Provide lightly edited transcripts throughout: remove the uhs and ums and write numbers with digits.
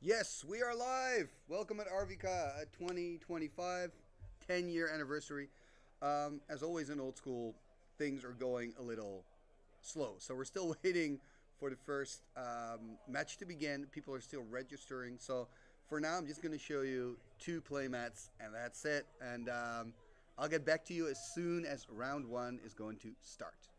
Yes, we are live. Welcome at Arvika 2025 10-year anniversary. As always in old school, things are going a little slow. So we're still waiting for the first match to begin. People are still registering. So for now, I'm just going to show you two play mats, and that's it. And I'll get back to you as soon as round one is going to start.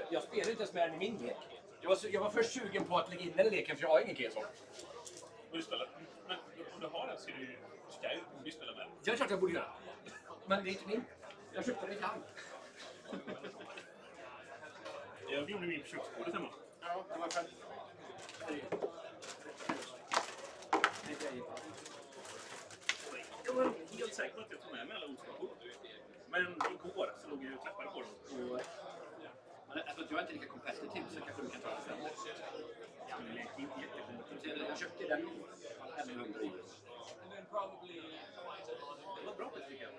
Jag spelar inte ens med den i min lek. Jag var först sugen på att lägga in den i leken för jag har ingen keso. Du spelar. Men om du har den ska du borde spela med. Det är klart jag borde göra. Men det är inte min. Jag köpte den i hand. Jag gjorde min på köksbordet hemma. Ja, det var själv. Jag var helt säker på att jag tog med mig alla oskapkort. Men igår så låg jag och klappade på dem. Men alltså, jag är inte lika kompetitiv så kanske du kan ta det framåt. Jag köpte den 1100 i. Det var bra tycker jag.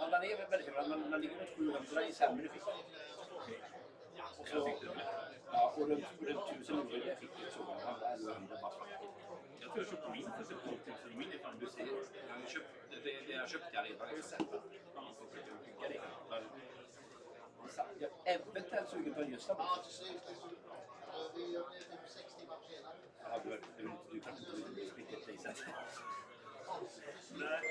Ja, den är väldigt bra. Man ligger mot 700 i sämre fisk. Och så fick du med. Ja. och runt 1000 euro jag fick det så. Eller 100 bara. Jag tror jag köpte min för typ 12 000 och min är fan du ser. Jag köpte jag redan. Jag är eventuellt sugen på en just samma. Du kan inte splitta priset. Nej,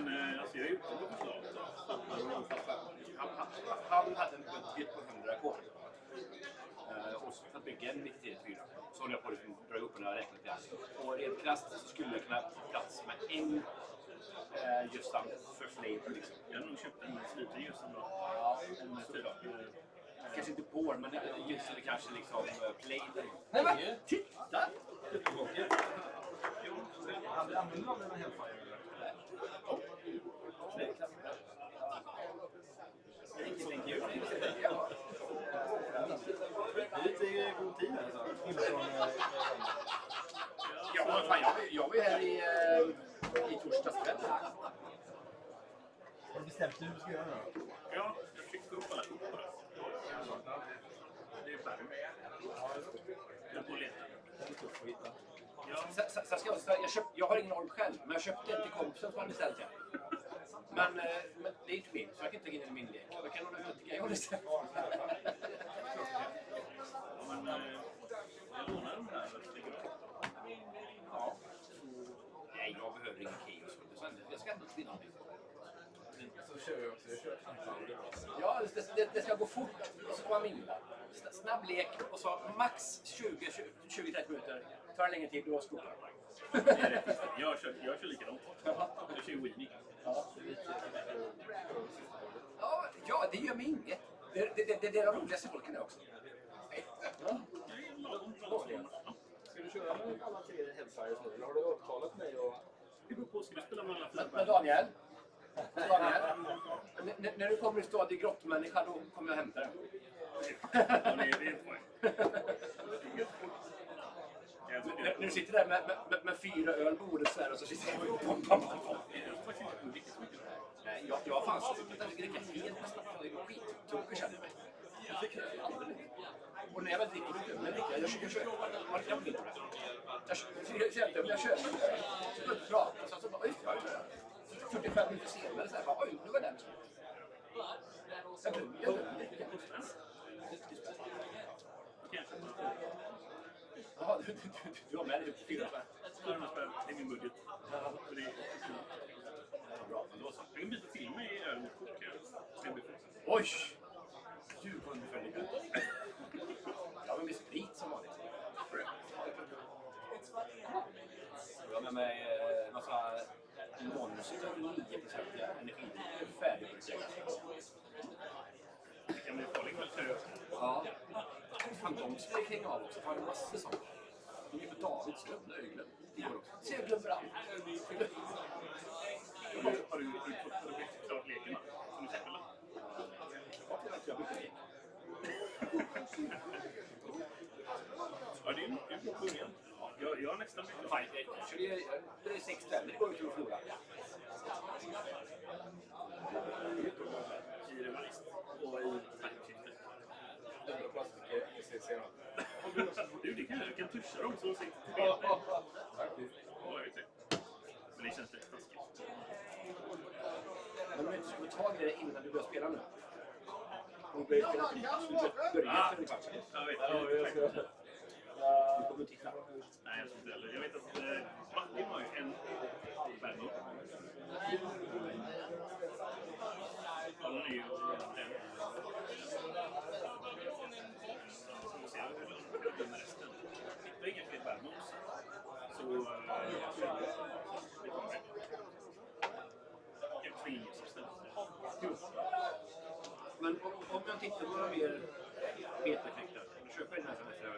men alltså jag är ute på förslag. Han hade en budget på 100 kr. Och för att bygga en 93-4 så håller jag på att dra upp och räknat det. Och rent krasst så skulle jag kunna plats med en Justan för flavor liksom. Jag har nog köpt en sliten Justan då. Ja, en såklart. Kanske inte bord, men just det kanske liksom plain. Nej men, titta! Använder man den Hellfire? Thank you. Det är lite god tid alltså. Ja, fan, jag var ju här i torsdags kväll. Har du bestämt hur du ska göra då? Ja, jag fick upp alla kort bara. Det är Barry. Jag är på leta. Det är tufft att hitta. Jag har ingen orm själv, men jag köpte en till kompisen som hade beställt det. Men det är inte min, så jag kan inte lägga in i min lek. Då kan hon inte göra det istället. Men jag lånar den här. Ja. Nej, jag behöver ingen key och så. Jag ska ändå vinna någonting. Så kör jag också. Jag kör anfall. Ja, det ska gå fort och så får man minna. Snabb lek och så max 20-30 minuter. Tar längre tid, då skolar. Jag kör likadant. Jag kör Weenie. Ja, det gör mig inget. Det är det roligaste folken är också. Ja. Ska du köra med alla tre Hellfires nu? Eller har du övertalat mig? Det beror på, ska du spela med alla Men Daniel, när du kommer i stadiet grottmänniska, då kommer jag hämta dig. Ja, det är poäng. När du sitter där med 4 öl på bordet så här och så sitter du och Nej, jag har fan slutat att dricka helt nästan. Det är skittokig känner jag mig. Jag tycker det är alldeles. Och när jag väl dricker lite, men jag köper jag blir inte det. Jag köper det. Så börjar jag prata så bara, oj, 45 minuter senare så här, bara, oj, nu var den. Jag glömde det. Jaha, du har med dig 4 spänn. Det är min budget. Så det är bra, men då så. Jag kan byta till mig i öl mot kok. Oj! Du kunde följa. Ja, men med sprit som vanligt. Jag har med mig massa monster 9% energi. Färdig på det. Kan bli farligt med trö. Ja. Fan, de spelar kring av också. Har en massa sånt. De är på Davids glömda ögon. Det går också. Se, jag glömmer allt. Har du fått klart leken som du spelar? Jag brukar leka. Ja, det är en bra början. Jag har nästan mycket. Fan, det är 6 ställen. Det går inte att förlora. I revalist och i tankskiftet. Du, det kan tuscha dem så sitter till benen. Faktiskt. Ja, jag vet det. Men det känns rätt taskigt. Men du skulle ta det innan du börjar spela nu. Och börjar spela till börjar för kvart. Jag vet det. Du kommer titta. Nej, jag tror inte heller. Jag vet att Martin har ju en värld. Han är ju en. Så vi ser hur det med resten. Hittar inga fler världmås. Så det kommer. Jag tvingar sig istället. Men om jag tittar på några mer beteffekter, då köper jag den här som efter jag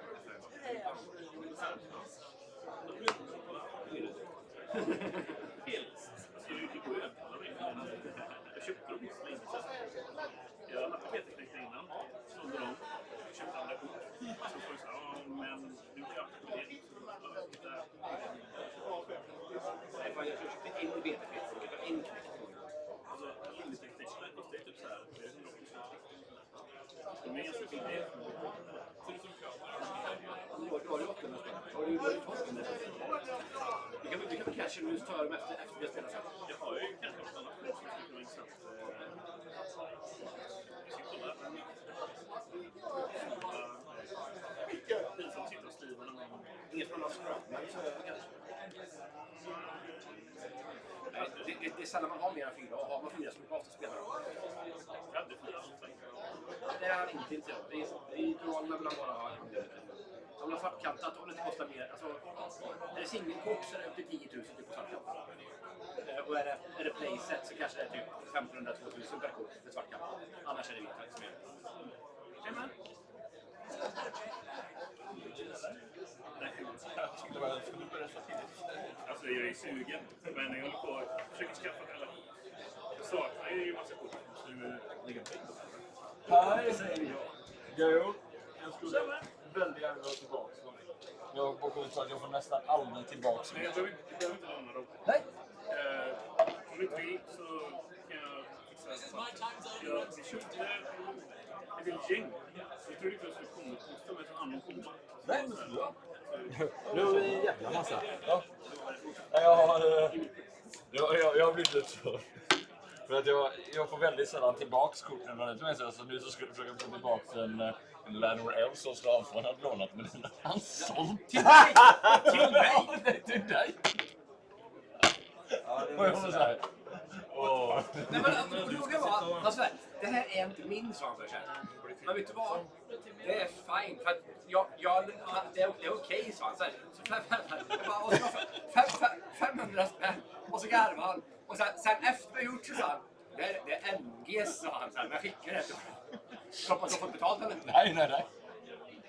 köpte dem så länge sedan. Jag hade beteffekter innan. Sålde dem. Köpte andra kort. Så får jag säga, ja men nu blir jag på det. Jag köpte in beteffekter, jag köpte in knäckt. Alltså, lilleteknikerna kostar typ så här. De är ganska billiga. Vi kan kanske nu ta dem efter det spelet sen. Jag har ju kanske något annat som skulle vara intressant. Vi som sitter och skriver någon gång. Inget från oss kanske. Det är sällan man har mer än 4 och har man 4 som är ofta spelar. Jag hade 4 Det är inte jag. Det är bra när man bara har om det är svartkantat och det inte kostar mer. Alltså, är det singelkort så är det upp till 10 000 typ på svartkant. Och är det playset så kanske det är typ 1500-2000 per kort för svartkant. Annars är det vitt som är. Amen. Alltså jag är sugen, men jag håller på att försöka skaffa eller jag saknar ju en massa kort som ligger på. Hej, säger jag. Jo, jag skulle väldigt gärna vara tillbaka. Jag kommer att jag får nästan aldrig tillbaka. Nej, jag behöver inte låna dem. Nej. Om du inte vill så kan jag fixa det. Jag köpte ett helt gäng. Jag trodde inte att jag skulle komma med en annan komma. Nej, men bra. Nu är det en jävla massa. Ja. Jag har blivit lite så. För att jag får väldigt sällan tillbaks korten. Men så nu så skulle jag försöka få tillbaks en Lannor Elf som slavfån hade lånat. Men han sålt till mig! Till mig! Till dig! Ja, det är så här. Nej, men det var alltså, det här är inte min sån för sig. Men vet du vad? Det är fint för att det är okej så han säger. Så 500 spänn och så garvar han. Och sen efter jag gjort så sa han, det är MGs sa han, men jag skickar det till honom. Hoppas jag fått betalt eller? Nej.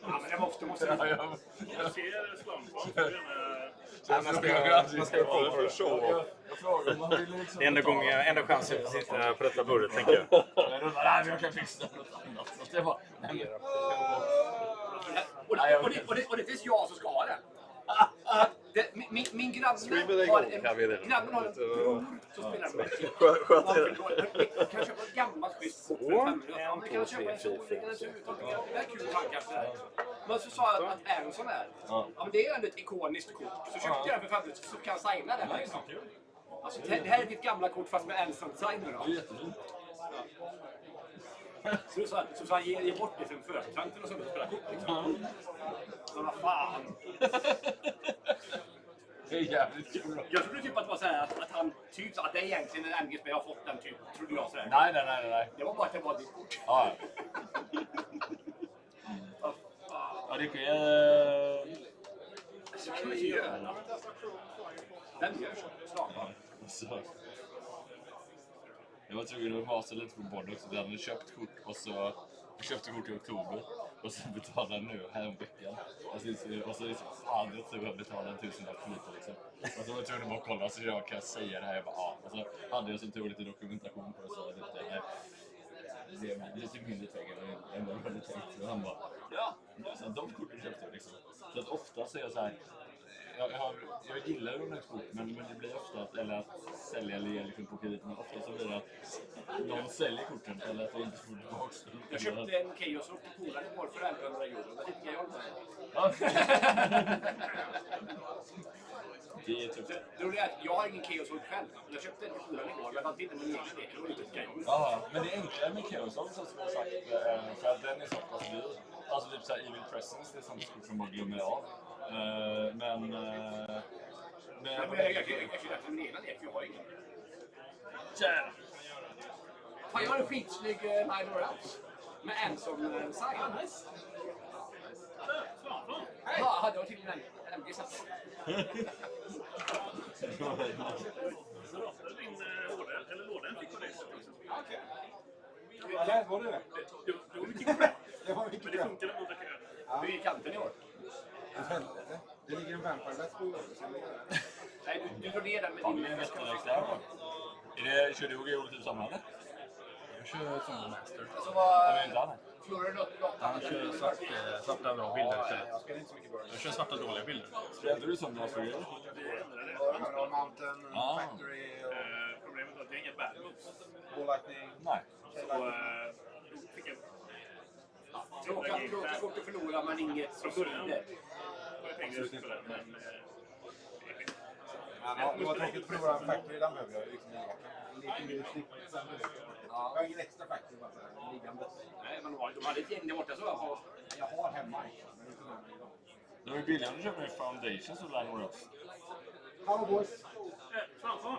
Ja, men det måste Jag ser slamfån. Man ska ju kolla för show. Det är enda chansen att sitta på detta bordet, tänker jag. Nej, jag kan fixa något annat. Det var... Och det finns jag som ska ha det. Min granne har en bror som spelar Magic. Man kan köpa ett gammalt schysst kort för 500. Man kan köpa en stor, det kan se ut. Det är kul kanske. Men så sa jag att Ernson är. Ja, men det är ändå ett ikoniskt kort. Så köpte jag det för 500 så kan jag signa det. Alltså, det här är ditt gamla kort fast med Ernson-sign då. Så han ger bort det för en förtranten och så spelar kort liksom. Så vad fan. Det är jävligt kul. Jag trodde typ att det var så här att han typ så att det är egentligen en MGS men jag har fått den typ, trodde jag så här. Nej. Det var bara att det var ditt kort. Ja. Ja, det sker. Så kan man ju göra. Den gör så. Jag var tvungen att masa lite på Bordeaux så vi hade köpt kort och så köpte kort i oktober och så betalade nu här en veckan. Och så hade jag tur att betala 1000 för lite liksom. Och så var jag tvungen att bara kolla så jag kan säga det här. Jag bara, ja. Och så hade jag som tur lite dokumentation på det så att det blev lite mindre pengar än vad jag hade tänkt. Och han bara, ja, så de korten köpte jag liksom. Så att ofta så är jag så här. Jag gillar ju de här kort, men det blir ofta att sälja eller ge liksom på kredit. Men ofta så blir det att någon säljer korten eller att jag inte får tillbaka. Jag köpte en Chaos och polare igår för 1100 euro. Det tycker jag om. Det är tufft. Det roliga är att jag har ingen Chaos själv. Jag köpte en polare igår, men jag inte min egen lek. Det var lite Chaos. Ja, men det är enklare med Chaos som jag har sagt. För att den är så pass dyr. Alltså typ såhär Evil Presence, det är sånt kort som man glömmer av. Men jag köpte min egen lek, för jag har ingen. Tjena! Fan, jag har en skitsnygg Nightmare House. Med en som sign. Ja, det var till den MG-sats. Lådan fick på det sättet också. Okej. Eller var det? Det var mycket crap. Det var mycket Men det funkade mot att köra. Du är i kanten i år. Det ligger en vampire på Nej, du drar ner den med din... Kör du och typ samma eller? Jag kör som master. Alltså vad... Inte han? Förlorar du något? Han kör svarta bra bilder istället. Jag kör svarta dåliga bilder. Spelade du som master? Mountain, Factory och... Problemet var att det är inget bad moves. Ball Lightning. Nej. Så då fick jag... Tråkigt kort att förlora men inget som sprider. Jag absolut inte. Men Ja, det var tråkigt att förlora en factory, den behöver jag liksom jag har ingen extra factory bara liggandes. Nej, men de hade ett gäng där borta så jag har hemma också, men inte med mig idag. Det var ju billigare att köpa en foundation som Line Works. Hallå boys! framför!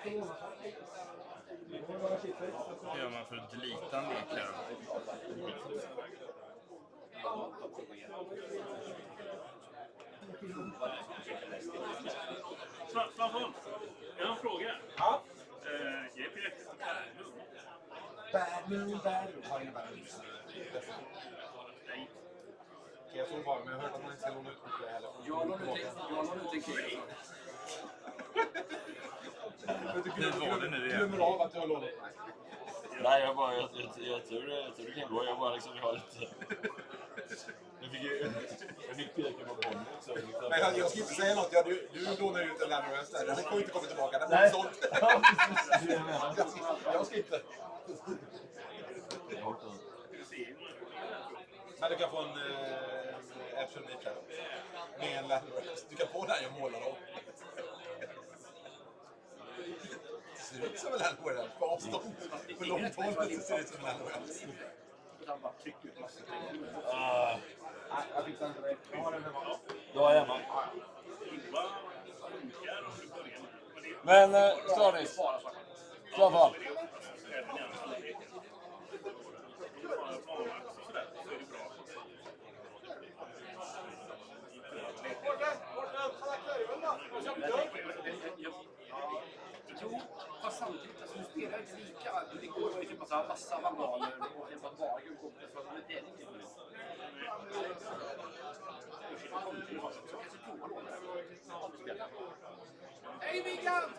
Hur gör man för att delita en lek här? Framför! Jag har en fråga. Ja? Jag är på jakt efter Bad Moon. Har ingen Bad Moon? Nej. Jag såg bara, men jag har hört att man inte ska låna ut det heller. Jag har nog inte kul. Glömmer av att du har lånat. Nej, jag tror det kan gå. Jag bara liksom vill ha lite... Jag fick peka på bollen också. Men jag ska inte säga något. Du lånar ut en Landröst där. Den kommer inte komma tillbaka. Den är såld. Jag ska inte. Men du kan få en Action Nitra. Med en Landröst. Du kan få den jag målar om. Det ser ut som en Landröst. På avstånd. På långt håll så ser det ut som en Landröst. Han bara trycker ut massor Jag fixar inte det. Jag har den hemma. Du har hemma. Men, Stanis. Framför. Fast samtidigt, alltså, du spelar inte lika. Det går ju typ massa vandaler och en bara guldkompis för att det är inte nu. Hej Mikael!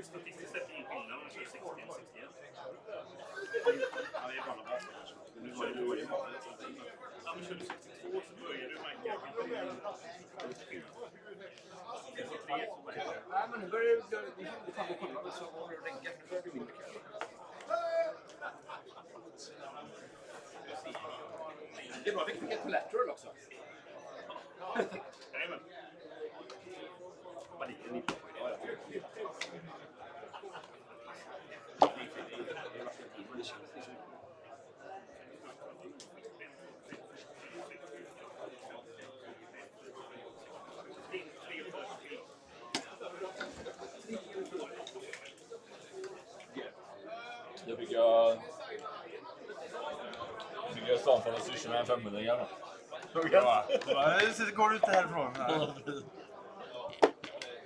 Statistiskt sett är ingen skillnad om man kör 60 eller 61. Ja, det är bara bra. Nu var det ju vanligt. Om du körde 62 så började du märka att Nej, men nu börjar du fan gå kolla så har du ränka. Nu börjar du mindre kul. Det är bra, vi fick ett collateral också. Nej, men. Vad ligger ni på? Jag fick stanfalla syssla med en 500-ringar. Går du inte härifrån?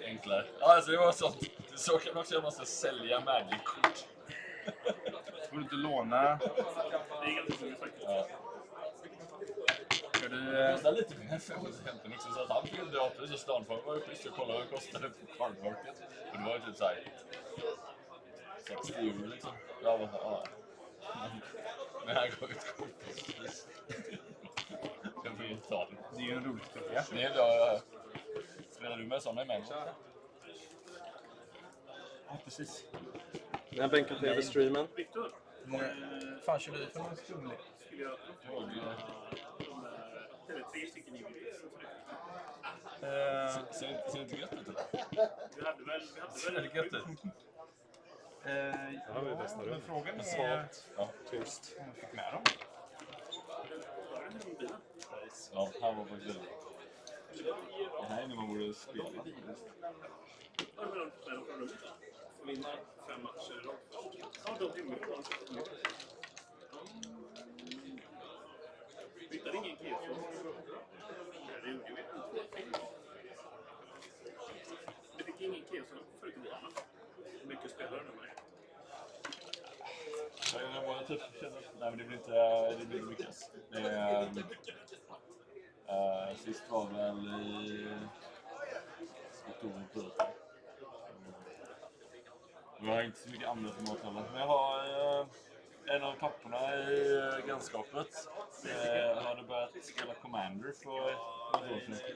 Enklare. Ja, alltså det var sånt. Så kan man också göra, man ska sälja Magic-kort. Får du inte låna? Det är ganska roligt faktiskt. Ja. Det kostar lite mer än 500 också, så att han fyllde av pris och stanfall var ju schysst att kolla vad det kostade på Cardmarket. Och det var ju typ såhär 60 euro liksom. Ja. Men han går ut kompis. Jag får inte ta det. Det är ju en rolig spela. Det är bra. Spelar du med sådana män? Ja, precis. När jag bänkat över streamen. Victor, Fan kör du för någon skumlek? skulle jag eller 3 stycken i min Ser inte gött ut eller? Vi hade väl väldigt gött ut. Ja, vi testar det. Men frågan är Svagt. Ja. Tyst. om vi fick med dem. Ja, han var faktiskt väldigt. Det här är när man borde spela. vinna 5 matcher i rad. Ja, de hemifrån. Bytte ingen keso. Det gjorde vi. Det fick ingen keso förutom Anna. Mycket spelare nu med. Jag var typ nej men det blir mycket. Sist var väl i oktober på det. Jag har inte så mycket andra format heller. Men jag har en av papporna i grannskapet. Hade börjat spela Commander för något år sedan.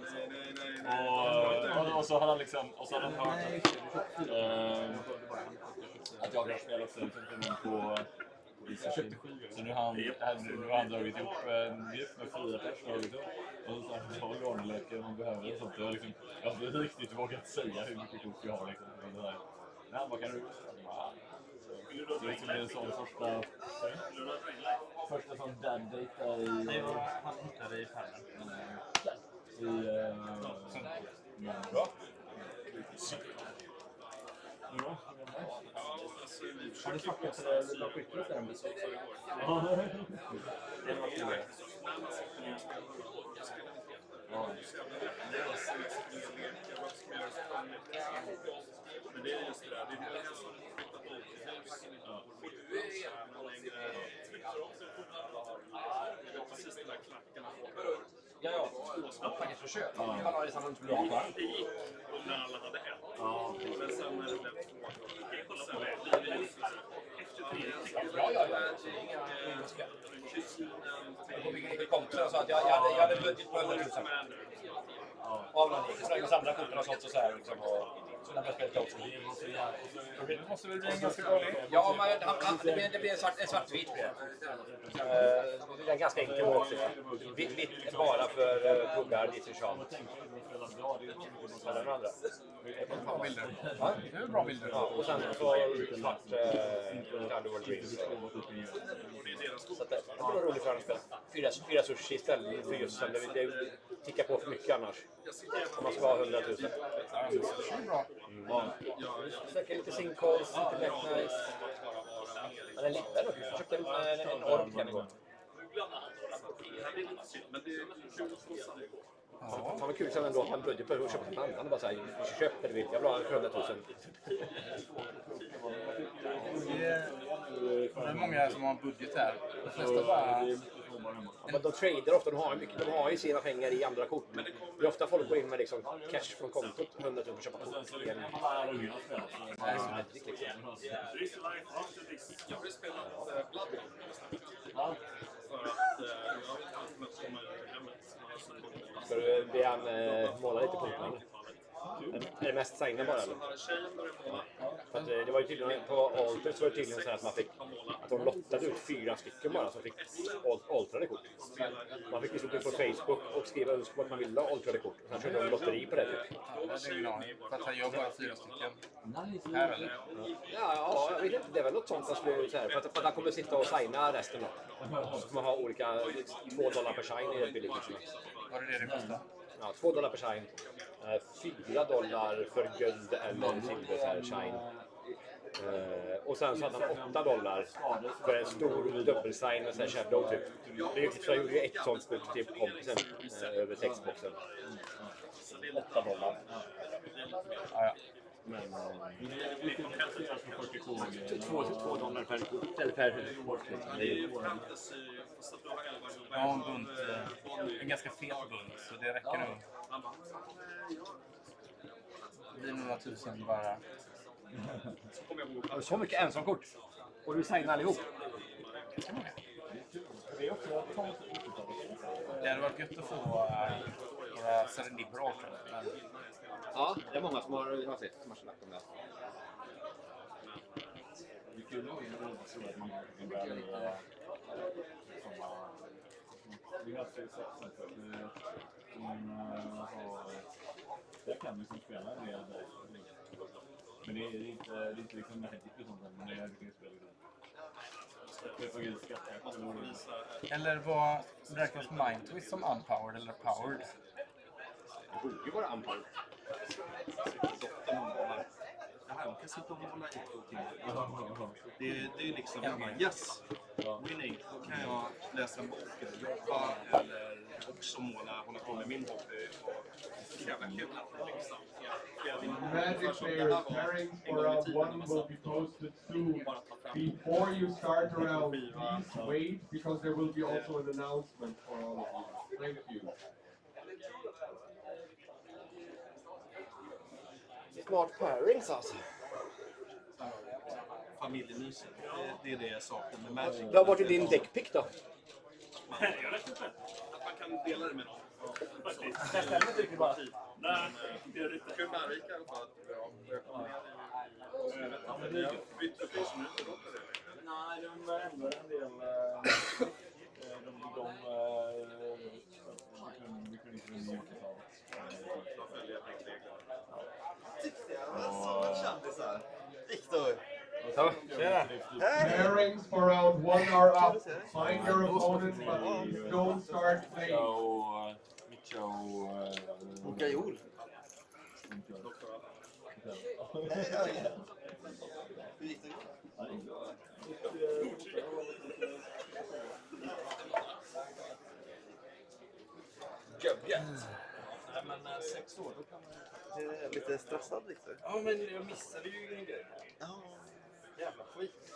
Och så hade han liksom, och så hade han hört att jag har spelat sen på så nu har han dragit ihop en grupp med 4 personer och så sa han lånelöker man behöver och sånt. Jag har inte riktigt vågat säga hur mycket kort jag har liksom. Nej, vad kan du? Så det är en sån första sån dad-date där i... Han hittade i pärlen. Bra. Har du snackat till Lilla Skyttet där? Ja. Det var kul. Men det är just det där. Det är det som Ja. Faktiskt försök. Man har liksom inte bra kvar. det gick när alla hade ett. Men sen när det blev 2. Efter 3. Ja. Det kom till så att jag hade budget på 100 000. Av någon gick. Så länge andra korten har sålt så här liksom. Så när jag spelade också. Det måste väl bli en ganska bra lek? Ja, men det blir en svartvit. Det är ganska enkel också. Vitt bara för puggar dit i Sean. Eller den andra. Bra bilder. Ja, det är bra bilder. Ja, och sen så svart Underworld Dreams. Så det var roligt för att spela. 4 sushi istället för just sen. Det tickar på för mycket annars. Om man ska ha 100 000. Det är bra. Söker lite sinkhåls, lite black nice. Men en liten och jag köpte en ork kan det gå. Fan vad kul sen ändå att ha en budget på att köpa en annan. Bara såhär, köp det du vill, jag vill ha 100 000. Det är många som har en budget här. De flesta bara... Men de trader ofta, de har ju sina pengar i andra kort. Men det är ofta folk går in med liksom cash från kontot, 100 000 för att köpa kort. Det är så mättigt liksom. Jag har spelat Blood. För att jag vet inte hemmet. Ska du be han måla lite på den? Är det mest signen bara eller? För att, det var ju tydligen på Alters var det tydligen så att man fick att de lottade ut 4 stycken bara som fick alterade kort. Man fick liksom gå på Facebook och skriva önskemål att man ville ha alterade kort. Och sen körde de lotteri på det typ. Det är ingen aning. För att han gör bara 4 stycken. Här eller? Ja, jag vet inte. Det är väl något sånt som skulle så här. För att han kommer sitta och signa resten då. Och så kommer man ha olika $2 per sign i det billigt. Var det kostade? Ja, $2 per shine. $4 för guld eller silver så här shine. Och sen så hade han $8 för en stor dubbelsign med så här shadow typ. Så jag gjorde ju ett sånt kort till kompisen över textboxen. $8. Ja. Men... $2 per kort. Eller per kort. Ja, en bunt. En ganska fet bunt, så det räcker nog. Det blir några tusen bara. Så mycket ensamkort. Och du signar allihop. Det hade varit gött att få några Serendipper 18. Ja, det är många som har sett som har snackat om det. Det är kul att man kan börja med det är ganska exakt för jag kan liksom spela en del men det är inte liksom Magic och sånt men det är mycket spel Eller vad räknas Mind Twist som unpowered eller powered? Det borde ju vara unpowered. Man kan sitta och måla i allting. Det är liksom, yes, winning. Då kan jag läsa en bok eller jobba eller också hålla på med min hobby och jävla kul. Magic players pairing for round 1 will be posted soon. Before you start round, please wait because there will be also an announcement for all of you. Thank you. Smart pairings alltså. Familjemysigt. Det är det jag saknar med Magic. Vad var till din deckpick då? Jag vet inte. Att man kan dela det med någon. Faktiskt. Det stämmer inte riktigt bara. Nej, det gör det inte. Kul med Arvika i alla fall. Jag kommer ner i... Ni har bytt location nu, inte låter det längre? Nej, de ändrar en del. Vi kunde inte vinna mycket av De följer reglerna. Kändisar. Viktor. Så, tjena! Pairings for round 1 are up. Find your opponent, but please don't start playing. Boka jord. Hur gick det? Göbjet. Nej, men 6 år, då kan man... Jag är lite stressad, Viktor. Ja, men jag missade ju en grej. Ja, Jävla skit.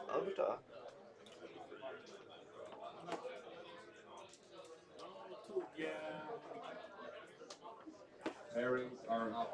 jag förstår jag. Pairings are up.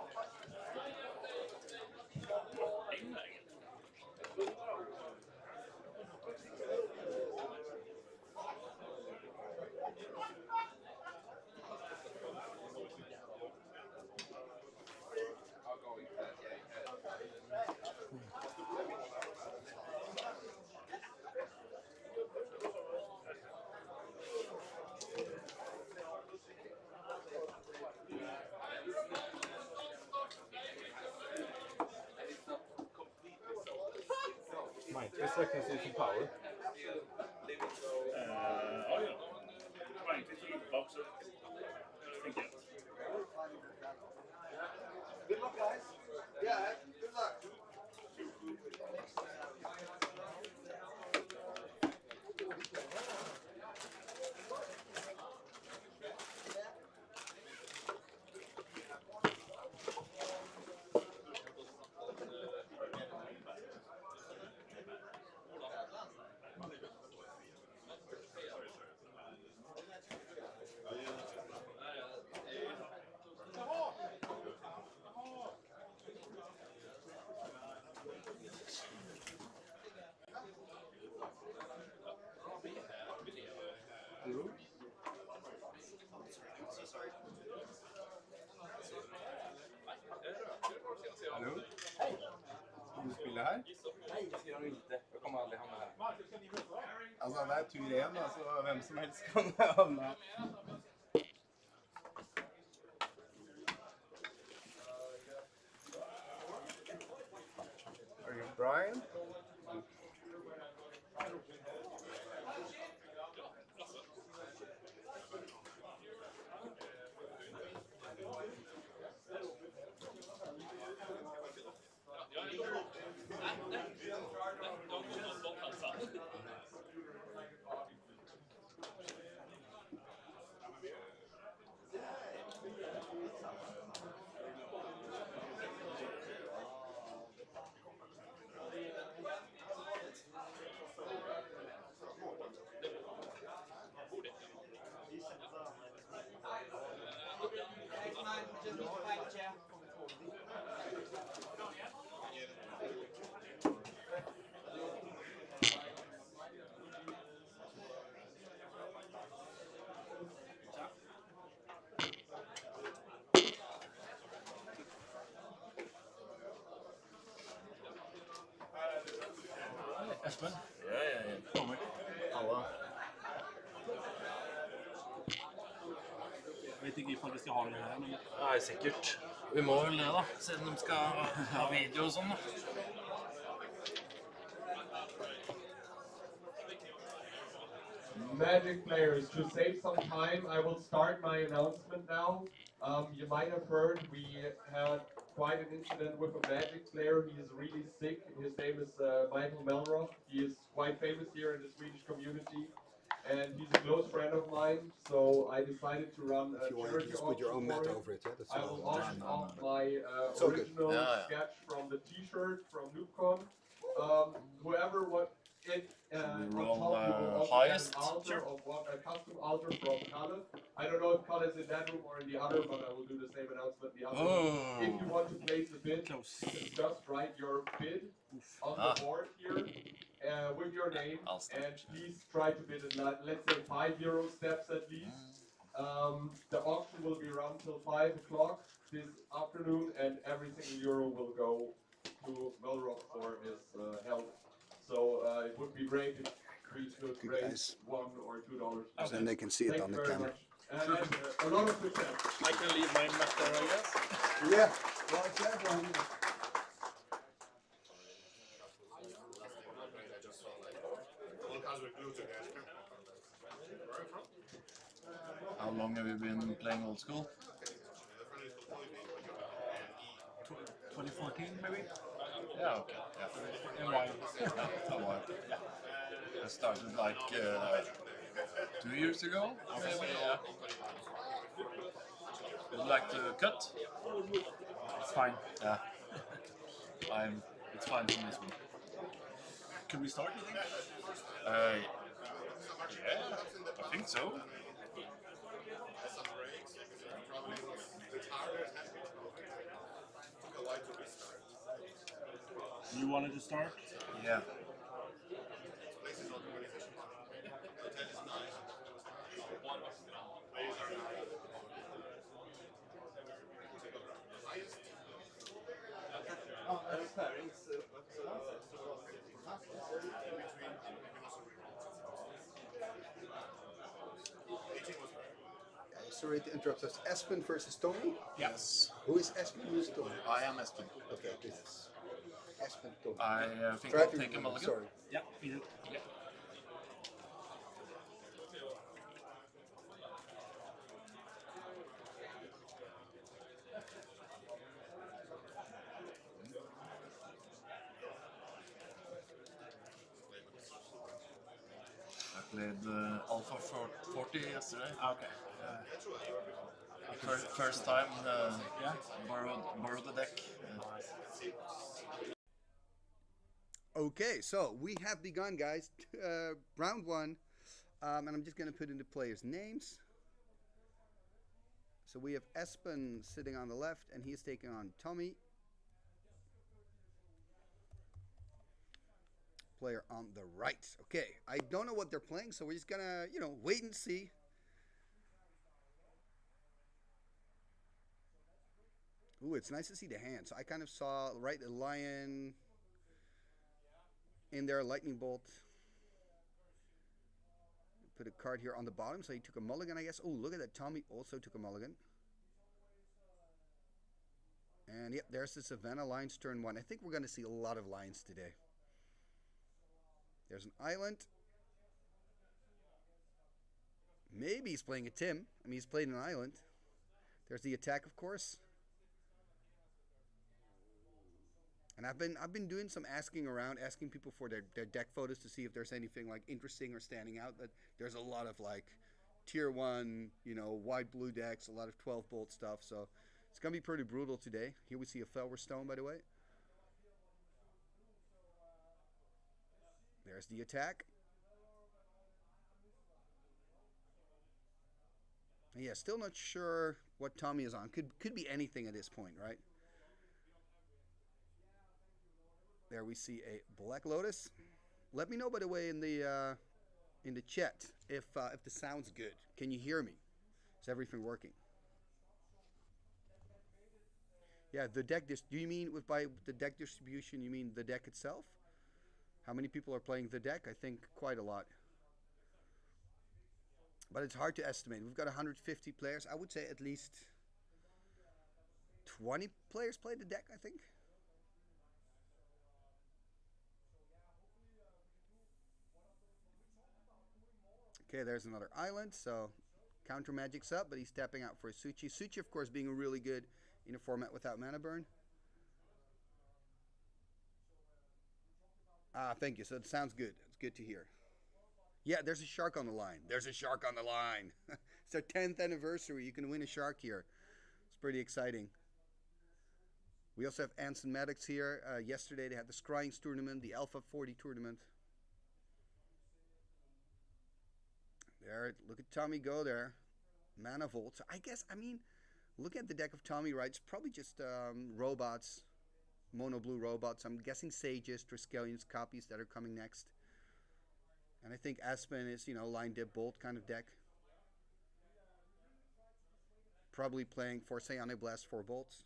Minecraft räknas ju som power. Ja. Frankfurt är uppe också. Tänker jag. Good luck, guys. Yeah, good luck. Hallå? Hej! Ska du spela här? Nej, det ska jag nog inte. Jag kommer aldrig hamna här. Alltså det här är tur igen, alltså vem som helst kan hamna. Are you Brian? Espen? Ja. Kommer. Alla. Jag vet inte ifall vi ska ha den här. Men... Nej, säkert. Vi må väl det då, sen de ska ha video och sånt. Magic players, to save some time, I will start my announcement now. You might have heard we had quite an incident with a Magic player. He is really sick. His name is Michael Melroth. He is quite famous here in the Swedish community, and he's a close friend of mine. So I decided to run a charity auction for it. I will auction off my original sketch from the T-shirt from NoobCon. Whoever what it highest a custom altar from Kalle. I don't know if Kalle is in that room or in the other, but I will do the same announcement in the other room. If you want to place a bid, just write your bid on the board here, with your name, I'll start. and please try to bid it, let's say €5 steps at least. The auction will be around till 5 o'clock this afternoon, and every single euro will go to Melrock for his health. So it would be great if we could Good raise guys. $1 or $2. So then they can see it Thank on you the very camera. much. And a lot of success. I can leave my map there, I guess. Yeah. Well, exactly. How long have you been playing old school? 2014 maybe? Yeah, okay. Yeah. A while. A while. I started like 2 years ago, maybe. Yeah. Would you like to cut? It's fine. Yeah. It's fine from this one. Can we start, you think? Yeah, I think so. You wanted to start? Yeah. Sorry to interrupt us. Espen versus Tony? Yes. Who is Espen? Who is Tony? I am Espen. Okay, this is Espen Tony. I think Try I'll to take a remember, mulligan. sorry. Yeah, we do. Yeah. I played Alpha 40 yesterday. Okay. First time Yeah. borrowed the deck. Okay, so we have begun, guys. Round one. And I'm just going to put in the players' names. So we have Espen sitting on the left, and he's taking on Tommy. Player on the right. Okay, I don't know what they're playing, so we're just going to, wait and see. Ooh, it's nice to see the hand. So I kind of saw, right, a lion in there, a lightning bolt. Put a card here on the bottom, so he took a mulligan, I guess. Oh, look at that. Tommy also took a mulligan. And yep, there's the Savannah Lions turn one. I think we're going to see a lot of lions today. There's an island. Maybe he's playing a Tim. I mean, he's playing an island. There's the attack, of course. And I've been doing some asking around, asking people for their deck photos to see if there's anything like interesting or standing out. But there's a lot of like tier 1, wide blue decks, a lot of 12 bolt stuff. So it's gonna be pretty brutal today. Here we see a Felwer Stone, by the way. There's the attack. And yeah, still not sure what Tommy is on. Could be anything at this point, right? There we see a Black Lotus. Let me know, by the way, in the chat if the sound's good. Can you hear me? Is everything working? Yeah, the deck. Do you mean by the deck distribution? You mean the deck itself? How many people are playing the deck? I think quite a lot. But it's hard to estimate. We've got 150 players. I would say at least 20 players play the deck, I think. Okay, there's another island. So counter magic's up, but he's tapping out for a Suchi. Suchi, of course, being really good in a format without mana burn. Ah, thank you. So it sounds good. It's good to hear. Yeah, there's a shark on the line. There's a shark on the line. It's our 10th anniversary. You can win a shark here. It's pretty exciting. We also have Anson Maddox here. Yesterday they had the Scryings tournament, the Alpha 40 tournament. There, look at Tommy go there. Mana Volt. So I mean, look at the deck of Tommy, right? It's probably just robots, mono blue robots. I'm guessing Sages, Triskelions, copies that are coming next. And I think Aspen is, line dip bolt kind of deck. Probably playing for Psionic Blast 4 bolts.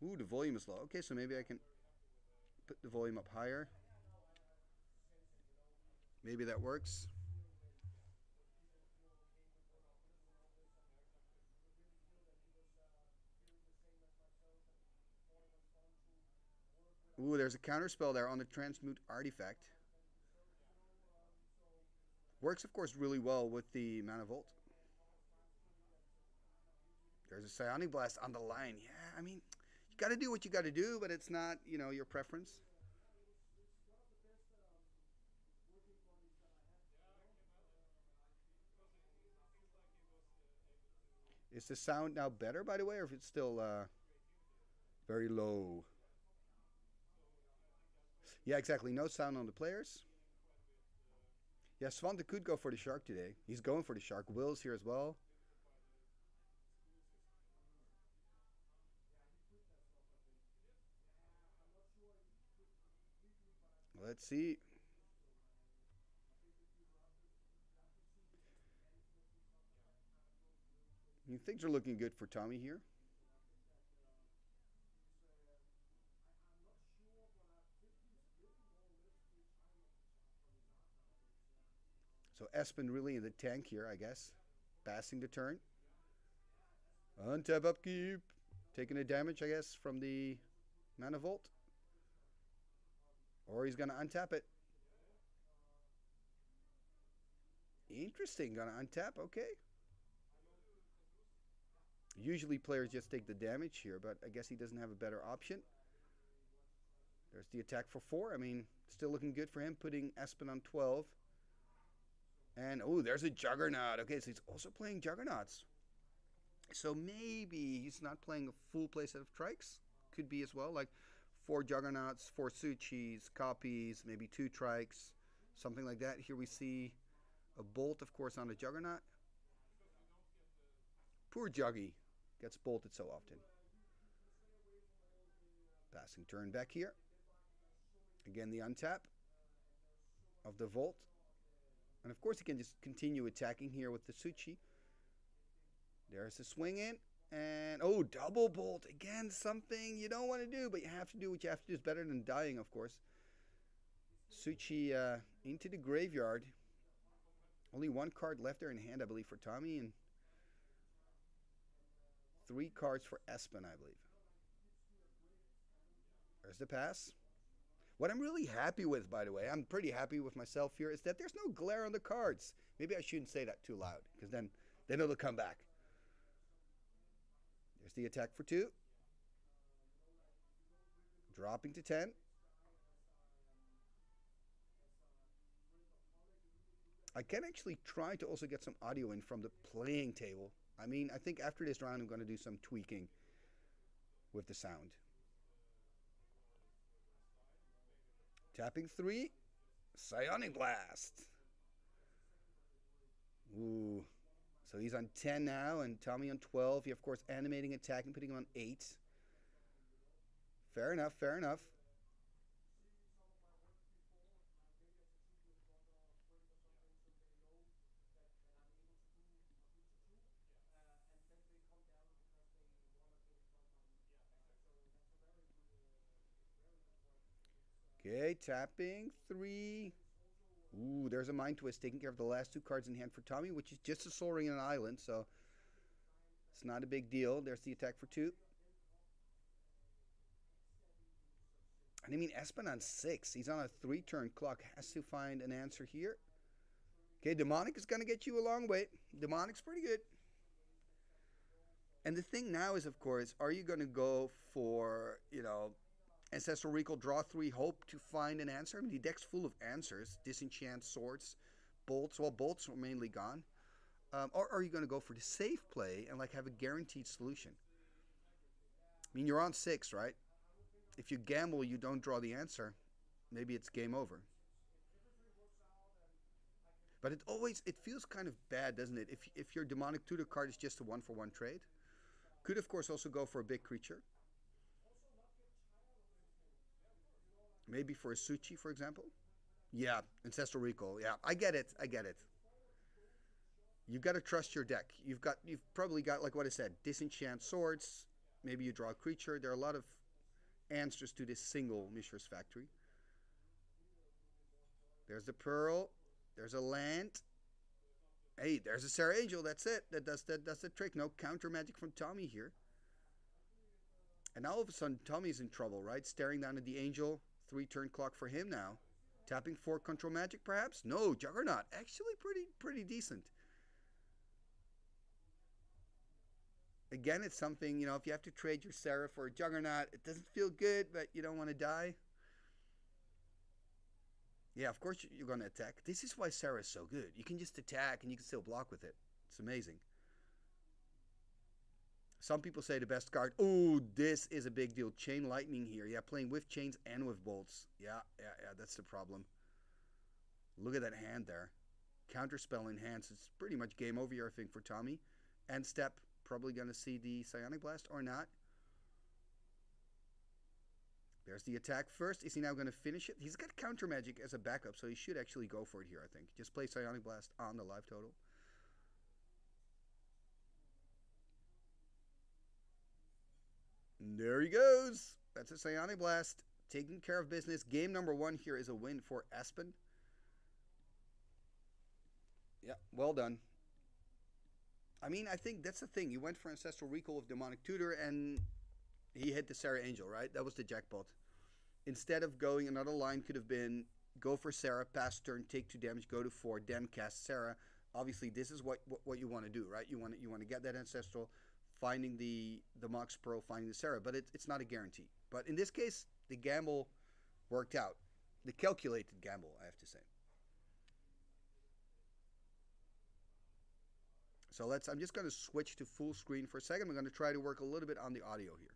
Ooh, the volume is low. Okay, so maybe I can put the volume up higher. Maybe that works. Ooh, there's a counterspell there on the Transmute Artifact. Works, of course, really well with the Mana Volt. There's a Psionic Blast on the line. Yeah, I mean, you got to do what you got to do, but it's not, your preference. Is the sound now better, by the way, or if it's still very low? Yeah, exactly. No sound on the players. Yeah, Svante could go for the Shark today. He's going for the Shark. Will's here as well. Let's see. Things are looking good for Tommy here. So Espen really in the tank here, I guess. Passing the turn. Untap upkeep. Taking the damage, I guess, from the Mana Volt. Or he's going to untap it. Interesting. Going to untap. Okay. Usually players just take the damage here, but I guess he doesn't have a better option. There's the attack for 4. I mean, still looking good for him, putting Espen on 12. And, oh, there's a Juggernaut. Okay, so he's also playing Juggernauts. So maybe he's not playing a full playset of Trikes. Could be as well, like 4 Juggernauts, 4 Suchis, copies, maybe 2 Trikes, something like that. Here we see a Bolt, of course, on the Juggernaut. Poor Juggy. Gets bolted so often. Passing turn back here. Again, the untap of the Volt. And of course, he can just continue attacking here with the Suchi. There's the swing in. And, oh, double bolt. Again, something you don't want to do, but you have to do what you have to do. It's better than dying, of course. Suchi into the graveyard. Only 1 card left there in hand, I believe, for Tommy. And 3 cards for Espen, I believe. There's the pass. What I'm really happy with, by the way, I'm pretty happy with myself here, is that there's no glare on the cards. Maybe I shouldn't say that too loud, because then it'll come back. There's the attack for 2. Dropping to 10. I can actually try to also get some audio in from the playing table. I mean, I think after this round I'm going to do some tweaking with the sound. Tapping 3. Psionic Blast. Ooh. So he's on 10 now, and Tommy on 12. He, of course, animating attack and putting him on 8. Fair enough, fair enough. Okay, tapping 3. Ooh, there's a Mind Twist taking care of the last 2 cards in hand for Tommy, which is just a Soul Ring and an Island, so it's not a big deal. There's the attack for 2. And I mean, Espen on 6. He's on a 3-turn clock. Has to find an answer here. Okay, Demonic is going to get you a long way. Demonic's pretty good. And the thing now is, of course, are you going to go for, Ancestral Recall, draw 3, hope to find an answer? I mean, the deck's full of answers. Disenchant, Swords, Bolts. Well, Bolts are mainly gone. Or are you going to go for the safe play and have a guaranteed solution? I mean, you're on 6, right? If you gamble, you don't draw the answer. Maybe it's game over. But it feels kind of bad, doesn't it? If your Demonic Tutor card is just a 1-for-1 trade. Could, of course, also go for a big creature. Maybe for a Suchi, for example. Yeah, Ancestral Recall. Yeah, I get it. I get it. You've got to trust your deck. You've probably got, like what I said, Disenchant Swords. Maybe you draw a creature. There are a lot of answers to this single Mishra's Factory. There's the Pearl. There's a land. Hey, there's a Sarah Angel. That's it. That does the trick. No counter magic from Tommy here. And now all of a sudden, Tommy's in trouble, right? Staring down at the Angel. 3-turn clock for him now. Tapping for control magic, perhaps? No, Juggernaut. Actually, pretty decent. Again, it's something, you know, if you have to trade your Sarah for a Juggernaut, it doesn't feel good, but you don't want to die. Yeah, of course you're going to attack. This is why Sarah is so good. You can just attack and you can still block with it. It's amazing. Some people say the best card. Oh, this is a big deal. Chain Lightning here. Yeah, playing with chains and with bolts. Yeah, that's the problem. Look at that hand there. Counterspell in hands. It's pretty much game over here, I think, for Tommy. End step. Probably going to see the Psionic Blast or not. There's the attack first. Is he now going to finish it? He's got counter magic as a backup, so he should actually go for it here, I think. Just play Psionic Blast on the life total. And there he goes. That's a Psionic Blast. Taking care of business. Game number 1 here is a win for Aspen. Yeah, well done. I mean, I think that's the thing. You went for Ancestral Recall with Demonic Tutor, and he hit the Sarah Angel, right? That was the jackpot. Instead of going, another line could have been, go for Sarah, pass turn, take 2 damage, go to 4, then cast Sarah. Obviously, this is what you want to do, right? You want to get that Ancestral, finding the Mox Pearl, finding the Sarah, but it's not a guarantee. But in this case, the gamble worked out. The calculated gamble, I have to say. So I'm just going to switch to full screen for a second. I'm going to try to work a little bit on the audio here.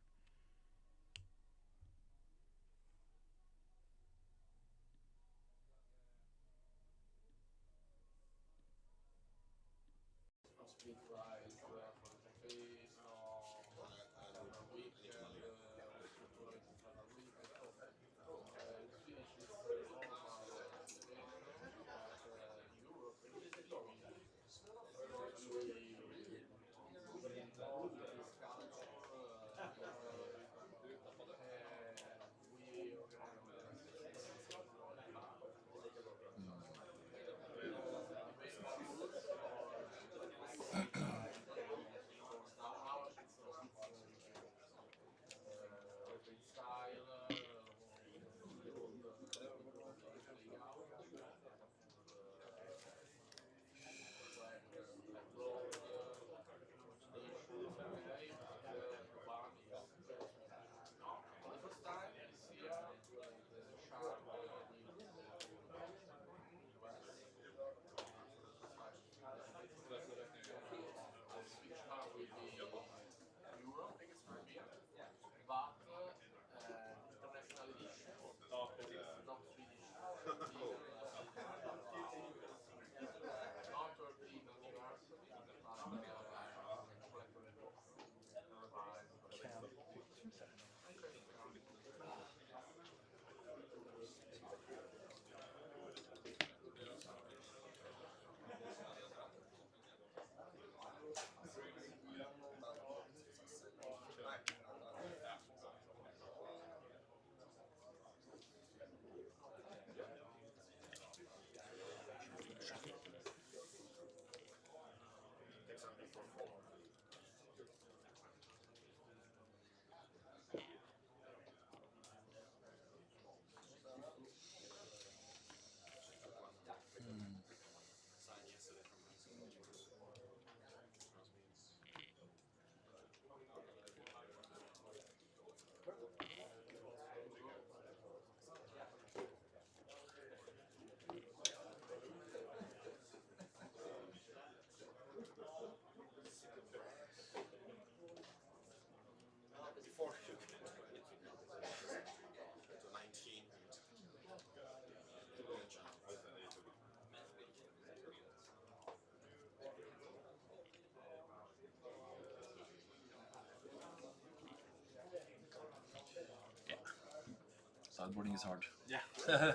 Sideboarding is hard. Yeah.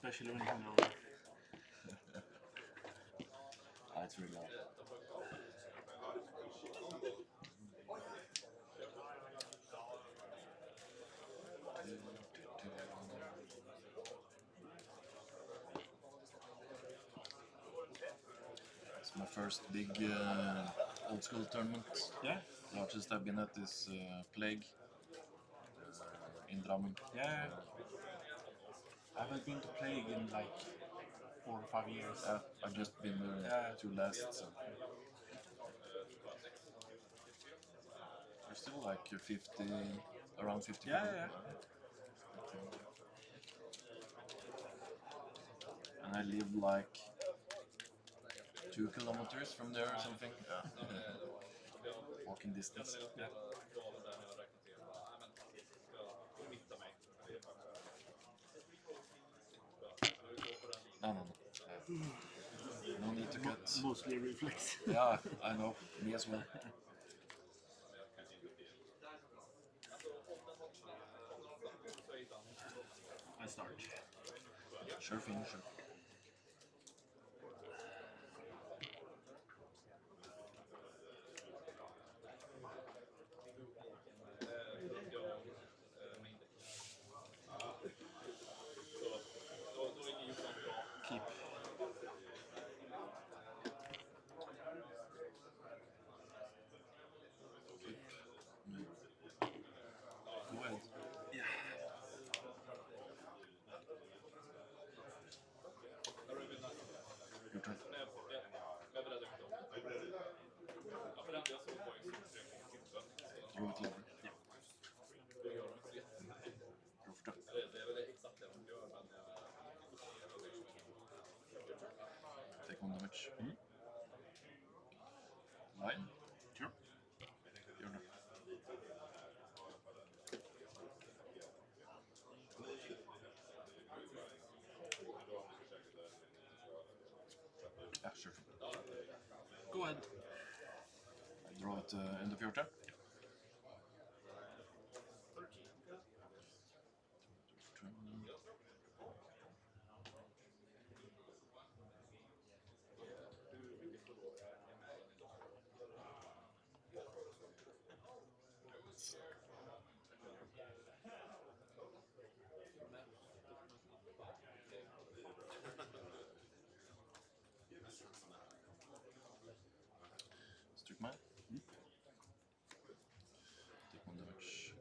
Especially when you're older. It's really loud. It's my first big old school tournament. Yeah? Largest I've been at is Plague in Drammen. Yeah. I haven't been to Plague in like 4 or 5 years. I've just been there two last. So. There's still like 50, around 50 people. Yeah. And I live like 2 kilometers from there or something. Walking distance. Yeah. No. No need to cut. Mostly reflex. Yeah, I know. Me as well. I start. Sure thing, sure. Keep. Go ahead. Yeah. Your turn. Draw it lever. Yeah. Go for turn. Take 1 damage. Line. Sure. Your turn. Yeah, sure. Go ahead. I draw at end of your turn. Strict mine. Take 1 damage.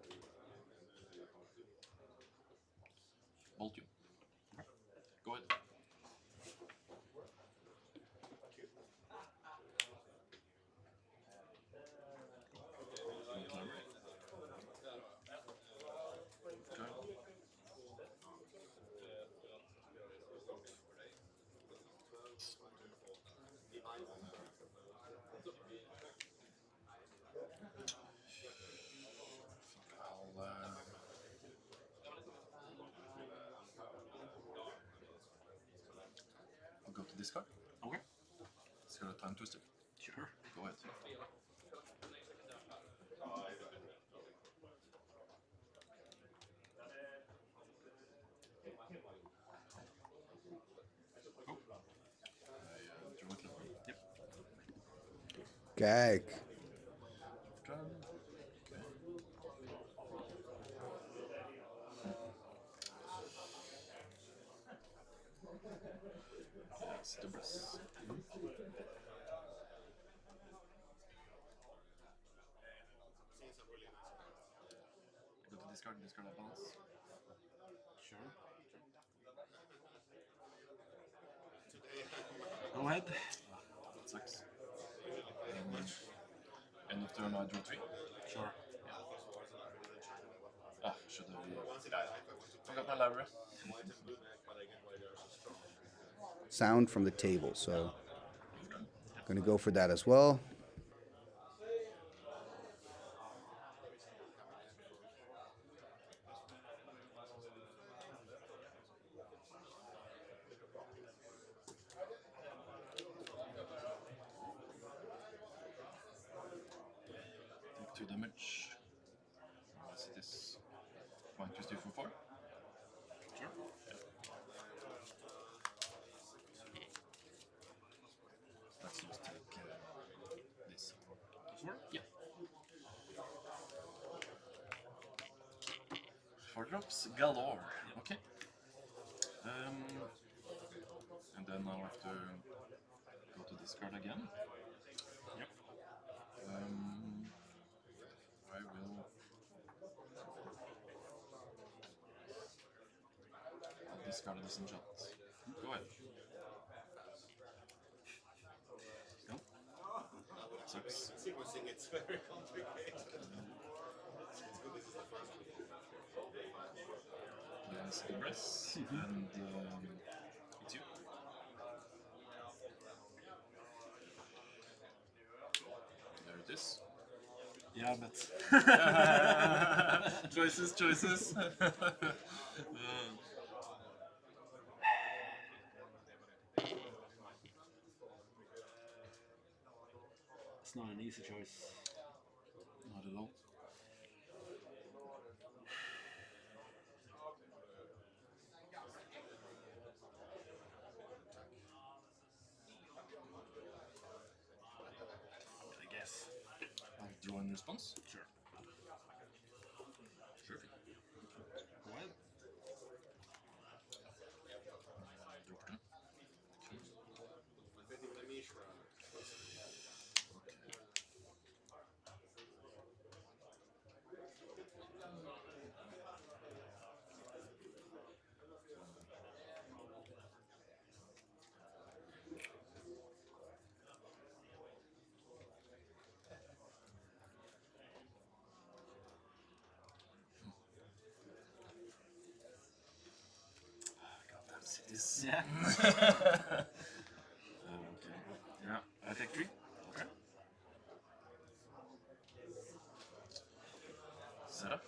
Bolt you. Go ahead. I'll go to discard. Okay. Discard a time twister. Sure. Go ahead. Draw it lever. Yep. Gag. Turn. Yes, the breast. Go to discard a balance. Sure. Go ahead. That sucks. End of turn, I draw 3. Sure. Should have forgot my library. Sound from the table, so gonna go for that as well. Take 2 damage. Unless it is 1 + 2 for 4. Sure. Card drops galore. Okay. And then I'll have to go to discard again. Yep. I will. I'll discard this and shot. Go ahead. No. Sucks. Sequencing, it's very complicated. Let's press and it's you. There it is. Yeah, but choices. it's not an easy choice. Not at all. I guess. I'll draw in response. Sure. Sure. Go ahead. Draw turn. Goddamn cities. Yeah. Okay. Yeah, I take 3. Okay. Setup.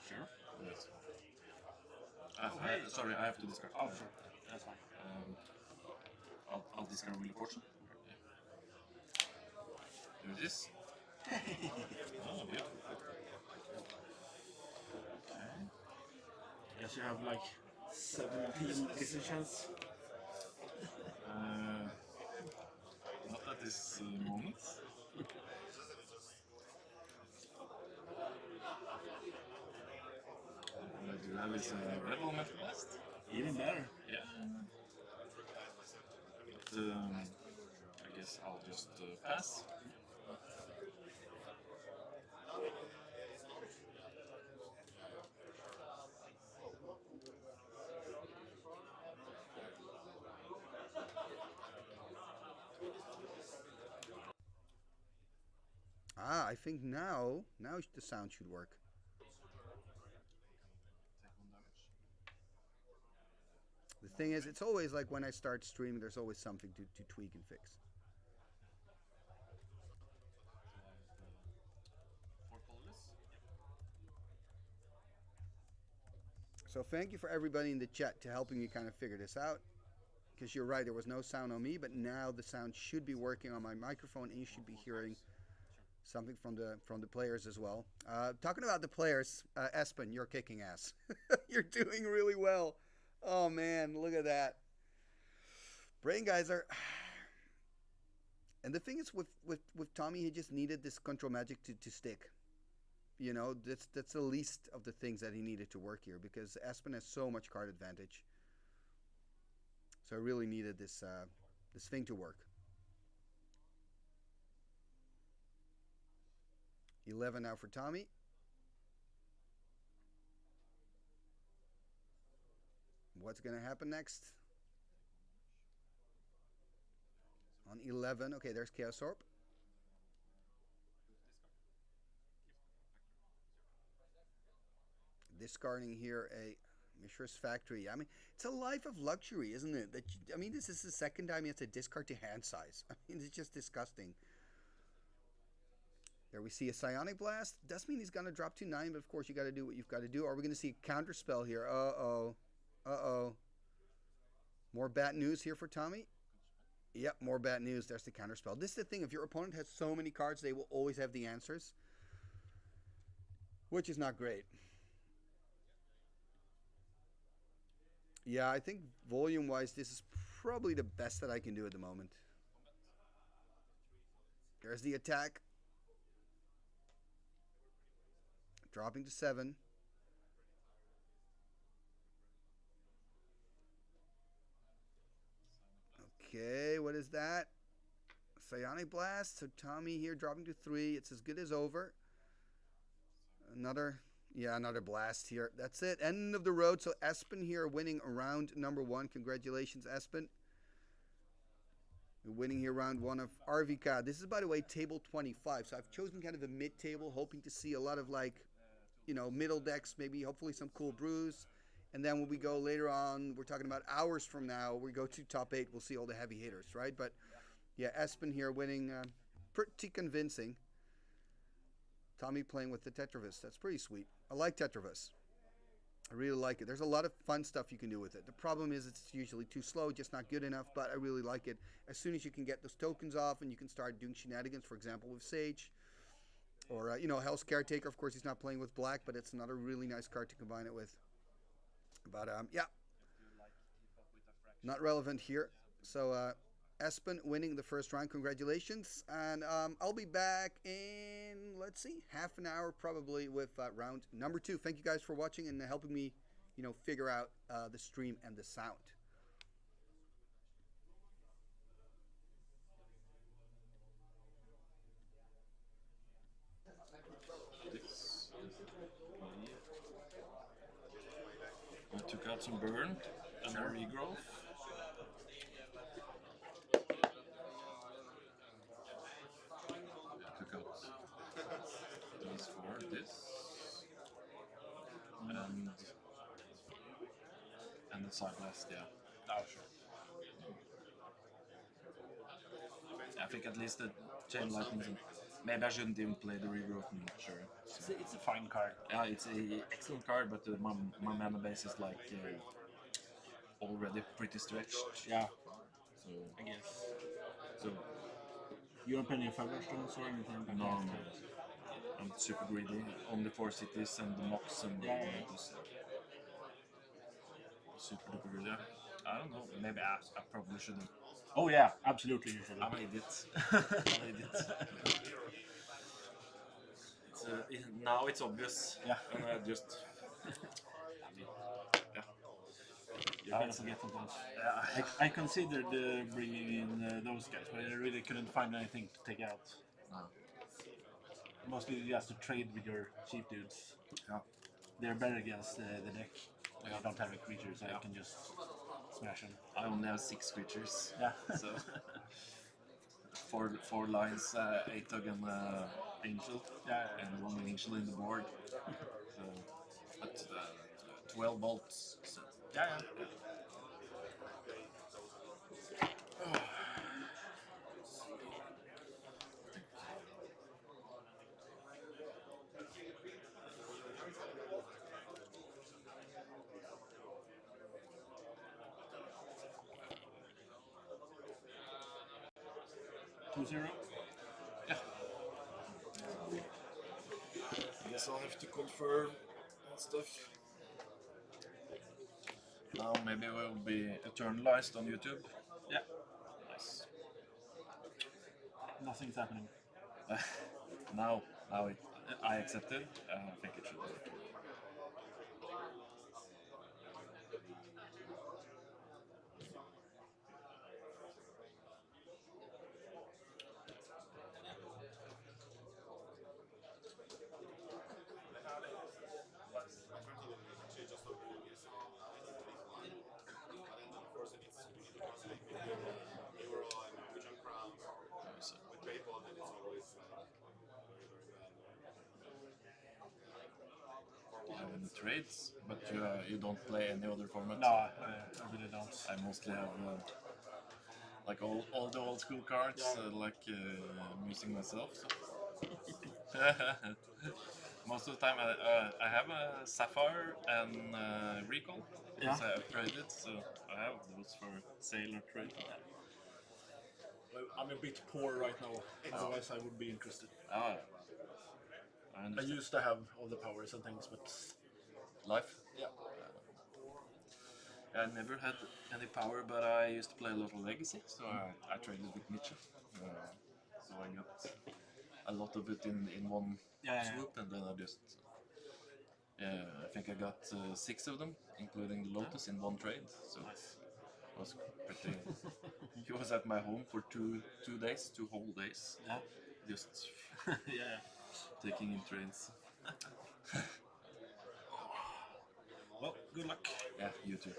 Sure. Yes. Sorry, I have to discard. Oh, sure. That's fine. I'll discard Wheel of Fortune. There it is. Oh, beautiful. Okay. Guess you have like 17 decisions. Not at this moment. I do have is a Rebel Metal Blast. Even better. Yeah. But, I guess I'll just pass. I think now the sound should work. The thing is, it's always like when I start streaming, there's always something to tweak and fix. So thank you for everybody in the chat to helping me kind of figure this out. Because you're right, there was no sound on me, but now the sound should be working on my microphone, and you should be hearing something from the players as well. Talking about the players, Espen, you're kicking ass. You're doing really well. Oh man, look at that. Brain guys are. And the thing is, with Tommy, he just needed this control magic to stick. You know, that's the least of the things that he needed to work here, because Espen has so much card advantage. So I really needed this thing to work. 11 now for Tommy. What's going to happen next? On 11, okay, there's Chaos Orb. Discarding here a Mishra's Factory. I mean, it's a life of luxury, isn't it? I mean, this is the second time he has to discard to hand size. I mean, it's just disgusting. There we see a Psionic Blast. Does mean he's going to drop to 9, but of course you got to do what you've got to do. Are we going to see a counter spell here? Uh-oh. More bad news here for Tommy. Yep, more bad news. There's the counter spell. This is the thing. If your opponent has so many cards, they will always have the answers, which is not great. Yeah, I think volume-wise, this is probably the best that I can do at the moment. There's the attack. Dropping to 7. Okay, what is that? Psionic Blast. So Tommy here dropping to 3. It's as good as over. Another blast here. That's it. End of the road. So Espen here winning round number 1. Congratulations, Espen. We're winning here round 1 of Arvika. This is, by the way, table 25. So I've chosen kind of a mid-table, hoping to see a lot of middle decks, maybe hopefully some cool brews. And then when we go later on, we're talking about hours from now, we go to top 8, we'll see all the heavy hitters, right? But yeah, Espen here winning pretty convincing. Tommy playing with the Tetravis. That's pretty sweet. I like Tetravis. I really like it. There's a lot of fun stuff you can do with it. The problem is it's usually too slow, just not good enough, but I really like it. As soon as you can get those tokens off and you can start doing shenanigans, for example, with Sage, or, Hell's Caretaker. Of course, he's not playing with black, but it's another really nice card to combine it with. But, yeah. Not relevant here. So, Espen winning the first round. Congratulations. And I'll be back in, let's see, half an hour probably with round number 2. Thank you guys for watching and helping me, figure out the stream and the sound. I took out some burn and a regrowth. I took out these 4, this, and the side blast, yeah. Oh, sure. I think at least the chain lightning. Maybe I shouldn't even play the regrowth. I'm not sure. So, It's a fine card. yeah, it's a excellent card, but my mana base is already pretty stretched. Yeah, So I guess. so You don't play any Firestones or anything like no, that? I'm super greedy. Only 4 cities and the Mox and the super duper greedy. I don't know. Maybe I probably shouldn't. Oh yeah, absolutely you should. I'm an idiot. I'm an idiot. Now it's obvious. Yeah. And I just. Yeah. You can't forget about that. I considered bringing in those guys, but I really couldn't find anything to take out. No. Mostly just to trade with your cheap dudes. Yeah. They're better against the deck. When I don't have a creature, so I can just smash them. I only have 6 creatures. Yeah. So 4 lines, 8 token angel, Yeah. and 1 angel in the board. So, but 12 bolts. So, Yeah. Zero. yeah. I guess I'll have to confirm and stuff. Now maybe we'll be eternalized on YouTube. Yeah. Nice. Nothing's happening. Now I accepted. I think it should work. Trades, but you don't play any other format. No, I really don't. I mostly have like all the old school cards, I'm using myself. So. Most of the time I have a Sapphire and Recall because I upgraded, so I have those for sale or trade. I'm a bit poor right now, otherwise I would be interested. I used to have all the powers and things, but... Life? Yeah. I never had any power, but I used to play a lot of Legacy, so I traded with Mitchell. So I got a lot of it in one swoop, and then I just... I think I got 6 of them, including the Lotus, in one trade. So was pretty. He was at my home for two days, 2 whole days. Yeah. Just Yeah. taking in trains. Well, good luck. Yeah, you too.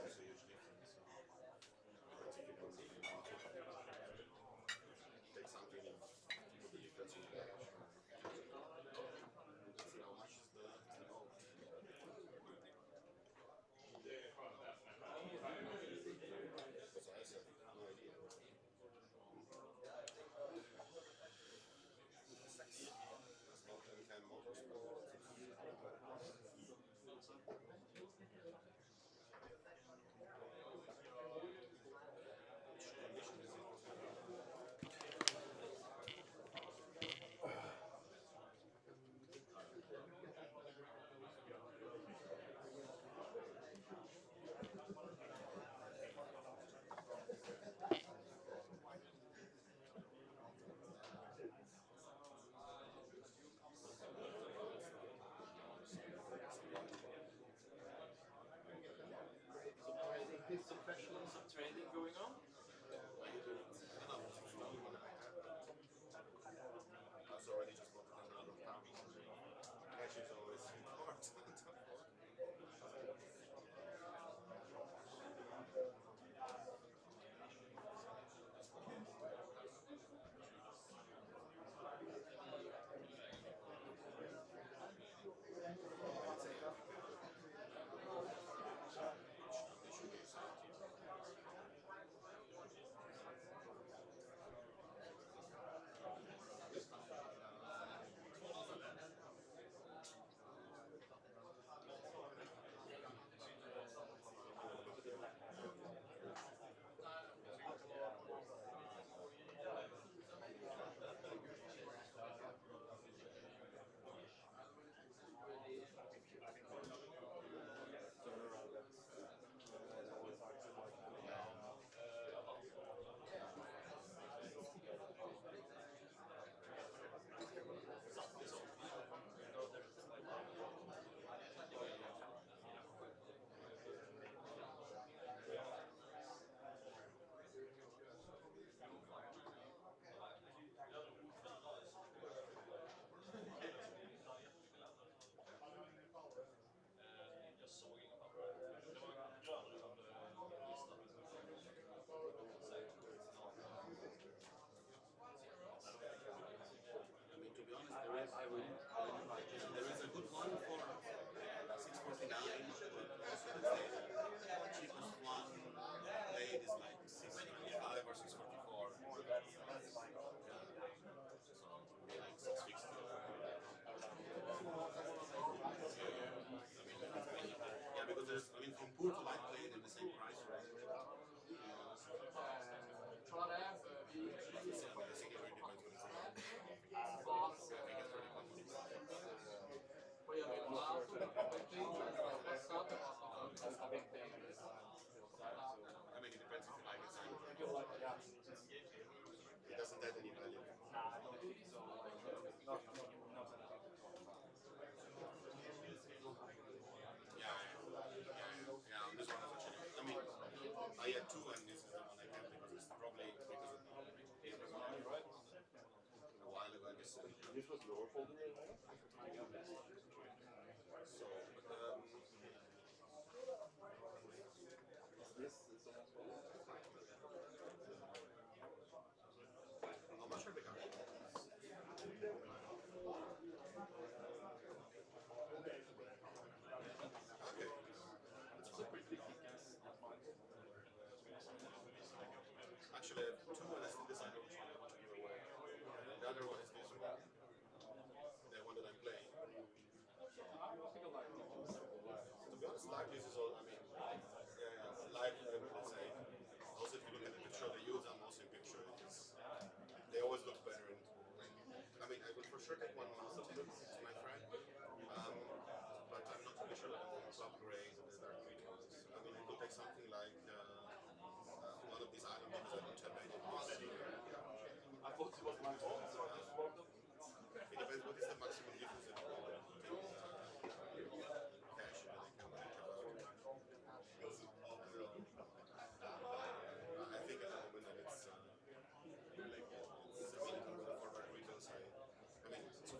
Some professionals of training going on.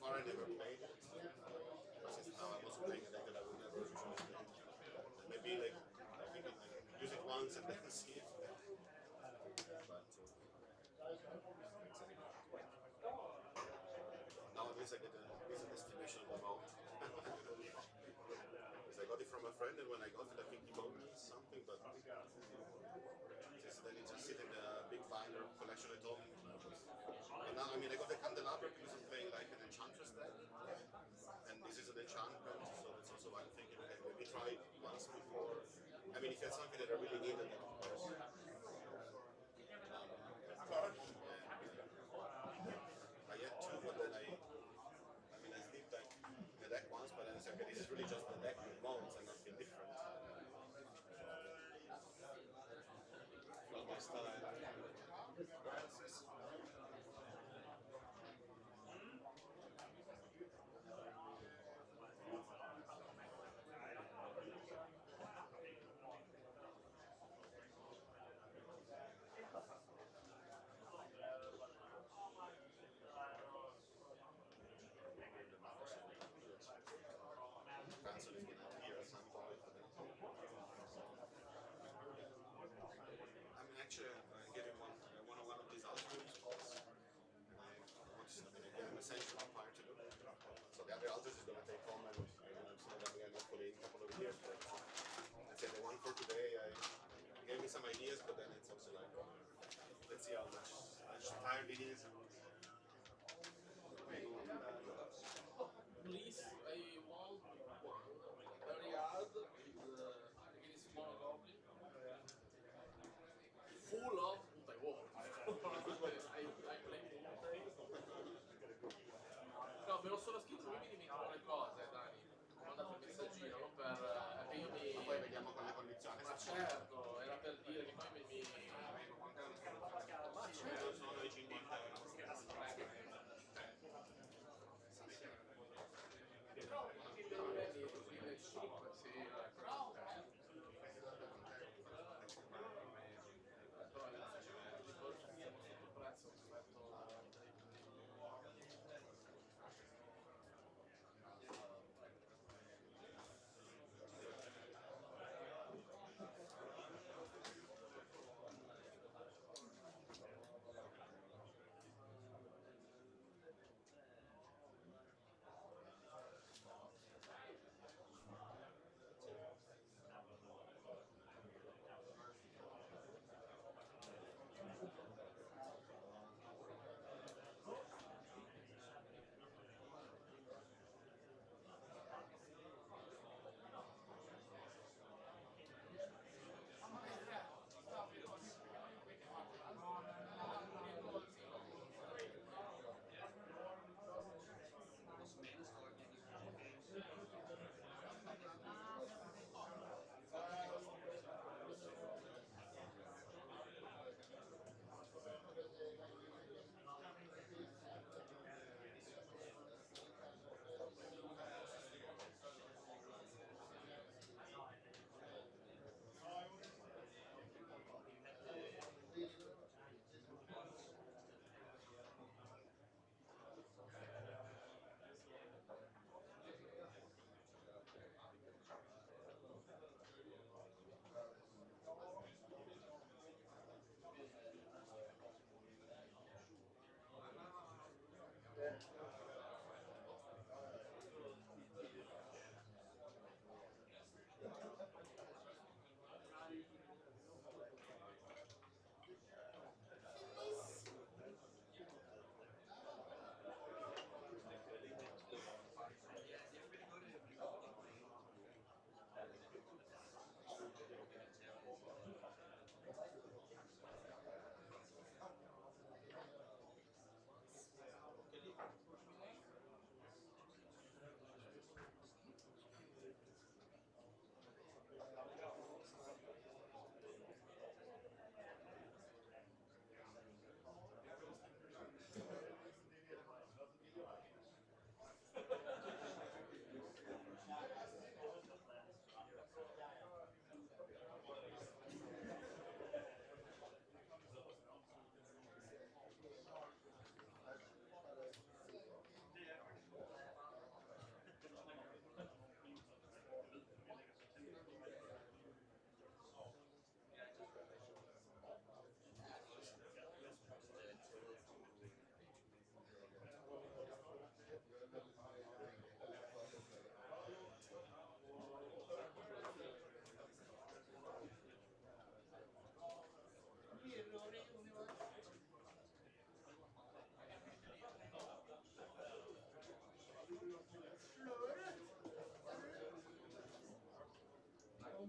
far I never played it. Since now I'm also playing a deck that I would never usually play. Maybe like I think I can use it once and then see it. But now at least I get a decent estimation of the amount. Because I got it from a friend, and when I got it, I think he told me something, but then it just sit in the big binder collection at home. But now, I mean, I got the candelabra because I'm playing like an enchantress deck, and this is an enchantment, so that's also why I'm thinking, okay, maybe try it once before. I mean, if it's something that I really needed, then of course. I had two, but then I mean, I did like the deck once, but then I said, okay, this is really just the deck with modes and nothing different. Not my style. Cancel is going to appear at some point. I mean, actually, I gave him one of these alternate spots. And I gave him a Central Empire to do. So the other altars is going to take home, and so that we are not putting in a couple of years. But I said the one for today, I gave me some ideas, but then it's also like, let's see how much tired it is. Please, I want very hard against monogoblin. Full of Utai War. I play Utai. No, me lo sono scritto, lui mi dimentico le cose, Dani. Ho mandato il messaggino, non per... che io mi... Poi vediamo con le condizioni. Ma certo, era per dire che poi mi... Ma certo. Sono i CD. Yeah,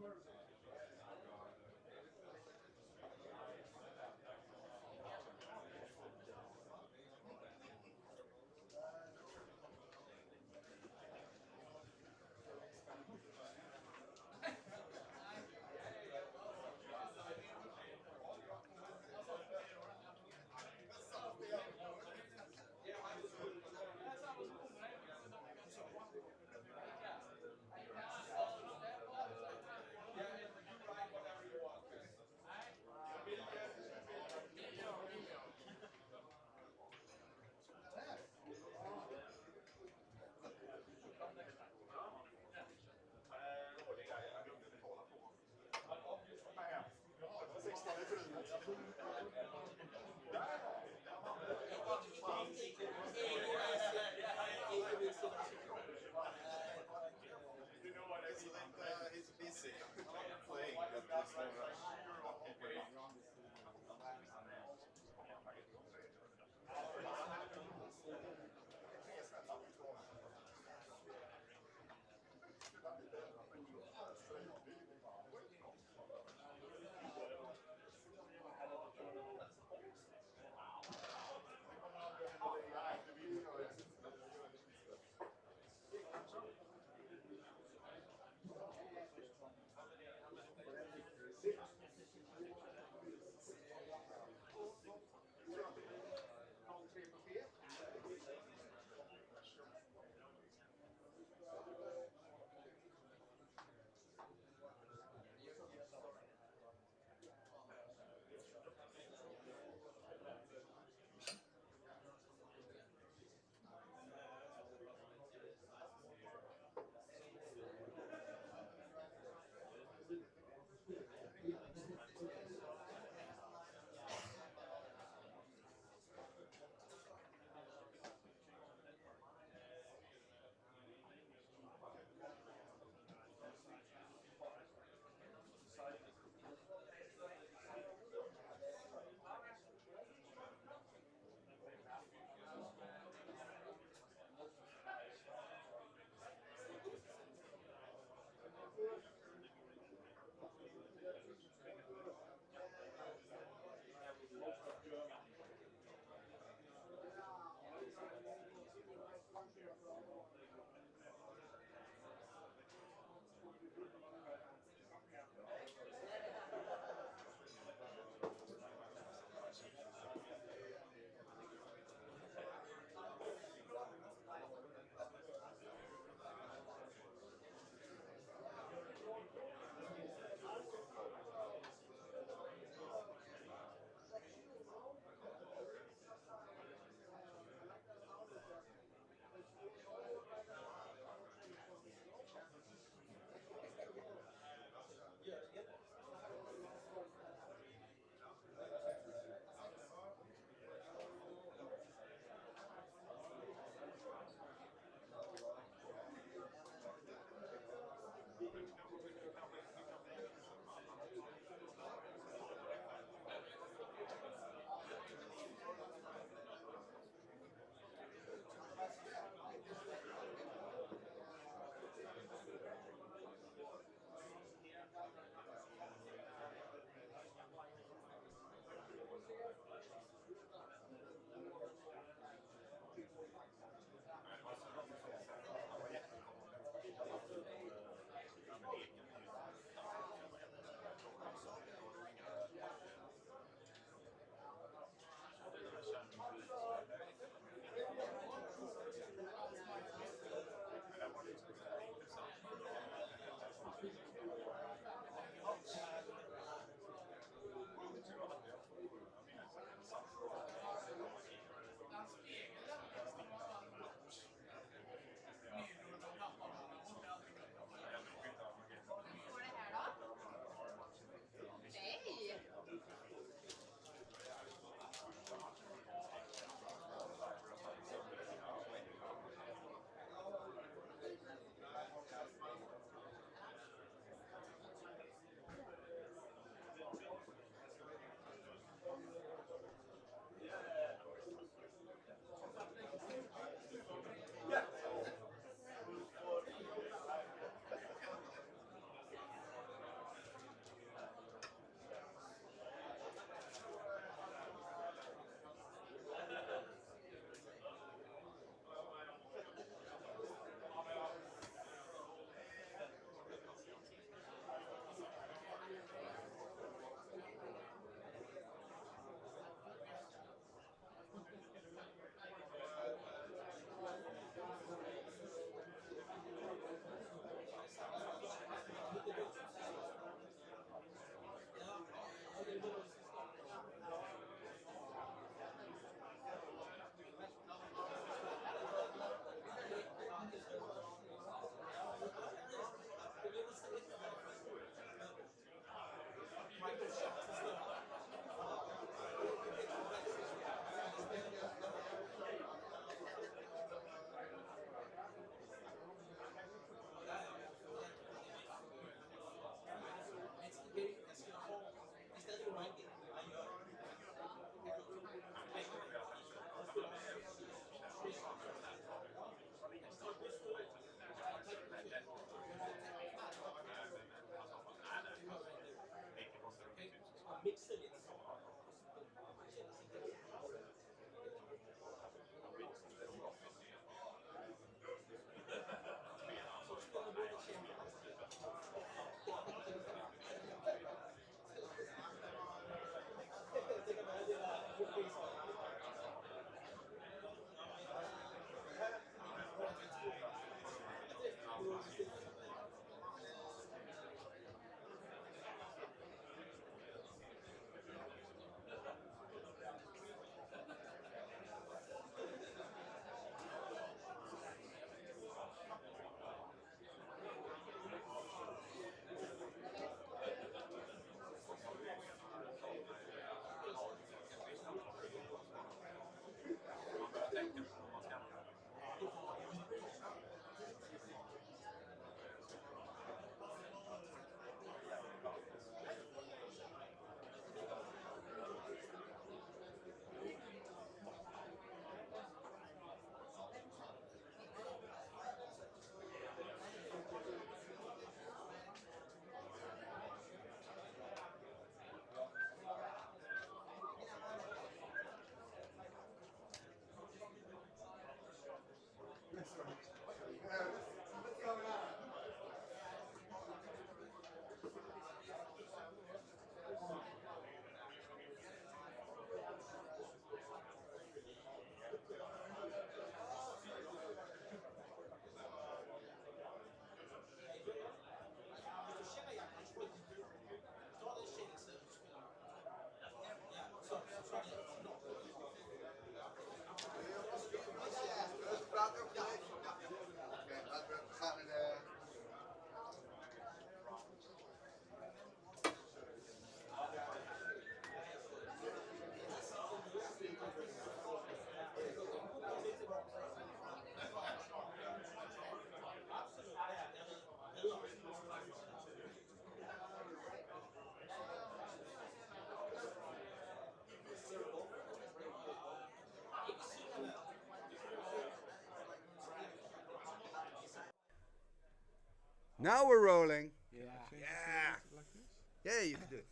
Now we're rolling. Yeah. Yeah. Like this? Yeah, you can do it.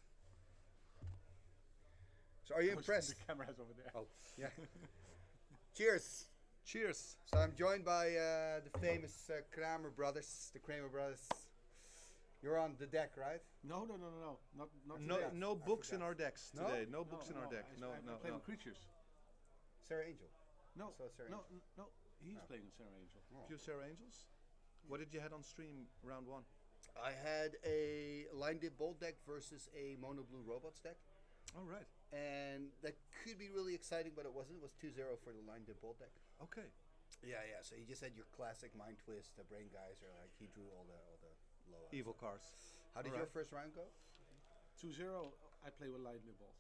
So are you impressed? The camera's over there. Oh, yeah. Cheers. Cheers. So I'm joined by the famous Kramer brothers, the Kramer brothers. You're on the deck, right? No. Not No, today. no books in forgot. our decks No? today. No books in our deck. I No. play with creatures. Sarah Angel. No, So Sarah no, Angel. no. He's playing with Sarah Angel. Few Sarah Angels. What did you had on stream round one? I had a line dip bolt deck versus a mono blue robots deck. All right. And that could be really exciting, but it wasn't. It was 2-0 for the line dip bolt deck. Okay. Yeah. So you just had your classic mind twist. The brain guys are like, he drew all the low outs. Evil cards. How did your first round go? 2-0. I play with light nibbles.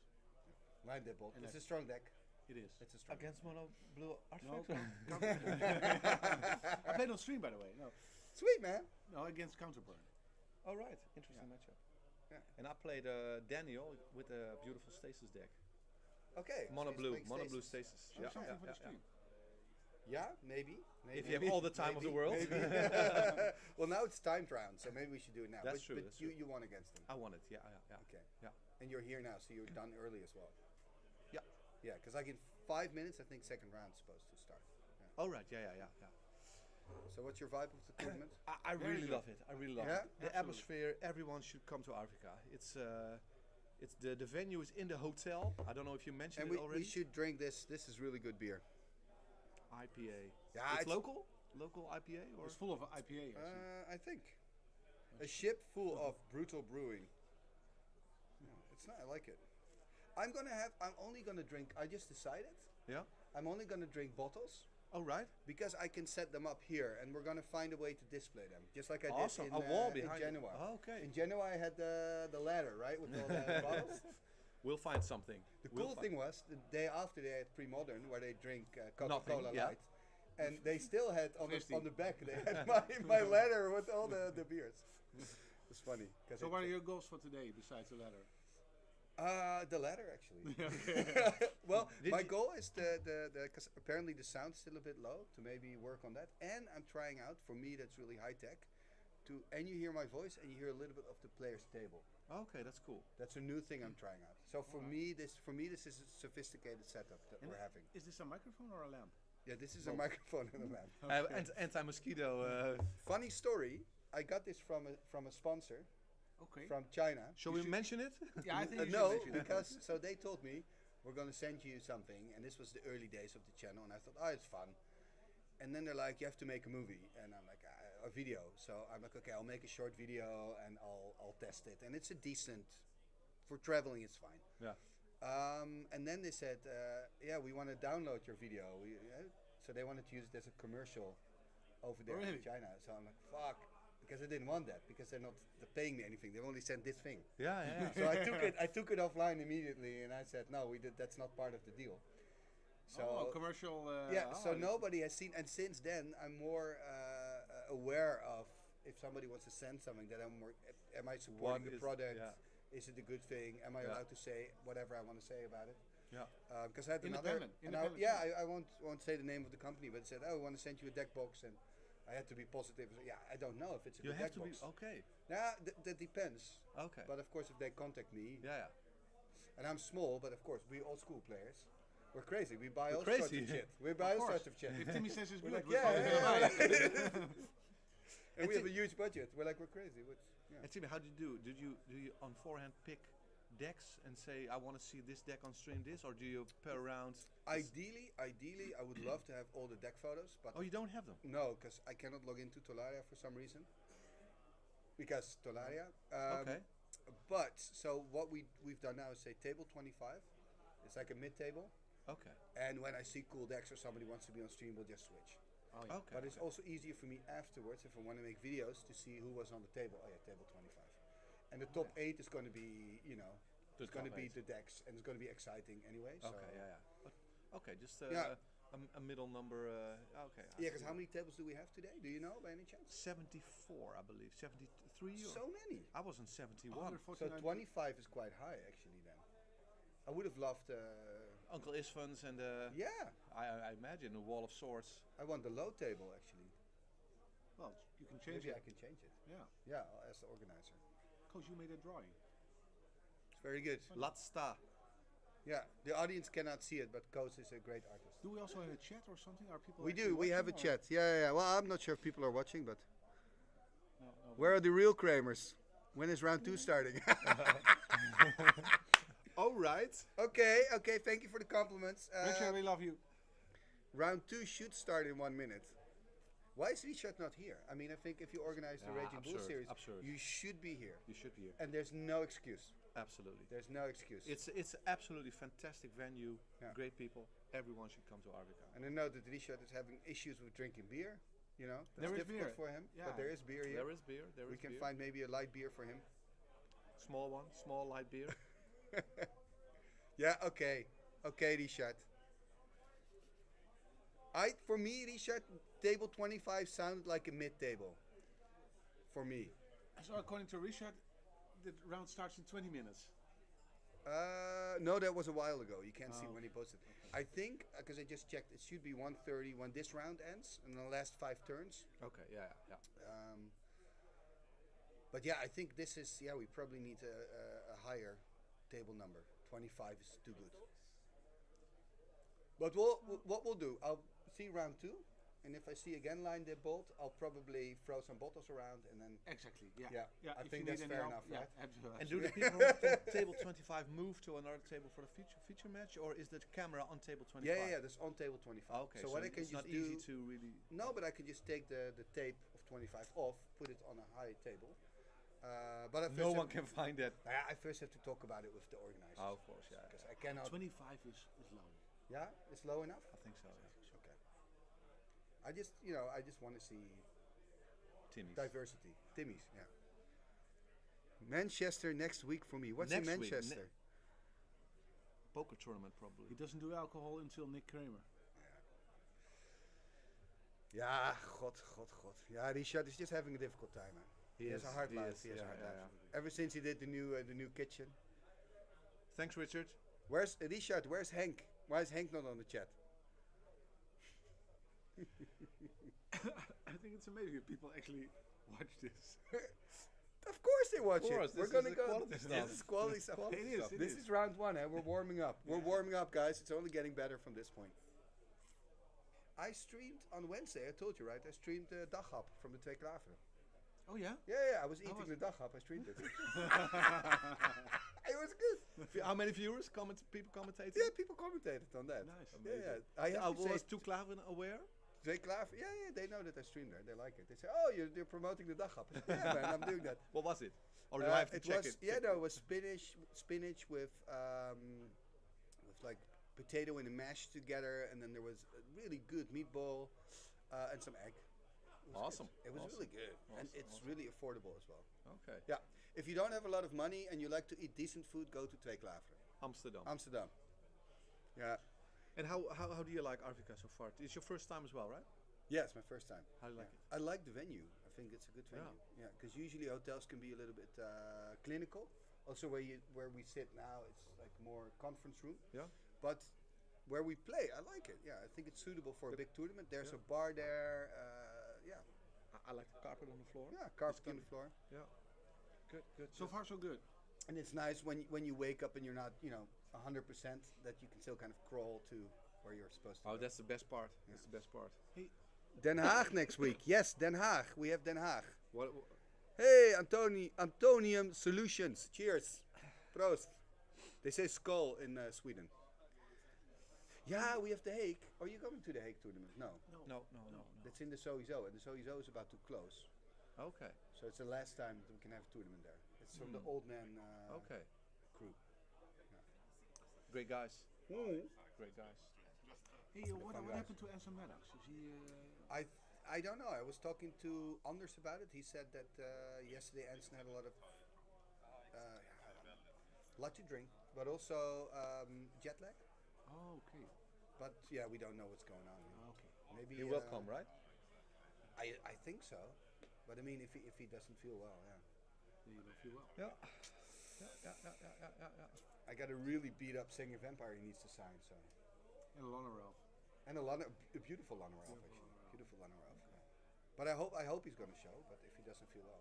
Line dip bolt. And It's I- a strong deck. It is. It's a strong Against mono blue No, artifacts. I played on stream, by the way. No, Sweet, man. no, against Counterburn. All right. Interesting matchup. Yeah. And I played Daniel with a beautiful stasis deck. Okay. Mono so he's blue. playing Mono stasis. blue stasis. Oh, something for the stream. Yeah, maybe. If you have all the time of the world. Maybe. Well, now it's timed round, so maybe we should do it now. That's but, true, But that's you, true. you won against them. I won it. Yeah. Okay. Yeah. And you're here now, so you're done early as well. Yeah. Yeah, because like in 5 minutes, I think second round's supposed to start. Yeah. All right. Yeah. So what's your vibe of the tournament? I really good. love it. I really love Yeah? it. The atmosphere. Everyone should come to Arvika. It's the venue is in the hotel. I don't know if you mentioned And it we already. should drink this. This is really good beer. IPA. Yeah, it's it's- local IPA or It's full of IPA. Actually. I think. A ship full of brutal brewing. Yeah, it's not. I like it. I'm only gonna drink. I just decided. yeah. I'm only gonna drink bottles All right. because I can set them up here, and we're gonna find a way to display them, just like I Awesome. did A in, wall in behind it. Genoa. Oh, okay. In Genoa, I had the ladder, right, with all the bottles. We'll find something. The We'll cool find- thing was the day after they had pre-modern, where they drink Nothing, Coca-Cola yeah. Light, and they still had on Fristy. the back they had my ladder with all the beers. It's funny. So what are your goals for today besides the ladder? The ladder actually. Okay. Well, Did my you- goal is because apparently the sound's still a bit low, to maybe work on that. And I'm trying out, for me that's really high tech, and you hear my voice and you hear a little bit of the player's table. Okay, that's cool. That's a new thing I'm trying out. So for me this is a sophisticated setup that we're having. Is this a microphone or a lamp? Yeah, this is a microphone and a lamp. And anti-mosquito. Funny story. I got this from a sponsor Okay. from China. Shall we mention it? Yeah, I think you should No, mention it. because so they told me we're gonna send you something, and this was the early days of the channel, and I thought, oh, it's fun. And then they're like, you have to make a movie, and I'm like, a video. So I'm like, okay, I'll make a short video and I'll test it, and it's a decent for traveling. It's fine. Yeah. And then they said, yeah, we want to download your video. So they wanted to use it as a commercial over there Really? in China. So I'm like, fuck, because I didn't want that, because they're paying me anything. They've only sent this thing. Yeah. So I took it offline immediately, and I said, no, that's not part of the deal. So oh, commercial. yeah, so it's- nobody has seen, and since then I'm more aware of if somebody wants to send something, that I'm more, am I supporting What the is- product? yeah. Is it a good thing? Am I Yeah. allowed to say whatever I want to say about it? Yeah. Because I had another, Independent I won't say the name of the company, but it said, oh, I want to send you a deck box, and I had to be positive. So, yeah, I don't know if it's a You good have deck to be box. okay. Yeah, that depends. Okay. But of course, if they contact me, Yeah. and I'm small, but of course, we old school players, we're crazy. We buy We're all sorts crazy. of shit. We buy all course. sorts of shit. If Timmy says it's We're good, like, we're yeah, probably yeah, gonna buy it. And we have a huge budget. We're like, we're crazy. Yeah. And Timmy, how do you do? Do you on forehand pick decks and say, I want to see this deck on stream this, or do you per round? Ideally, I would love to have all the deck photos, but Oh, you don't have them. no, because I cannot log into Tolaria for some reason. Because Tolaria. Okay. But so what we've done now is say table 25. It's like a mid table, Okay. and when I see cool decks or somebody wants to be on stream, we'll just switch. Oh, yeah. Okay. But it's also easier for me afterwards if I want to make videos to see who was on the table. Oh yeah, table 25. And the top 8 is going to be, The it's going to top be 8. the decks, and it's going to be exciting anyway. So. Okay. Yeah. But, okay. Just Yeah. a middle number. Okay. I Yeah, because see. how many tables do we have today? Do you know by any chance? 74, I believe. 73. Or So many. I was on 71. 149 So 25 is quite high actually then. I would have loved, Uncle Isvans and yeah, I imagine a wall of swords. I want the low table actually. Well, you can change Maybe it. I can change it. Yeah. Yeah, I'll ask the organizer. Coach, you made a drawing. It's very good. Latsta. Yeah, the audience cannot see it, but Koos is a great artist. Do we also have a chat or something? Are people? We actually do. We have a watching, or- chat. Yeah. Well, I'm not sure if people are watching, but No, no. where are the real Kramers? When is round 2 starting? All right. Okay. Thank you for the compliments. Richard, we love you. Round 2 should start in 1 minute. Why is Richard not here? I mean, I think if you organize the Raging Bull absurd, series, absurd. you should be here. You should be here. And there's no excuse. Absolutely. There's no excuse. It's absolutely fantastic venue. Yeah. Great people. Everyone should come to Arvika. And I know that Richard is having issues with drinking beer. You know, that's There is difficult beer. for him. Yeah. But there is beer here. There is beer. There We is can beer. find maybe a light beer for him. Small one, small light beer. Yeah, okay, Richard. For me, Richard, table 25 sounded like a mid-table. For me. So according to Richard, the round starts in 20 minutes. No, that was a while ago. You can't see Oh, when he posted. I think, because I just checked, it should be 1:30 when this round ends, and the last 5 turns. Okay, yeah. But yeah, I think this is, we probably need a higher table number. 25 is too good. But what we'll do, I'll see round 2, and if I see again line dip bolt, I'll probably throw some bottles around, and then Exactly. Yeah. Yeah, I if think you that's need any fair help, enough, yeah, right? Absolutely. And do the people from table 25 move to another table for the feature match, or is the camera on table 25? yeah, that's on table 25. Okay, So what I can it's just not do, easy to really. no, but I can just take the tape of 25 off, put it on a high table. But I No first one can find that. I first have to talk about it with the organizers. Oh, of course, yeah. Because I cannot. 25 is low. Yeah, it's low enough. I think so. Yeah. Okay. I just want to see Timmy's. diversity. Timmy's, yeah. Manchester next week for me. What's Next in week, Manchester? Poker tournament probably. He doesn't do alcohol until Nick Kramer. Yeah, God. Yeah, Richard is just having a difficult time, man. He has a hard life. He has a hard life. Ever since he did the new kitchen. Thanks, Richard. Where's Richard? Where's Henk? Why is Henk not on the chat? I think it's amazing if people actually watch this. Of course they watch Of course, it. We're this gonna is go. quality stuff. This is quality stuff. It This is. is round 1, and we're warming up. We're warming up, guys. It's only getting better from this point. I streamed on Wednesday. I told you, right? I streamed the daghap from the Twee Klaveren. Oh yeah. Yeah. I was eating the daghap. I streamed it. It was good. How many viewers? People commentated? Yeah, people commentated on that. Nice. Yeah. I have to was say, Two Klaven aware? Twee Klaveren. Yeah. They know that I streamed there. They like it. They say, "Oh, you're promoting the daghap." Yeah, man, I'm doing that. What was it? Or do I have to check was, it? Yeah, no, it was spinach with like potato and a mash together, and then there was a really good meatball and some egg. It was Awesome. good. It was really good, and it's really affordable as well. Okay. Yeah, if you don't have a lot of money and you like to eat decent food, go to Twee Klaveren. Amsterdam. Yeah. And how do you like Arvika so far? It's your first time as well, right? Yeah, it's my first time. How do you like it? I like the venue. I think it's a good venue. Yeah, because usually hotels can be a little bit clinical. Also, where we sit now, it's like more conference room. Yeah. But where we play, I like it. Yeah, I think it's suitable for a big tournament. There's a bar there. Yeah. I like the carpet on the floor. Yeah, carpet on the floor. Yeah. Good. So far, so good. And it's nice when you wake up and you're not 100% that you can still kind of crawl to where you're supposed to. Oh, go. that's the best part. That's the best part. Hey, Den Haag next week. Yes, Den Haag. We have Den Haag. what? Hey, Antonium Solutions. Cheers. Proost. They say skull in Sweden. Yeah, we have the Hague. Are you coming to the Hague tournament? No. No. That's in the Sowieso, and the Sowieso is about to close. Okay. So it's the last time that we can have a tournament there. It's from the old man Okay. crew. Great guys. Mm. Great guys. Hey, what happened to Anson Maddox? Is he? I don't know. I was talking to Anders about it. He said that yesterday Anson had a lot to drink, but also jet lag. Oh, okay. But yeah, we don't know what's going on. Okay. Maybe He will come, right? I think so. But I mean, if he doesn't feel well, yeah. He will feel well. Yeah. I got a really beat up Singer Vampire he needs to sign. So. And Lana Ralph. And a beautiful Lana Ralph actually. Beautiful Lana Ralph. Yeah. But I hope he's going to show. But if he doesn't feel well,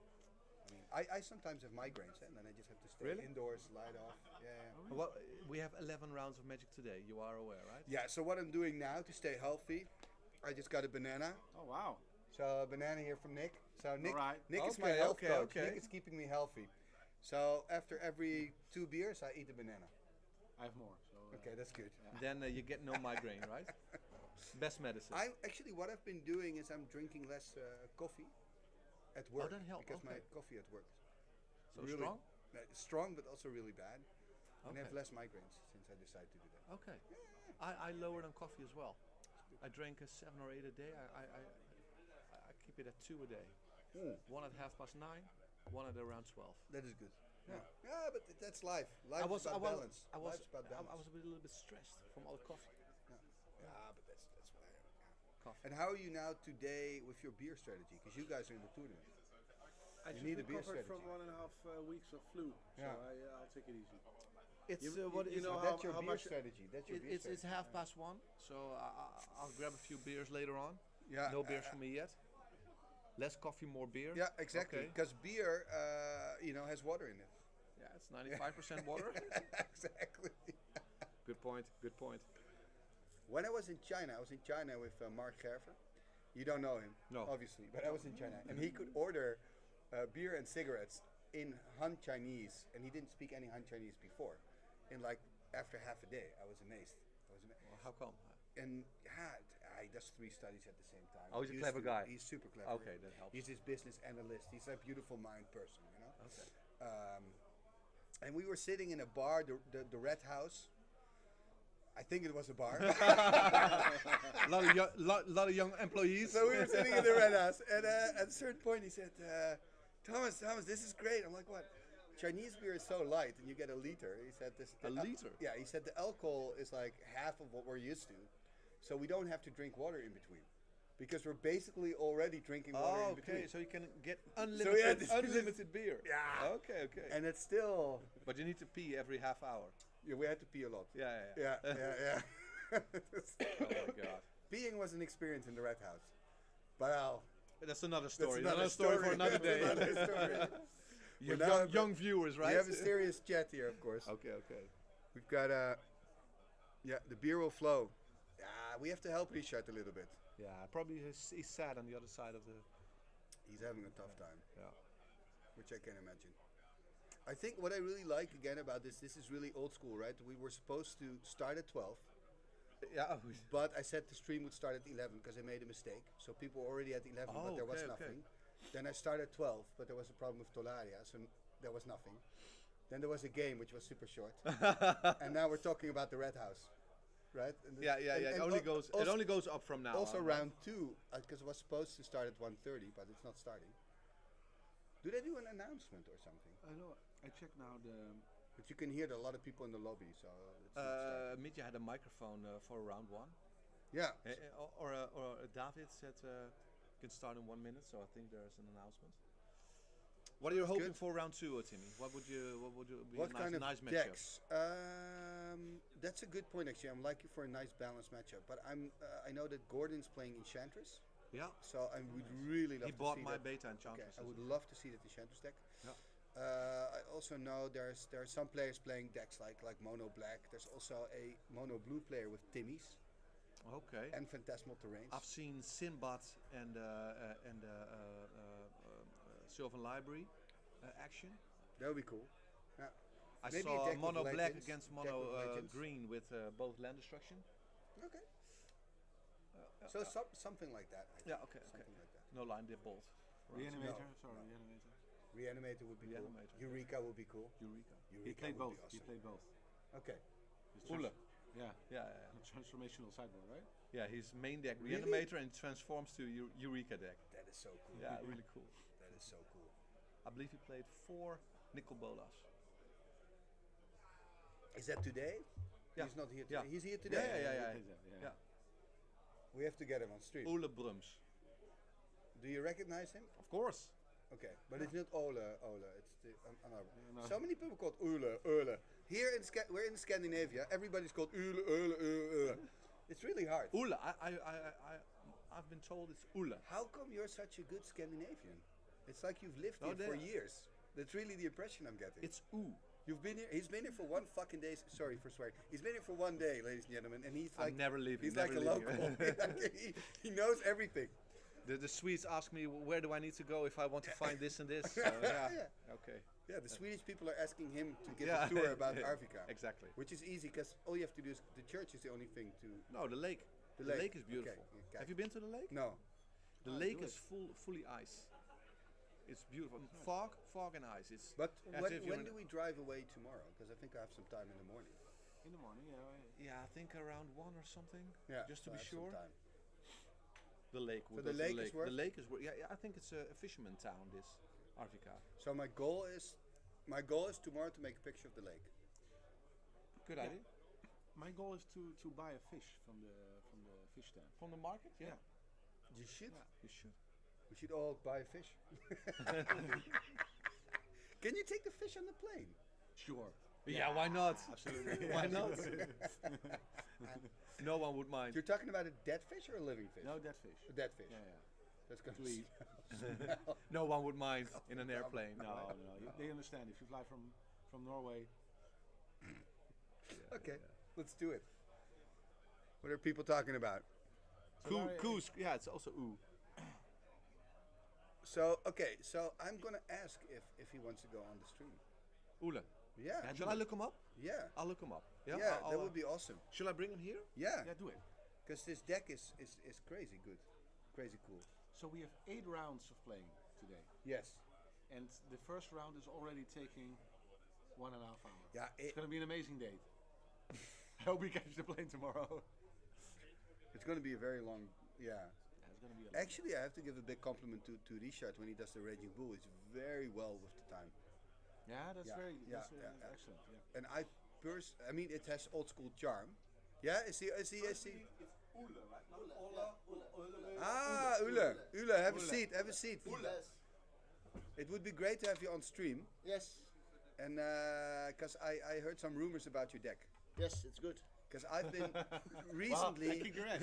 I mean, I sometimes have migraines, and then I just have to stay Really? indoors, light off. Yeah. Well, we have 11 rounds of Magic today. You are aware, right? Yeah. So what I'm doing now to stay healthy, I just got a banana. Oh wow. So a banana here from Nick. So Nick, Alright. Nick is my health Okay, coach. okay. Nick is keeping me healthy. So after every 2 beers, I eat a banana. I have more. So, Okay, that's good. Then you get no migraine, right? Best medicine. I actually, what I've been doing is I'm drinking less coffee at work. that helps, Because my okay. coffee at work So is strong? strong, but also really bad. And I have Okay. less migraines since I decided to do that. Okay. I lowered on coffee as well. I drank 7 or 8 a day. I keep it at 2 a day. One at 9:30, one at around 12. That is good. Yeah, but that's life. Life is about balance. Life's about balance. I was a little bit stressed from all the coffee. Yeah, but that's why. Coffee. And how are you now today with your beer strategy? Because you guys are in the tournament. I You just need a beer recovered strategy. from 1.5 weeks of flu, so Yeah. I'll take it easy. It's You- what you is know it? That's your how beer much- strategy. That's your beer It's strategy. 1:30, so I'll grab a few beers later on. Yeah, No beers for me yet. Less coffee, more beer. Yeah, exactly. Okay. Because beer, has water in it. Yeah, it's 95% water. Exactly. Good point. Good point. When I was in China with Mark Gerver. You don't know him, No. obviously, but I was in China, and he could order beer and cigarettes in Han Chinese, and he didn't speak any Han Chinese before. In like after half a day, I was amazed. Well, how come? And he does 3 studies at the same time. Oh, he's a He clever used to- guy. He's super clever. Okay, that helps. He's this business analyst. He's a beautiful mind person, you know. Okay. And we were sitting in a bar, the Red House. I think it was a bar. A lot of young employees. So we were sitting in the Red House, and at a certain point he said, Thomas, this is great. I'm like, what? Chinese beer is so light, and you get a liter. He said this. A liter? Yeah, he said the alcohol is like half of what we're used to, so we don't have to drink water in between, because we're basically already drinking water in between. Okay, so you can get we had this- unlimited beer. Yeah. Okay. And it's still. But you need to pee every half hour. Yeah, we had to pee a lot. Yeah. Yeah. Oh my god. Peeing was an experience in the Red House, but That's another story. That's Another story for another day. Another story. You We're now- have young viewers, right? We have a serious chat here, of course. Okay. We've got the beer will flow. Yeah, we have to help Richard a little bit. Yeah, probably he's sad on the other side of the. He's having a tough time, Yeah. which I can imagine. I think what I really like again about this is really old school, right? We were supposed to start at 12, Yeah. but I said the stream would start at 11 because I made a mistake. So people were already at 11, but Oh, there was okay, nothing. Then I started at 12, but there was a problem with Tolaria, so there was nothing. Then there was a game which was super short, and now we're talking about the Red House, right? And Yeah. and It only goes up from now. Also on, round 2, because it was supposed to start at 1:30, but it's not starting. Do they do an announcement or something? I know. I check now the. But you can hear a lot of people in the lobby, so it's starting. Mitja had a microphone for round 1. Yeah. Or David said can start in 1 minute, so I think there's an announcement. What are you hoping good. for round 2, Timmy? What would you be What a nice, kind of nice matchup? decks? That's a good point actually. I'm liking for a nice balanced matchup, but I know that Gordon's playing Enchantress, Yeah. so I would really love He to bought see my that. beta Okay, Enchantress. I would love to see that Enchantress deck. Yeah. I also know there are some players playing decks like mono black. There's also a mono blue player with Timmy's Okay. and Phantasmal Terrains. I've seen Sinbad and Sylvan Library action. That would be cool. Yeah. I Maybe a saw deck with mono black legends, against deck mono with legends. green with both land destruction. Okay. So something like that. I think. Yeah, okay. Something like that. No line, they're both. Reanimator. No, Sorry, no. Reanimator. Reanimator would be Reanimator. cool. Eureka would be cool. Eureka. He played would both. be He awesome. played both. Okay. His Ule. Yeah. Yeah. Transformational sideboard, right? Yeah, his main deck Really? Reanimator and transforms to Eureka deck. That is so cool. Yeah, really cool. That is so cool. I believe he played 4 Nicol Bolas. Is that today? Yeah. He's not here today. Yeah. He's here today. Yeah. He plays that, Yeah. We have to get him on stream. Ole Brums. Do you recognize him? Of course. Okay, but it's not Ole. It's the another. no. So many people called Ole. Here in we're in Scandinavia. Everybody's called Ole. It's really hard. Ole, I've been told it's Ulla. How come you're such a good Scandinavian? It's like you've lived No, here for they- years. That's really the impression I'm getting. It's U. You've been here. He's been here for one fucking day. Sorry for swearing. He's been here for one day, ladies and gentlemen, and he's like I'm never leaving. He's never like a leaving. local. he knows everything. The Swedes ask me where do I need to go if I want to find this and this. So, yeah. Okay. Yeah, the Swedish people are asking him to give Yeah. a tour about Arvika. Exactly. Which is easy because all you have to do is the church is the only thing to. No, the lake. The The lake. lake is beautiful. Okay. Have you been to the lake? No. The lake is fully ice. It's beautiful. Fog and ice. It's But as when, if you're when in do we drive away tomorrow? Because I think I have some time in the morning. In the morning, yeah. Yeah, I think around 1 or something. Yeah. Just to so I be have some sure. time. The lake. So We'll the go to lake is worth- The lake is. Yeah, I think it's a fisherman town. This Arvika. So my goal is tomorrow to make a picture of the lake. Good Yeah. idea. My goal is to buy a fish from the fish stand. From the market. Yeah. You should. You should. We should all buy a fish. Can you take the fish on the plane? Sure. Yeah, why not? Absolutely. Why not? No one would mind. You're talking about a dead fish or a living fish? No, dead fish. A dead fish. Yeah, yeah. That's going To to eat. smell. No one would mind in an airplane. No, no. They understand. If you fly from Norway, Okay, let's do it. What are people talking about? Koos. Yeah, it's also ooh. So, okay, so I'm going to ask if he wants to go on the stream. Oele. Yeah. Yeah, shall I look him up? Yeah. I'll look him up. Yeah, I'll, that would be awesome. Shall I bring him here? Yeah. yeah, do it. Because this deck is crazy good. Crazy cool. So we have 8 rounds of playing today, Yes. and the first round is already taking 1.5 hours. Yeah, It's going to be an amazing date. I hope we catch the plane tomorrow. it's going to be a very long, yeah. Yeah, it's going to be a Actually, I have to give a big compliment to Richard when he does the Raging Bull. He's very well with the time. Yeah, that's Yeah, very yeah, that's, yeah. excellent. Yeah. And I mean, it has old school charm. Yeah, is he? Ah, Ule, have a seat, have a seat. It would be great to have you on stream. Yes, And because I heard some rumors about your deck. yes, it's good. Because I've been recently. I kick your ass.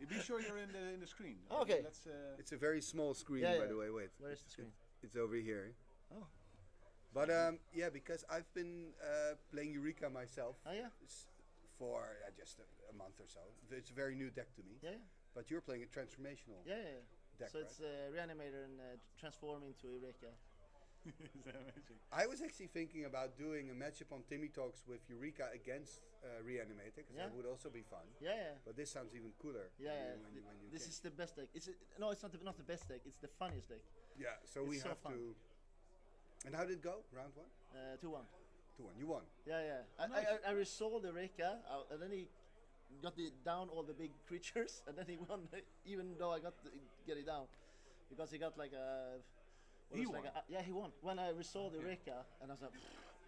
Be sure you're in the screen. Okay. Let's, It's a very small screen, Yeah, by yeah. the way. Wait. Where is the screen? It's over here. Oh. But yeah, because I've been playing Eureka myself Oh yeah. for just a month or so. It's a very new deck to me. Yeah. But you're playing a transformational Yeah. Yeah. deck, So right? it's Reanimator and transform into Eureka. is that amazing? I was actually thinking about doing a matchup on Timmy Talks with Eureka against Reanimator, because Yeah. that would also be fun. Yeah. Yeah. But this sounds even cooler. Yeah. Yeah. When you This came. is the best deck. No, it's not the best deck. It's the funniest deck. Yeah, so we it's so have fun. to. And how did it go? Round 1? 2-1. 2-1. You won. Yeah. Yeah. I resolved the Eureka, and then he got down all the big creatures, and then he won, even though I get it down, because he got like a. He Like won. yeah, he won. When I resolved the Eureka, and I was like,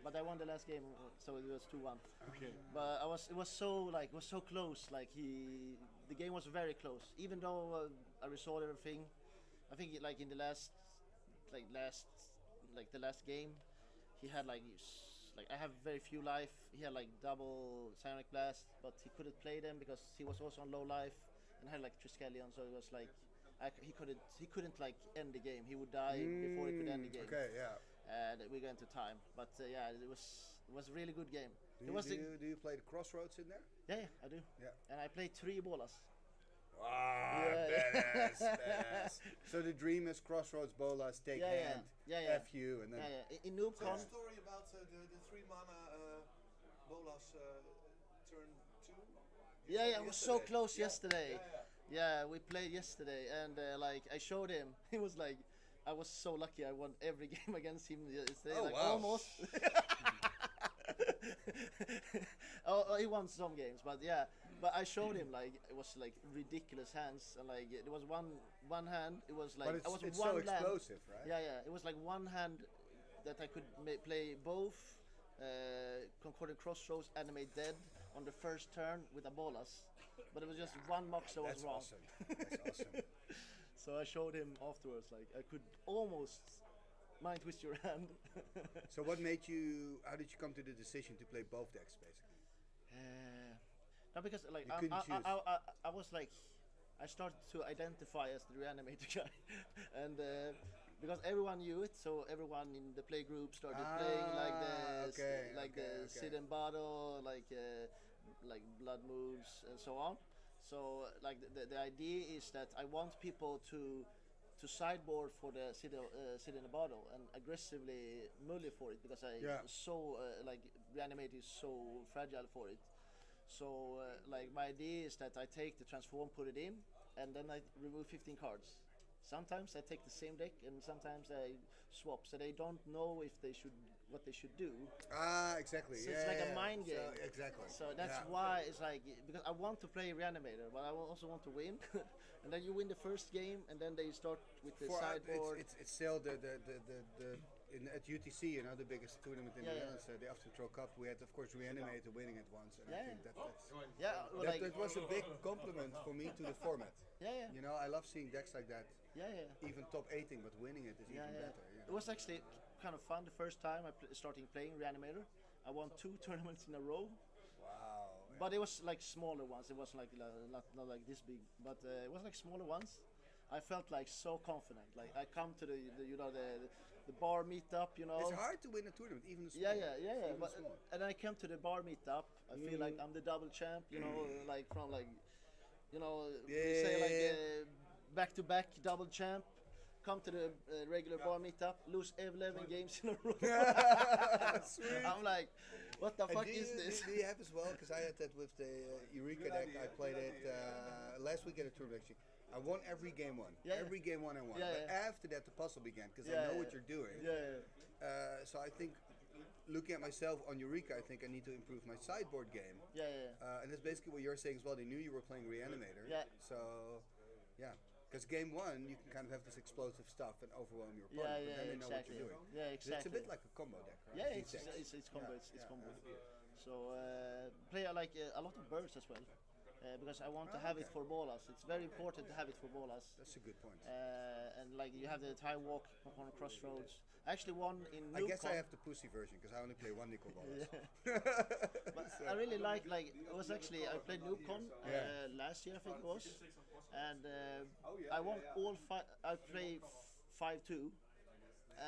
but I won the last game, so it was 2-1. Okay. But it was so close. Like the game was very close. Even though I resolved everything, I think like in the last game, he had like I have very few life. He had like double Psionic Blast, but he couldn't play them because he was also on low life and had like Triskelion. So it was like he couldn't like end the game. He would die before he could end the game. Okay, yeah. And we got into time. But yeah, it was a really good game. Do you play the Crossroads in there? Yeah, I do. Yeah. And I played 3 bolas. Ah, Yeah. badass. So the dream is Crossroads, Bolas, take hand, yeah. FU, and then. In NoobCon. Story about the 3 mana bolas turn 2. Yeah, it was so close yesterday. Yeah, we played yesterday, and like I showed him. He was like, I was so lucky. I won every game against him yesterday. Oh, like wow. almost. He won some games, but yeah. But I showed him like it was like ridiculous hands, and like there was one hand. It was like But I was it's one so land. explosive, right? Yeah. It was like one hand that I could play both Concordant Crossroads, Animate Dead on the first turn with a bolas, but it was just one mox that was That's wrong. awesome. That's awesome. So I showed him afterwards, like I could almost mind twist your hand. So what made you? How did you come to the decision to play both decks, basically? No, because like You couldn't choose. I was like, I started to identify as the reanimator guy, and because everyone knew it, so everyone in the play group started playing like the sit and bottle, like blood moves and so on. So like the idea is that I want people to sideboard for the sit in a bottle and aggressively mully for it because I so like reanimate is so fragile for it. So like my idea is that I take the transform, put it in, and then I remove 15 cards. Sometimes I take the same deck, and sometimes I swap, so they don't know if they should what they should do. Exactly. So it's like a mind game. So, exactly. So that's why it's like because I want to play Reanimator, but I also want to win. And then you win the first game, and then they start with the sideboard. It's still the at UTC, the biggest tournament in the Netherlands, the Afterthrow Cup. We had, of course, Reanimator winning it once, and I think that was a big compliment for me to the format. I love seeing decks like that. Even top 8ing, but winning it is even better. It was actually kind of fun the first time I started playing Reanimator. I won 2 tournaments in a row. Wow. But it was like smaller ones. It wasn't like not like this big, but it was like smaller ones. I felt like so confident. Like I come to the bar meetup, It's hard to win a tournament, even small. Yeah. But, and I came to the bar meetup. I feel like I'm the double champ. Like from like, we say like back-to-back double champ. Come to the regular bar meetup, lose 11 games in a row. I'm like, what the fuck is this? Do you have as well? Because I had that with the Eureka deck. I played it last week at a tournament actually. I won every game one. Every game one I won. But after that, the puzzle began because I know what you're doing. So I think, looking at myself on Eureka, I think I need to improve my sideboard game. And that's basically what you're saying as well. They knew you were playing Reanimator. So, because game one, you can kind of have this explosive stuff and overwhelm your opponent, but then they know what you're doing. Exactly. It's a bit like a combo deck, right? It's combo. It's combo. So play like a lot of birds as well. Because I want to have it for bolas. It's very important to have it for bolas. That's a good point. And like you have the tie walk on crossroads. I actually won in Newcom. I guess I have the pussy version because I only play 1 nickel bolas. But so. I really like it was actually I played Newcom last year I think it was, and I won all 5. I played 5-2,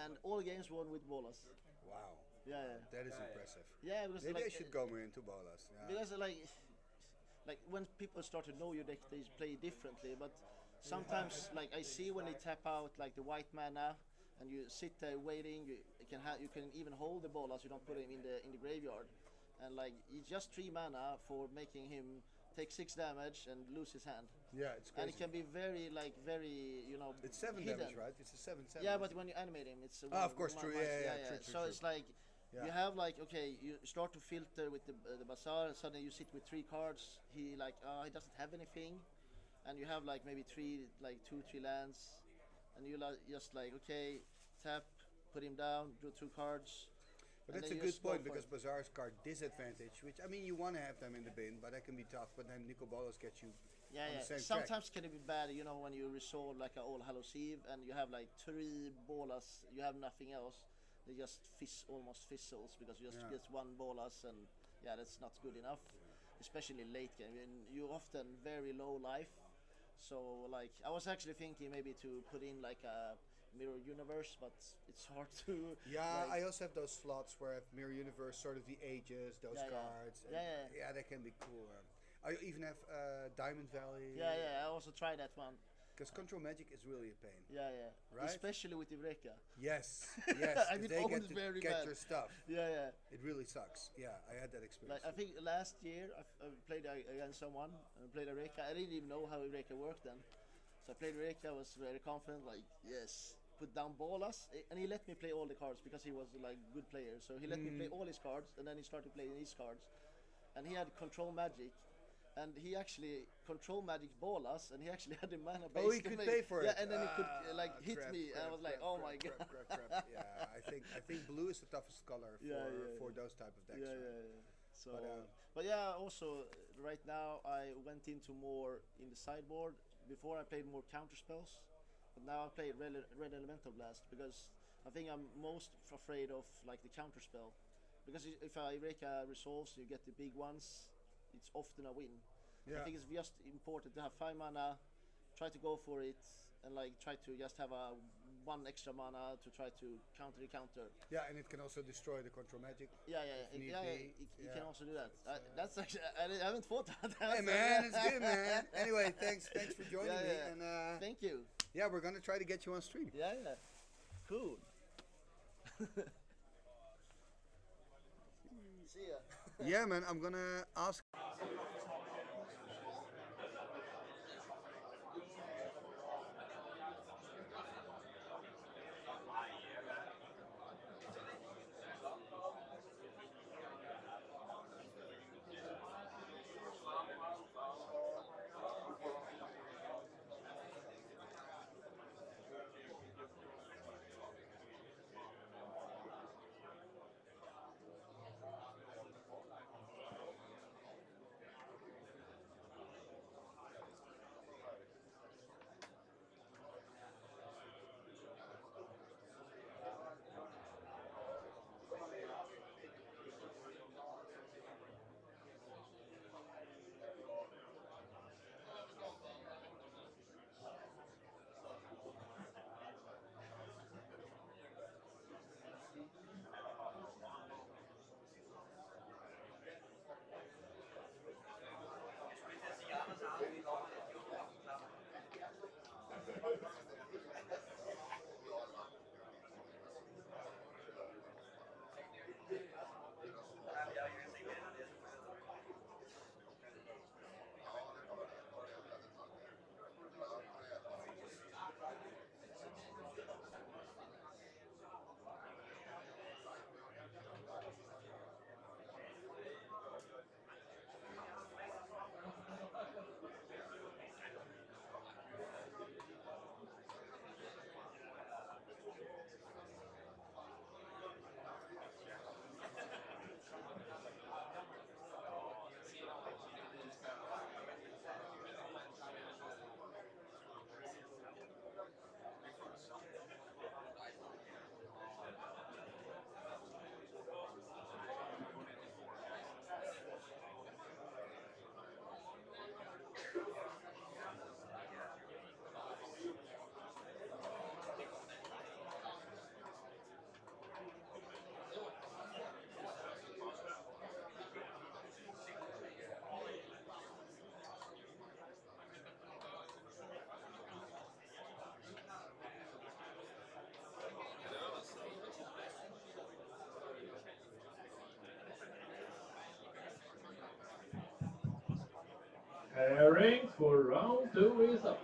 and all games won with bolas. Wow. That is impressive. Yeah, because maybe like, I should go more into bolas. Because like when people start to know your deck, they play differently. But sometimes, like I see when they tap out like the white mana, and you sit there waiting, you can even hold the bolas. You don't put him in the graveyard, and like it's just 3 mana for making him take 6 damage and lose his hand. Yeah, it's crazy. And it can be very It's 7 hidden. damage, right? It's a 7/7. Yeah, but when you animate him, it's of course, true. True. So it's like. You have like you start to filter with the bazaar. Suddenly you sit with 3 cards. He doesn't have anything, and you have like maybe 2-3 lands, and you just like okay, tap, put him down, draw 2 cards. But that's a good point because bazaar's card disadvantage, which I mean you want to have them in the bin, but that can be tough. But then Nicol Bolas gets you. On the same Sometimes track. can it be bad, when you resolve like a All Hallows Eve and you have like 3 bolas, you have nothing else. They just almost fizzles because you just get 1 bolas, and that's not good enough, especially late game. I mean, you're often very low life, so like I was actually thinking maybe to put in like a mirror universe, but it's hard to. I also have those slots where I have mirror universe, sort of the ages, those cards. Yeah, that can be cool. I even have Diamond Valley. I also tried that one. Because Control Magic is really a pain. Right? Especially with Eureka. Yes. I mean, they get bad. your stuff. It really sucks. I had that experience. Like, I think last year I played against someone and played Eureka. I didn't even know how Eureka worked then. So I played Eureka, I was very confident, like, yes, put down bolas. And he let me play all the cards because he was like good player. So he let me play all his cards, and then he started playing his cards. And he had Control Magic. And he actually Control Magic bolas, and he actually had the mana base. Oh, he could pay for it. Yeah, and then he could hit me, and I was like, oh my god. Yeah, I think blue is the toughest color for those type of decks. So, but also right now I went into more in the sideboard. Before I played more counter spells, but now I play Red Elemental Blast because I think I'm most afraid of like the counter spell. Because if Eureka resolves, you get the big ones. it's often a win. Yeah. I think it's just important to have 5 mana, try to go for it, and like try to just have a 1 extra mana to try to counter the counter. Yeah, and it can also destroy the control magic. Yeah, if need be. it can also do that. That's actually I haven't thought that. Hey man, it's good, man. Anyway, thanks for joining me. And thank you. Yeah, we're gonna try to get you on stream. Yeah, cool. See ya. Yeah, man. I'm gonna ask. Pairing for round 2 is up.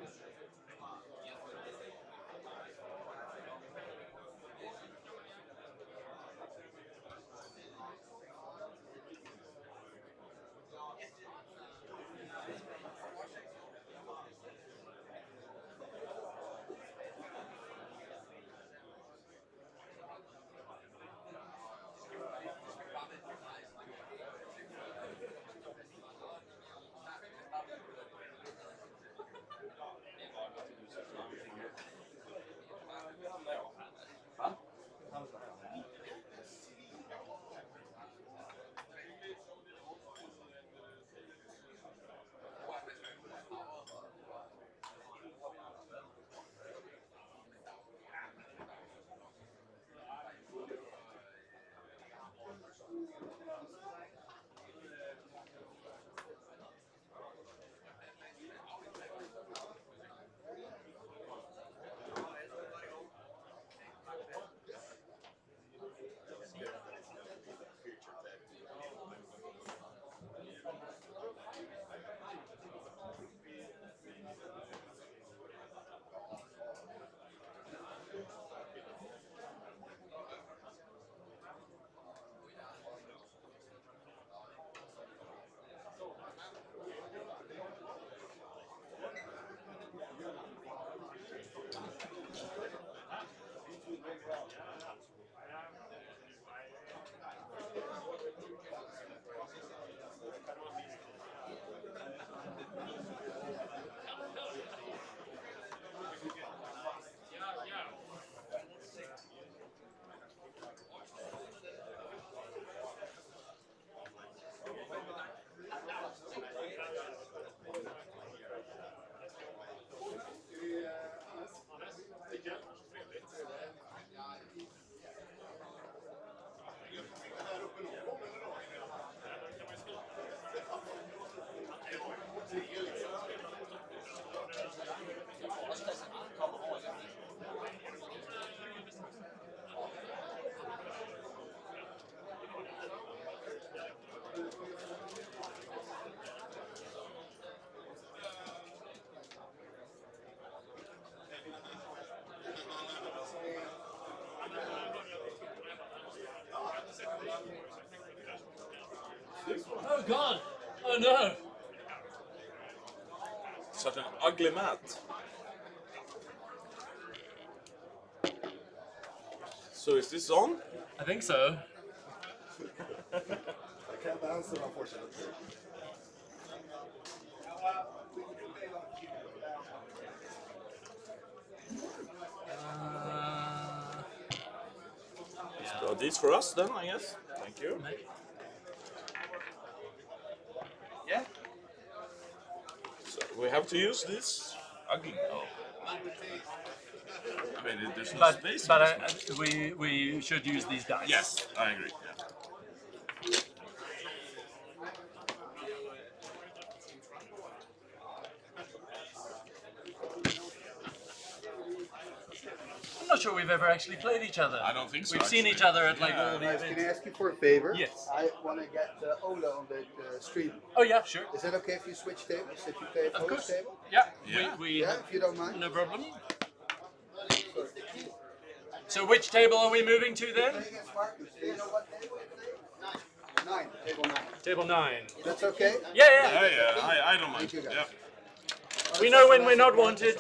Oh God! Oh no! Such an ugly mat. So is this on? I think so. I can't answer, unfortunately. So these for us then, I guess. Thank you. Yeah. So we have to use this ugly. Oh. I mean, there's no space. But we should use these dice. Yes, I agree. Yeah. I'm not sure we've ever actually played each other. I don't think so. We've seen each other at like all the Guys, can I events. ask you for a favor? Yes. I want to get Ola on the stream. Oh yeah, sure. Is that okay if you switch tables? If you play a Of post course. table? Yeah. Yeah. We Yeah, if you don't mind. no problem. So which table are we moving to then? Play against Marcus. Do you know what table you play? 9. Table 9. Table 9. That's okay? Yeah, Yeah, yeah. I don't mind. Thank you, guys. Yeah. We know when we're not wanted.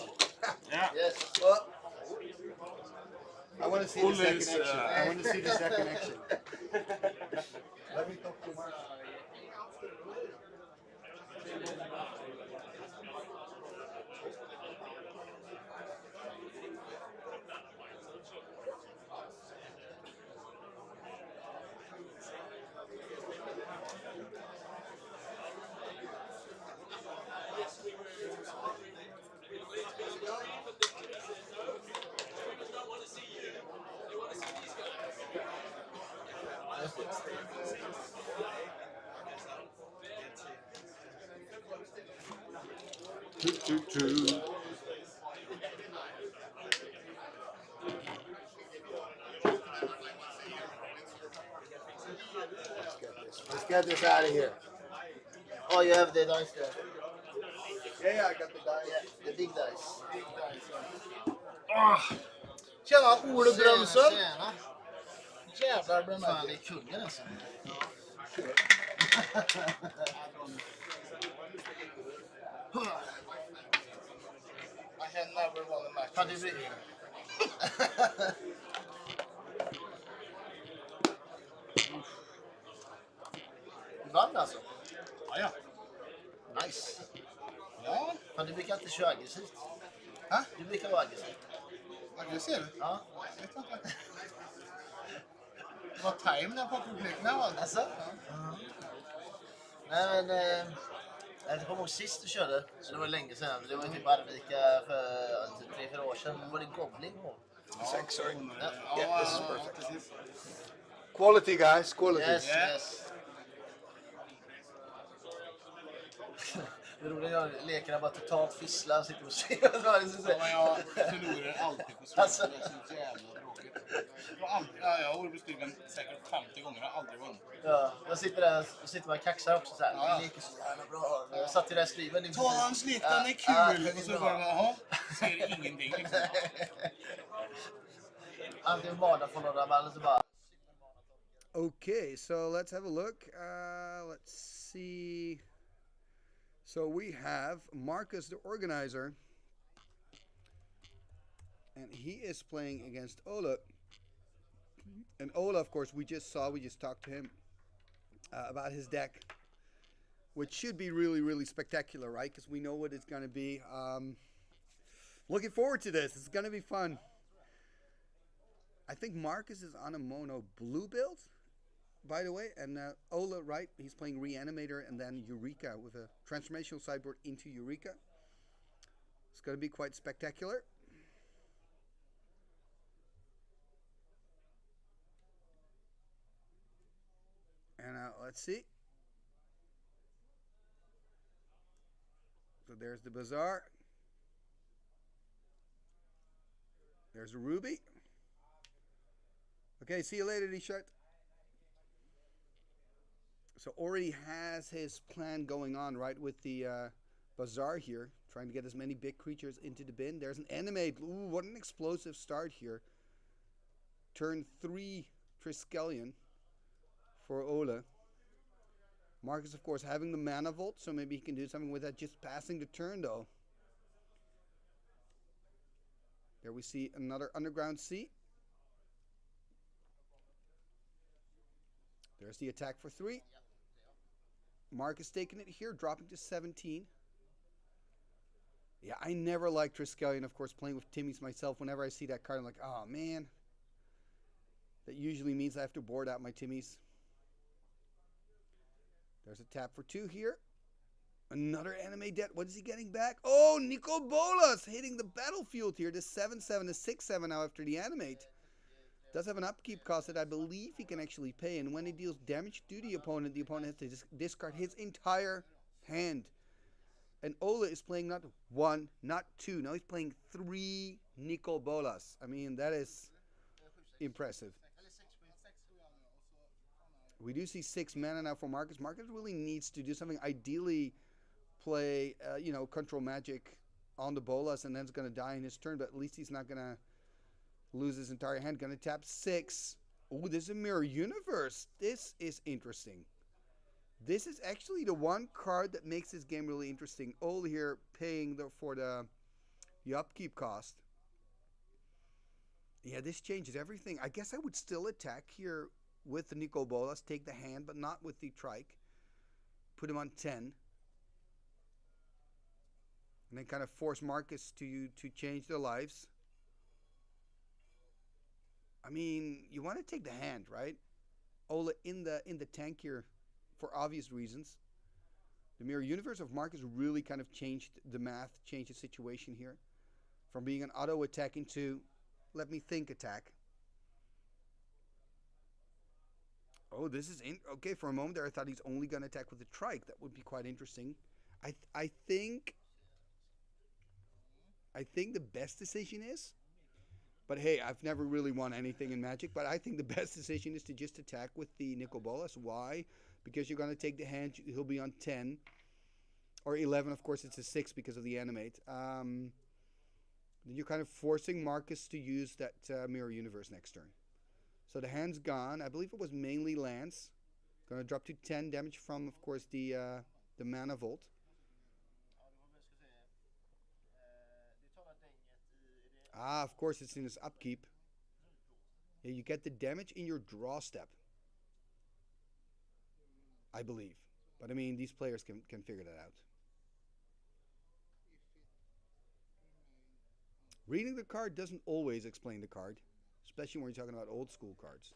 Yeah. Yes. Well, I want to see the Ola second is, action. I want to see the second action. Let me talk to Marcus. Let's get this out of here. Oh, you have the dice there. Yeah, I got the dice. Yeah, the big dice. Tjena, Olof Brömsson. Tjena. Jävlar bra Fan, det är Magic. kungen alltså. I have never won a match. Fan, det blir... Du vann alltså? Ja, ja. Nice. Ja, Fan, du brukar alltid köra aggressivt. Ha? Du brukar vara aggressiv. aggressiv. Ja. Vet inte. Det var time när jag plockade upp nyckeln. Alltså? Nej, men... jag kommer ihåg sist du körde, så det var länge sedan. Det var typ Arvika för typ 3-4 år sedan. Var det Goblin då? 6, sorry. Ja. Yeah, this is perfect. Quality, guys. Quality. Yes, yes. Det roliga är att lekarna bara totalt fisslar. Han sitter och ser. Ja, jag förlorar alltid på spel. Alltså. Det är så jävla tråkigt. Jag har beskriven säkert 50 gånger. Jag har aldrig vunnit. Ja, jag sitter där och sitter man kaxar också så här. Ja. Vi leker så jävla bra. Jag satt i den skriven. Ta hans lite, den är kul. Och så bara, jaha, ser ingenting liksom. Antingen vardag från några man eller så bara... Okay, so let's have a look. Let's see. So we have Marcus, the organizer, and he is playing against Ola. And Ola, of course, we just talked to him about his deck, which should be really, really spectacular, right? Because we know what it's going to be. Looking forward to this. It's going to be fun. I think Marcus is on a mono blue build, by the way, and Ola, right, he's playing Reanimator and then Eureka with a transformational sideboard into Eureka. It's going to be quite spectacular. And let's see. So there's the Bazaar. There's a Ruby. Okay, see you later, T-shirt. So already has his plan going on, right, with the Bazaar here, trying to get as many big creatures into the bin. There's an Animate. Ooh, what an explosive start here. Turn 3 Triskelion for Ola. Marcus, of course, having the mana vault, so maybe he can do something with that, just passing the turn, though. There we see another Underground Sea. There's the attack for 3. Marcus taking it here, dropping to 17. Yeah, I never liked Triskelion, of course, playing with Timmy's myself. Whenever I see that card, I'm like, oh, man. That usually means I have to board out my Timmy's. There's a tap for 2 here. Another anime debt. What is he getting back? Oh, Nico Bolas hitting the battlefield here. The 7-7 to 6-7 now after the animate. Does have an upkeep cost that I believe he can actually pay. And when he deals damage to the opponent has to discard his entire hand. And Ola is playing not 1, not 2. Now he's playing 3 Nico Bolas. I mean, that is impressive. We do see 6 mana now for Marcus. Marcus really needs to do something. Ideally, play, control magic on the Bolas, and then it's going to die in his turn. But at least he's not going to lose his entire hand. Going to tap 6. Oh, this is a Mirror Universe. This is interesting. This is actually the one card that makes this game really interesting. All here paying for the upkeep cost. Yeah, this changes everything. I guess I would still attack here with the Nico Bolas, take the hand, but not with the Trike. Put him on 10. And then kind of force Marcus to change their lives. I mean, you want to take the hand, right? Ola in the tank here for obvious reasons. The Mirror Universe of Marcus really kind of changed the math, changed the situation here. From being an auto attack into, let me think, attack. Oh, this is okay. For a moment there, I thought he's only going to attack with the Trike. That would be quite interesting. I think the best decision is, but hey, I've never really won anything in Magic, but I think the best decision is to just attack with the Nico Bolas. Why? Because you're going to take the hand. He'll be on 10 or 11. Of course, it's a 6 because of the animate. Then you're kind of forcing Marcus to use that Mirror Universe next turn. So the hand's gone. I believe it was mainly lands. Going to drop to 10 damage from, of course, the mana vault. Ah, of course, it's in his upkeep. Yeah, you get the damage in your draw step, I believe. But I mean, these players can figure that out. Reading the card doesn't always explain the card, especially when you're talking about old school cards.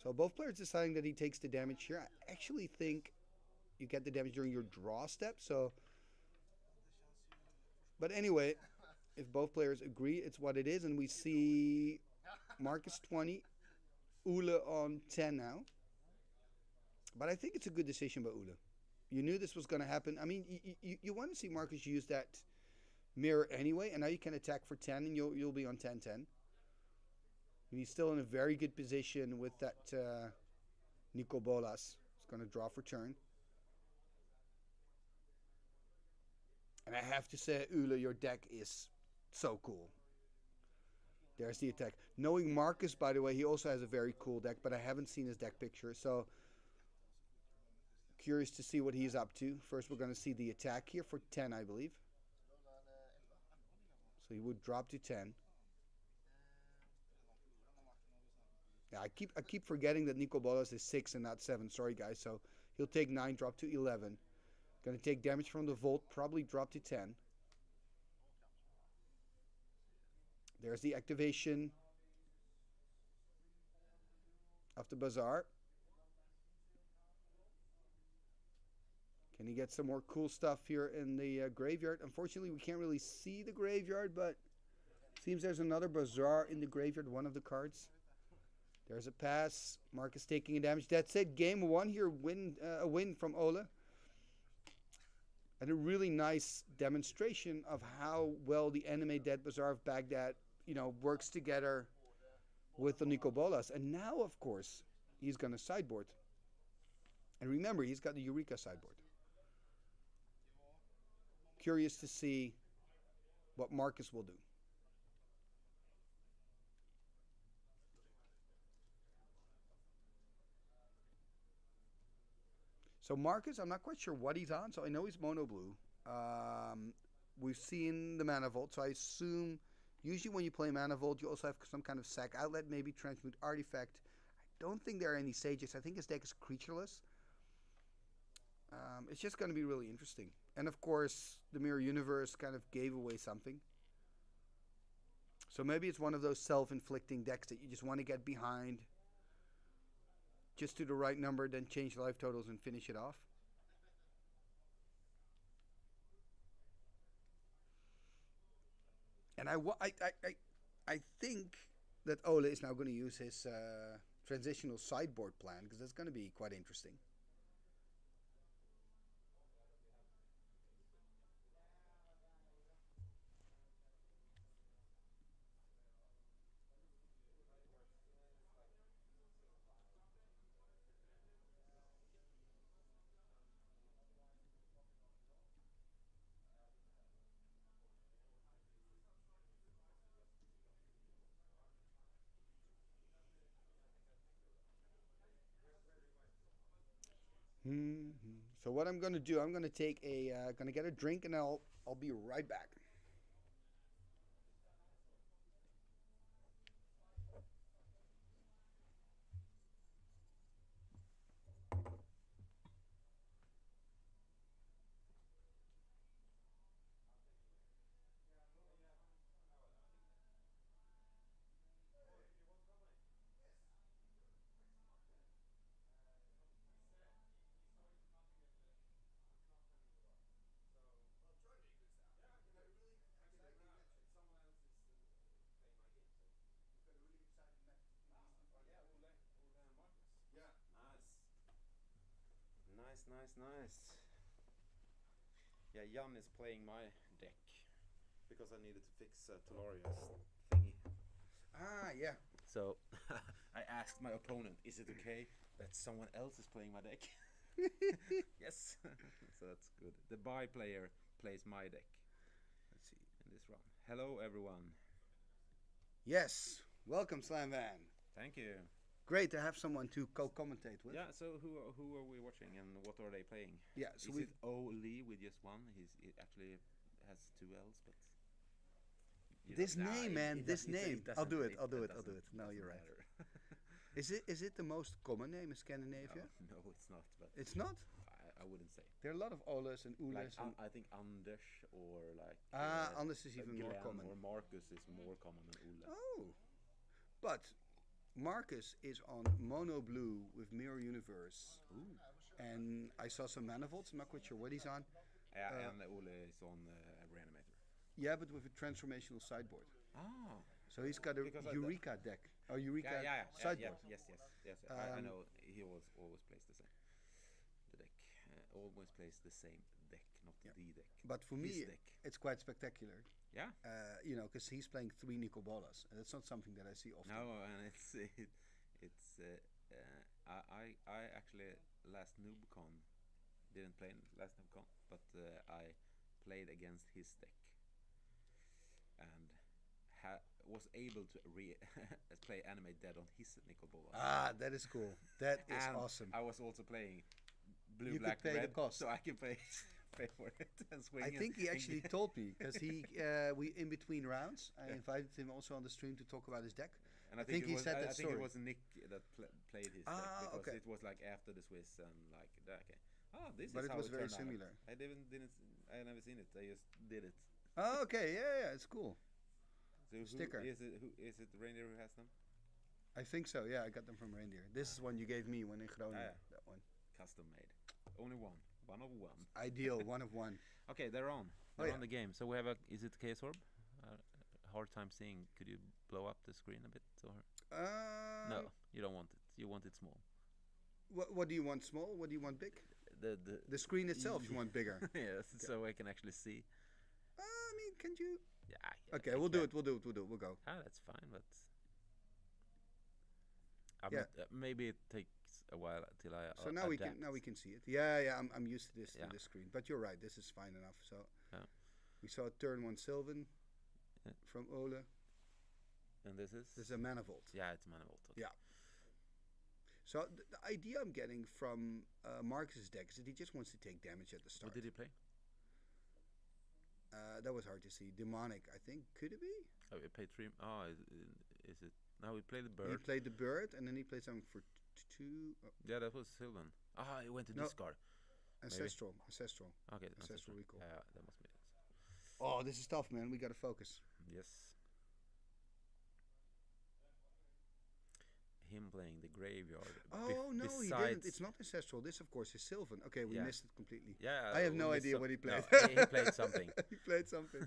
So both players deciding that he takes the damage here. I actually think you get the damage during your draw step. So, but anyway, if both players agree, it's what it is. And we see Marcus 20, Ule on 10 now. But I think it's a good decision by Ule. You knew this was going to happen. I mean, you want to see Marcus use that mirror anyway, and now you can attack for 10, and you'll be on 10-10. He's still in a very good position with that Nico Bolas. He's going to draw for turn. And I have to say, Ule, your deck is so cool. There's the attack. Knowing Marcus, by the way, he also has a very cool deck, but I haven't seen his deck picture, so curious to see what he's up to. First, we're going to see the attack here for 10, I believe. So he would drop to 10. Yeah, I keep forgetting that Nico Bolas is 6 and not 7. Sorry, guys. So he'll take 9, drop to 11. Going to take damage from the Volt, probably drop to 10. There's the activation of the Bazaar. Can he get some more cool stuff here in the graveyard? Unfortunately, we can't really see the graveyard, but seems there's another Bazaar in the graveyard, one of the cards. There's a pass. Marcus taking a damage. That's it. Game 1 here. A win from Ola. And a really nice demonstration of how well the anime Dead Bazaar of Baghdad, works together with the Nico Bolas. And now, of course, he's going to sideboard. And remember, he's got the Eureka sideboard. Curious to see what Marcus will do. So Marcus, I'm not quite sure what he's on. So I know he's mono blue. We've seen the Manifold, so I assume usually when you play Manifold, you also have some kind of sack outlet, maybe Transmute Artifact. I don't think there are any Sages. I think his deck is creatureless. It's just going to be really interesting. And of course, the Mirror Universe kind of gave away something. So maybe it's one of those self-inflicting decks that you just want to get behind. Just to the right number, then change life totals and finish it off. And I think that Ole is now going to use his transitional sideboard plan, because that's going to be quite interesting. So what I'm going to do, I'm going to take going to get a drink, and I'll be right back. Nice. Yeah, Jan is playing my deck because I needed to fix Tolaria's thingy. Ah, yeah. So I asked my opponent, is it okay that someone else is playing my deck? Yes. So that's good. The bye player plays my deck. Let's see, in this round. Hello, everyone. Yes. Welcome, Slam Van. Thank you. Great to have someone to co-commentate with. Yeah, so who are we watching and what are they playing? Yeah, so is it Lee with just one? He actually has two L's, but this name, man, this name. I'll do it. No, you're right. Is it the most common name in Scandinavia? No, it's not. But it's not. I wouldn't say. There are a lot of Oles and Ules. Like, I think Anders or like. Anders is even more common. Or Marcus is more common than Ule. Oh, but Marcus is on mono blue with Mirror Universe. Ooh. And I saw some Manifolds. I'm not quite sure what he's on. And Ole is on Reanimator. Yeah, but with a transformational sideboard. Ah. So he's got a Eureka deck. Or Eureka sideboard. Yes. I know he always plays the same. The deck. Always plays the same deck, not the deck. But for me, it's quite spectacular. Yeah. Because he's playing 3 Nicobolas, and that's not something that I see often. No, and I actually last NoobCon didn't play last NoobCon, but I played against his deck and was able to play Animate Dead on his Nicobolas. Ah, that is cool. That is awesome. I was also playing blue, you black, could pay red, the cost. so I can pay for it and swing. I think he actually told me, because we in between rounds, I invited him also on the stream to talk about his deck. And I think he said that story. I think it was Nick that played his deck, because it was like after the Swiss and like that. Okay. This but is it how was it very turned similar. Out. I never seen it. I just did it. Oh, okay, yeah, it's cool. So Sticker. Is it Reindeer who has them? I think so. Yeah, I got them from Reindeer. This is one you gave me when in Groningen. That one. Custom made. Only one. One of one. Ideal. One of one. Okay, they're on. They're on the game. So we have is it Case Orb? Hard time seeing. Could you blow up the screen a bit? Or? No, you don't want it. You want it small. What do you want small? What do you want big? The screen itself you want bigger. Yes, so I can actually see. I mean, can you? Yeah. Okay, we'll do it. We'll go. That's fine, but maybe it takes a while till I. So now we can see it. Yeah. I'm used to this screen, but you're right. This is fine enough. So we saw turn 1 Sylvan from Ole. And this is a Manifold. Yeah, it's a Manifold. Okay. Yeah. So the idea I'm getting from Marcus's deck is that he just wants to take damage at the start. What did he play? That was hard to see. Demonic, I think. Could it be? Oh, he played 3. Oh, is it? No, he played the bird. He played the bird, and then he played something for 2. Yeah, that was Sylvan. Ah, he went to discard. Ancestral. Okay, Ancestral recall. Yeah, that must be it. Oh, this is tough, man. We got to focus. Yes. Him playing the graveyard. Oh no, he didn't. It's not ancestral. This, of course, is Sylvan. Okay, we missed it completely. Yeah, I have no idea what he played. No, he played something. He played something.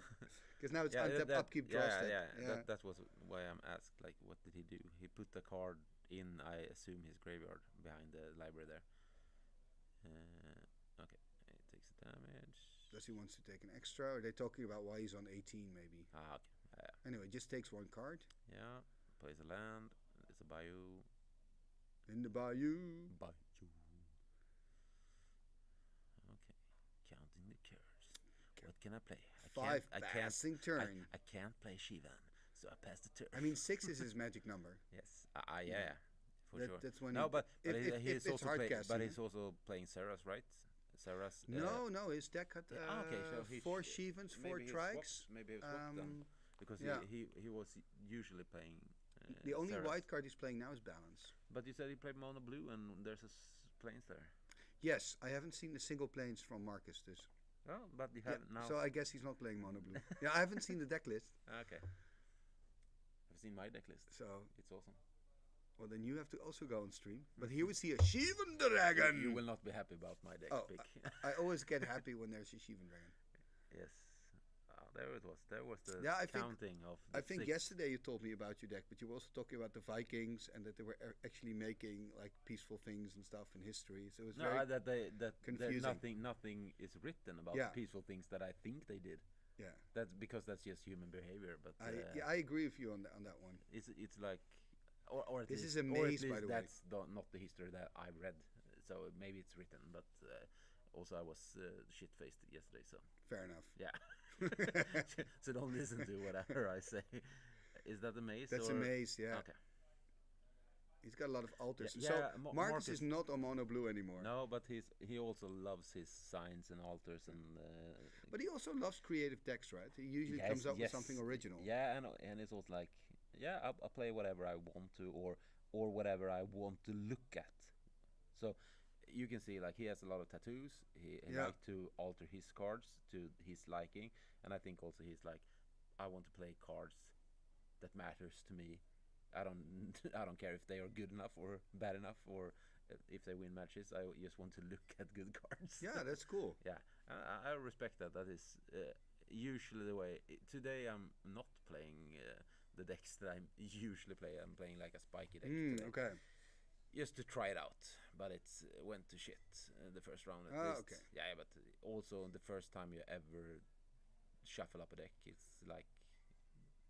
Because now it's untap, upkeep, draw step. Yeah. That was why I'm asked. Like, what did he do? He put the card in, I assume, his graveyard behind the library there. Okay, he takes the damage. Does he wants to take an extra? Or are they talking about why he's on 18, maybe? Ah, okay. Anyway, just takes 1 card. Yeah, plays a land. It's a bayou. In the bayou. Okay, counting the cards. What can I play? Passing turn. I can't play Shivan, so I pass the turn. I mean, 6 is his magic number. Yes, yeah, for sure. That's when but if he's also hard playing. casting. But he's also playing Sarah's, right? Sarah's. No, his deck had so 4 Shivans, 4 Trikes. Maybe he swapped them because he was usually playing. The only Sarah's. white card he's playing now is Balance. But you said he played mono blue, and there's planes there. Yes, I haven't seen the single planes from Marcus. Oh, but you have now. So I guess he's not playing mono blue. Yeah, I haven't seen the deck list. Okay. I've seen my deck list. So it's awesome. Well, then you have to also go on stream. But here we see a Shivan Dragon. You will not be happy about my deck pick. I always get happy when there's a Shivan Dragon. Yes. There it was. There was the counting of. I think yesterday you told me about your deck, but you were also talking about the Vikings and that they were actually making like peaceful things and stuff in history. So it was very confusing. Nothing is written about peaceful things that I think they did. Yeah. That's because that's just human behavior. But I agree with you on that one. It's like, or at this least, is a maze, by the way. That's not the history that I read. So maybe it's written, but also I was shit-faced yesterday. So fair enough. Yeah. So don't listen to whatever I say. Is that a maze? That's a maze, yeah. Okay. He's got a lot of altars. Yeah, so Marcus is not on mono blue anymore. No, but he also loves his signs and altars and. But he also loves creative decks, right? He usually comes up with something original. Yeah, and it's also like, I'll play whatever I want to, or whatever I want to look at. So. You can see, like, he has a lot of tattoos. He likes to alter his cards to his liking, and I think also he's like, I want to play cards that matters to me. I don't care if they are good enough or bad enough, or if they win matches. I just want to look at good cards. Yeah, that's cool. Yeah, I respect that. That is usually the way. Today I'm not playing the decks that I usually play. I'm playing like a spiky deck today. Okay. Just to try it out, but it went to shit the first round at least. Okay. Yeah, but also the first time you ever shuffle up a deck, it's like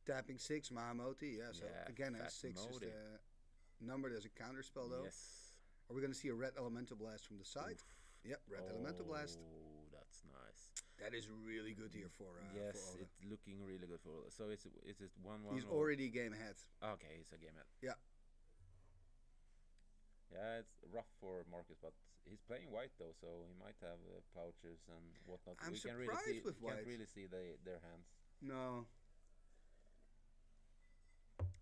tapping 6 Mahamoti. Yeah. So again, fat 6 is Modi. the number. There's a counter spell though. Yes. Are we going to see a red elemental blast from the side? Oof. Yep, red elemental blast. Oh, that's nice. That is really good here for. Yes, for it's looking really good for. So it's 1-1. He's already game ahead. Okay, he's a game ahead. Yeah. Yeah, it's rough for Marcus, but he's playing white though, so he might have pouches and whatnot. I'm surprised with white. Can't really see their hands. No.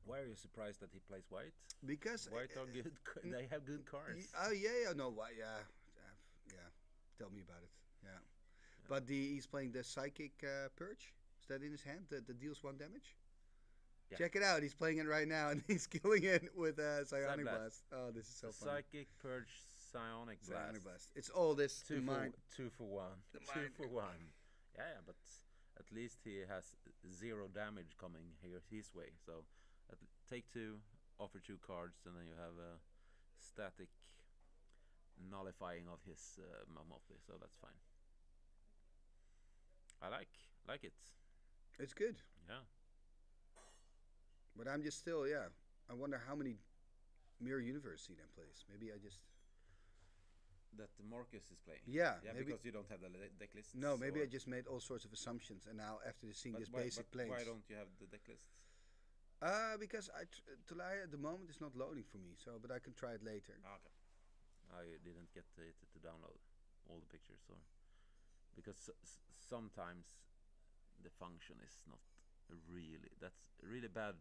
Why are you surprised that he plays white? Because white are good. They have good cards. Oh yeah, no, white, yeah. Tell me about it. Yeah. But he's playing the Psychic Purge. Is that in his hand? That deals 1 damage. Yeah. Check it out. He's playing it right now, and he's killing it with Psionic Blast. Oh, this is so fun. Psychic Purge, Psionic Blast. It's all this. 2 for 1. 2 for 1. Yeah, but at least he has 0 damage coming here his way. So take 2, offer 2 cards, and then you have a static nullifying of his Mamothi. So that's fine. I like it. It's good. Yeah. But I'm just still, I wonder how many Mirror Universe Scene plays. Maybe I just... That Marcus is playing? Yeah. Maybe because you don't have the deck lists? No, maybe I just made all sorts of assumptions, and now after seeing this basic plays... Why don't you have the deck lists? Because Tulare at the moment is not loading for me, so but I can try it later. Okay. I didn't get it to download all the pictures, or because sometimes the function is not really. That's really bad.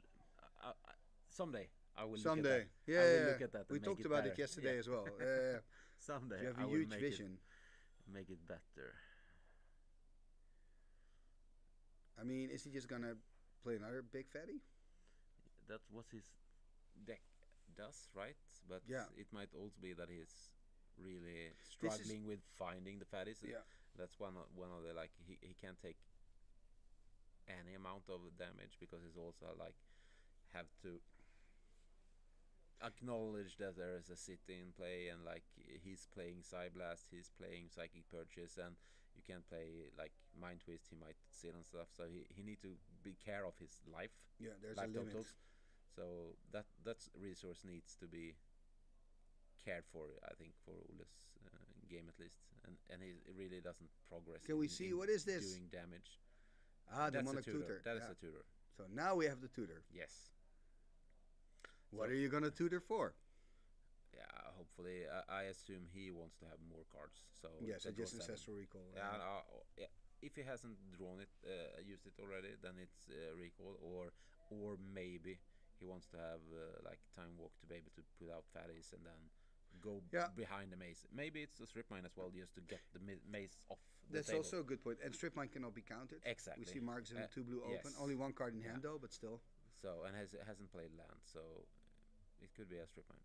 Someday I will. Someday, look at that. I will look at that. We talked about it yesterday as well. Someday you have I a will huge vision. Make it better. I mean, is he just gonna play another big fatty? That's what his deck does, right? But it might also be that he's really struggling with finding the fatties. Yeah, that's one of the like he can't take any amount of damage because he's also like have to acknowledge that there is a city in play, and like he's playing Psyblast, he's playing Psychic Purchase, and you can't play like Mind Twist. He might sit on stuff, so he need to be care of his life. Yeah, there's life a limit. totals. So that resource needs to be cared for, I think, for Ole's game at least, and he really doesn't progress. Can we see what is this? Doing damage. The Monarch Tutor. That is a tutor. So now we have the tutor. Yes. What are you gonna tutor for? Yeah, hopefully. I assume he wants to have more cards. So yes, just Ancestral Recall. Yeah. If he hasn't drawn it, used it already, then it's recall, or maybe he wants to have like Time Walk to be able to put out fatties and then go behind the maze. Maybe it's a strip mine as well, just to get the maze off the That's table. also a good point. And strip mine cannot be countered. Exactly. We see Marcus in 2 blue open. Yes. Only 1 card in hand though, but still. So and hasn't played land, so it could be a strip mine.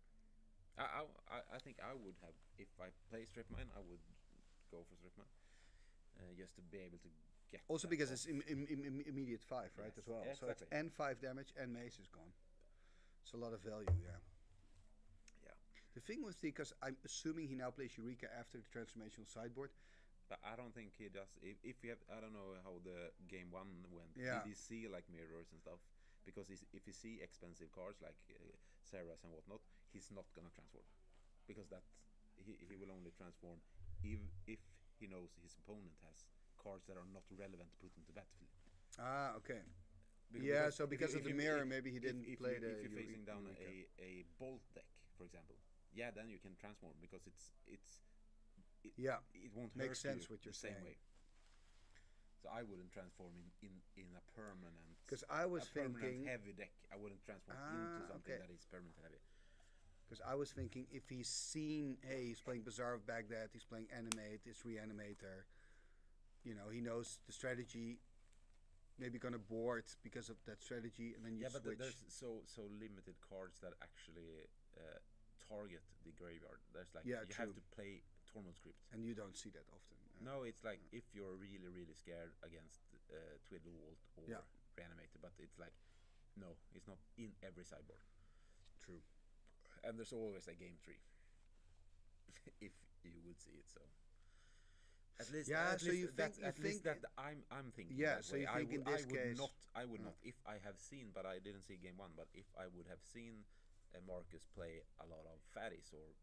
I think I would have, if I play strip mine, I would go for strip mine, just to be able to get. Also because it's immediate 5, right, as well. Exactly. So it's and 5 damage and mace is gone. It's a lot of value, yeah. Yeah. The thing with because I'm assuming he now plays Eureka after the transformational sideboard. But I don't think he does. If you have, I don't know how the game 1 went. Yeah. Did he see like mirrors and stuff? Because if you see expensive cards like Sarah's and whatnot, he's not gonna transform, because that he will only transform if he knows his opponent has cards that are not relevant to put into the battlefield. Okay. Because of the mirror, maybe he didn't play the. If you're facing down a bolt deck, for example, then you can transform because it won't Makes hurt sense you what you're the same saying. way. So I wouldn't transform in a permanent. Because I was thinking heavy deck. I wouldn't transform into something that is permanent heavy. Because I was thinking if he's seen, hey, he's playing Bazaar of Baghdad, he's playing Animate, it's Reanimator. You know, he knows the strategy. Maybe gonna board because of that strategy, and then you switch. But there's so limited cards that actually target the graveyard. There's like you have to play Tormod Script, and you don't see that often. No, it's like if you're really scared against Twiddle Walt or Reanimator, but it's like no, it's not in every sideboard. True. And there's always a game 3 if you would see it. So at least that I'm thinking. Yeah. So you think in this case, I would not. If I have seen, but I didn't see game 1. But if I would have seen Marcus play a lot of fatties or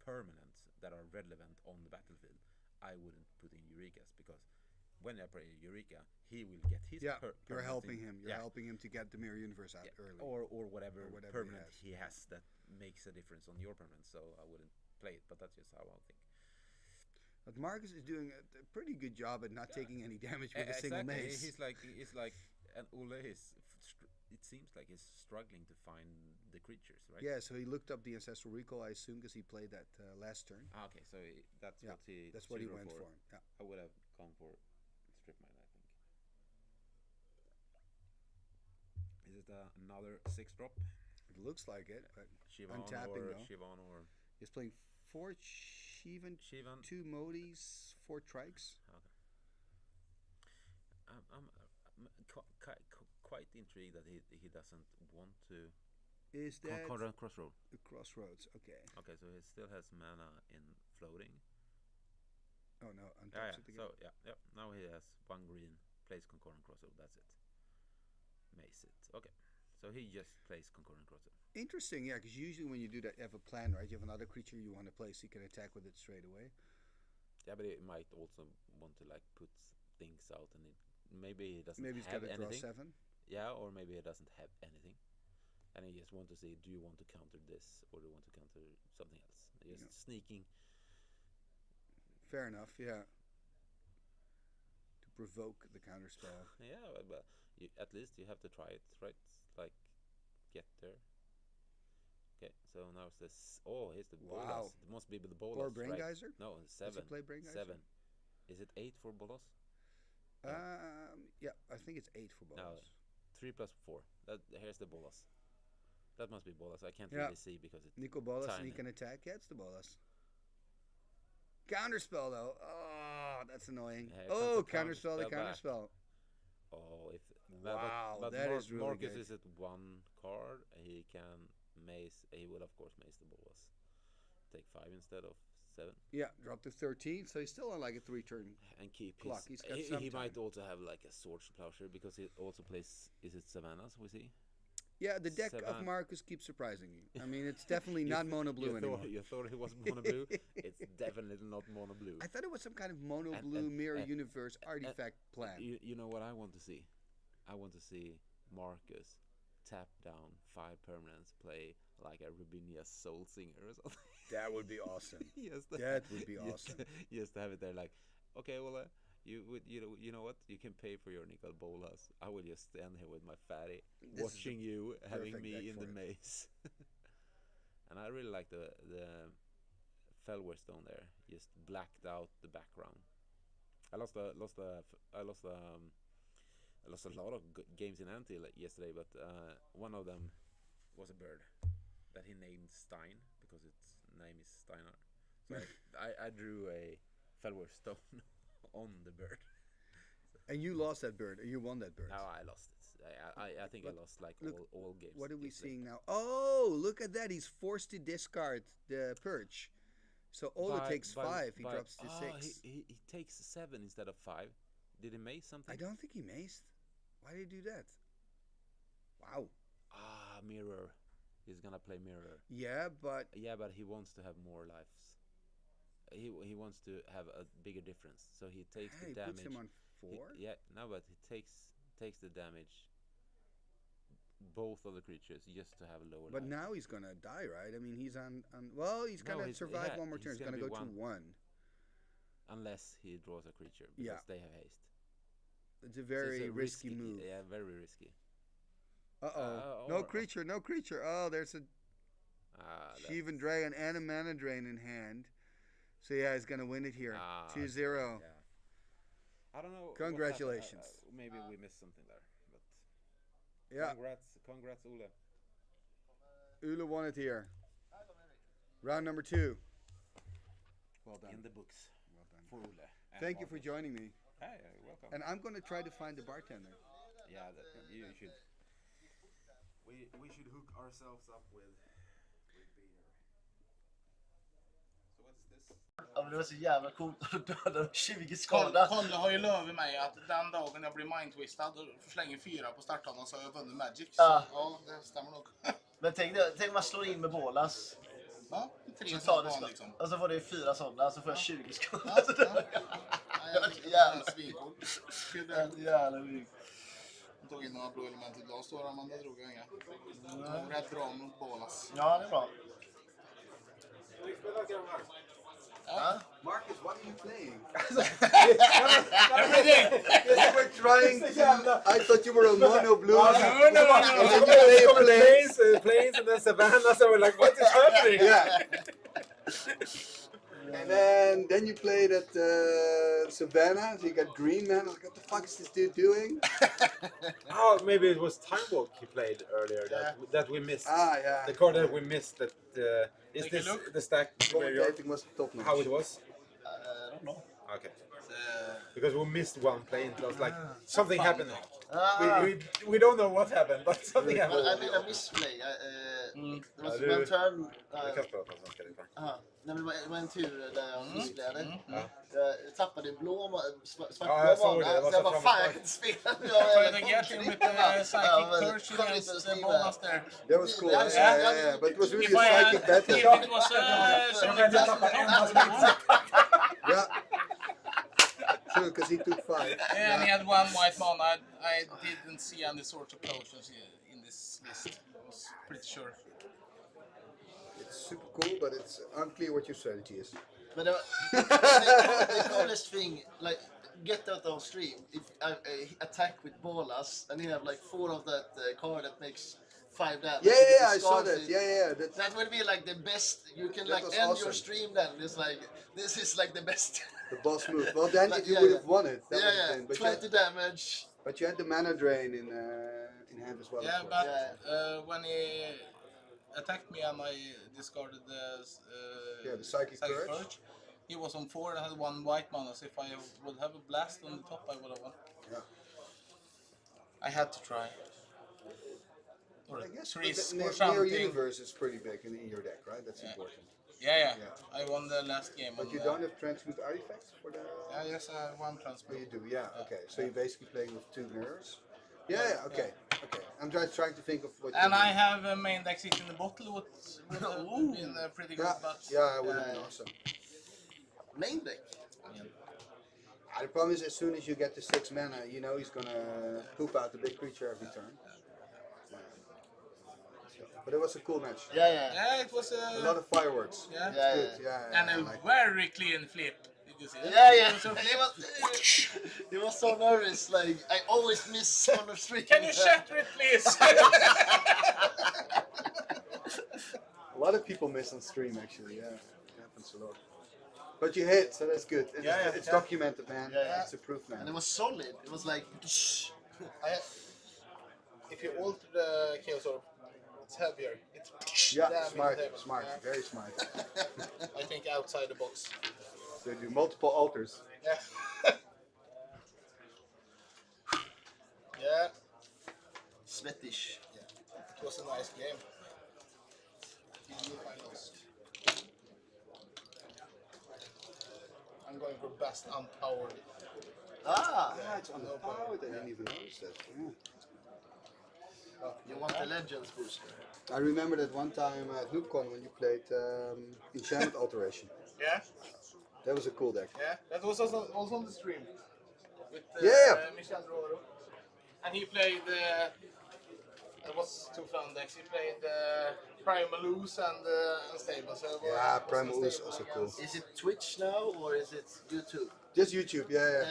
permanents that are relevant on the battlefield, I wouldn't put in Eurekas, because when I play Eureka, he will get his. You're helping him. You're helping him to get the mirror universe out early, or whatever permanent he has that makes a difference on your permanent. So I wouldn't play it, but that's just how I think. But Marcus is doing a pretty good job at not taking any damage with a single mace. He's like, and Ole is. It seems like he's struggling to find the creatures, right? Yeah, so he looked up the Ancestral Recall, I assume, because he played that last turn. Okay, so that's what he went for. Yeah. I would have gone for strip mine, I think. Is it another 6-drop? It looks like it, but Shivan untapping or though. Shivan or he's playing 4 Shivan, 2 Modis, 4 Trikes. Okay. I'm quite intrigued that he doesn't want to. Is that Crossroads? Crossroads, okay. Okay, so he still has mana in floating. Oh no, untaps it again. So now he has 1 green, plays Concordant Crossroad. That's it. Mace it. Okay, so he just plays Concordant Crossroad. Interesting, yeah, because usually when you do that, you have a plan, right? You have another creature you want to play, so you can attack with it straight away. Yeah, but it might also want to like put things out, and maybe he doesn't. Maybe he's have got to draw anything. 7. Yeah, or maybe he doesn't have anything. and you just want to see, do you want to counter this or do you want to counter something else? Just sneaking. Fair enough, yeah. To provoke the counterspell. Yeah, but at least you have to try it, right? Like, get there. Okay, so now it's this. Oh, here's the bolas. It must be the bolas, Or Brain right? Geyser? No, 7. Does he play Brain Geyser? 7. Is it 8 for bolas? Yeah, I think it's 8 for bolas. No, 3 plus 4. Here's the bolas. That must be bolas. I can't really see because it's Nico bolas, tiny. and he can attack. Yeah, it's the bolas. Counterspell though. Oh, that's annoying. Yeah, counterspell the counterspell. Oh, if wow, but that is really Marcus good. is at 1 card. He can mace. He will of course mace the bolas. Take 5 instead of 7. Yeah, drop to 13, so he's still on like a 3-turn and keep clock. his. He's got He might also have like a Swords Plowshare because he also plays. Is it Savannahs? We see. Yeah, the deck of Marcus keeps surprising you. I mean, it's definitely not mono blue anymore. You thought it was mono blue? It's definitely not mono blue. I thought it was some kind of mono blue mirror universe artifact plan. You know what I want to see? I want to see Marcus tap down 5 permanents, play like a Rubinia Soul Singer or something. That would be awesome. Yes, that would be awesome. Just to have it there, like, okay, well, you know what? You can pay for your nickel bolas. I will just stand here with my fatty, watching you, having me in the maze. And I really like the Fellware Stone there. Just blacked out the background. I lost a lot of games in Ante yesterday, but one of them was a bird that he named Stein because its name is Steinar. So I drew a Fellware Stone on the bird. And you lost that bird, or you won that bird? No, I lost it. I think I lost like all games. What are we seeing now? Oh, look at that! He's forced to discard the perch. So Ola takes 5. He drops to 6. He takes 7 instead of 5. Did he mace something? I don't think he maced. Why did he do that? Wow. Mirror. He's gonna play mirror. Yeah, but he wants to have more lives. He wants to have a bigger difference. So he takes the damage. Puts him on 4. But he takes the damage. Both of the creatures just to have a lower. But life. now he's gonna die, right? I mean, he's on. Well, he's gonna survive one more turn. He's gonna go to 1. Unless he draws a creature because they have haste. It's a very risky move. Yeah, very risky. No creature, no creature. Oh, there's a Shivan Dragon and a Mana Drain in hand. So yeah, he's gonna win it here. 2-0. Yeah. I don't know. Congratulations. Maybe we missed something there, but yeah. Congrats, Ole. Ule won it here. Round number 2. Well done. In the books. Well done. For Ole. Thank you for joining me. Hey, you're welcome. And I'm going to try to find the bartender. Yeah, you should. We should hook ourselves up with beer. So what's this? Ja, men det var så jävla coolt att döda 20 skada. Kolla har ju lovat mig att den dagen jag blir mindtwistad och slänger 4 på startbanan så har jag vunnit Magic. Ja, det stämmer nog. Men tänk om man slår in med bolas. Ja, 3 skador liksom. Och så får det 4 sådana, så får jag 20 skador. Jävla svinkort. Jävla vink. Jag tog in några blå element idag, står Amanda drog jag inga. Rätt bra mot bolas. Ja, det är bra. Marcus, what are you playing? Everything. You were trying. I thought you were a mono blue. No. Planes and then Savannah. So we're like, what is happening? Yeah. And then you played at Savannah. So you got green man. I was like, what the fuck is this dude doing? Oh, maybe it was Time Walk he played earlier that we missed. Yeah. The card that we missed. That is this the stack where how it was? I don't know. Okay. Because we missed one plane. It was like something happened. We don't know what happened, but something happened. I made a misplay. Det var en turn. Det var en tur där jag missplayade. Jag tappade blå, svartblå bana. Så jag bara, fan jag kan inte spela. That was cool. Yeah. But it was really a psychic battle. It was Yeah. True, because he took 5. Yeah, and he had 1 white mana. I didn't see any sorts of potions in this list. I was pretty sure. It's super cool, but it's unclear what your strategy is. But the coolest thing, like, get that on stream. If I attack with bolas, and you have like 4 of that card that makes 5 damage. Yeah, I saw that. Yeah. That would be like the best. You can That like was end awesome. your stream then. It's like this is like the best. The boss move. Well, then Like, if you yeah, would yeah. have won it, that would have Yeah, been. But 20 damage. But you had the mana drain in hand as well. Yeah, of course. but when he attacked me and I discarded the Psychic Purge. he was on 4 and had 1 white mana. So if I would have a blast on the top, I would have won. Yeah. I had to try. Or I guess trees the or Near something. Universe is pretty big in your deck, right? That's important. Yeah. I won the last game. But on you the- don't have transmute artifacts for the... Yes, I have 1 transmute. Oh, you do, yeah. Okay, so you're basically playing with 2 mirrors? Yeah, okay. I'm just trying to think of what And you I mean. have a main deck in the bottle, which would have been pretty good. But Yeah, it would have been awesome. Main deck? The problem is, as soon as you get to 6 mana, you know he's gonna poop out the big creature every turn. But it was a cool match. Yeah, it was A lot of fireworks. Yeah. It's good. Yeah, And I a like it. very clean flip. Did you see that? Yeah. It was a And flip. he was so nervous. Like I always miss on the stream. Can you shatter it, please? A lot of people miss on stream, actually. Yeah, it happens a lot. But you hit, so that's good. It's documented, man. Yeah. It's a proof, man. And it was solid. It was like. If you alter the Chaos Orb, it's heavier. It's Yeah, damn smart, heavy. smart, Yeah. very smart. I think outside the box. So you do multiple altars. Yeah. Yeah. Svettish. It was a nice game. I lost. I'm going for best unpowered. It's on the power. I didn't even notice that. Yeah. You want the Legends booster? I remember that one time at NoobCon when you played Enchantment Alteration. Yeah. That was a cool deck. Yeah. That was also on the stream. With Michel Roro. And he played it was 2 fun decks. He played Primal Loose and Unstable. So it was- Yeah, was Primal Loose Unstable also cool. against- Is it Twitch now or is it YouTube? Just YouTube, yeah.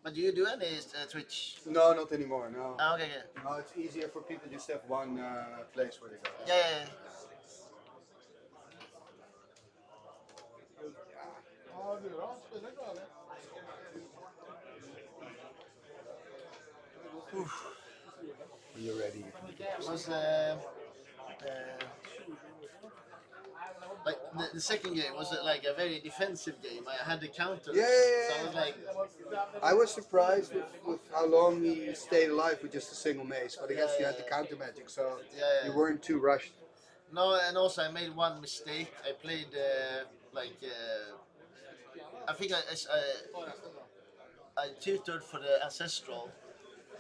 But do you do any Twitch? No, not anymore, no. Okay. No, it's easier for people to just have one place where they go. Yeah. Ja, du då? Spelar du eller? When you're ready. Was like the second game was it like a very defensive game? I had the counter. Yeah. So I was like, I was surprised with how long he stayed alive with just a single mace, but I guess you had the counter magic, so you weren't too rushed. no, and also I made one mistake. I played I think I tutored for the ancestral.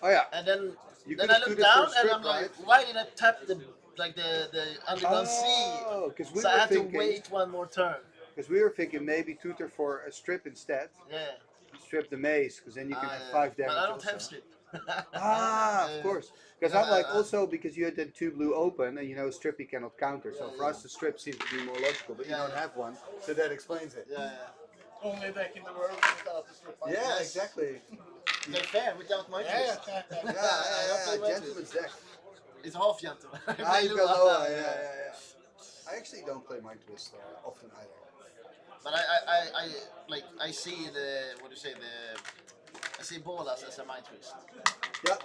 Oh yeah. And then You then could've I looked tutored for down and strip, I'm like, right? why did I tap the underground Oh, sea? 'cause we So I were had thinking- to wait one more turn. Because we were thinking maybe tutor for a strip instead. Yeah. Strip the maze, because then you can have 5 damage. But I don't also. have strip. Of course. Because I'm like, also because you had the 2 blue open, and you know strip you cannot counter. So for us the strip seems to be more logical, but you don't have one, so that explains it. Only deck in the world without the strip. Yeah, exactly. They're fair without my twist. Gentleman's deck. It's half gentleman. You've got Loa, yeah. I actually don't play Mind Twist often either. But I see I see Bolas as a mind twist. Yeah.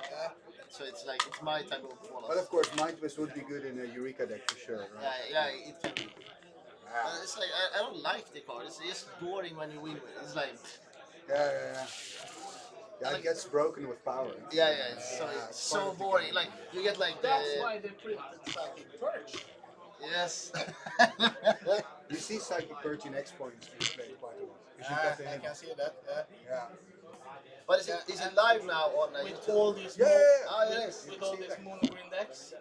So it's like it's my type of Bolas. But of course, Mind Twist would be good in a Eureka deck for sure, right? Yeah, it can be. But it's like I don't like the card. It's just boring when you win with it. It's like Yeah, it gets broken with power. It's so boring. Like you get like That's why they printed Psychic Purge. Yes. You see Psychic Purge in X points when you play quite a lot. I can see that. Yeah. But is it live now on With YouTube? all these Yeah. Oh, yes. with all these mono green decks,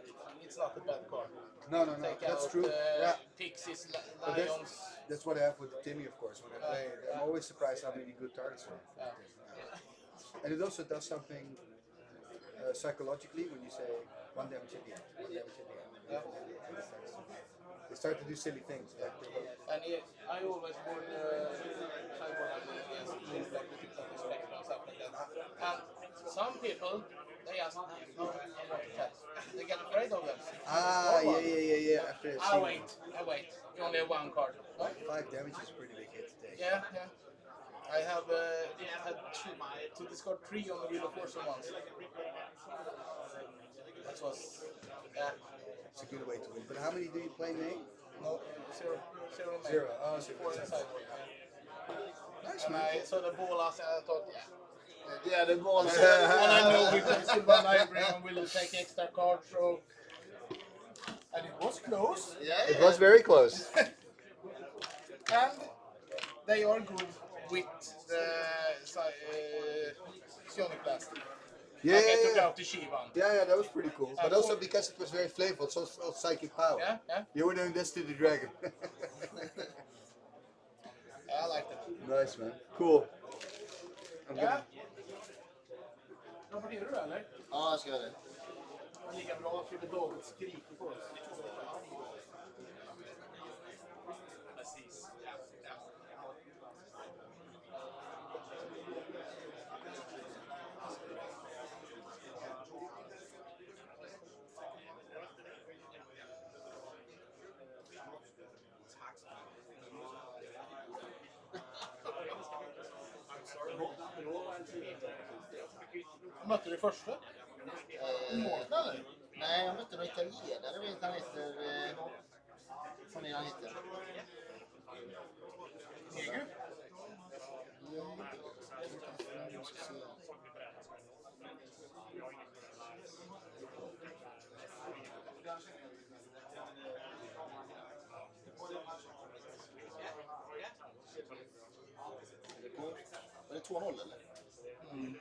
it's not a bad card. No, Take that's out, true. Yeah. Pixies, But Lions. that's what I have with Timmy, of course, when I play. I'm always surprised how many good targets there are. And it also does something psychologically when you say 1 damage at the end, 1 damage at the end. They start to do silly things. Like And I always would sideboard against moves like the Tip of the Spectre and stuff like that. And some people, they just, no, I want to catch. They get afraid of them. Yeah. After I wait. You only have 1 card. No? 5 damage is a pretty big hit to take. Yeah. I have had to discard 3 on the Wheel of Fortune once. That was, It's a good way to win. But how many do you play, Nate? No, 0. 0 0. Oh, 4 in the sideboard. Nice, And man. I saw the ball last and I thought, Yeah, the ball. all I know we can Silver Library and we'll take extra cards. So. And it was close. Yeah. It was very close. And they are good with the Psionic Blast. Yeah, Like I took out the Shivan. Yeah, that was pretty cool. But also because it was very flavorful, so it's all psychic power. Yeah. You were doing this to the dragon. I liked it. Nice, man. Cool. I'm Ja. gonna... Rapporterar du eller? Ja, jag ska göra det. Lika bra för David skriker på oss. Mötte du första? Nej, jag mötte någon italienare. Vet han heter... Vad han heter? Niger? Var det 2-0 eller? Mm.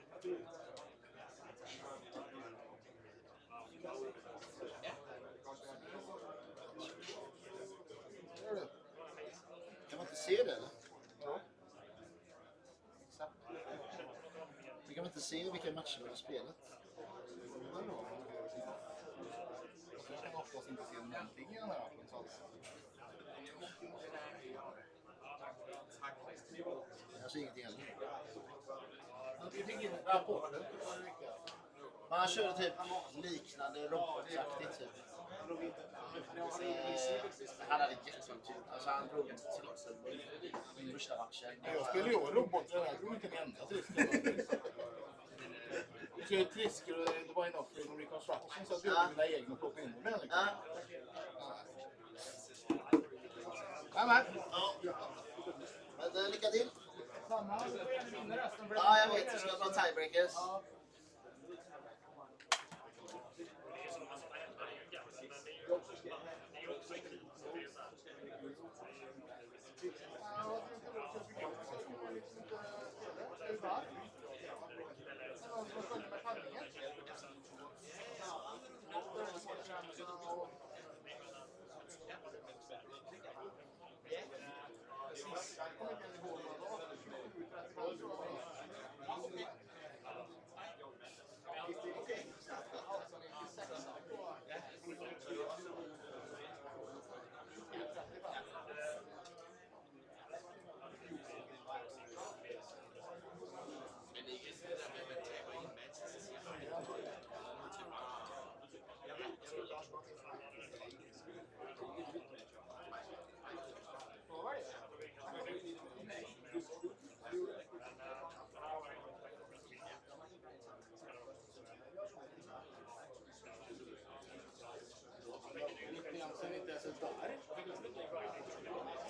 Kan man inte se det eller? Ja. Vi kan inte se vilka matcher vi har spelat. Jag kan oftast inte se någonting i den här appen. Jag ser ingenting heller. Vi fick in rapporter. Han körde typ liknande robotaktigt typ. Han hade jätteotur. Alltså han drog en trippel i första matchen. Jag spelar ju robotar den här. Jag tror inte den enda trippeln. Jag skulle trisker och det var enough för reconstruction så att jag gjorde mina egna och plockade in dem liksom. Men lycka till. Samma, du får gärna vinna resten. Ja, jag vet. Jag ska ta tiebreakers.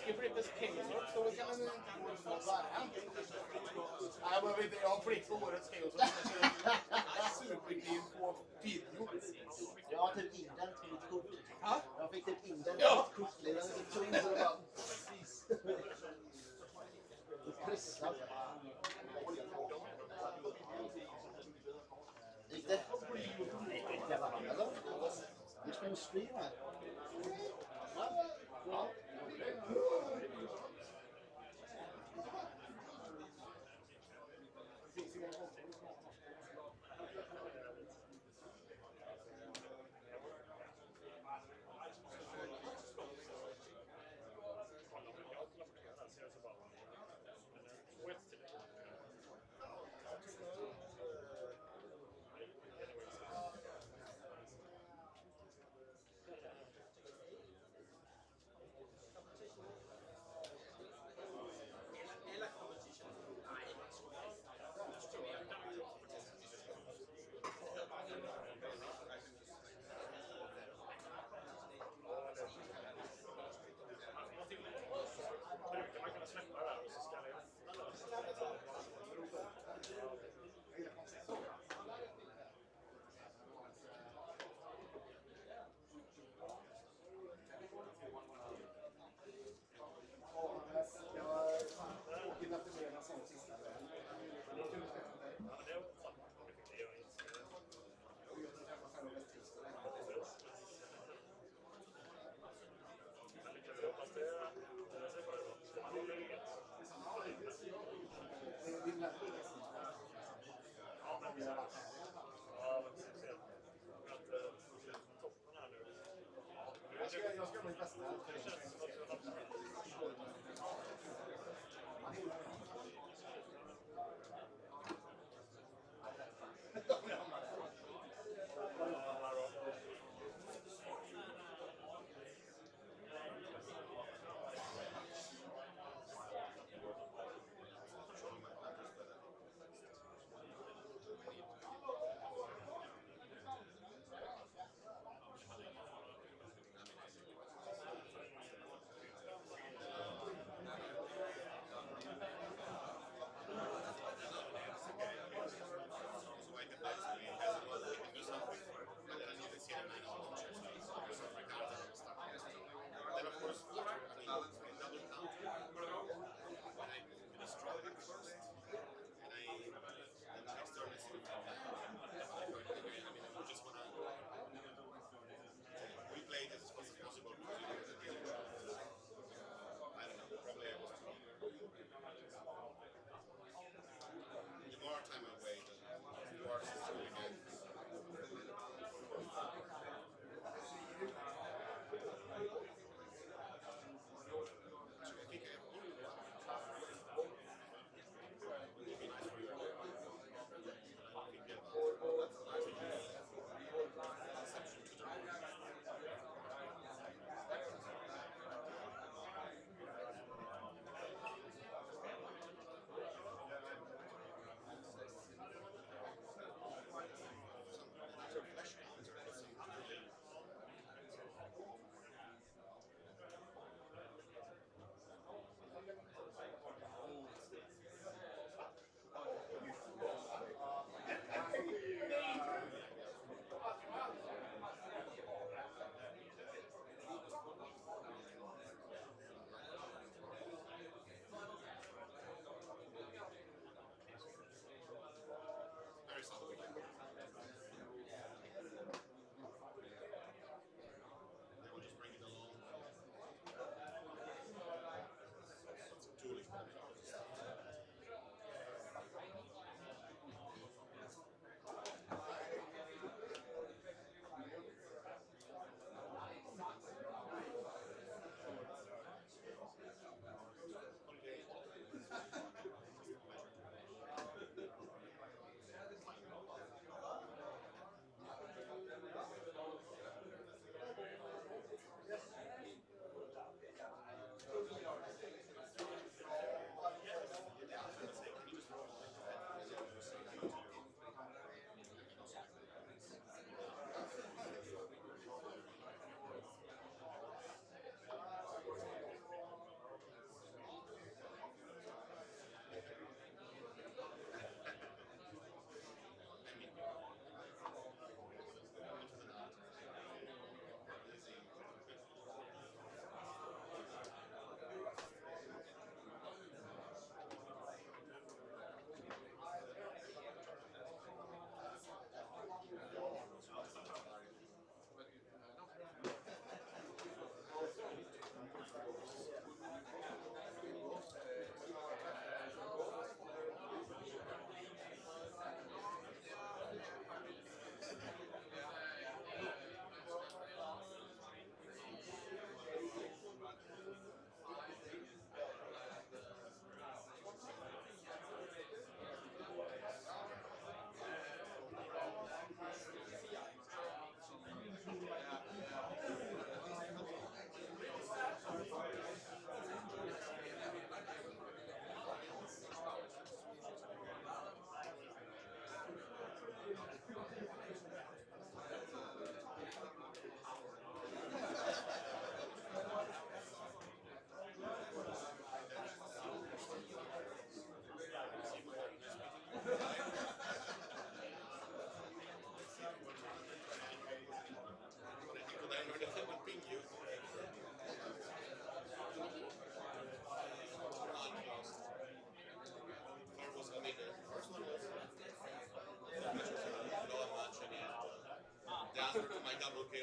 Ska flyttas Chaos så kan man inte få varandra. Jag behöver inte, jag har flytt på årets Chaos. Superkniv på video. Jag har typ in den till mitt kort. Jag fick typ in den till mitt kort. Jag tog in det och bara... Pressad. Gick det? Eller? Ska du streama? Va? Ja.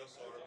chaos or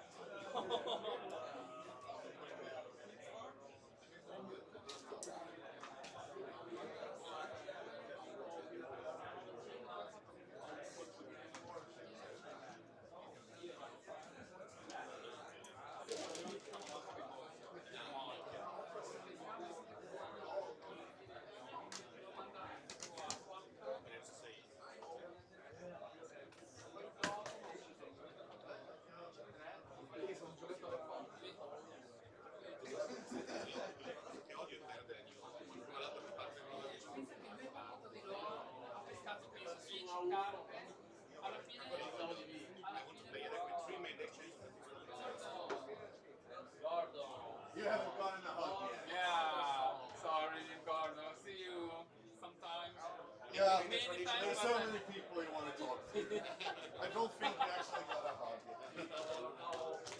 You haven't gotten a hug yet. Yeah, sorry, Ricardo. See you sometimes. Yeah, Many times. there's so many people you want to talk to. I don't think you actually got a hug yet.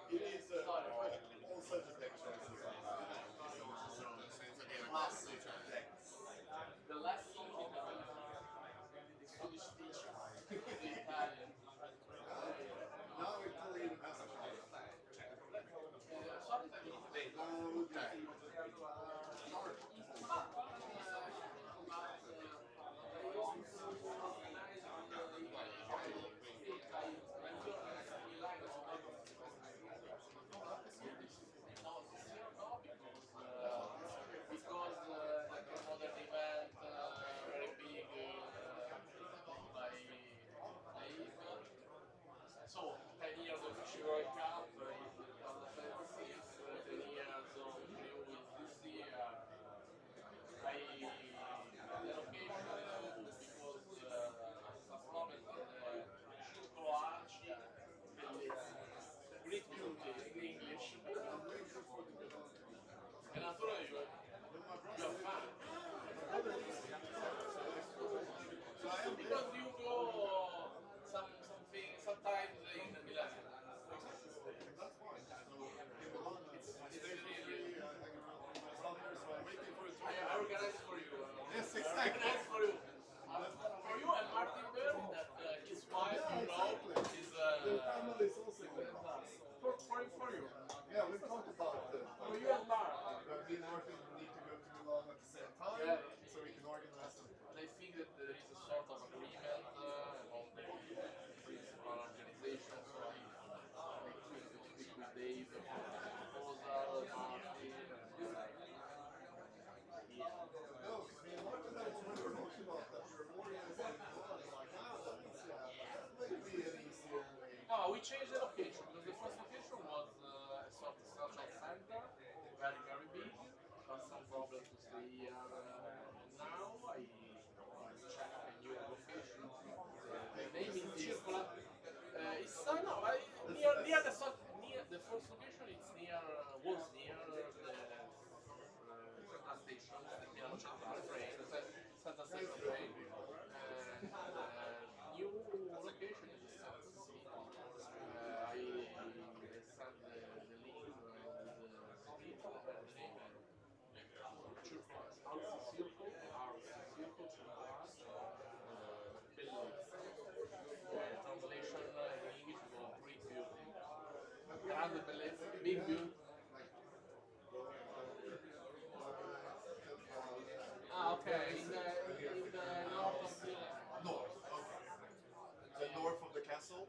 It is all sorts of deck choices. Massive decks. The last song of the Swedish teacher, the Italian. Now it fully even has a shot. So, 10 years of World Cup, 10 years of Lewis this year. The location because last moment Croatia, great beauty in English. And I'm sure you're fan. Because you go sometimes in the Milan. I organize for you. Yes, exactly. Organize for you. For you and Martin Berg, that his wife, you know, is their family is also good. For you. Yeah, we've talked about it. For you and Mark. Me and Martin need to go to Milan at the same time, Yeah. so we can organize them. And I think that there is a sort of agreement among the principal organization, so I think to speak with Dave for the proposal, Martin, No, because me and Martin had already talked about that you're organizing Milan. Like, that might be an easier way. No, we changed the location because the first location was a sort of social center, very, very big, but some problem to stay here. Now I check a new location. The name is Circola. It's no, near the first location. It's was near the Central Station, the Milano Centrale train, Central Station train. And new location is Central City. I send the link with the name Circle, Circle, translation in English was Great Beauty. Grande bellezza, big beauty. Okay, in the north of the... North, okay. The north of the castle?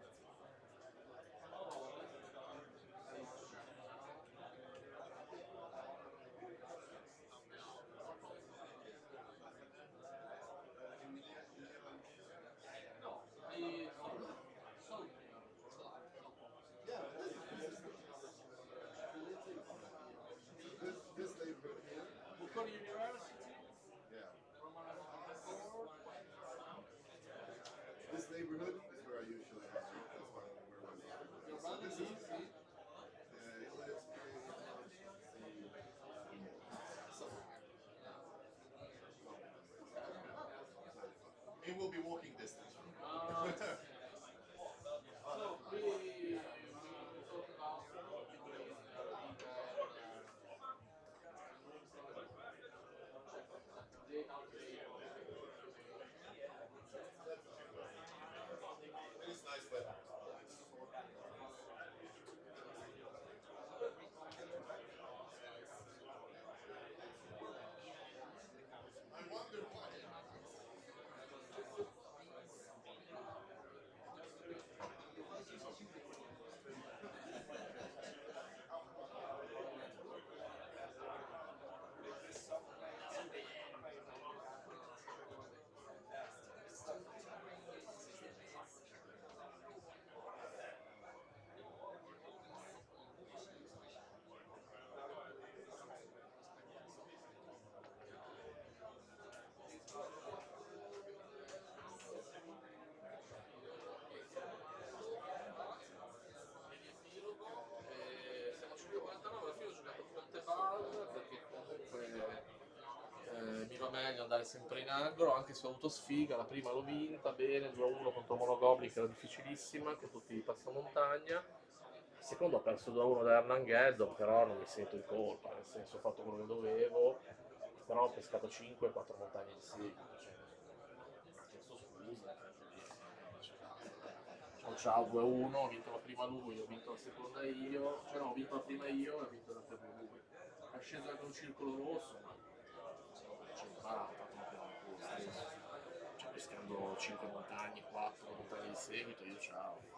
Bucor University. Yeah. neighborhood is where I usually that's where I live. So this is it will be walking distance from here. So we talked about people in Arvika day out day. It's nice weather. I wonder why. Siamo a 5:49, alla fine ho giocato Ponte Val perché comunque mi va meglio andare sempre in agro, anche se ho avuto sfiga, la prima l'ho vinta bene, 2-1 contro Monogobli che era difficilissima, con tutti i passamontagna. Il secondo ho perso 2-1 da Erlangeddon, però non mi sento in colpa, nel senso ho fatto quello che dovevo, però ho pescato 5-4 montagne di seguito, cioè, non ho chiesto scusa. Ciao 2-1, ho vinto la prima lui, ho vinto la seconda io, cioè no, ho vinto la prima io e ho vinto la prima lui. È sceso anche un circolo rosso, ma c'è cioè pescando 5 montagne, 4 montagne di seguito, io ciao.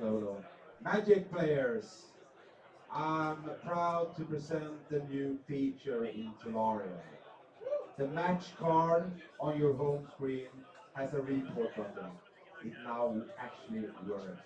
no. Magic players, I'm proud to present the new feature in Tolaria. The match card on your home screen has a report button. It now actually works.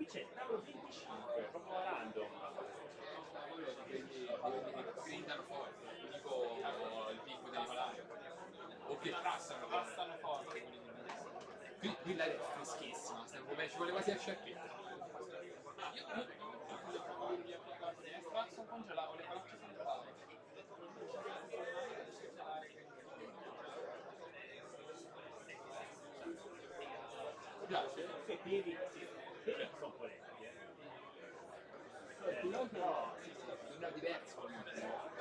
qui c'è tavolo 25, proprio random. Grindano forte, tipo il picco dei malati. O che passano forte. Qui l'aria è freschissima, ci vuole quasi a sciacchetta. Sono congelato, le facce sono congelate. Mi piace? Se piedi, sì, sono polenti. No, sì, sembra diverso comunque.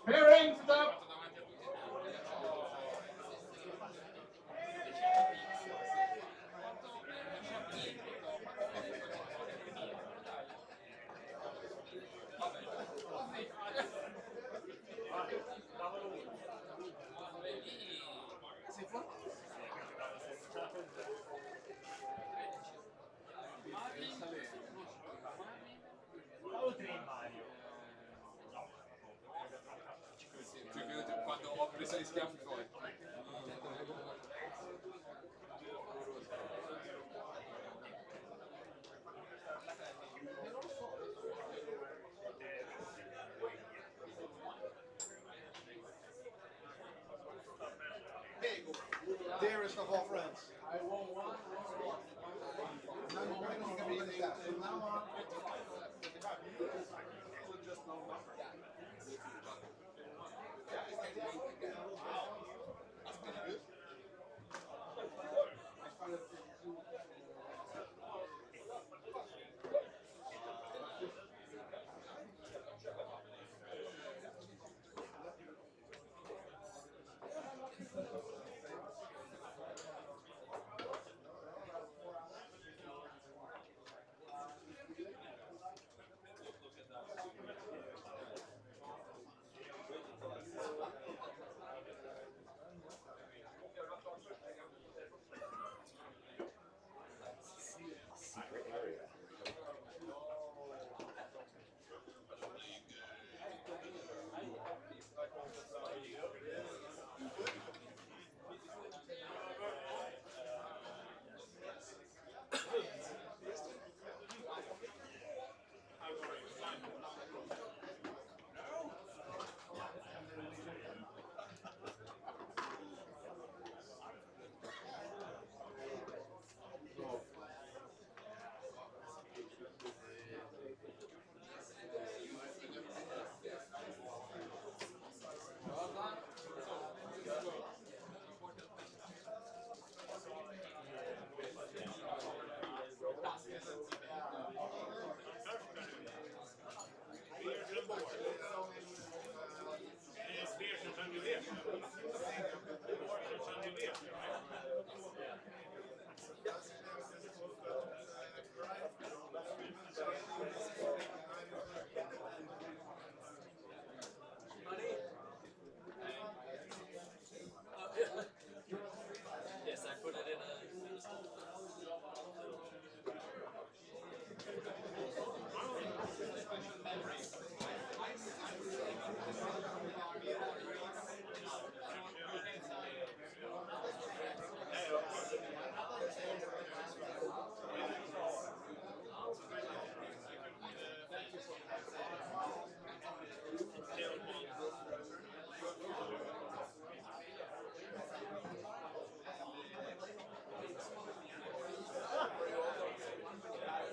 Pairing stop! Oltre in Mario. Quando ho preso gli schiaffi fuori. Dearest of all friends. Now you're going to think of me like that. From now on, just know my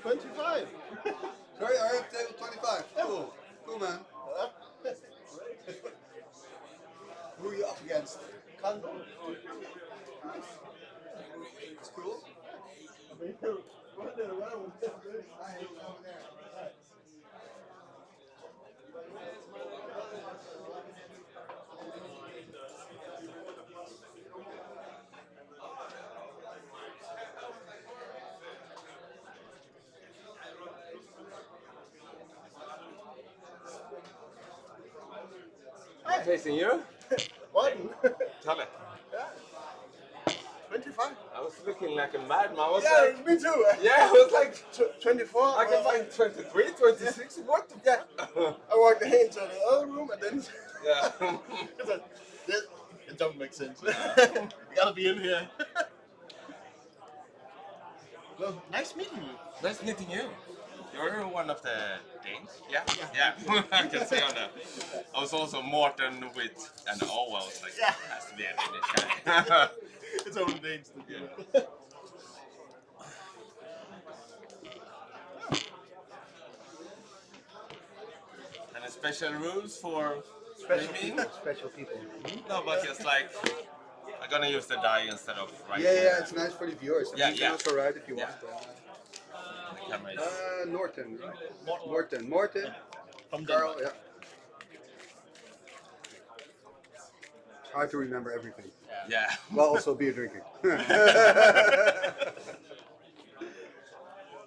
25. Sorry, I have table 25. Cool. Cool, man. Who are you up against? Kando. It's cool. I'm facing you. What? Tell me. 25. I was looking like a madman. I was Yeah, like, me too. yeah, I was like 24. I can find 23, 26. What the Yeah. I walked into the other room and then. Yeah. It don't make sense. You gotta be in here. Well, nice meeting you. Nice meeting you. You're one of the Danes? Yeah? Yeah. I can see on that. I was also Morten with an O. I was like, Yeah. has to be a Danish guy. It's only names to do. Yeah. Any special rules for streaming? Special people. No, but just like, I'm gonna use the die instead of writing. Yeah, it's nice for the viewers. Yeah, You can also write if you want. The camera is... Norton, right? Morton. From Carl, yeah. It's hard to remember everything. Yeah. While also beer drinking.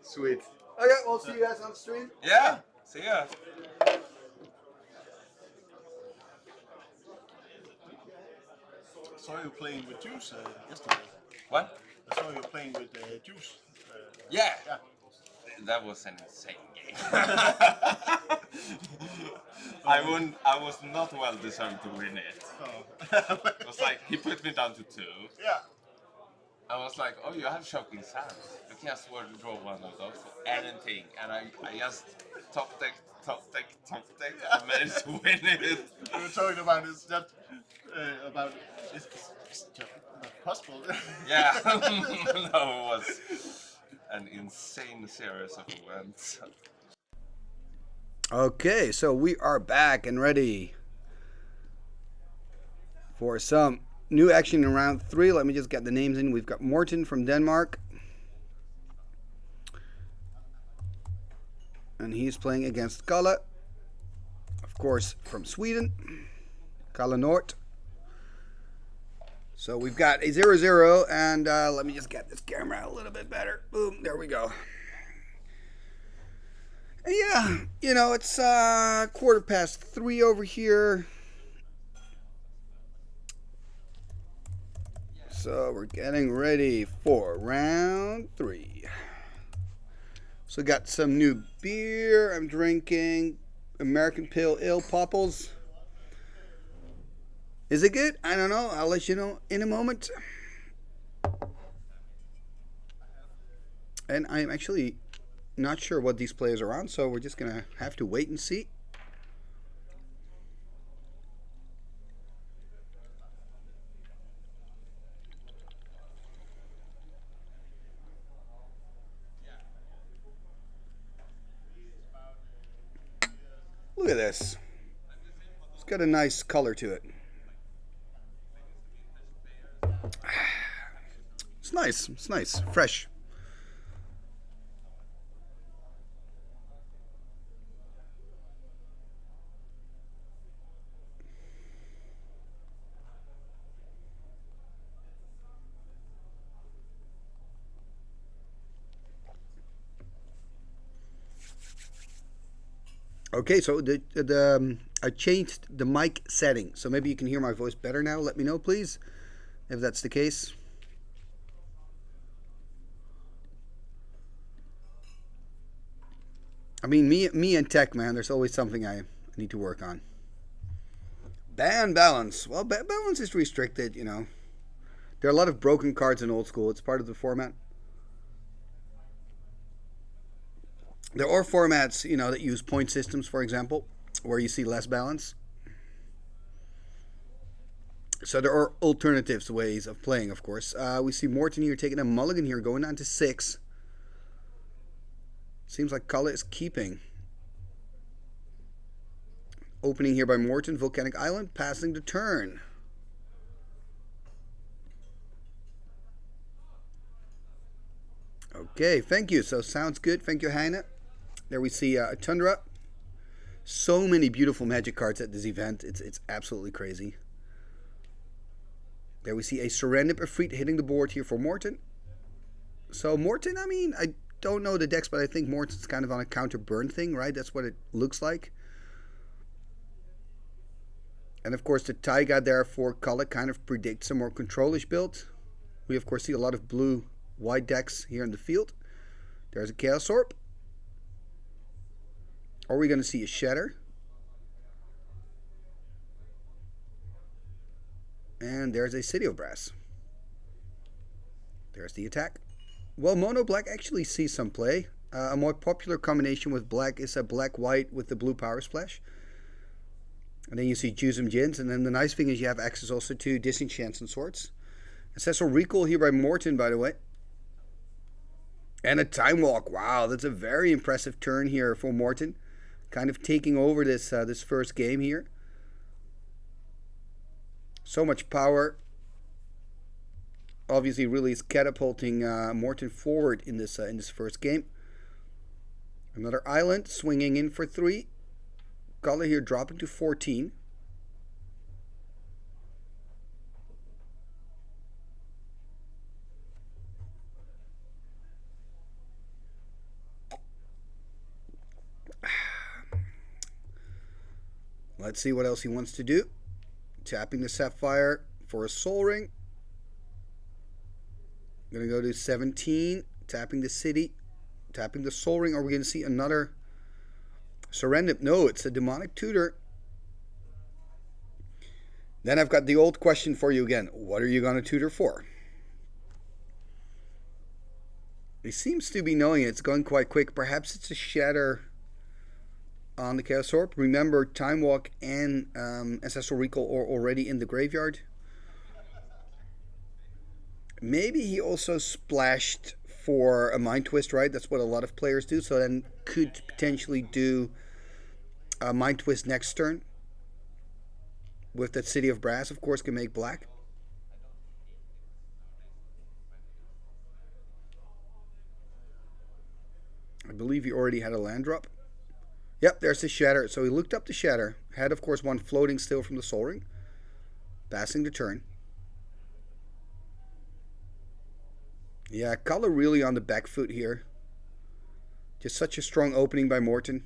Sweet. Okay, we'll see you guys on the stream. Yeah, see ya. I saw you playing with Juice yesterday. What? I saw you playing with Juice. Yeah. Yeah. That was an insane game. I was not well deserved to win it. Oh. It was like, he put me down to 2. Yeah. I was like, oh, you have shocking sounds. You can just draw one of those for anything. And I just top deck, and managed to win it. We were talking about it's just about it's just not possible. Yeah. No, it was an insane series of events. Okay, so we are back and ready for some new action in round 3. Let me just get the names in. We've got Morten from Denmark. And he's playing against Kalle, of course, from Sweden. Kalle Nort. So we've got a 0-0, and let me just get this camera a little bit better. Boom, there we go. And yeah, you know, it's 3:15 over here. So we're getting ready for round 3. So got some new beer. I'm drinking American Pale Ale Popples. Is it good? I don't know. I'll let you know in a moment. And I'm actually not sure what these players are on, so we're just going to have to wait and see. Look at this. It's got a nice color to it. It's nice. It's nice. Fresh. Okay, so I changed the mic setting, so maybe you can hear my voice better now. Let me know, please, if that's the case. I mean, me and tech, man, there's always something I need to work on. Ban balance. Well, balance is restricted, you know. There are a lot of broken cards in Old School. It's part of the format. There are formats, you know, that use point systems, for example, where you see less balance. So there are alternatives ways of playing, of course. We see Morten here taking a mulligan here, going down to 6. Seems like Kalle is keeping. Opening here by Morton, Volcanic Island, passing the turn. Okay, thank you. So sounds good. Thank you, Heine. There we see a Tundra. So many beautiful Magic cards at this event. It's absolutely crazy. There we see a Serendip Efreet hitting the board here for Morton. So Morton, I mean, I don't know the decks, but I think Morton's kind of on a counter burn thing, right? That's what it looks like. And of course the Taiga there for Kalle kind of predicts a more controlish build. We of course see a lot of blue-white decks here in the field. There's a Chaos Orb. Are we going to see a Shatter? And there's a City of Brass. There's the attack. Well, Mono Black actually sees some play. A more popular combination with black is a black-white with the blue Power Splash. And then you see Jusum Jins. And then the nice thing is you have access also to Disenchants and Swords. Ancestral Recall here by Morton, by the way. And a Time Walk. Wow, that's a very impressive turn here for Morton. Kind of taking over this this first game here. So much power. Obviously, really is catapulting Morton forward in this first game. Another Island swinging in for 3. Kalle here dropping to 14. Let's see what else he wants to do. Tapping the Sapphire for a Soul Ring. Going to go to 17. Tapping the City. Tapping the Soul Ring. Are we going to see another Serendip? No, it's a Demonic Tutor. Then I've got the old question for you again. What are you going to tutor for? He seems to be knowing it. It's going quite quick. Perhaps it's a Shatter on the Chaos Orb. Remember, Time Walk and Ancestral Recall are already in the graveyard. Maybe he also splashed for a Mind Twist, right? That's what a lot of players do. So then could potentially do a Mind Twist next turn. With that City of Brass, of course, can make black. I believe he already had a land drop. Yep, there's the Shatter. So he looked up the Shatter. Had, of course, one floating still from the Soul Ring. Passing the turn. Yeah, Kalle really on the back foot here. Just such a strong opening by Morton.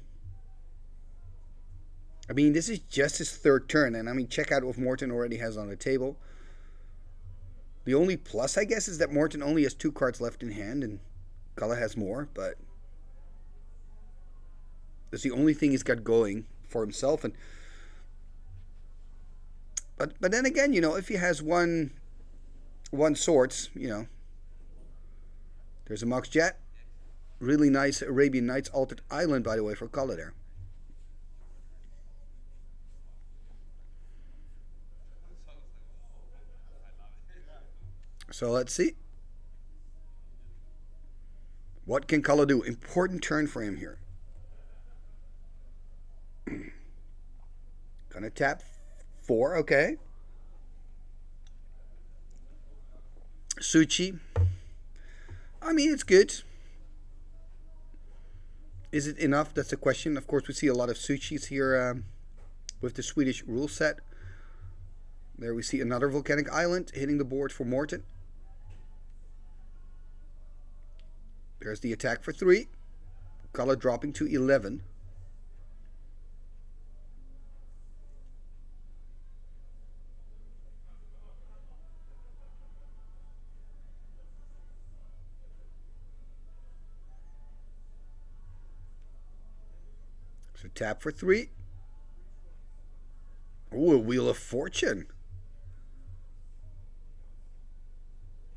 I mean, this is just his third turn. And I mean, check out what Morton already has on the table. The only plus, I guess, is that Morton only has 2 cards left in hand. And Kalle has more, but that's the only thing he's got going for himself. And but then again, you know, if he has one Swords, you know, there's a Mox Jet. Really nice Arabian Nights Altered Island, by the way, for Kalle there. So let's see. What can Kalle do? Important turn for him here. Gonna tap 4, okay. Suchi. I mean, it's good. Is it enough? That's the question. Of course, we see a lot of Suchis here with the Swedish rule set. There we see another Volcanic Island hitting the board for Morton. There's the attack for 3. Kalle dropping to 11. So tap for 3. Ooh, a Wheel of Fortune.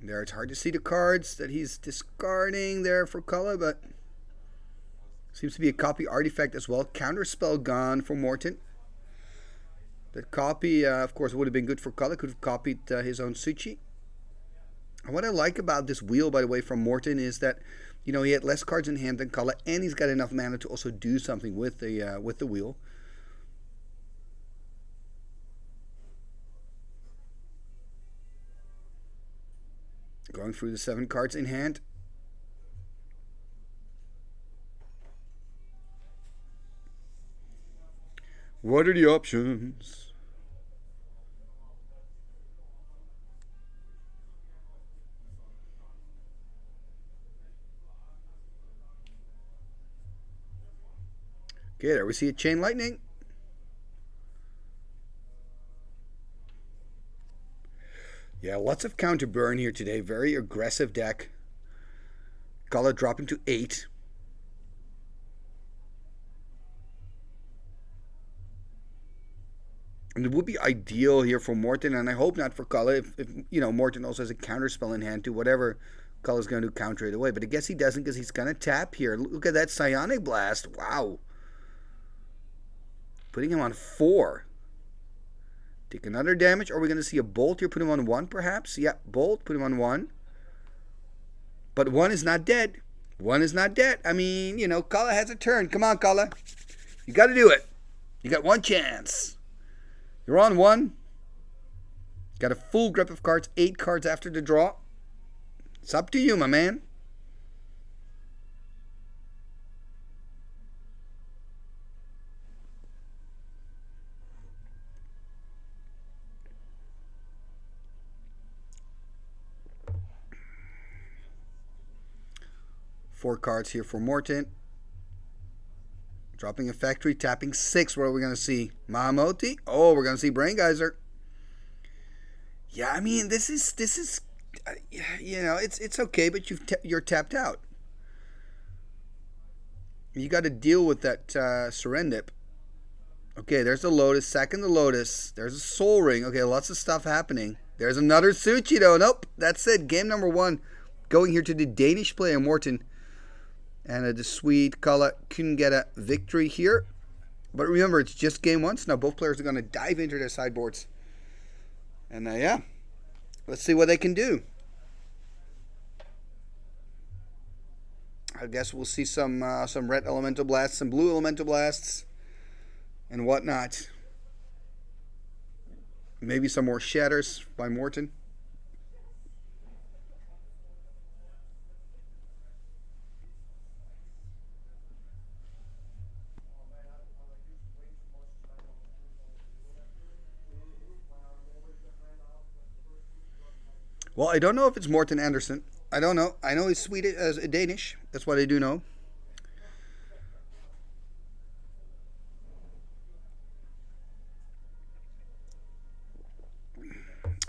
There, it's hard to see the cards that he's discarding there for Kalle, but seems to be a copy artifact as well. Counterspell gone for Morton. That copy, of course, would have been good for Kalle. Could have copied his own Suchi. And what I like about this wheel, by the way, from Morton is that, you know, he had less cards in hand than Kalle, and he's got enough mana to also do something with the wheel. Going through the 7 cards in hand. What are the options? Okay, there we see a Chain Lightning. Yeah, lots of counter burn here today. Very aggressive deck. Kalle dropping to 8. And it would be ideal here for Morton, and I hope not for Kalle, if you know, Morton also has a counter spell in hand to whatever Kalle's going to counter it away. But I guess he doesn't because he's going to tap here. Look at that Psionic Blast. Wow. Putting him on 4. Take another damage. Are we going to see a Bolt here? Put him on 1 perhaps? Yeah, Bolt. Put him on 1. But 1 is not dead. 1 is not dead. I mean, you know, Kalle has a turn. Come on, Kalle. You got to do it. You got one chance. You're on 1. Got a full grip of cards. 8 cards after the draw. It's up to you, my man. Four cards here for Morton. Dropping a factory, tapping 6. What are we going to see? Mahamoti? Oh, we're going to see Brain Geyser. Yeah, I mean, this is, you know, it's okay, but you're tapped out. You got to deal with that Serendip. Okay, there's the Lotus. Second the Lotus. There's a Soul Ring. Okay, lots of stuff happening. There's another Suchi, though. Nope, that's it. Game number 1. Going here to the Danish player, Morton. And the Swede Kalle couldn't get a victory here. But remember, it's just game 1. So now both players are going to dive into their sideboards. And yeah, let's see what they can do. I guess we'll see some red elemental blasts, some blue elemental blasts, and whatnot. Maybe some more shatters by Morton. Well, I don't know if it's Morten Andersen. I don't know. I know he's Swedish, Danish. That's what I do know.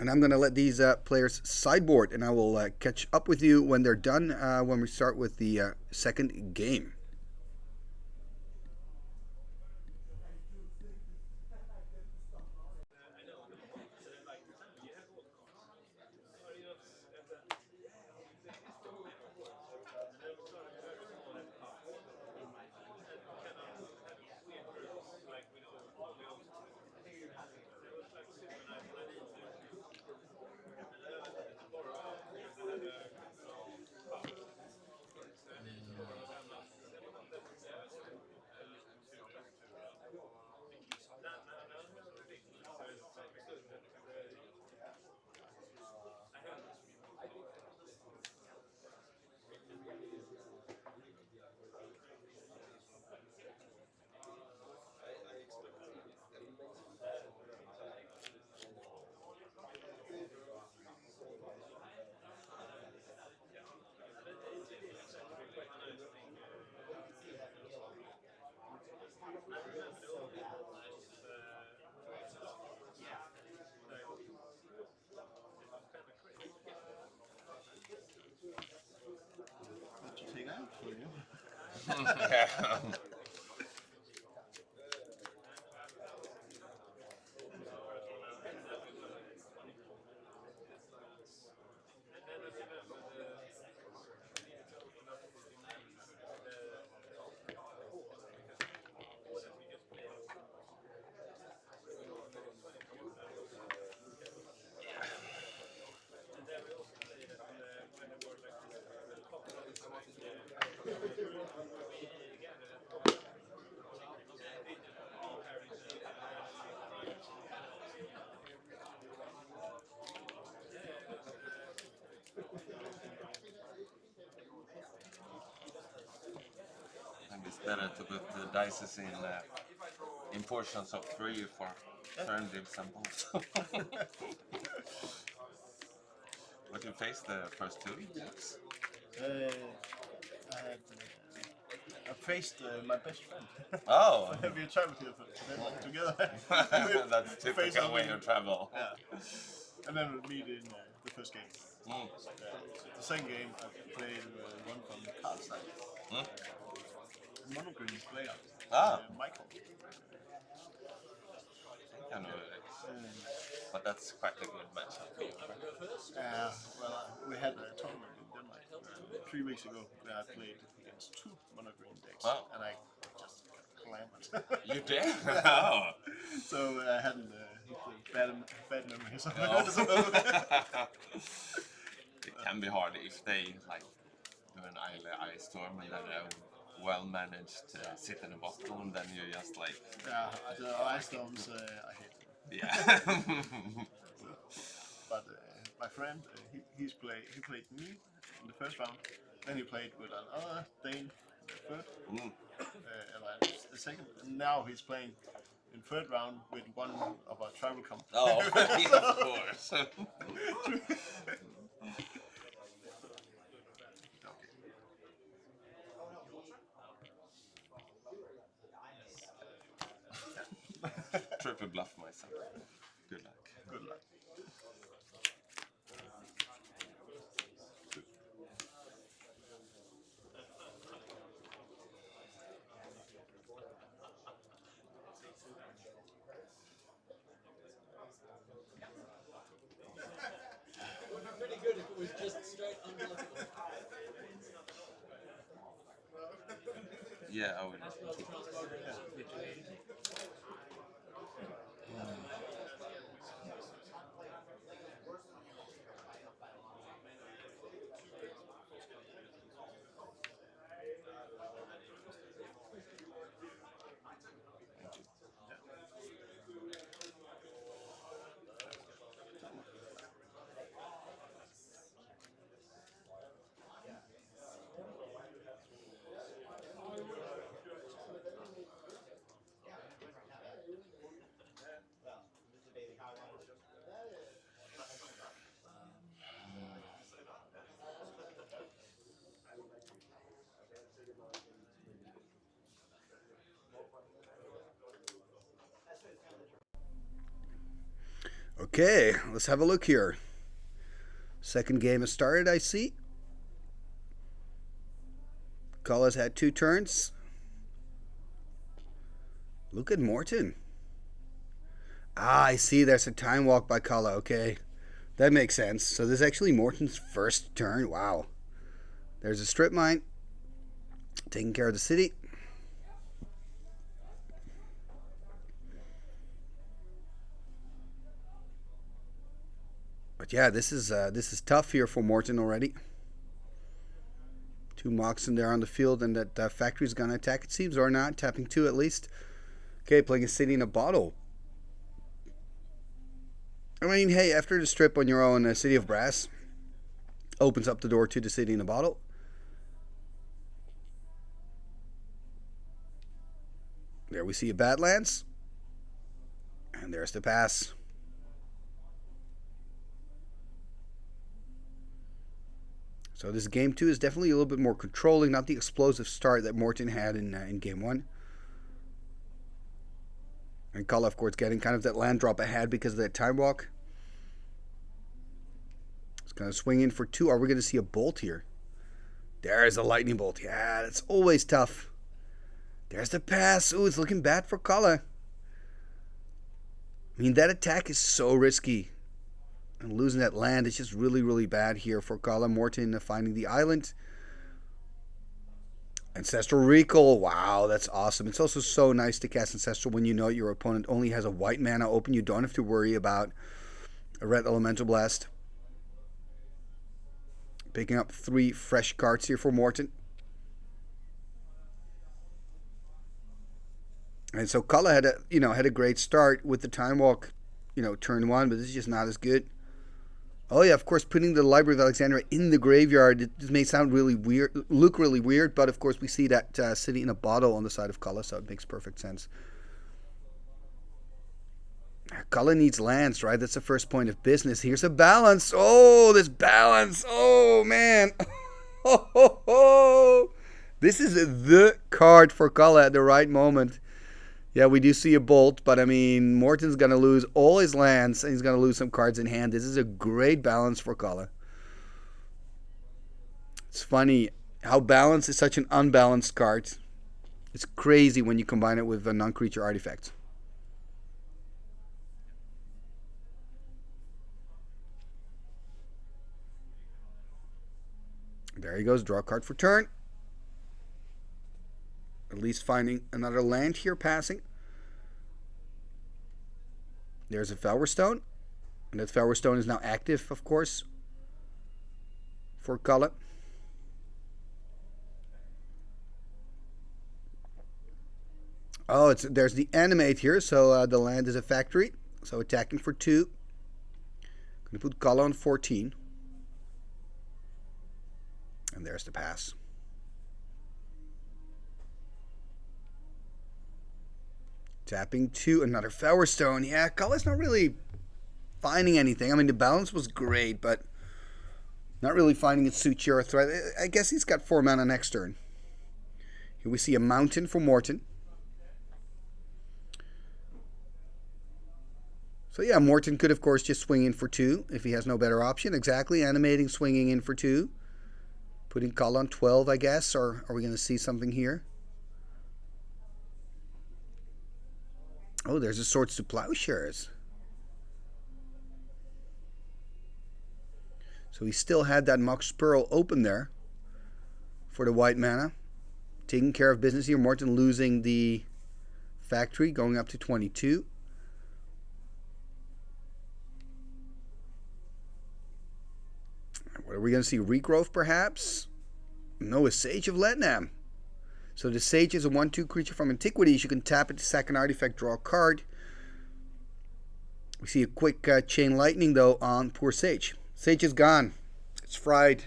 And I'm going to let these players sideboard, and I will catch up with you when they're done, when we start with the second game. Take out for you. better to put the dices in portions of 3 for turn dips and balls. But you faced the first 2 games? I faced my best friend. Oh! We traveled here together. That's typical way to travel. Yeah. And then we meet in the first game. The second game I played one from the card side. Monogreen player. Michael. I know it is. But that's quite a good matchup. Well, we had a tournament in Denmark 3 weeks ago where I played against 2 monogreen decks, and I just got clammed. You did? Oh. So I had bad memories of It can be hard if they like do an ice storm and then well managed to sit in a bottle, and then you just like the ice storms I hate. Yeah. But my friend, he played me in the first round. Then he played with another Dane in the third, the second. And now he's playing in third round with one of our travel companies. Oh, of course. Triple bluff myself. Good luck. Good luck. Would be pretty good if it was just straight unblockable. Yeah, I would. Okay, let's have a look here. Second game has started, I see. Kalla's had 2 turns. Look at Morton. I see there's a time walk by Kalla. Okay, that makes sense. So this is actually Morton's first turn. Wow. There's a strip mine. Taking care of the city. But yeah, this is tough here for Morton already. 2 mocks in there on the field, and that factory's gonna attack, it seems, or not. Tapping 2 at least. Okay, playing a city in a bottle. I mean, hey, after the strip on your own, City of Brass opens up the door to the city in a bottle. There we see a Badlands. And there's the pass. So this game 2 is definitely a little bit more controlling, not the explosive start that Morton had in game 1. And Kalla, of course, getting kind of that land drop ahead because of that time walk. It's going to swing in for 2. Are we going to see a bolt here? There's a lightning bolt. Yeah, that's always tough. There's the pass. Ooh, it's looking bad for Kalla. I mean, that attack is so risky. And losing that land is just really, really bad here for Kalla. Morton finding the island. Ancestral Recall. Wow, that's awesome. It's also so nice to cast Ancestral when you know your opponent only has a white mana open. You don't have to worry about a red Elemental Blast. Picking up 3 fresh cards here for Morton. And so Kalla had a great start with the time walk, turn 1, but this is just not as good. Oh yeah, of course, putting the Library of Alexandria in the graveyard, it may sound really weird, look really weird, but of course we see that city in a bottle on the side of Kala, so it makes perfect sense. Kala needs lands, right? That's the first point of business. Here's a balance. Oh, this balance. Oh, man. This is the card for Kala at the right moment. Yeah, we do see a bolt, but I mean, Morton's going to lose all his lands, and he's going to lose some cards in hand. This is a great balance for Kala. It's funny how balance is such an unbalanced card. It's crazy when you combine it with non-creature artifacts. There he goes, draw a card for turn. At least finding another land here passing. There's a Flower Stone. And that Flower Stone is now active, of course, for Kala. Oh, there's the animate here, so the land is a factory. So attacking for 2. Gonna put Kala on 14. And there's the pass. Tapping 2, another Flower Stone. Yeah, Kala's not really finding anything. I mean, the balance was great, but not really finding it suit your threat. I guess he's got 4 mana next turn. Here we see a mountain for Morton. So yeah, Morton could, of course, just swing in for 2 if he has no better option. Exactly, animating, swinging in for 2. Putting Kala on 12, I guess, or are we going to see something here? Oh, there's a Swords to Plowshares. So he still had that Mox Pearl open there for the white mana. Taking care of business here. Morton losing the factory, going up to 22. What are we going to see? Regrowth, perhaps? No, a Sage of Letnam. So the Sage is a 1/2 creature from Antiquities. You can tap it to sack an artifact, draw a card. We see a quick Chain Lightning, though, on poor Sage. Sage is gone. It's fried.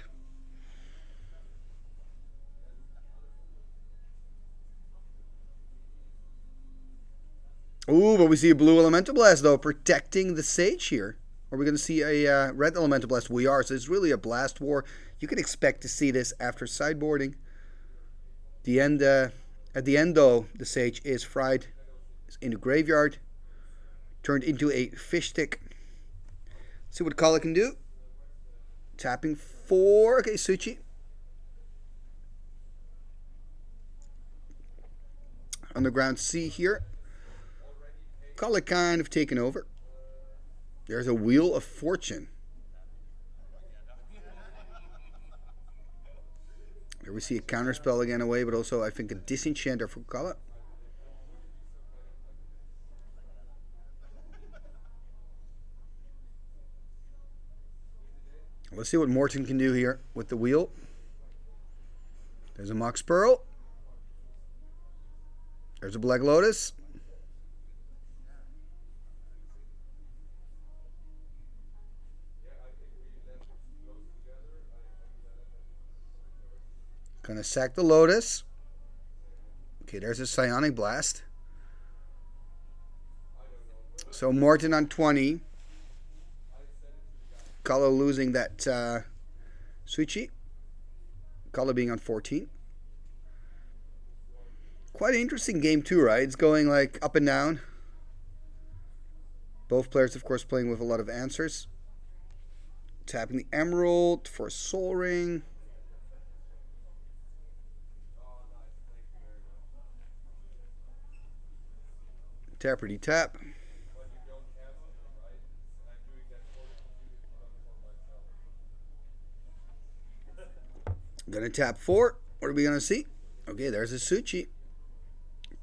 Ooh, but we see a blue Elemental Blast, though, protecting the Sage here. Are we going to see a red Elemental Blast? We are. So it's really a blast war. You can expect to see this after sideboarding. At the end, though, the Sage is fried. It's in the graveyard. Turned into a fish stick. See what Kala can do. Tapping 4. Okay, Suchi. Underground Sea here. Kala kind of taken over. There's a Wheel of Fortune. Here we see a counterspell again away, but also I think a Disenchanter for Kala. Let's see what Morton can do here with the wheel. There's a Mox Pearl. There's a Black Lotus. Gonna sack the Lotus. Okay, there's a Psionic Blast. So Morton on 20. Kala losing that Suichi. Kala being on 14. Quite an interesting game too, right? It's going like up and down. Both players, of course, playing with a lot of answers. Tapping the Emerald for Soul Ring. Tapperty tap. Gonna tap 4. What are we gonna see? Okay, there's a Suchi.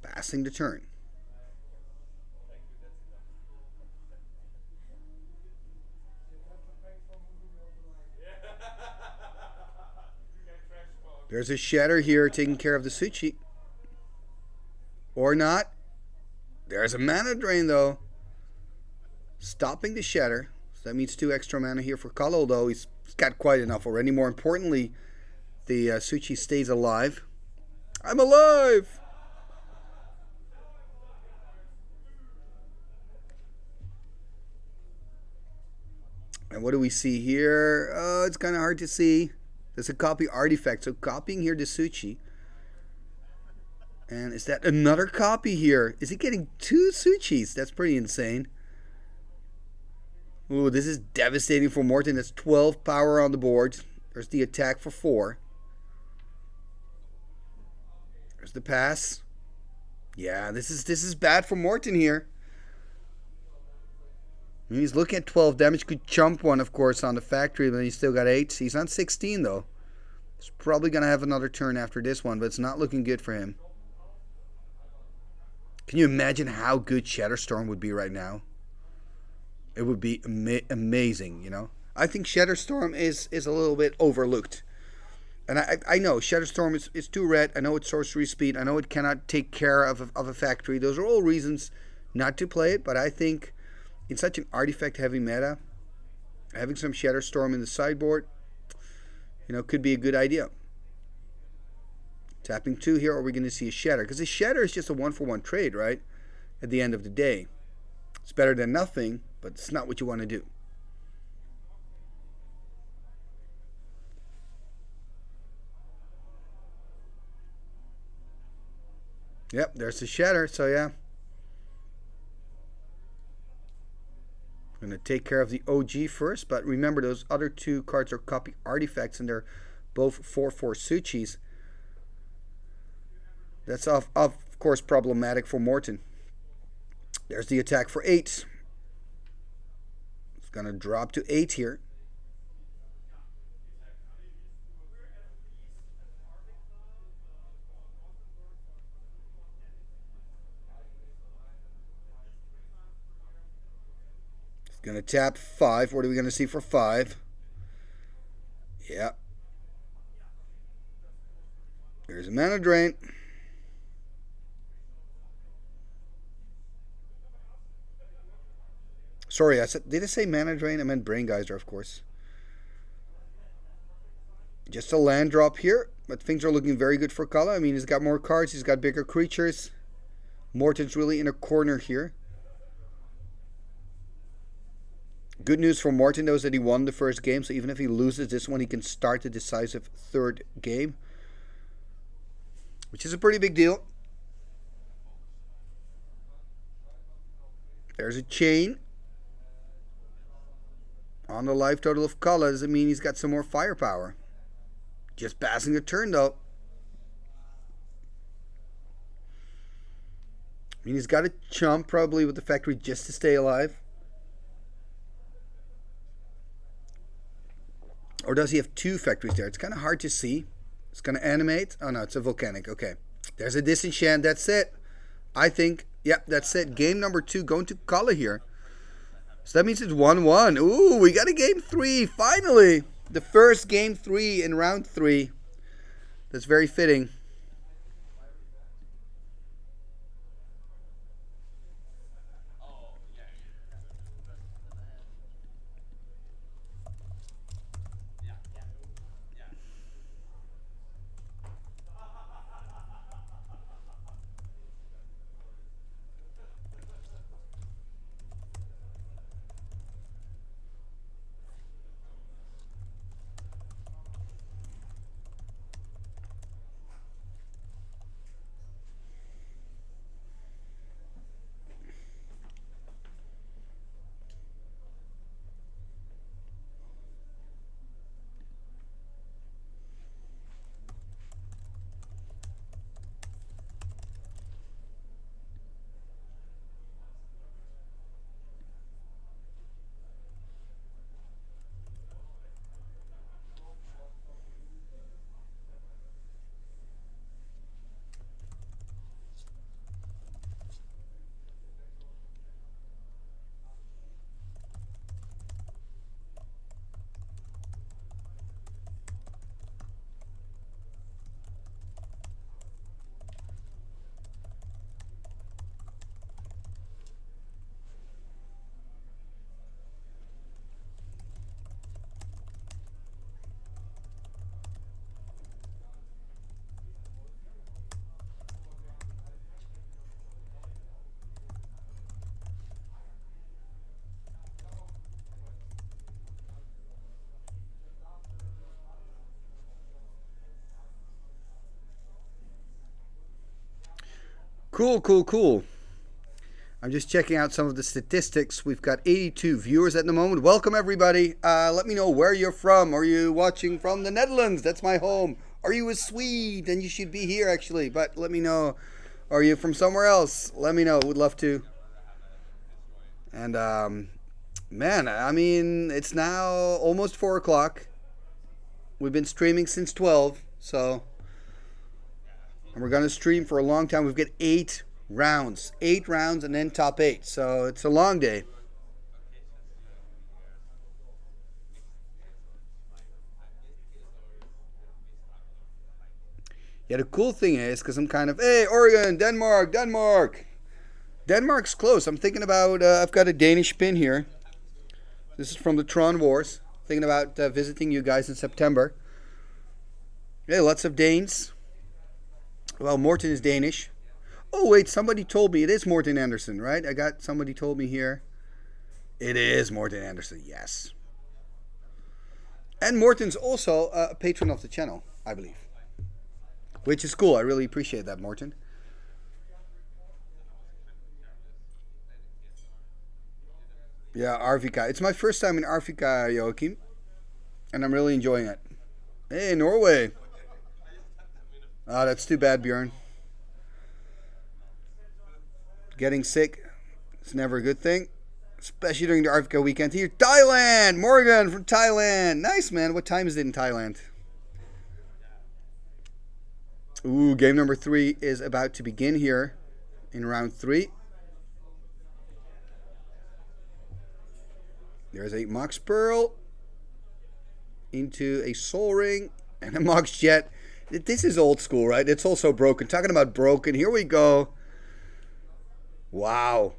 Passing the turn. There's a Shatter here taking care of the Suchi. Or not. There's a Mana Drain, though. Stopping the Shatter. So that means 2 extra mana here for Kalle, although he's got quite enough already. More importantly, the Suchi stays alive. I'm alive! And what do we see here? It's kind of hard to see. There's a copy artifact, so copying here the Suchi. And is that another copy here? Is he getting 2 Suchis? That's pretty insane. Ooh, this is devastating for Morten. That's 12 power on the board. There's the attack for 4. There's the pass. Yeah, this is bad for Morten here. I mean, he's looking at 12 damage. Could chump one, of course, on the factory, but he's still got 8. He's on 16, though. He's probably going to have another turn after this one, but it's not looking good for him. Can you imagine how good Shatterstorm would be right now? It would be amazing, you know. I think Shatterstorm is a little bit overlooked. And I know Shatterstorm is too red. I know it's sorcery speed. I know it cannot take care of a factory. Those are all reasons not to play it. But I think in such an artifact-heavy meta, having some Shatterstorm in the sideboard, you know, could be a good idea. Tapping 2 here, or are we going to see a Shatter? Because a Shatter is just a 1-for-1 trade, right? At the end of the day. It's better than nothing, but it's not what you want to do. Yep, there's the Shatter, so yeah. I'm going to take care of the OG first, but remember those other 2 cards are copy artifacts, and they're both 4/4 Suchis. That's of course problematic for Morten. There's the attack for 8. It's going to drop to 8 here. It's going to tap 5. What are we going to see for 5? Yeah. There's a mana drain. Sorry, did I say mana drain? I meant brain geyser, of course. Just a land drop here, but things are looking very good for Kalle. I mean, he's got more cards, he's got bigger creatures. Morten's really in a corner here. Good news for Morten, though, is that he won the first game, so even if he loses this one, he can start the decisive 3rd game, which is a pretty big deal. There's a chain. On the life total of Kalle, does it mean he's got some more firepower? Just passing the turn, though. I mean, he's got to chump probably with the factory just to stay alive. Or does he have 2 factories there? It's kind of hard to see. It's going to animate. Oh, no, it's a volcanic. Okay. There's a disenchant. That's it. I think, yep, that's it. Game number 2 going to Kalle here. So that means it's 1-1. Ooh, we got a game 3, finally. The first game 3 in round 3. That's very fitting. Cool, cool, cool. I'm just checking out some of the statistics. We've got 82 viewers at the moment. Welcome, everybody. Let me know where you're from. Are you watching from the Netherlands? That's my home. Are you a Swede? Then you should be here, actually. But let me know. Are you from somewhere else? Let me know. Would love to. And, man, I mean, it's now almost 4 o'clock. We've been streaming since 12, so... And we're going to stream for a long time. We've got 8 rounds. 8 rounds and then top 8. So it's a long day. Yeah, the cool thing is, because I'm kind of, hey, Oregon, Denmark. Denmark's close. I'm thinking about, I've got a Danish pin here. This is from the Tron Wars. Thinking about visiting you guys in September. Yeah, lots of Danes. Well, Morten is Danish. Oh, wait, somebody told me it is Morten Andersen, right? Somebody told me here. It is Morten Andersen, yes. And Morten's also a patron of the channel, I believe. Which is cool. I really appreciate that, Morten. Yeah, Arvika. It's my first time in Arvika, Joachim. And I'm really enjoying it. Hey, Norway. Oh, that's too bad, Björn. Getting sick is never a good thing. Especially during the Arvika weekend here. Thailand! Morgan from Thailand. Nice, man. What time is it in Thailand? Ooh, game number 3 is about to begin here in round 3. There's a Mox Pearl into a Soul Ring and a Mox Jet. This is old school, right? It's also broken. Talking about broken. Here we go. Wow.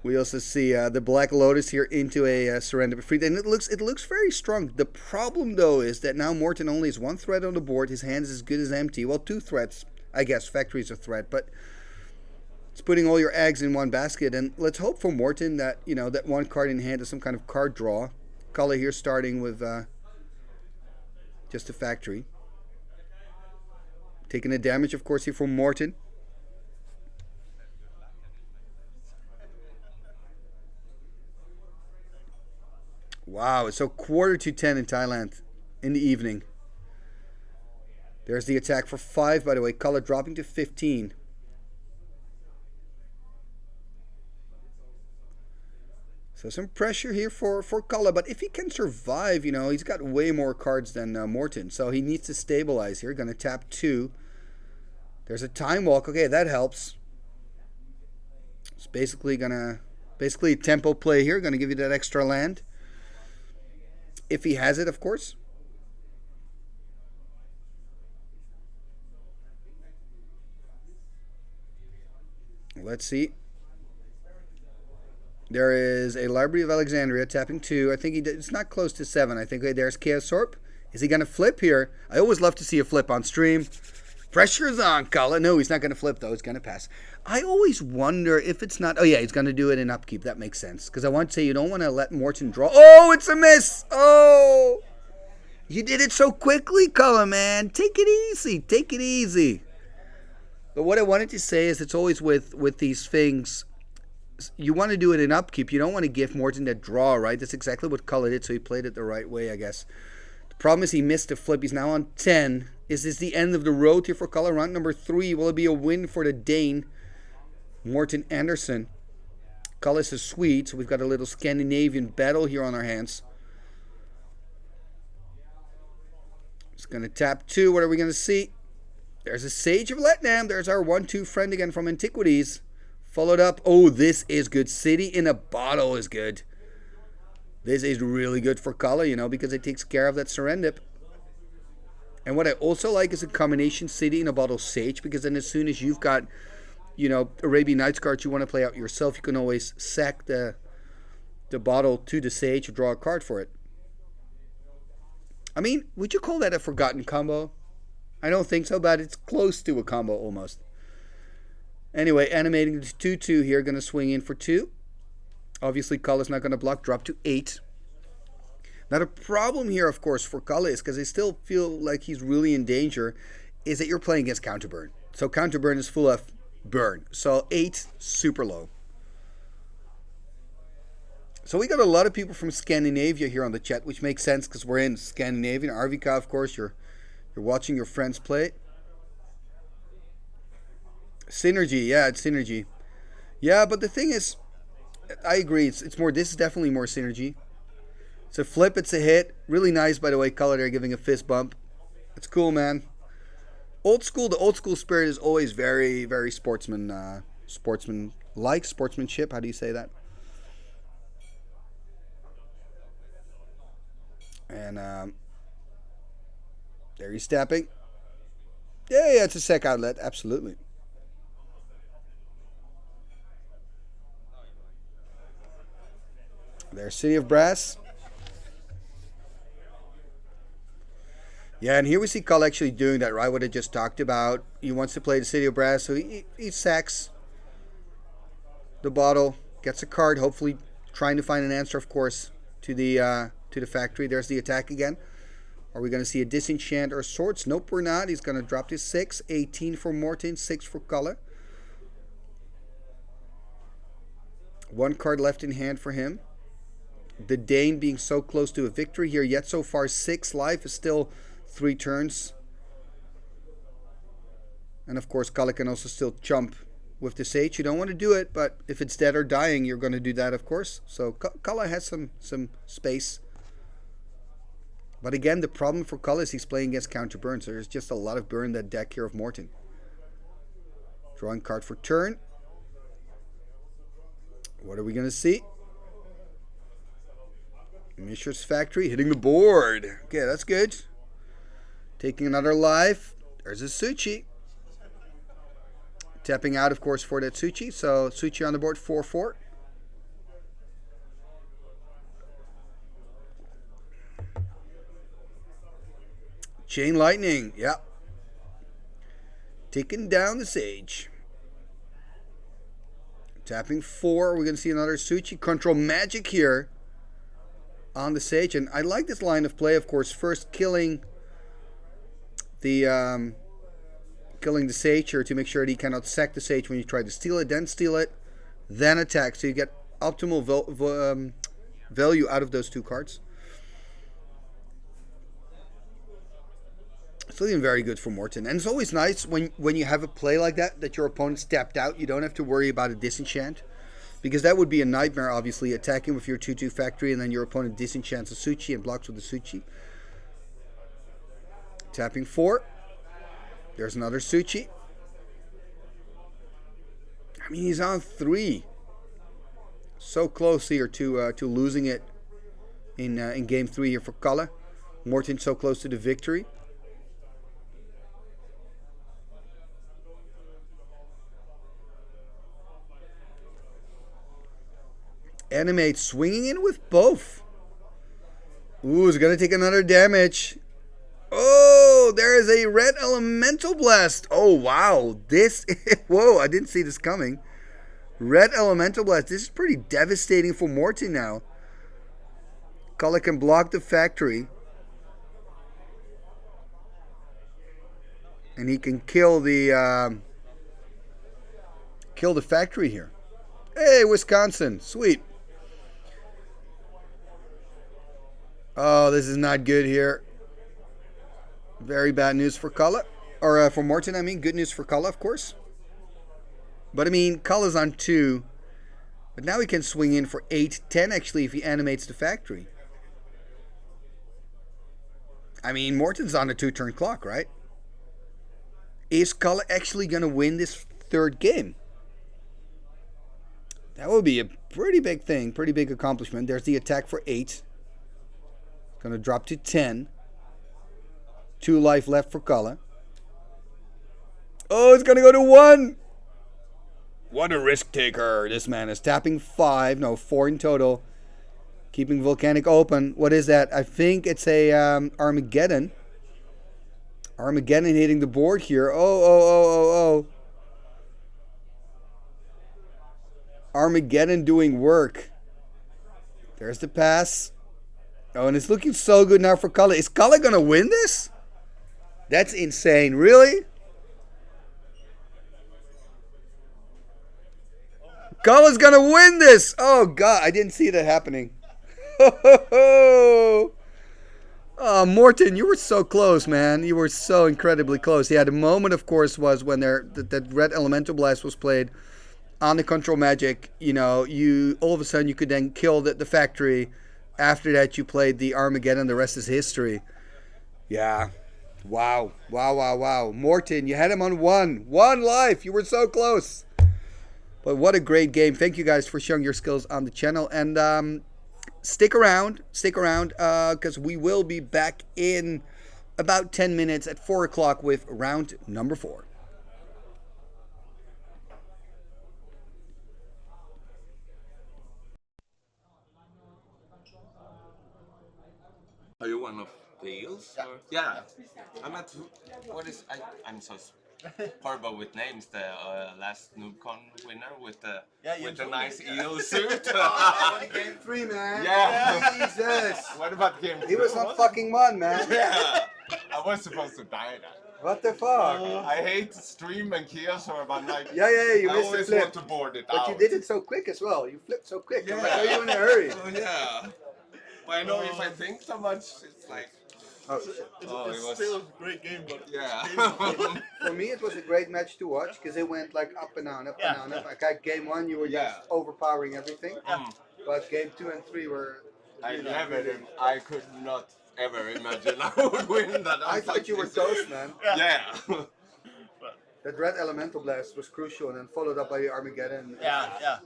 We also see the Black Lotus here into a Serendipity Free. And it looks very strong. The problem, though, is that now Morten only has 1 threat on the board. His hand is as good as empty. Well, 2 threats. I guess Factory's a threat. But it's putting all your eggs in one basket. And let's hope for Morten that, you know, that 1 card in hand is some kind of card draw. Color here starting with just a Factory. Taking the damage, of course, here from Morten. Wow, it's so 9:45 in Thailand in the evening. There's the attack for 5, by the way. Color dropping to 15. So some pressure here for Color. But if he can survive, you know, he's got way more cards than Morten. So he needs to stabilize here. Going to tap 2. There's a Time Walk. Okay, that helps. It's basically a tempo play here. Going to give you that extra land. If he has it, of course. Let's see. There is a Library of Alexandria tapping 2. I think it's not close to 7. I think there's Chaos Orb. Is he going to flip here? I always love to see a flip on stream. Pressure is on, Kala. No, he's not going to flip, though. He's going to pass. I always wonder if it's not... Oh, yeah, he's going to do it in upkeep. That makes sense. Because I want to say you don't want to let Morten draw... Oh, it's a miss! Oh! You did it so quickly, Kala, man. Take it easy. Take it easy. But what I wanted to say is it's always with these things... You want to do it in upkeep. You don't want to give Morten that draw, right? That's exactly what Kala did, so he played it the right way, I guess. The problem is he missed a flip. He's now on 10. Is this the end of the road here for Color? Round number 3. Will it be a win for the Dane? Morten Andersen. Color is a Swede, so we've got a little Scandinavian battle here on our hands. It's going to tap 2. What are we going to see? There's a Sage of Letnam. There's our 1-2 friend again from Antiquities. Followed up. Oh, this is good. City in a Bottle is good. This is really good for Color, you know, because it takes care of that Serendip. And what I also like is a combination City in a Bottle Sage, because then as soon as you've got, you know, Arabian Nights cards you want to play out yourself, you can always sack the bottle to the Sage or draw a card for it. I mean, would you call that a forgotten combo? I don't think so, but it's close to a combo almost. Anyway, animating the 2-2 here, going to swing in for 2. Obviously, Color's not going to block, drop to 8. Now, the problem here, of course, for Color is, because I still feel like he's really in danger, is that you're playing against Counterburn. So Counterburn is full of burn. So 8, super low. So we got a lot of people from Scandinavia here on the chat, which makes sense because we're in Scandinavia. Arvika, of course, you're watching your friends play. Synergy, yeah, it's synergy. Yeah, but the thing is, I agree. It's more. This is definitely more synergy. It's a flip. It's a hit. Really nice, by the way. Color there, giving a fist bump. It's cool, man. Old school. The old school spirit is always very, very sportsmanship. How do you say that? And there he's tapping. Yeah, it's a sec outlet. Absolutely. There's City of Brass. Yeah, and here we see Cull actually doing that, right? What I just talked about. He wants to play the City of Brass, so he sacks the bottle, gets a card, hopefully trying to find an answer, of course, to the factory. There's the attack again. Are we going to see a disenchant or swords? Nope, we're not. He's going to drop to 6. 18 for Morten, 6 for Cull. 1 card left in hand for him. The Dane being so close to a victory here, yet so far 6 life is still 3 turns. And of course, Cull can also still jump with the Sage. You don't want to do it, but if it's dead or dying, you're going to do that, of course. So Cull has some space. But again, the problem for Cull is he's playing against counter burn, so there's just a lot of burn in that deck here of Morten. Drawing card for turn. What are we going to see? Mishra's Factory hitting the board. Okay, that's good. Taking another life. There's a Suchi. Tapping out, of course, for that Suchi. So Suchi on the board, 4-4. Chain Lightning, yeah. Taking down the Sage. Tapping 4. We're going to see another Suchi. Control Magic here on the Sage. And I like this line of play, of course. First killing the Sage here to make sure that he cannot sack the Sage when you try to steal it. Then attack. So you get optimal value out of those 2 cards. It's looking very good for Morten. And it's always nice when you have a play like that your opponent's tapped out. You don't have to worry about a disenchant. Because that would be a nightmare, obviously, attacking with your 2-2 factory and then your opponent disenchants a Suchi and blocks with the Suchi. Tapping 4. There's another Suchi. I mean, he's on 3. So close here to losing it in game 3 here for Cull. Morten so close to the victory. Animate swinging in with both. Ooh, he's going to take another damage. Oh, there is a red elemental blast. Oh, wow. This, whoa, I didn't see this coming. Red elemental blast. This is pretty devastating for Morten now. Cull can block the factory. And he can kill the factory here. Hey, Wisconsin. Sweet. Oh, this is not good here. Very bad news for Cull. Or for Morten, I mean. Good news for Cull, of course. But I mean, Cull is on 2. But now he can swing in for 8, 10 actually if he animates the factory. I mean, Morten's on a 2-turn clock, right? Is Cull actually going to win this 3rd game? That would be a pretty big thing. Pretty big accomplishment. There's the attack for 8. Going to drop to 10. 2 life left for Cull. Oh, it's going to go to 1. What a risk taker. This man is tapping 5. No, 4 in total. Keeping Volcanic open. What is that? I think it's a Armageddon. Armageddon hitting the board here. Oh. Armageddon doing work. There's the pass. Oh, and it's looking so good now for Cull. Is Cull going to win this? That's insane. Really? Colin's gonna win this. Oh God, I didn't see that happening. Oh, Morton, you were so close, man. You were so incredibly close. Yeah, the moment, of course, was when that red elemental blast was played on the control magic. You know, you all of a sudden you could then kill the factory. After that, you played the Armageddon. The rest is history. Yeah. Wow. Morton, you had him on one life. You were so close. But what a great game. Thank you guys for showing your skills on the channel. And stick around, because we will be back in about 10 minutes at 4 o'clock with round number 4. Are you one of the eels? Yeah. Yeah. I'm at. I'm so horrible with names. The last NoobCon winner with the nice eel suit. Game 3, man. Yeah. Jesus. What about game 2? He was on fucking 1, man. Yeah. I was supposed to die that. What the fuck? I hate stream and kiosk, but I'm like. Yeah. You I missed always the flip. want to board it But out. you did it so quick as well. You flipped so quick. Yeah. I'm like, are you in a hurry? Oh yeah. But I know if I think so much, it's like. It's still a great game, but yeah. For me, it was a great match to watch because it went like up and down, up and down. Like game 1, you were just overpowering everything. But game 2 and 3 were. I could not ever imagine I would win that. I thought you were toast, man. Yeah. That red elemental blast was crucial, and then followed up by the Armageddon. Yeah.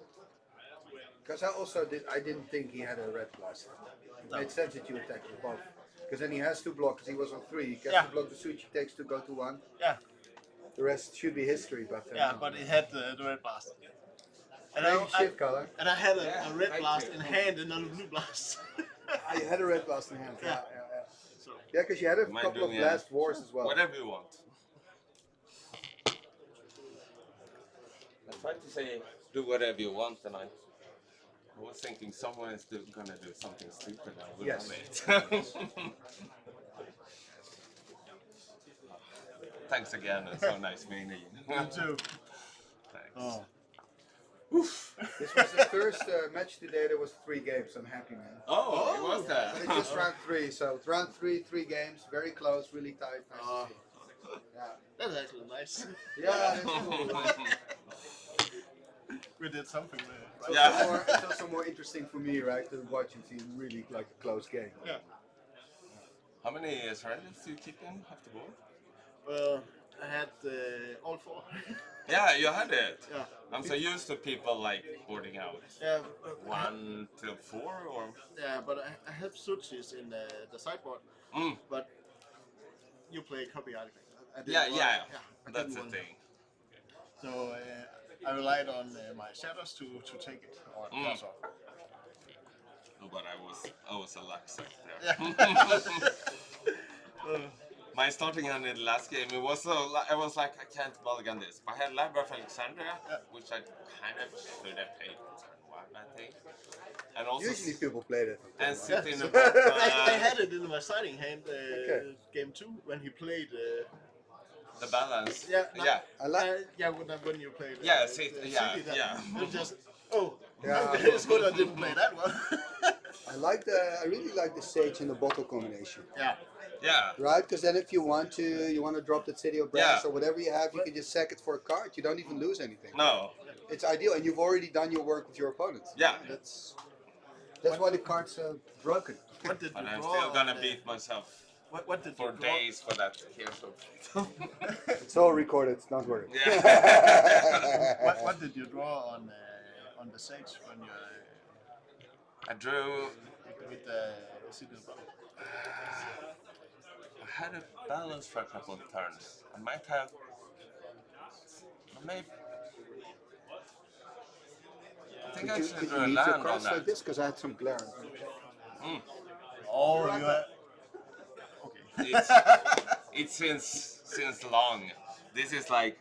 Because I didn't think he had a red blast. It made sense that you attacked with both. Because then he has to block, because he was on 3. He gets to block the switch, he takes to go to 1. Yeah. The rest should be history, but... but he had the red blast. And shit color. And I had a red blast in hand and not a blue blast. You had a red blast in hand, yeah. So. Yeah, because you had a couple of blast wars as well. Whatever you want. I tried to say, do whatever you want, and I was thinking someone is gonna do something stupid. I will wait. Thanks again, it's so nice meeting you. You too. Thanks. Oh. This was the first match today. There was 3 games. I'm happy, man. Oh, it was that. But it's just round 3, so it's round 3, 3 games, very close, really tight. Nice to see. Yeah. That's actually nice. Yeah, that's cool. We did something there. It's also more interesting for me, right, to watch and see really like a close game. Yeah. How many surrenders do you keep in after board? Well, I had all 4. Yeah, you had it. Yeah. I'm so used to people like boarding out. Yeah. 1 till 4 or. Yeah, but I have switches in the sideboard. But you play copy artifact. Yeah. That's the thing. So I relied on my shadows to take it or pass off. No, but I was a luck suck there. Yeah. My starting hand in the last game, I was like, I can't mulligan this. But I had Library of Alexandria, which I kind of should have played turn 1, I think. And also usually people played it. And sit in the I had it in my starting hand game 2 when he played the balance. Yeah. I like. When you played. City, It just Yeah. it's good I didn't play that one. I really like the Sage and the bottle combination. Yeah. Right, because then if you want to drop that City of Brass or whatever you have, you can just sack it for a card. You don't even lose anything. No. It's ideal, and you've already done your work with your opponents. Yeah. That's why the card's broken. What did But you I'm draw still gonna on, beat myself. What did for you draw? days for that Hero. It's all recorded. Don't worry. Yeah. What did you draw on the Sage when you? I drew with the City of Brass. I had a balance for a couple of turns. I might have. Maybe. I think I Could actually you drew a leave your land on cards that. like this? Because I had some glare. Oh, you had. It's since long. This is like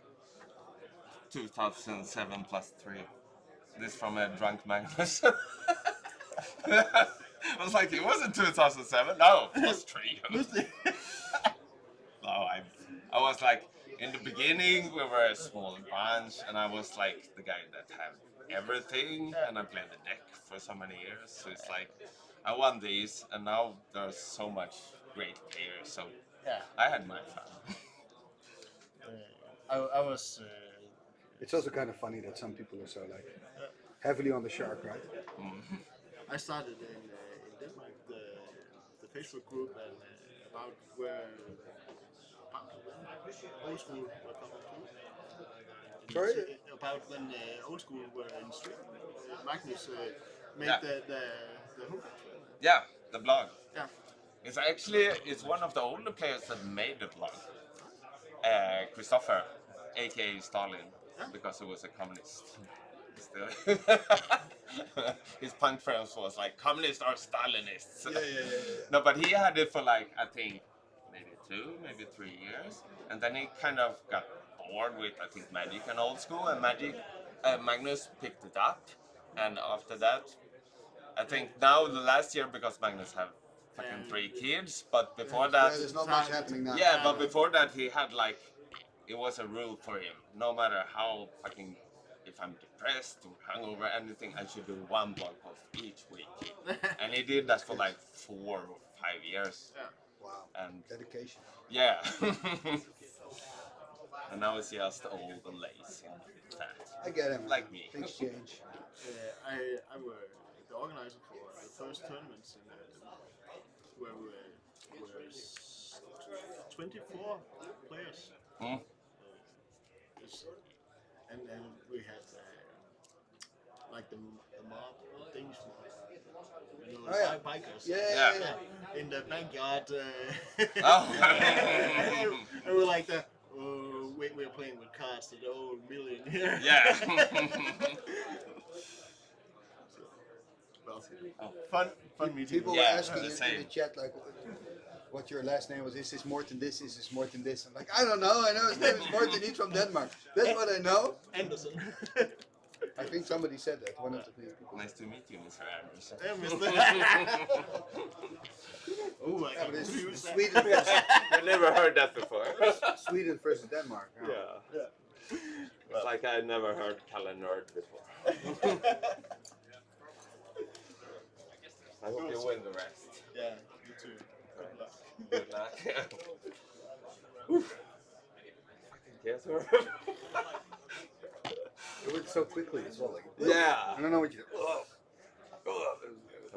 2007 plus 3. This from a drunk Magnus. I was like, it wasn't 2007. No, plus 3. No, I was like, in the beginning we were a small bunch, and I was like the guy that had everything, and I played the deck for so many years. So it's like I won these, and now there's so much great players. So Yeah. I had my fun. I was. It's also kind of funny that some people are so like heavily on the shark, right? I started in Denmark the Facebook group and about where old school were coming to. Sorry? About when old school were in stream. Magnus made Yeah. the hook. Yeah, the blog. Yeah. It's one of the older players that made the blog. Christopher, aka Stalin, because he was a communist. Still. His punk friends was like, communists are Stalinists. Yeah. No, but he had it for like, I think, maybe 2, maybe 3 years. And then he kind of got bored with, I think, Magic and Old School. And Magnus picked it up. And after that, I think now the last year, because Magnus have fucking 3 kids, but before that... Yeah, there's not much happening now. Yeah, but before that he had like, it was a rule for him. No matter how fucking, if I'm depressed or hungover, anything, I should do 1 blog post each week. And he did that for like 4 or 5 years. Yeah. Wow. And dedication. Yeah. And now he's just old and lazy and fat. I get him. Like me. Things change. I were the organizer for the first tournaments in where we were 24 players. And then we had like the mob, Danish mob. You know, bikers. Yeah. In the backyard. Oh. And we're like we're playing with cards to the old million here. Yeah. Well, fun meeting. People were asking in the chat like, what your last name was. Is this Morten this? Is this Morten this? I'm like, I don't know. I know his name is Morten. He's from Denmark. That's what I know. Anderson. I think somebody said that. One of the people. Nice to meet you, Mr. Anderson. Oh, I but it's can Sweden versus, I never heard that before. Sweden versus Denmark. Yeah. It's like I never heard Kalle Nerd before. I hope you win the rest. Yeah, you too. Good luck. Yes, sir. It went so quickly as well. Like, Yeah. I don't know what you do.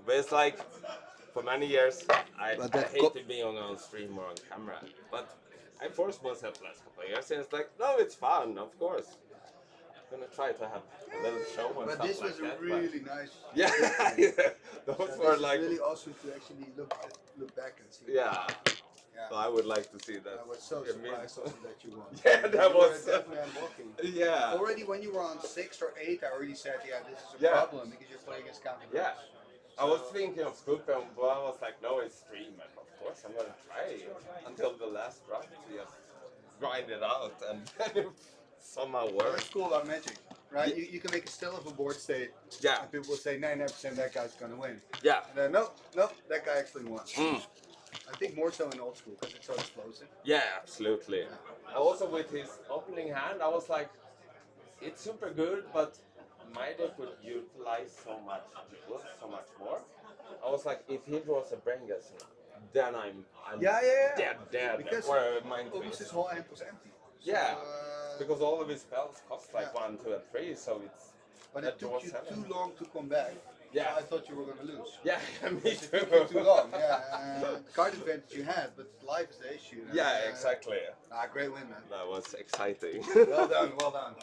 But it's like, for many years, I that hated being on stream or on camera. But I forced myself the last couple of years, and it's like, no, it's fun, of course. I'm gonna try to have a little show and But stuff this like was that. a really nice. Yeah, those were like really awesome to actually look back and see. Yeah. So I would like to see that. I was so surprised also that you won. Yeah, that You was were definitely unblocking. Yeah. Already when you were on 6 or 8, I already said, yeah, this is a Yeah. problem because you're playing against counter. Yeah. I was thinking of scooping, but I was like, no, it's stream. And of course, I'm gonna try until the last round to just grind it out and somehow work. That's cool about Magic, right? You can make a still of a board state. Yeah. And people will say 99% that guy's gonna win. Yeah. And then nope, that guy actually won. I think more so in Old School because it's so explosive. Yeah, absolutely. Also with his opening hand, I was like, it's super good, but my deck would utilize so much more. I was like, if he draws a Brengus, then I'm dead. Because Or Mind almost Freeze. his whole hand was empty. Yeah, because all of his spells cost like 1, 2, and 3, so it's. But that it took draws you 7. too long to come back. Yeah. So I thought you were going to lose. Yeah, me too. It took you too long. Yeah. Card advantage you had, but life is the issue. Yeah, exactly. Great win, man. That was exciting. Well done, well done.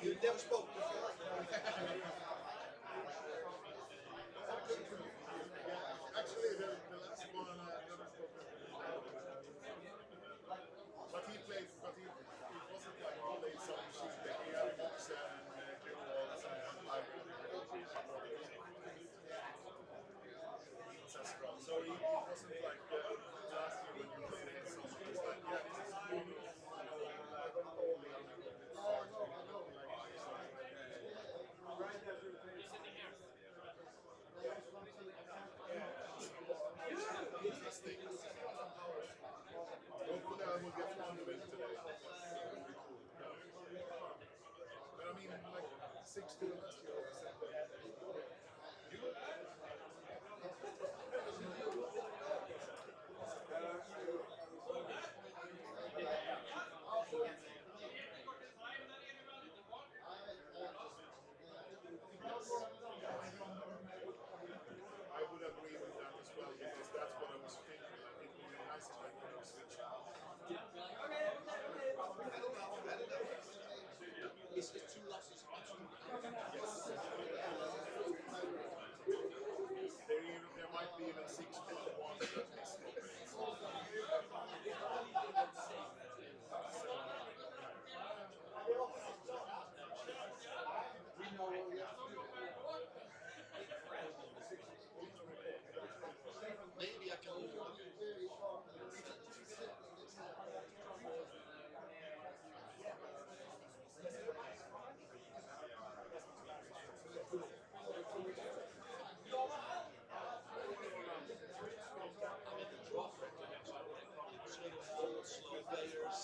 You never spoke before. Actually, the last one never spoke. But he played, but it wasn't like he played some shit that he had books and walls and library. Ancestral. So it wasn't like last year when you played it, so it was like, yeah, this is cool. Hopefully I will get one win today. But I mean, like 6-2 last year or something. I would agree with that as well, because that's what I was thinking. Like, it would be nice to like, switch. Is 2 losses absolute? Yes. There might be even 6-1 that is Maybe I can lose one. Old slow players,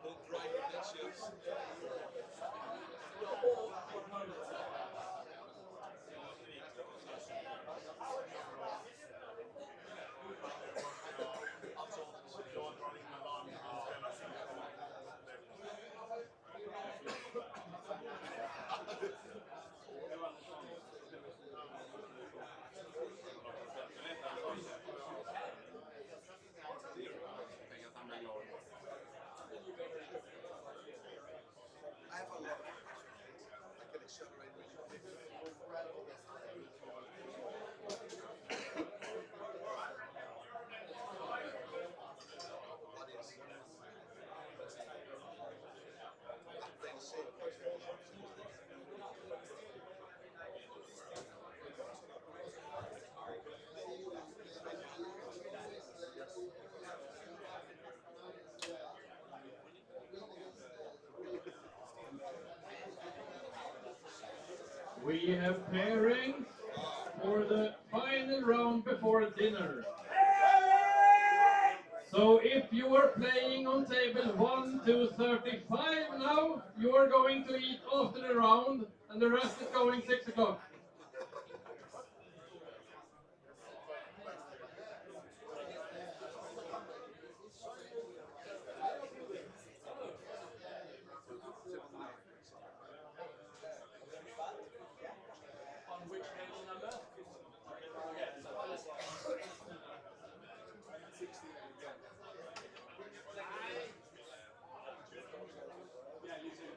no grinder matches. I have a lot of questions. I can accelerate really quick. What is I play the same question. We have pairings for the final round before dinner. So if you are playing on table 1 to 35 now, you are going to eat after the round, and the rest is going 6 o'clock. On which table number? Yeah, you too.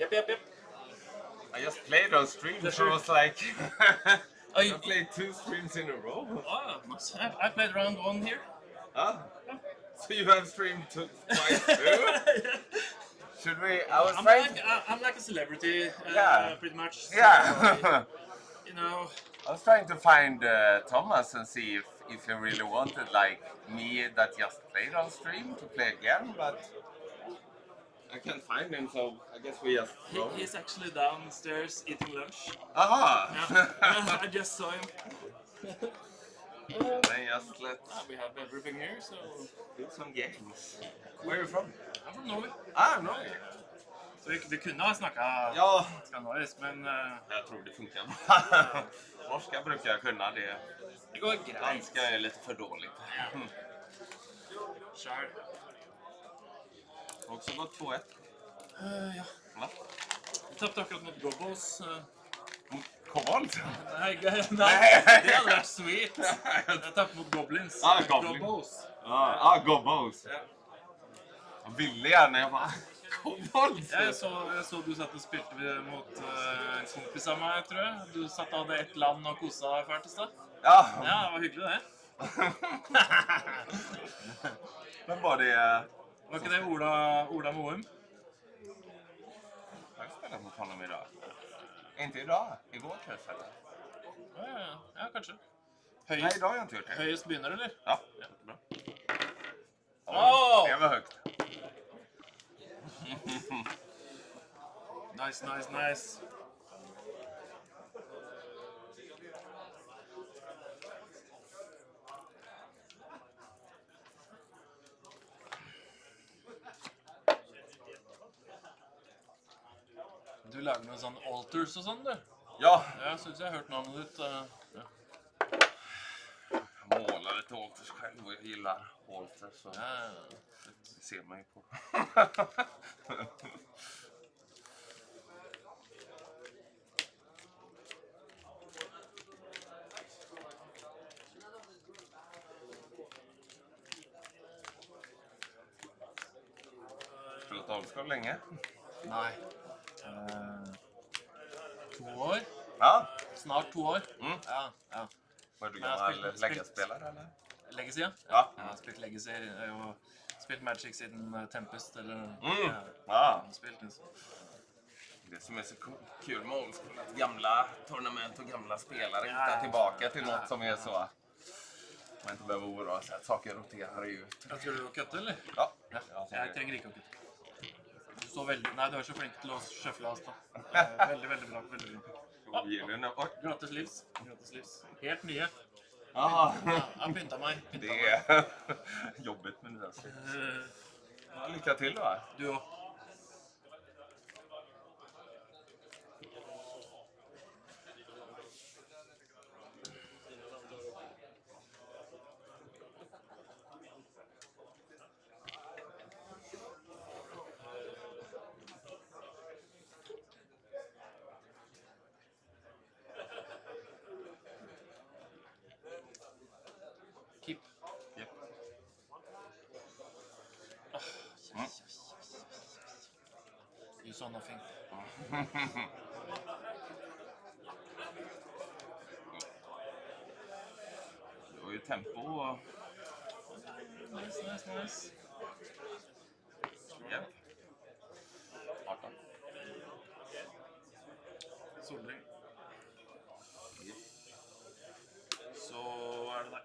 Yep. I just played on stream, so I was like, I played 2 streams in a row. Oh, nice. I played round 1 here. Ah, so you have streamed twice too? Should we? I was trying. I'm like a celebrity, pretty much. So, Yeah. you know. I was trying to find Thomas and see if he really wanted like me that just played on stream to play again, but I can't find him, so I guess we just go. He's actually downstairs eating lunch. Aha! Yeah. I just saw him. Then just let's we have everything here, so do some games. Where are you from? I'm from Norway. Ah, Norway. Så vi kunne ha snakket skandinavisk, men jag tror det funkar bra. Norska brukar jag kunna det. Det går greit. Danska är lite för dåligt. Kjær. Också gått 2-1. Ja. Va? Vi tappte akkurat mot Gobos. Kobold? Nei, det hadde vært sweet. Jeg tappte mot Goblins. Goblins. Gobos. Ja. Jag ville gärna, jag bara... Kobold! Jeg så du satt og spilte mot en kompis av meg, tror jeg. Du satt og hadde et land og kosa deg fælt i sted. Ja. Ja, det var hyggelig det. Men var det... Var ikke det Ola Moum? Jag spelar mot honom idag. Inte idag, igår kanske eller? Ja, kanskje. Nej, idag har jag inte gjort det. Høyest begynner, eller? Ja, bra. Oh! Det var högt. Nice. Du lager noen sånne alters og sånn, du? Ja. Jeg synes jeg har hørt navnet ditt. Ja. Jag målar lite alters själv och jag gillar alters. Så det ser man ju på. Spelat Old School länge? Nej. 2 år? Ja. Snart 2 år. Ja. Var du gammal Legacy-spelare eller? Legacy, ja. Ja. Jeg har spilt Legacy og spilt Magic siden Tempest eller... Spilt det. Det som är så kul med Old School, att gamla tournament och gamla spelare hittar tillbaka till något som är så... Man inte behöver oroa sig att saker roterar ut. Ska du kutte, eller? Ja. Jeg trenger ikke å kutte. Du så veldig... Nei, du er så flink til å shuffle oss da. Veldig bra. Gratis livs. Helt nye. Jeg pynta meg. Det är jobbigt med det där. Lycka till då. Du också. Keep. Yep. You saw nothing. Det var ju tempo och... Nice. Yep. 18. Solring. Så er det deg.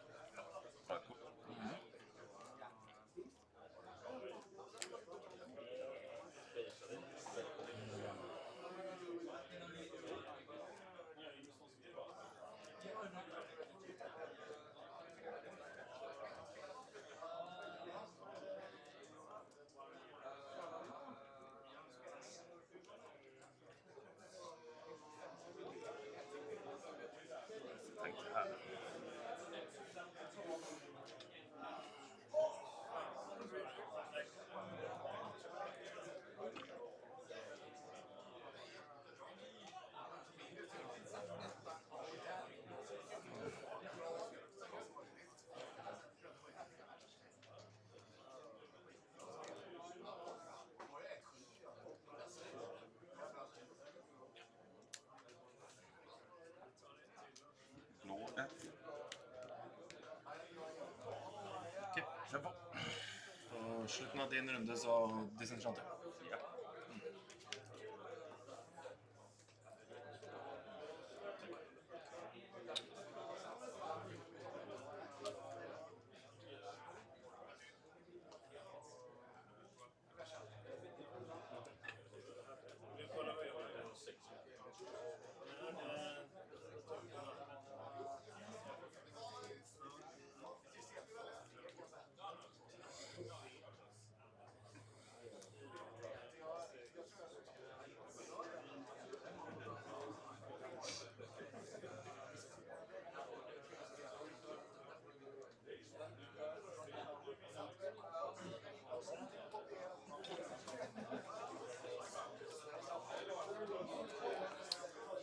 Kjør på. På slutten av din runde så disenchanter. Ja.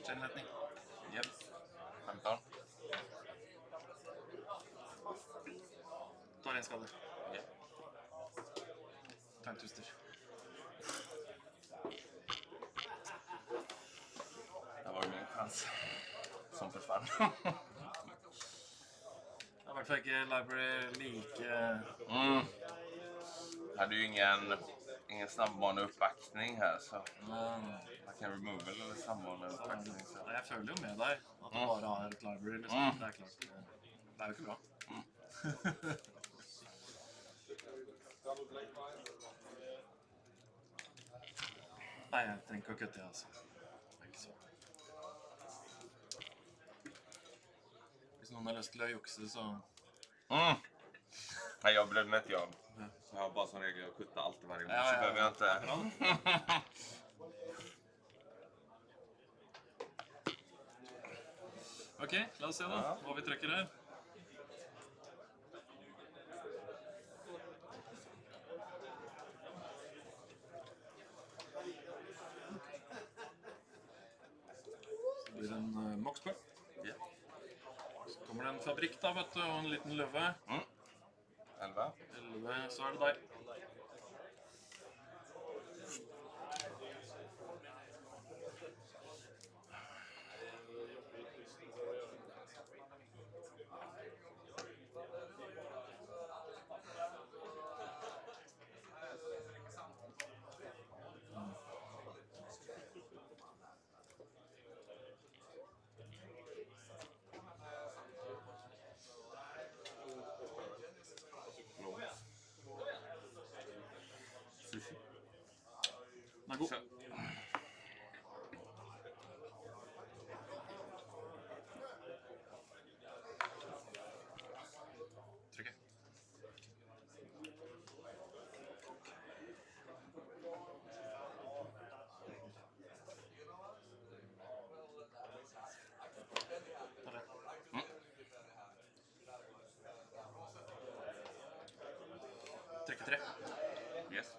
Kjennretning. Yep. 15. Tar en skade. Ja. Ta en twister. Det var min chans. Som försvann. Det er I hvert fall ikke library like... Jag hade ju ingen snabbbaneuppbackning här så man kan removal eller snabbbaneuppbackning. Så. Jeg føler jo med deg at du bare har et library, liksom. Det er klart, det er jo ikke bra. Nei, jeg trenger ikke å kutte det, altså. Det er ikke så. Hvis noen har lyst til å jukse, så... Nej, jag brydde mig inte jag. Jag har bara som regel att kutta allt varje gång, så behöver jag inte... Ok, la oss se da, hva vi trekker her. Så blir det en moxball. Ja. Så kommer det en fabrikk da, vet du, og en liten løve. 11. 11, så er det deg. Den er god. Trykker. Trykker 3. Yes.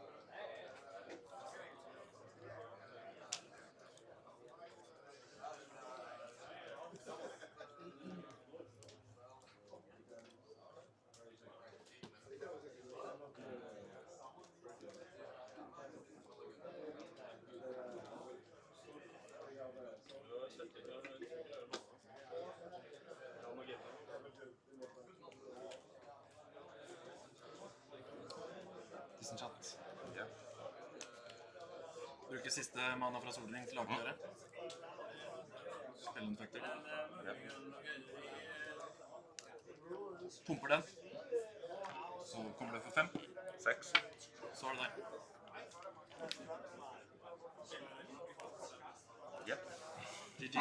Disenchant. Ja. Bruker siste mana fra solring til å aktivere. Spille en factor. Ja. Pumper den. Så kommer det for 5. 6. Så er det deg. Ja. GG.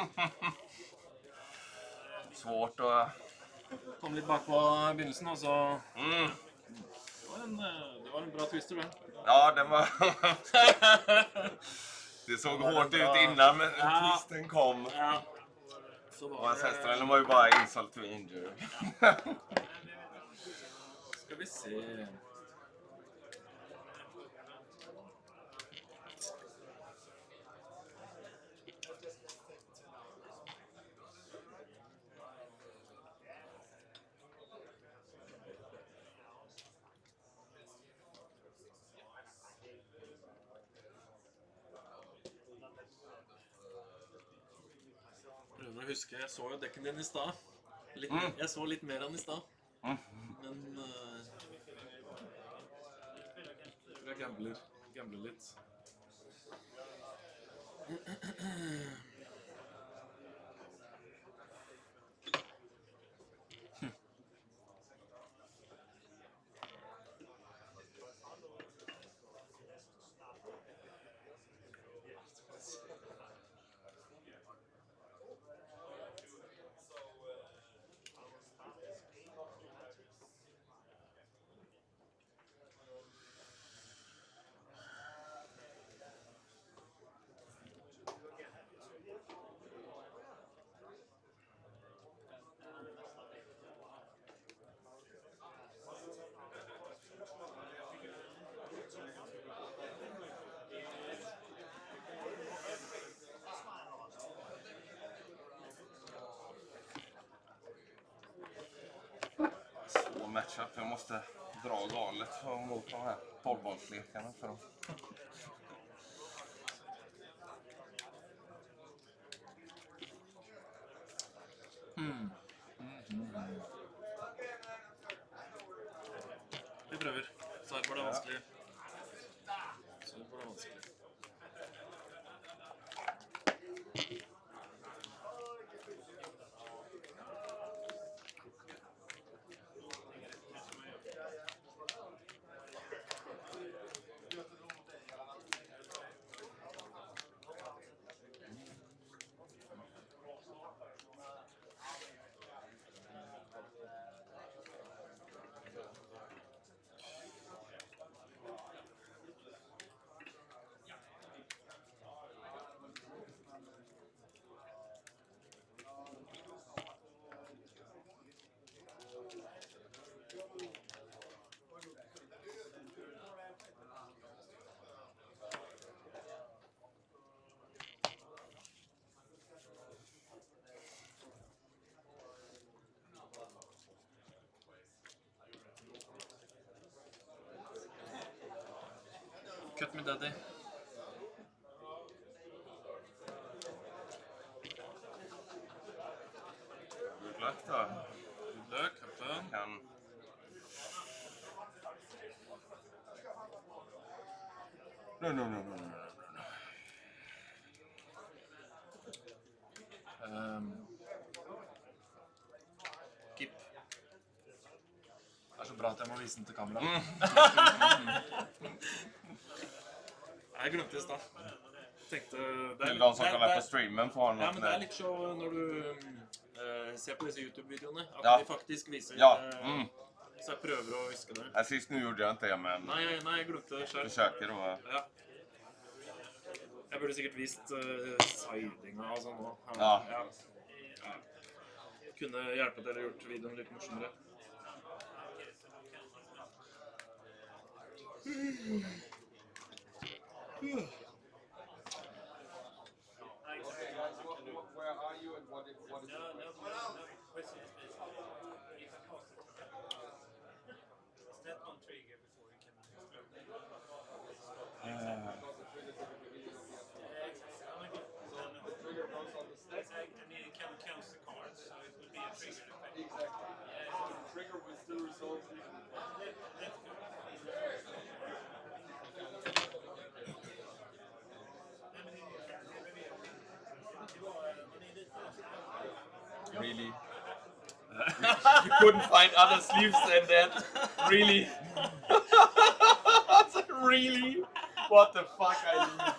Svårt att... Kom litt bak på begynnelsen, og så... Det var en bra twister, det. Ja, den var... Det såg hårt ut innan, men twisten kom. Ja. Och Ancestralen var ju bara insult to injury. Ska vi se... Prøver å huske, jeg så jo dekken din I sted. Jeg så litt mer enn I sted. Men Jeg gambler litt. Svår matchup. Jag måste dra galet mot de här 12-bollslekarna för dem. Vi prøver. Så her var det vanskelig. Så her var det vanskelig. Cut me daddy. Good luck då. Good luck, kapten. Kan... No. Keep. Det er så bra at jeg må vise den til kamera. Jeg glemte det i stad. Tenkte... Til de som kan være på streamen får han ja, men det er litt så når du ser på disse YouTube-videoene, at de faktisk viser... Så jeg prøver å huske det. Sist nu gjorde jeg ikke det, men... Nei, jeg glemte det selv. Forsøker å... Ja. Jeg burde sikkert vist sidinga og sånn nå. Ja. Kunne hjelpe til å gjort videoen litt morsommere. Where are you and what is Set on trigger before you can and it can count the cards, so it will be a trigger effect. Exactly. So the trigger will still result in... Really? You couldn't find other sleeves than that? Really? Really? What the fuck, Eileen?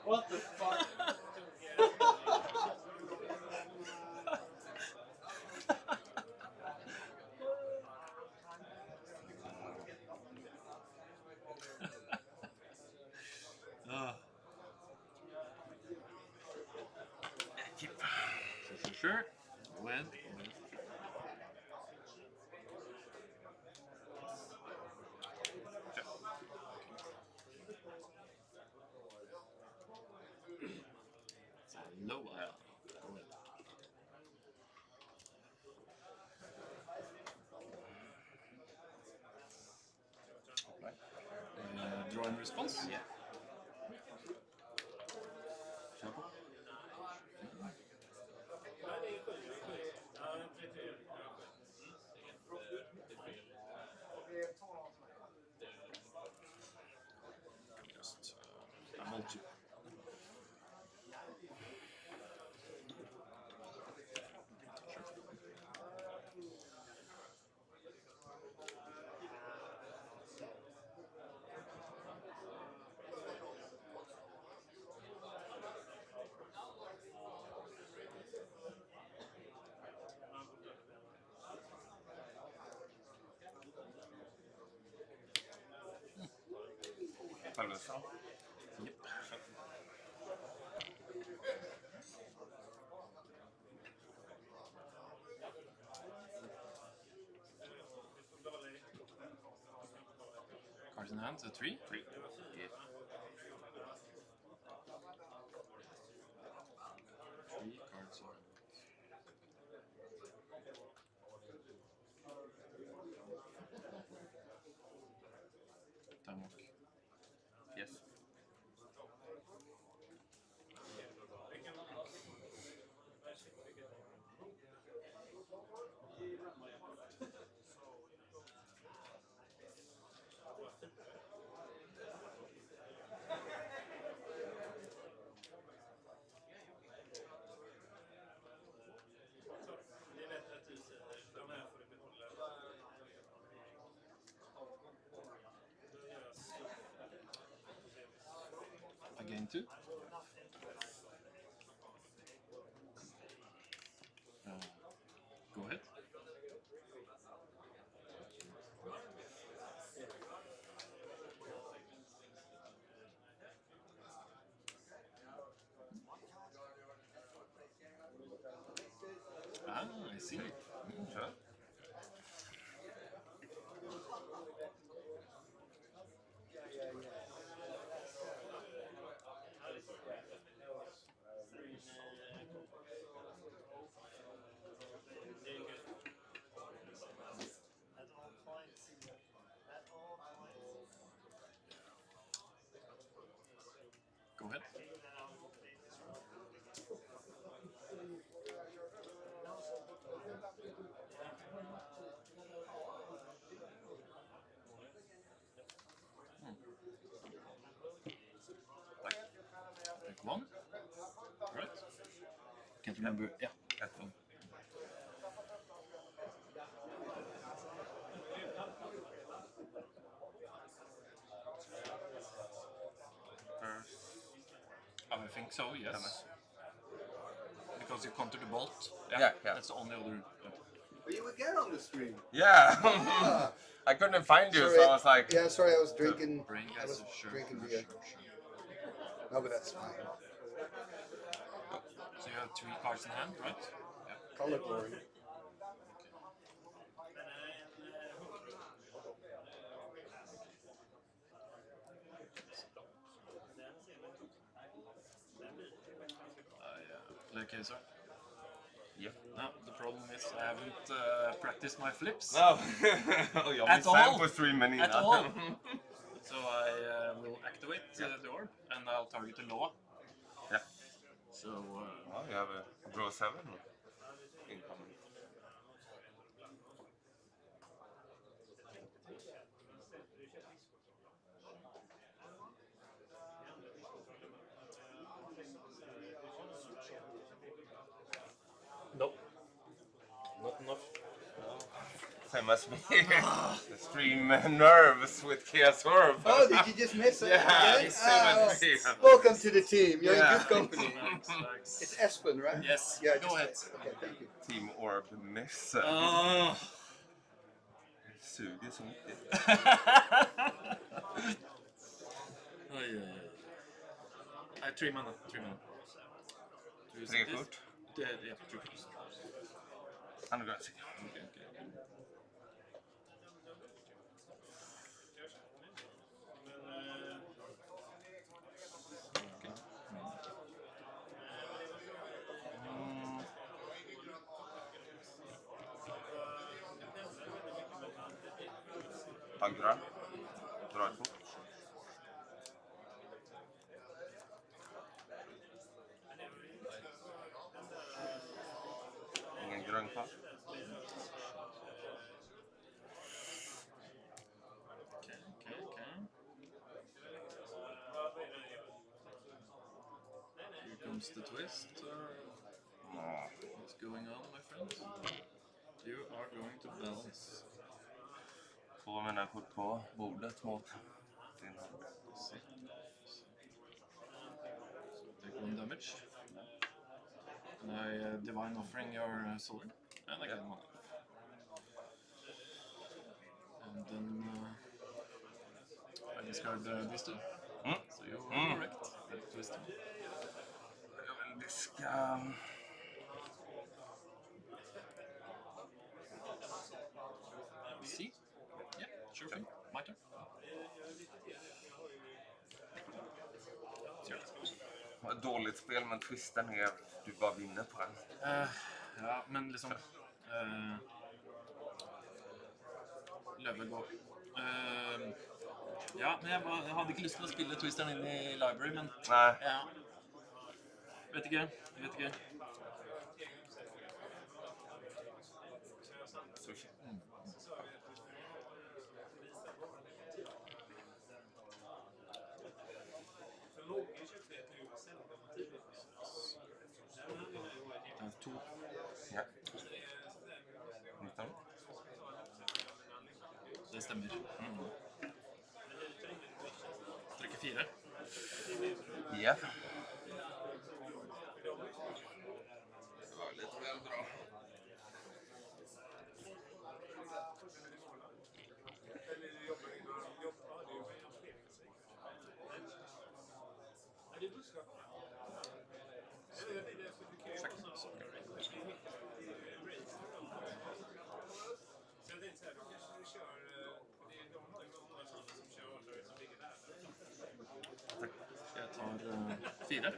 What the fuck? Sure. Win. Low aisle. Draw and response? Yeah. Fabulous. Yep. Cards in hand, so 3? 3. Yeah. 3 cards in hand. Time walk. Yes. Again 2. Go ahead. Ah, I see. Sure. Go ahead. Take 1. Right. Can't remember. Yeah. That's one. I think so, yes. Because you counter the bolt. Yeah. That's the only other. Are you again on the stream? Yeah. Ah. I couldn't find you, Sorry. so I was like. Yeah, sorry, I was drinking. Brain I was gas, sure, drinking sure, beer. sure. No, but that's fine. So you have 3 cards in hand, right? Yeah. Color glory. Play Kaiser. Yep. No, the problem is I haven't practiced my flips. No. Oh, you'll be signed for 3 minutes. At all. So I will activate the orb and I'll target the Loa. Yeah. So. Well, you have a draw 7 incoming. Nope. Not enough. Same as me. Extreme nerves with Kia's orb. Oh, did you just miss it? Yeah, again? same as me. Welcome to the team. You're Yeah. in good company. It's Espen, right? Yes. Yeah, Go ahead. Okay, thank you. Team orb miss. Suger så mycket. I 3 mana. 3 mana. 3 kort? Yeah, 3 kort. Han är gratis. Okay. Agra. Dra ett kort. Ingen grön kvar. Okay. Here comes the twist. What's going on, my friend? You are going to balance. Två mina kort på bordet mot din hand. Take 1 damage. And I divine offering your sword. And I get 1 life. And then I discard these 2. So you're correct. Twister. Jag vill diska... See? Yeah, sure thing. My turn. Ett dåligt spel, men twisten är du bara vinner på den. Ja, men liksom... Level går. Ja, men jeg hadde ikke lyst til å spille twisteren inn i library, men... Nej. Ja. Vet ikke. Sushi. To. Ja. 19. Det stemmer. Trykker 4. Ja. Det var litt vel bra. Jeg tar 4.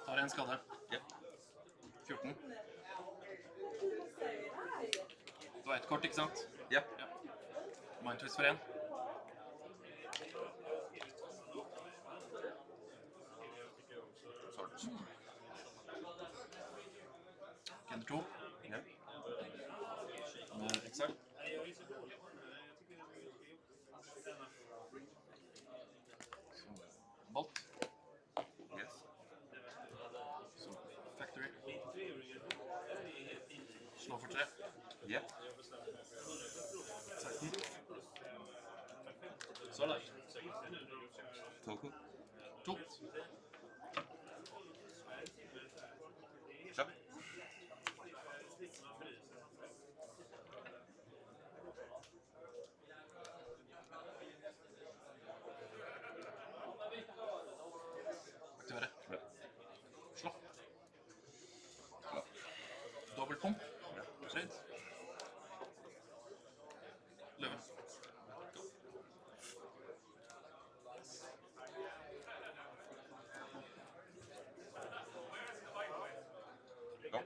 Tar en skade. Ja. 14. Du har et kort, ikke sant? Ja. Mind twist for 1. Kender 2. Ja. Exile. Bolt. Yes. Så factory. Slå for 3. Ja. 16. Så der. 2. 2. Kjør. Aktivere. Slå. Dobbelt pump. Trade. Løve. Go.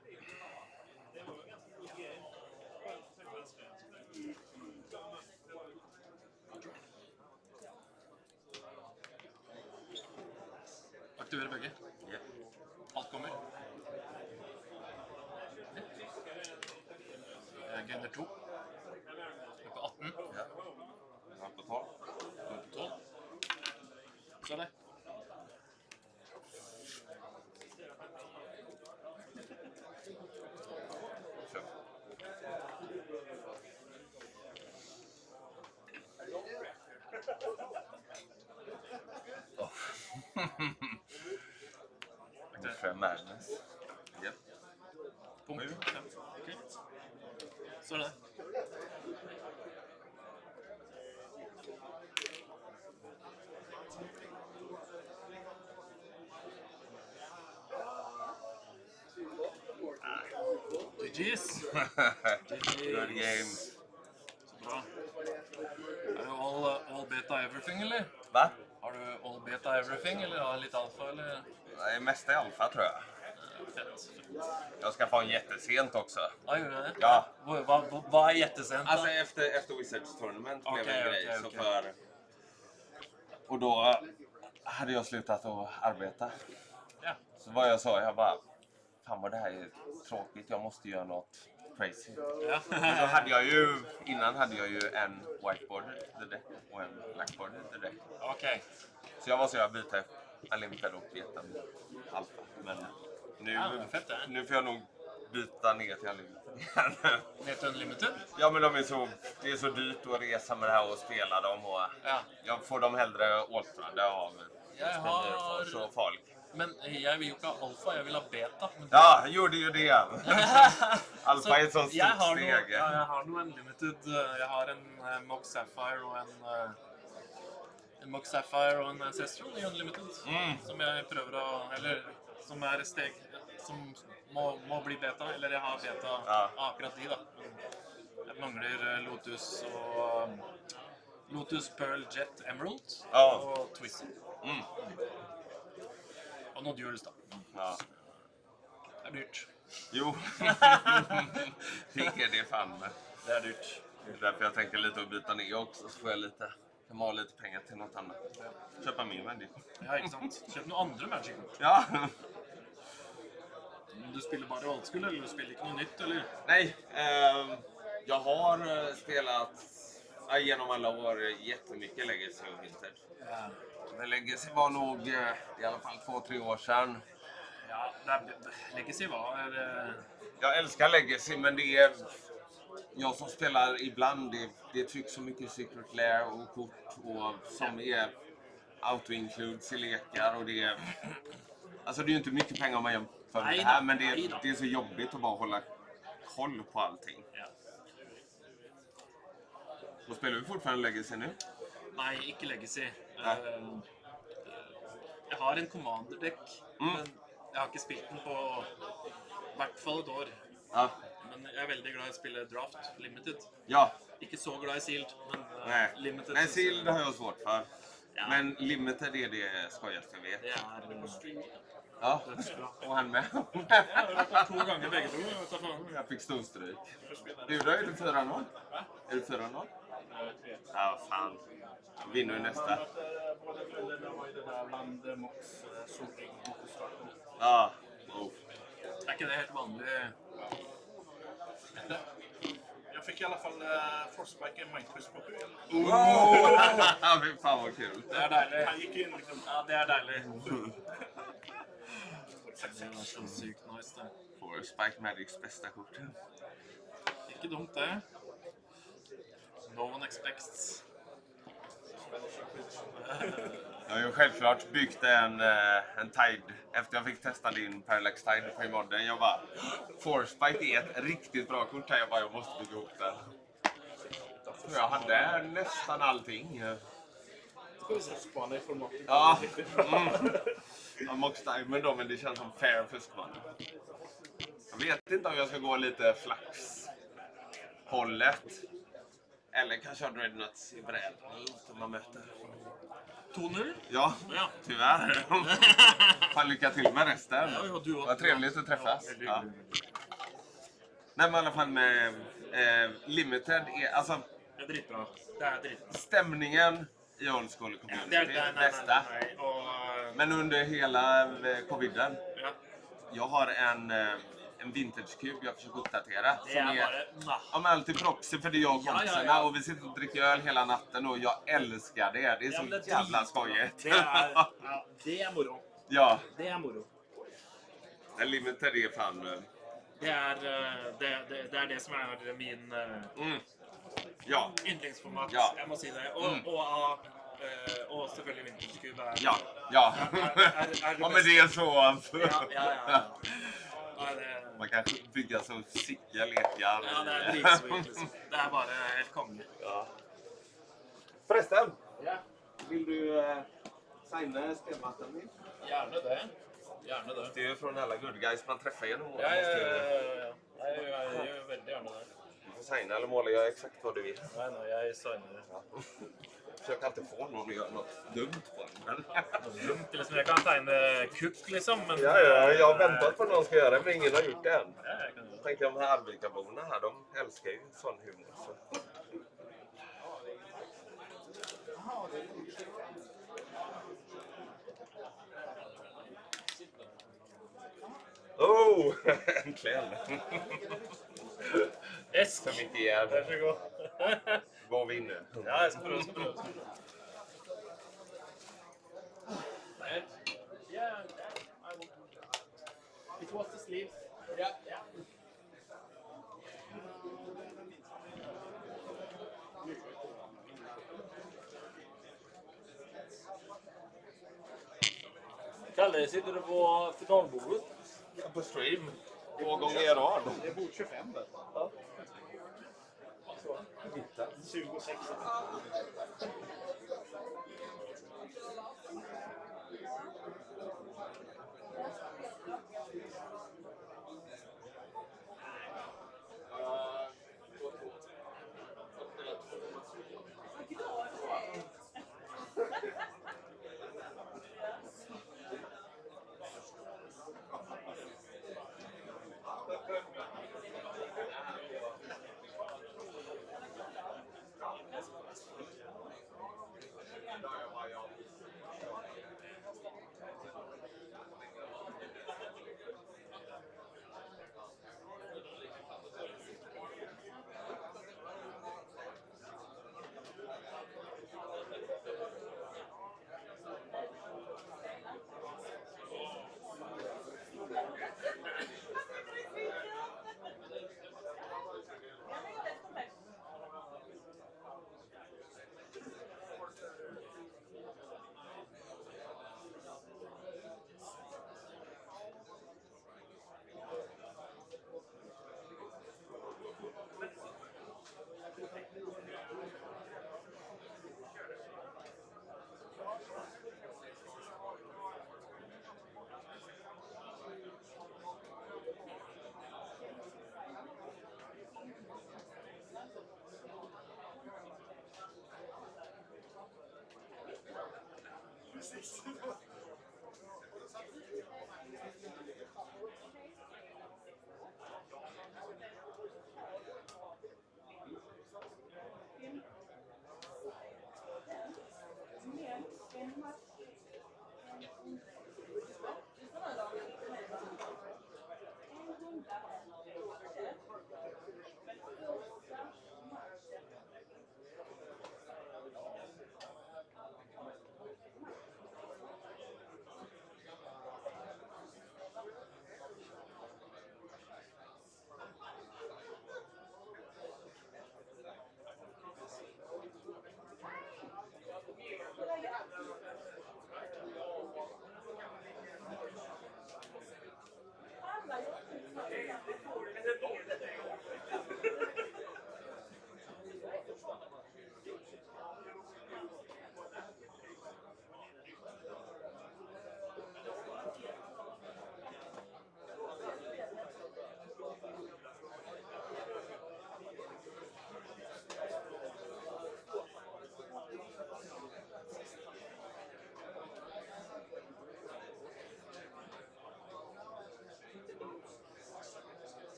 Aktivere begge. Ja. Alt kommer. Gender 2. Du er på 18. Ja. Jeg er på 12. Du er på 12. Så er det. Kjør. Ungefär madness. Ja. Pump. 5. Ok. Så er det. GG's. Good games. Så bra. Er du all beta everything, eller? Va? Har du all beta everything, eller har litt alfa, eller? Nej, mest i alfa tror jag. Fett. Jag ska få en jättesent också. Ja, gör det? Ja. Vad är jättesent? Alltså efter Wizards Tournament blev Okej, en grej. okej, Så okej. för... Och då hade jag slutat att arbeta. Ja. Så vad jag sa, jag bara... fan vad det här är tråkigt, jag måste göra något crazy. Ja. Men då hade jag ju, innan hade jag ju en whiteboarded deck och en blackboarded deck. Okej. Så jag måste byta Unlimited och Veten Alpha. Men nu får jag nog byta ner till Unlimited. Ner till Unlimited? Ja, men det är så dyrt att resa med det här och spela dem. Och jag får dem hellre åltrade av så folk. Men jag vill ju inte ha alfa, jag vill ha beta. Ja, jag gjorde ju det. Alfa är ett sånt stort steg. Jag har nog Unlimited. Jag har en Mock Sapphire och en Mock Sapphire och en Ancestral i Unlimited. Som jag prövar att, eller som är steg som må bli beta, eller jag har beta akkurat de då. Jag manglar Lotus Pearl Jet Emerald och Twisted. Och något Jules då. Ja. Det är dyrt. Jo. Det är det fan med. Det är dyrt. Det är därför jag tänker lite att byta ner också, så får jag ha lite pengar till något annat. Köpa min Magic. Ja, inte sant. Köp några andra Magic. Ja. Du spelar bara Old School eller du spelar inte något nytt eller? Nej, jag har spelat genom alla år jättemycket Legacy och Vintage. Ja. Men Legacy var nog i alla fall 2-3 år sedan. Ja, Legacy var... Jag älskar Legacy, men det är... Jag som spelar ibland, det trycks så mycket Secret Lair och kort och som är auto-includes i lekar och det är... Alltså det är ju inte mycket pengar om man jämför med det här, men det är så jobbigt att bara hålla koll på allting. Ja. Och spelar du fortfarande Legacy nu? Nej, inte Legacy. Jag har en Commander-deck, men jag har inte spelat den på i hvert fall ett år. Ja. Men jag är väldigt glad i att spela Draft Limited. Ja. Inte så glad i Sealed, men Limited. Nej, Sealed har jag svårt för. Ja. Men Limited är det skojigaste jag vet. Det är på stream. Ja, och han med. Ja, 2 gånger bägge två. Jag fick storstryk. Du då, är du 4-0? Är du 4-0? Ja, fan. Vinner du nästa? Båda föräldrarna var ju det där bland Mox solring. Ja. Är inte det helt vanligt? Jag fick i alla fall Frostbike en Mindquest på 7. Ja, fan vad kul. Det är dejligt. Han gick in liksom. Ja, det är dejligt. Det var så sykt nice det. Får Spike Magics bästa kort. Inte dumt det. No one expects. Jag har ju självklart byggt en Tide efter jag fick testa din Parallax Tide på modden. Jag bara, Forspike är ett riktigt bra kort här. Jag måste bygga ihop den. Så jag hade nästan allting. Ska vi fuskbana i formatet? Ja. Jag Mox Diamond då, men det känns som fair fuskbana. Jag vet inte om jag ska gå lite flax-hållet. Eller kanske ha Dreadnoughts i brädan som man möter. Toner? Ja, tyvärr. Fan, lycka till med resten. Vad trevligt att träffas. Ja. Nej, men i alla fall med Limited är alltså... Det är dritbra. Det är dritbra. Stämningen i Old School Community det är bästa. Men under hela coviden. Ja. Jag har en vintage-kub jag försöker uppdatera. Det är bara... Ja, alltid proxy för det är jag och kompisarna. Och vi sitter och dricker öl hela natten och jag älskar det. Det är så jävla skojigt. Det är moro. Ja. Det är moro. En Limited är fan... Det är det som är min yndlingsformat. Ja. Jag måste säga det. Och selvfølgelig vinterskub är... Ja. Ja, men det är så. Man kan bygga så sicka lekar. Ja, det är dritsweet liksom. Det är bara helt kongligt. Ja. Förresten. Ja. Vill du signa spelmattan min? Gärna det. Gärna det. Det är ju från alla good guys man träffar genom åren. Ja. Jag gör väldigt gärna det. Du får signa eller måla, jag exakt vad du vill. Nej, jag signar det. Ja. Försök alltid få någon att göra något dumt på den. Dumt, liksom jag kan signa kuck liksom. Men, ja, jag har väntat på att någon ska göra det, men ingen har gjort det än. Jag tänker de här Arvika-borna här, de älskar ju sån humor. Så. Oh, äntligen! Yes. För mitt igen. Varsågod. Vad vinner? Ja, jag ska prova. Yeah, it was the sleeves. Yeah, yeah. Kalle, sitter du på finalbordet? På stream. 2 gånger i rad. Det är bord 25 där. Ja. 26.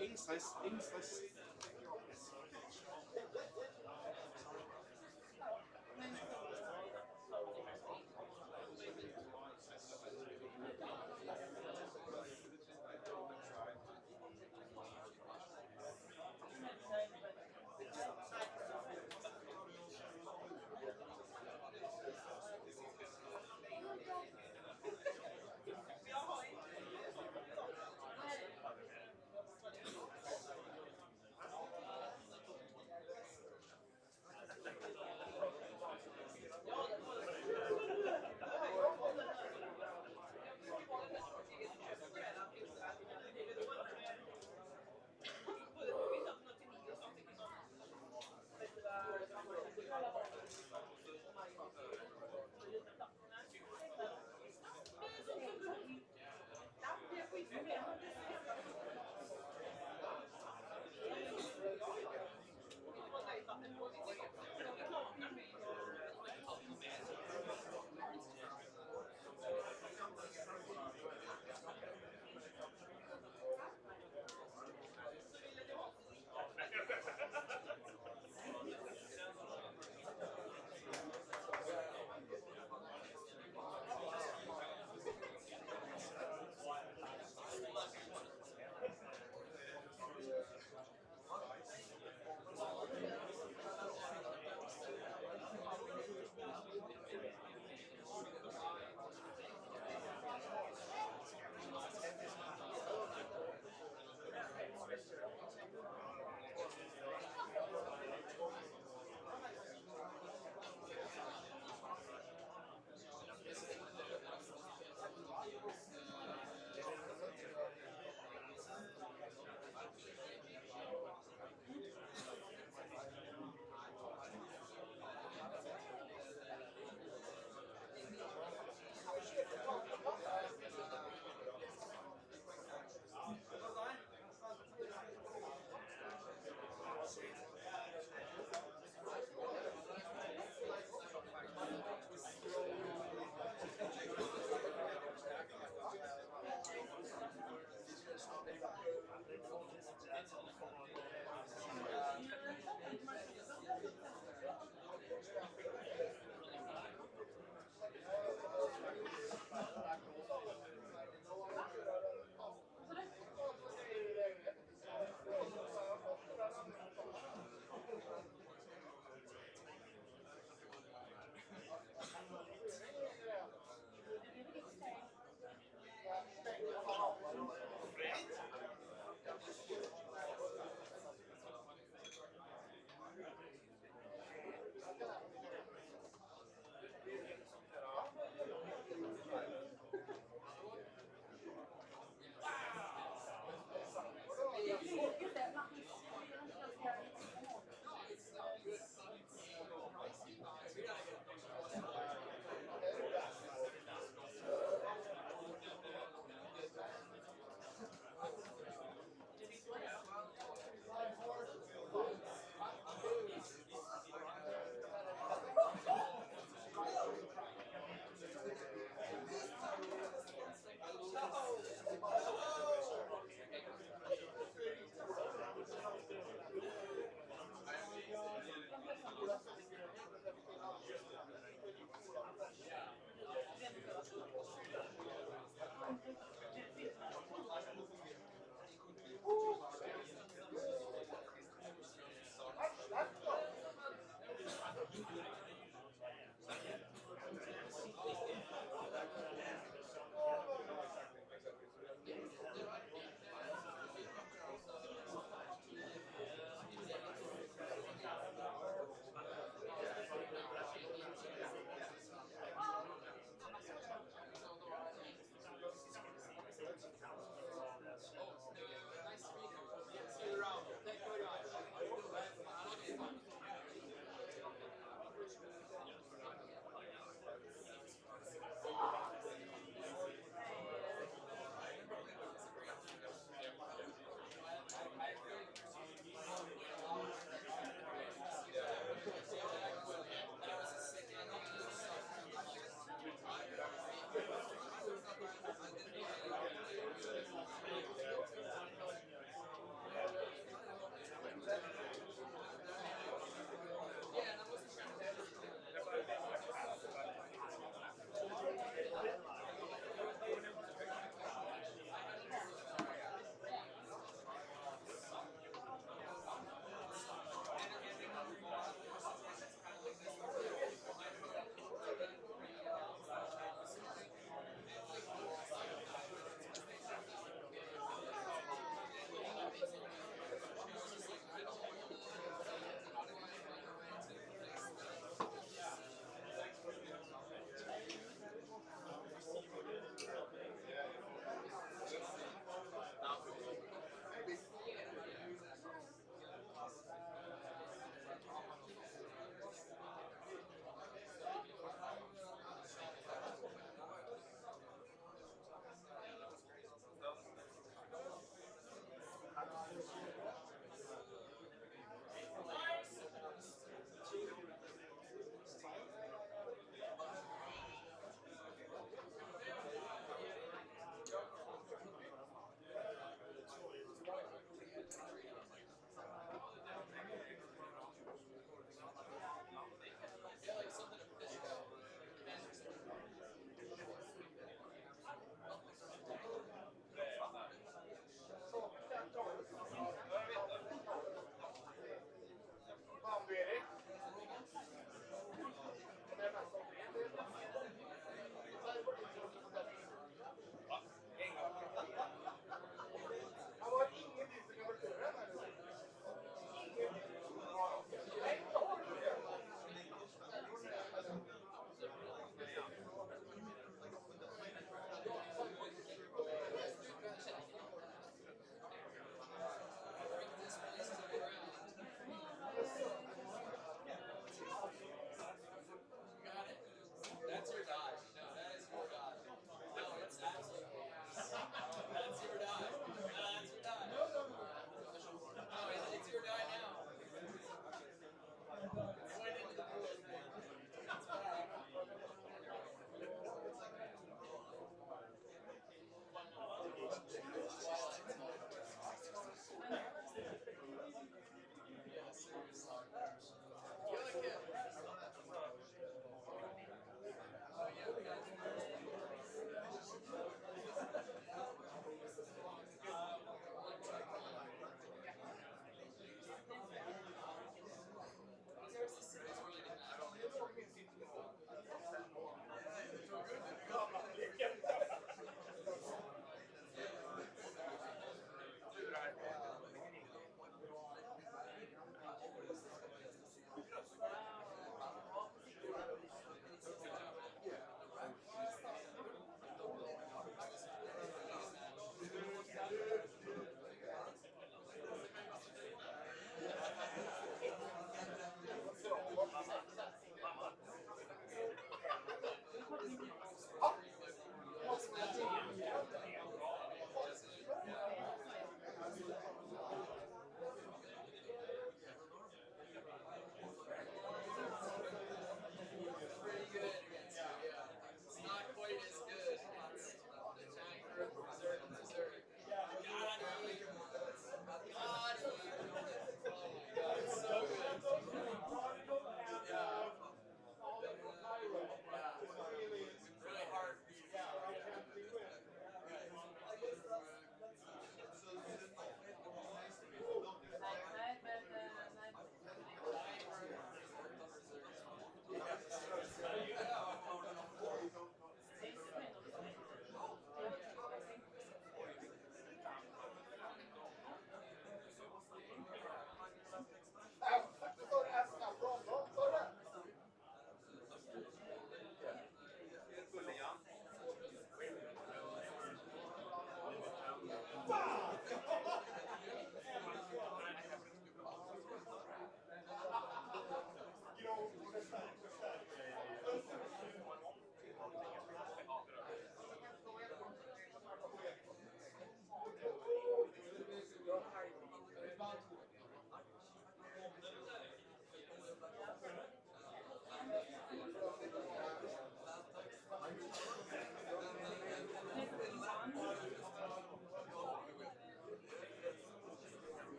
Ingen stress, ingen stress.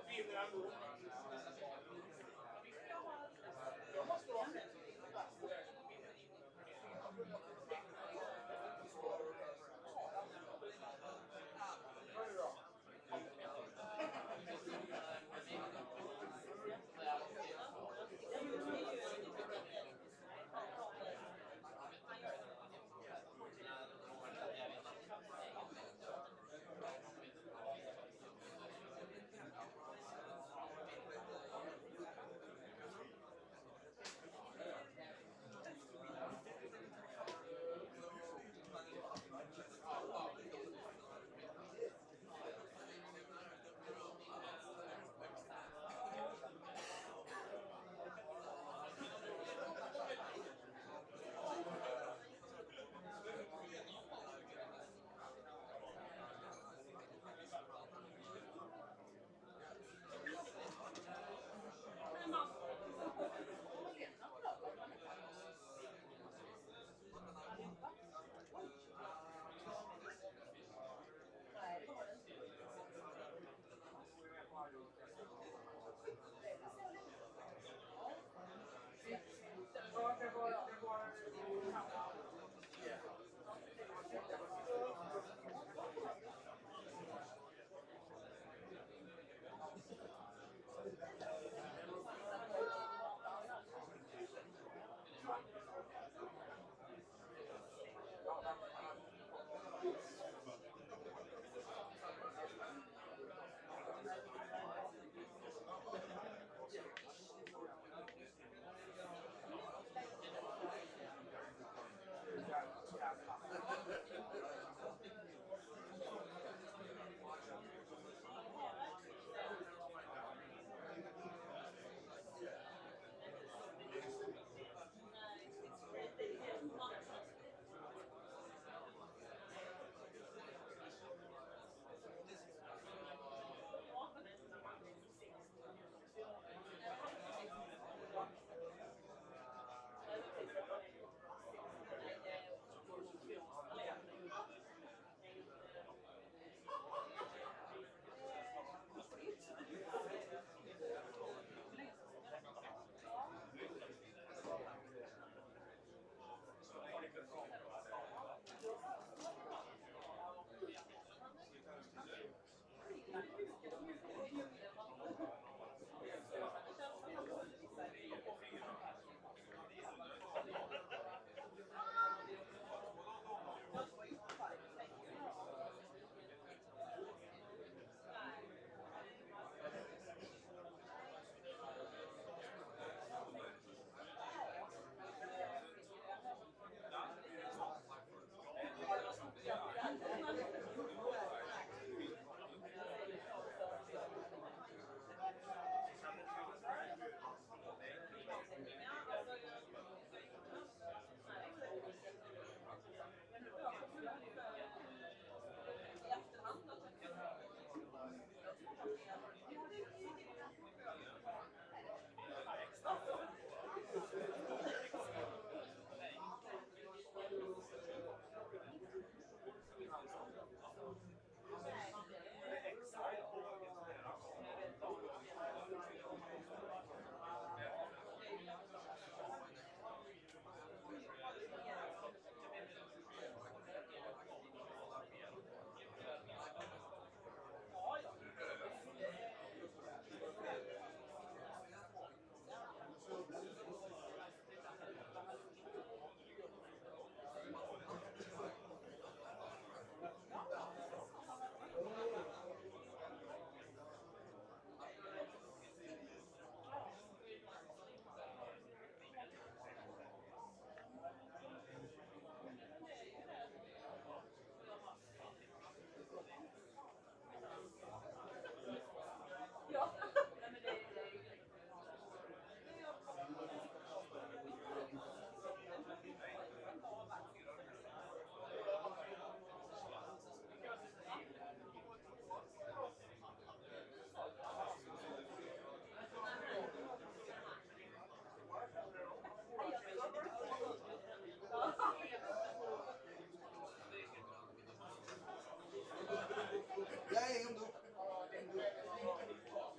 Vinnaren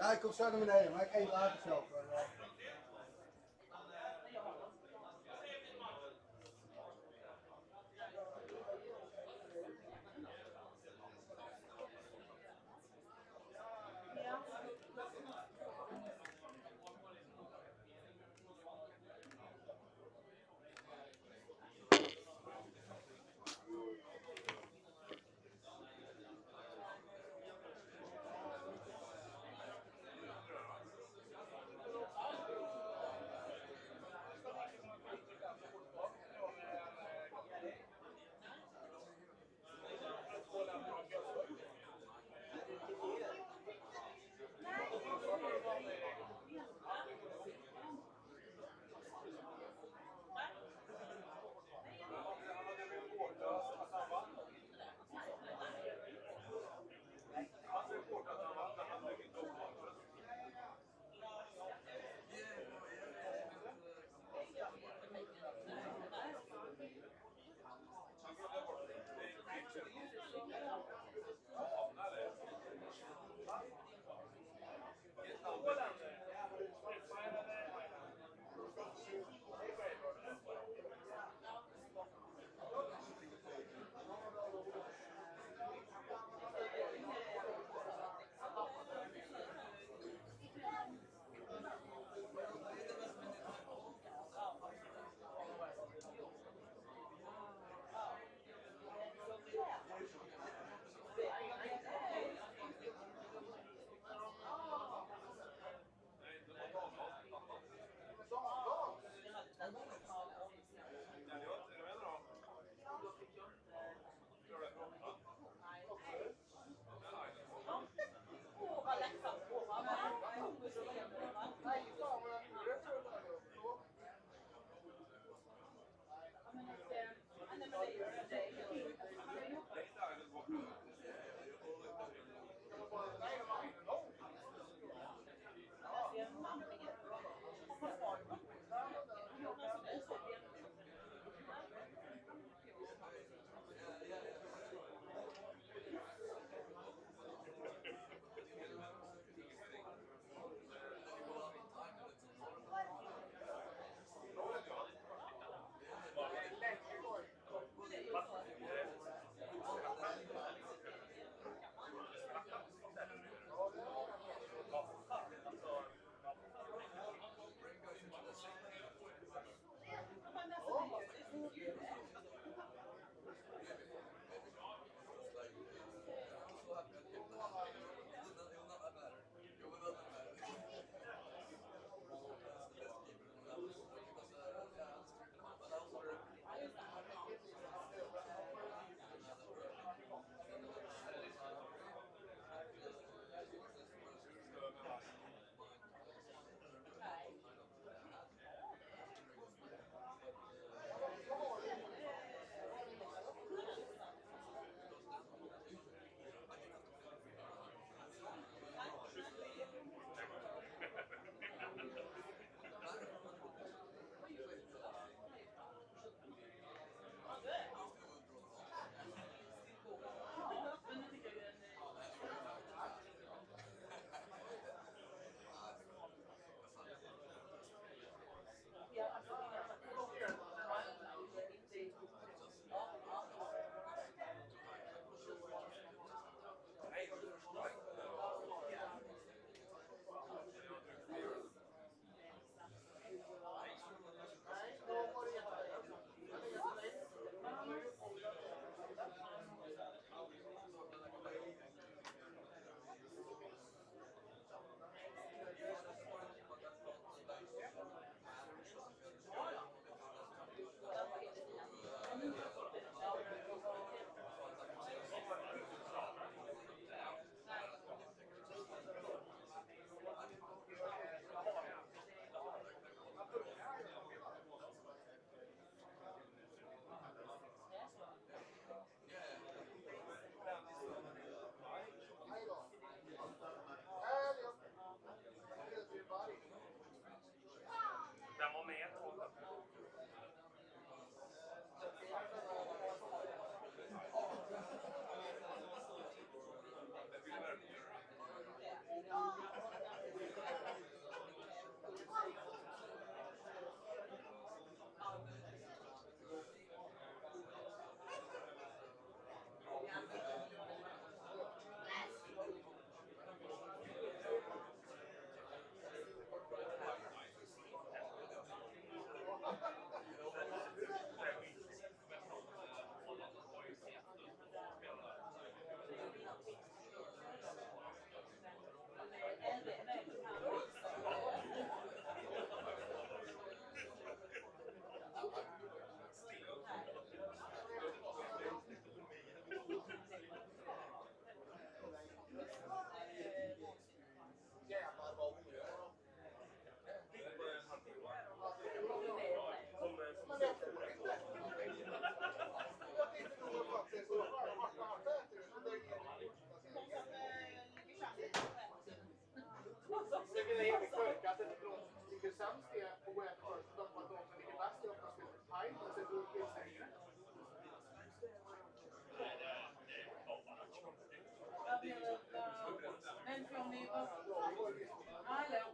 Ja, ik kom zo naar beneden, maar ik eet later zelf. sämst är att först döma de som ligger bäst i oftast lite tajt och sen går det längre. Men från ni var... Ah, ja.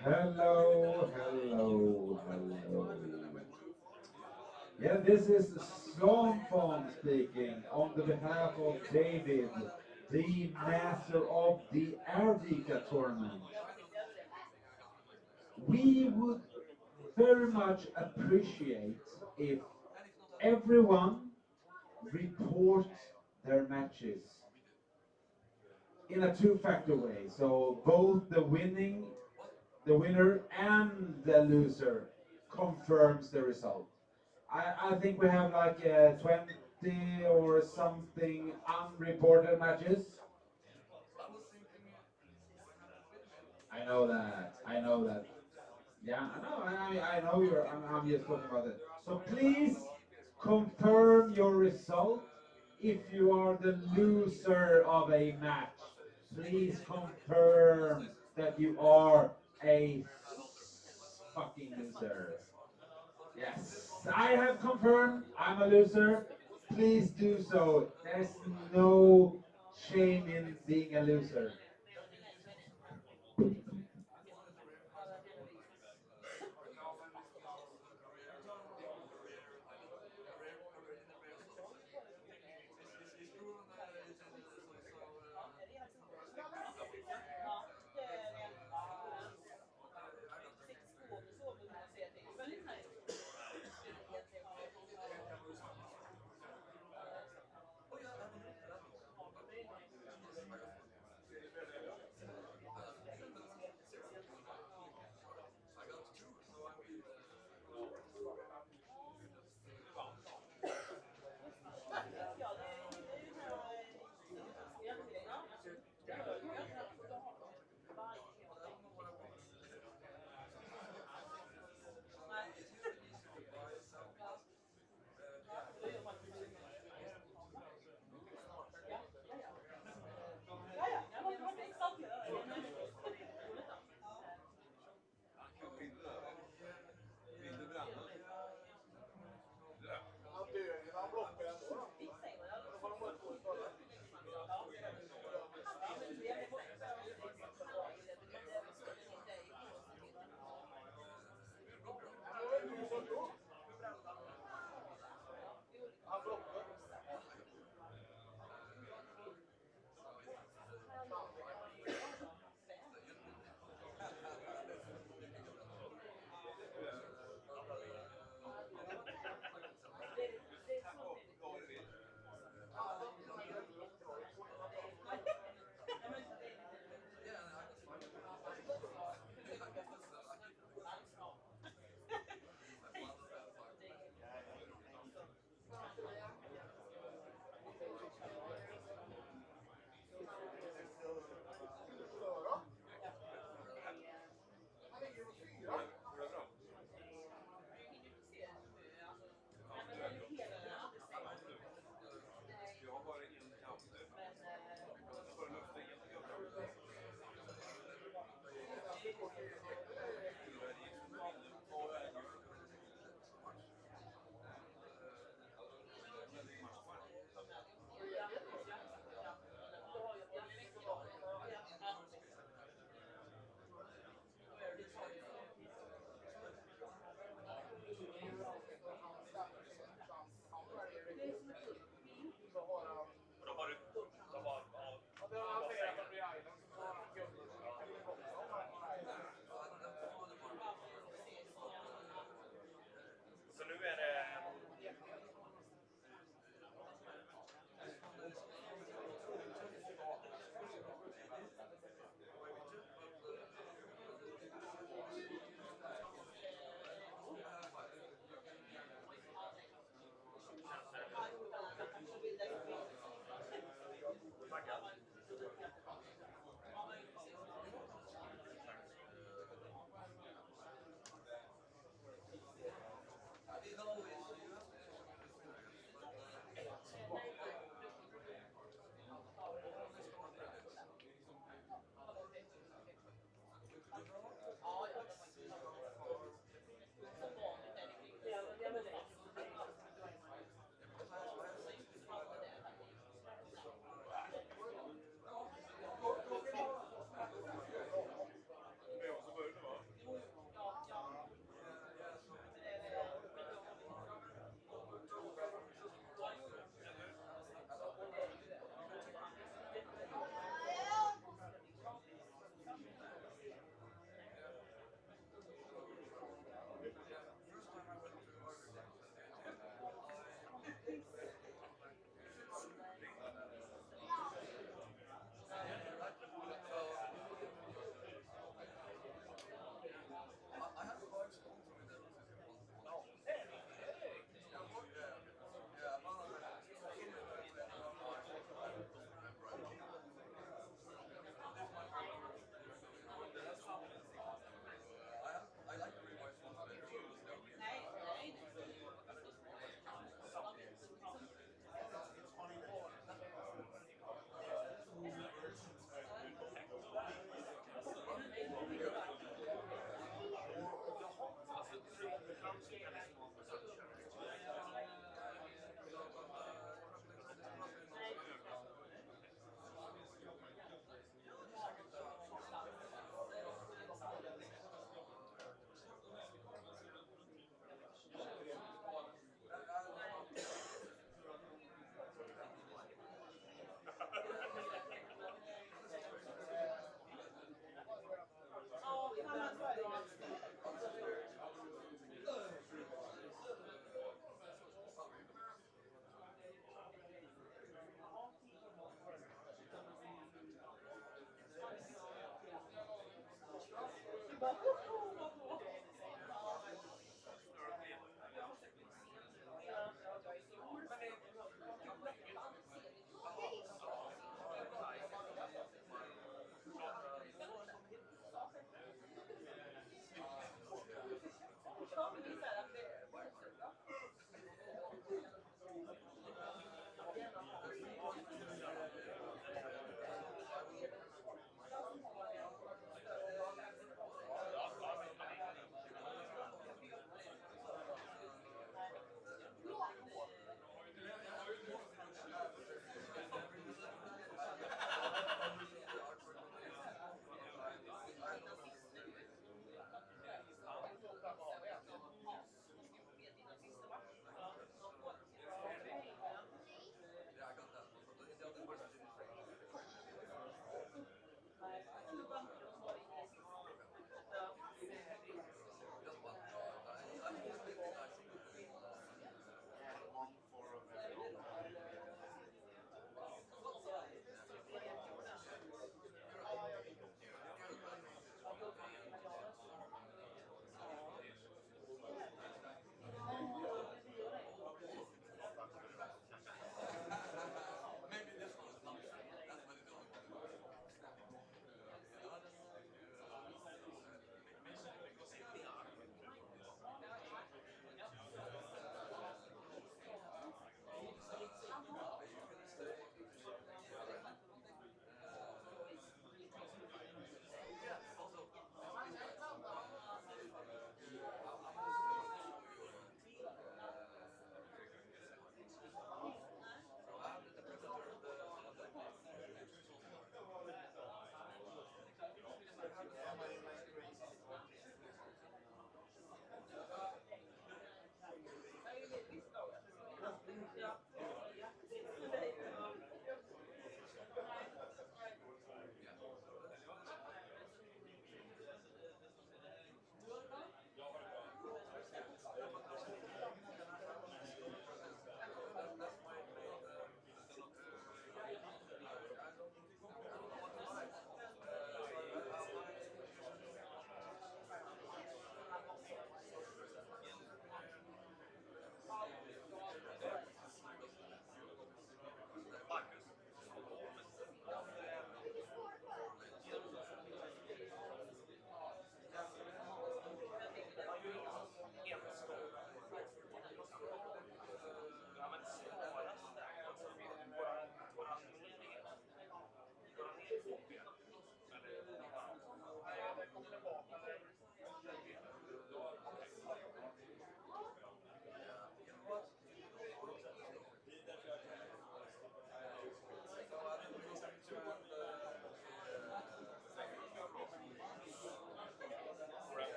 Hello, hello, hello. Yeah, this is Swanfon speaking on the behalf of David, the master of the Arvika tournament. We would very much appreciate if everyone report their matches in a two-factor way. So both the winner and the loser confirms the result. I think we have like 20 or something unreported matches. I know that. I know that. Yeah, I know. I know you're. I'm just talking about it. So please confirm your result if you are the loser of a match. Please confirm that you are a fucking loser. Yes, I have confirmed I'm a loser. Please do so. There's no shame in being a loser.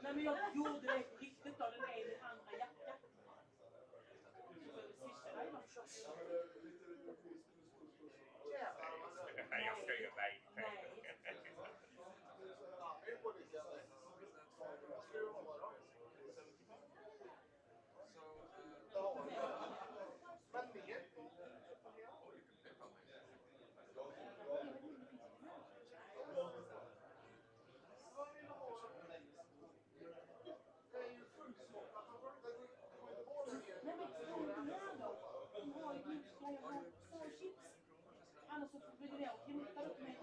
Nej, men jag gjorde det på riktigt då. Den är i min andra jacka. Sista där var Nej, jag skojar. Nej. Annars så blir det ner och hämtar upp mig.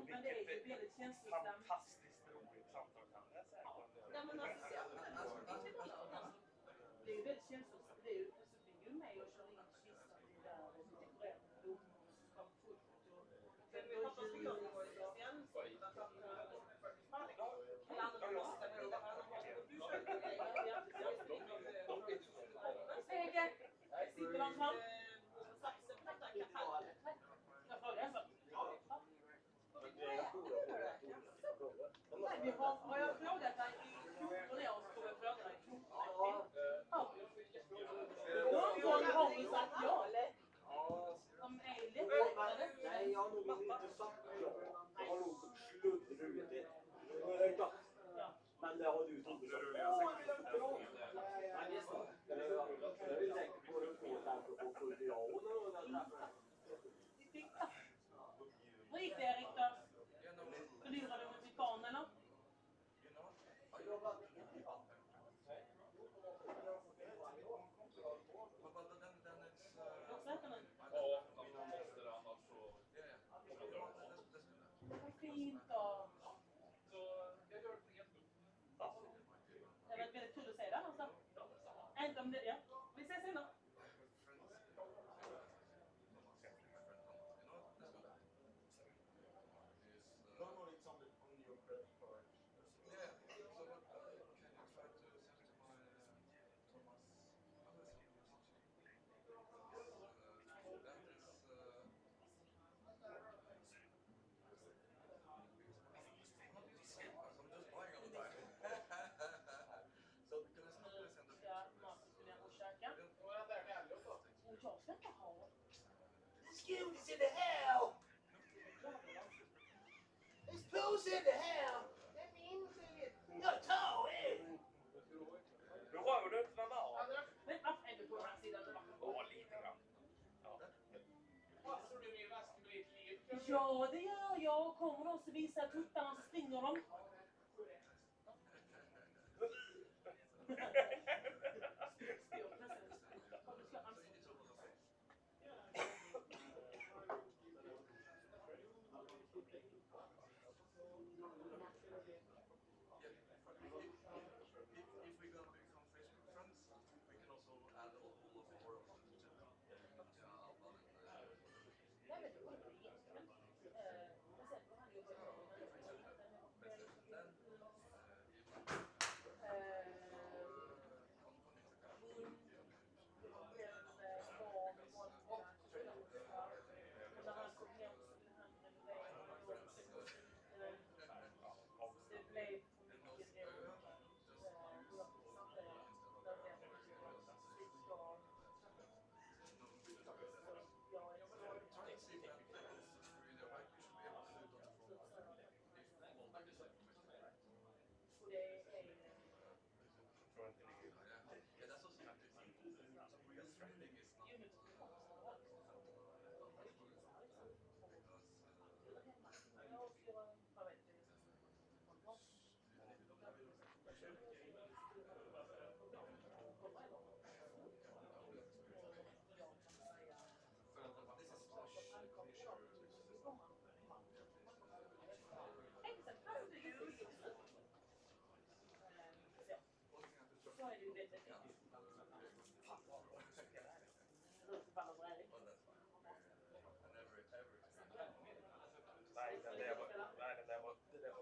Men det är ju väldigt känslosamt. Fantastiskt roligt samtal kan jag säga. Det är ju väldigt känslosamt. Det är ju med och kör in kistan i där och dekorerar med blommor och frukt och sitter de fram? Jag frågar så. Nej, har jag frågat dig i 14 år så kommer jag fråga dig i 14 år. De har ju sagt ja. De är lättare. Nej, jag har nog inte sagt ja. Jag har nog sluddrutit. Men det har du tagit. Nej, det är så. Jag är säker på att få kanske på 40 år. Hur gick det, Erik då? Förlorade du mot ditt barn eller? Fint då. Det var väldigt kul att se det alltså. Inte om det, ja. Vi ses sen då. Excuse in the hell! There's poos in the hell! That means you're tall, eh? Berör du inte den där? Men varför är du på den här sidan? Ja, lite grann. Passar du min väska med ditt liv? Ja, det gör jag. Kommer de så visar tuttarna så springer de. Nej, det där var det.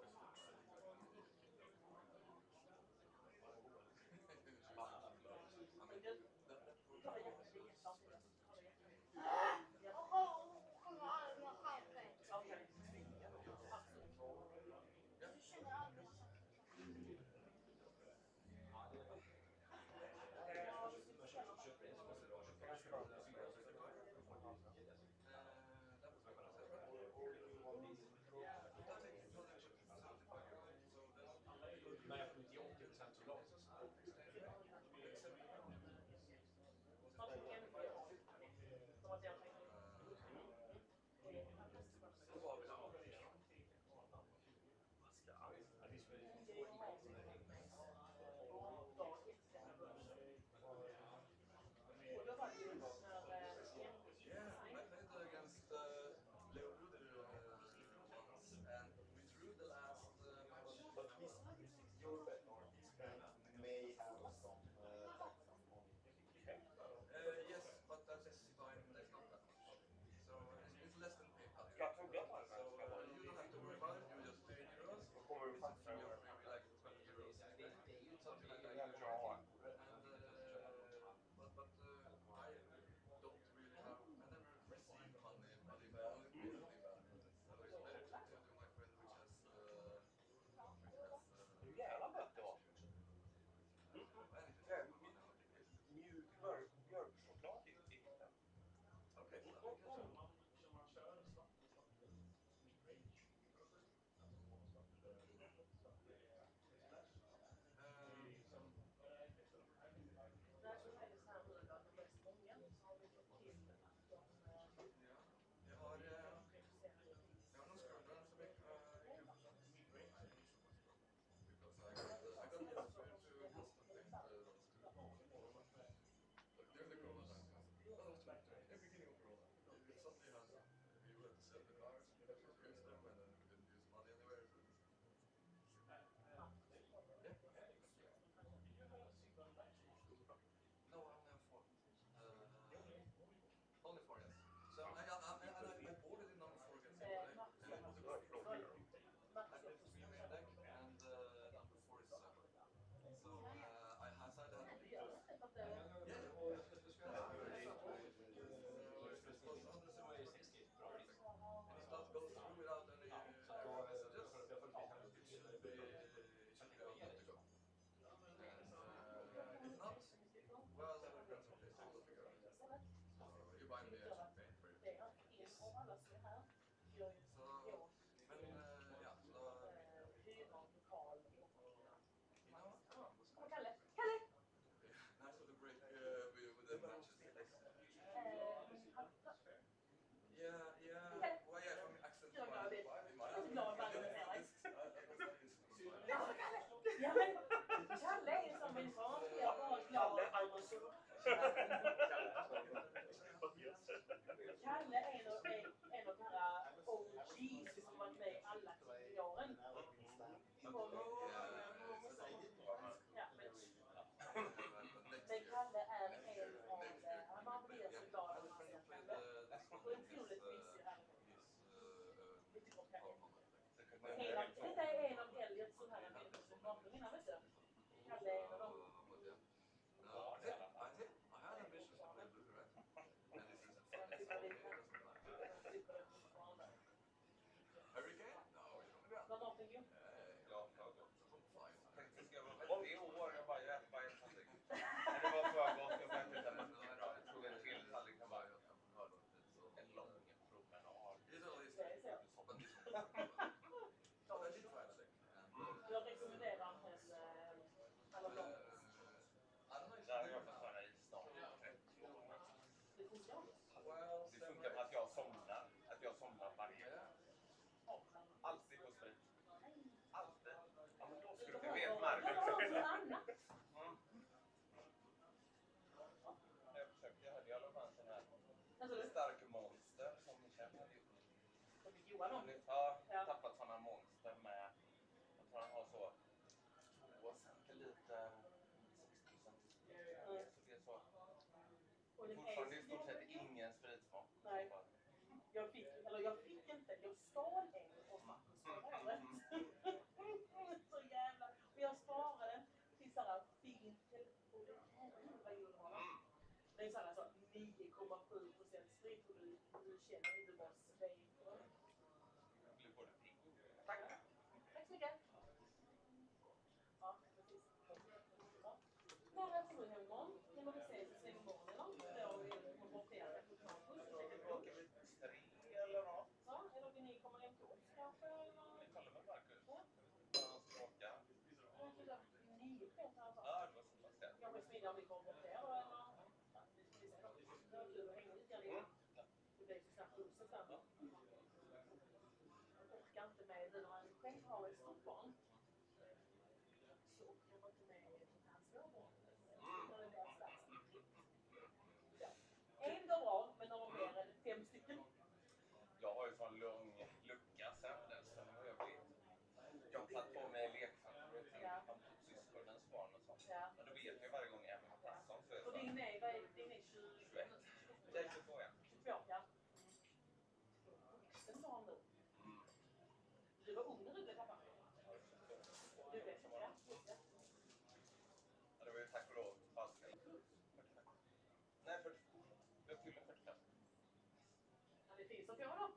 Detta är en av Elliots sådana här människor som pratar med mina, vet du? Kalle är en av dem. Vad maten ju? Det år jag bara äter bara en tallrik. Det var för gott, jag började titta på det bra. Jag tog en till tallrik och bara en lång promenad. Jag rekommenderar en hallon. Nej, jag får köra i snart. Det funkar inte. Det funkar med att jag somnar. Att jag somnar varje dag. Alltid på sprit. Alltid. Ja, men då skulle du veta Marcus. Jag försökte, jag hade i alla fall en sån här stark monster som Michel hade gjort. Ja, tappat sådana monster med. Jag tror han har så 2 centiliter, 60%. Så det är så. Och det är fortfarande i stort sett ingen spritsmak. Nej. Jag fick inte, jag stal en och Marcus förra året. Så jävla. Och jag sparade den till såhär fint. Vad gjorde man? Det är såhär så 9,7% spritvolym. Du känner hur du bara sveper. Jag blir både pigg och tack. Tack så mycket. Ja, precis. När jag kommer hem imorgon, när vi ses i svängborgen eller? Då är det på bortera på campus. Eller något. Ja, eller vill ni komma hem till oss kanske? Vi kollar med Marcus. Ja. Han ska åka. Ja, det var så. Ja, det var så pass det. Kanske smidigare om vi kommer bort där eller? Ja, det får vi se då. Det var kul att hänga lite grann innan. Det blir så snabbt uppsett sen. Jag orkar inte med nu när man själv har ett stort barn. Så orkar man inte med de här småbarnen. När det blir slags. En går bra, men när de blir 5 stycken. Jag har ju sån lång lucka sen dess. Jag har tagit på mig leksaker till syskonens barn och sånt. Ja. Men då vet jag varje gång även har passan så är det Och din är, vad är din är 21. Jag är 22, ja. 22, ja. Vuxen barn nu. Du var ung när du blev pappa. Du blev 25. Ja, det var ju tack och lov falska. Nej, 40. Jag fyller 45. Ja, det finns att få då.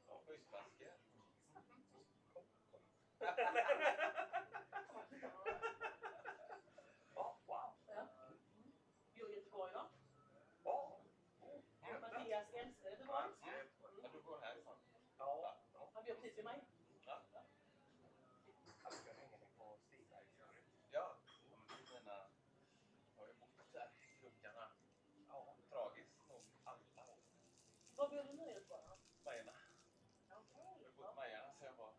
Ja, skyddsmasker. Wow. Ja. Bor i Göteborg då? Ja. Mattias äldste Göteborg. Ja, du bor härifrån? Ja. Han bor precis vid mig. Ja. Jag hänger dig på Stina i Ja, mina har ju bott där i klubbarna. Ja, tragiskt nog alla år. Var bor du nu i Göteborg? Majerna. Okej. Jag har bott Majerna sen jag var...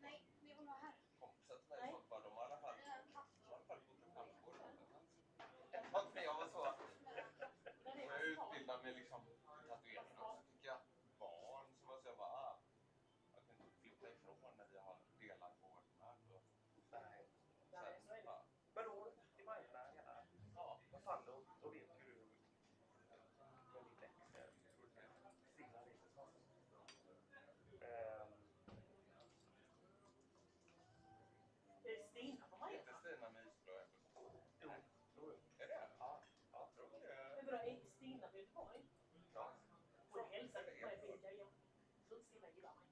Nej, ni vill vara här. Kompisar till mig som bara, de har i alla fall bott i Palmgård. Jag var så... Jag utbildade mig liksom tatuering och så fick jag barn som var så jag bara, jag kan inte flytta ifrån när vi har delat vårdnad. Nej. Men då i Majerna hela... Ja, vad fan då vet ju du vad min växer. Stina lite så. Det är Stina på mig. Inte Stina Mysblå. Jo. Är det? Ja. Ja, tror det. Men vadå, är Stina på Göteborg? Ja. Hon hälsar inte på mig för jag tror inte Stina gillar mig.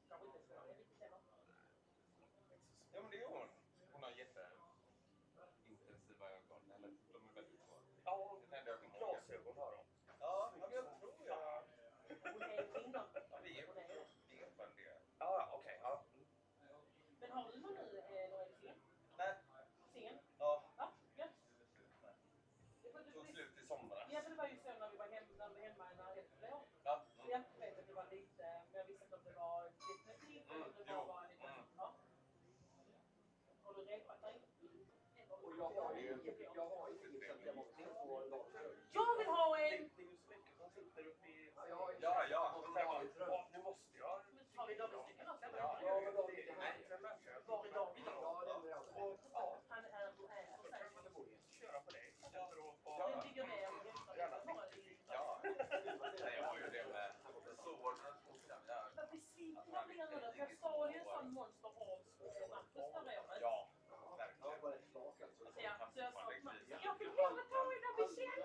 Kanske inte så riktigt heller. Ja, men det är hon. Hon har jätteintensiva ögon. Eller de är väldigt bra. Ja, glasögon har hon. Ja, men jag tror jag... Hon är kvinna. Ja, vi är en del. Ja, okej. Ja. Men har du någon nu eller är det singel? Nej. Singel? Ja. Ja, gött. Tog slut i somras. Ja, det var ju så när vi var hemma i närheten för år. Ja. Jag vet att det var lite, men jag visste inte om det var definitivt eller det var bara lite, ja. Har du repat dig? Och jag har inget sätt jag måste få lager. Jag vill ha en! Det är ju så mycket som sitter uppe i... Ja. Nu måste jag... Har vi David stycken också? Ja, men David är här. Var är David då? Ja, det är det. Ja. Han är Det borde ju köra på dig. Den ligger med och hämtar. Ja. Nej, jag har ju det med svårt jag sa det ju en sån monster av Marcus förra året. Ja, verkligen. Ja, så jag sa till Marcus, jag fick lov att ta i den Michelle.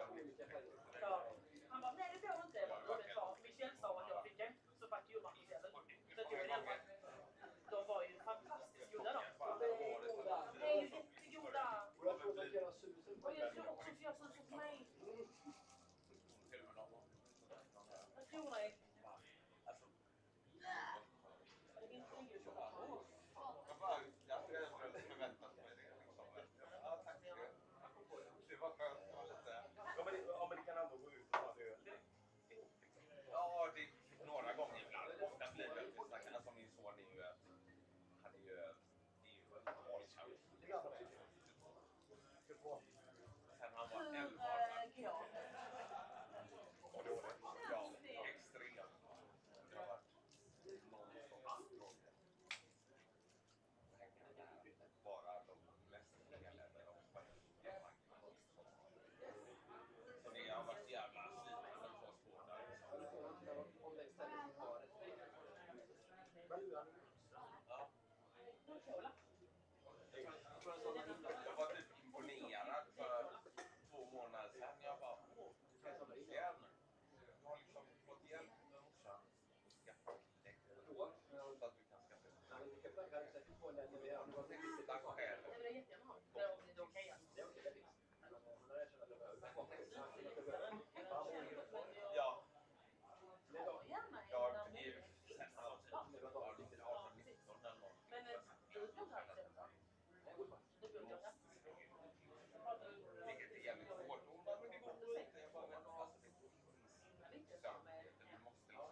Ja. Han bara, nej det får inte. Jag bara, det var Michelle sa att jag fick en, så fick ju Marcus även. Så jag tog en hemma. De var ju fantastiskt goda då. Det är ju jättegoda. Och jag tror de gör susen. Och jag tror också att jag susen på mig. Jag tror det. Ja, men det kan ändå gå ut och ta en öl. Ja, det är några gånger ibland. Ofta blir det lite snack. Alltså min son är ju... Han är ju... Alkaus. Sen han var 11 år. Och då var det... Ja, extremt. Det har varit non-stop droger. Bara de mest elände och så det har varit jävla slitande på spåren. Ja. Jag var typ imponerad för 2 månader sedan. Jag bara, igen. Jag har liksom fått hjälp med morsan att skaffa däck. Så att du kan skaffa testa själv. Ja. Ja, det är ju sen alltså 18-19 eller något. Men du bor här sen. Du bor här. Vilket är jävligt svårt. Men det går inte. Jag bara, men alltså det går inte.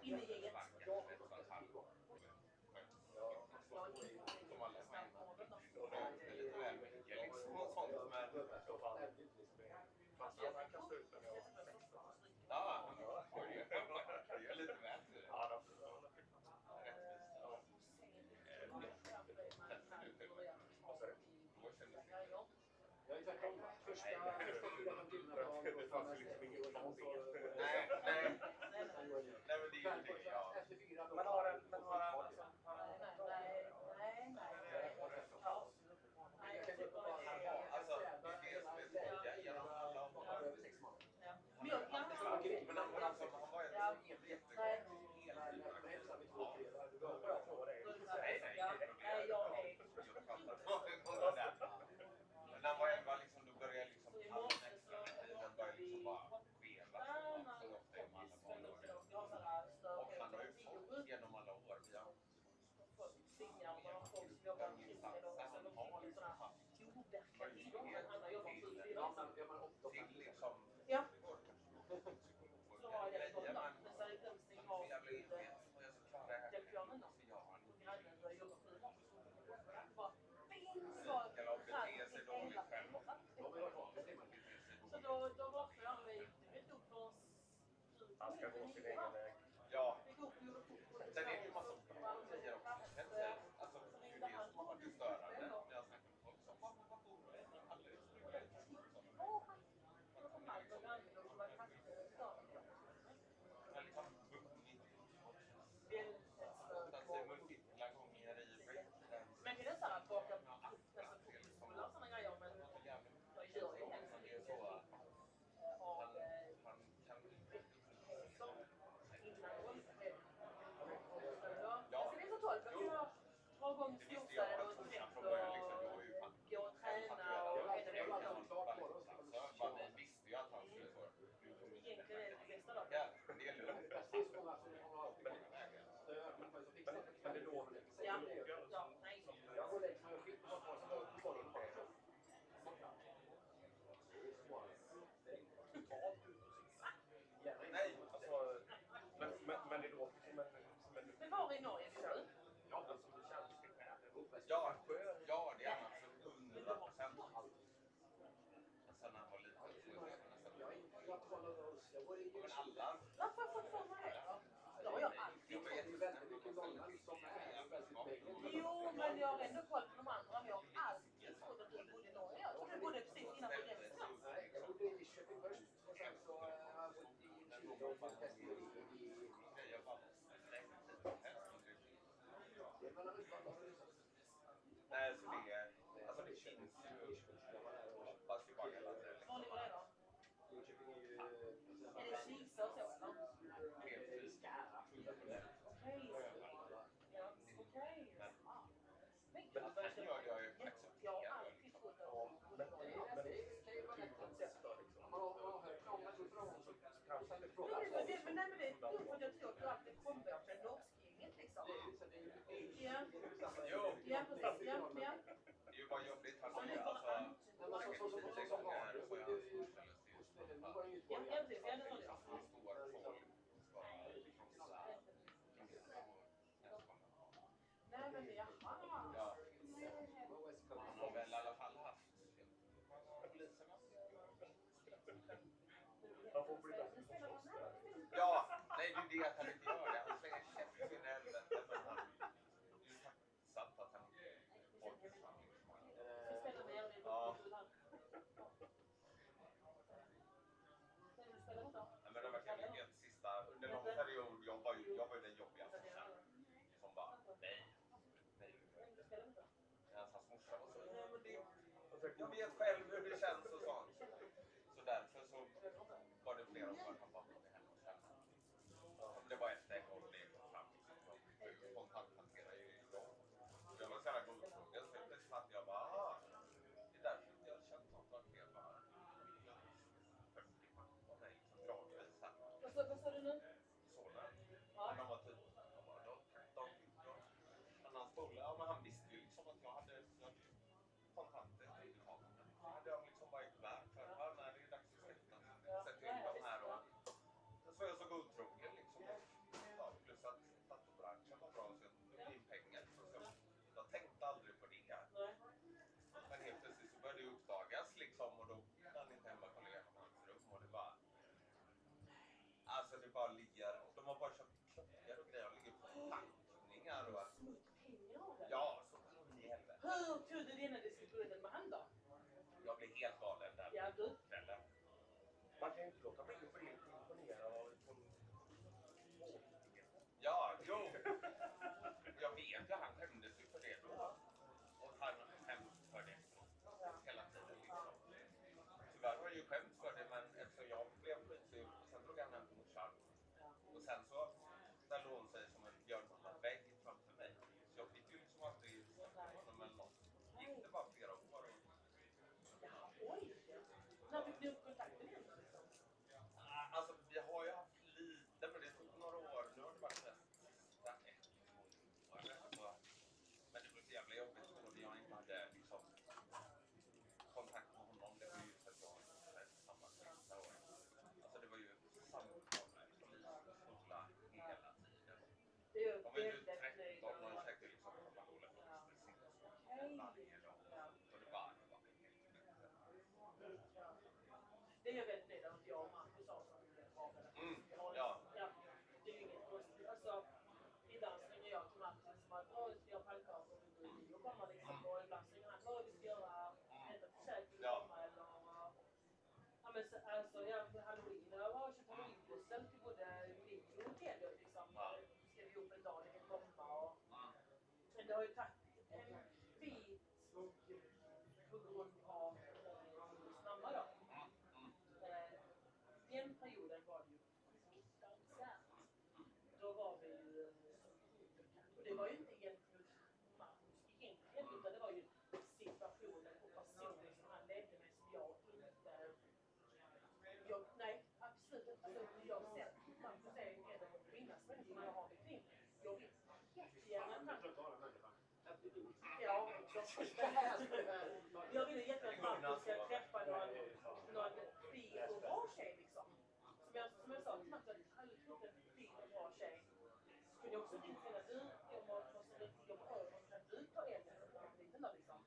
Du måste liksom sparka rätt så att han som alla är lite väl mycket liksom och sånt. Men han kastar ut den. Ja, det är lite väl. Ja, Jag är tvärtom. Första timmen var det fanns liksom ingen plan. Nej, men det är ju det. Ja. Man har en... Alltså, det är det som är tråkiga genom alla år. Men han var jättegod. När han var 11 liksom, då började liksom all extra tiden började liksom bara skeva som ofta är med alla barn. Och han har ju fått genom alla år via till liksom Så var det grejer, men så är det glömsning av telefonen då. Grannen jobbar 7 år. Bara bing så bete sig dåligt själv. Så då vaknade jag med det tog för oss. Han ska gå sin egen väg. Ja. Sen är det ju massa grejer också. Alltså, det är ju det som har varit störande. Jag har snackat med folk som bara, vad bor du? Alla är ju strugna. Han har liksom vunnit. Tagit sig multipla gånger i breakdance. Men det är så att baka nästan fotbollsbollar och sådana grejer. Men jag gör ju helst det är så att han kan ja. Sen är det så tolv. Jag kan dra igång storstäder och tvätt och gå och träna och hela det. Vi visste ju att han skulle få. Egentligen är det det bästa då. Ja, det är lugnt. Men det lovar det. Ja, nej. Jag går längst med skit och så kollar på det. Nej, alltså, men det låter som en... Men var i Norge bor du? Ja, alltså det känns lite skämt. Ja, det är han alltså 100%. Men sen när han var liten så var det nästan... Men alla... Varför har jag fått för mig det? Det har jag alltid fått. Jo, men jag har ändå koll på de andra. Men jag har alltid trott att du bodde i Norge. Jag trodde du bodde precis innanför gränsen. Nej, jag bodde i Köping först. Och sen så har jag bott i Chile och fast i... Nej, så det är... Alltså det finns ju... Fast ju bara hela tiden. Var ligger det då? Är det Kisa och så eller? Okej. Ja, okej. Men sen gör jag ju acceptera. Jag har alltid trott att Men det kan ju vara rätt koncept då liksom. Om man har hört om människor så kanske han är frågan. Nej men det är dumt för att jag tror att du alltid kommer med norskgänget liksom. Ja. Ja, precis. Ja. Det är ju bara jobbigt här nu. Alltså, säkert 10 gånger här så jag har just Ja, precis. Ja, det var det. Nej men jaha. Ja. Han har väl i alla fall haft polisen. Ja, nej det är det att han inte gör det. Han slänger käften i helvete. Men han det är ju sant att han orkar fram. Ja. Men det har varit helt sista, under lång period, jag var ju den jobbiga som bara, nej. Hans morsa var så, nej men det, jag vet själv hur det känns och sånt. Så därför så var det flera år att han bara ville hem och känna. Om det var efter en gång det kom fram, jag kontakthanterar ju idag. Jag var så jävla godtrogen, så plötsligt fattade jag bara, det är därför inte jag känt något vart mer bara. Vad sa du nu? Sonen. Ja. De var typ, han spola, ja men han visste ju liksom att jag hade kontanter till betalningen. Så hade jag liksom bara i kuvert för när det är dags att släppa. Sätter in de här och så är jag så godtrogen liksom. Ja, plus att databranschen var bra så jag tog in pengar. Så jag tänkte aldrig på det. Men helt plötsligt så började det uppdagas liksom och då kan han inte hemma kolla igenom hans rum och det bara... Alltså det bara ligger, de har bara köpt klockor och grejer, ligger på tankningar och... Ja, så in i helvete. Hur tog du dina diskussioner med han då? Jag blev helt galen där kvällen. Man kan ju inte låta bli för det imponerad av Ja, jo. Jag vet ju, han skämdes ju för det då. Och han skämdes för det hela tiden liksom. Tyvärr har jag ju skämts för det, men eftersom jag blev skitsur, sen drog han hem till morsan. Och sen så ställde hon sig som en björnmannavägg framför mig. Så jag fick ju liksom aldrig honom eller något. Gick det bara flera år. Ja, oj. När fick du upp kontakten igen? Alltså vi har ju haft lite, men det tog några år. Nu har det varit mest men det var så jävla jobbigt och jag inte hade liksom kontakt med honom. Det var ju för att jag hade samma sista år. Alltså det var ju samtal med polis och skola hela tiden. De var ju 13 och jag käkade liksom kollabola varje dag. Och det bara helt det är jag väldigt nöjd att jag och Marcus har som bra relation. Ja. Det är ju inget konstigt. Alltså, ibland ringer jag till Marcus som att vi ska göra pannkakor och vi kommer liksom. Och ibland ringer han vi ska göra äta försäkring hemma eller... Ja men alltså, halloween. Jag har köpt halloweenpussel till både mig och Kelly liksom. Skrev ihop en dag när vi kommer och... Men det har ju tagit en bit på grund av snabba då. Den perioden var det ju fruktansvärt. Då var vi ju... Och det var ju inte gentemot Marcus egentligen, utan det var ju situationen och personen som han levde med som jag inte... Nej, absolut inte. Alltså, jag ser Marcus är en av de finaste människorna jag har omkring mig. Jag vill jättegärna att ja, också. Jag vill jättegärna att Marcus ska träffa någon fin och bra tjej liksom. Som jag sa till Marcus, att hade du trott en fin och bra tjej så kunde jag också tänka mig att jag behöver kan du ta elden och ta lite där liksom.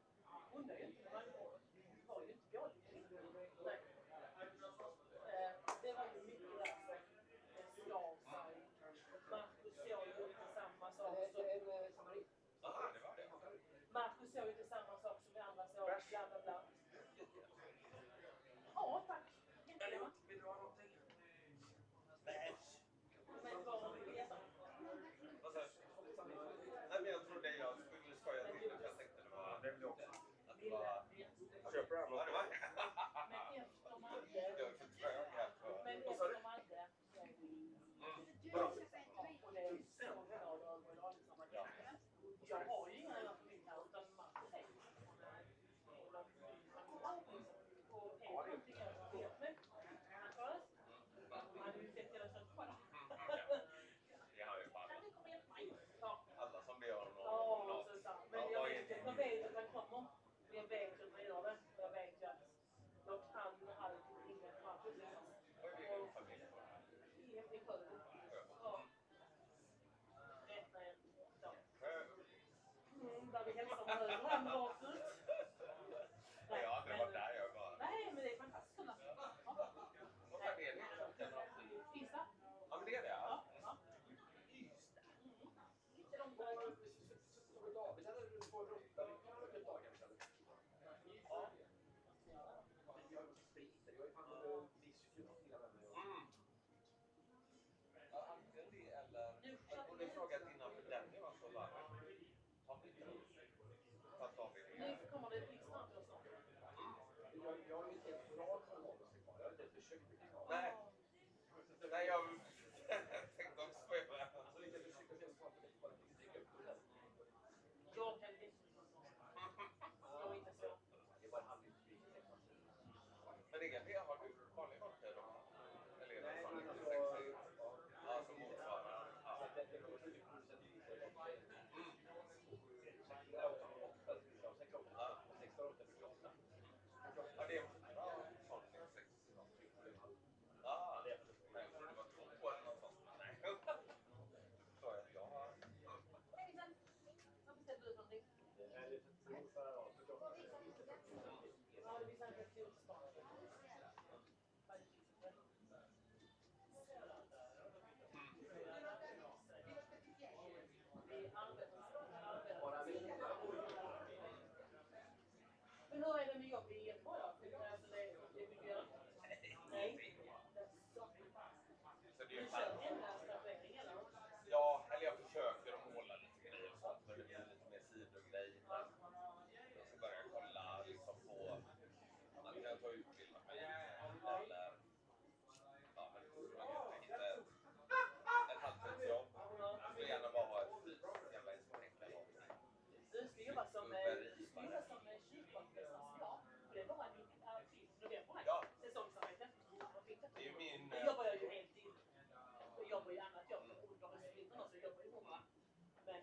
Hon är ju inte, men man var ju inte dålig. Nej. Det var ju mycket därför det skar sig. Marcus såg ju inte samma sak som... Marcus såg ju inte samma sak som vi andra såg, bla bla bla. Ja, tack. Jättegärna. Vill du ha någonting? Men vad vill du veta? Vad sa du? Köper du annat? Jag är för trög här för... Vad sa du? Vadå? Jag har ju inga andra på min här utan Mats är Alla som ber om något. men jag vet att han kommer. Jag vet att han gör det. Jag vet ju att jag kan alltid ringa fram. Vad är din familj? Där vi hälsar med varandra rakt ut. Jag har aldrig varit där, jag bara... Nej, men det är fantastiskt. Vad är det? Tisdag. Ja, men det är det, ja. Och du frågat innan för den var så varm. Ta mig inte. Fast av er. Nu kommer det bli snart och snart. Jag har ju inte ett bra kanaler kvar. Jag har inte försökt mycket kvar. Nej. Nej, jag tänkte också på det. Så lite försökt att få det bara att stiga upp det. Jag kan inte. Jag är inte så. Det är bara en halvliter. Men ingen det har du vanlig matcher då? Eller är det Nej, sån men 60? Ja, som motsvarar. Ja. Ja, det är en sån 66. Ja, jag trodde det var 2 eller något sånt. Nej. Så jag har... Hejsan! Vad beställde du för någonting? Det är lite prov för att Ja, det blir säkert tillstånd. Men hur är det med jobb i Göteborg då? Alltså det är mycket... Nej. Så det är Du ju kör endast tatuering eller? ja, eller jag försöker att måla lite grejer och sånt. Så det blir lite mer sidogrej. Men jag ska börja kolla liksom på... Man kan ta utbildning mig eller... Ja, men inte ett halvtidsjobb. Jag vill gärna bara ha ett jävla inspektör. Du ska jobba som kyrkvaktmästare. Det är bara till november. Ja. Säsongsarbete. Det är ju min... Det jobbar jag ju heltid. Jag jobbar ju annat jobb under höstvinterna så jag jobbar ju 100. Men...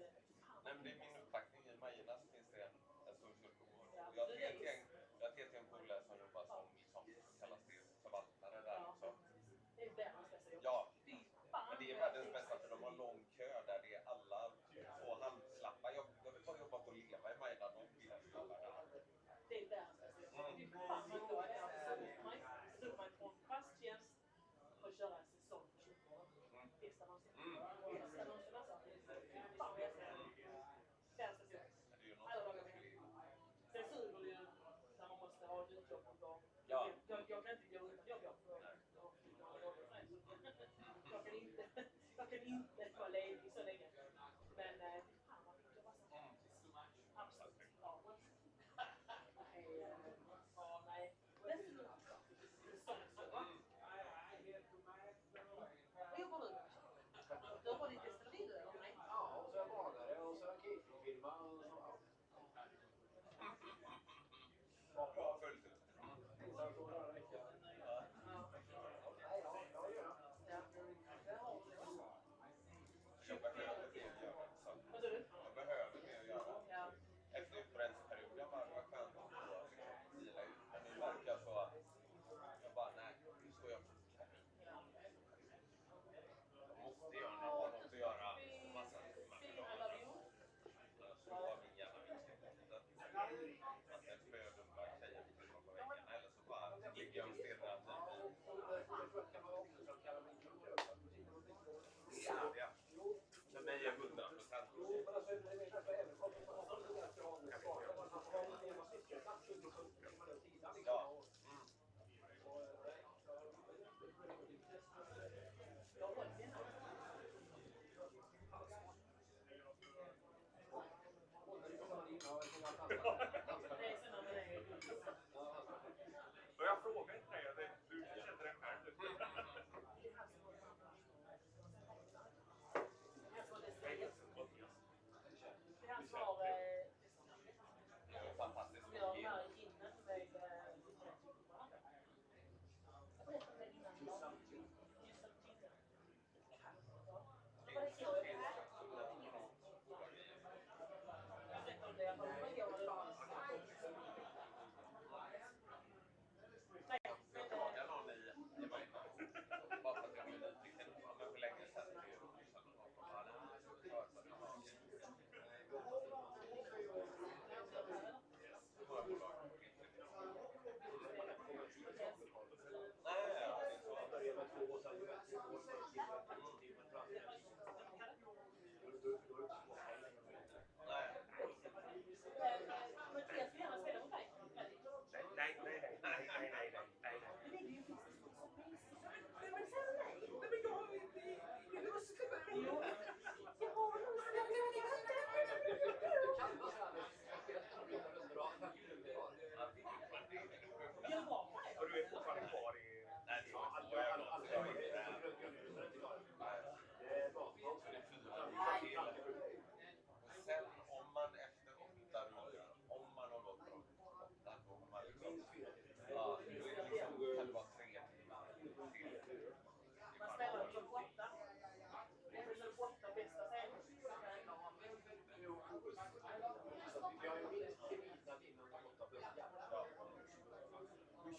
Nej, men det är min uppvaktning. I Majorna så finns det en stor kyrkogård. Ja, Jag har ett helt gäng polare som jobbar som liksom, kallas det förvaltare där också. Det är världens bästa jobb. Ja, men det är världens bästa för de har lång kö där det är alla två handslappar. Jag vill bara jobba på att leva i Majorna. De vill att jag jobbar där. Det är världens bästa jobb. Fy fan vad glad jag är. Så tog man från fast tjänst och köra en säsong på kyrkogården. Bästa någonsin. Bästa någonsin alltså. Fy fan vad jag älskar det. Världens bästa jobb. Alla dagar med. Sen suger det ju när man måste ha ett utjobb någon gång. Ja. Jag kan inte gå utan jobb. Jag kan inte vara ledig så länge. Men fan vad mycket jag var så. Absolut. Ja. Nej. Vad jobbar du med? Du har varit i Destilleri eller nej? Ja, och så är jag bagare och så är jag cateringfirma och så. Bra fullt ut. Insats och några veckor. Jag behöver mer att göra. Vad sa du? Jag behöver mer att göra. Ja. Efter utbränningsperioden var det skönt att få vila ut. Men nu märker jag så att jag bara, nej, nu står jag jag måste göra något. Jag måste göra massa så var min jävla vinkelbotten. Antingen får jag dumma tjejer på väggarna eller så bara ligger jag och stirrar ja. För mig är 100%. Ja.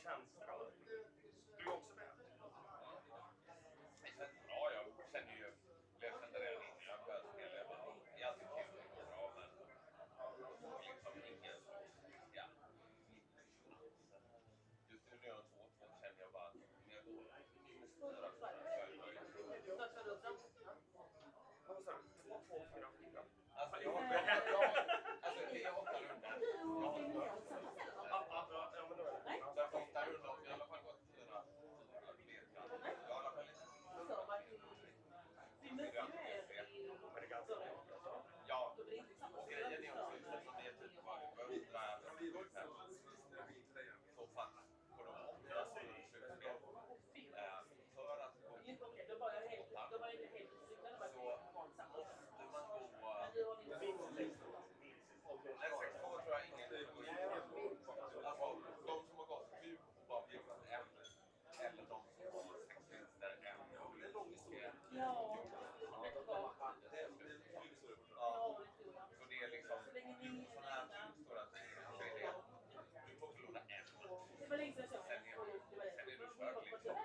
tjänster då? Du är också med? Ja, jag känner ju kände redan innan jag började spela. Det är alltid kul att dra, men liksom ingen så, ja. Just nu när jag har 2-2 känner jag bara, när jag går investera så är det möjligt. Vad sa du? 2-2, 4-4? Alltså, jag har 8 rundor. Ja, men då är det. Så jag har 8 rundor och i alla fall gått 4 ledtrådar. Jag har i alla fall lite. Men det är ganska enkelt alltså. Ja, och grejen är också just som det är typ vad jag undrar så fast på de 8 slutspel för att gå Minst 6 år. Nej, 6 år tror jag ingen går in. Alltså, de som har gått 7 och bara bjudat en, eller de som har 6 vinster, en. Det är lång historia. Ja. Så det är liksom, sådana här stora så är det, du får förlora en. Sen är du kört liksom.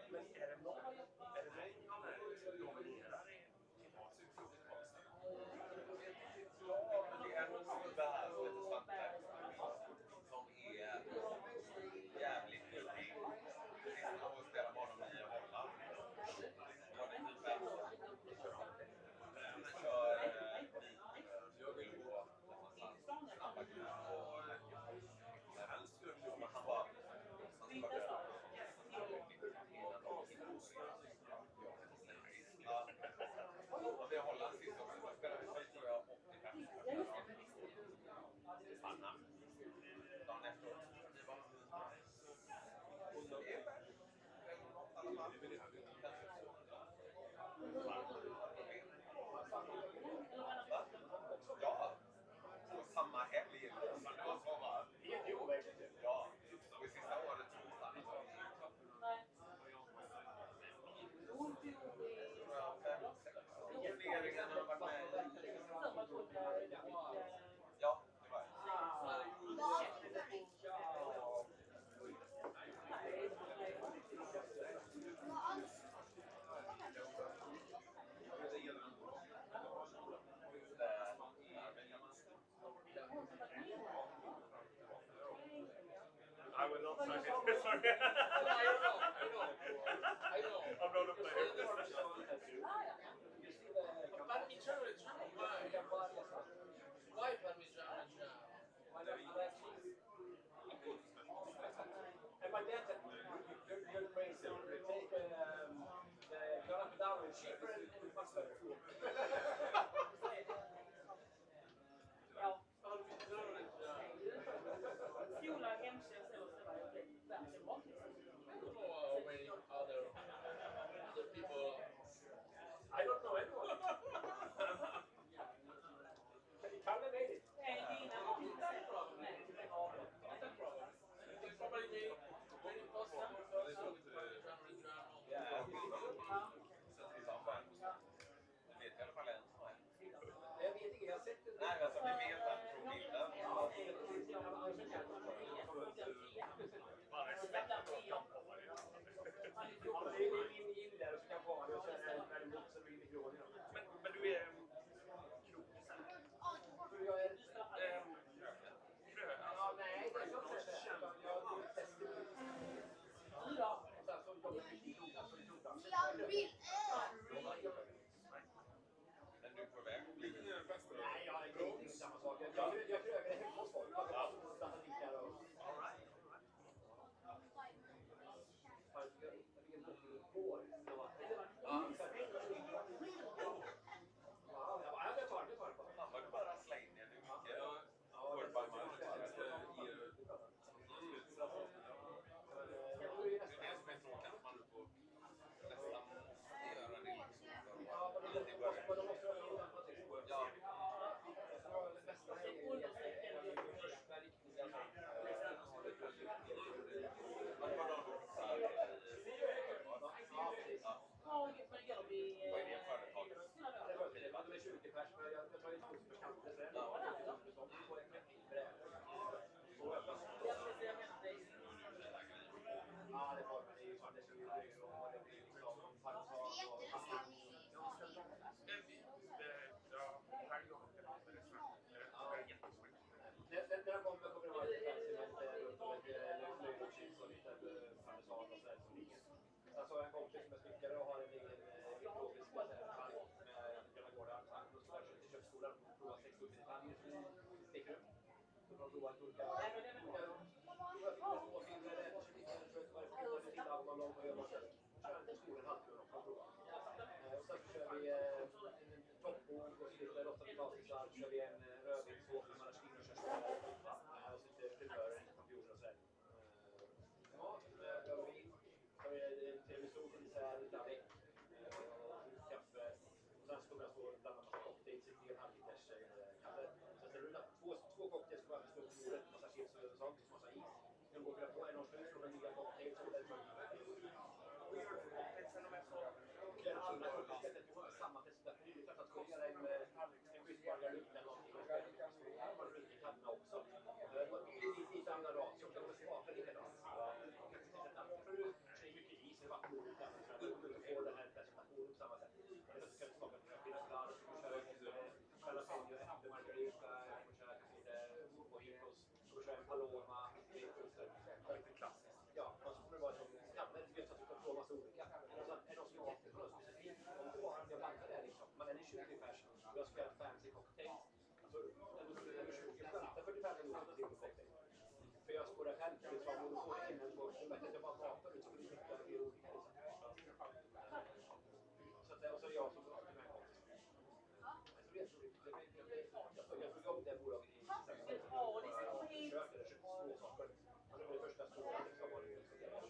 Men är det någon som dominerar i klimatet? Ja, men det är nog snubbe här som heter Svante som är jävligt duktig. Sist jag var och spelade med honom i Holland. Var det typ en kör bil och snabba gul och han bara ja, det är Holland sist också. Då spelade vi först tror jag 85. Spanna. Dagen efteråt. Det är värt. Ja. Och samma helg. Det var så bara. Det är overkligt. Ja. Och i sista året så stannar turneringen har varit med i. Ja, det var I will not sign it. Sorry. I know. I'm not a player. Parmigiano Reggiano, why Parmigiano Reggiano? And my dad said, you're crazy. Take the Garabedano is cheaper and much better food. Ja, Parmigiano Reggiano. Skola, hemtjänst eller sådär, det är verkligen bra. Alltså en kompis som är snickare och har en egen ekologisk park med gröna gårdar. Då ska jag till köksskolan och prova 6 olika detaljer i stickrum. Så de har provat olika och filmer det, titta om man lång och gör man kör en stor en halvkron och prova. Och sen kör vi en toppbok och så lite rostade potatisar. Så kör vi en rödvinssås med maraschino och körsbär. Och så lite primörer i komputer och sådär. Mat med rödvin. Så har vi tiramisu, dessert, lite avec. Kaffe. Och sen så kommer jag stå och blanda massa cocktails i 3,5 liters kaffe. Sen ställer du två cocktails på varje stund på bordet. Massa chips och sånt. Massa is. Sen går vi på en och slut. Så kommer nya cocktails. Och därifrån. Samma prestation. Det är klart att ska göra en fiskmargarit eller någonting. Man har runt i kanterna också. Lite andra ras. Så kan man smaka likadant. För det är mycket is i vatten. Du får den här presentationen på samma sätt. Så kan du smaka pinastar. Du får köra jalapeno efter margarita. Du får köra lite mojitos. Du får köra en paloma. Lite klassiskt. Ja, och så får det vara som kannor. Du vet att du kan prova massa olika. Och så är det någon som är jättebra specifikt. Om det bara jag bankar det liksom. Man är 20 pers. Jag ska göra fancy cocktails. Alltså, den är 20 för 45 minuter till cocktail. För jag står där själv. Det är som monopol innan på. Det är bättre att jag bara matar ut så blir det mycket mer olika liksom. Så att, och så är jag som får alltid med en kompis. Så det är så roligt. Jag tog upp det bolaget i köpte det, köpte små saker. Och det var det första stora liksom var det ju som jag köpte.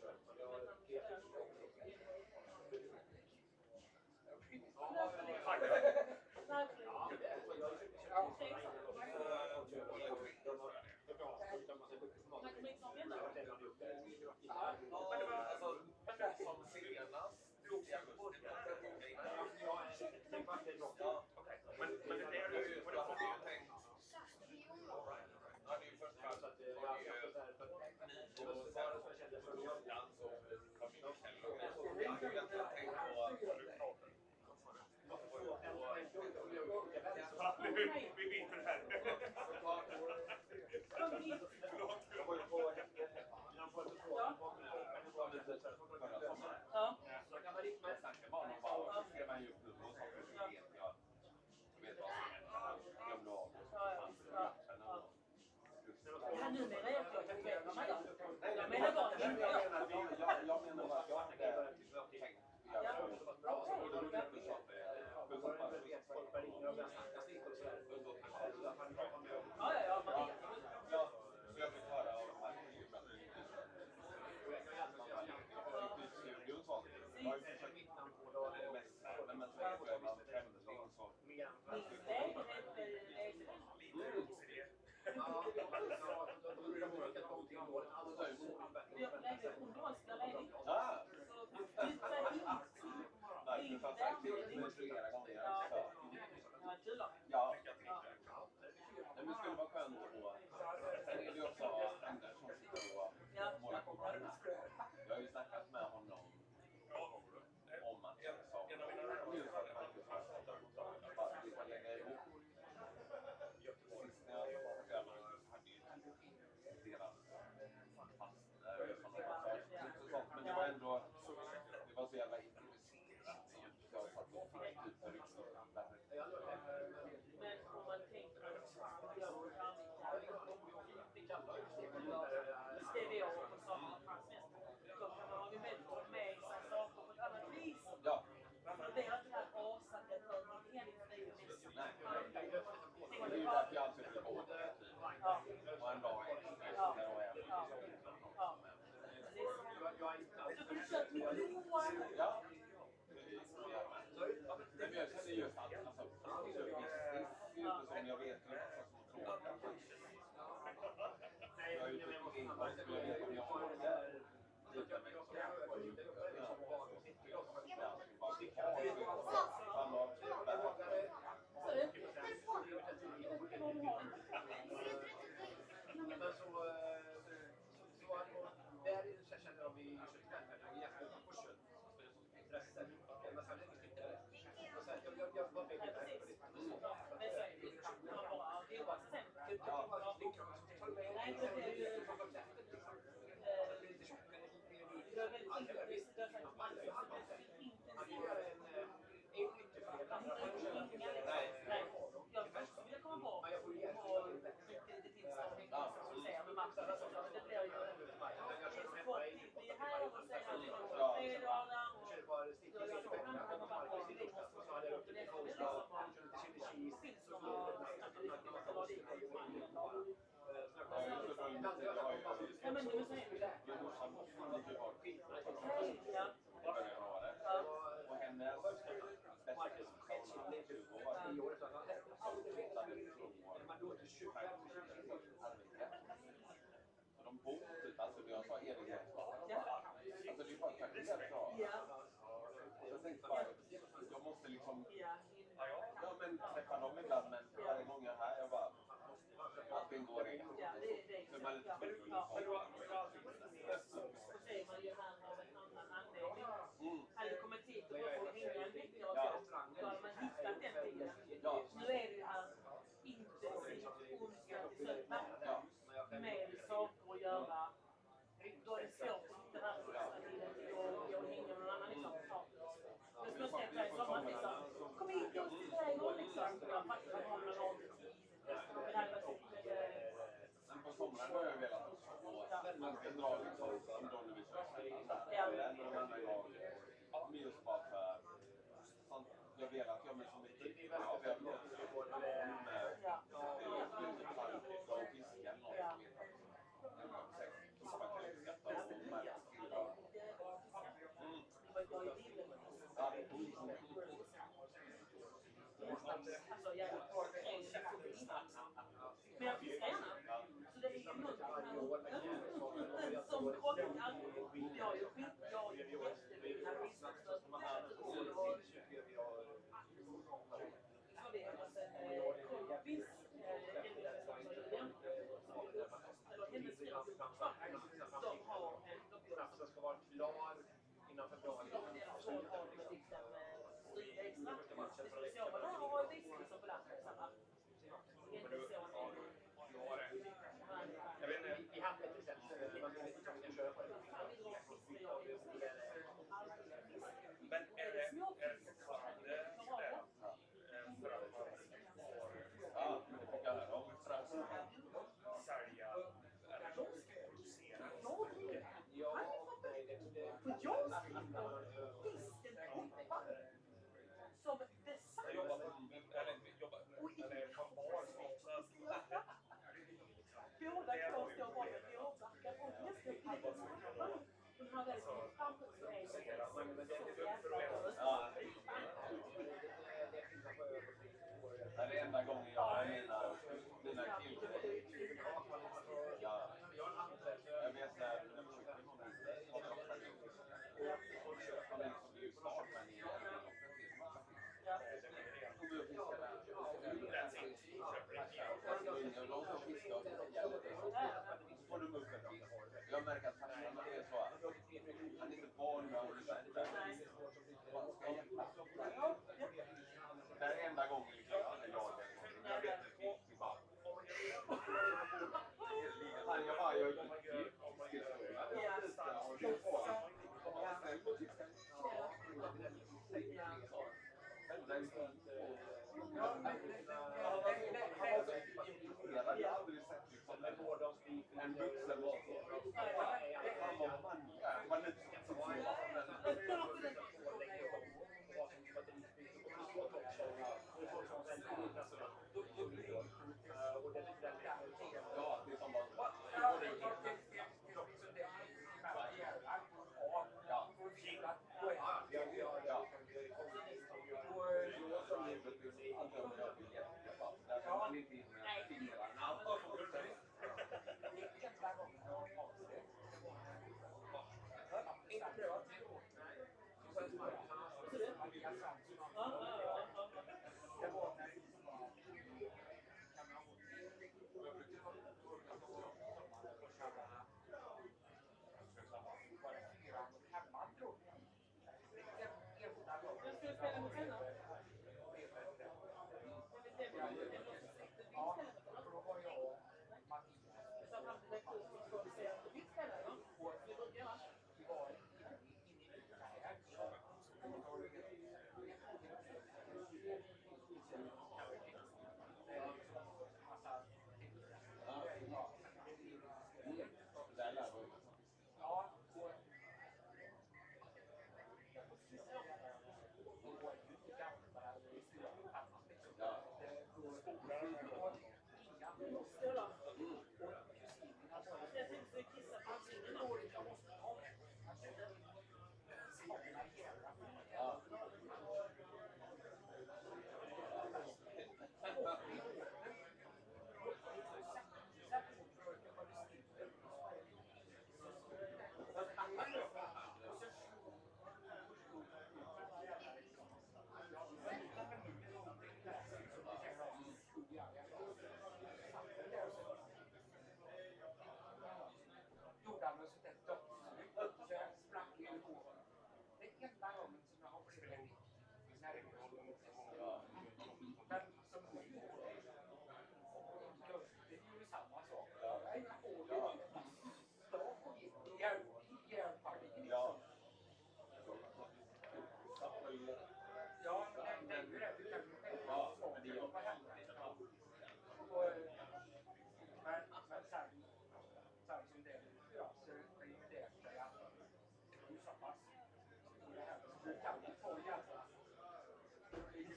Men jag har helt vi vet det här.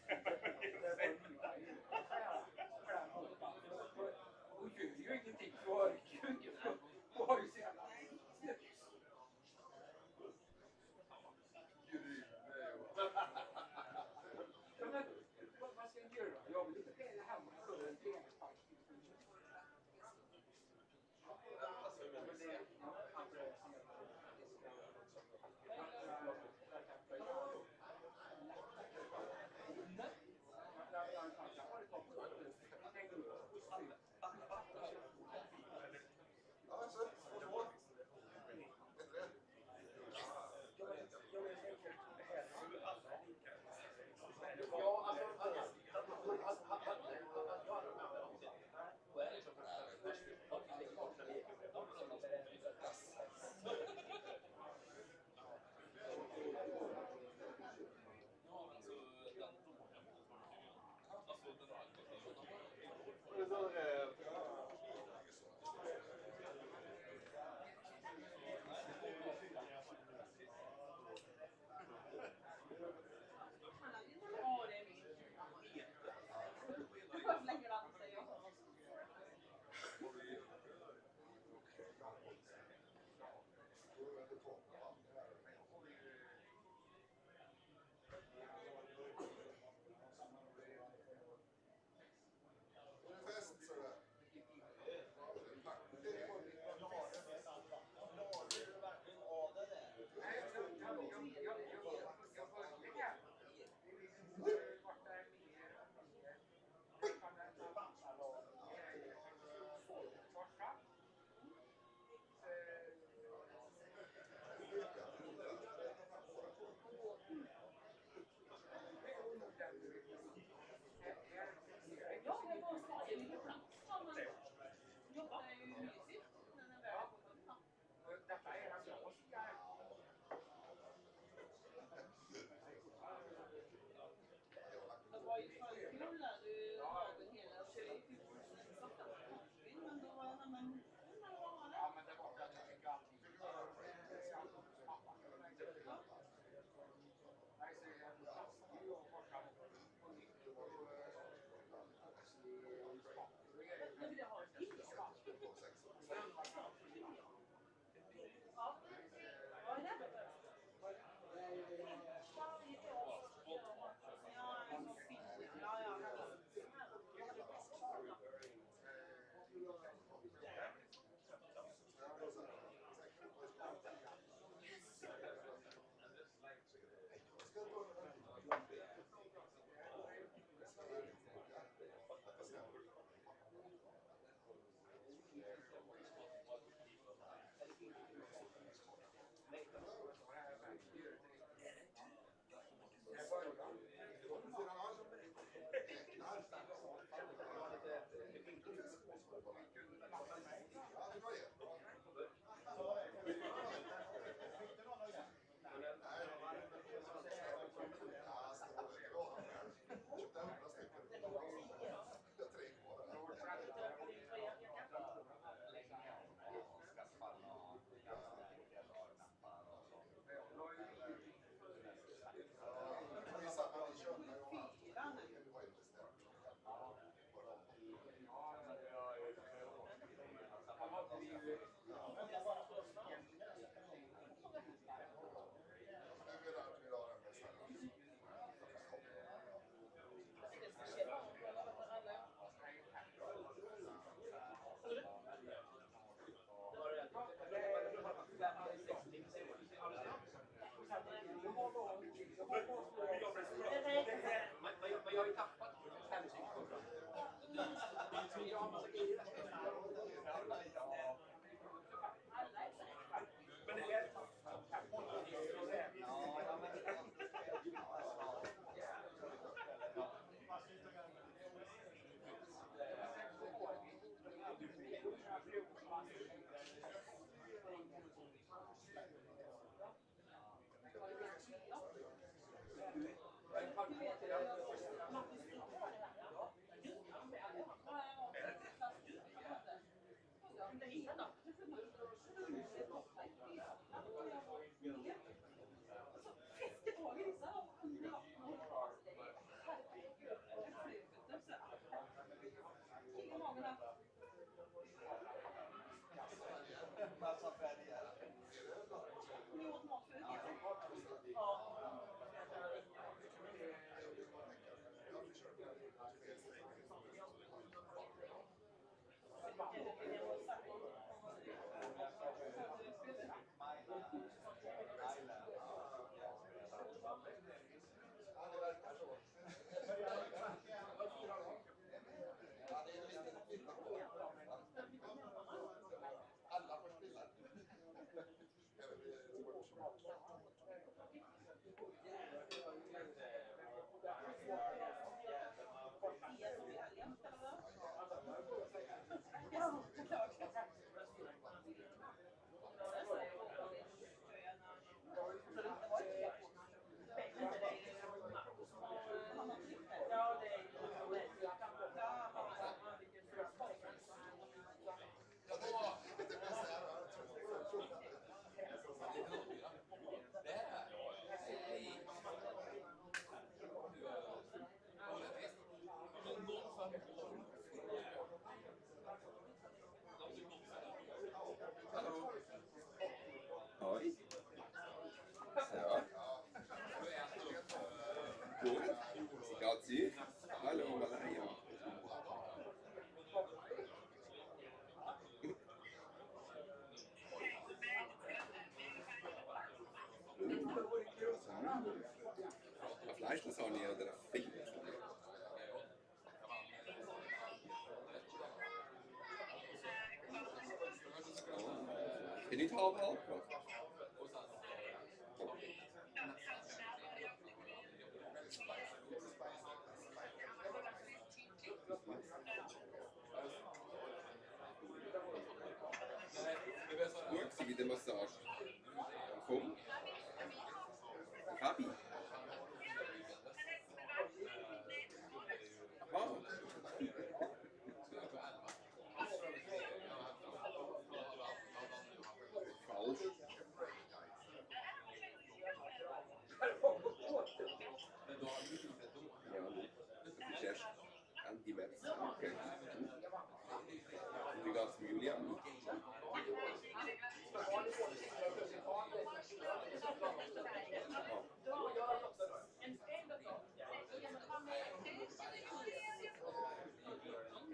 Och gör ju ingenting för Gud. Du har ju så jävla... Vad ska jag göra? Jag vill inte bli hemma för en träningspack. Heb je niet half gehad? Gut, wie der Massage. Komm. Fabi. Aha. Falsch. Ja, das ist erst Ende März. Okay. Und wie geht es mit Julian?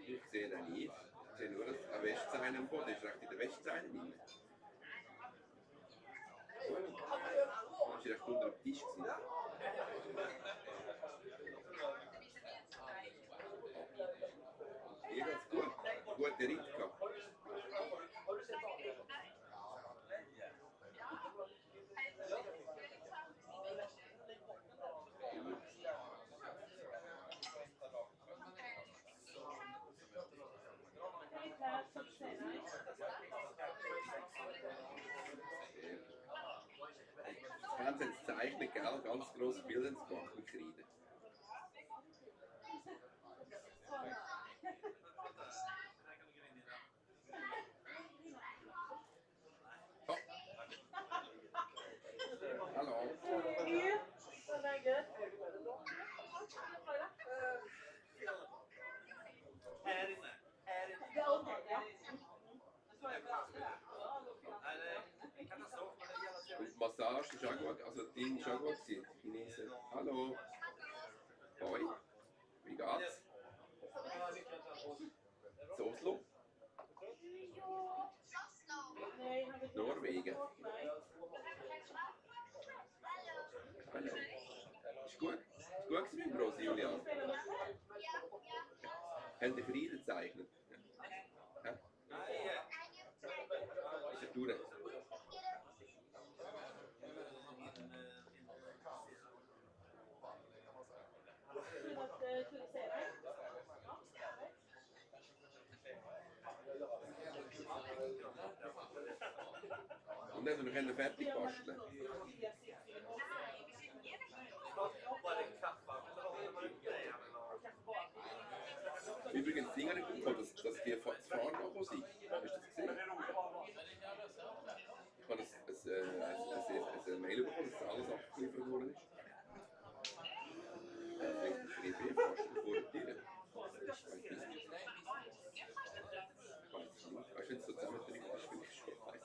Ich sehe den nicht. Ich sehe nur ein Westzeichen am Boden. Das ist recht in der Westzeichen drin. Das war recht unter dem Tisch. Ihr geht's gut. Gute Ritt gehabt. Haben sie jetzt zeichnet, gell? Ganz grosse Bilder ins Bach mit Kreide. Oh. Hallo. Und Massage ist auch gut, also Ding ist auch gut gewesen. Chinesen. Hallo. Hoi. Wie geht's? Zu Oslo? Norwegen. Hallo. Ist gut? Ist gut gewesen mit dem grossen Julian? Haben die Frieden gezeichnet? Hä? Ist er durch? Und dann können wir fertig basteln. Übrigens, Ding habe ich bekommen, dass die Fahrrad sind. Hast du das gesehen? Ich habe ein Mail bekommen, dass alles abgeliefert worden ist. Vielleicht ist die fast vor der Tür. Weißt du, wenn es so zusammentrifft, ist vielleicht schon heiß.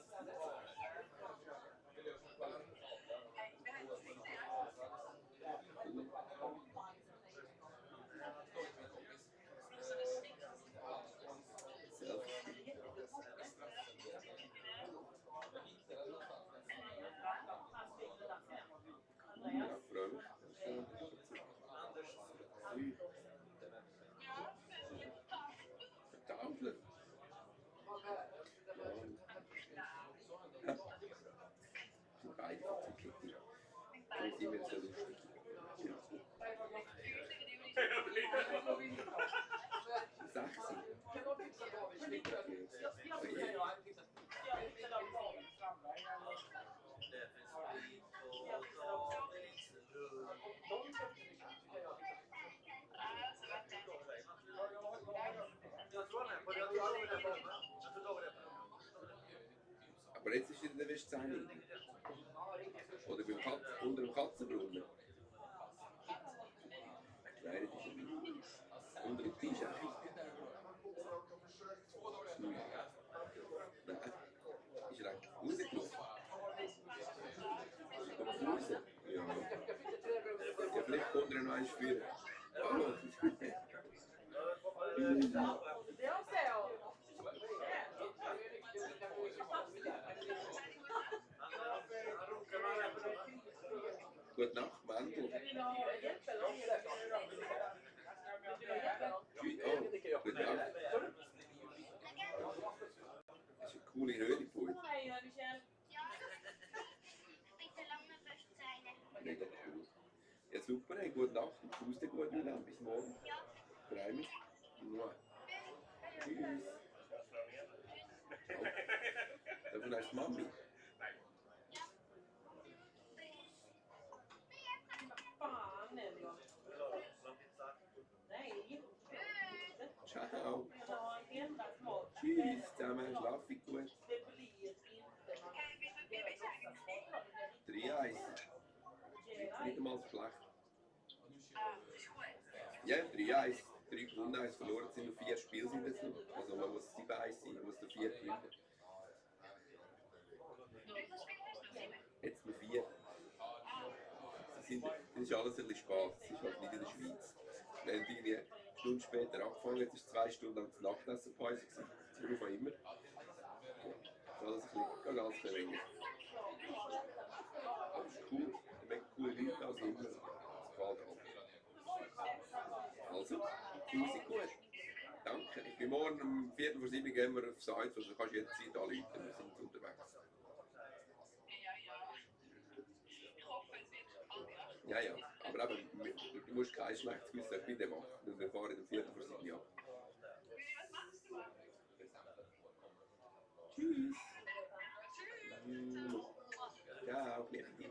Aber jetzt ist in der Westzeichen. Oder unter dem Katzenbrunnen. Nein, das ist nicht. Unter dem Tisch eigentlich. Nein, ist er eigentlich rausgelaufen? Ist er raus? Ja. Ja, vielleicht kommt er noch eins führen. Hallo. Gute Nacht, Mandel. Oh, gute Nacht. Das ist eine coole Höhle, Pult. super, hey, gute Nacht. Fuß dir gut, Julian. Bis morgen. Freue mich. Mua. Tschüss. Davon heißt Mami. Fan Elliot. Nej. Ciao. Jag har en enda smak. Tschüss zusammen. Schlaf ich gut. Det blir inte någon låtsasport. 3-1. Nicht einmal das schlecht. Ja, 3-1. 3 gewonnen, 1 verloren. Es sind noch 4 Spiele sind jetzt noch. Also man muss 7-1 sein, man muss noch 4 gewinnen. Jetzt noch 4. Das ist alles ein bisschen spät. Es ist halt nicht in der Schweiz. Wir haben irgendwie eine Stunde später angefangen, jetzt war 2 Stunden lang das Nachtessen-Pause. Warum auch immer. Alles ein bisschen länger. Aber es ist cool. Ich merke coole Leute als immer. Es gefällt mir. Also, Musik gut. Danke. Ich bin morgen um 6:45 gehen wir auf Sites, also kannst du jederzeit anrufen, wir sind unterwegs. Ja, ja. Aber eben, du musst kein schlechtes Gewissen bei dem machen. Wir fahren um 6:45 ab. Tschüss. Ciao, Kletti.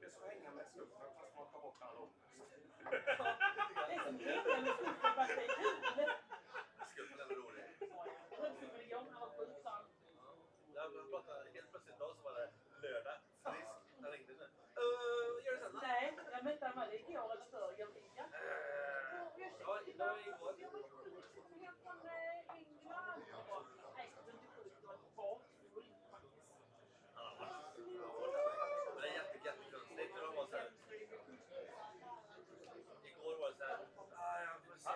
Det är så hänga med snuffen fast man tar bort alla ord. Det är som hänga med snuffen fast det är kul. Skuffen är rolig. Jag pratade helt plötsligt då så var det lördag. Frisk. Han ringde nu. Gör det sen då? Nej, jag mötte han var det igår eller förr. Jag ringde. Ja, igår. Jag var hem från England. Nej, det är inte sjukt. Det var bakfull faktiskt. Men det är jättekonstigt när de var så här. Igår var det så här. Jag får se.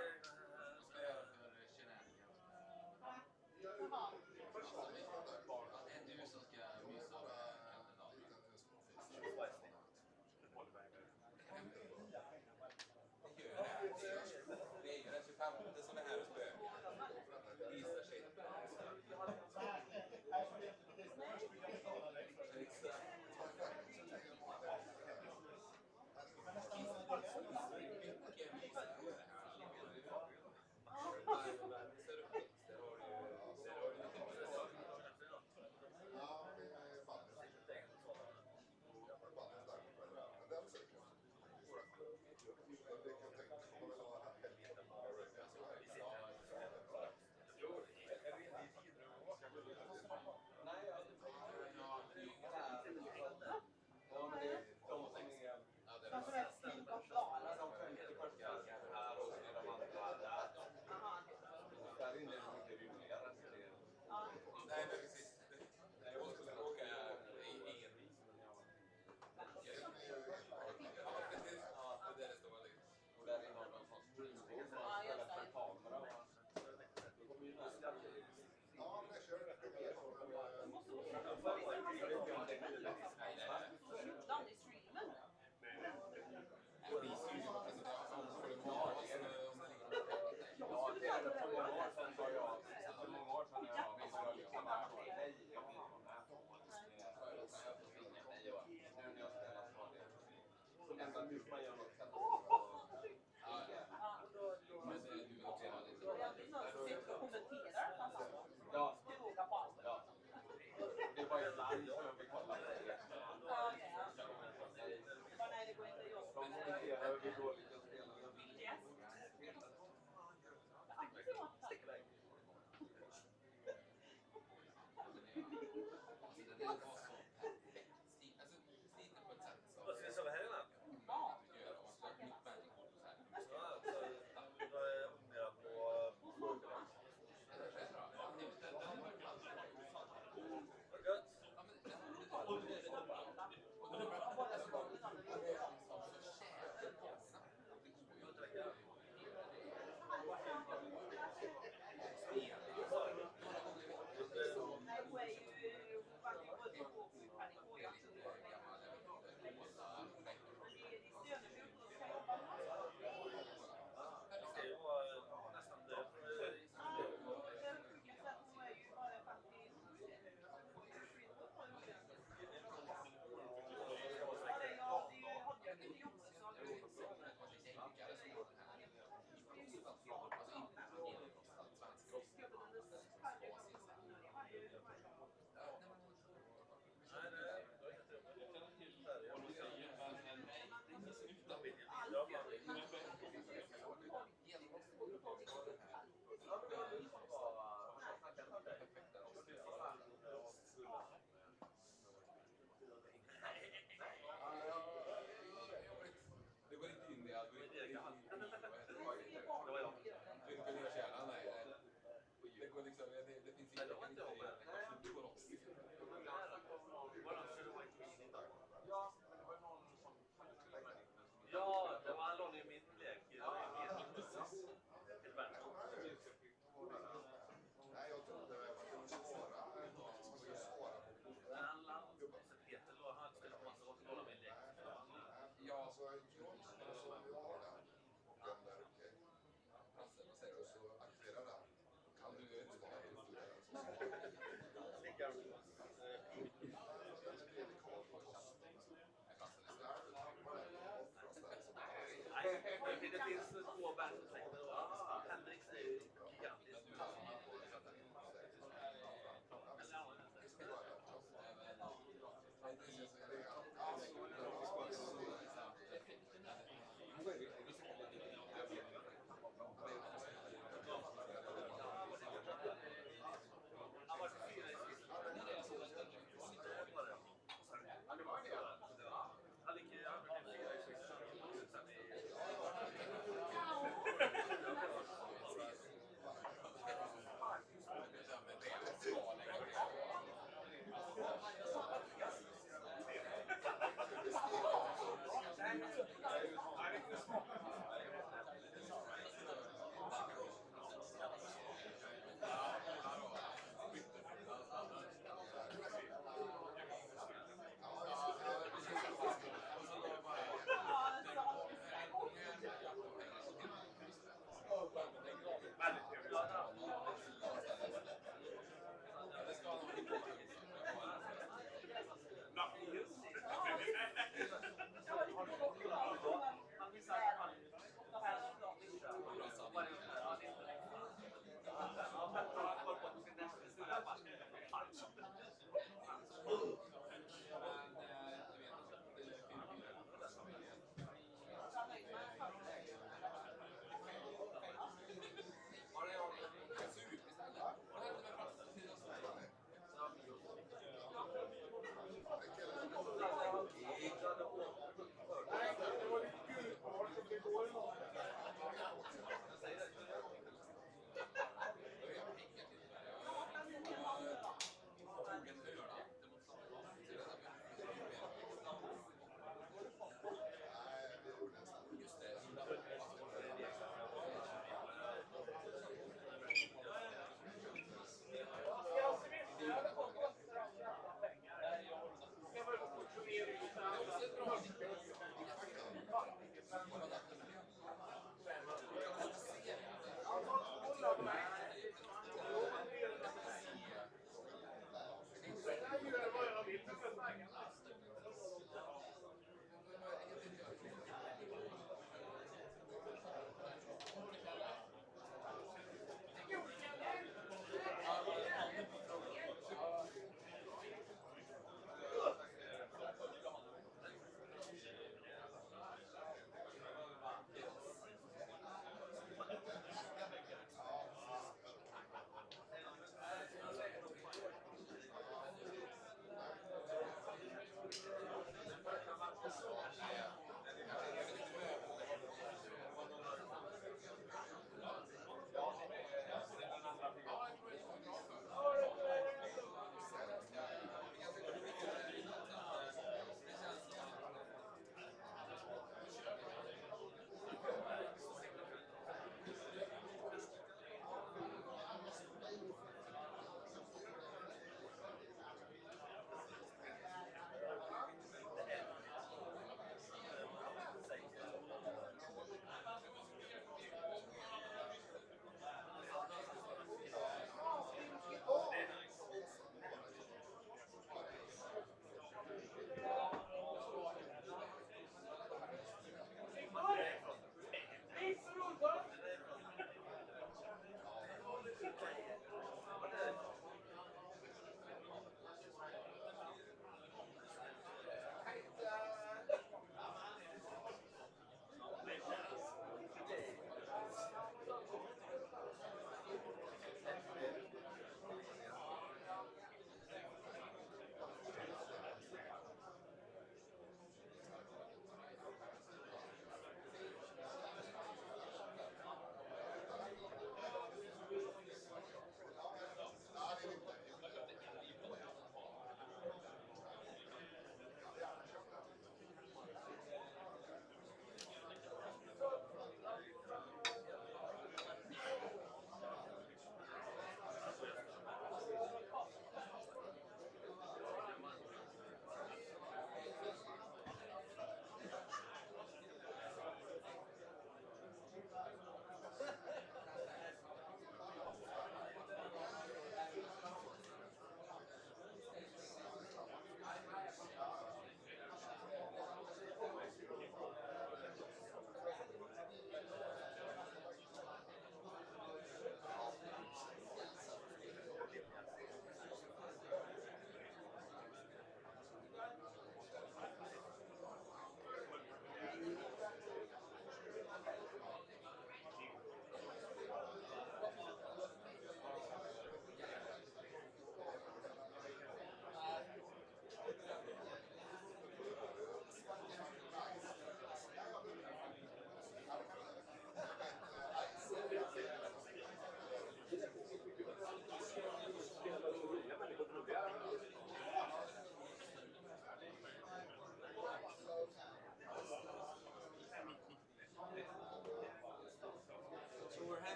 Henriks är ju gigantiskt.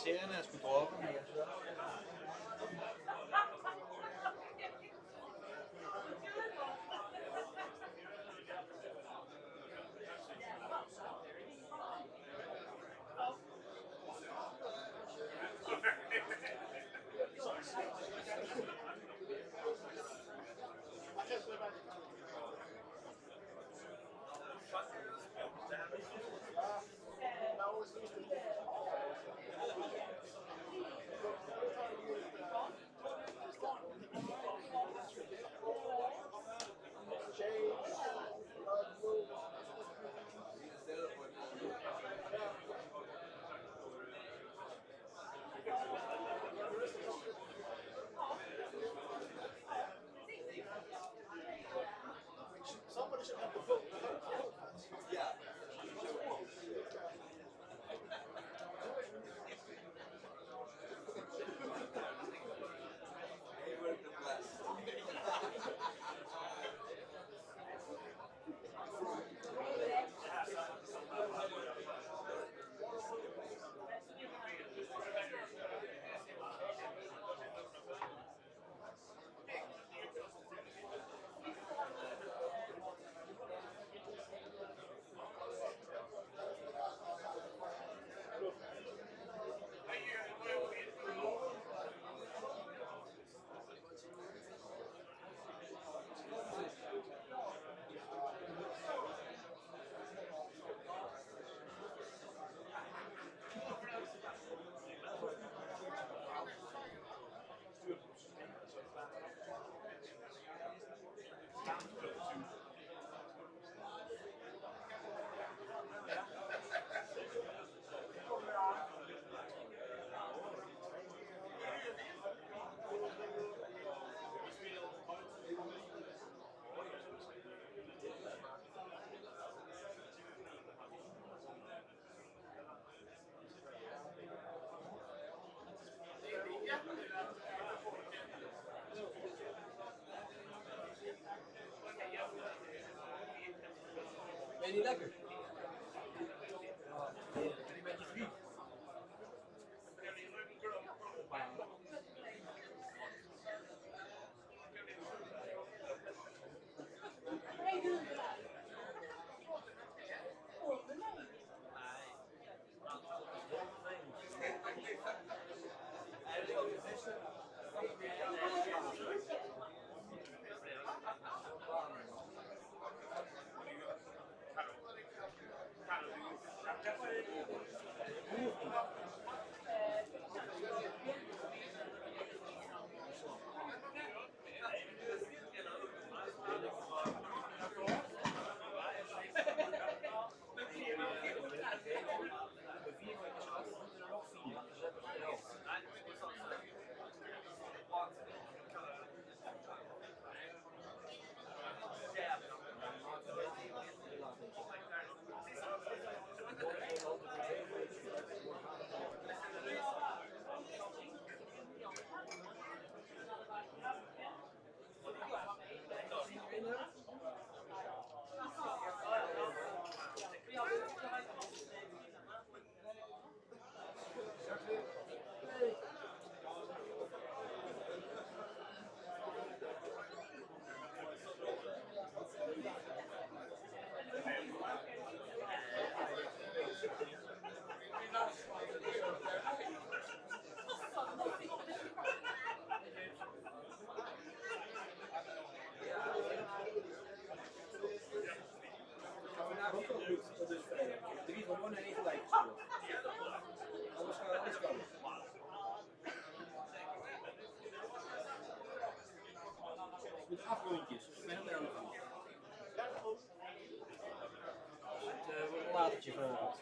serien er skulle droppe. Somebody should have the vote. Yeah. They were the best. Ben je niet lekker? Ben je met je vriend? Vandaag ook goed, dat is vrijdag. 3 gewonnen en 1 gelijk gespeeld. Alles kan. Met afrondjes, ik ben er ook van. Het wordt een latertje vanavond.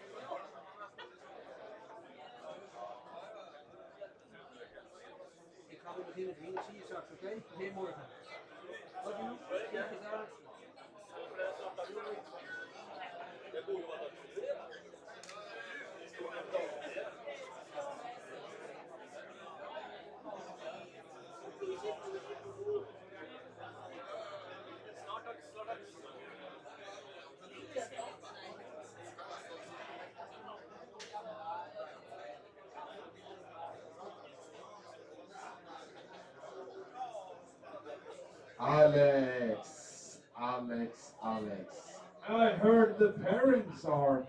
Ik ga weer beginnen, vrienden. Ik zie je straks, oké? Geen morgen. Wat doe je? Ja, gedaan. Alex, Alex, Alex. I heard the parents are.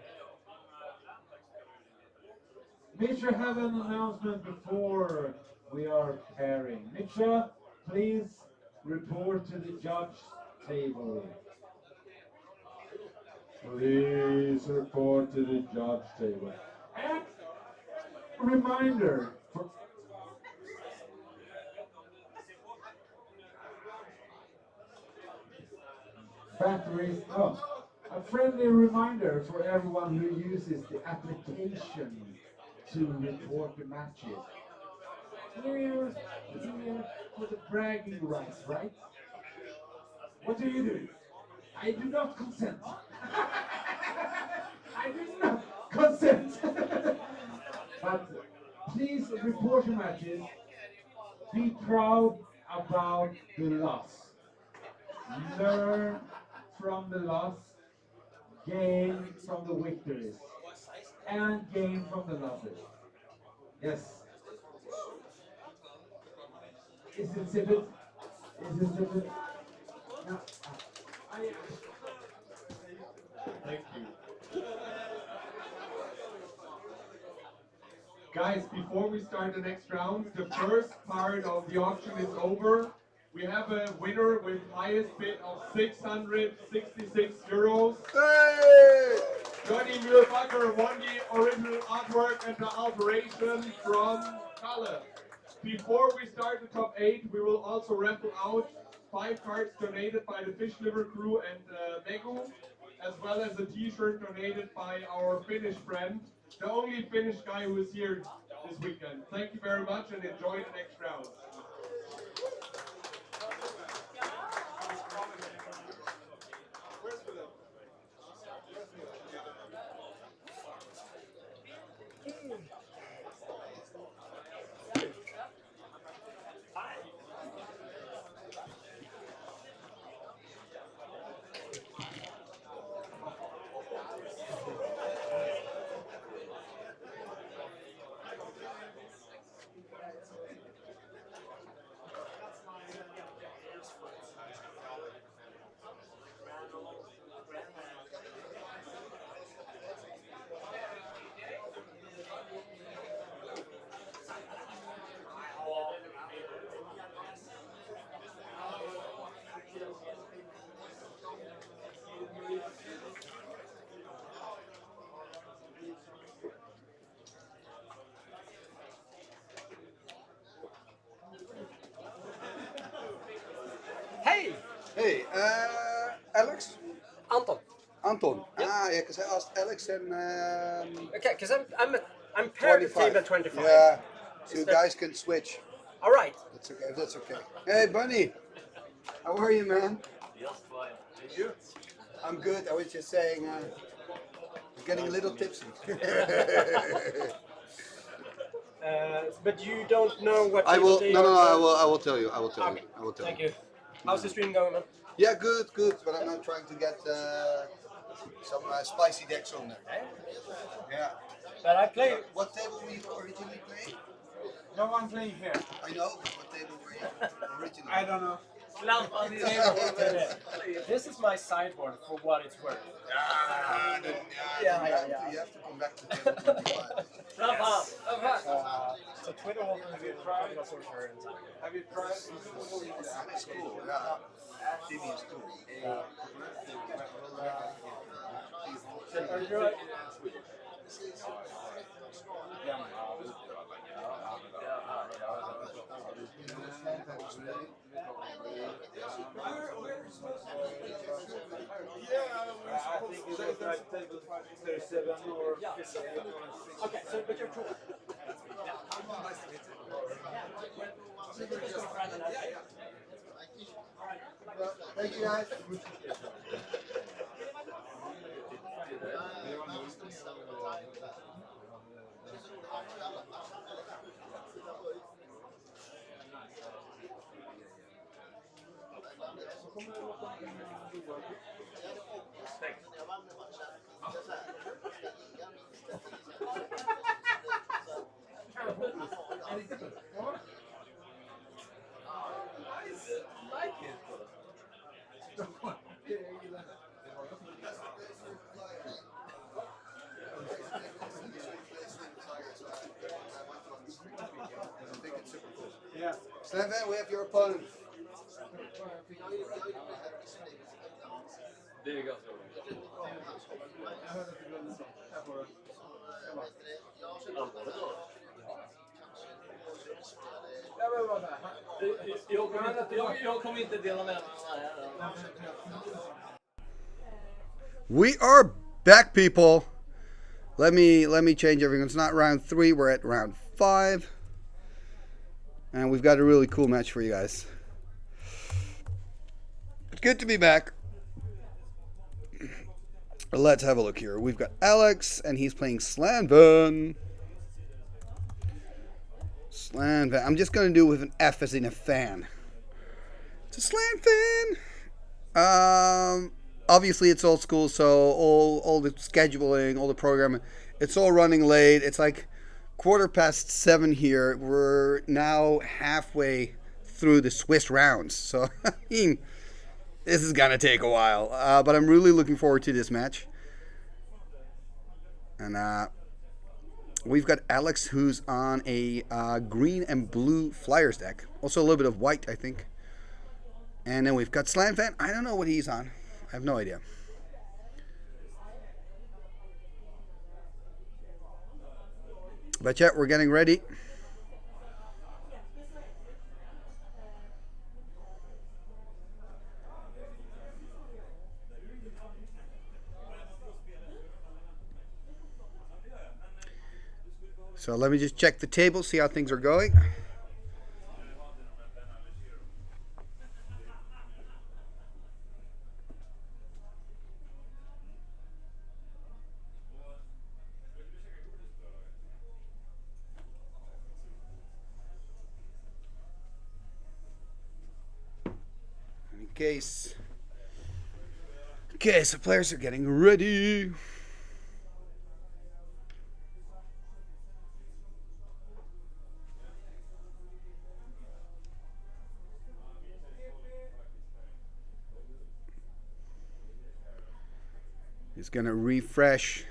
Misha have an announcement before we are pairing. Misha, please report to the judge table. Please report to the judge table. And reminder for batteries. Oh, a friendly reminder for everyone who uses the application to report the matches. Here for the bragging rights, right? What do? I do not consent. I do not consent. But please report your matches. Be proud about the loss. Learn from the loss. Gain from the victories. And gain from the losses. Yes. Is it simple? Is it simple? No. Thank you. Guys, before we start the next round, the first part of the auction is over. We have a winner with highest bid of 666 euros. Hey! Johnny Mühlbacher won the original artwork and the alteration from Kalle. Before we start the top 8, we will also raffle out 5 cards donated by the Fish Liver crew and Megu, as well as a t-shirt donated by our Finnish friend, the only Finnish guy who is here this weekend. Thank you very much and enjoy the next round. Hey! Hey, Alex? Anton. Anton. Ah, yeah, because I asked Alex and. Okay, because I'm paired with 25. table 25. Yeah, so Is you that- guys can switch. All right. That's okay. That's okay. Hey, Bunny. How are you, man? Just fine. And you? I'm good. I was just saying, I'm getting a little tipsy. But you don't know what I will. they No, no, no. are- I will tell you. I will tell Okay. you. I will tell Thank you. you. How's the stream going, man? Yeah, good, good. But I'm not trying to get some spicy decks on there. Yeah. But I play. What table were you originally playing? No one playing here. I know. But what table were you originally? I don't know. This is my sideboard for what it's worth. You have to come back to table 25. So Twitter will be tried. Have you tried? It's cool. Yeah. Timmy is cool. I think it was like table 37 or 57. Okay, so but you're cool. Thank you, guys. Like it. Slam Fan, we have your opponent. Det är ganska Jag kommer inte dela med mig av det här. We are back, people. Let me change everything. It's not round 3. We're at round 5. And we've got a really cool match for you guys. It's good to be back. Let's have a look here. We've got Alex, and he's playing Slanvan. Slanvan. I'm just going to do it with an F as in a fan. It's a Slanvan. Obviously, it's old school, so all the scheduling, all the programming, it's all running late. It's like 7:15 here. We're now halfway through the Swiss rounds, so this is gonna take a while. But I'm really looking forward to this match. And we've got Alex, who's on a green and blue Flyers deck. Also a little bit of white, I think. And then we've got Slanvan. I don't know what he's on. I have no idea. But yeah, we're getting ready. So let me just check the table, see how things are going. Okay, so players are getting ready. He's gonna refresh.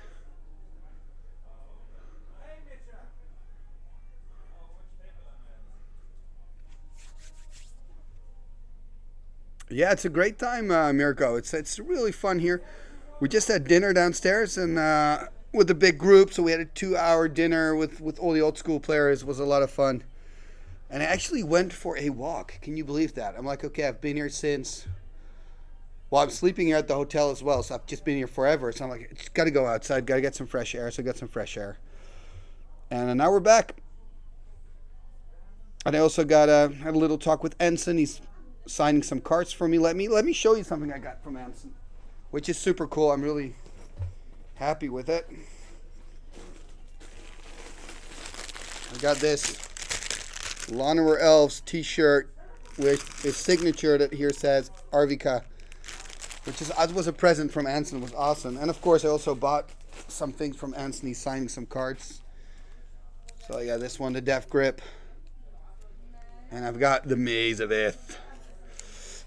Yeah, it's a great time, Mirko. It's really fun here. We just had dinner downstairs and with a big group, so we had a 2-hour dinner with all the old school players. It was a lot of fun. And I actually went for a walk. Can you believe that? I'm like, okay, I've been here since... Well, I'm sleeping here at the hotel as well, so I've just been here forever. So I'm like, I just got to go outside, got to get some fresh air. So I got some fresh air. And now we're back. And I also got had a little talk with Ensign. He's signing some cards for me. Let me show you something I got from Ensign, which is super cool. I'm really happy with it. I got this Lonnerer Elves t-shirt with his signature that here says Arvika, which was a present from Anson. It was awesome. And of course I also bought some things from Anson. He's signing some cards. So I got this one, the Death Grip. And I've got the Maze of Ith.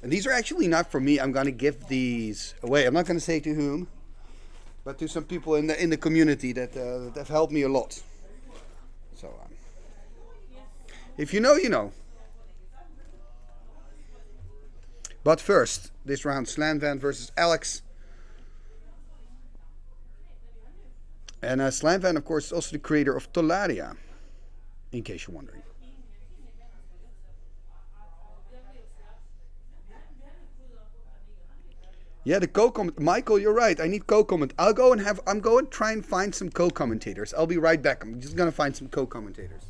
And these are actually not for me. I'm going to give these away. I'm not going to say to whom, but to some people in the community that have helped me a lot. So, if you know, you know. But first, this round, Slanvan versus Alex. And Slanvan, of course, is also the creator of Tolaria, in case you're wondering. Yeah, the co-comment. Michael, you're right. I need co-comment. I'm going to try and find some co-commentators. I'll be right back. I'm just going to find some co-commentators.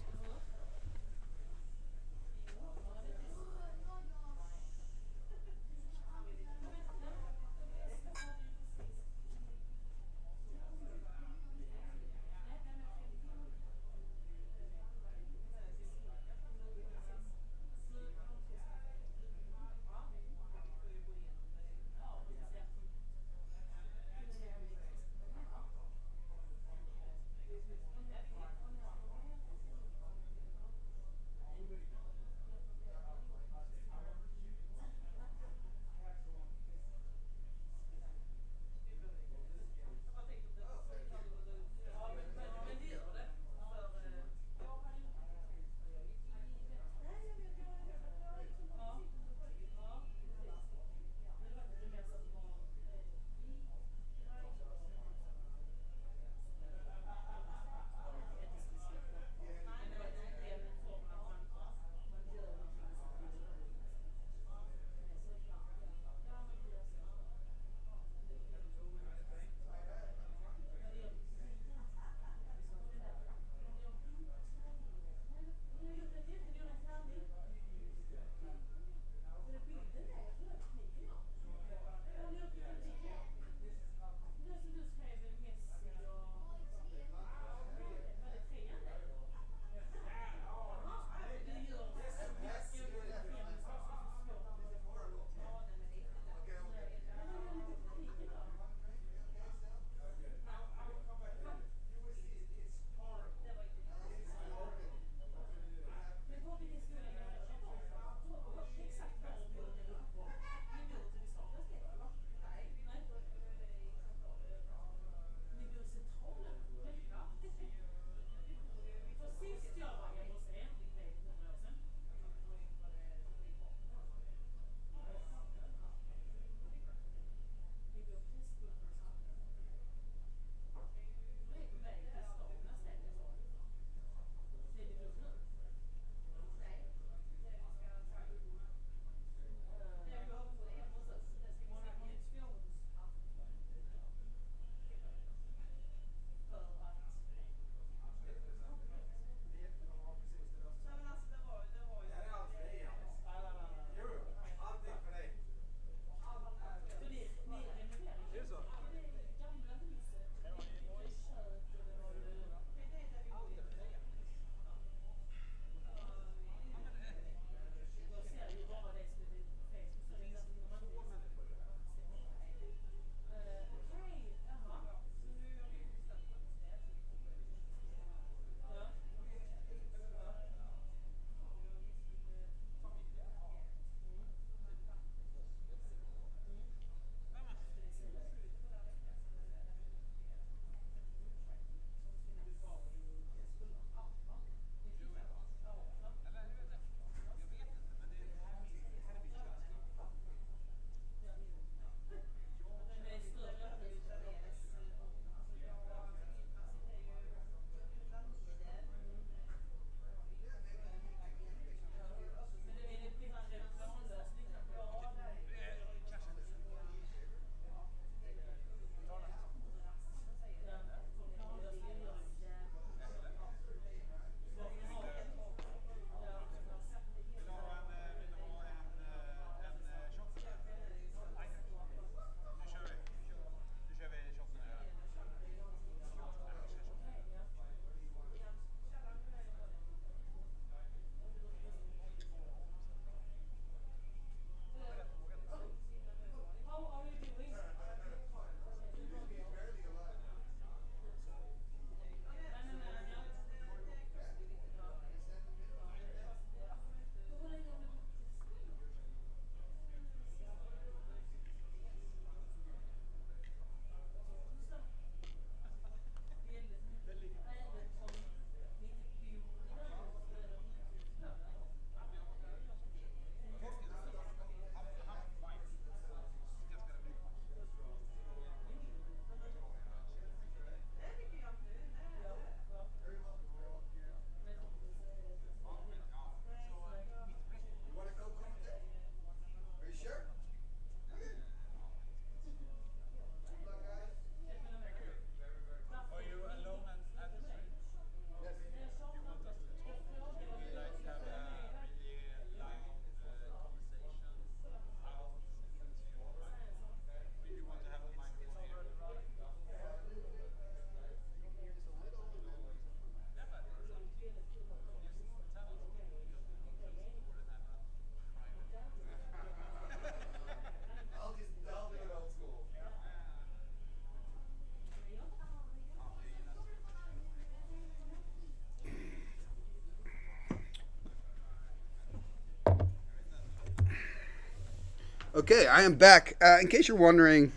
Okay, I am back. In case you're wondering,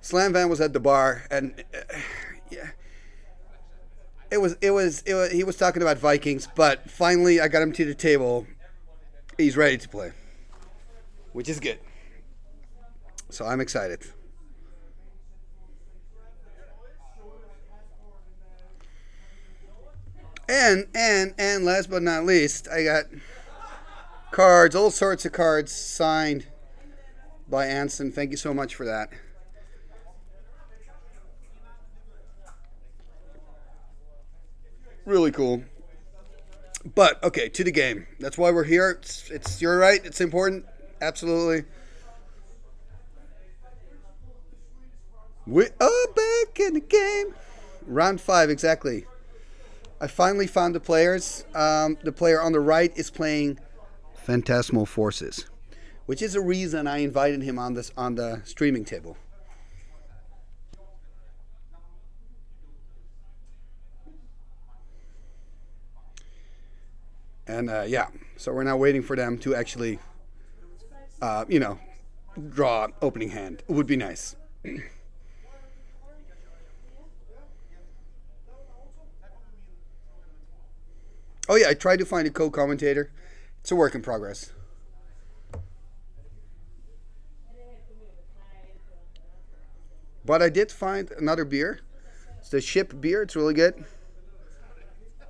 Slam Van was at the bar, and yeah, he was talking about Vikings, but finally I got him to the table. He's ready to play, which is good. So I'm excited. And last but not least, I got cards, all sorts of cards signed by Anson. Thank you so much for that. Really cool. But okay, to the game. That's why we're here. It's you're right. It's important. Absolutely. We are back in the game. Round 5 exactly. I finally found the players. The player on the right is playing Phantasmal Forces, which is a reason I invited him on the streaming table. And yeah, so we're now waiting for them to actually, draw opening hand. It would be nice. Oh yeah, I tried to find a co-commentator. It's a work in progress. But I did find another beer. It's the Ship beer. It's really good.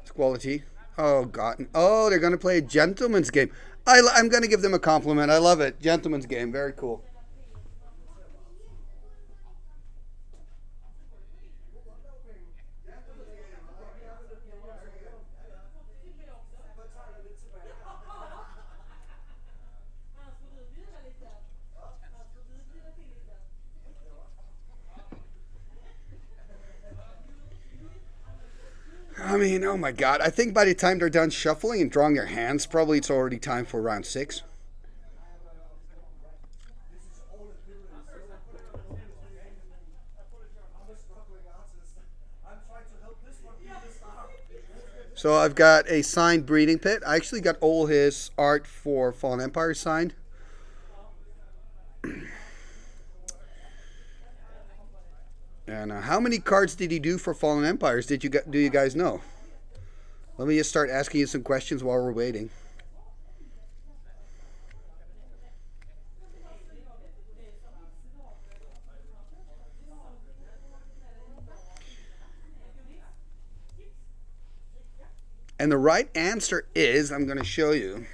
It's quality. Oh God. Oh, they're gonna play a gentleman's game. I'm gonna give them a compliment. I love it. Gentleman's game. Very cool. I mean, oh my God. I think by the time they're done shuffling and drawing their hands, probably it's already time for round 6. So I've got a signed Breeding Pit. I actually got all his art for Fallen Empire signed. And how many cards did he do for Fallen Empires? Do you guys know? Let me just start asking you some questions while we're waiting. And the right answer is, I'm going to show you,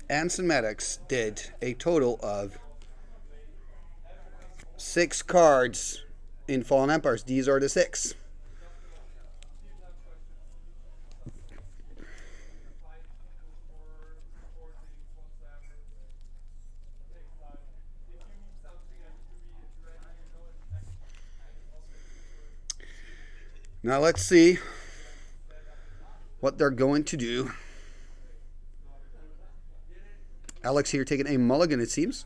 Anson Maddox did a total of 6 cards in Fallen Empires. These are the 6. Now let's see what they're going to do. Alex here taking a mulligan, it seems.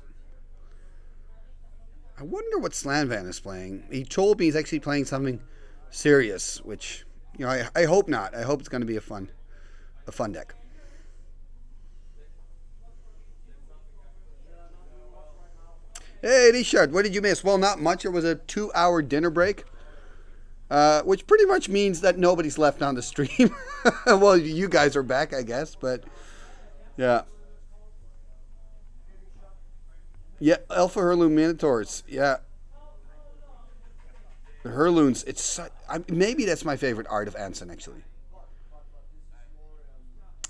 I wonder what Slanvan is playing. He told me he's actually playing something serious, which, I hope not. I hope it's going to be a fun deck. Hey, Richard, what did you miss? Well, not much. It was a 2-hour dinner break, which pretty much means that nobody's left on the stream. Well, you guys are back, I guess, but yeah. Yeah, Alpha Herloon Minotaurs. Yeah. The Herloons, maybe that's my favorite art of Anson, actually.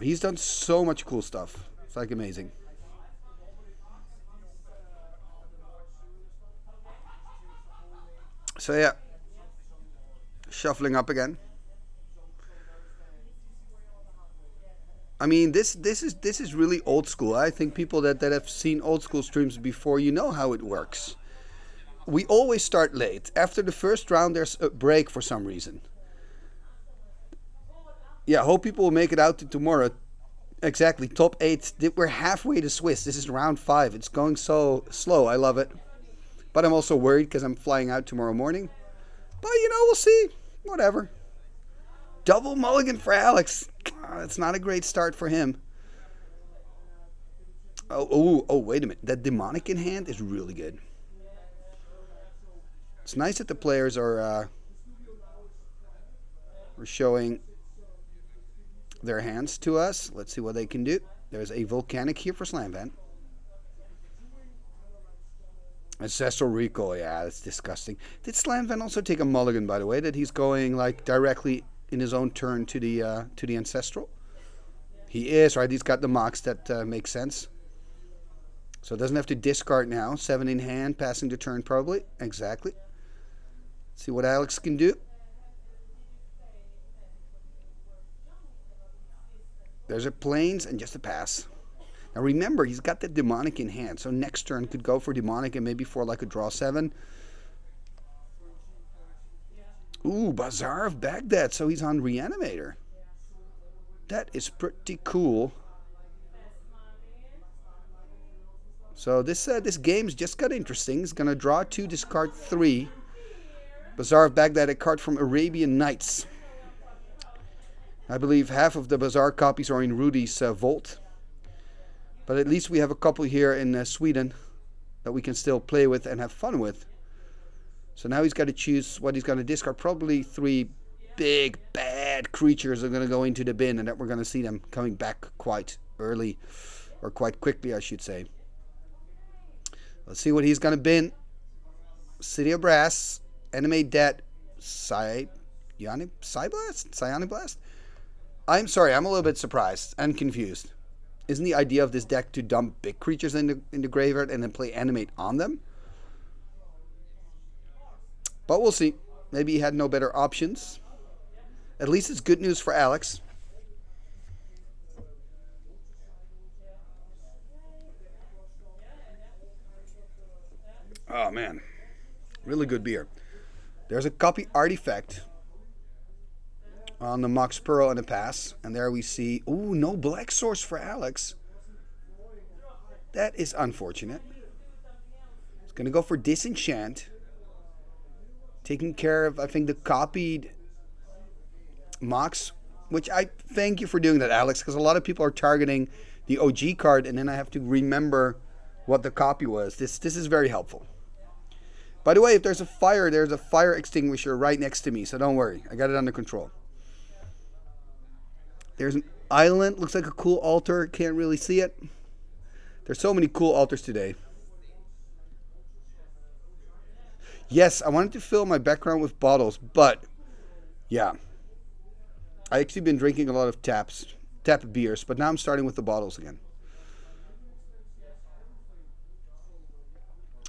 He's done so much cool stuff. It's like amazing. So yeah. Shuffling up again. I mean, this is really old school. I think people that have seen old school streams before, you know how it works. We always start late. After the first round, there's a break for some reason. Yeah, hope people will make it out to tomorrow. Exactly, top 8. We're halfway to Swiss. This is round 5. It's going so slow. I love it. But I'm also worried because I'm flying out tomorrow morning. But, we'll see. Whatever. Double mulligan for Alex. It's not a great start for him. Oh, wait a minute. That demonic in hand is really good. It's nice that the players are showing their hands to us. Let's see what they can do. There's a volcanic here for Slamvan. Ancestral Recall, yeah, that's disgusting. Did Slamvan also take a mulligan, by the way, that he's going like directly in his own turn to the Ancestral? He is, right? He's got the Mox, that makes sense. So it doesn't have to discard now. 7 in hand, passing the turn probably. Exactly. Let's see what Alex can do. There's a Plains and just a pass. Now remember, he's got that demonic in hand, so next turn could go for demonic and maybe for like a draw 7. Ooh, Bazaar of Baghdad, so he's on Reanimator. That is pretty cool. So this game's just got interesting. He's going to draw 2, discard 3. Bazaar of Baghdad, a card from Arabian Nights. I believe half of the Bazaar copies are in Rudy's vault. But at least we have a couple here in Sweden that we can still play with and have fun with. So now he's got to choose what he's going to discard. Probably 3 big, bad creatures are going to go into the bin, and that we're going to see them coming back quite early, or quite quickly, I should say. Let's see what he's going to bin. City of Brass, Animate Debt, Psionic Blast? I'm sorry, I'm a little bit surprised and confused. Isn't the idea of this deck to dump big creatures in the graveyard and then play Animate on them? But we'll see. Maybe he had no better options. At least it's good news for Alex. Oh man, really good beer. There's a copy artifact on the Mox Pearl and a pass, and there we see, ooh, no black source for Alex. That is unfortunate. It's gonna go for Disenchant, taking care of, I think, the copied Mox, which I thank you for doing that, Alex, because a lot of people are targeting the OG card, and then I have to remember what the copy was. This is very helpful. By the way, if there's a fire extinguisher right next to me, so don't worry. I got it under control. There's an island. Looks like a cool altar. Can't really see it. There's so many cool altars today. Yes, I wanted to fill my background with bottles, but yeah. I actually been drinking a lot of tap beers, but now I'm starting with the bottles again.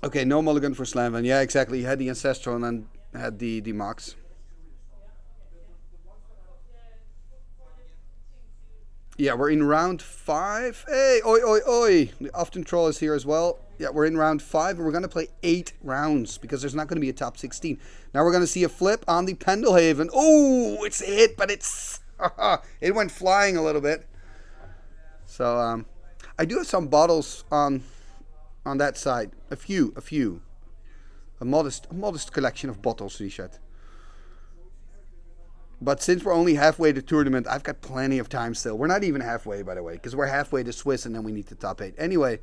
Okay, no mulligan for Slamvan. Yeah, exactly. He had the Ancestral and then had the Mox. Yeah, we're in round 5. Hey, oi, oi, oi. The Often Troll is here as well. Yeah, we're in round 5, and we're going to play 8 rounds because there's not going to be a top 16. Now we're going to see a flip on the Pendelhaven. Oh, it's a hit, but it's... it went flying a little bit. So, I do have some bottles on that side. A few. A modest collection of bottles, Richard. But since we're only halfway to the tournament, I've got plenty of time still. We're not even halfway, by the way, because we're halfway to Swiss, and then we need the top 8. Anyway,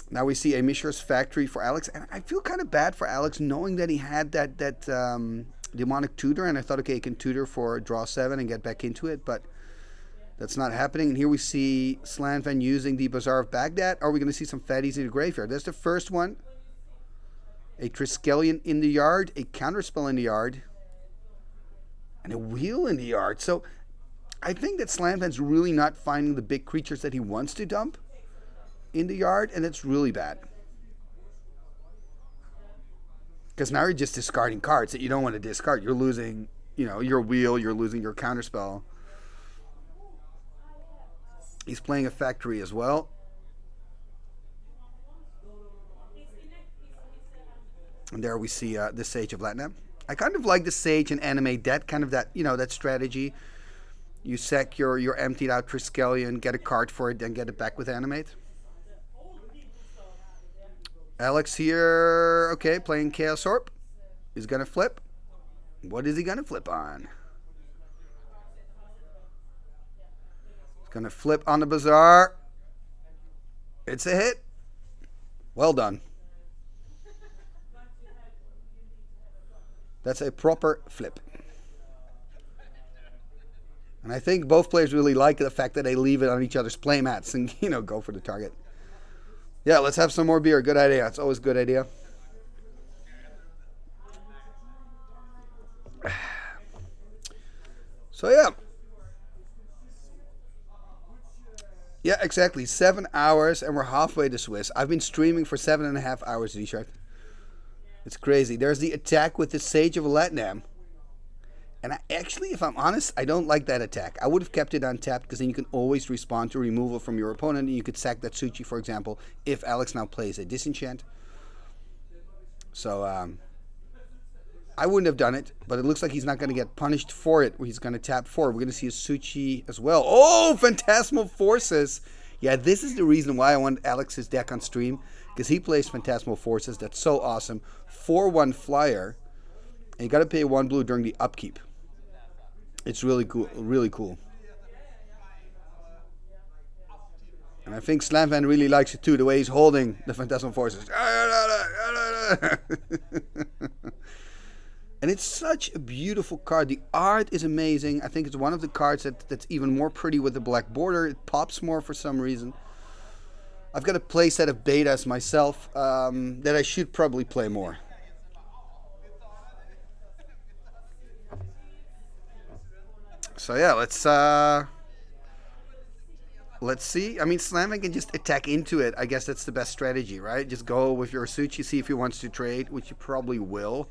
now we see a Mishra's Factory for Alex, and I feel kind of bad for Alex knowing that he had that demonic tutor, and I thought, okay, he can tutor for draw 7 and get back into it, but that's not happening. And here we see Slanvan using the Bazaar of Baghdad. Are we going to see some fatties in the graveyard? That's the first one. A Triskelion in the yard, a Counterspell in the yard, and a Wheel in the yard. So I think that Slanvan's really not finding the big creatures that he wants to dump in the yard, and it's really bad. Because now you're just discarding cards that you don't want to discard. You're losing, your Wheel, you're losing your Counterspell. He's playing a Factory as well. And there we see the Sage of Latinam. I kind of like the Sage and Animate Debt, kind of that, that strategy. You sack your emptied out Triskelion, get a card for it, then get it back with Animate. Alex here, okay, playing Chaos Orb. He's going to flip. What is he going to flip on? He's going to flip on the Bazaar. It's a hit. Well done. That's a proper flip. And I think both players really like the fact that they leave it on each other's play mats and, go for the target. Yeah, let's have some more beer. Good idea. It's always a good idea. So, yeah. Yeah, exactly. 7 hours and we're halfway to Swiss. I've been streaming for 7.5 hours, Richard. It's crazy. There's the attack with the Sage of Latinam. And actually, if I'm honest, I don't like that attack. I would have kept it untapped because then you can always respond to removal from your opponent. And you could sack that Suchi, for example, if Alex now plays a disenchant. So, I wouldn't have done it. But it looks like he's not going to get punished for it. He's going to tap 4. We're going to see a Suchi as well. Oh, Phantasmal Forces. Yeah, this is the reason why I want Alex's deck on stream. Because he plays Phantasmal Forces. That's so awesome. 4/1 flyer. And you got to pay 1 blue during the upkeep. It's really cool, really cool. And I think Slamvan really likes it too, the way he's holding the Phantasmal Forces. And it's such a beautiful card. The art is amazing. I think it's one of the cards that's even more pretty with the black border. It pops more for some reason. I've got a play set of betas myself that I should probably play more. So yeah, let's see. I mean, Slamvan can just attack into it. I guess that's the best strategy, right? Just go with your Suchi, see if he wants to trade, which you probably will.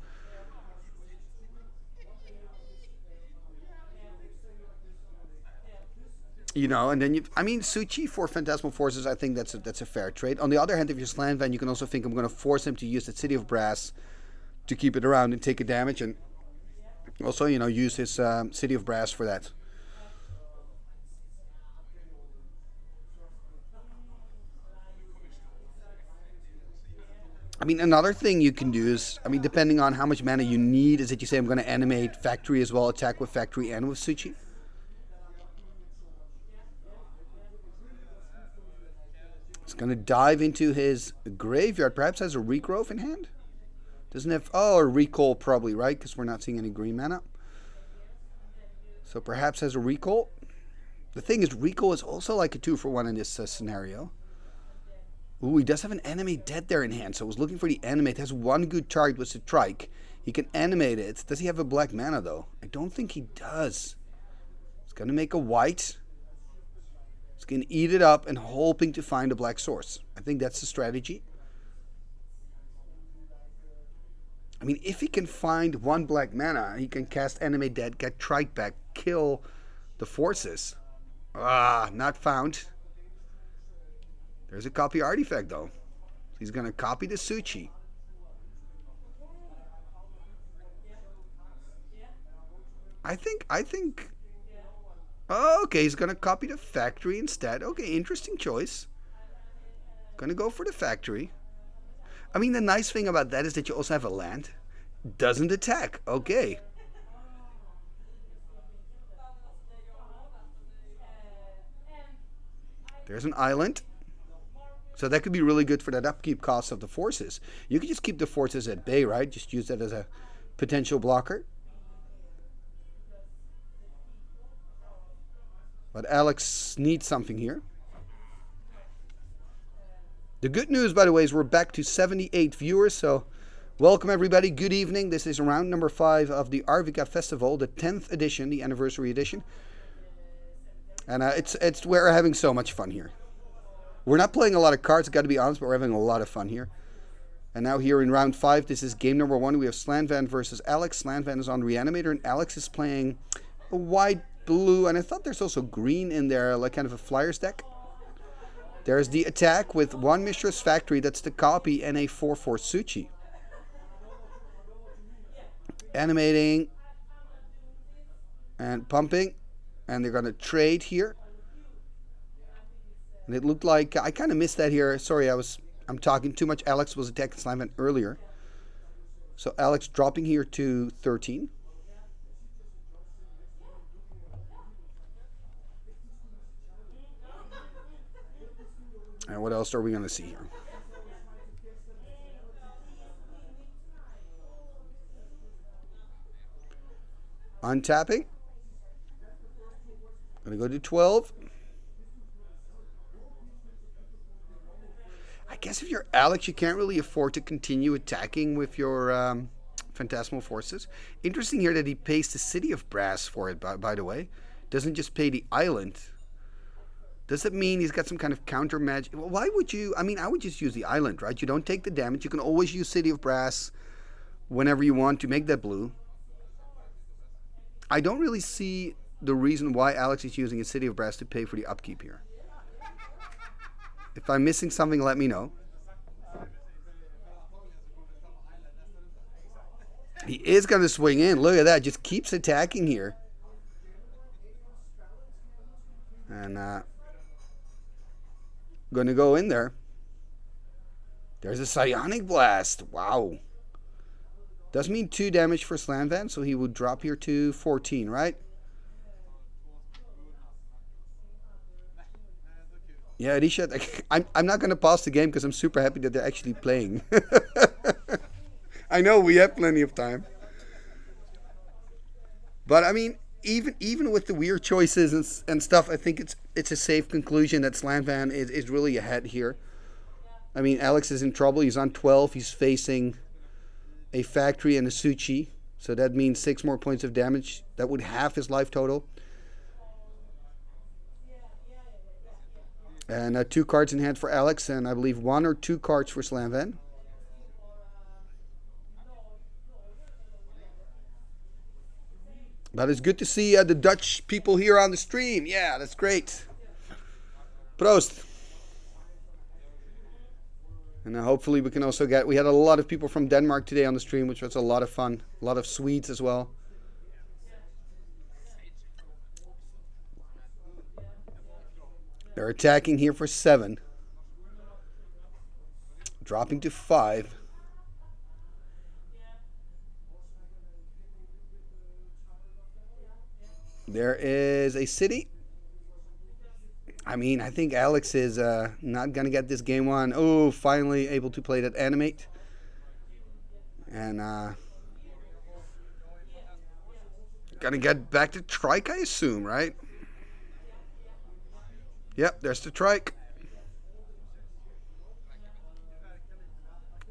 And then Suchi for Phantasmal Forces, I think that's a fair trade. On the other hand, if you're Slamvan, you can also think I'm going to force him to use the City of Brass to keep it around and take a damage, and also, use his City of Brass for that. I mean, another thing you can do is, depending on how much mana you need, is that you say, I'm going to animate Factory as well, attack with Factory and with Suchi. It's going to dive into his graveyard. Perhaps has a Regrowth in hand? Doesn't have... Oh, a Recall probably, right? Because we're not seeing any green mana. So perhaps has a Recall. The thing is, Recall is also like a 2-for-1 in this scenario. Ooh, he does have an Animate Dead there in hand. So I was looking for the Animate. Has one good target with the Trike. He can animate it. Does he have a black mana, though? I don't think he does. He's going to make a white. He's going to eat it up and hoping to find a black source. I think that's the strategy. I mean, if he can find 1 black mana, he can cast Animate Dead, get Trike back, kill the forces. Ah, not found. There's a copy artifact, though. He's going to copy the Suchi. I think... Oh, okay, he's going to copy the Factory instead. Okay, interesting choice. Going to go for the Factory. I mean, the nice thing about that is that you also have a land. Doesn't attack. Okay. There's an island. So that could be really good for that upkeep cost of the forces. You could just keep the forces at bay, right? Just use that as a potential blocker. But Alex needs something here. The good news, by the way, is we're back to 78 viewers. So welcome, everybody. Good evening. This is round number 5 of the Arvika Festival, the 10th edition, the anniversary edition. And we're having so much fun here. We're not playing a lot of cards, got to be honest, but we're having a lot of fun here. And now here in round 5, this is game number 1. We have Slanvan versus Alex. Slanvan is on Reanimator, and Alex is playing a white, blue, and I thought there's also green in there, like kind of a Flyers deck. There's the attack with 1 Mistress Factory, that's the copy, and a 4/4 Suchi. Animating and pumping, and they're going to trade here. And it looked like, I kind of missed that here. Sorry, I'm talking too much. Alex was attacking Slamvan earlier. So Alex dropping here to 13. And what else are we going to see here? Untapping. Going to go to 12. I guess if you're Alex, you can't really afford to continue attacking with your Phantasmal Forces. Interesting here that he pays the City of Brass for it, by the way. Doesn't just pay the island. Does it mean he's got some kind of counter magic? Why would you? I mean, I would just use the island, right? You don't take the damage. You can always use City of Brass whenever you want to make that blue. I don't really see the reason why Alex is using a City of Brass to pay for the upkeep here. If I'm missing something, let me know. He is going to swing in. Look at that. Just keeps attacking here. And going to go in there. There's a Psionic Blast. Wow. Does mean 2 damage for Slanvan, so he would drop here to 14, right? Yeah, Risha, I'm not going to pause the game because I'm super happy that they're actually playing. I know we have plenty of time. But, I mean, even with the weird choices and stuff, I think it's a safe conclusion that Slanvan is really ahead here. I mean, Alex is in trouble. He's on 12. He's facing a Factory and a Suchi. So that means 6 more points of damage. That would halve his life total. And 2 cards in hand for Alex, and I believe 1 or 2 cards for Slanvan. But it's good to see the Dutch people here on the stream. Yeah, that's great. Proost. And hopefully we can also get... We had a lot of people from Denmark today on the stream, which was a lot of fun. A lot of Swedes as well. They're attacking here for 7. Dropping to 5. There is a city. I mean, I think Alex is not going to get this game won. Oh, finally able to play that animate. And going to get back to Trike, I assume, right? Yep, there's the Trike.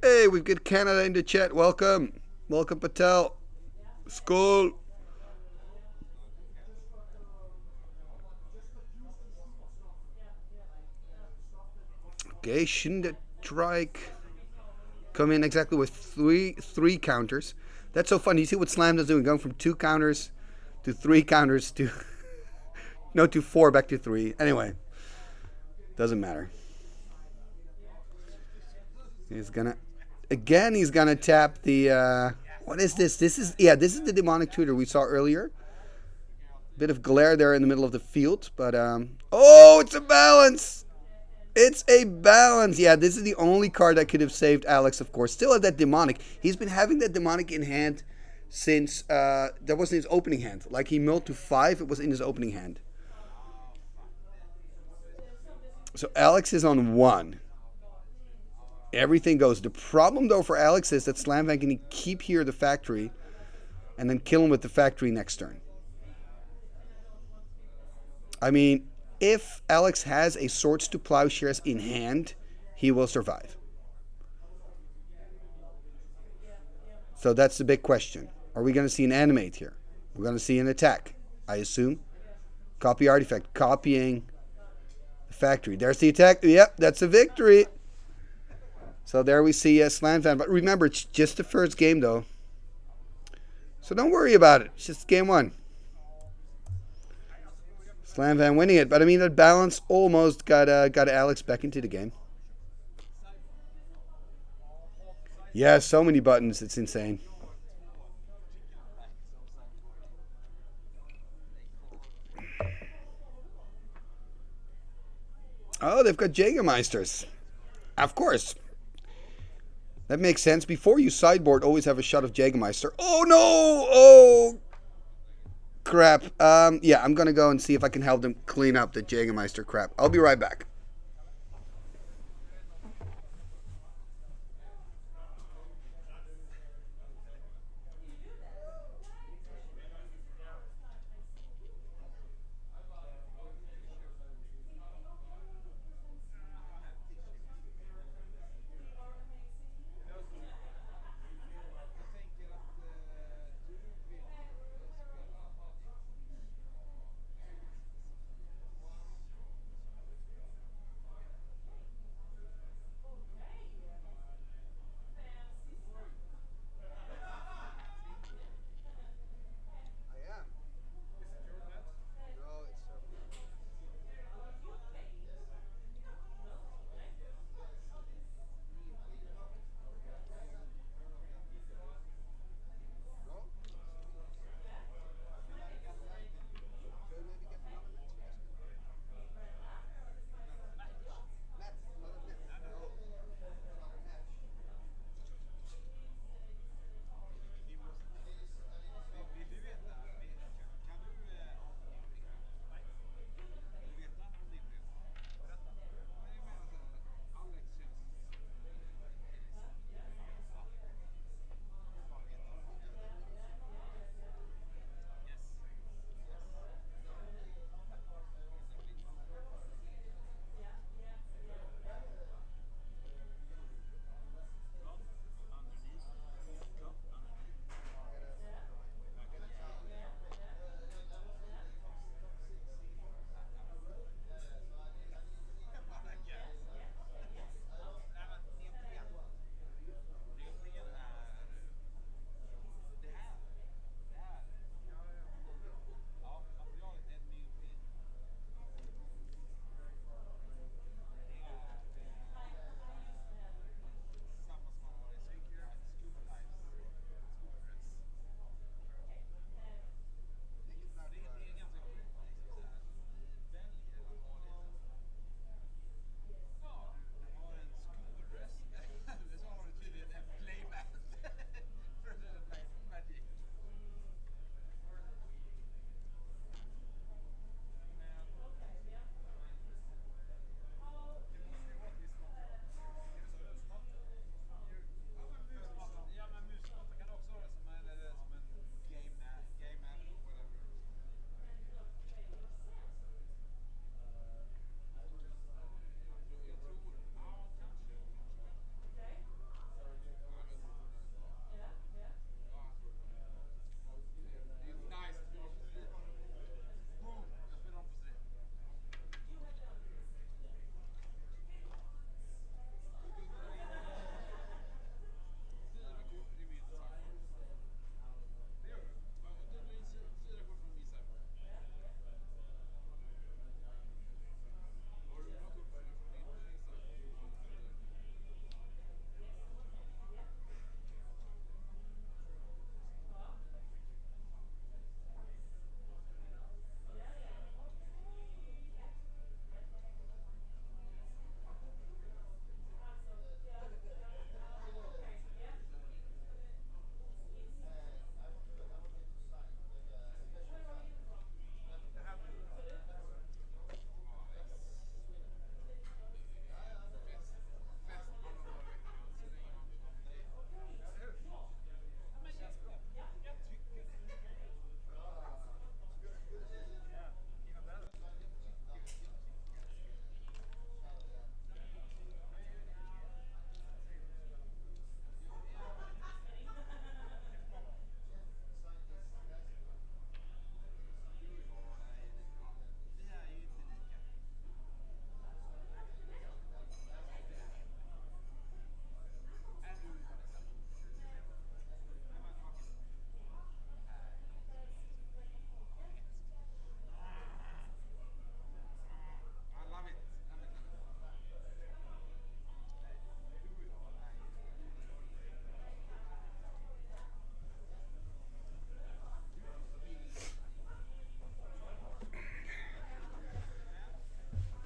Hey, we've got Canada in the chat. Welcome. Welcome, Patel. School. Okay, shouldn't the Trike come in exactly with three counters? That's so fun. You see what Slam is doing, going from 2 counters to 3 counters to no, to 4 back to 3. Anyway, doesn't matter. He's gonna tap the what is this? This is the demonic tutor we saw earlier. Bit of glare there in the middle of the field, but oh, it's a balance. It's a balance. Yeah, this is the only card that could have saved Alex, of course. Still have that demonic. He's been having that demonic in hand since that wasn't his opening hand. Like he milled to 5, it was in his opening hand. So Alex is on 1. Everything goes. The problem though for Alex is that Slamvan can keep here the Factory and then kill him with the Factory next turn. I mean, if Alex has a Swords to Plowshares in hand, he will survive. So that's the big question. Are we going to see an animate here? We're going to see an attack, I assume. Copy artifact. Copying the Factory. There's the attack. Yep, that's a victory. So there we see Slamvan. But remember, it's just the first game, though. So don't worry about it. It's just game 1. Slamvan winning it. But I mean, that balance almost got Alex back into the game. Yeah, so many buttons. It's insane. Oh, they've got Jägermeisters. Of course. That makes sense. Before you sideboard, always have a shot of Jägermeister. Oh, no! Oh, crap. Yeah, I'm going to go and see if I can help them clean up the Jägermeister crap. I'll be right back.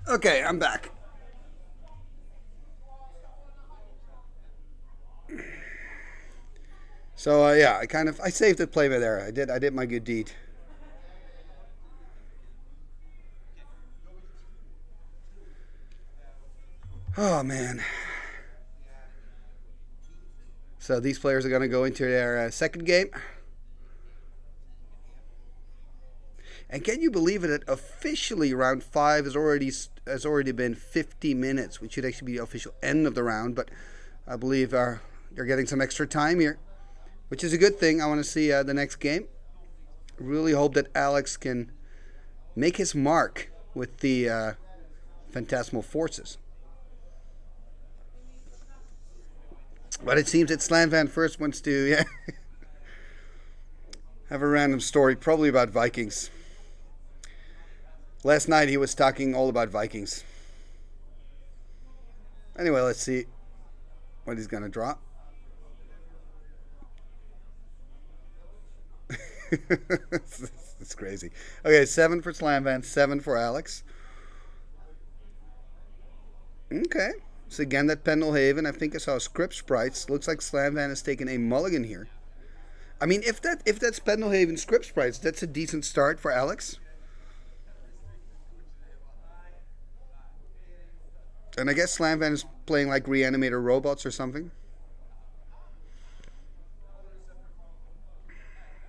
Okay, I'm back. So yeah, I saved the play by there. I did my good deed. Oh man. So these players are going to go into their second game. And can you believe it that officially round 5 has already been 50 minutes, which should actually be the official end of the round, but I believe they're getting some extra time here, which is a good thing. I want to see the next game. Really hope that Alex can make his mark with the Phantasmal Forces. But it seems that Slam Van first wants to have a random story, probably about Vikings. Last night he was talking all about Vikings. Anyway, let's see what he's going to draw. It's crazy. Okay, 7 for Slam Van, 7 for Alex. Okay. So again, that Pendelhaven, I think I saw Script Sprites. Looks like Slam Van has taken a mulligan here. I mean, if that's Pendelhaven Script Sprites, that's a decent start for Alex. And I guess Slam Van is playing like Reanimator Robots or something.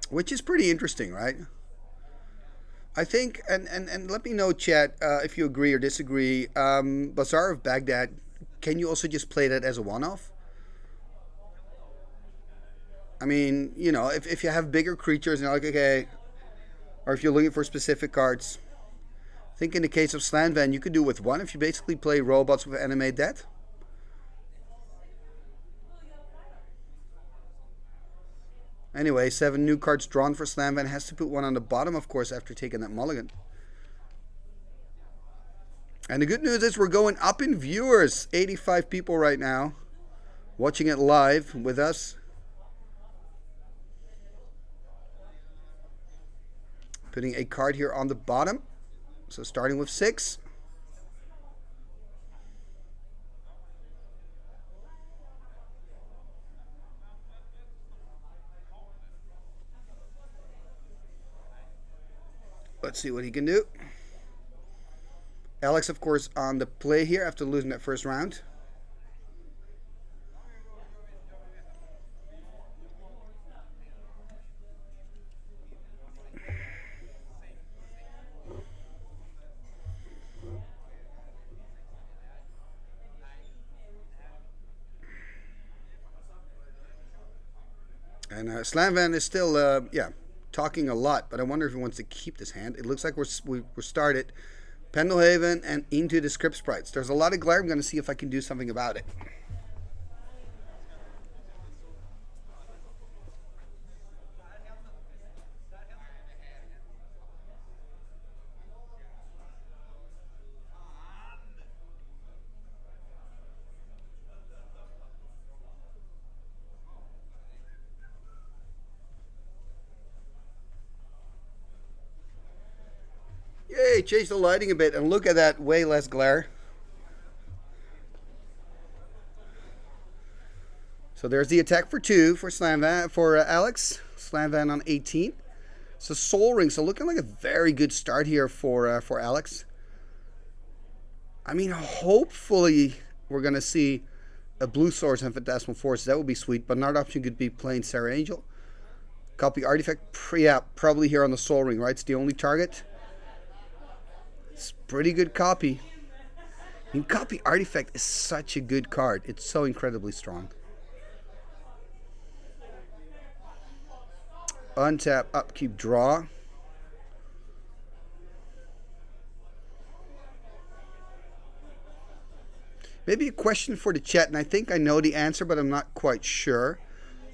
Which is pretty interesting, right? I think, and let me know, chat, if you agree or disagree. Bazaar of Baghdad, can you also just play that as a one-off? I mean, you know, if you have bigger creatures and you're like, okay, or if you're looking for specific cards, I think in the case of Slam Van, you could do with one if you basically play robots with Animate Death. Anyway, 7 new cards drawn for Slam Van. Has to put one on the bottom, of course, after taking that mulligan. And the good news is we're going up in viewers. 85 people right now watching it live with us. Putting a card here on the bottom. So starting with 6. Let's see what he can do. Alex, of course, on the play here after losing that first round. And Slam Van is still, talking a lot, but I wonder if he wants to keep this hand. It looks like we're started Pendelhaven and into the Script Sprites. There's a lot of glare. I'm going to see if I can do something about it. Yay, change the lighting a bit and look at that, way less glare. So there's the attack for 2 for Slam Van, for Alex. Slam Van on 18. So Soul Ring, so looking like a very good start here for Alex. I mean, hopefully we're going to see a Blue Source and Phantasmal Force. That would be sweet, but another option could be playing Sarah Angel. Copy Artifact, yeah, probably here on the Soul Ring, right? It's the only target. It's pretty good copy. I mean, Copy Artifact is such a good card. It's so incredibly strong. Untap, upkeep, draw. Maybe a question for the chat, and I think I know the answer, but I'm not quite sure.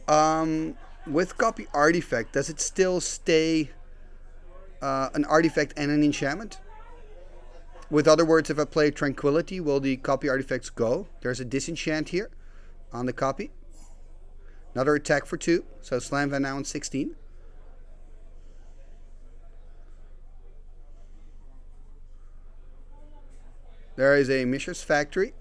With Copy Artifact, does it still stay an artifact and an enchantment? With other words, if I play Tranquility, will the Copy Artifacts go? There's a disenchant here on the copy. Another attack for 2. So Slam Van now on 16. There is a Mishra's Factory.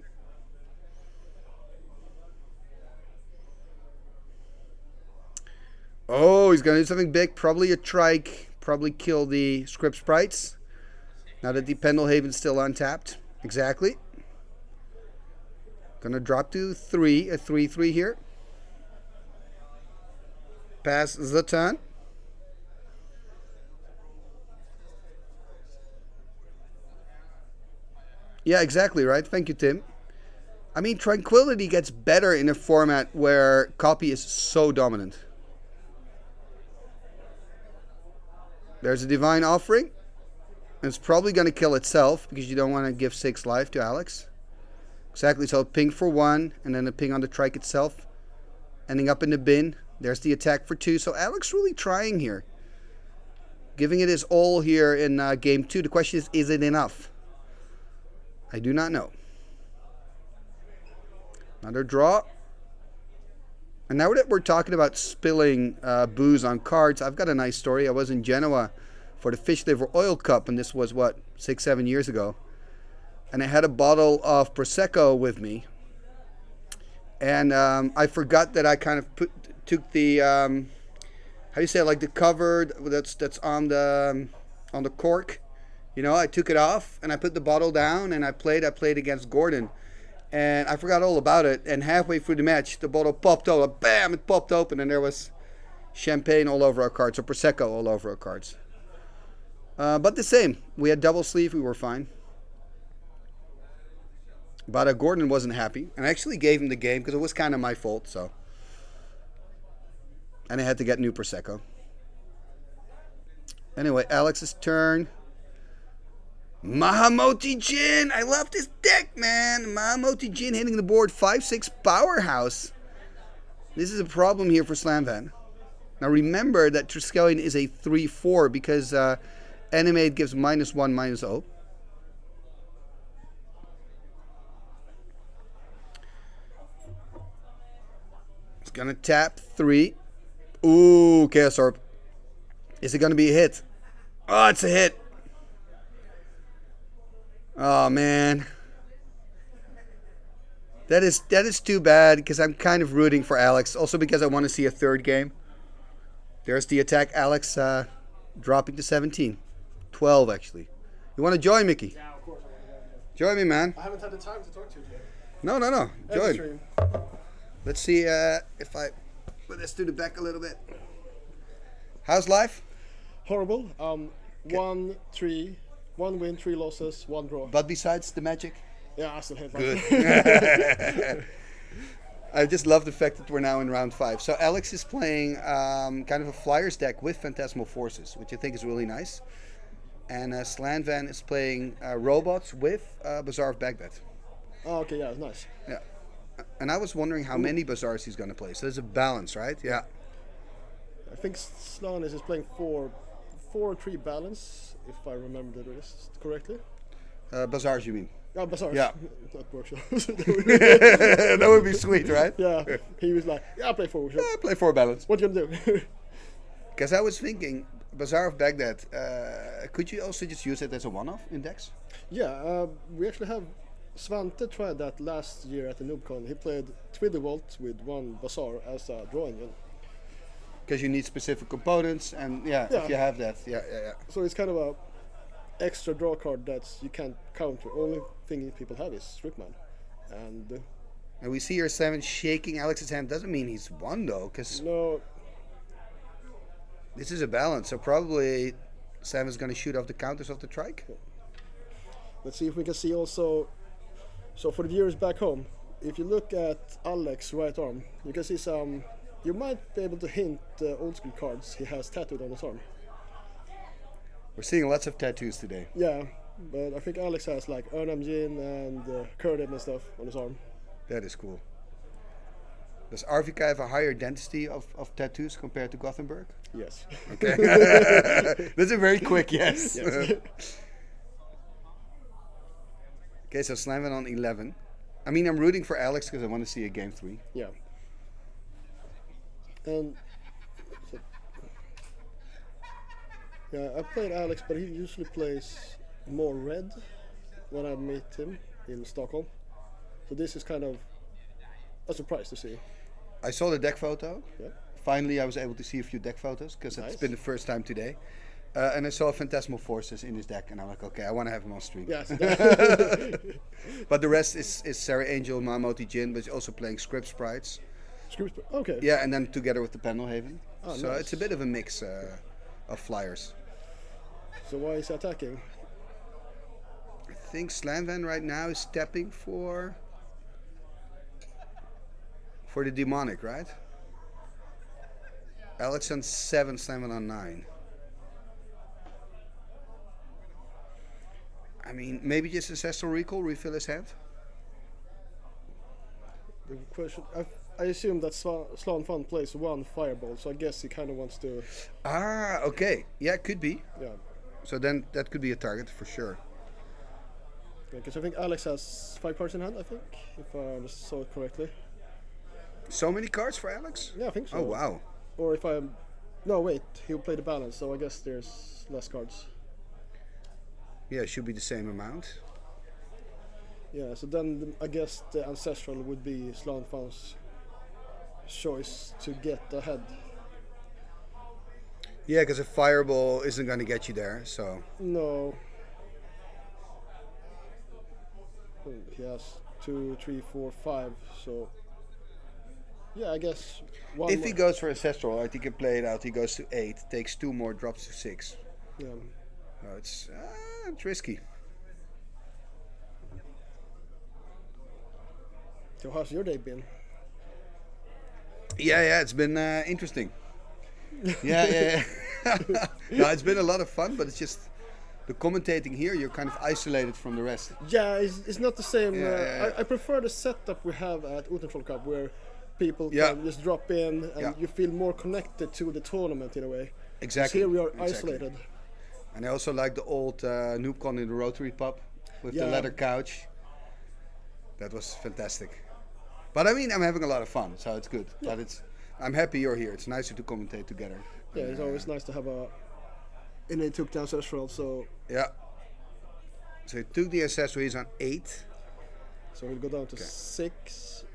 Oh, he's going to do something big. Probably a trike. Probably kill the Script Sprites. Now that the Pendelhaven's still untapped. Exactly. Gonna drop to 3. A 3/3 here. Pass the turn. Yeah, exactly, right? Thank you, Tim. I mean, Tranquility gets better in a format where copy is so dominant. There's a Divine Offering. It's probably going to kill itself because you don't want to give 6 life to Alex. Exactly, so ping for 1 and then a ping on the trike itself. Ending up in the bin. There's the attack for 2. So Alex really trying here. Giving it his all here in game 2. The question is it enough? I do not know. Another draw. And now that we're talking about spilling booze on cards, I've got a nice story. I was in Genoa for the Fish Liver Oil Cup, and this was, what, 6-7 years ago. And I had a bottle of Prosecco with me. And I forgot that I kind of took the, how do you say it, like the cover that's on the cork. You know, I took it off and I put the bottle down and I played against Gordon. And I forgot all about it. And halfway through the match, the bottle popped open. Bam! It popped open and there was champagne all over our cards, or Prosecco all over our cards. But the same. We had double sleeve. We were fine. But Gordon wasn't happy. And I actually gave him the game because it was kind of my fault. So, and I had to get new Prosecco. Anyway, Alex's turn. Mahamoti Jin. I love this deck, man. Mahamoti Jin hitting the board. 5/6 powerhouse. This is a problem here for Slamvan. Now remember that Triskelion is a 3/4 because Animate gives -1, -0. It's going to tap 3. Ooh, Chaos Orb. Is it going to be a hit? Oh, it's a hit. Oh, man. That is too bad because I'm kind of rooting for Alex. Also because I want to see a third game. There's the attack. Alex dropping to 17. 12, actually. You want to join, Mickey? Yeah, of course I want to join me, man. I haven't had the time to talk to you yet. No. Join. Stream. Let's see if I put this to the back a little bit. How's life? Horrible. 1 win, 3 losses, 1 draw. But besides the magic? Yeah, I still hate Good. life. I just love the fact that we're now in round 5. So Alex is playing kind of a Flyers deck with Phantasmal Forces, which I think is really nice. And Slanvan is playing robots with Bazaar of Baghdad. Oh, okay, yeah, it's nice. Yeah. And I was wondering how many Bazaars he's going to play. So there's a balance, right? Yeah. I think Slanis is playing 4-3 balance, if I remember the list correctly. Bazaars, you mean? Oh, Bazaars. Yeah. Not workshops. That would be sweet, right? Yeah. He was like, yeah, I play 4 workshops. Yeah, play 4 balance. What you gonna do? Because I was thinking, Bazaar of Baghdad, could you also just use it as a one-off index? Yeah, we actually have Svante tried that last year at the NoobCon. He played Twiddlevolt with 1 Bazaar as a draw engine. Because you need specific components, and if you have that, yeah. So it's kind of a extra draw card that you can't counter. Only thing people have is Strickman, and we see your 7 shaking Alex's hand. Doesn't mean he's won though, because no, this is a balance. So probably Sam is going to shoot off the counters of the trike. Let's see if we can see also. So for the viewers back home, if you look at Alex's right arm, you can see some. You might be able to hint the old school cards he has tattooed on his arm. We're seeing lots of tattoos today. Yeah, but I think Alex has like Ernam Jin and Kurdim and stuff on his arm. That is cool. Does Arvika have a higher density of tattoos compared to Gothenburg? Yes. Okay. That's a very quick yes. Okay, so slamming on 11. I mean, I'm rooting for Alex because I want to see a game 3. Yeah. And so, yeah, I played Alex, but he usually plays more red when I meet him in Stockholm. So this is kind of a surprise to see. I saw the deck photo. Yeah. Finally, I was able to see a few deck photos because it's been the first time today. And I saw Phantasmal Forces in his deck, and I'm like, okay, I want to have him on stream. Yes. But the rest is Sarah Angel, Mamoti Jin, but he's also playing Script Sprites. Okay. Yeah, and then together with the Pendelhaven. Oh, So nice. it's a bit of a mix of flyers. So why is he attacking? I think Slanvan right now is stepping for the demonic, right? Alex on 7, Slanvan on 9. I mean, maybe just Ancestral Recall, refill his hand. The question, I assume that Slan Fan plays 1 fireball, so I guess he kind of wants to. Ah, okay. Yeah, could be. Yeah. So then that could be a target for sure. Because I think Alex has 5 cards in hand, I think, if I saw it correctly. So many cards for Alex? Yeah, I think so. Oh, wow. Or if I'm. No, wait, he'll play the balance, so I guess there's less cards. Yeah, it should be the same amount. Yeah, so then I guess the Ancestral would be Slan Fan's choice to get ahead. Yeah, because a fireball isn't going to get you there, so. No. He has 2, 3, 4, 5, so. Yeah, I guess. If he goes for Ancestral, I think he can play it out. He goes to 8, takes 2 more, drops to 6. Yeah. No, it's risky. So how's your day been? Yeah, it's been interesting. Yeah. No, it's been a lot of fun, but it's just the commentating here. You're kind of isolated from the rest. Yeah, it's not the same. Yeah. I prefer the setup we have at Utentroll Cup, where people can just drop in and you feel more connected to the tournament in a way. Exactly. Here we are isolated. And I also like the old NoobCon in the Rotary Pub with the leather couch. That was fantastic. But I mean, I'm having a lot of fun, so it's good. Yeah. But I'm happy you're here. It's nicer to commentate together. Yeah, it's always nice to have a. And they took the Ancestral, so. Yeah. So he took the Ancestral, he's on 8. So we'll go down to 6.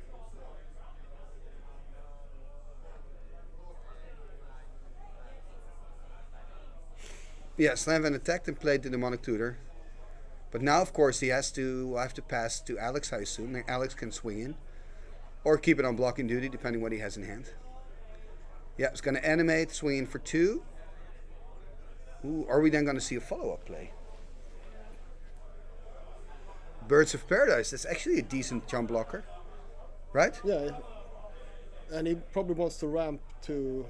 Yeah, Slanvan attacked and played the Demonic Tutor. But now, of course, will have to pass to Alex, I assume. Then Alex can swing in. Or keep it on blocking duty, depending what he has in hand. Yeah, it's going to animate, swing in for 2. Ooh, are we then going to see a follow-up play? Birds of Paradise, that's actually a decent jump blocker. Right? Yeah. And he probably wants to ramp to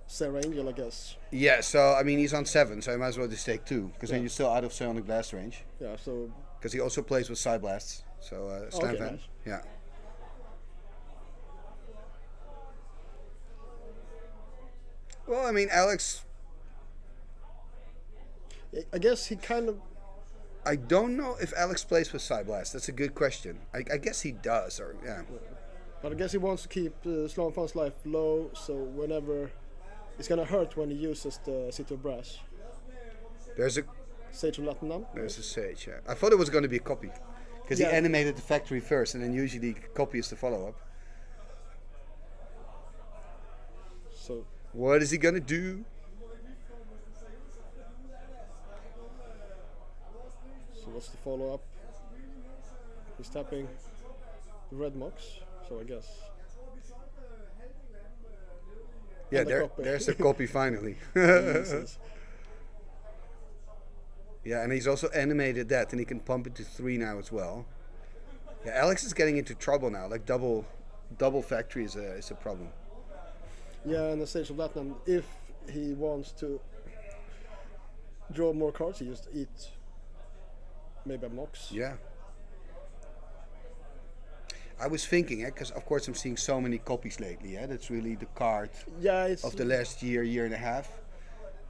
Sarah Angel, I guess. Yeah, so, I mean, he's on 7, so I might as well just take 2. Because then you're still out of Psionic Blast range. Yeah, so... Because he also plays with Side Blasts. So, Slam Van. Nice. Yeah. Well, I mean, Alex... I guess he kind of... I don't know if Alex plays with Side Blast. That's a good question. I guess he does, or yeah. But I guess he wants to keep Slan Fan's life low, so whenever... It's gonna hurt when he uses the City of Brass. There's a... Sage of Latinam? There's a Sage, yeah. I thought it was going to be a copy. Because he animated the factory first, and then usually copy is the follow-up. So... What is he going to do? So what's the follow-up? He's tapping the red Mox, so I guess... Yeah, there's a copy finally. Yeah, and he's also animated that, and he can pump it to 3 now as well. Yeah, Alex is getting into trouble now. Like double factory is a problem. Yeah, and the Sage of Latinum, if he wants to draw more cards, he just eat maybe a Mox. Yeah. I was thinking, because of course I'm seeing so many copies lately. That's really the card of the last year and a half.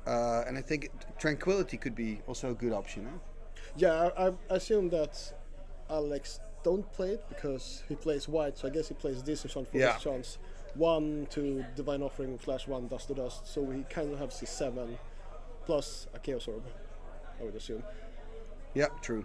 And I think Tranquility could be also a good option. Yeah, I assume that Alex don't play it because he plays white, so I guess he plays this chance for this chance. 1 to Divine Offering / 1 Dust to Dust, so he kind of has his 7 plus a Chaos Orb, I would assume. Yeah, true.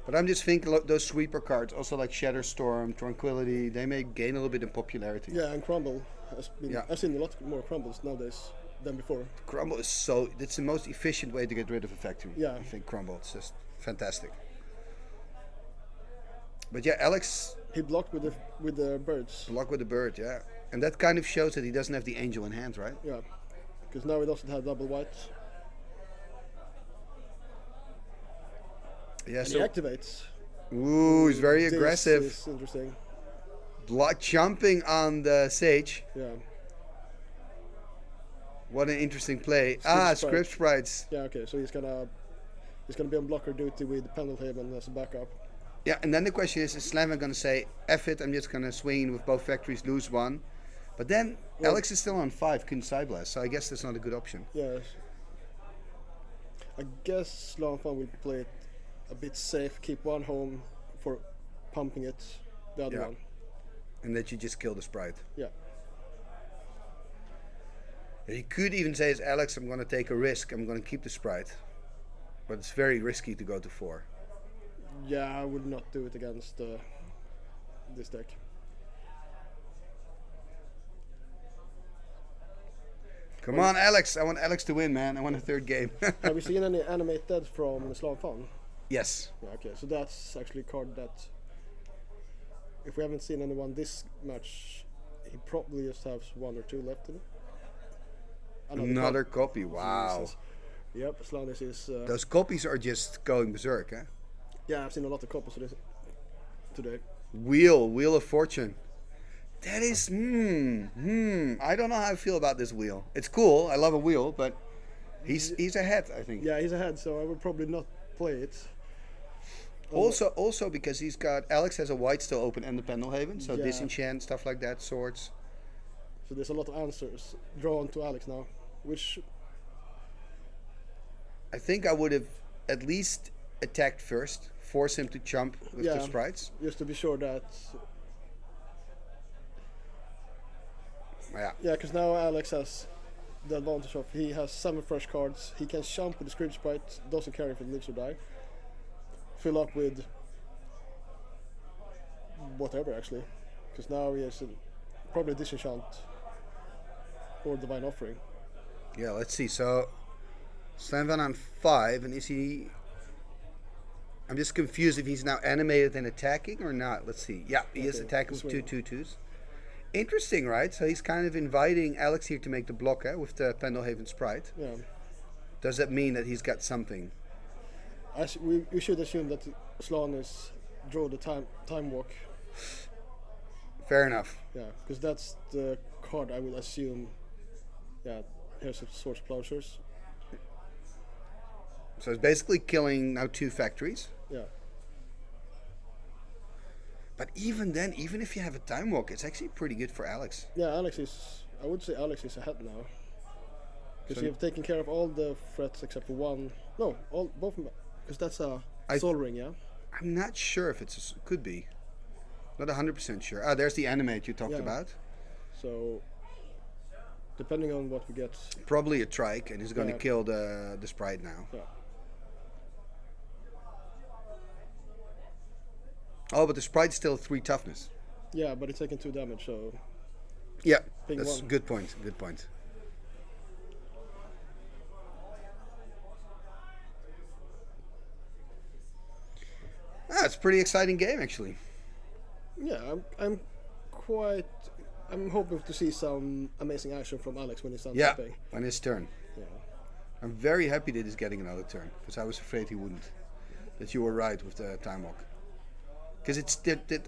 But I'm just thinking those sweeper cards, also like Shatter Storm, Tranquility, they may gain a little bit in popularity. Yeah, and Crumble has been. Yeah. I've seen a lot more Crumbles nowadays than before. Crumble is it's the most efficient way to get rid of a factory. Yeah. I think Crumble, it's just fantastic. But yeah, Alex. He blocked with the birds. Blocked with the bird, yeah. And that kind of shows that he doesn't have the angel in hand, right? Yeah. Because now he doesn't have double white. Yeah, and so he activates. Ooh, he's very This aggressive. is interesting. Jumping on the Sage. Yeah. What an interesting play. Sprite. Script Sprites. Yeah, okay, so he's gonna be on blocker duty with Pendelhaven as a backup. Yeah, and then the question is Slammer gonna say, F it, I'm just gonna swing with both factories, lose one. But then Alex is still on 5, couldn't side blast, so I guess that's not a good option. Yes. I guess Slanfan will play it a bit safe, keep one home for pumping it, the other one. And that you just kill the sprite. Yeah. And he could even say, as Alex, I'm gonna take a risk, I'm gonna keep the sprite. But it's very risky to go to 4. Yeah, I would not do it against this deck. Come on, Alex. I want Alex to win, man. I want a third game. Have you seen any animated from Slanfan? Yes. Yeah, okay, so that's actually a card that, if we haven't seen anyone this much, he probably just has 1 or 2 left in it. Another copy, wow. Jesus. Yep, Slanis is... Those copies are just going berserk, huh? Yeah, I've seen a lot of copies of this today. Wheel of Fortune. That is, I don't know how I feel about this wheel. It's cool, I love a wheel, but he's ahead, I think. Yeah, he's ahead, so I would probably not play it. Also because he's got, Alex has a white still open and the Pendelhaven, so Yeah. disenchant, stuff like that, swords. So there's a lot of answers drawn to Alex now, which... I think I would have at least attacked first, force him to jump with the sprites. Just to be sure that... Yeah. Yeah, because now Alex has the advantage of he has 7 fresh cards, he can jump with the script sprite, doesn't care if it lives or die. Fill up with whatever actually, because now he has probably disenchant or divine offering. Yeah, let's see. So Slanvan on 5, and is he? I'm just confused if he's now animated and attacking or not. Let's see. Yeah, he is attacking with 2/2/2s. Interesting, right? So he's kind of inviting Alex here to make the block with the Pendelhaven Sprite. Yeah. Does that mean that he's got something? We should assume that Slanis draw the time walk. Fair enough. Yeah, because that's the card I would assume. Yeah, here's a Swords Plowshares. So it's basically killing now 2 factories. Yeah. But even then, even if you have a time walk, it's actually pretty good for Alex. Yeah, Alex is. I would say Alex is ahead now. Because So- you've taken care of all the threats except for one. No, both of them. Because that's a Soul Ring, yeah? I'm not sure if it's could be. Not 100% sure. Ah, there's the animate you talked Yeah. about. So, depending on what we get. Probably a trike, and he's going to Yeah. kill the sprite now. Yeah. Oh, but the sprite's still 3 toughness. Yeah, but it's taking 2 damage, so. Yeah, Ping that's 1. good point. Good point. It's a pretty exciting game, actually. Yeah, I'm quite. I'm hoping to see some amazing action from Alex when he's done Yeah, tapping. on his turn. Yeah. I'm very happy that he's getting another turn, because I was afraid he wouldn't. That you were right with the time walk. Because it's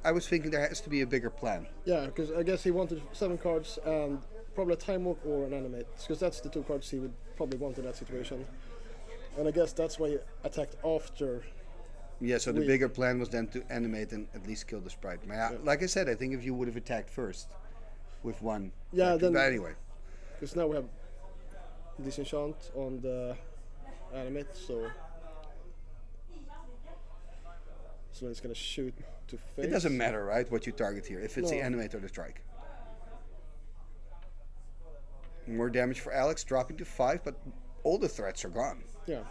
I was thinking there has to be a bigger plan. Yeah, because I guess he wanted 7 cards and probably a time walk or an animate, because that's the 2 cards he would probably want in that situation. And I guess that's why he attacked after. Yeah, so the we- bigger plan was then to animate and at least kill the sprite. But like I said, I think if you would have attacked first with 1. Yeah, factory- then. But anyway. Because now we have disenchant on the animate, so. So it's gonna shoot to face. It doesn't matter, right, what you target here, if it's the No. animate or the strike. More damage for Alex, dropping to 5, but all the threats are gone. Yeah.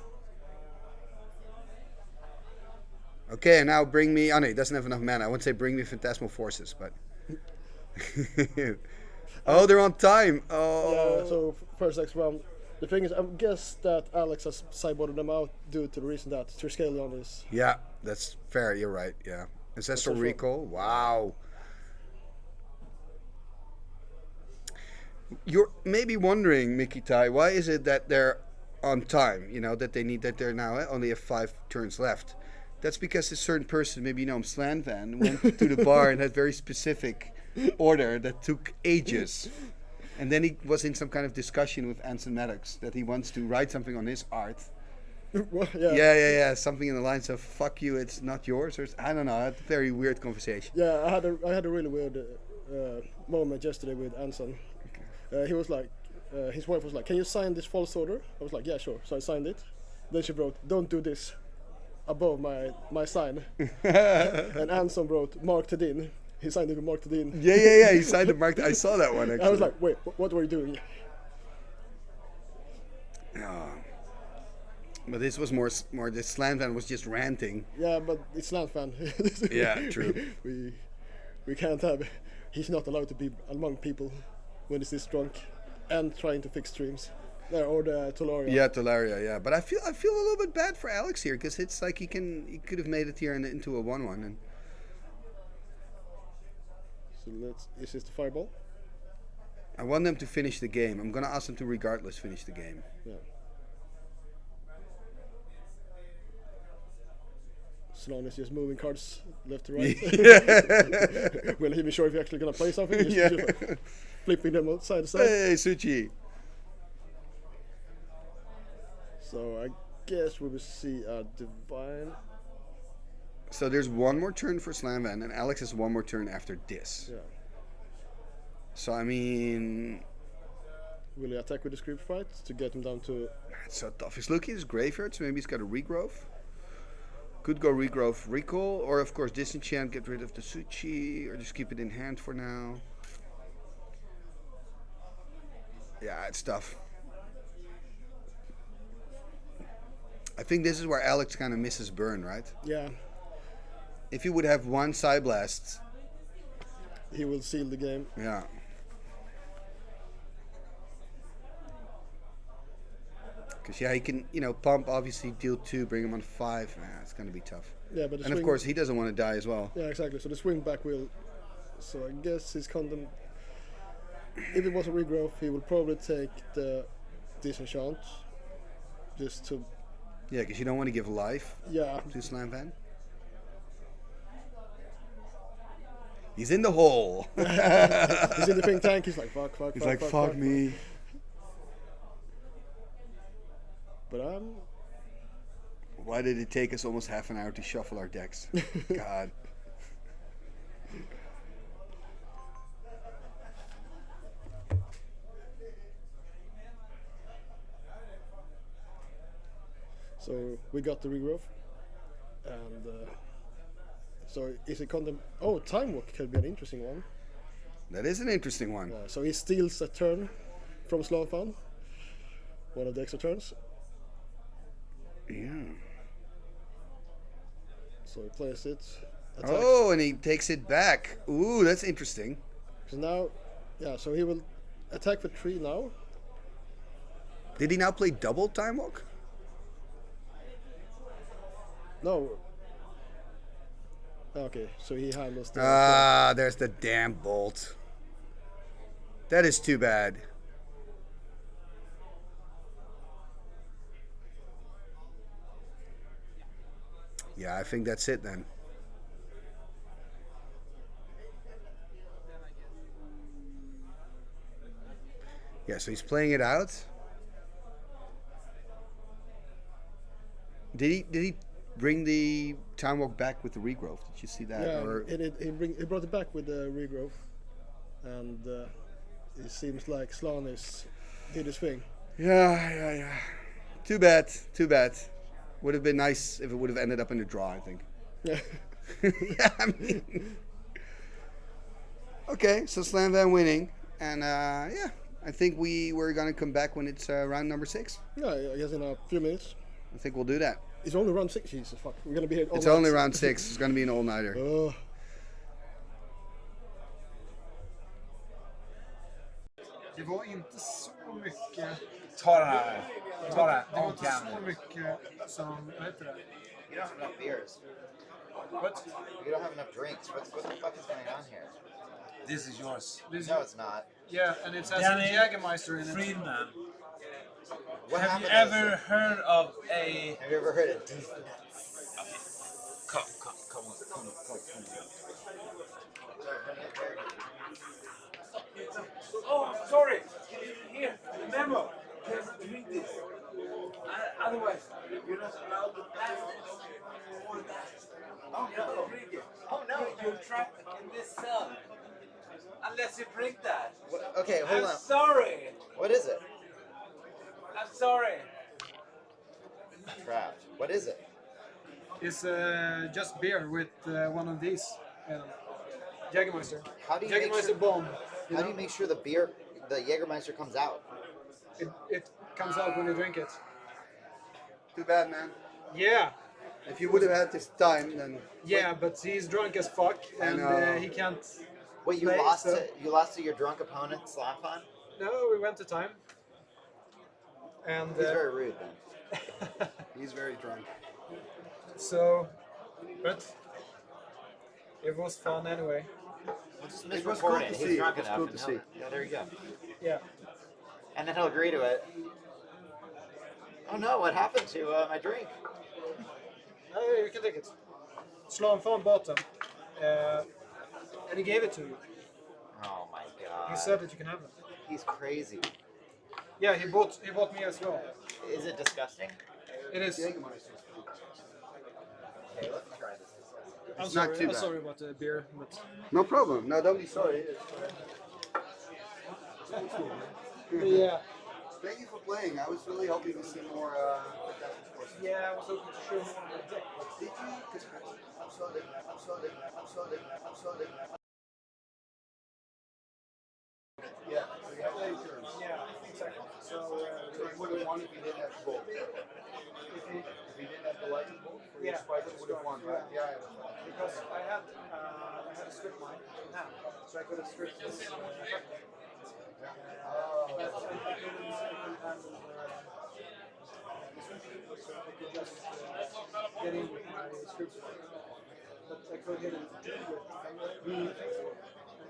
Okay, and now bring me. Oh no, he doesn't have enough mana. I wouldn't say bring me Phantasmal Forces, but. Oh, they're on time. Oh. Yeah, so first next round. The thing is, I guess that Alex has sideboarded them out due to the reason that Triskelion is. Yeah, that's fair. You're right. Yeah. Ancestral Ancestral. Recall. Wow. You're maybe wondering, Mickey Tai, why is it that they're on time? You know, that they're now only have 5 turns left. That's because a certain person, maybe you know him, Slanvan, went to the bar and had very specific order that took ages. And then he was in some kind of discussion with Anson Maddox that he wants to write something on his art. Yeah. Something in the lines of "fuck you, it's not yours," or I don't know. A very weird conversation. Yeah, I had a really weird moment yesterday with Anson. He was like, his wife was like, "Can you sign this false order?" I was like, "Yeah, sure." So I signed it. Then she wrote, "Don't do this," above my sign. And Anson wrote, "Marked it in." He signed it with marked it in. Yeah. He signed it marked. I saw that one actually. I was like, "Wait, what were you doing?" But this was more the Slanvan was just ranting. Yeah, but it's Slanvan. Yeah, true. We can't have. He's not allowed to be among people when he's this drunk and trying to fix streams. Or the Tolaria. Yeah, Tolaria. Yeah, but I feel a little bit bad for Alex here because it's like he could have made it here into a 1/1 and. So is this the fireball? I want them to finish the game. I'm gonna ask them to regardless finish the game. Yeah. Sloan is just moving cards left to right. Will he be sure if you're actually gonna play something? Just like flipping them side to side. Hey, Suchi. So I guess we will see a divine. So there's one more turn for Slanvan, and Alex has one more turn after this. Yeah. So I mean, will he attack with the script fight to get him down to? It's so tough. He's looking at his graveyard, so maybe he's got a regrowth. Could go regrowth, recall, or of course disenchant, get rid of the Suchi, or just keep it in hand for now. Yeah, it's tough. I think this is where Alex kind of misses burn, right? Yeah. If he would have one Psyblast, he will seal the game. Yeah. Because he can, pump, obviously deal 2, bring him on 5. It's going to be tough. Yeah, but and of course he doesn't want to die as well. Yeah, exactly. So the swing back will. So I guess his content. If it was a regrowth, he will probably take the disenchant, just to. Yeah, because you don't want to give life. Yeah. To Slanvan. He's in the hole. He's in the think tank. He's like fuck. He's like fuck me. But why did it take us almost half an hour to shuffle our decks? God. So we got the regrowth, and so is it content? Oh, Time Walk could be an interesting one. That is an interesting one. So he steals a turn from Slanvan, one of the extra turns. Yeah. So he plays it. Attacks. Oh, and he takes it back. Ooh, that's interesting. So now, so he will attack for 3 now. Did he now play double Time Walk? No. Okay, so he handles the... there's the damn bolt. That is too bad. Yeah, I think that's it then. Yeah, so he's playing it out. Did he bring the Time Walk back with the regrowth? Did you see that? Yeah, or? He brought it back with the regrowth, and it seems like Slanis did his thing. Yeah. Too bad. Would have been nice if it would have ended up in a draw, I think. Yeah. I mean. Okay, so Slanvan winning, and I think we're gonna come back when it's round number 6. Yeah, I guess in a few minutes. I think we'll do that. It's only round 6. Jesus fuck. We're gonna be here. All It's night. only round 6. It's going to be an all-nighter. Det var inte så mycket... Ta den här. Ta den. Det var inte så mycket som... Vad heter det? You don't have enough beers. What? You don't have enough drinks. What the fuck is going on here? This is yours. No, it's not. Yeah, and it has Danny Jägermeister in it. Friedman. What Have you happened ever heard of a... Have you ever heard of Deep Come on. Oh, sorry. Here, memo. Just drink this. Otherwise, you're not allowed to pass or that. Oh no, drink it. Oh no, you're trapped in this cell. Unless you drink that. Okay, hold on. I'm sorry. What is it? I'm sorry. Trapped. What is it? It's just beer with one of these. Jägermeister. How do you make Jägermeister sure, bomb. How do you make sure the Jägermeister comes out? It comes out when you drink it. Too bad, man. Yeah. If you would have had this time, then... Yeah, but he's drunk as fuck, and he can't. Wait, you play, lost so- to your drunk opponent, Slafon? No, we went to time. And He's very rude then. He's very drunk. So, but it was fun anyway. We'll just It was misreport cool it. to He's see. drunk It was enough. cool and to he'll- see. Yeah, there you go. Yeah. And then he'll agree to it. Oh no, what happened to my drink? Oh, you can take it. Slanfan bought them, and he gave it to you. Oh my god. He said that you can have them. He's crazy. Yeah, he bought me as well. Is it disgusting? It is. Okay, let's try this. I'm It's not sorry. too I'm bad. sorry about the beer, but No problem. No, don't be sorry. yeah. Thank you for playing. I was really hoping to see more fantastic sports. Yeah, I was hoping to show more of my deck. Did you? I'm sorry. Yeah, so you have two turns. Yeah, exactly. So So you would have won if you didn't have the bolt. If you didn't have the lightning bolt, for your spike, you would have won, right? Yeah. Because I had a strip mine in hand, so I could have stripped this. Oh. But I couldn't handle so I could just get in with my scripts. But I could hit it with finger, and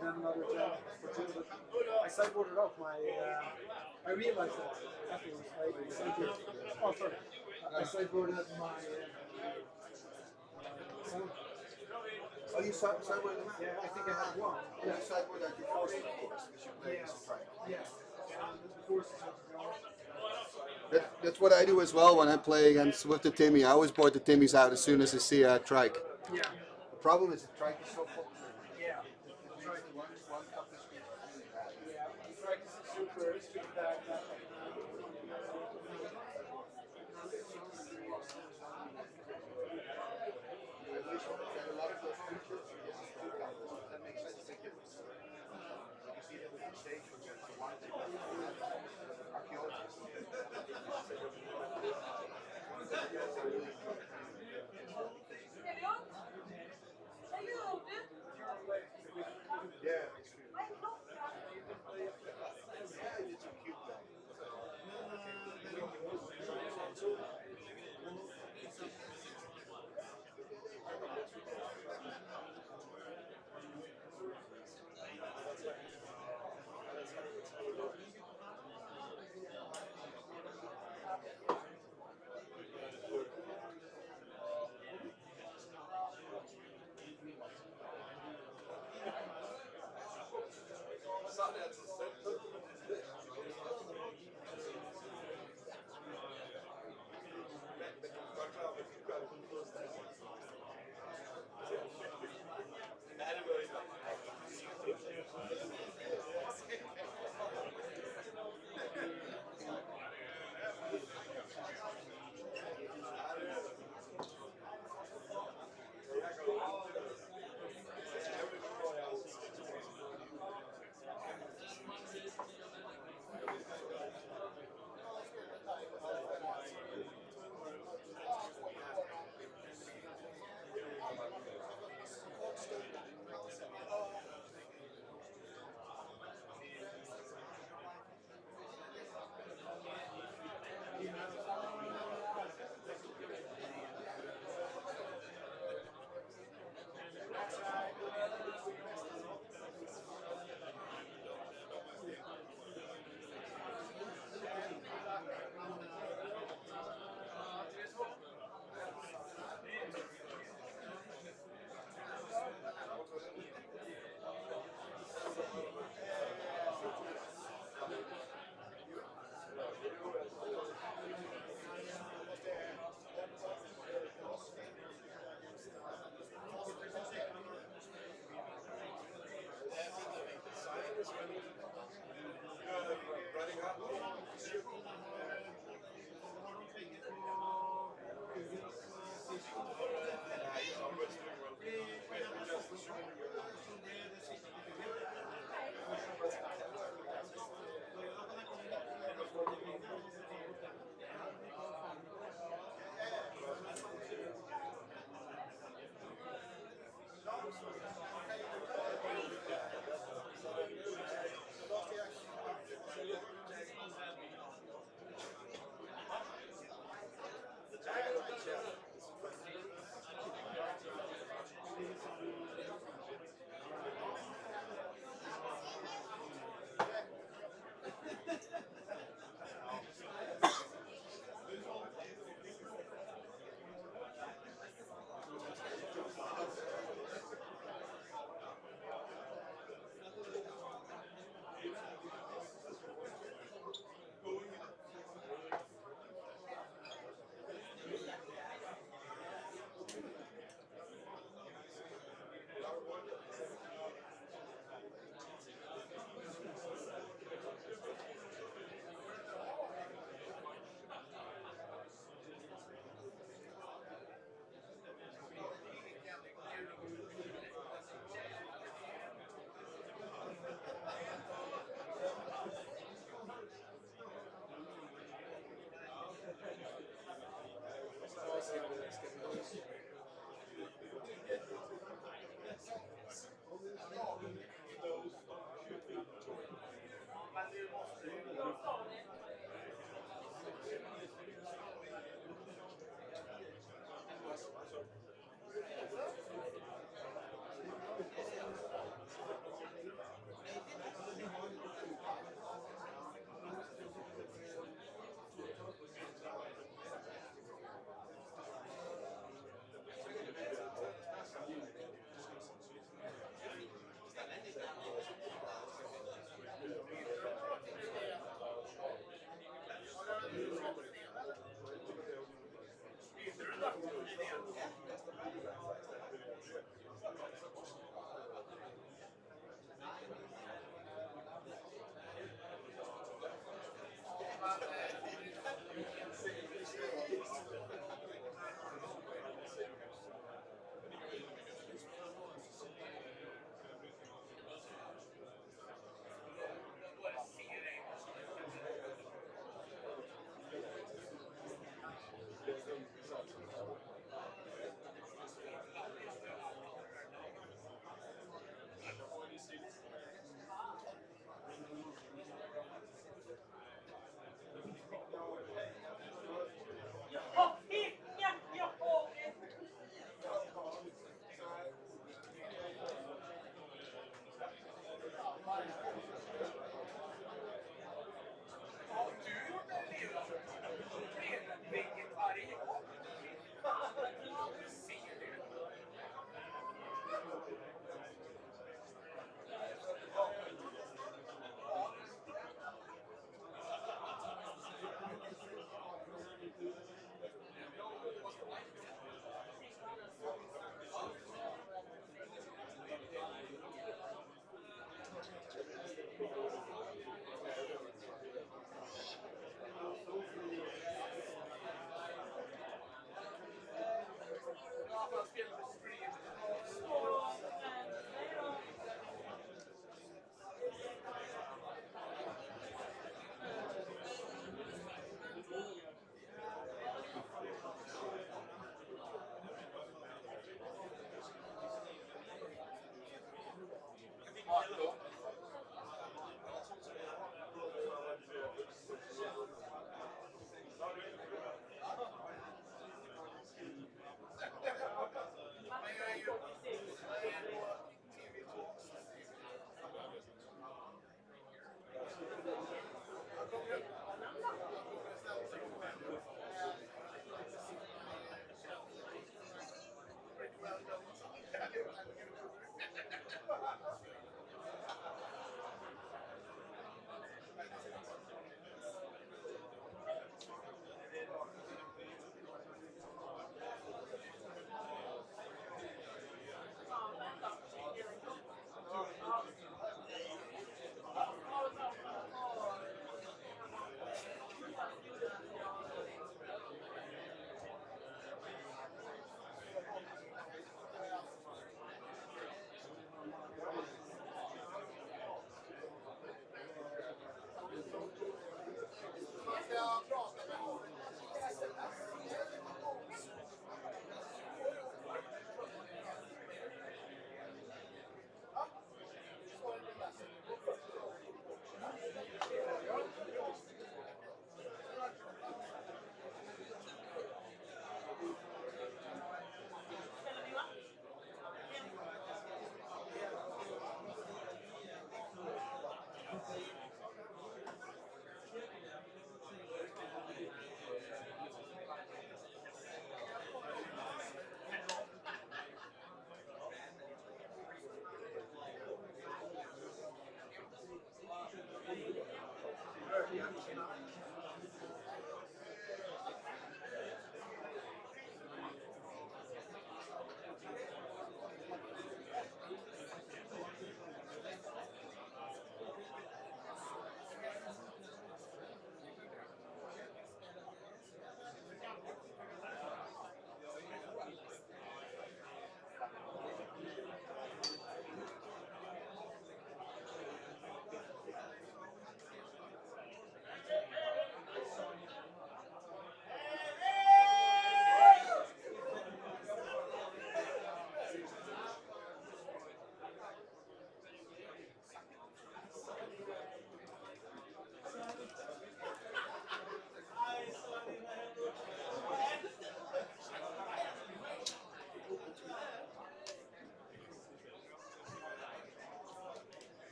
then another jab for two. But I sideboarded off my. I realized that afterwards. I sideboarded. Oh, sorry. I sideboarded my. Oh, you sideboard them? Yeah, I think I had one. Yeah, you sideboard that your force, of course, because you play against the triangle. Yeah. That's what I do as well when I play against with the Timmy. I always board the Timmys out as soon as I see a trike. Yeah. The problem is the trike is so popular. Yeah. One cup is really bad. Yeah. The strike is super bad.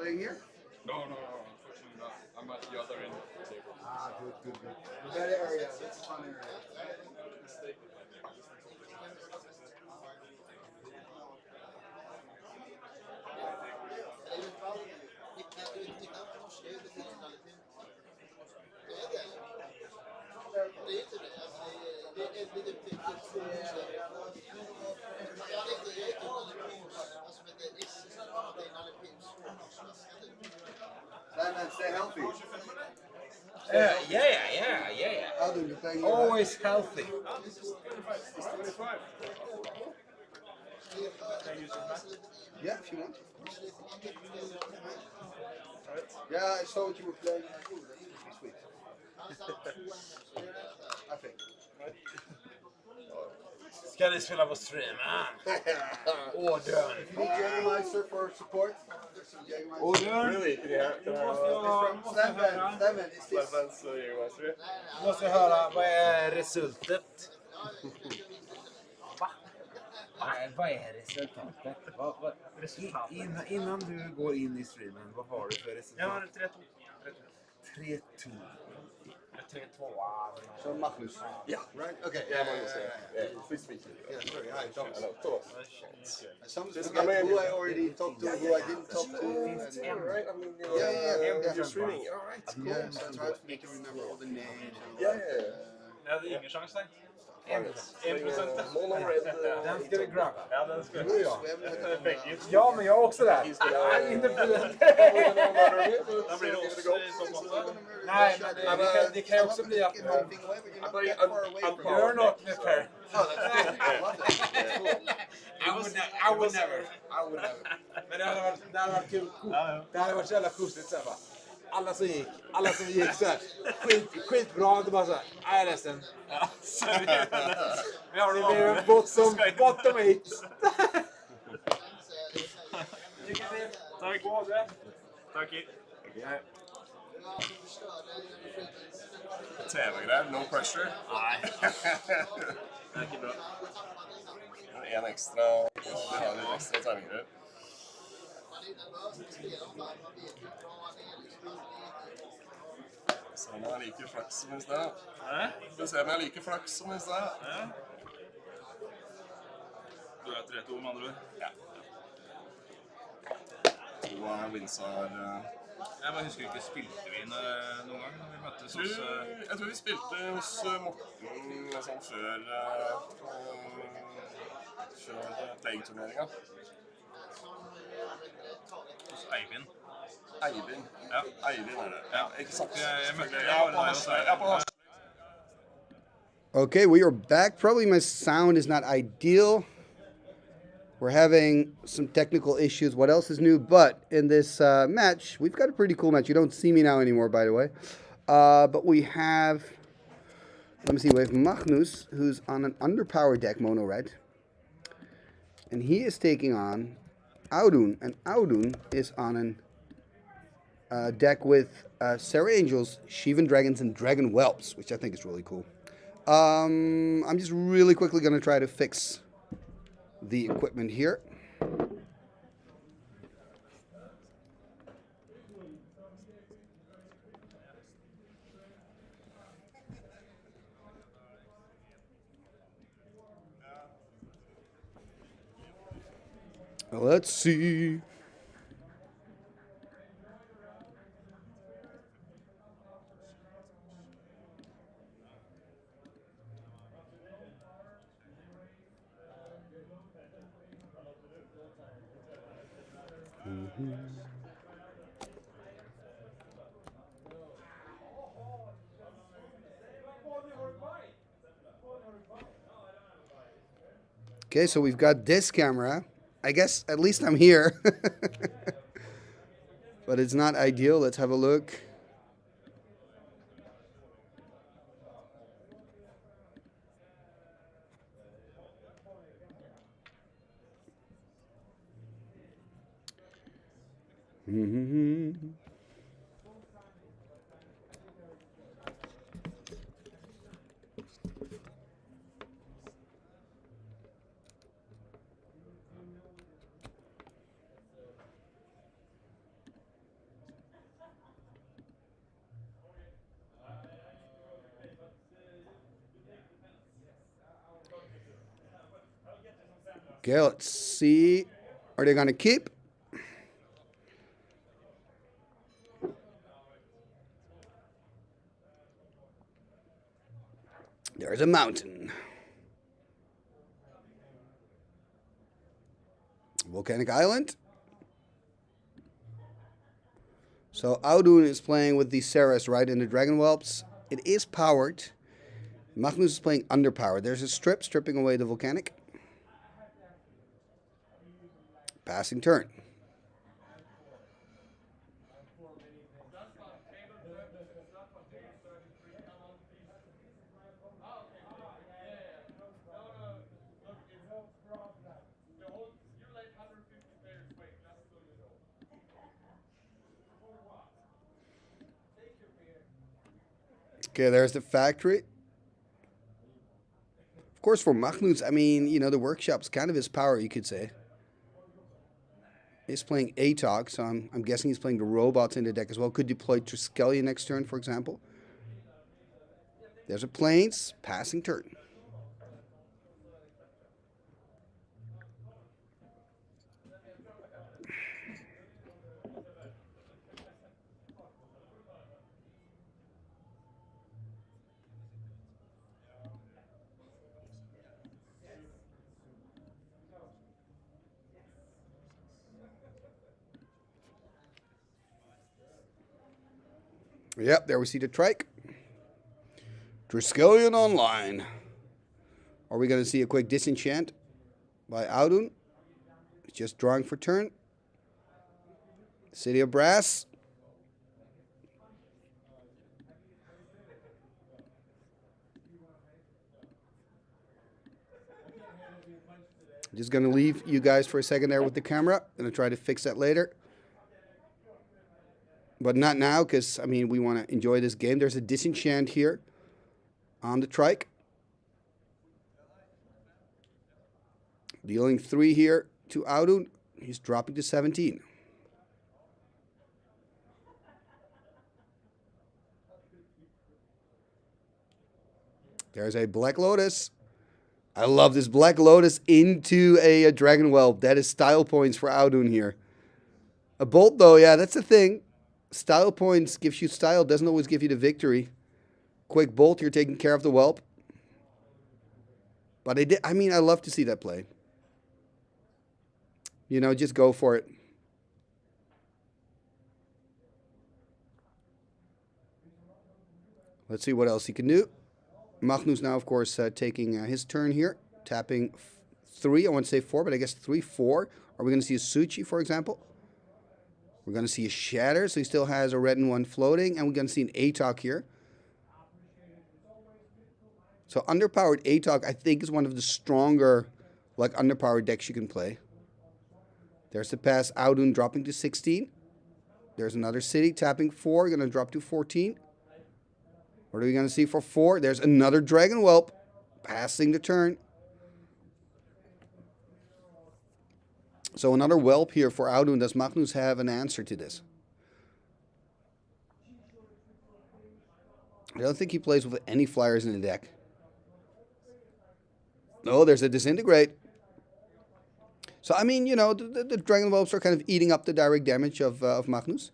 playing here? No, unfortunately not. I'm at the other end of the table. Ah, good. That area, that's a fun area. Man, stay healthy. Yeah. How do you play? Always healthy. Yeah, if you want. Yeah, I saw what you were playing. Ooh, that's sweet. I think. Ska ni spela på streamen? Ordern. If you need Jägermeister for support, there's some Jägermeister. Ordern. Really? Can Slamman, is this? Måste höra, vad är resultatet? Va? Vad är resultatet? Innan du går in i streamen, vad har du för resultat? Jag har 3-2. 3-2. 3-2. So Magnus. Yeah. Right? Okay. Yeah, Magnus. Please meet you. Yeah, sorry. Hi, Thomas. Hello, Thomas. Some forget who I already talked to, who I didn't talk to. Right? I mean, You're streaming. All right. Cool. Yeah, so it's hard for me to remember all the names. Jag hade ingen chans där. 1%. Den ska vi grabba. Ja, den ska vi. Ja, men jag är också där. Nej, men det kan också bli att man gör något med Per. I would never. Men det hade varit kul. Det hade varit så jävla kusligt så här, va. Alla som gick så här. Skitbra, det bara så här. Jag är ledsen. Vi har en bottom 8. Tack. TV-greier, no pressure. Nej. Det är inte bra. En extra, vi har litt ekstra terninger. Se om jeg liker flaks som i sted. Se om jeg liker flaks som i sted. Du er 3-2 med andre ord. Ja. 2 av Winsar. Jeg bare husker ikke, spilte vi noen gang når vi møttes hos... Jeg tror vi spilte hos Morten liksom før playing-turneringen. Hos Eivind. Eivind? Ja. Eivind er det. Ja, ikke sant? Jeg møtte jeg på Hasle. Okay, we are back. Probably my sound is not ideal. We're having some technical issues. What else is new? But in this match, we've got a pretty cool match. You don't see me now anymore, by the way. But we have, let me see, we have Magnus, who's on an underpowered deck, mono red. And he is taking on Audun. And Audun is on a deck with Sarah Angels, Shivan Dragons, and Dragon Whelps, which I think is really cool. I'm just really quickly going to try to fix the equipment here. Let's see. Okay, so we've got this camera. I guess at least I'm here. But it's not ideal. Let's have a look. Okay, let's see. Are they going to keep? There's a mountain. Volcanic Island. So Audun is playing with the Ceres, right, in the Dragon Whelps. It is powered. Magnus is playing underpowered. There's a strip, stripping away the Volcanic. Passing turn. Okay, there's the factory. Of course, for Magnus, I mean, you know, the workshop's kind of his power, you could say. He's playing ATOG, so I'm guessing he's playing the robots in the deck as well. Could deploy Triskelion next turn, for example. There's a Plains, passing turn. Yep, there we see the trike. Triskelion online. Are we going to see a quick disenchant by Audun? Just drawing for turn. City of Brass. Just going to leave you guys for a second there with the camera. Going to try to fix that later. But not now, because, I mean, we want to enjoy this game. There's a disenchant here on the trike. Dealing 3 here to Audun. He's dropping to 17. There's a Black Lotus. I love this Black Lotus into a Dragon Whelp. That is style points for Audun here. A Bolt, though, yeah, that's the thing. Style points gives you style, doesn't always give you the victory. Quick Bolt, you're taking care of the Whelp. But I mean, I love to see that play. You know, just go for it. Let's see what else he can do. Magnus now, of course, taking his turn here. Tapping 3, I want to say 4, but I guess 3, 4. Are we going to see a Suchi, for example? We're going to see a Shatter, so he still has a red and 1 floating. And we're going to see an ATOG here. So underpowered ATOG, I think, is one of the stronger, like, underpowered decks you can play. There's the pass, Audun dropping to 16. There's another City, tapping 4, going to drop to 14. What are we going to see for 4? There's another Dragon Whelp, passing the turn. So another Whelp here for Audun. Does Magnus have an answer to this? I don't think he plays with any flyers in the deck. No, there's a Disintegrate. So, I mean, you know, the Dragon Whelps are kind of eating up the direct damage of Magnus.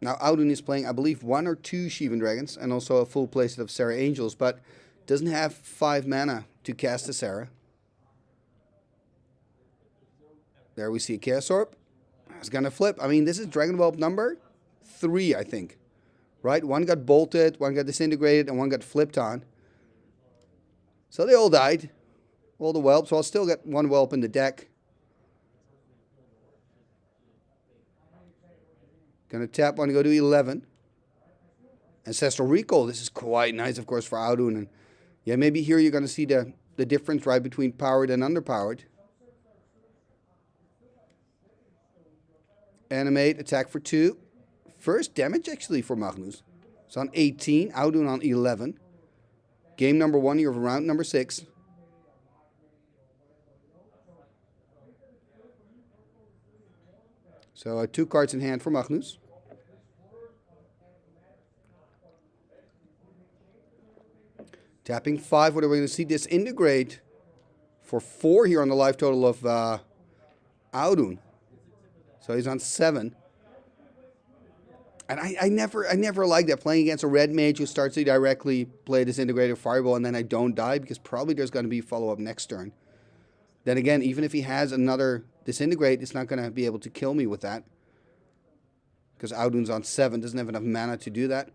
Now, Audun is playing, I believe, 1 or 2 Shivan Dragons and also a full playset of Serra Angels, but doesn't have 5 mana to cast a Serra. There we see a Chaos Orb. It's going to flip. I mean, this is Dragon Whelp number 3, I think. Right? 1 got bolted, 1 got disintegrated, and 1 got flipped on. So they all died. All the Whelps. So I'll still get 1 Whelp in the deck. Going to tap 1 to go to 11. Ancestral Recall. This is quite nice, of course, for Audun. And yeah, maybe here you're going to see the difference, right, between powered and underpowered. Animate, attack for 2. First damage, actually, for Magnus. It's on 18, Audun on 11. Game number 1 here of round number 6. So 2 cards in hand for Magnus. Tapping 5, what are we going to see? Disintegrate for 4 here on the live total of Audun. So he's on 7. And I never like that, playing against a red mage who starts to directly play Disintegrator Fireball and then I don't die, because probably there's going to be follow-up next turn. Then again, even if he has another Disintegrate, it's not going to be able to kill me with that. Because Audun's on 7, doesn't have enough mana to do that.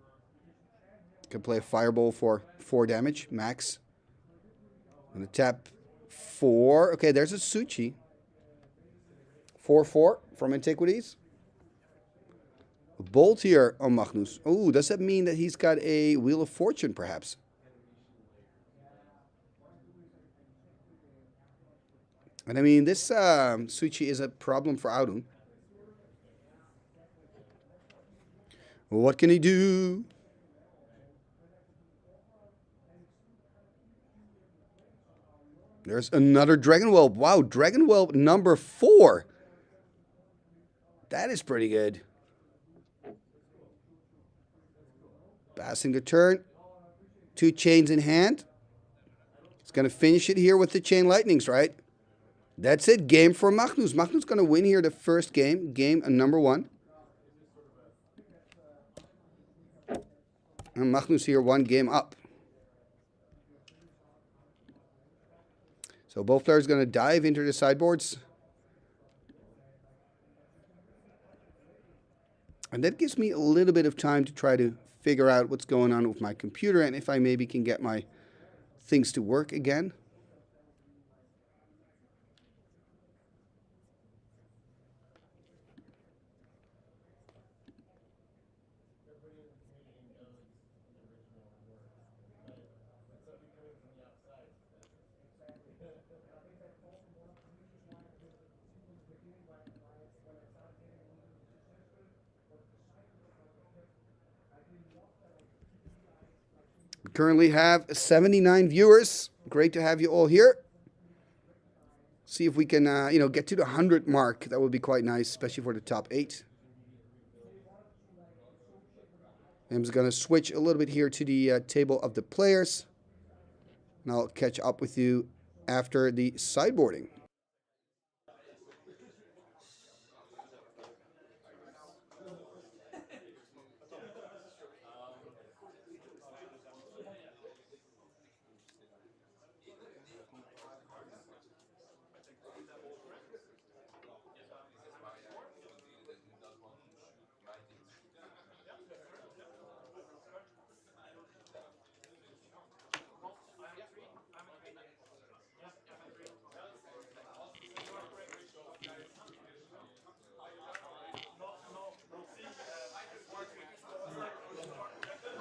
Can play a Fireball for 4 damage, max. I'm going to tap 4. Okay, there's a Suchi. 4/4 from Antiquities. A Bolt here on Magnus. Oh, does that mean that he's got a Wheel of Fortune, perhaps? And I mean, this Suchi is a problem for Audun. Well, what can he do? There's another Dragon Whelp. Wow, Dragon Whelp number 4. That is pretty good. Passing the turn. 2 chains in hand. He's going to finish it here with the Chain Lightnings, right? That's it. Game for Magnus. Magnus going to win here the first game. Game number 1. And Magnus here 1 game up. So both players going to dive into the sideboards. And that gives me a little bit of time to try to figure out what's going on with my computer and if I maybe can get my things to work again. We currently have 79 viewers. Great to have you all here. See if we can, get to the 100 mark. That would be quite nice, especially for the top 8. I'm just going to switch a little bit here to the table of the players. And I'll catch up with you after the sideboarding.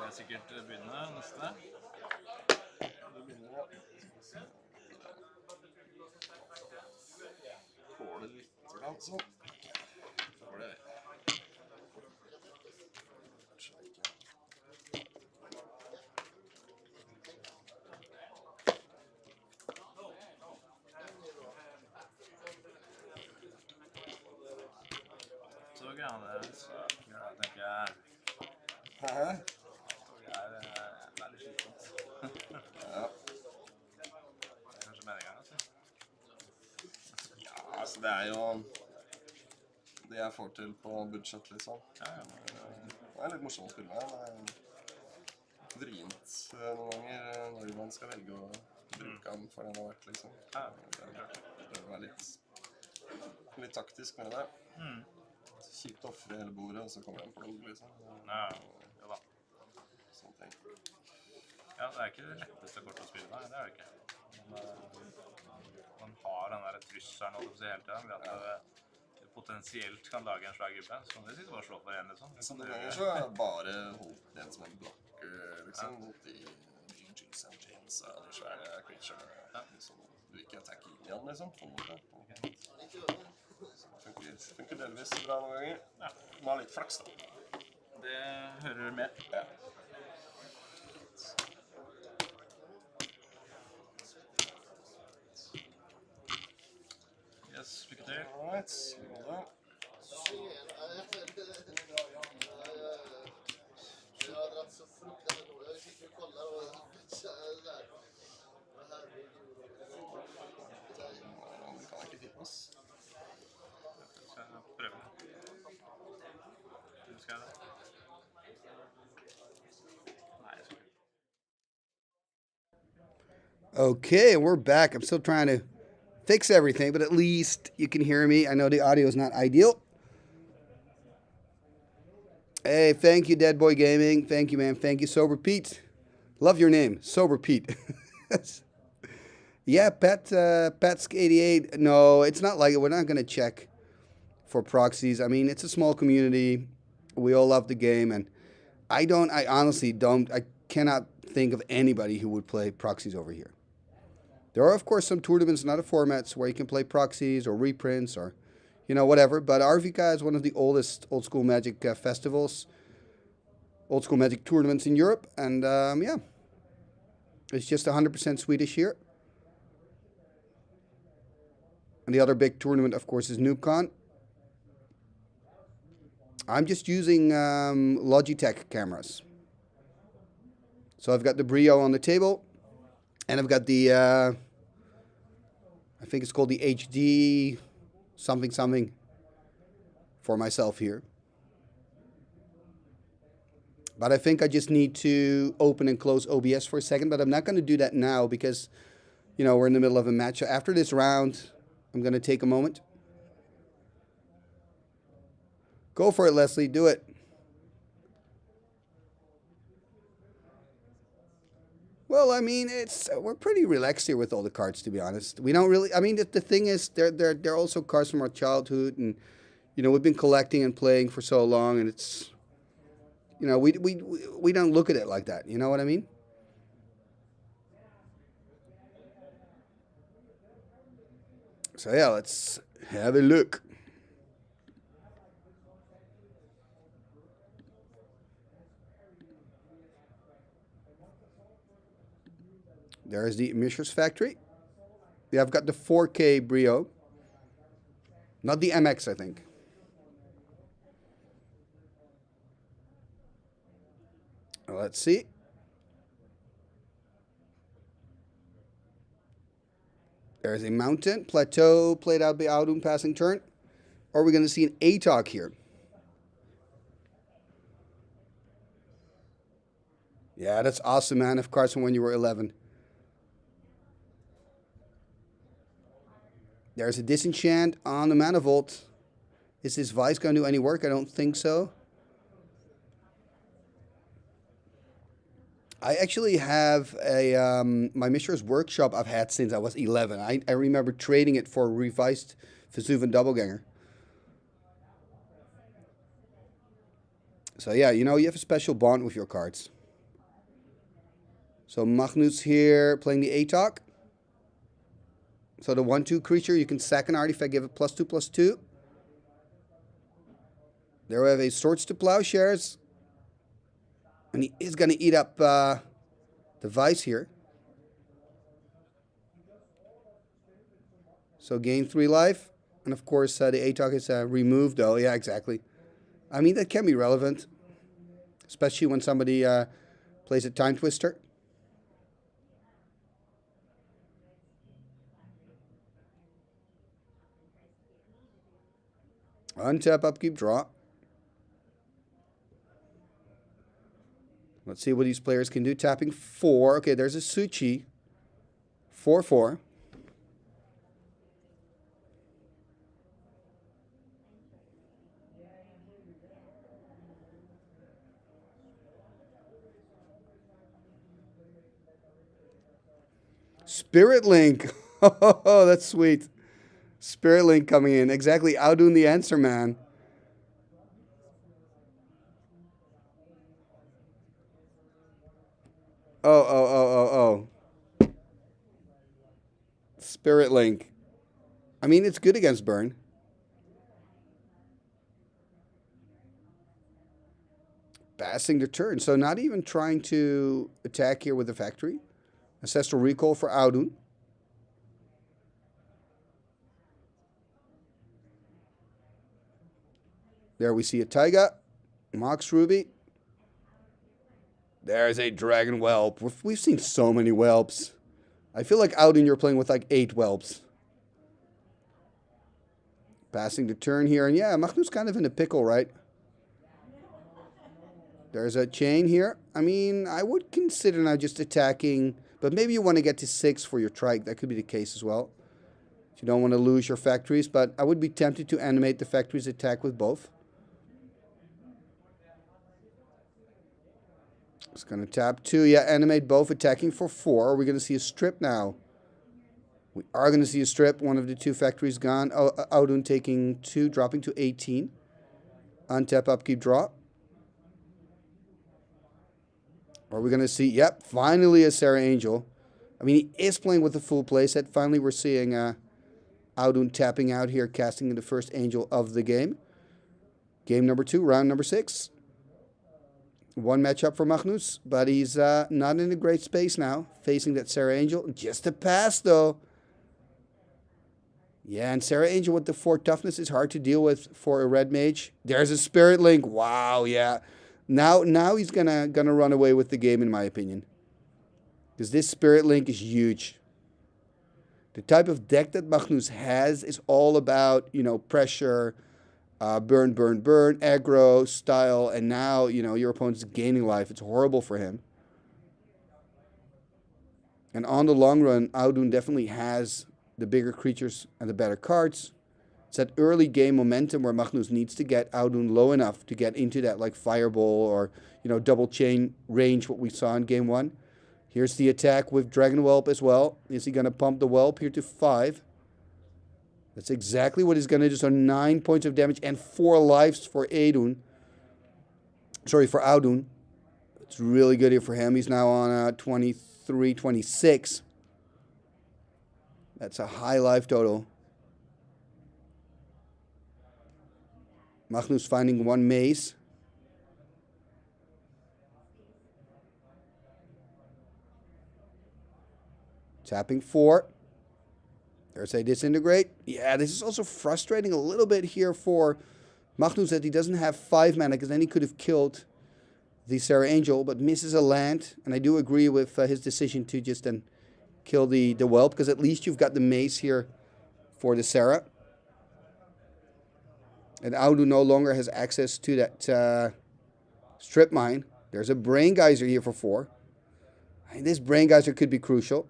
Det sikkert begynne neste. Det begynner, ja. Får det litt grann sånn. Får det. Så grann det, så jeg tenker jeg. Hæ? Det veldig slitsomt. Ja. Det kanskje meningen, altså. Ja, altså det jo det jeg får til på budsjett, liksom. Ja. Det litt morsomt å spille med. Det vrient noen ganger når man skal velge å bruke den for den har vært, liksom. Ja, det være litt taktisk med det. Kjipt å offre hele bordet, og så kommer den på logg, liksom. Ja da. Sånne ting. Ja, det ikke det letteste kortet å spille, nei, det det ikke. Man har den der trusselen å si hele tiden, ved at du potensielt kan lage en svær gubbe, så kan du sitte bare slå for en, liksom. Så det ganger så bare holdt den som en blokker, liksom, mot de Juice and Chains og de svære creature, som du ikke attacker inn igjen, liksom, på en måte. Funker delvis bra noen ganger. Ja. Må ha litt flaks da. Det hører du med. Ja. Yes, lykke til. Alright, lykke til. Jag har dragit så fruktansvärt dåligt. Jag sitter och kollar och så där. Okay, we're back. I'm still trying to fix everything, but at least you can hear me. I know the audio is not ideal. Hey, thank you, Dead Boy Gaming. Thank you, man. Thank you, Sober Pete. Love your name, Sober Pete. Yeah, Petsk88. No, it's not like it. We're not going to check for proxies. I mean, it's a small community. We all love the game, and I honestly don't. I cannot think of anybody who would play proxies over here. There are, of course, some tournaments and other formats where you can play proxies or reprints or, whatever. But Arvika is one of the oldest Old School Magic festivals, Old School Magic tournaments in Europe. And, yeah, it's just 100% Swedish here. And the other big tournament, of course, is NoobCon. I'm just using Logitech cameras. So I've got the Brio on the table. And I've got the, I think it's called the HD something for myself here. But I think I just need to open and close OBS for a second. But I'm not going to do that now because, we're in the middle of a match. So after this round, I'm going to take a moment. Go for it, Leslie. Do it. Well, I mean, we're pretty relaxed here with all the cards, to be honest. We don't really. I mean, the thing is, they're also cards from our childhood, and we've been collecting and playing for so long, and it's, we don't look at it like that. You know what I mean? So yeah, let's have a look. There's the Mishra's Factory. Yeah, I've got the 4K Brio. Not the MX, I think. Let's see. There's a mountain, plateau, played out by Audun, passing turn. Or we're going to see an ATOC here. Yeah, that's awesome, man. Of course, from when you were 11. There's a disenchant on the Manifold. Is this Vice going to do any work? I don't think so. I actually have a my Mishra's Workshop I've had since I was 11. I remember trading it for a revised Vesuvian Doppelganger. So yeah, you have a special bond with your cards. So Magnus here playing the ATOC. So the 1/2 creature, you can sack an artifact, give it +2/+2. There we have a Swords to Plowshares. And he is going to eat up the Vice here. So gain 3 life. And of course, the ATOC is removed, though. Yeah, exactly. I mean, that can be relevant. Especially when somebody plays a Time Twister. Untap, upkeep, draw. Let's see what these players can do. Tapping 4. Okay, there's a Suchi. 4/4. Spirit Link. Oh, that's sweet. Spirit Link coming in. Exactly. Audun the Answer Man. Oh. Spirit Link. I mean, it's good against burn. Passing the turn. So not even trying to attack here with the factory. Ancestral Recall for Audun. There we see a Taiga. Mox Ruby. There's a Dragon Whelp. We've seen so many Whelps. I feel like Audun you're playing with like 8 Whelps. Passing the turn here. And yeah, Magnus kind of in a pickle, right? There's a chain here. I mean, I would consider now just attacking But maybe you want to get to 6 for your trike. That could be the case as well. You don't want to lose your factories, but I would be tempted to animate the factories attack with both. It's going to tap 2. Yeah, animate both attacking for 4. Are we going to see a strip now? We are going to see a strip. One of the 2 factories gone. Audun taking 2, dropping to 18. Untap, upkeep, draw. Are we going to see, yep, finally a Sarah Angel. I mean, he is playing with the full playset. Finally, we're seeing Audun tapping out here, casting the first Angel of the game. Game number 2, round number 6. 1 matchup for Magnus, but he's not in a great space now, facing that Sarah Angel. Just a pass, though. Yeah, and Sarah Angel with the 4 toughness is hard to deal with for a red mage. There's a Spirit Link. Wow, yeah. Now he's gonna run away with the game, in my opinion. Because this Spirit Link is huge. The type of deck that Magnus has is all about, pressure, burn, aggro, style, and now, your opponent's gaining life. It's horrible for him. And on the long run, Audun definitely has the bigger creatures and the better cards. It's that early game momentum where Magnus needs to get Audun low enough to get into that like Fireball or, double chain range, what we saw in game 1. Here's the attack with Dragon Whelp as well. Is he going to pump the Whelp here to 5? That's exactly what he's going to do. So 9 points of damage and 4 lives for Audun. Sorry, for Audun. It's really good here for him. He's now on 23, 26. That's a high life total. Magnus finding 1 mace. Tapping 4. There's a disintegrate. Yeah, this is also frustrating a little bit here for Magnus that he doesn't have 5 mana, because then he could have killed the Sarah Angel, but misses a land. And I do agree with his decision to just then kill the Whelp, because at least you've got the mace here for the Sarah. And Audun no longer has access to that strip mine. There's a Brain Geyser here for 4. And this Brain Geyser could be crucial.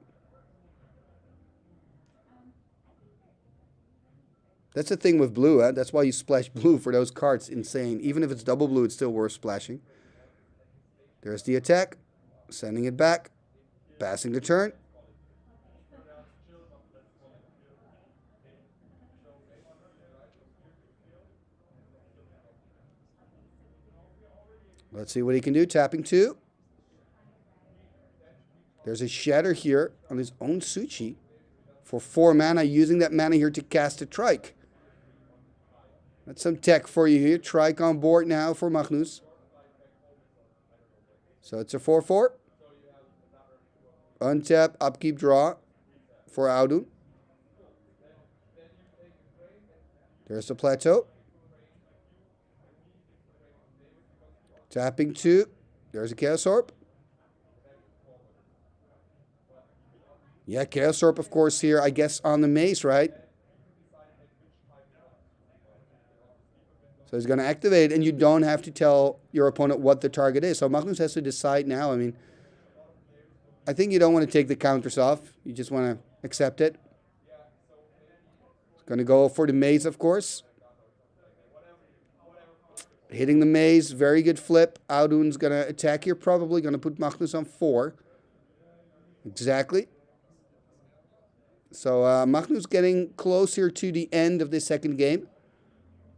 That's the thing with blue, huh? That's why you splash blue for those cards. Insane. Even if it's double blue, it's still worth splashing. There's the attack. Sending it back. Passing the turn. Let's see what he can do. Tapping 2. There's a Shatter here on his own Suchi for 4 mana, using that mana here to cast a Trike. That's some tech for you here. Trike on board now for Magnus. So it's a 4/4. Untap, upkeep, draw for Audun. There's the plateau. Tapping 2. There's a Chaos Orb. Yeah, Chaos Orb, of course, here, I guess, on the mace, right? So he's going to activate, and you don't have to tell your opponent what the target is. So Magnus has to decide now. I mean, I think you don't want to take the counters off. You just want to accept it. He's going to go for the maze, of course. Hitting the maze, very good flip. Audun's going to attack here, probably going to put Magnus on 4. Exactly. So Magnus getting closer to the end of this second game.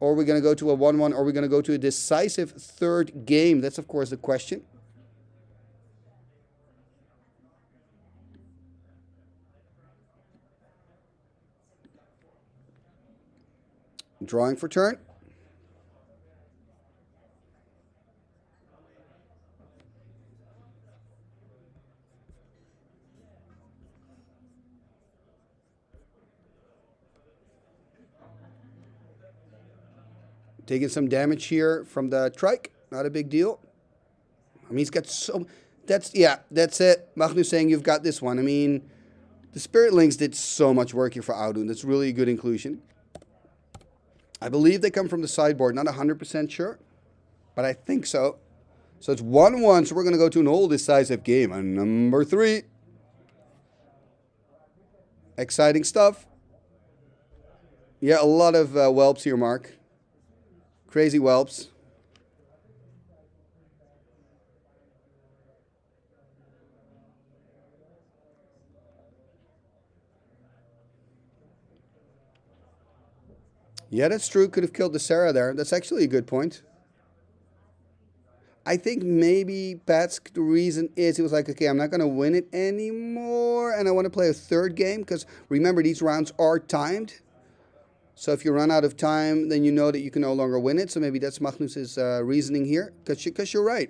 Or are we going to go to a 1-1, or are we going to go to a decisive third game? That's, of course, the question. Drawing for turn. Taking some damage here from the Trike. Not a big deal. I mean, he's got so... That's it. Magnus saying you've got this one. I mean, the Spirit Links did so much work here for Audun. That's really a good inclusion. I believe they come from the sideboard. Not 100% sure, but I think so. So it's 1-1, so we're going to go to an all decisive game on number 3. Exciting stuff. Yeah, a lot of whelps here, Mark. Crazy whelps. Yeah, that's true. Could have killed the Sarah there. That's actually a good point. I think maybe Pat's the reason is he was like, okay, I'm not going to win it anymore, and I want to play a third game, because remember, these rounds are timed. So if you run out of time, then you know that you can no longer win it. So maybe that's Magnus's reasoning here, because you're right.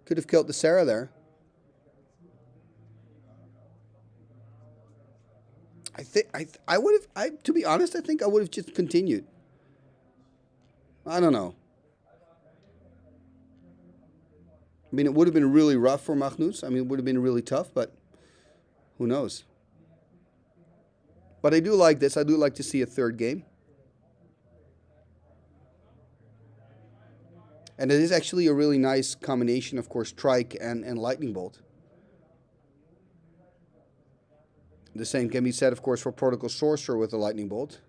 Could have killed the Sarah there. I would have, to be honest, I think I would have just continued. I don't know. I mean, it would have been really rough for Magnus. I mean, it would have been really tough, but who knows? But I do like this. I do like to see a third game. And it is actually a really nice combination, of course, Trike and Lightning Bolt. The same can be said, of course, for Protocol Sorcerer with the Lightning Bolt.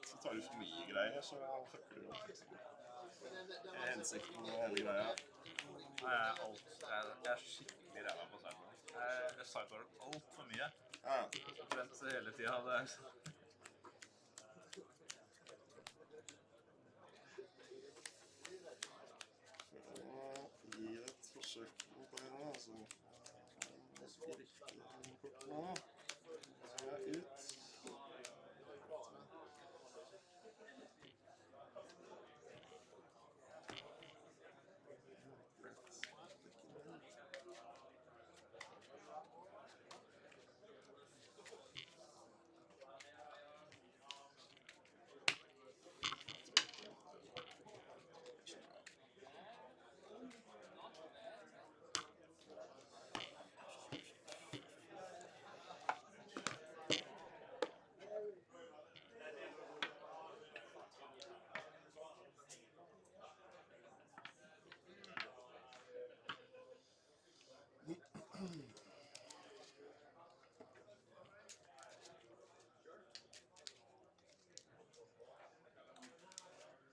Så tar du for mye greier, så fucker du opp. Liksom. Hensikten med hele greia. Jeg er skikkelig ræva på sideboard. Jeg sideboarder alt for mye. Vent hele tiden. Det er... Gi et forsøk på det her, altså. Nå. Så er jeg ut.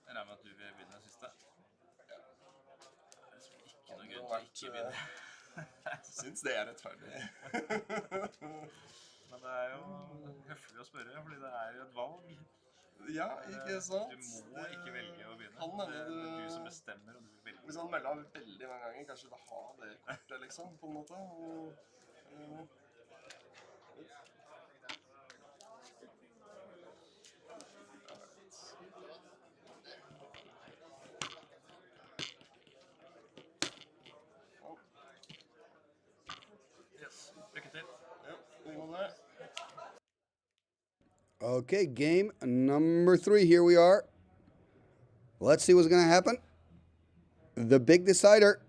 Jeg regner med at du vil begynne siste. Det er ikke noe grunn til å ikke begynne. Jeg synes det er rettferdig. Men det er jo høflig å spørre, fordi det er jo et valg. Ja, ikke sant? Du må ikke velge å begynne. Det er du som bestemmer, og du velger. Hvis han melder veldig mange ganger, kanskje vil ha det kortet, liksom, på en måte. Okay, game number 3. Here we are. Let's see what's going to happen. The big decider.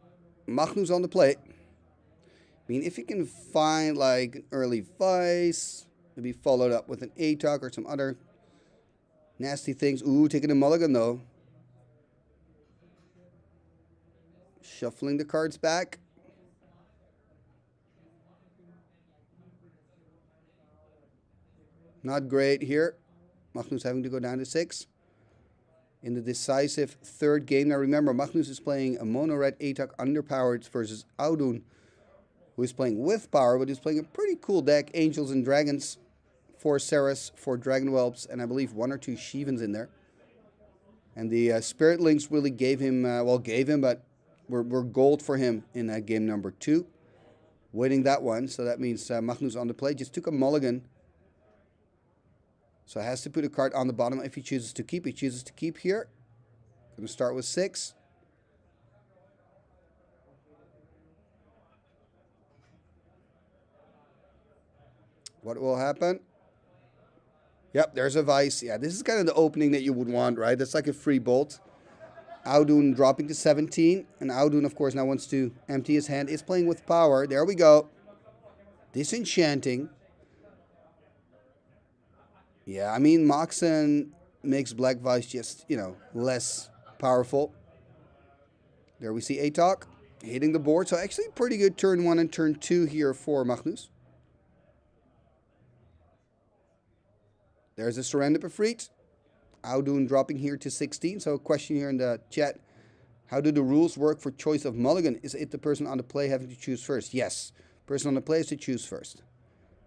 Magnus on the plate. I mean, if you can find like an early vice, maybe followed up with an ATOC or some other nasty things. Ooh, taking a mulligan though. Shuffling the cards back. Not great here. Magnus having to go down to 6. In the decisive third game. Now remember, Magnus is playing a mono-red ATOC underpowered versus Audun, who is playing with power, but he's playing a pretty cool deck. Angels and Dragons, 4 Saras, 4 Dragon Whelps, and I believe 1 or 2 Shivans in there. And the Spirit Links really gave him, but were gold for him in game number 2. Winning that one, so that means Magnus on the play. Just took a mulligan. So has to put a card on the bottom if he chooses to keep. He chooses to keep here. Going to start with 6. What will happen? Yep, there's a vice. Yeah, this is kind of the opening that you would want, right? That's like a free bolt. Audun dropping to 17. And Audun, of course, now wants to empty his hand. Is playing with power. There we go. Disenchanting. Yeah, I mean, Moxen makes Black Vice just, less powerful. There we see Atok hitting the board. So actually pretty good turn 1 and turn 2 here for Magnus. There's a Surrender Befried. Audun dropping here to 16. So a question here in the chat. How do the rules work for choice of mulligan? Is it the person on the play having to choose first? Yes. Person on the play is to choose first.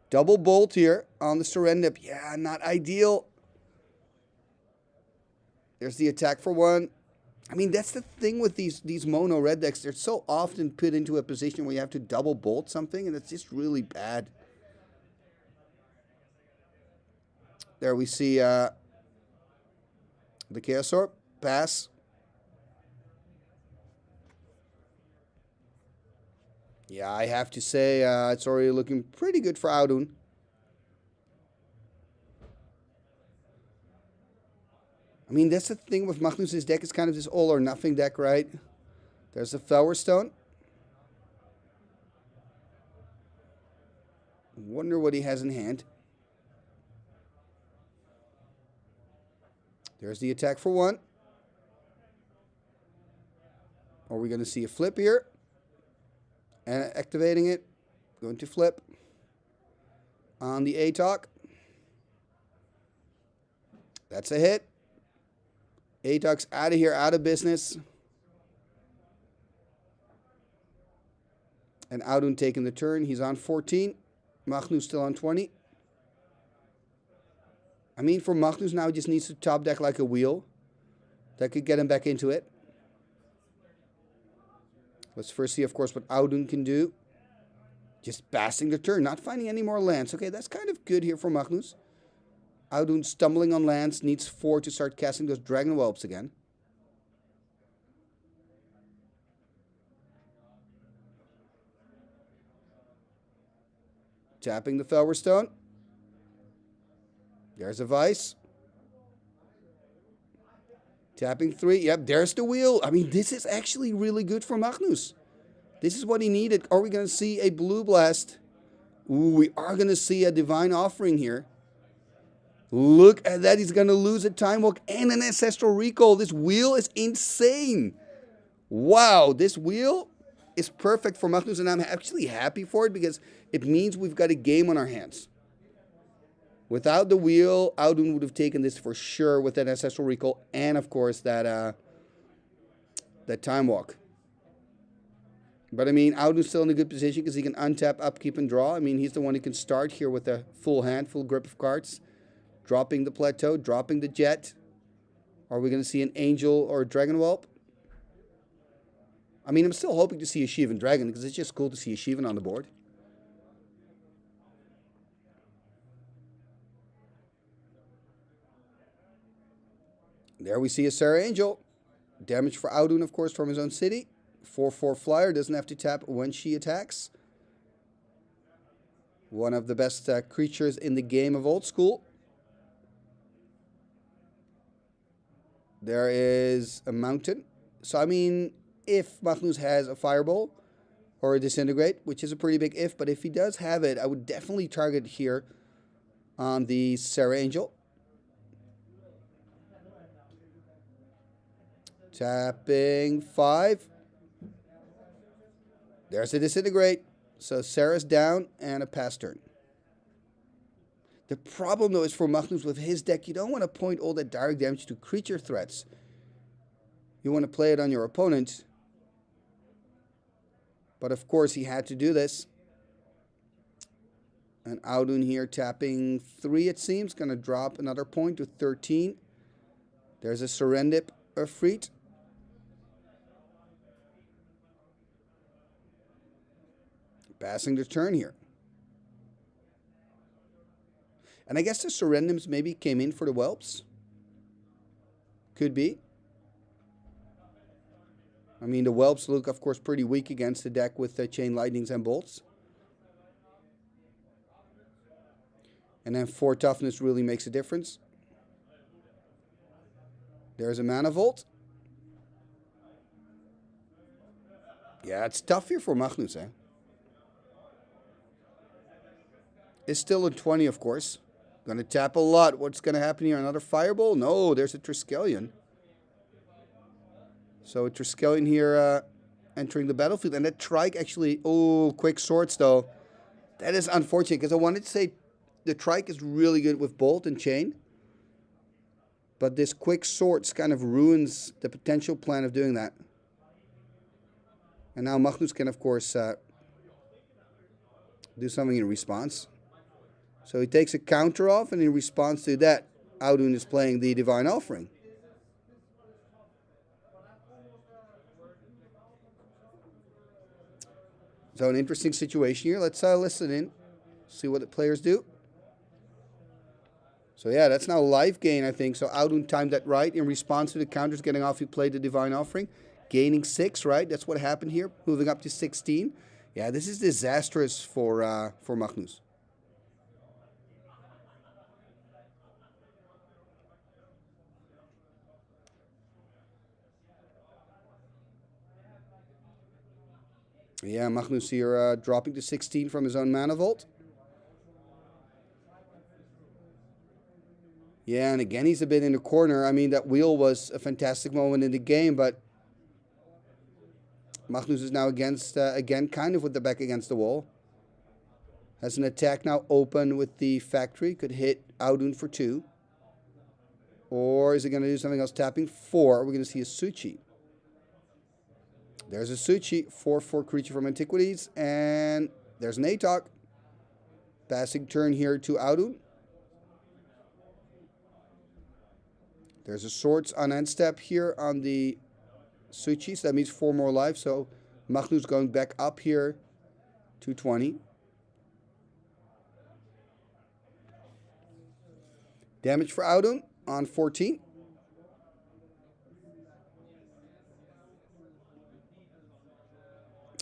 Double bolt here on the Surrender. Yeah, not ideal. There's the attack for 1. I mean, that's the thing with these mono red decks. They're so often put into a position where you have to double bolt something, and it's just really bad. There we see the Chaos Orb. Pass. Yeah, I have to say it's already looking pretty good for Audun. I mean, that's the thing with Magnus' deck. It's kind of this all or nothing deck, right? There's a Flower Stone. Wonder what he has in hand. There's the attack for 1. Are we going to see a flip here? And activating it. Going to flip. On the Atok. That's a hit. Atok's out of here, out of business. And Audun taking the turn. He's on 14. Magnus still on 20. I mean, for Magnus now, he just needs to top deck like a wheel. That could get him back into it. Let's first see, of course, what Audun can do. Just passing the turn, not finding any more lands. Okay, that's kind of good here for Magnus. Audun stumbling on lands, needs 4 to start casting those Dragon Whelps again. Tapping the Flower Stone. There's a Vice. Tapping 3. Yep, there's the wheel. I mean, this is actually really good for Magnus. This is what he needed. Are we going to see a Blue Blast? Ooh, we are going to see a Divine Offering here. Look at that. He's going to lose a Time Walk and an Ancestral Recall. This wheel is insane. Wow, this wheel is perfect for Magnus, and I'm actually happy for it because it means we've got a game on our hands. Without the wheel, Audun would have taken this for sure with that Ancestral Recall and, of course, that Time Walk. But, I mean, Audun's still in a good position because he can untap, upkeep, and draw. I mean, he's the one who can start here with a full hand, full grip of cards. Dropping the Plateau, dropping the Jet. Are we going to see an Angel or a Dragon Whelp? I mean, I'm still hoping to see a Shivan Dragon because it's just cool to see a Shivan on the board. There we see a Sarah Angel. Damage for Audun, of course, from his own city. 4/4 flyer, doesn't have to tap when she attacks. One of the best creatures in the game of Old School. There is a mountain. So, I mean, if Magnus has a Fireball or a Disintegrate, which is a pretty big if, but if he does have it, I would definitely target here on the Sarah Angel. Tapping 5. There's a Disintegrate. So Sarah's down and a pass turn. The problem, though, is for Magnus with his deck, you don't want to point all that direct damage to creature threats. You want to play it on your opponent. But, of course, he had to do this. And Audun here tapping 3, it seems. Going to drop another point to 13. There's a Serendip Efreet. Passing the turn here. And I guess the Serendims maybe came in for the Whelps. Could be. I mean, the Whelps look, of course, pretty weak against the deck with the Chain Lightnings and Bolts. And then 4 toughness really makes a difference. There's a Mana Volt. Yeah, it's tough here for Magnus, eh? It's still a 20, of course. Gonna tap a lot. What's gonna happen here? Another fireball? No, there's a Triskelion. So a Triskelion here entering the battlefield. And that trike actually... Oh, quick swords, though. That is unfortunate, because I wanted to say the trike is really good with bolt and chain. But this quick swords kind of ruins the potential plan of doing that. And now Magnus can, of course, do something in response. So he takes a counter off, and in response to that, Audun is playing the Divine Offering. So an interesting situation here. Let's listen in, see what the players do. So yeah, that's now life gain, I think. So Audun timed that right. In response to the counters getting off, he played the Divine Offering. Gaining 6, right? That's what happened here. Moving up to 16. Yeah, this is disastrous for Magnus. Yeah, Magnus here dropping to 16 from his own mana vault. Yeah, and again, he's a bit in the corner. I mean, that wheel was a fantastic moment in the game, but Magnus is now against, again, kind of with the back against the wall. Has an attack now open with the factory. Could hit Audun for 2. Or is he going to do something else? Tapping 4. We're going to see a Suchi. There's a Suchi, 4/4 creature from Antiquities, and there's an Atok. Passing turn here to Audun. There's a Swords on end step here on the Suchi, so that means 4 more life. So Magnus going back up here to 20. Damage for Audun on 14.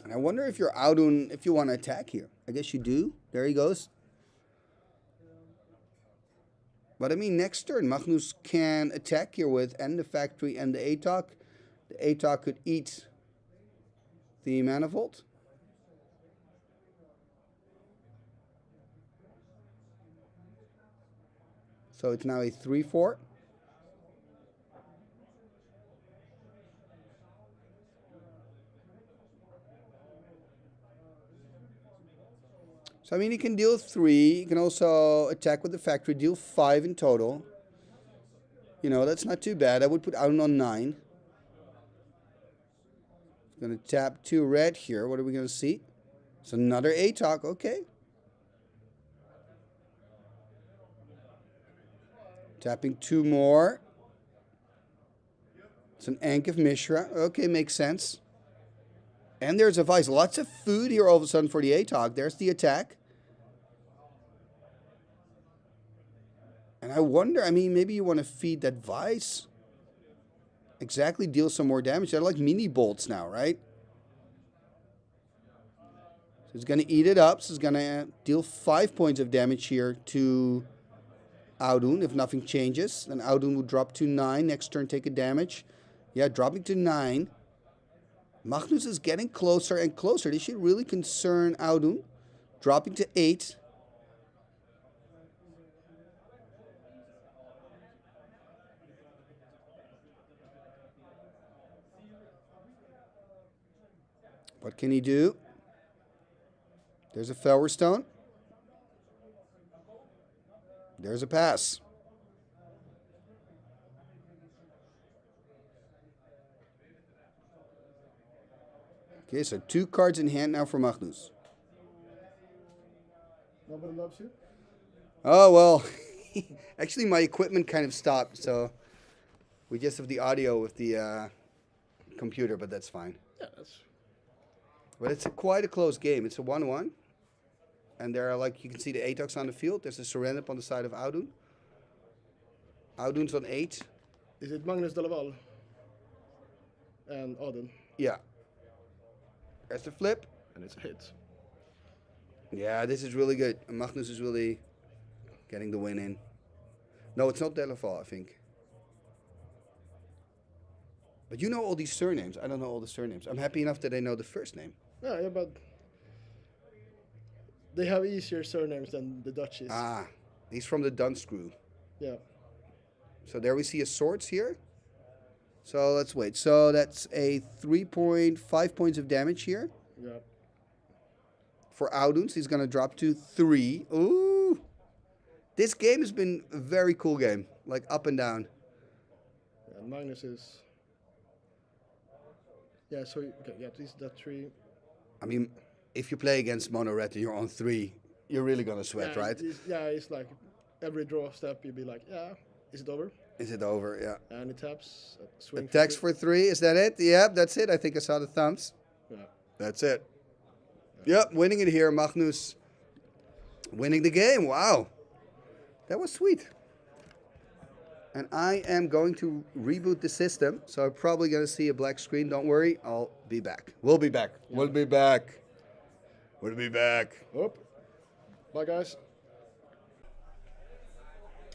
And I wonder if you're Audun, if you want to attack here. I guess you do. There he goes. But I mean, next turn, Magnus can attack here with and the factory and the Atok. The Atok could eat the Manifold. So it's now a 3/4. So, I mean, he can deal 3. He can also attack with the factory, deal 5 in total. You know, that's not too bad. I would put Audun on 9. Going to tap 2 red here. What are we going to see? It's another Atok. Okay. Tapping 2 more. It's an Ankh of Mishra. Okay, makes sense. And there's a Vice. Lots of food here all of a sudden for the Atok. There's the attack. And I wonder, I mean, maybe you want to feed that Vice. Exactly, deal some more damage. They're like mini bolts now, right? So he's going to eat it up. So he's going to deal 5 points of damage here to Audun if nothing changes. Then Audun will drop to 9. Next turn, take a damage. Yeah, dropping to 9. Magnus is getting closer and closer. This should really concern Audun. Dropping to 8. What can he do? There's a Flower Stone. There's a pass. Okay, so 2 cards in hand now for Magnus. Nobody loves you? Oh, well, actually my equipment kind of stopped, so we just have the audio with the computer, but that's fine. Yeah, that's... But it's quite a close game. It's a 1-1. And there are, like, you can see the Atoks on the field. There's a Serenip on the side of Audun. Audun's on 8. Is it Magnus Delaval and Audun? Yeah. There's the flip. And it's a hit. Yeah, this is really good. Magnus is really getting the win in. No, it's not Delaval, I think. But you know all these surnames. I don't know all the surnames. I'm happy enough that I know the first name. Yeah, but they have easier surnames than the Dutchies. Ah, he's from the Dunstrew. Yeah. So there we see a swords here. So let's wait. So that's a 3.5 points of damage here. Yeah. For Auduns, he's going to drop to 3. Ooh. This game has been a very cool game. Like up and down. Yeah, Magnus is... Yeah, so, okay, yeah, please, that 3. I mean, if you play against Mono Red and you're on 3, you're really going to sweat, yeah, right? It's like every draw step you'll be like, yeah, is it over? Is it over? Yeah. And it taps. Swing Attacks for 3. Is that it? Yep, that's it. I think I saw the thumbs. Yeah. That's it. Yep, winning it here. Magnus winning the game. Wow. That was sweet. And I am going to reboot the system. So I'm probably going to see a black screen. Don't worry. I'll be back. We'll be back. Yeah. We'll be back. We'll be back. Oh. Bye, guys.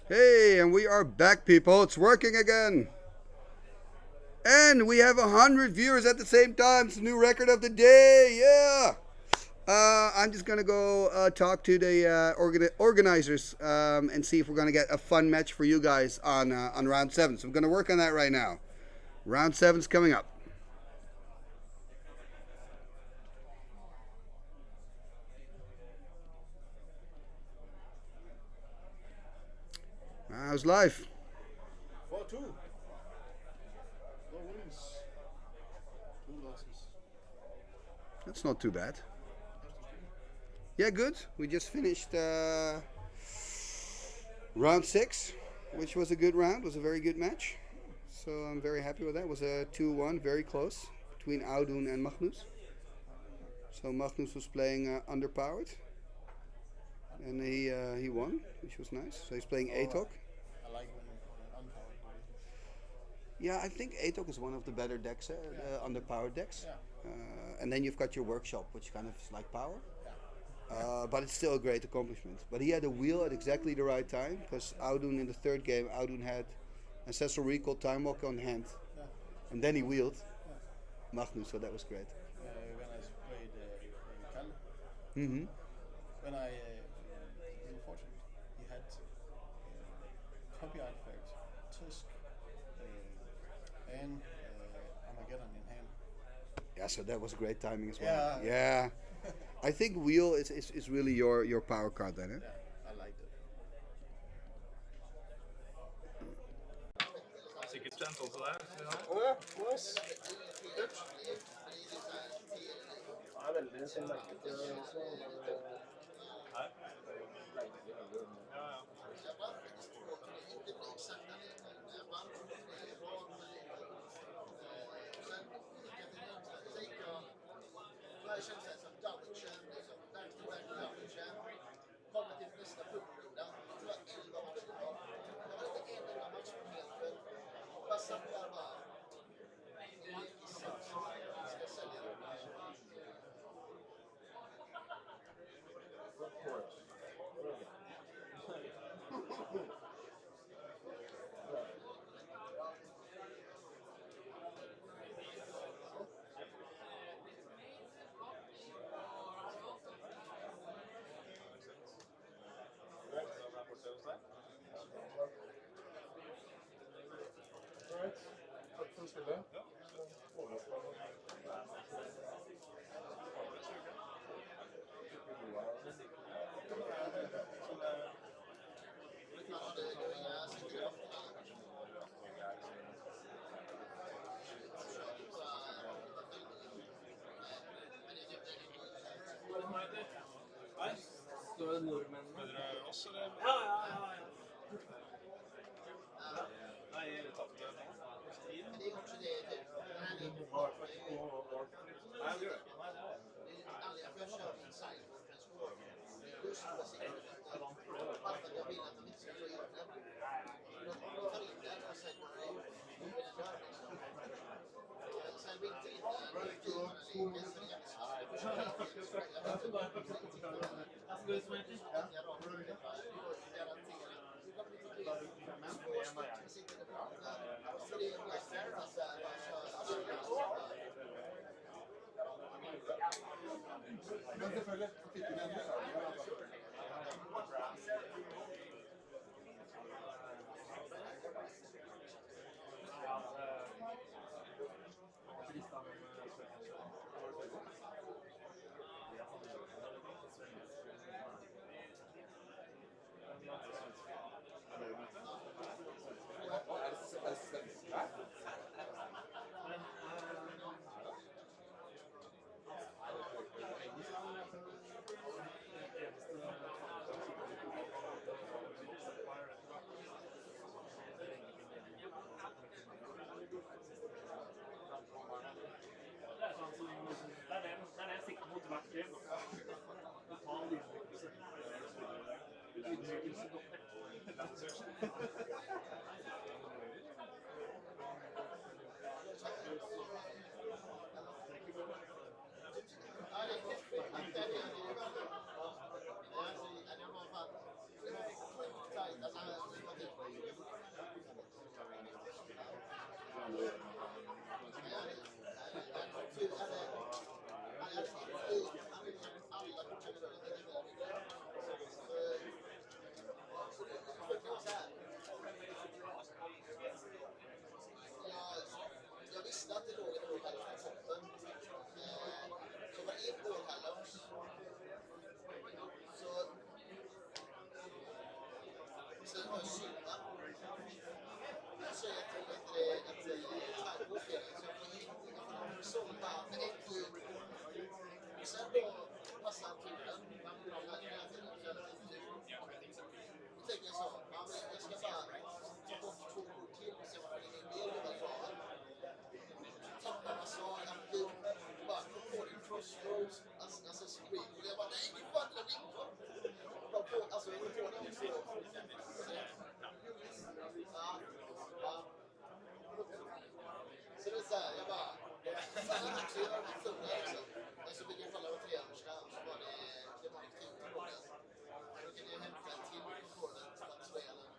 Hey, and we are back, people. It's working again. And we have 100 viewers at the same time. It's a new record of the day. Yeah. I'm just going to go talk to the organizers and see if we're going to get a fun match for you guys on round 7. So I'm going to work on that right now. Round 7's coming up. How's life? 4-2. 4 wins. 2 losses. That's not too bad. Yeah, good. We just finished round 6, which was a good round. It was a very good match. So I'm very happy with that. It was a 2-1, very close, between Audun and Magnus. So Magnus was playing underpowered. And he won, which was nice. So he's playing Atok. I like when you're unpowered. Yeah, I think Atok is one of the better decks, underpowered decks. Yeah. And then you've got your workshop, which kind of is like power. But it's still a great accomplishment. But he had a wheel at exactly the right time, because Audun in the 3rd game, Audun had Ancestral Recall, Time Walk on hand. Yeah. And then he wheeled Magnus, so that was great. When I played Kalle, Mm-hmm. when I unfortunately he had copy artifact, Tusk, and Armageddon in hand. Yeah, so that was great timing as well. Yeah. Yeah. I think wheel is really your power card then, eh? Yeah, I liked it. Sikkert gentle sådär. Ja, nice. Good. Ja, väldigt synd. Står det nordmenn? Oss, eller? Ja. Nei, jeg tappte det. Men selvfølgelig fikk vi med Der er siktet mot hvert game. Total ydmykelse. Jag visste att det låg en århälla på toppen. Så var det en århälla. Sen har jag syna. Så jag tror att det är ett taggård. Så jag får sålda med ett liv. Sen då passar turen. Då tänker jag så. Jag ska bara ta bort 2 kort till och se vad det är mer än vad jag har. Tappar massage, ambil, bara kom på din crossroads, alltså scream. Och jag bara, nej, det är fan det där vinklar. Alltså, jag får den så. Så det är såhär, jag bara, fan jag också göra det fulla liksom. Men så fick jag falla med 3 så var det var riktigt ut på den. Då kan jag hämta en till på den för att slå igen den.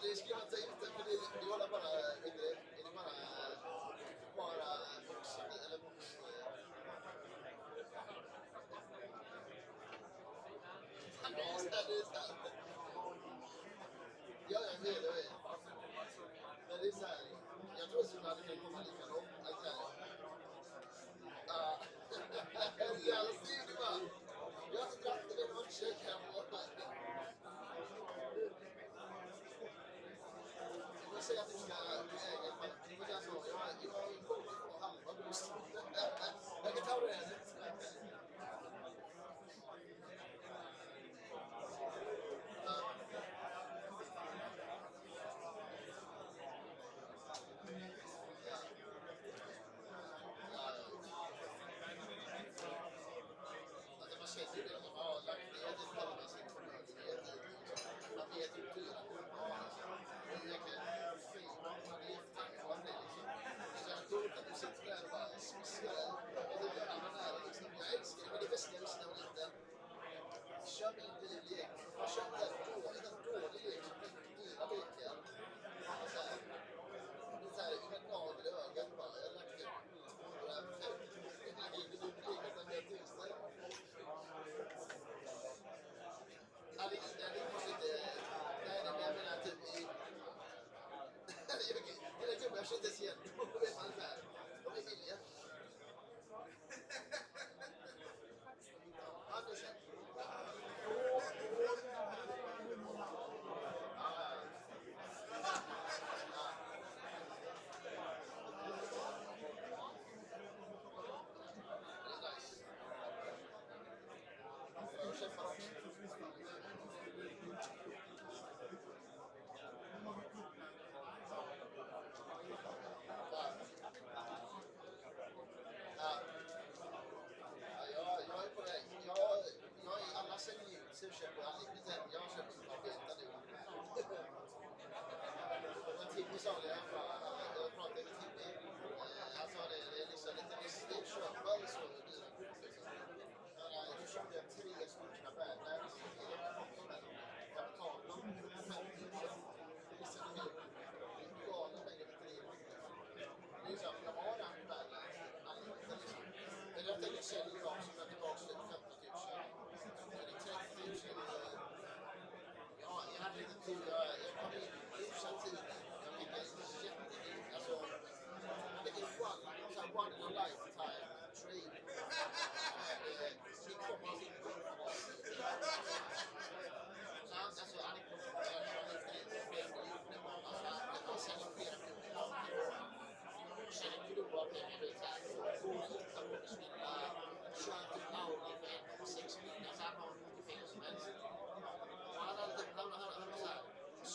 Det skulle jag inte ut för det var bara boxen eller box. Det är sant. Ja, jag vet. Men det är så här, jag tror att det hade kunnat komma lika långt. Jag ser det bara. Jag har inte dratt det med matcher kan jag säger att du ska äga ett parti. Jag är på halva bröst. Jag kan ta det här.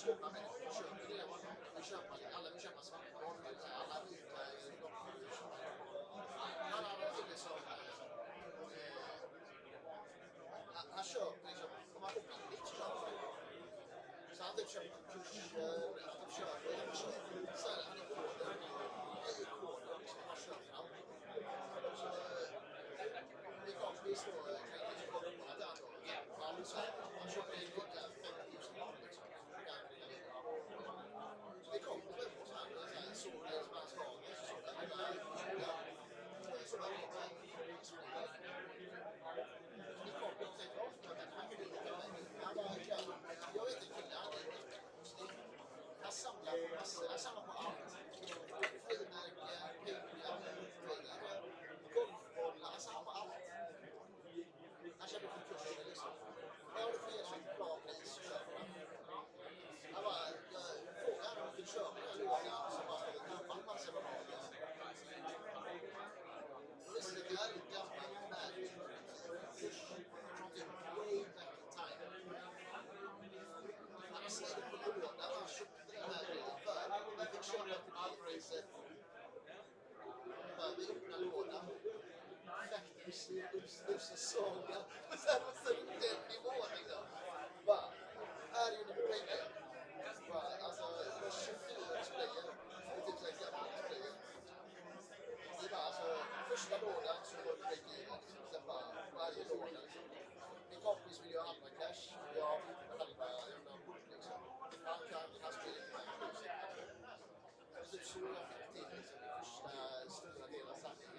köpa med det. Vi köper alla vill köpa svarta barnbilar. Alla vita han har en kille som han köper liksom, om han får billigt så köper han. Så han typ köper kurser, typ köper så han är koden. I koden liksom, han köper allt. Så det kom vi så han köper en lucka 50 000 kronor liksom. Så det kom på väldigt så här såg det som han sa. Så var det jag vet inte kille, han samlar på massor, han samlar på allt. Frimärken, pengar, golfbollar, han samlar på allt. Han köper på kurser liksom. Jag har det för ersättning bra pris så köper han. Han bara, jag frågar om du köper den här lådan så bara, han passar på magen. Och det är en gammal märk kurs från typ way back in time. Han har skrivit på lådan, han köpte den här för. Han fick köpa den för det priset. Vi öppnar lådan. Säsonger. Och sen den nivån liksom. Bara, här gjorde vi pengar. Alltså, det var 24 spelare. Det typ såhär gamla spelare. Det var alltså, första lådan så var det break even. Sen bara, varje låda liksom. Min kompis vill göra halva cash. Jag vill inte halva jävla bort liksom. Han spelar inte med mig. Så typ så jag fick till liksom, första stora delen av samlingen.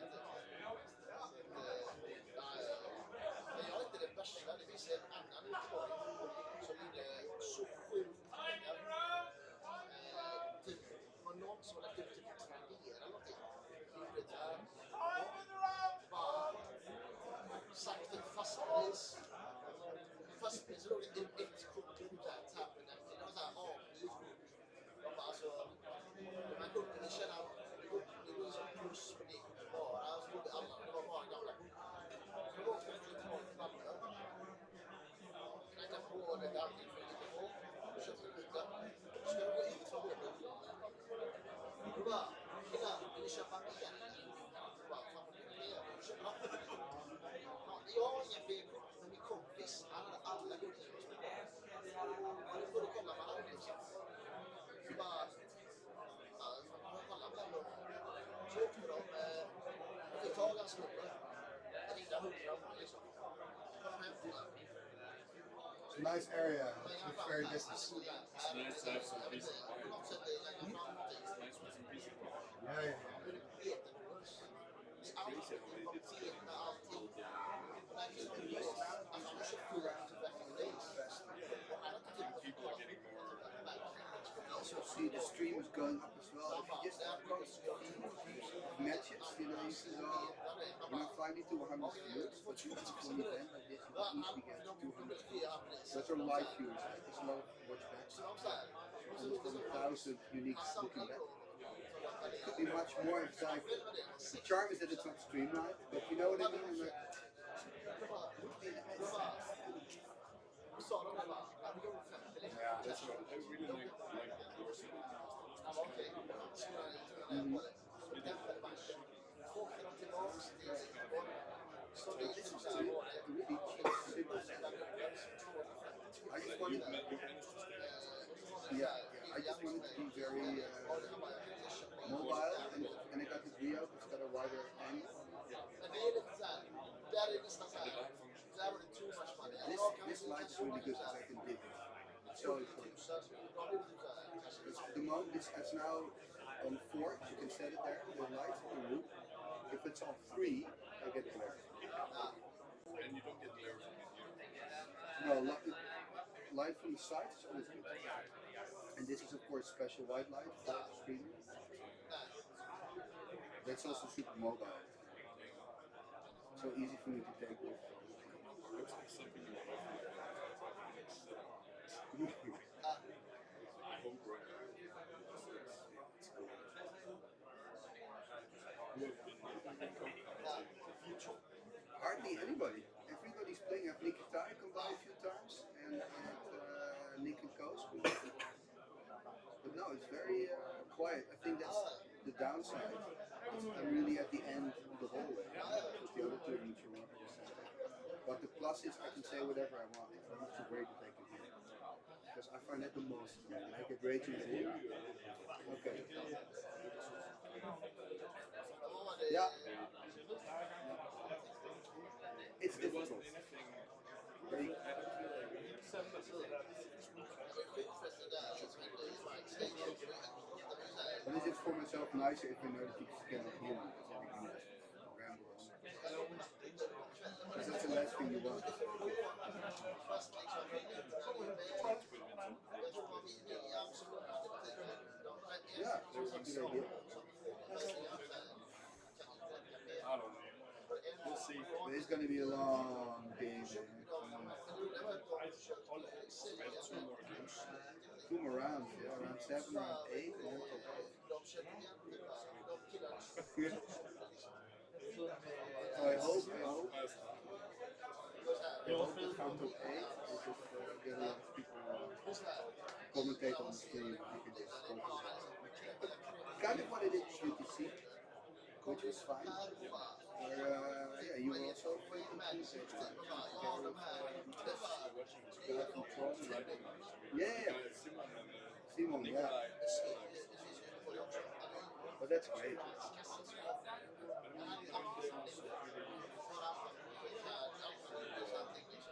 Men jag är inte det värsta. Det finns en annan utmaning som gjorde så sjukt pengar. Typ, det var någon som lagt upp typ Tradera eller någonting. Gjorde det här. Bara sagt ett fastpris. Fastpris låg det ett kort upp där. Det var såhär avbud. Jag bara alltså, de här korten vi känner, det går som plus på det. Bara, så gjorde alla, det var bara gamla kort. Så då åkte jag lite mål till Malmö. Knackade på det där till för lite på. Köpte en lite. Ska jag gå ut från bordet? Och bara, killar, vill ni köpa mer? Och bara, fan vad mycket mer? Köpa. Jag har ingen fel kort, men min kompis, han hade alla kort. Och det borde kolla vad han hade liksom. Så bara, kolla på dem. Så åkte de, och fick tag i hans nummer. Jag ringde 100 liksom. Kom hem till honom. It's a nice area. It's very business. It's nice to have some peace of mind. It's nice with some peace of mind. Yeah, yeah. It's crazy how they did stuff. People are getting more. Also see the stream is going up as well. If you just have constant matches, you know, you can go, you know, 50 to 100 views, but you can for an event like this, you can easily get 200 views. Those are live views, right? There's a lot of watchbacks. And there's 1,000 unique looking back. It could be much more. It's like, the charm is that it's not streamlined, but you know what I mean? Like, Yeah, that's what I really like yours. I just wanted to, I just wanted to be very mobile, and I got this Rio, it's got a wider angle. This light is really good because I can dip it. So the mode is now on 4, you can set it there, the light, the roof. If it's on 3, I get glare. And you don't get glare from it here. No, light from the side is always good. And this is of course special white light for streaming. That's also super mobile. So easy for me to take with. Looks like something you want to homegrown. Hardly anybody. Everybody's playing. I've Nick Guitar come by a few times, and Nick and Coast. it's very quiet. I think that's the downside. I'm really at the end of the hallway. With the other two rooms are 100%. But the plus is I can say whatever I want. I don't have to worry that they can hear. Because I find that the most. I get raging here. Okay. Yeah. It's difficult. But is it for myself nicer if I know that people cannot hear me? Because everything is ramble on. Because that's the last thing you want. Yeah, that's a good idea. I don't know. We'll see. But it's going to be a long game. I have 2 more games. 2 more rounds, yeah, round 7, round 8. Yeah. So I hope count to 8. We'll just get a lot of people commentate on the stream. You can just kind of what I did with UTC, which was fine. Yeah, you were also yeah. Simon, yeah. But that's great.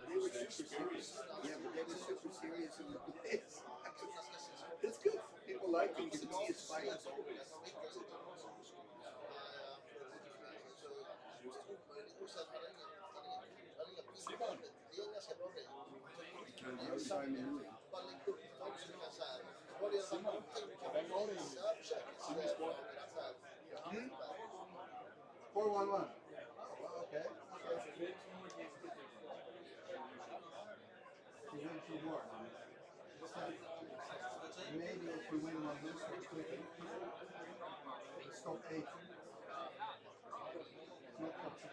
They were super serious. Yeah, but they were super serious in the place. It's good. People like it. You can see it's fine. Simon. 4-1-1. Oh, okay. You win 2 more. Maybe if we win 1 lose, we'll quit it. Stop 8. Not top 16.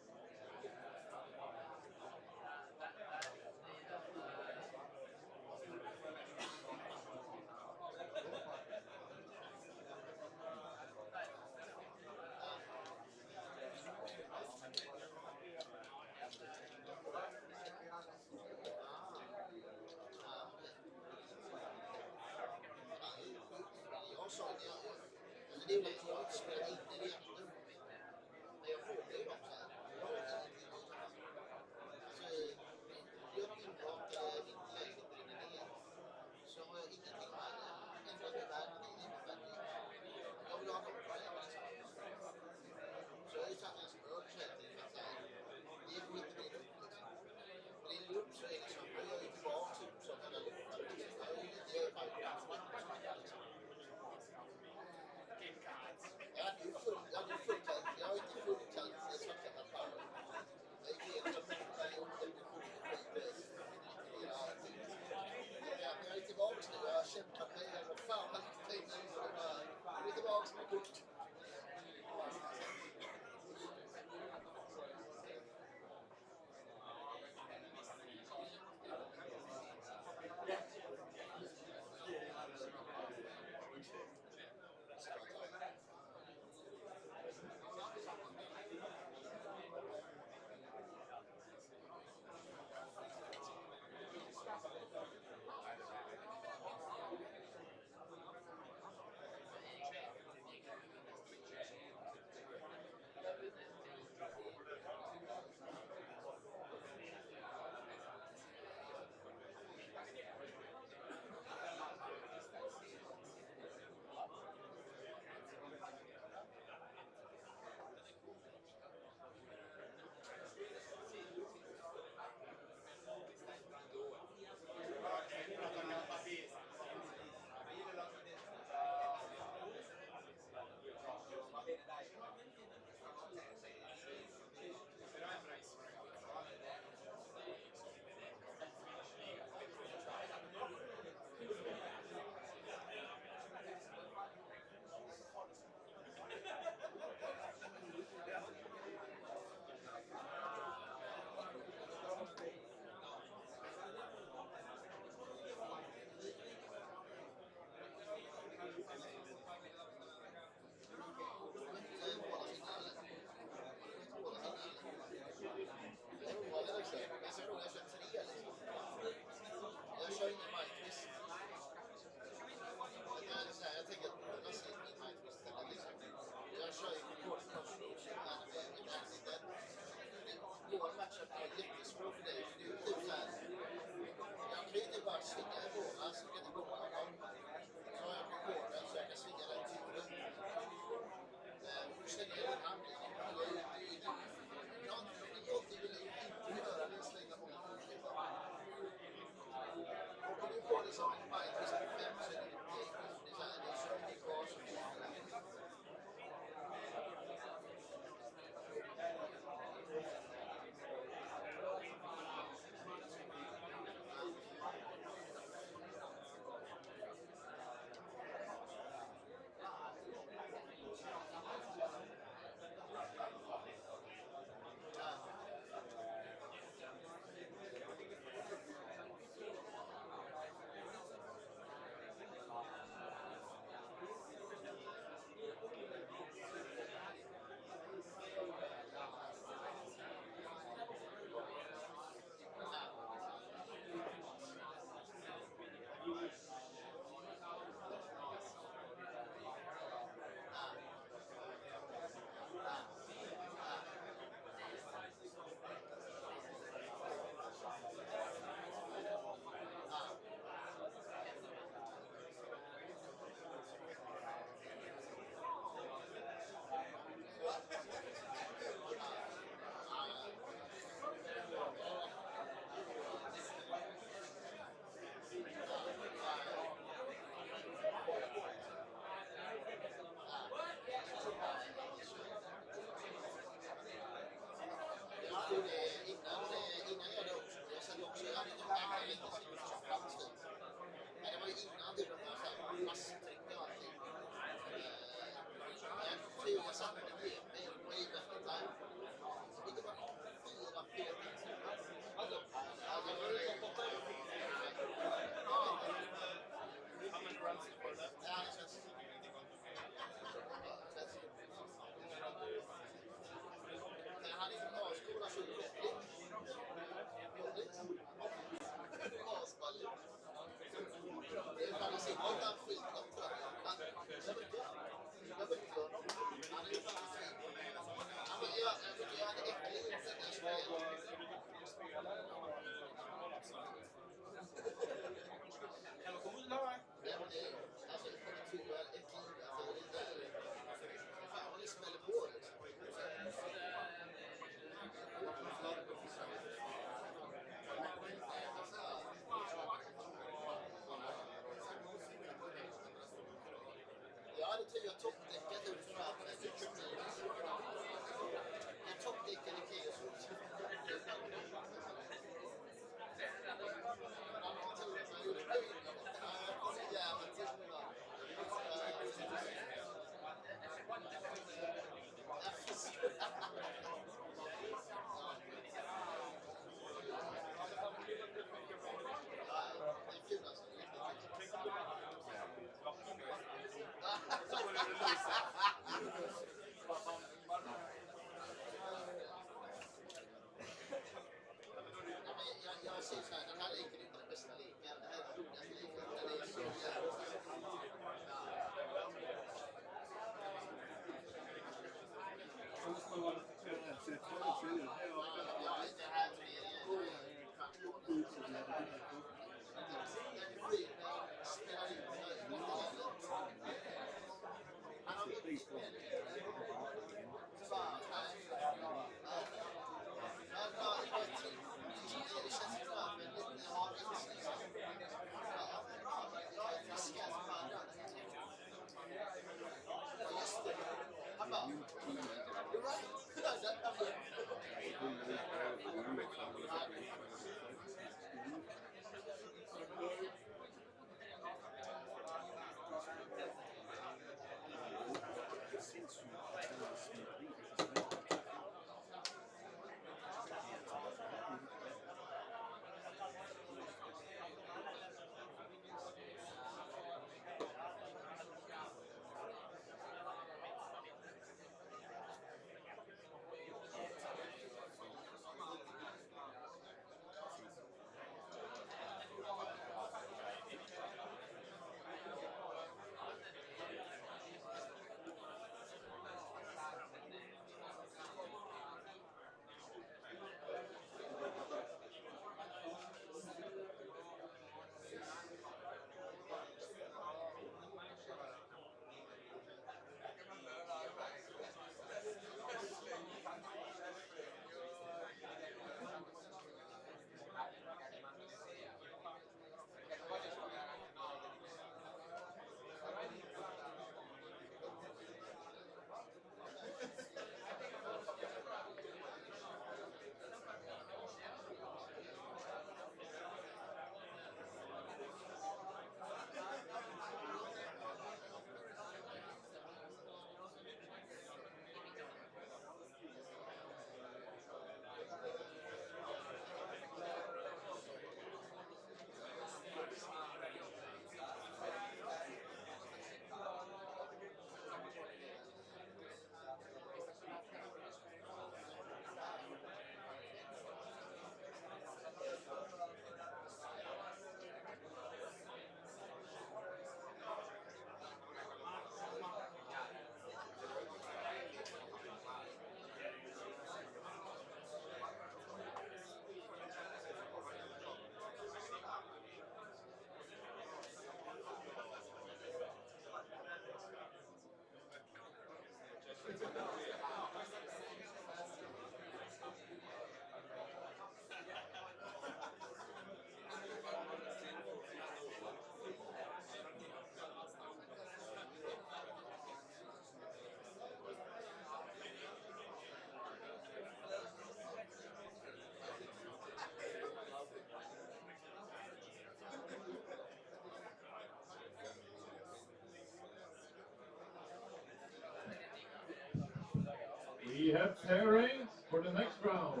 have pairings for the next round.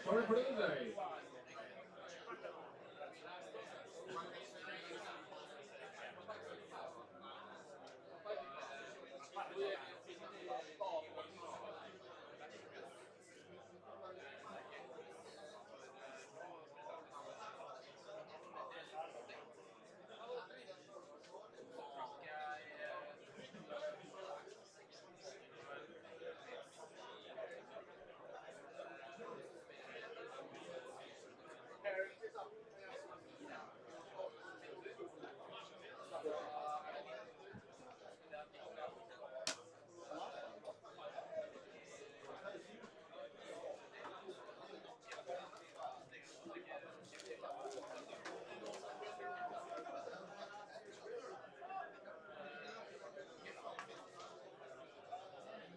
Sorry for the delay.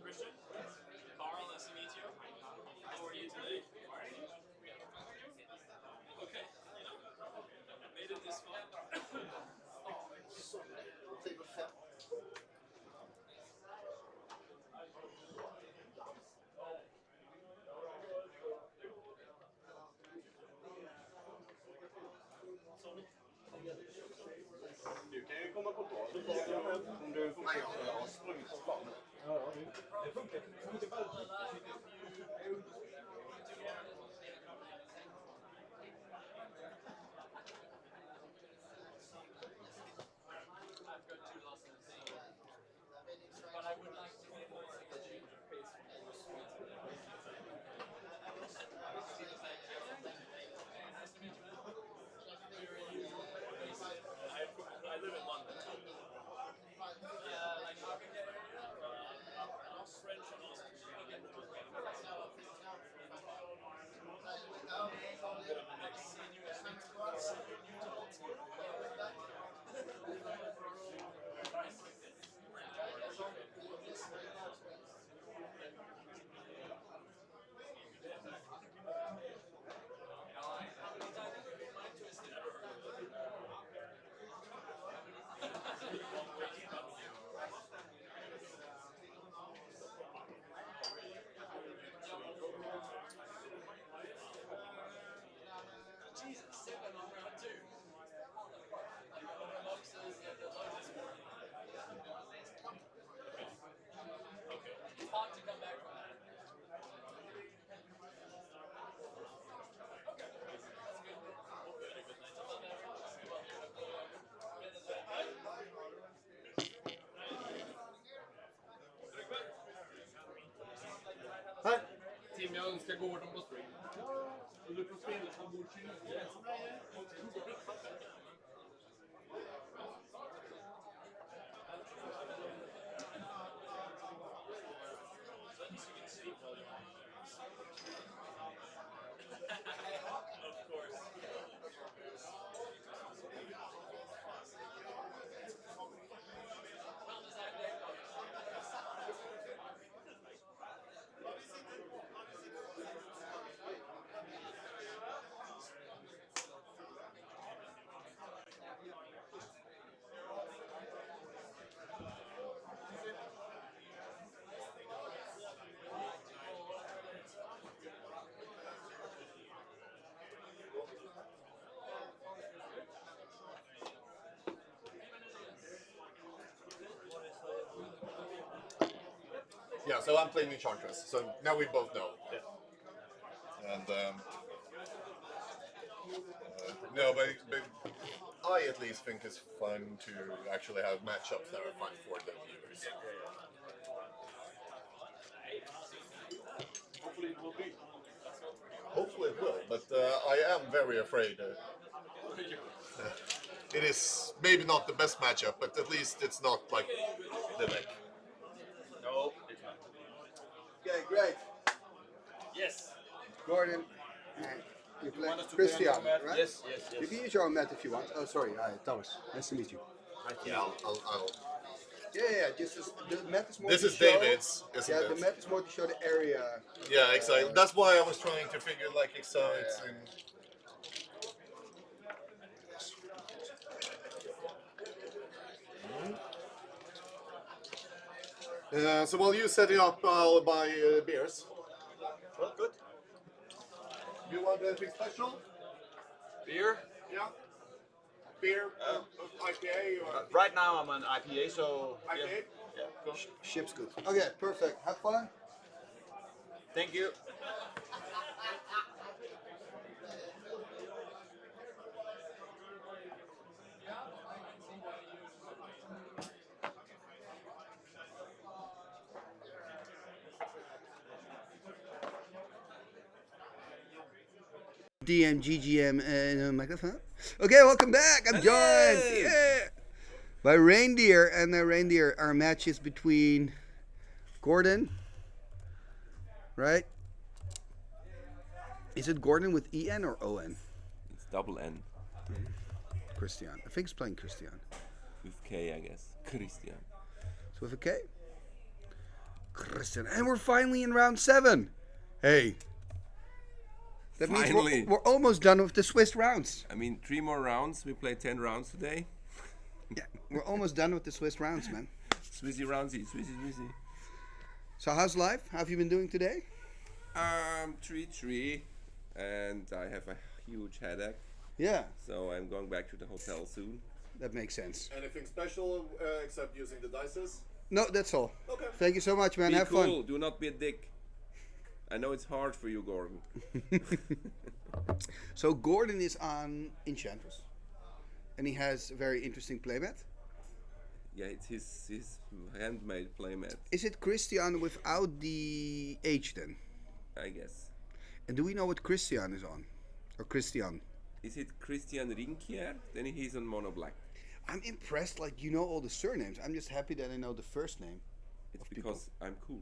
Christian, Carl, nice to meet you. How are you today? Okay, made it this far. Du kan ju komma på bal om du får sprungit på planen. Ja, det funkar. Det funkar I live in London. Like Arvika area, French and Jesus, 7 on round 2. Okay. It's hard to come back from that. Okay. That's good. Hopefully a good night. Här. Timmy, jag önskar Gordon på spring. Och du får spela på bord 20. Of course. Yeah, so I'm playing Enchantress, so now we both know. And no, but I at least think it's fun to actually have matchups that are fun for the viewers. Hopefully it will, but I am very afraid. It is maybe not the best matchup, but at least it's not like the deck. No, it's not. Okay, great. Yes. Gordon, you play want us to Christian, play on your mat? right? Yes, yes, yes. You can use your own mat if you want. Oh, sorry. Hi, Thomas. Nice to meet you. Yeah, I'll Yeah. Just the mat is more. This to is show, David's, isn't yeah, it? the mat is more to show the area. Yeah, exactly. That's why I was trying to figure like excites and. So while you're setting up, I'll buy beers. You want anything special? Beer? Yeah. Beer, IPA or Right now I'm on IPA, so IPA? yeah, cool. Ship's good. Okay, perfect. Have fun. Thank you. DM, GGM, and microphone. Okay, welcome back. I'm joined by Reindeer, and Reindeer. Our match is between Gordon, right? Is it Gordon with EN or ON? It's double N. Christian. I think he's playing Christian. With K, I guess. Christian. So with a K? Christian. And we're finally in round 7. Hey. That Finally. means we're almost done with the Swiss rounds. I mean, 3 more rounds. We play 10 rounds today. Yeah, we're almost done with the Swiss rounds, man. Swissy roundsy, Swissy. So how's life? How have you been doing today? 3-3, and I have a huge headache. Yeah. So I'm going back to the hotel soon. That makes sense. anything special except using the dices? No, that's all. Okay. Thank you so much, man. Be Have cool. fun. Do not be a dick. I know it's hard for you, Gordon. So Gordon is on Enchantress, and he has a very interesting playmat. Yeah, it's his handmade playmat, Is it Christian without the H then? I guess. And do we know what Christian is on? Or Christian? Is it Christian Rinkier? Then he's on mono black. I'm impressed, like you know all the surnames. I'm just happy that I know the first name. It's because I'm cool.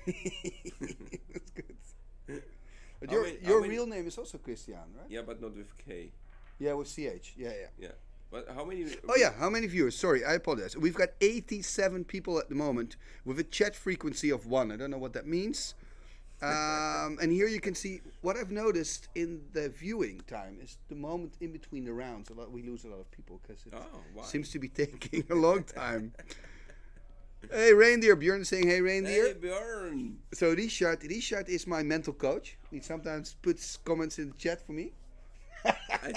That's good. But How your many- real name is also Christian, right? Yeah, but not with K. Yeah, with CH. Yeah. Yeah. But how many? Oh yeah, how many viewers? Sorry, I apologize. We've got 87 people at the moment with a chat frequency of 1. I don't know what that means. And here you can see what I've noticed in the viewing time is the moment in between the rounds. We lose a lot of people because it seems to be taking a long time. Hey Reindeer, Björn is saying hey Reindeer. Hey Björn. So Richard is my mental coach. He sometimes puts comments in the chat for me. I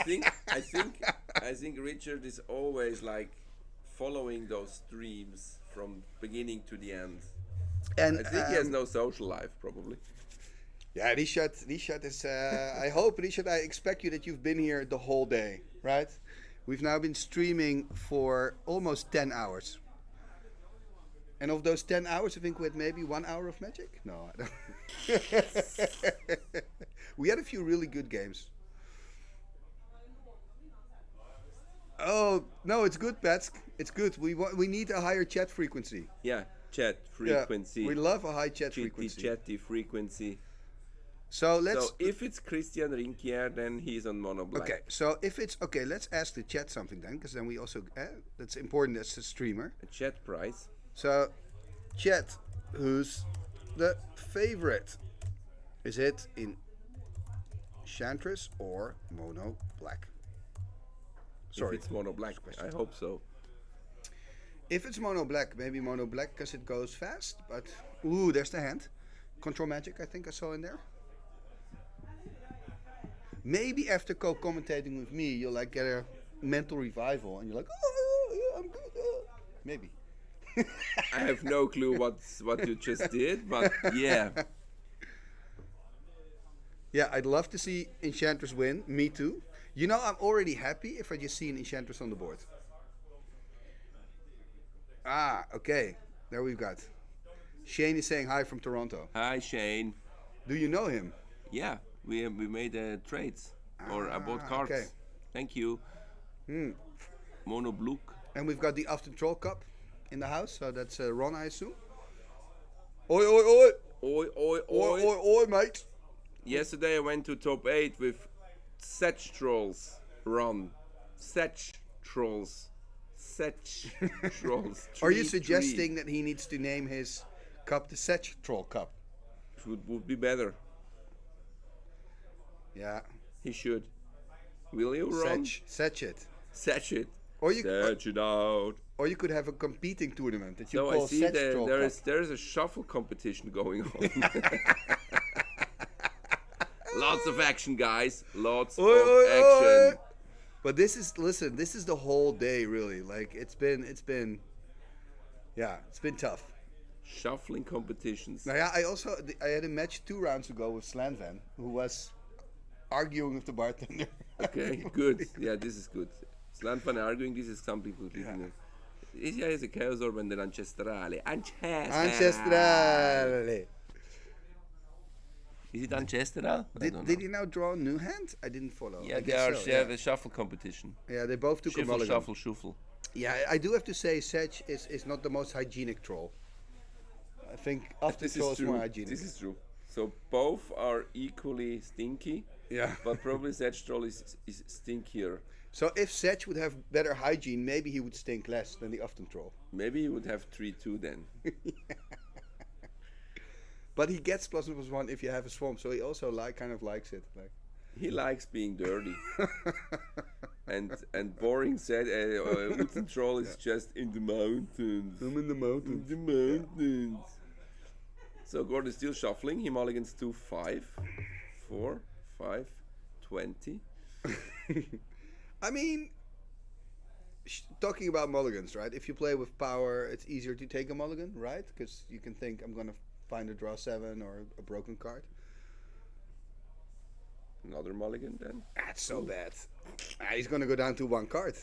think Richard is always like following those streams from beginning to the end. And I think he has no social life, probably. Yeah, Richard is. I hope, Richard, I expect you that you've been here the whole day, right? We've now been streaming for almost 10 hours. And of those 10 hours, I think we had maybe 1 hour of Magic? No, I don't. We had a few really good games. Oh, no, it's good, Patsk. It's good. We need a higher chat frequency. Yeah, chat frequency. Yeah, we love a high chat frequency. Chatty frequency. So if it's Christian Rinkier, then he's on mono black. Okay, so if it's okay, let's ask the chat something then, because then we also that's important as a streamer. A chat prize. So, chat, who's the favorite? Is it in Enchantress or mono black? Sorry, If it's mono black, I hope so. If it's mono black, maybe mono black because it goes fast. But ooh, there's the hand. Control Magic, I think I saw in there. Maybe after co-commentating with me, you'll like get a mental revival, and you're like, oh, yeah, I'm good. Maybe. I have no clue what you just did, but yeah. Yeah, I'd love to see Enchantress win. Me too. You know, I'm already happy if I just see an Enchantress on the board. Ah, okay. There we've got. Shane is saying hi from Toronto. Hi, Shane. Do you know him? Yeah, we made trades or I bought cards. Okay. Thank you. Mono Blue. And we've got the After Troll Cup in the house, so that's Ron, I assume. Oi, oi, oi! Oi, oi, oi! Oi, oi, oi, mate! Yesterday I went to top 8 with Setch Trolls. Ron. Setch Trolls. Setch Trolls. Are you suggesting that he needs to name his cup the Setch Troll Cup? Would be better. Yeah. He should. Will you, Ron? Setch it. Setch it. Or you Setch it out. Or you could have a competing tournament that you So call I see Setch Troll Cup. there is a shuffle competition going on. Lots of action, guys. Lots Oi, of oi, action. oi. But this is the whole day really. Like it's been tough. Shuffling competitions. Now, yeah, I had a match 2 rounds ago with Slanvan, who was arguing with the bartender. Okay, good. Yeah, this is good. Slanfan arguing, this is something completely new. This guy is a Chaos Orb and then Ancestrale. Ancestrale. Is it Ancestral? Did he now draw a new hand? I didn't follow. Yeah, I they guess are so, share the shuffle competition. Yeah, they both took a Shuffle, mulligan. shuffle. Yeah, I do have to say, Sedge is not the most hygienic troll. I think often troll is more hygienic. This is true. So both are equally stinky. Yeah. But probably Sedge troll is stinkier. So if Sedge would have better hygiene, maybe he would stink less than the often troll. Maybe he would have 3-2 then. But he gets +1/+1 if you have a swamp, so he also kind of likes it. Like he likes being dirty. and boring said Uten troll is just in the mountains. I'm in the mountains. In the mountains. So Gordon is still shuffling. He mulligans to 5, 4, 5, 20. I mean, talking about mulligans, right? If you play with power, it's easier to take a mulligan, right? Because you can think, I'm going to find a draw 7 or a broken card. Another mulligan then? That's so bad. He's going to go down to 1 card.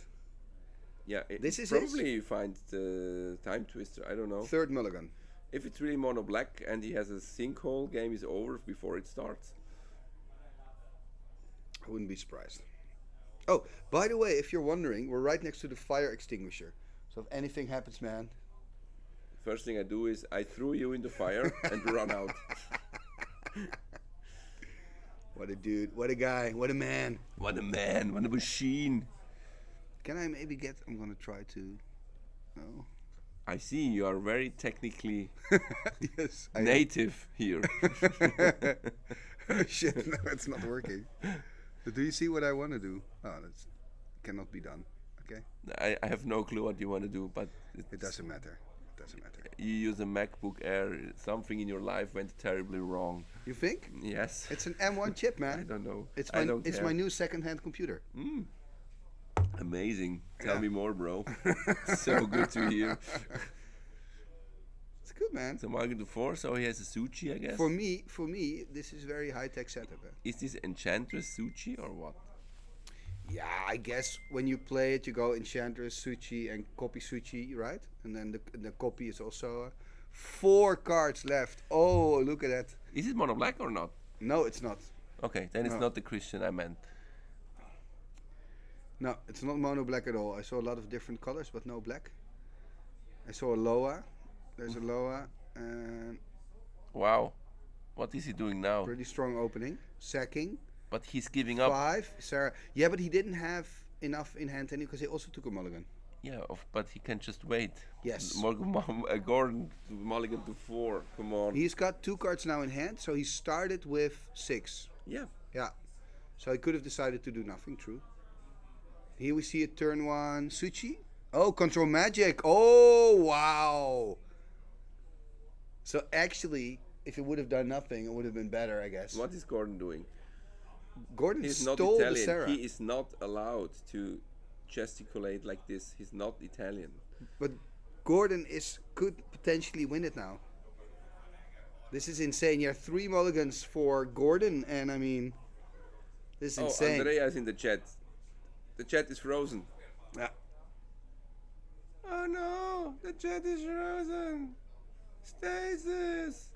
Yeah, this is probably you find the time twister. I don't know. 3rd mulligan. If it's really mono black and he has a sinkhole, game is over before it starts. I wouldn't be surprised. Oh, by the way, if you're wondering, we're right next to the fire extinguisher. So if anything happens, man. First thing I do is I threw you in the fire and run out. What a dude, what a guy, what a man. What a man, what a machine. Can I maybe get, I'm gonna try to, no. I see you are very technically yes, native here. Oh, shit, no, it's not working. Do you see what I want to do? Oh, that cannot be done. Okay. I have no clue what you want to do, but it doesn't matter. It doesn't matter. You use a MacBook Air. Something in your life went terribly wrong. You think? Yes. It's an M1 chip, man. I don't know. It's I my new second-hand computer. Amazing. Tell me more, bro. So good to hear. It's good, man. So Mulligan to 4, so he has a Suchi, I guess. For me, this is very high-tech setup. Is this Enchantress Suchi or what? Yeah, I guess when you play it, you go Enchantress, Suchi, and copy Suchi, right? And then the copy is also 4 cards left. Oh, look at that. Is it mono black or not? No, it's not. Okay, then it's not the Christian I meant. No, it's not mono black at all. I saw a lot of different colors, but no black. I saw a Loa. There's a Loa. And wow. What is he doing now? Pretty strong opening. Sacking. But he's giving up. 5. Sarah. Yeah, but he didn't have enough in hand anyway because he also took a mulligan. Yeah, but he can just wait. Yes. Gordon mulligan to 4. Come on. He's got 2 cards now in hand, so he started with 6. Yeah. Yeah. So he could have decided to do nothing, true. Here we see a turn 1 Suchi. Oh, control magic. Oh, wow. So actually, if it would have done nothing, it would have been better, I guess. What is Gordon doing? Gordon He's stole not Italian. the Sarah. He is not allowed to gesticulate like this. He's not Italian. But Gordon could potentially win it now. This is insane. You have 3 mulligans for Gordon, and I mean, this is insane. Andrea is in the chat. The chat is frozen. Yeah. Oh no, the chat is frozen. Stasis.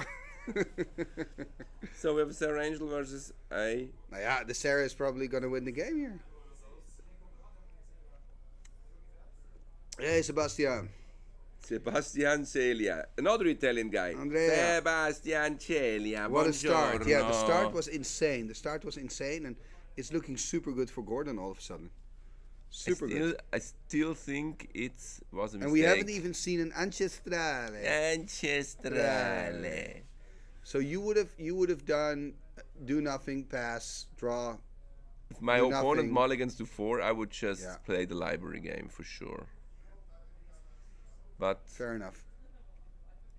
So we have Sarah Angel versus A. Yeah, the Sarah is probably going to win the game here. Hey, Sebastian. Sebastian Celia, another Italian guy. Andrea. Sebastian Celia. What a start. Yeah, the Buongiorno. start was insane. The start was insane, and it's looking super good for Gordon all of a sudden. Super good. I still think it was a mistake. And we haven't even seen an Ancestrale. Ancestrale. So you would have done do nothing, pass, draw. If my do opponent nothing. mulligans to 4, I would just play the library game for sure. But fair enough.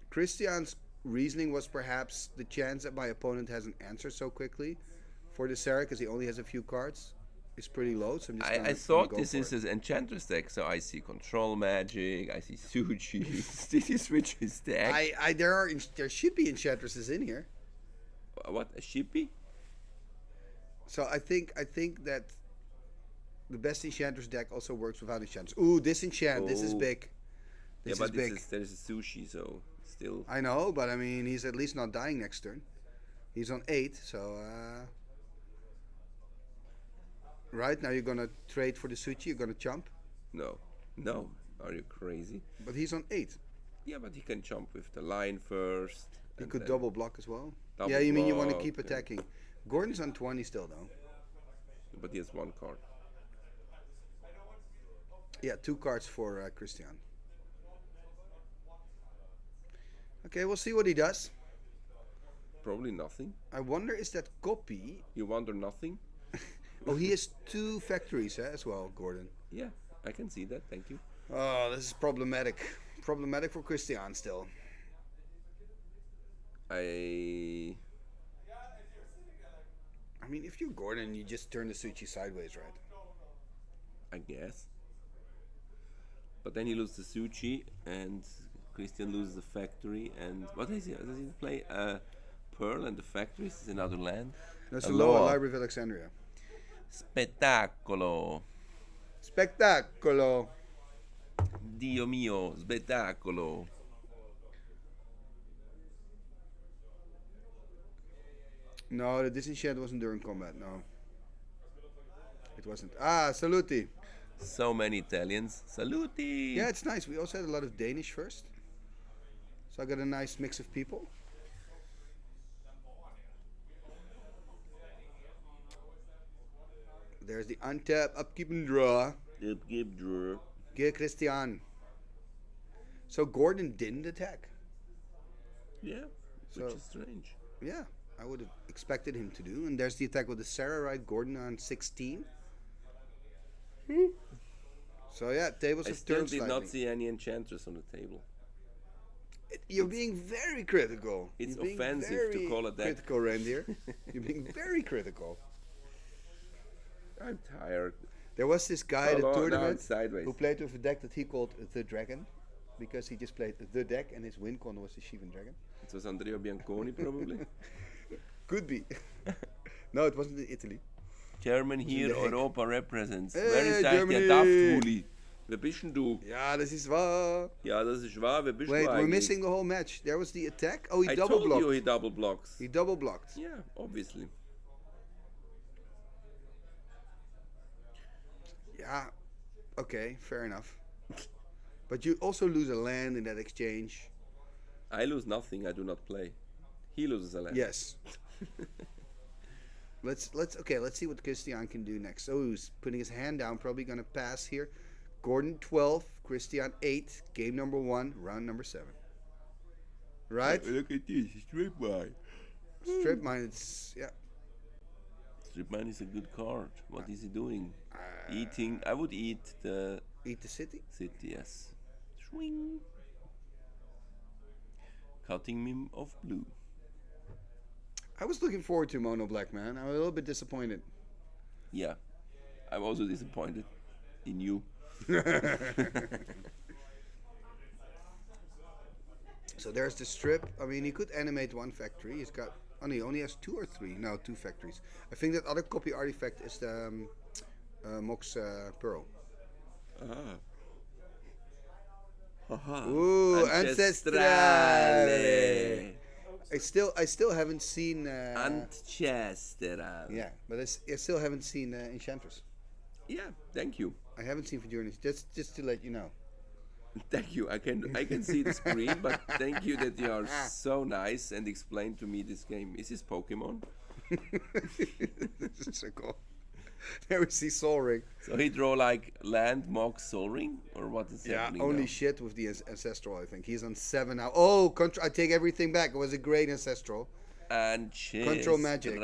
Christian's reasoning was perhaps the chance that my opponent hasn't answered so quickly for the Sarah, because he only has a few cards, is pretty low. So I'm just I thought this is his Enchantress deck, so I see Control Magic, I see Suchi. Did he switch his deck? There should be Enchantresses in here. What, a Shippy? So I think that the best Enchantress deck also works without Enchantress. Ooh, Disenchant. This is big. This is big. There's a Sushi, so still. I know, but I mean, he's at least not dying next turn. He's on 8, so... Right, now you're gonna trade for the Suchi, you're gonna jump? No. No. Are you crazy? But he's on 8. Yeah, but he can jump with the line first. He could double block as well. Double Yeah, you mean you want to block, keep attacking. Gordon's on 20 still, though. But he has 1 card. Yeah, 2 cards for Christian. Okay, we'll see what he does. Probably nothing. I wonder, is that copy? You wonder nothing? Oh, he has 2 factories as well, Gordon. Yeah, I can see that. Thank you. Oh, this is problematic. Problematic for Christian still. I mean, if you're Gordon, you just turn the Suchi sideways, right? I guess. But then he loses the Suchi, and Christian loses the factory, and what is he? Does he play Pearl and the factories? Is another land? That's the lower Library of Alexandria. Spettacolo. Spettacolo. Dio mio, spettacolo. No, the Disenchant wasn't during combat, no. It wasn't. Ah, saluti. So many Italians. Saluti. Yeah, it's nice. We also had a lot of Danish first. So I got a nice mix of people. There's the untap, upkeep and draw. Upkeep, draw. Get Christian. So Gordon didn't attack. Yeah, which is strange. Yeah, I would have expected him to do. And there's the attack with the Sarah, right? Gordon on 16. So yeah, tables I have still turned did slightly. not see any Enchantress on the table. You're being very critical. It's You're being offensive to very call it that. critical, Reindeer. You're being very critical. I'm tired. There was this guy at Oh, the no, now tournament it's sideways. who played with a deck that he called the Dragon, because he just played the deck and his win con was the Shivan Dragon. It was Andrea Bianconi, probably. Could be. No, it wasn't in Italy. German It was in hier, The Hague. Europa represents. Hey, Wer ist eigentlich Germany! der Daft-Huli? Wer bist denn du? Ja, das ist wahr. Ja, das ist wahr. Wer bist Wait, du we're eigentlich? missing the whole match. There was the attack. Oh, he I double told blocked. you he double blocks. He double blocked. Yeah, obviously. Yeah, okay, fair enough. But you also lose a land in that exchange. I lose nothing. I do not play. He loses a land. Yes. let's see what Christian can do next. Oh, he's putting his hand down, probably gonna pass here. Gordon 12, Christian 8, game number 1, round number 7. Right? Look at this, strip mine. Strip mine, it's yeah. Strip mine is a good card. What is he doing? Eating. I would eat the. Eat the city? City, yes. Swing. Cutting me of blue. I was looking forward to Mono Black, man. I'm a little bit disappointed. Yeah. I'm also disappointed in you. So there's the strip. I mean, he could animate 1 factory. He's got. Oh, no, he only has 2 or 3. No, 2 factories. I think that other copy artifact is the Mox Pearl. Haha. Ooh, Ancestrale. I still haven't seen. Ancestral. Yeah, but I still haven't seen Enchantress. Yeah, thank you. I haven't seen Journeys. Just to let you know. Thank you. I can see the screen, but thank you that you are so nice and explain to me this game. Is this Pokemon? This is so cool. There we see Soul Ring. So he draw like land, Mox, Soul Ring, or what is happening? Only now? shit with the Ancestral. I think he's on 7 now. Oh, I take everything back. It was a great Ancestral. Control Magic.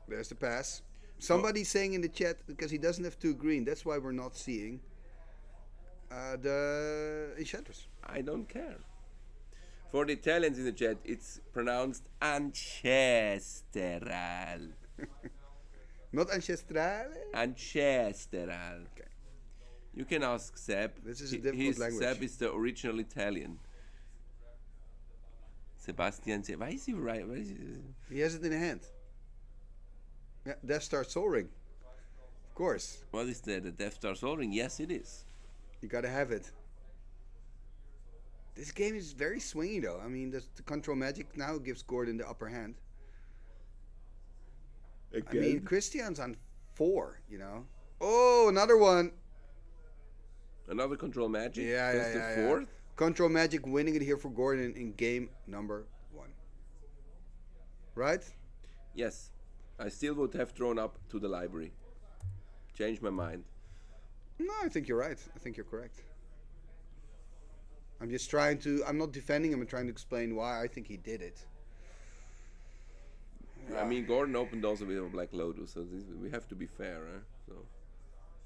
There's the pass. Somebody's saying in the chat, because he doesn't have 2 green, that's why we're not seeing the Enchantress. I don't care. For the Italians in the chat, it's pronounced ancestral. Not ancestral? Ancestral. Okay. You can ask Seb. This is a difficult language. Seb is the original Italian. Sebastian, why is he right? Why is he has it in a hand. Yeah, Death Star Soul Ring. Of course. What is the Death Star Soul Ring? Yes, it is. You gotta have it. This game is very swingy though. I mean, the Control Magic now gives Gordon the upper hand. I mean, Christian's on 4, you know. Oh, another one. Another Control Magic? Yeah, That's the fourth? Control Magic winning it here for Gordon in game number 1. Right? Yes. I still would have thrown up to the library. Changed my mind. No, I think you're right. I think you're correct. I'm just trying to... I'm not defending him. I'm trying to explain why I think he did it. I mean, Gordon opened also with a Black Lotus, so we have to be fair, eh? So.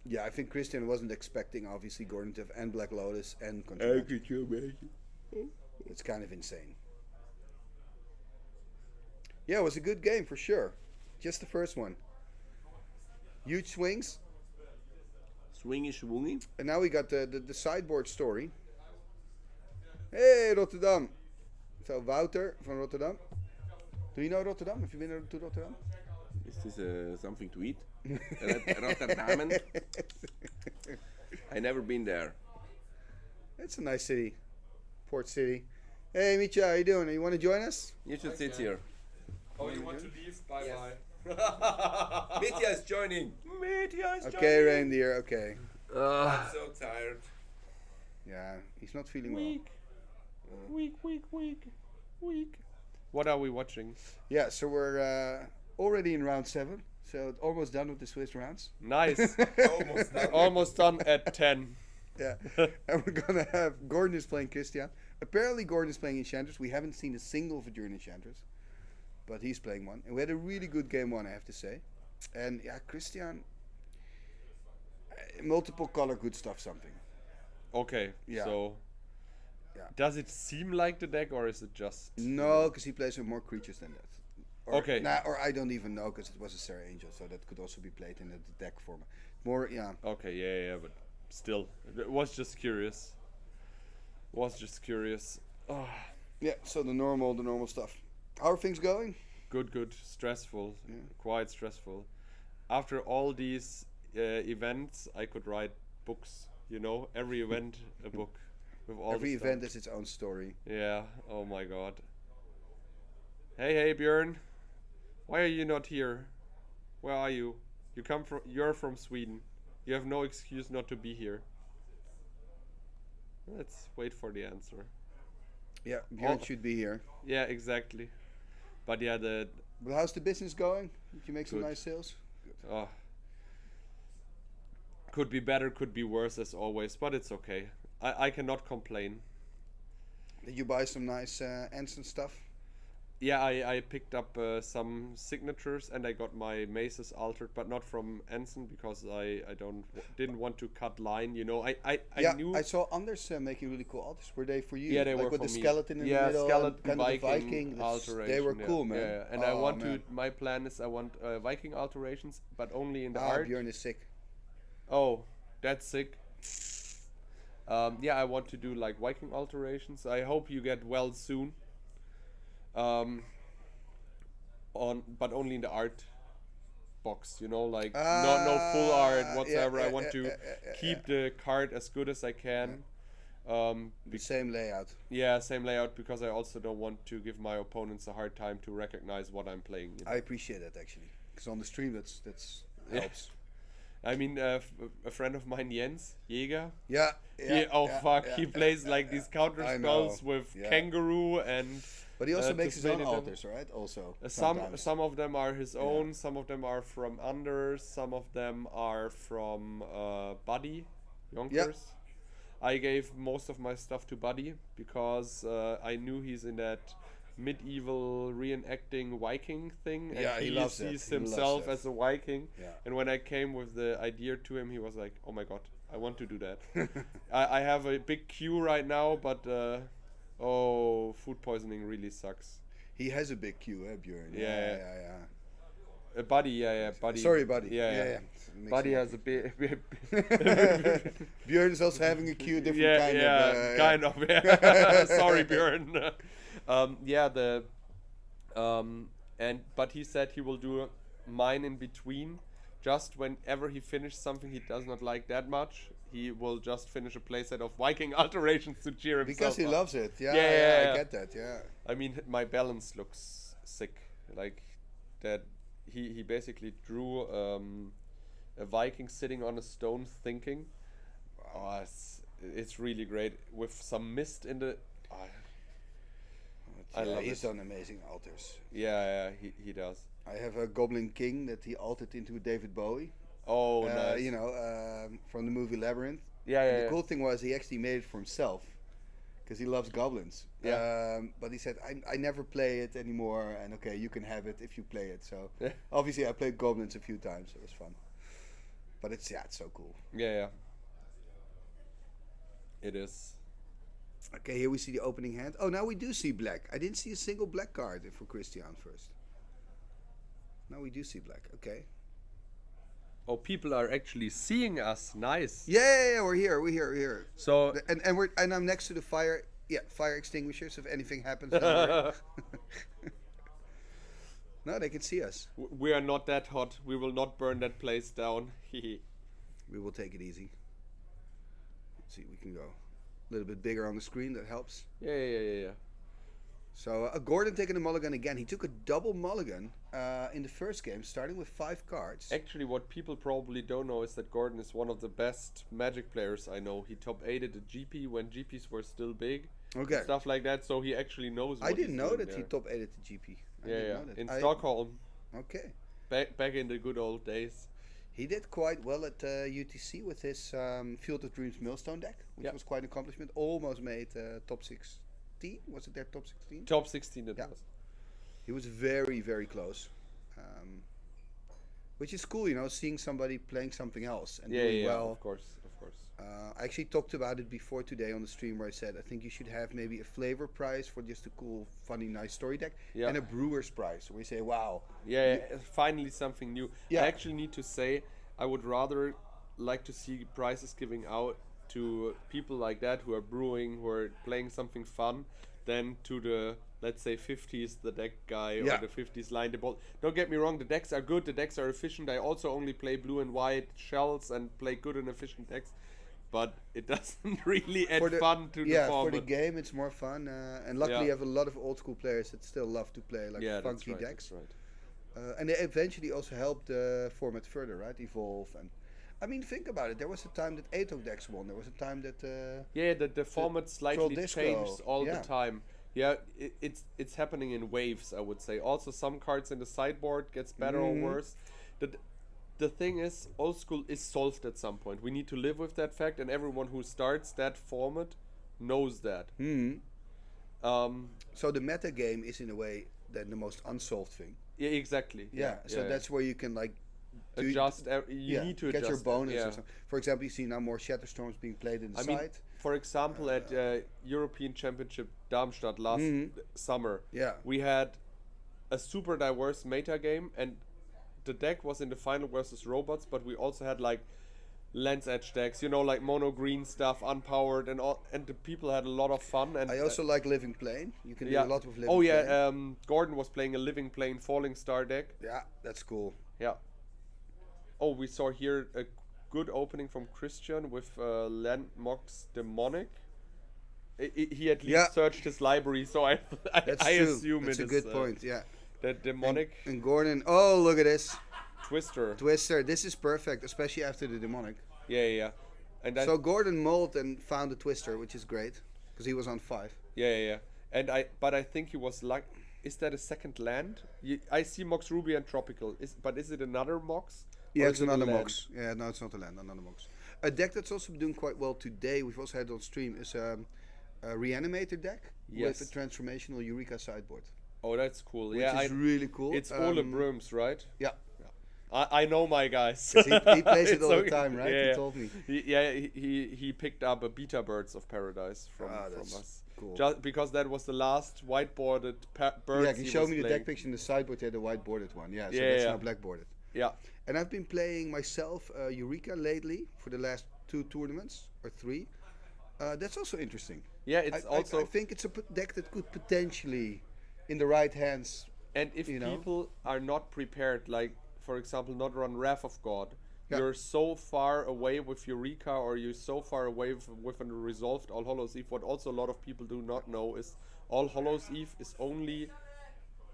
Yeah, I think Christian wasn't expecting, obviously, Gordon to have and Black Lotus and Control. It's kind of insane. Yeah, it was a good game for sure. Just the first one. Huge swings. Swingy swingy. And now we got the sideboard story. Hey, Rotterdam. So, Wouter from Rotterdam. Do you know Rotterdam? Have you been to Rotterdam? Is this something to eat? Rotterdam? I never been there. It's a nice city. Port city. Hey, Mitya, how you doing? You want to join us? You should sit here. Oh, you want to leave? Bye-bye. Mitya is joining. Mitya is joining. Okay, reindeer, okay. I'm so tired. Yeah, he's not feeling Weak, weak. What are we watching? Yeah, so we're already in round 7. So almost done with the Swiss rounds. Nice. Almost done at 10. Yeah. And we're going to have... Gordon is playing Christian. Apparently Gordon is playing Enchantress. We haven't seen a single Vaduran Enchantress. But he's playing one. And we had a really good game 1, I have to say. And yeah, Christian... multiple color good stuff something. Okay, Yeah. so... Yeah. Does it seem like the deck, or is it just... No, because he plays with more creatures than that. Or, Okay. Or I don't even know, because it was a Sarah Angel, so that could also be played in the deck format. More, yeah. Okay, yeah, but still. Was just curious. Oh. Yeah, so the normal stuff. How are things going? Good. Stressful. Quite stressful. After all these events, I could write books. You know, every event a book. With all Every the event stuff. is its own story. Yeah. Oh my God. Hey, Björn. Why are you not here? Where are you? You're from Sweden. You have no excuse not to be here. Let's wait for the answer. Yeah, Björn should be here. Yeah, exactly. But yeah, But how's the business going? Did you make some Good. nice sales? Oh. Could be better, could be worse as always, but it's okay. I cannot complain. Did you buy some nice Anson stuff? Yeah, I picked up some signatures and I got my maces altered, but not from Anson because I didn't want to cut line. You know, I knew. I saw Anders making really cool altars. Were they for you? Yeah, they like were with for the me. skeleton in the middle. Skeleton, and kind Viking, of the Viking alteration. They were cool, man. Yeah, and I want to. My plan is I want Viking alterations, but only in the art. Björn is sick. Oh, that's sick. Yeah, I want to do like Viking alterations. I hope you get well soon. But only in the art box, you know, like no full art whatsoever. I want to keep the card as good as I can. The same layout. Yeah, same layout, because I also don't want to give my opponents a hard time to recognize what I'm playing. You know? I appreciate that actually, because on the stream that's helps. I mean, a friend of mine, Jens Jäger. Yeah. He plays like these counter spells with kangaroo and. But he also makes his own altars, right? Also. Some of them are his own. Some of them are from Anders. Some of them are from Buddy Yonkers. I gave most of my stuff to Buddy because I knew he's in that medieval reenacting Viking thing, and he loves sees that. himself as a Viking. Yeah. And when I came with the idea to him, he was like, "Oh my God, I want to do that." I have a big queue right now, but Oh, food poisoning really sucks. He has a big queue, Björn. Yeah. Buddy, Buddy. Sorry, Buddy. Yeah. Buddy has a big. Björn is also having a queue, different kind of. Kind of. Yeah. Sorry, Björn. But he said he will do mine in between. Just whenever he finishes something he does not like that much, he will just finish a playset of Viking alterations to cheer himself because he up. loves it. Yeah, I get that. Yeah. I mean, my balance looks sick. Like that, he basically drew a Viking sitting on a stone thinking. Oh, it's really great with some mist in the. I love he's it. done amazing altars. Yeah, he does. I have a Goblin King that he altered into David Bowie. Oh, nice. You know, from the movie Labyrinth. Yeah. The cool thing was he actually made it for himself because he loves goblins. Yeah. But he said, I never play it anymore, and okay, you can have it if you play it. So obviously I played goblins a few times. It was fun. But it's so cool. Yeah. It is. Okay, here we see the opening hand. Oh, now we do see black. I didn't see a single black card for Christian first. Now we do see black. Okay. Oh, people are actually seeing us. Nice. Yeah, we're here. So and I'm next to the fire extinguishers if anything happens. No, they can see us. We are not that hot. We will not burn that place down. We will take it easy. Let's see, we can go a little bit bigger on the screen. That helps. Yeah. So Gordon taking a mulligan again. He took a double mulligan in the first game, starting with 5 cards. Actually, what people probably don't know is that Gordon is one of the best Magic players I know. He top 8'd a GP when GPs were still big. Okay. Stuff like that, so he actually knows what I didn't know that there. he top 8'd the GP. In Stockholm. Okay. Back in the good old days. He did quite well at UTC with his Field of Dreams Millstone deck, which was quite an accomplishment. Almost made top 16. Was it their top 16? Top 16 it was. He was very, very close. Which is cool, you know, seeing somebody playing something else and doing well. Of course. I actually talked about it before today on the stream where I said I think you should have maybe a flavor prize for just a cool, funny, nice story deck and a brewer's prize where you say, wow. Yeah, finally something new. Yeah. I actually need to say I would rather like to see prizes giving out to people like that who are brewing, who are playing something fun, than to the, let's say, 50s the deck guy or the 50s line the ball. Don't get me wrong, the decks are good, the decks are efficient. I also only play blue and white shells and play good and efficient decks, but it doesn't really add fun to the format. For the game it's more fun, and luckily you have a lot of old school players that still love to play funky decks. That's right. And they eventually also helped the format further, right? Evolve and. I mean, think about it. There was a time that ATOG decks won. There was a time that the format slightly changes all the time. Yeah, it's happening in waves, I would say. Also, some cards in the sideboard gets better or worse. The thing is, old school is solved at some point. We need to live with that fact, and everyone who starts that format knows that. So the meta game is in a way then the most unsolved thing. Yeah, exactly. So that's where you can adjust. You need to get adjust your bonus. Yeah. Or something. For example, you see now more Shatterstorms being played in the side. For example, at European Championship Darmstadt last summer, we had a super diverse meta game, and the deck was in the final versus robots, but we also had like Lens Edge decks, you know, like mono green stuff, unpowered, and all, and the people had a lot of fun. And I also like Living Plane. You can do a lot with Living Plane. Gordon was playing a Living Plane Falling Star deck. Yeah, that's cool. Yeah. Oh, we saw here a good opening from Christian with Landmox Demonic. He at least searched his library, so I assume it's a good point. Yeah. The Demonic and Gordon. Oh, look at this. Twister. This is perfect, especially after the Demonic. Yeah. And so Gordon mulled and found a Twister, which is great because he was on 5. Yeah. And I think he was like, is that a second land? I see Mox Ruby and Tropical. Is it another Mox? Yeah, it's another Mox. Yeah, no, it's not a land, another Mox. A deck that's also doing quite well today, we've also had on stream, is a Reanimator deck with a transformational Eureka sideboard. Oh, that's cool. Which is really cool. It's Ole Brooms, right? Yeah. I know my guys. 'Cause he plays it It's all the okay. time, right? Yeah, He told me. He picked up a Beta Birds of Paradise from That's us. cool. Just because that was the last whiteboarded birds. Yeah, he showed was me the playing. deck picture in the sideboard. He had the whiteboarded one. Yeah, so Yeah, that's yeah. now blackboarded. Yeah. And I've been playing myself Eureka lately for the last 2 tournaments or 3. That's also interesting. Yeah, it's also. I think it's a deck that could potentially, in the right hands. And if people are not prepared, like for example, not run Wrath of God, you're so far away with Eureka, or you're so far away with a resolved All Hallows Eve. What also a lot of people do not know is All Hallows Eve is only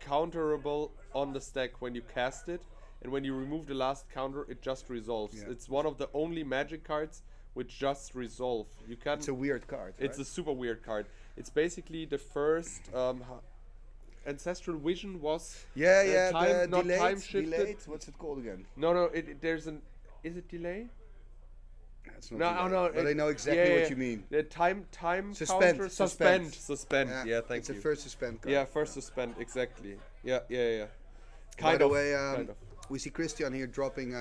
counterable on the stack when you cast it, and when you remove the last counter, it just resolves. Yeah. It's one of the only Magic cards which just resolve. You can. It's a weird card. It's right? a super weird card. It's basically the first. Ancestral Vision was the not delayed, time shifted. delayed. What's it called again? No. There's an. Is it delay? It's not delayed, but I know exactly what you mean. The time Suspend, counter suspend. suspend. Yeah, thank it's you. a first suspend card. Yeah, first suspend exactly. Yeah. By the way, kind of. we see Christian here dropping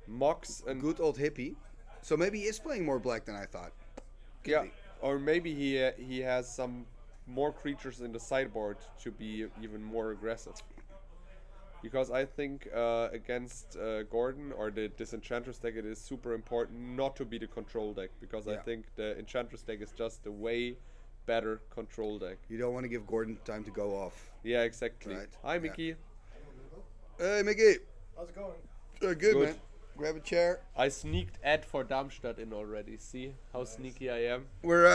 Mox and good old hippie. So maybe he is playing more black than I thought. Could be. Or maybe he has some more creatures in the sideboard to be even more aggressive. Because I think against Gordon or the Disenchantress deck, it is super important not to be the control deck, because I think the Enchantress deck is just a way better control deck. You don't want to give Gordon time to go off. Yeah, exactly. Right. Hi, Mickey. Hey, Mickey. How's it going? Good, man. Grab a chair. I sneaked Ed for Darmstadt in already. See how sneaky I am? We're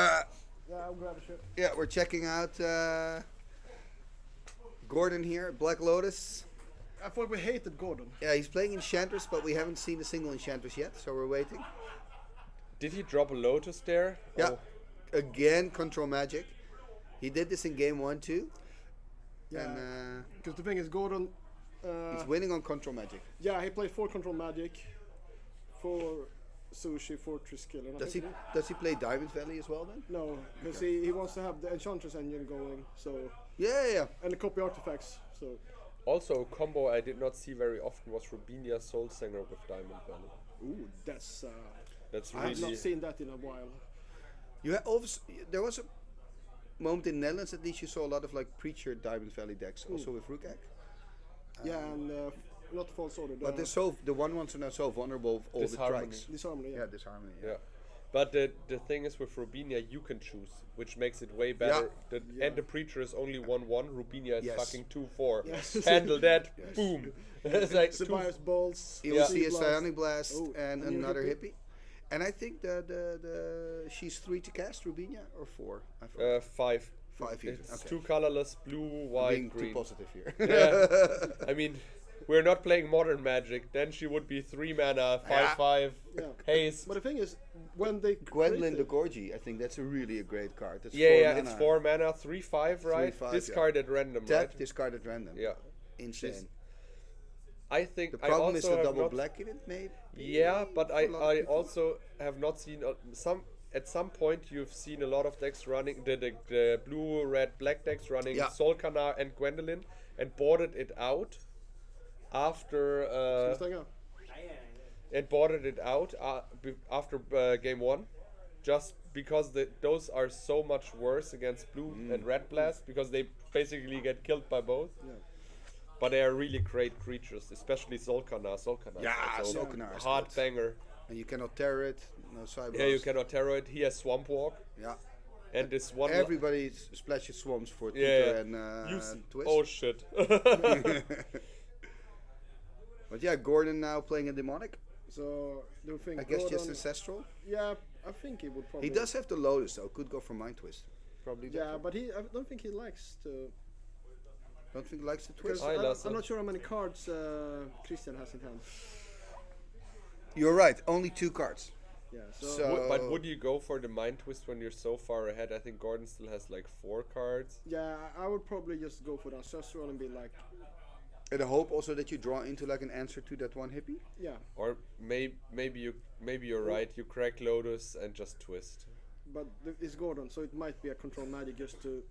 Yeah, I'll grab a shit. yeah, we're checking out Gordon here, Black Lotus. I thought we hated Gordon. Yeah, he's playing Enchantress, but we haven't seen a single Enchantress yet, so we're waiting. Did he drop a Lotus there? Yeah. Oh. Again, Control Magic. He did this in game 1 too. Yeah. And Because the thing is, Gordon. he's winning on Control Magic. Yeah, he played 4 Control Magic, 4 Sushi, 4 Triskill. And I Does he think does he play Diamond Valley as well then? No, because he wants to have the Enchantress engine going. So. Yeah. And the copy artifacts. So. Also, a combo I did not see very often was Rubinia Soul Singer with Diamond Valley. Ooh, that's really. I've not seen that in a while. You also there was a moment in Netherlands at least you saw a lot of like Preacher Diamond Valley decks, also with Rukak. Yeah, and not False Order. But they're the ones are now so vulnerable of all the strikes. Disharmony, yeah. Disharmony. Yeah. But the thing is with Rubinia, you can choose, which makes it way better. And the Preacher is only 1/1. Rubinia is fucking 2/4. Yes. Handle that, boom. It's like Survivor's Bolts. You will see a Psionic Blast Oh, and and another hippie. hippie. And I think the she's 3 to cast, Rubinia, or 4? I forgot. 5. 5 even. It's Okay. 2 colorless, blue, white, Being green. too positive here. Yeah. I mean, we're not playing Modern Magic. Then she would be 3 mana, 5/5, haste. But the thing is, when they Gwendolyn the Gorgie, I think that's really a great card. That's It's 4 mana, 3/5, right? 3/5, Discard at random, Tap, right? discard at random. Yeah. Insane. I think The problem I is also the have double not- black in it, maybe. Yeah, but for a lot of I people. also have not seen at some point you've seen a lot of decks running the blue, red, black decks running Solkana and Gwendolyn, and boarded it out after after game 1, just because those are so much worse against blue and red blast, because they basically get killed by both. Yeah. But they are really great creatures, especially Solkana. Yeah, is also Solkana is hard good. banger. And you cannot tear it. No cyber. Yeah, you cannot terror it. He has Swamp Walk. Yeah. And this one. Everybody splashes swamps for Tutor Yeah. and Twist. Oh shit. But yeah, Gordon now playing a demonic. So do you think? I guess Gordon, just ancestral. Yeah, I think he would probably. He does have the Lotus though. Could go for Mind Twist. Probably. Yeah, but I don't think he likes to. Don't think he likes to Because twist. I'm not sure how many cards Christian has in hand. You're right. Only 2 cards. Yeah. But would you go for the Mind Twist when you're so far ahead? I think Gordon still has like 4 cards. Yeah, I would probably just go for the ancestral and be like. And I hope also that you draw into like an answer to that one hippie. Yeah. Or maybe you're right. You crack Lotus and just twist. But it's Gordon, so it might be a control magic just to.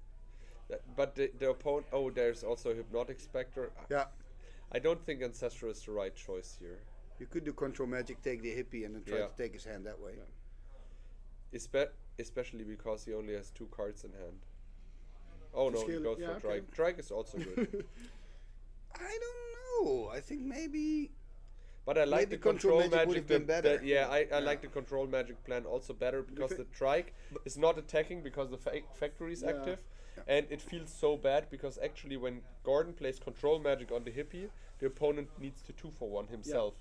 But the opponent. Oh, there's also Hypnotic Spectre. Yeah. I don't think Ancestral is the right choice here. You could do Control Magic, take the hippie, and then try to take his hand that way. Especially because he only has 2 cards in hand. Oh no, he goes for Drake. okay. Drake is also good. I don't know. I think maybe. But I like Maybe the control would have magic. been better. I like the control magic plan also better because the trike is not attacking because the factory is active, and it feels so bad because actually when Gordon plays control magic on the hippie, the opponent needs to 2-for-1 himself.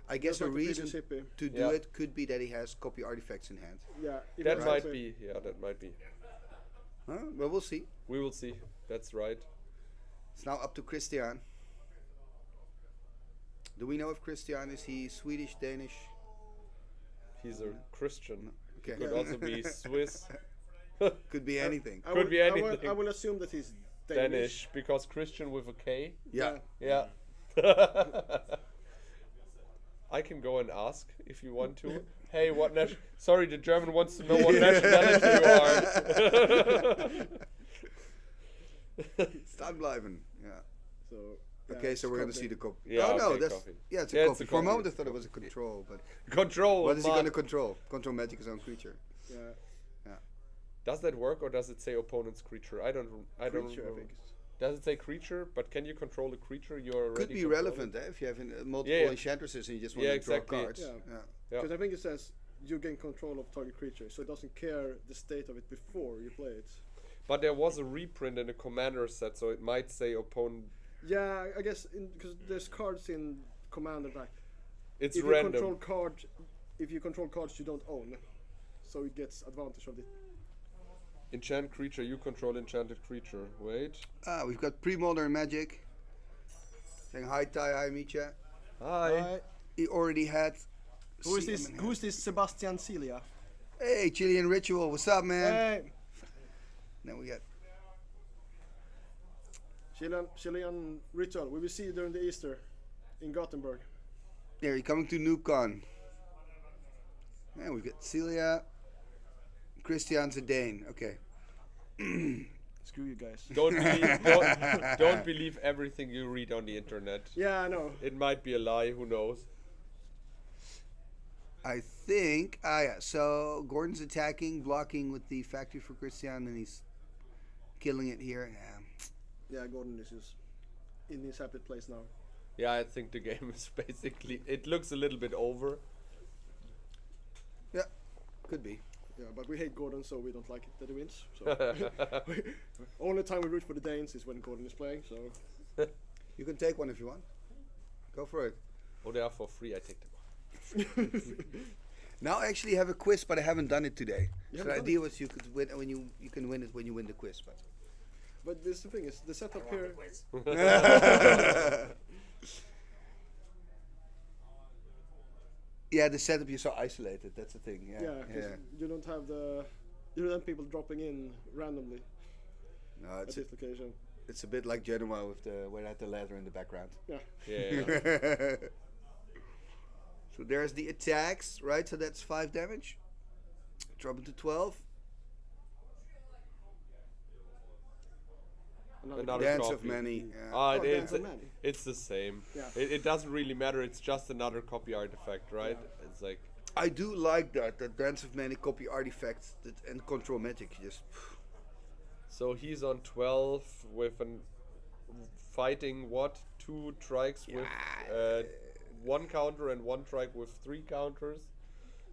I guess a reason to do it could be that he has copy artifacts in hand. Yeah, that might be. Yeah, that might be. Huh? Well, we'll see. We will see. That's right. It's now up to Christian. Do we know if Christian is he Swedish, Danish? He's a Christian. Okay. He could also be Swiss. Could be anything. Could be anything. I will assume that he's Danish because Christian with a K. Yeah. Yeah. I can go and ask if you want to. Hey, what sorry, the German wants to know what nationality you are. Standbleiben. Yeah. So. Okay, so we're going to see the copy. Yeah, oh no, okay, that's copy. it's a Yeah, copy. it's a For a copy. moment, I thought it was a control, but Control. What is he going to control? Control magic his own creature. Yeah. Yeah. Does that work or does it say opponent's creature? I don't Creature, I know. think. Does it say creature? But can you control a creature you're already Could be controlling? relevant if you have multiple enchantresses and you just want to draw cards. Yeah. Because I think it says you gain control of target creature, so it doesn't care the state of it before you play it. But there was a reprint in the commander set, so it might say opponent. Yeah, I guess because there's cards in Commander like It's if random. If you control cards you don't own, so it gets advantage of it. Enchant creature, you control enchanted creature. Wait. We've got pre-modern magic. Saying hi Ty, hi Micha. Hi. He already had. Who is this? Who is this Sebastian Celia? Hey, Chilean Ritual, what's up, man? Hey. Then we got Chilean Ritual. We will see you during the Easter in Gothenburg. there. You're coming to NoobCon. And we've got Celia, Christian's a Dane. Okay. Screw you guys. Don't believe everything you read on the internet. Yeah, I know. It might be a lie. Who knows? I think. So Gordon's attacking, blocking with the factory for Christian, and he's killing it here. Yeah, Gordon is just in his happy place now. Yeah, I think the game is basically. It looks a little bit over. Yeah, could be. Yeah, but we hate Gordon, so we don't like it that he wins. So only time we root for the Danes is when Gordon is playing. So you can take one if you want. Go for it. Oh, they are for free. I take them. Now I actually have a quiz, but I haven't done it today. You So the haven't done idea was you could win when you can win it when you win the quiz, But this the thing is the setup here. Yeah, the setup you're so isolated. That's the thing. Yeah. Yeah, you don't have people dropping in randomly. No, at this location. It's a bit like Genoa with where I had the ladder in the background. Yeah. Yeah. So there's the attacks, right? So that's 5 damage. Drop it to 12. Another Dance copy. of Many. Yeah. It's the same. Yeah. It doesn't really matter. It's just another copy artifact, right? Yeah. It's like. I do like that Dance of Many copy artifacts and control magic. Just. So he's on 12 with an fighting what? 2 trikes with 1 counter and 1 trike with 3 counters.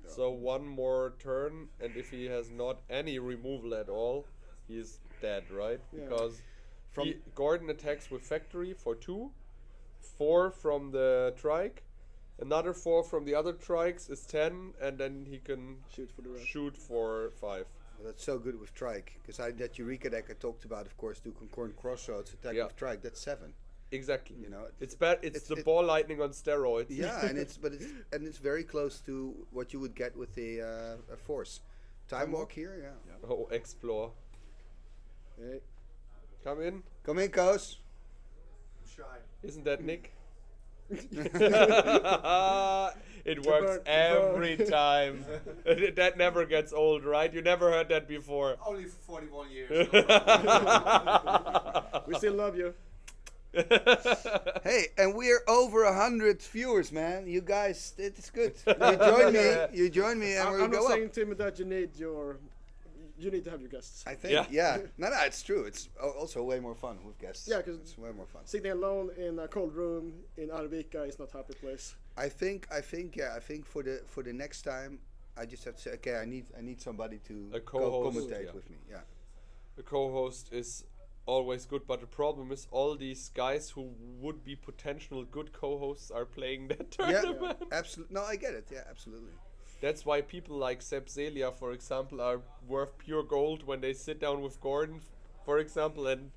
Yeah. So 1 more turn, and if he has not any removal at all, he's dead, right? Yeah. Because Gordon attacks with factory for 2, 4 from the trike, another 4 from the other trikes is 10, and then he can shoot for 5. Well, that's so good with trike, because that Eureka deck I talked about, of course, do concurrent crossroads attack with trike. That's 7. Exactly. You know, it's bad. It's the ball lightning on steroids. Yeah, and it's very close to what you would get with a force. Time walk here, yeah. Oh, explore. Hey. Come in, Coase. I'm shy. Isn't that Nick? It works every time. That never gets old, right? You never heard that before. Only for 41 years. We still love you. Hey, and we're over 100 viewers, man. You guys, it's good. You join me, and we're I'm not go saying, up. Timmy, that you need to have your guests. I think, yeah. No, it's true. It's also way more fun with guests. Yeah, because it's way more fun. Sitting alone in a cold room in Arvika is not a happy place. I think for the next time, I just have to say, okay, I need somebody to commentate with me. Yeah. A co-host is always good, but the problem is all these guys who would be potential good co-hosts are playing that tournament. Yeah, absolutely. No, I get it. Yeah, absolutely. That's why people like Sepp Zelia, for example, are worth pure gold when they sit down with Gordon, for example, and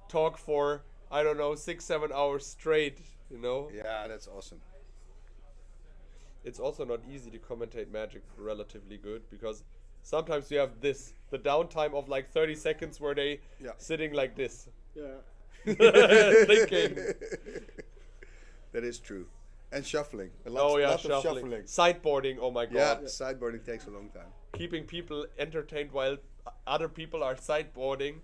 talk for, I don't know, 6-7 hours straight, you know? Yeah, that's awesome. It's also not easy to commentate Magic relatively good, because sometimes you have the downtime of like 30 seconds where they sitting like this. Yeah. Thinking. That is true. And shuffling. Lots of shuffling. Sideboarding, oh my god. Yeah, sideboarding takes a long time. Keeping people entertained while other people are sideboarding.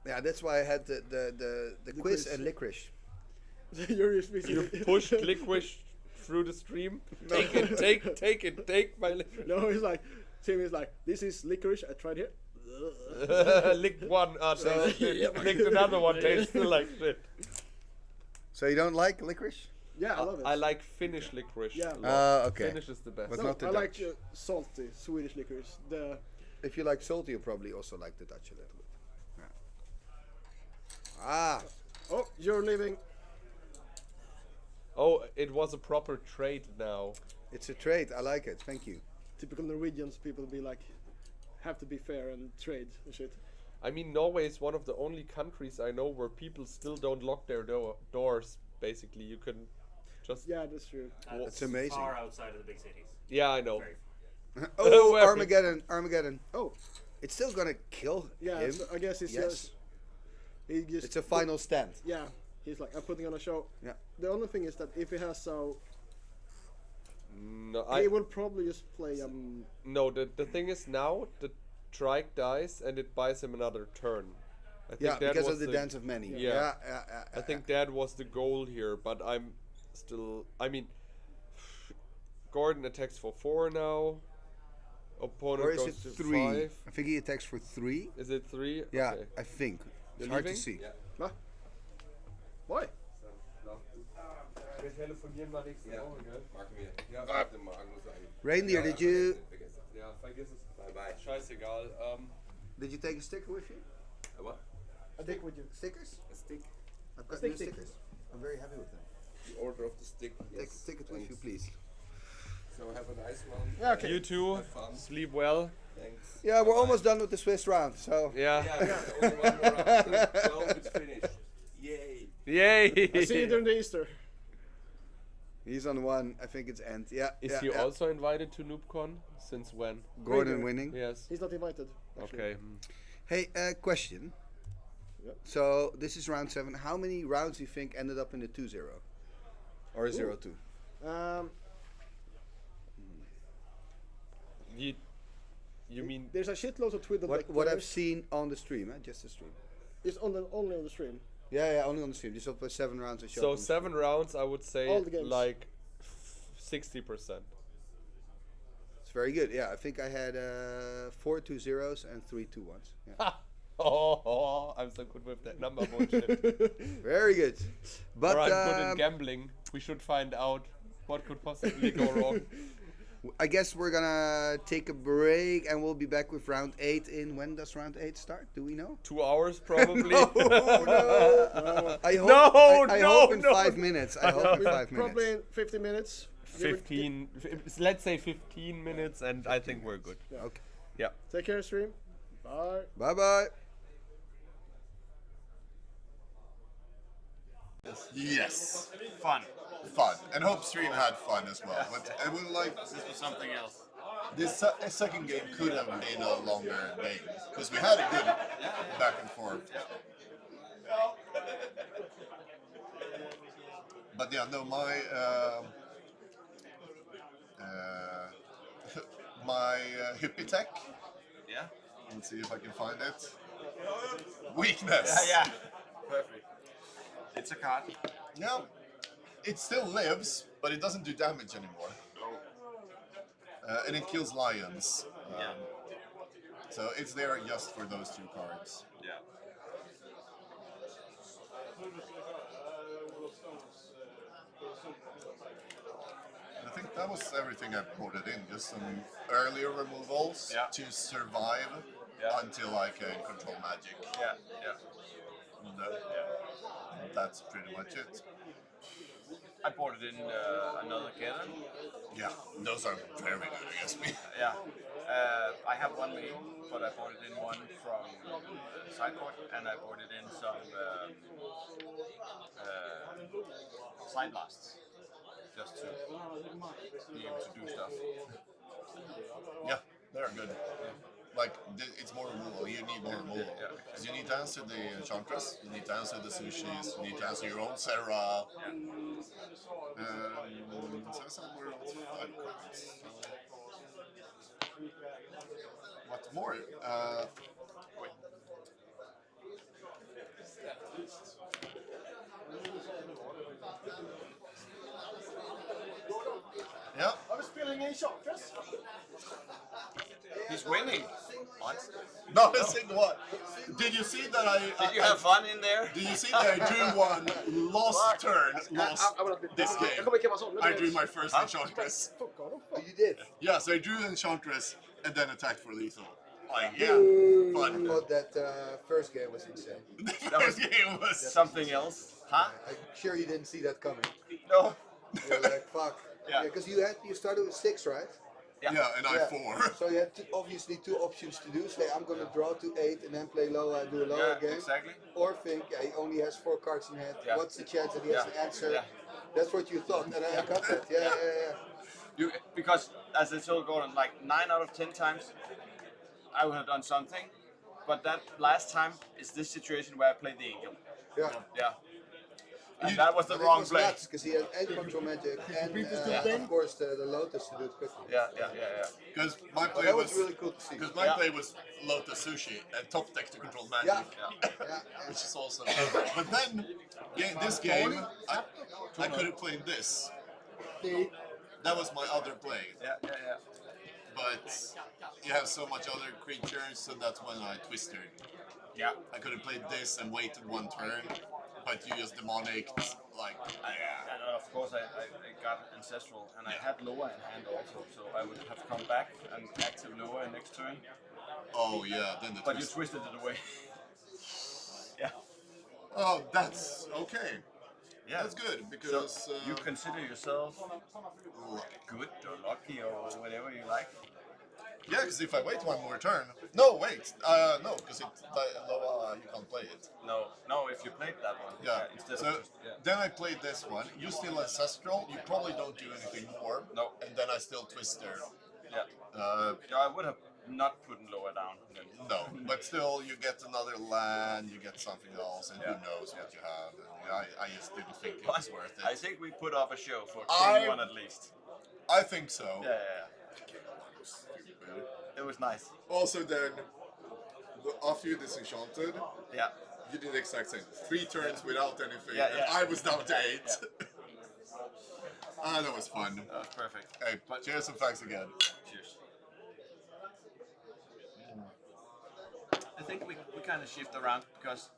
Yeah, that's why I had the quiz and licorice. You pushed licorice through the stream. Take it, my licorice. No, he's like, Timmy's like, this is licorice, I tried it. Licked one, tastes shit. Licked another one, tastes still like shit. So you don't like licorice? Yeah, I love it. I like Finnish licorice. Yeah. Okay. Finnish is the best. But No, not the I Dutch. like salty Swedish licorice. If you like salty, you probably also like the Dutch a little bit. Yeah. Oh, you're leaving. Oh, it was a proper trade now. It's a trade. I like it. Thank you. Typical Norwegians, people be like, have to be fair and trade and shit. I mean, Norway is one of the only countries I know where people still don't lock their doors. Basically, you can just. Yeah, that's true. That's amazing. Far outside of the big cities. Yeah, I know. Oh, Armageddon. Oh, it's still gonna kill him. So I guess he's just. It's a final stand. Yeah, he's like, I'm putting on a show. Yeah. The only thing is that if he has No, he will probably just play No, the thing is now the trike dies and it buys him another turn. I think that because was of the dance of many. Yeah. I think that was the goal here, but I'm still. I mean, Gordon attacks for 4 now. Opponent or is goes it to 3? 5. I think he attacks for 3. Is it 3? Yeah, Okay. I think. It's You're hard leaving? to see. Yeah. Why? Reindeer, did you? Ja, vergiss es. Bye. Scheißegal. Did you take a sticker with you? A what? A stick with you. Stickers? A stick. I've got stick, new stick. stickers. I'm very happy with them. The order of the stick. Take it with you, please. So have a nice one. Yeah, okay. You too. Have fun. Sleep well. Thanks. Yeah, we're almost done with the Swiss round, so. Yeah. Only one more round. 12 is finished. Yay. Yay. I see you during the Easter. He's on 1. I think it's end. Yeah. Is yeah, he also invited to NoobCon? Since when? Gordon winning? Yes. He's not invited. Actually. Okay. Hey, question. Yep. So this is round 7. How many rounds do you think ended up in the 2-0? Or a 0-2? You mean there's a shitload of Twitter what I've seen on the stream, just the stream. It's only on the stream. Yeah, only on the stream. Just up by 7 rounds. So 7 rounds, I would say All the games. like 60%. It's very good. Yeah, I think I had 4 2-0s and 3 2-1s. Yeah. I'm so good with that number bullshit. Very good. But or I'm good in gambling. We should find out what could possibly go wrong. I guess we're gonna take a break and we'll be back with round 8 in. When does round 8 start? Do we know? 2 hours probably. No. I hope in 5 minutes. I hope in 5 minutes. Probably in 15 minutes. 15. Let's say 15 minutes, and I think we're good. Yeah. Okay. Yeah. Take care, stream. Bye. Bye bye. Yes. Fun. Fun. And hope stream had fun as well. But I would like. This was something else. This second game could have been a longer game because we had a good back and forth. But yeah, no, my hippie tech. Yeah. Let's see if I can find it. Weakness. Yeah. Perfect. It's a card. No, it still lives, but it doesn't do damage anymore. And it kills lions. So it's there just for those 2 cards. Yeah. I think that was everything I ported in. Just some earlier removals to survive until I can control magic. Yeah, yeah. That's pretty much it. I bought it in another cannon. Yeah, those are very good against me. Yeah. I have one main, but I bought it in one from sideboard, and I bought it in some side blasts, just to be able to do stuff. Yeah, they're good. Like, it's more removal. You need more removal. Because you need to answer the Enchantress, you need to answer the Sushis, you need to answer your own Serra. So somewhere else, 5 cards. What more? Yeah. Are we spilling Enchantress? He's winning. Not a single one. Did you see that I... Did you have fun in there? Did you see that I drew one lost turn? This game. I drew my first Enchantress. You did? Yeah, so I drew the Enchantress and then attacked for lethal. Like, yeah, fun. I thought that first game was insane. That was game was something else. Huh? I'm sure you didn't see that coming. No. You're like, fuck. Yeah. Because you started with 6, right? Yeah, and I 4. So you had obviously 2 options to do. Say, I'm going to draw to 8 and then play Loa and do a Loa game. Exactly. Or think, he only has 4 cards in hand. Yeah. What's the chance that he has an answer? Yeah. That's what you thought, and I got that. Yeah. Because, as I told Gordon, like 9 out of 10 times, I would have done something. But that last time is this situation where I played the Angel. Yeah. Yeah. And that was the wrong play. Because he had and control magic and of course the Lotus to do it quickly. Yeah. Because my play that was really cool to see. Because my play was Lotus Sushi and top deck to control magic. Which is awesome. But then, this game, I could have played this. That was my other play. Yeah. But you have so much other creatures, so that's when I twisted. Yeah. I could have played this and waited 1 turn, but you just demonic, like... And of course I got Ancestral, and I had Loa in hand also, so I would have come back and active Loa next turn. Oh yeah, then the But you twisted it away. Yeah. Oh, that's okay. Yeah. That's good, because... So you consider yourself good or lucky or whatever you like? Yeah, because if I wait 1 more turn... No, wait. No, because Loa, you can't play it. No, if you played that one. Yeah. Instead So of then I played this one. You still Ancestral. You probably don't do anything more. No. And then I still Twister. Yeah. I would have not put Loa down. Then. No, but still, you get another land, you get something else, and who knows what you have. And I just didn't think it was worth it. I think we put up a show for King 1 at least. I think so. Yeah. It was nice. Also then, after you disenchanted, you did the exact same. 3 turns without anything, and I was down to 8. That was fun. That was perfect. Hey, cheers and thanks again. Cheers. I think we kind of shift around, because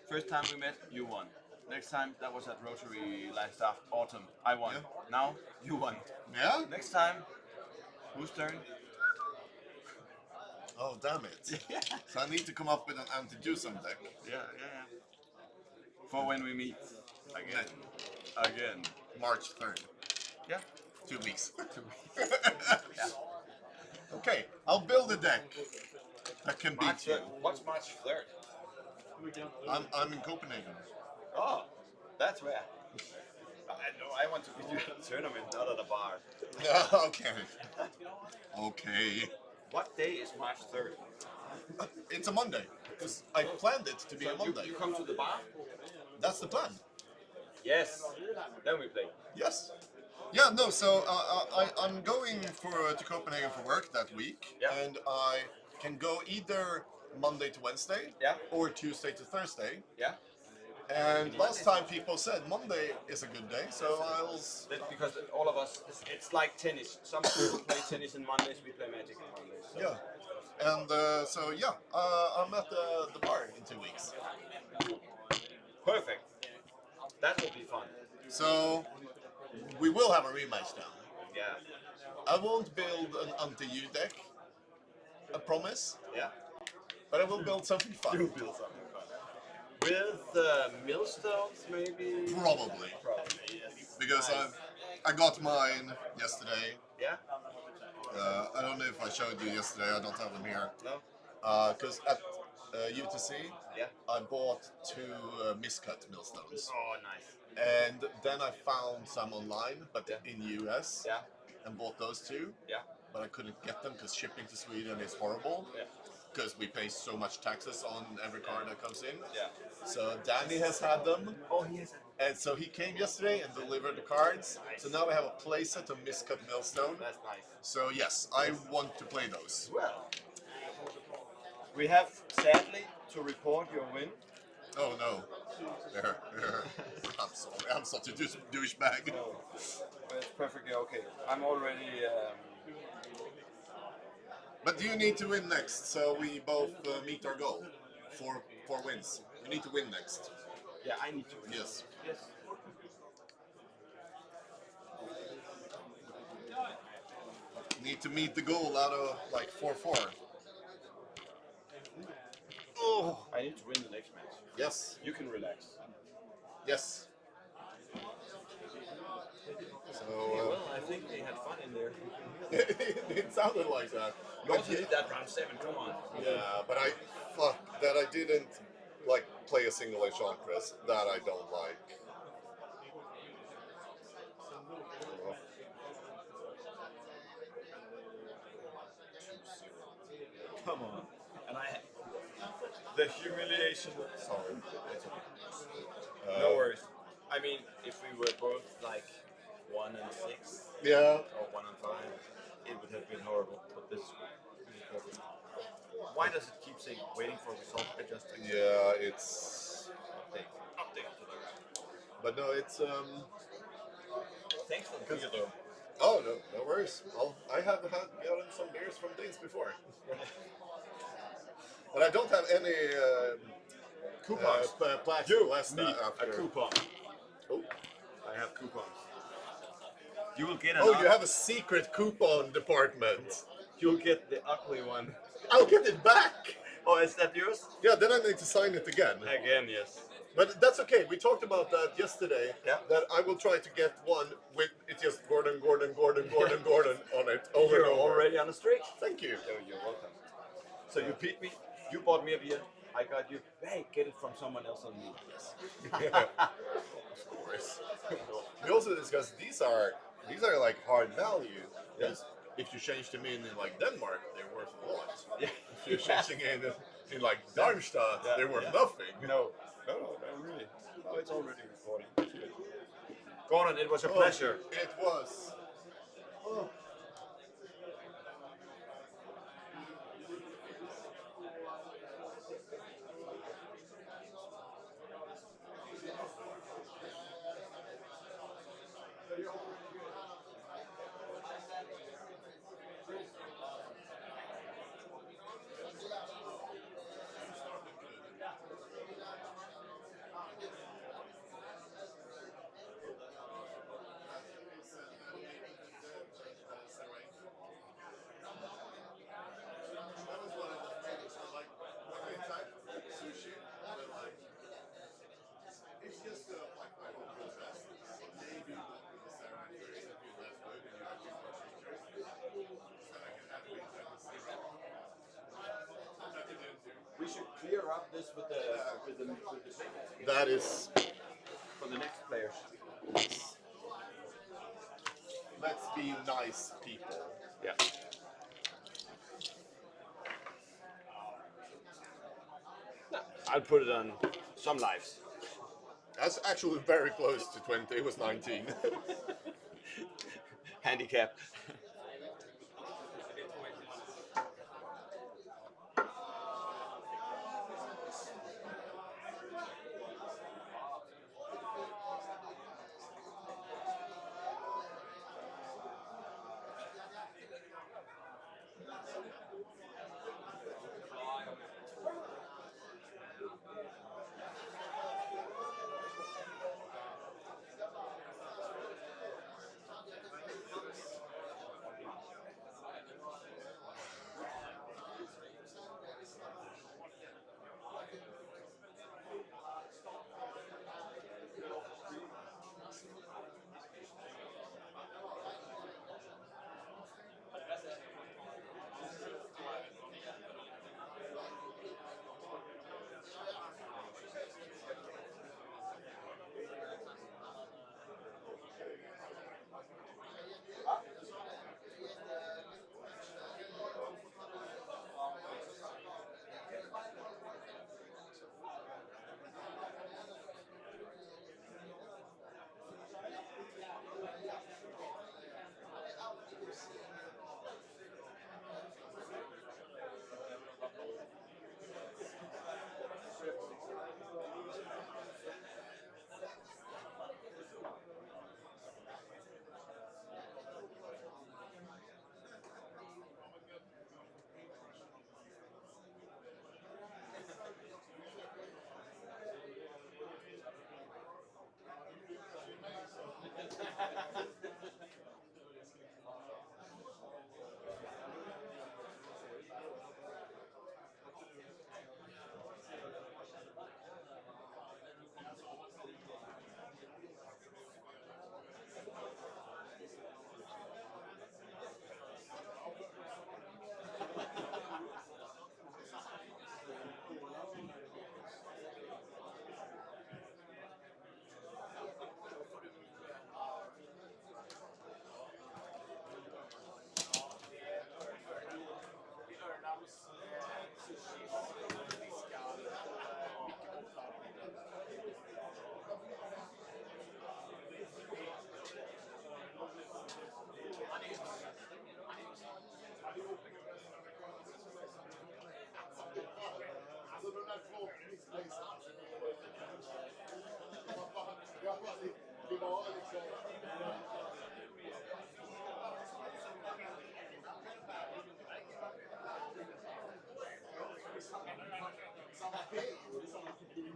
first time we met, you won. Next time, that was at Rotary last autumn. I won. Now, you won. Yeah? Next time, whose turn? Oh, damn it. So I need to come up with an anti-Jusam deck. Yeah. For when we meet again. March 3rd. Yeah. 2 weeks. 2 weeks. Yeah. Okay, I'll build a deck that can beat you. What's March 3rd? I'm in Copenhagen. Oh, that's where. I want to be doing a tournament, not at a bar. Okay. What day is March 3rd? It's a Monday, because I planned it to be a Monday. You come to the bar? That's the plan. Yes. Then we play. Yes. Yeah, no, so I'm going to Copenhagen for work that week, and I can go either Monday to Wednesday, or Tuesday to Thursday. Yeah. And last time people said Monday is a good day, so I'll. Because all of us, it's like tennis. Some people play tennis on Mondays, we play Magic on Mondays. So. Yeah. And I'm at the bar in 2 weeks. Perfect. That will be fun. So we will have a rematch now. Yeah. I won't build an anti-you deck, I promise. Yeah. But I will build something fun. You'll build something fun. With millstones, maybe? Probably. Yes. Because Nice. I got mine yesterday. Yeah? I don't know if I showed you yesterday, I don't have them here. No? Because at UTC, yeah. I bought 2 miscut millstones. Oh, nice. And then I found some online, but in US. Yeah. And bought those 2. Yeah. But I couldn't get them because shipping to Sweden is horrible. Yeah. Because we pay so much taxes on every card that comes in. Yeah. So Danny has had them. Oh, he has. And so he came yesterday and delivered the cards. Nice. So now we have a playset of miscut millstone. That's nice. So yes, I want to play those. Well, we have sadly to report your win. Oh no. I'm sorry, I'm such a douchebag. No, but it's perfectly okay. I'm already. But you need to win next, so we both meet our goal. 4 wins. You need to win next. Yeah, I need to win. Yes. Yes. Need to meet the goal out of like 4-4. Oh, I need to win the next match. Yes. You can relax. Yes. So, well, I think they had fun in there. it sounded like that. You also did that round 7, come on. Yeah, but that I didn't like play a single Enchantress. That I don't like. Come on. And the humiliation. Sorry. No worries. I mean, if we were both like 1 and 6, yeah, or 1 and 5, it would have been horrible. But this is perfect. Why does it keep saying waiting for result adjusting? Yeah, it's Update. But no, it's Thanks for the beer though. Oh no worries. I have gotten some beers from things before. But I don't have any coupons. Plexiglass A coupon. Oh, I have coupons. You will get you have a secret coupon department. You'll get the ugly one. I'll get it back. Oh, is that yours? Yeah, then I need to sign it again. Again, yes. But that's okay. We talked about that yesterday. Yeah. That I will try to get one with it's just Gordon on it over You're and over. already on the streak. Thank you. You're welcome. So you beat me. You bought me a beer. I got you. Hey, get it from someone else on me. Yeah. Of course. We also discussed these are like hard value. Yes. If you change them in like Denmark, they're worth a lot. Yeah. If you're changing in like Darmstadt, they're worth nothing. No, really. Oh, it's already recording. That's good. Gordon, it was a pleasure. It was. Oh. We should clear up this with the That is for the next players. Let's be nice people. Yeah. I'll put it on some lives. That's actually very close to 20. It was 19. Handicap. Det var liksom... Samma hej och det är samma publik.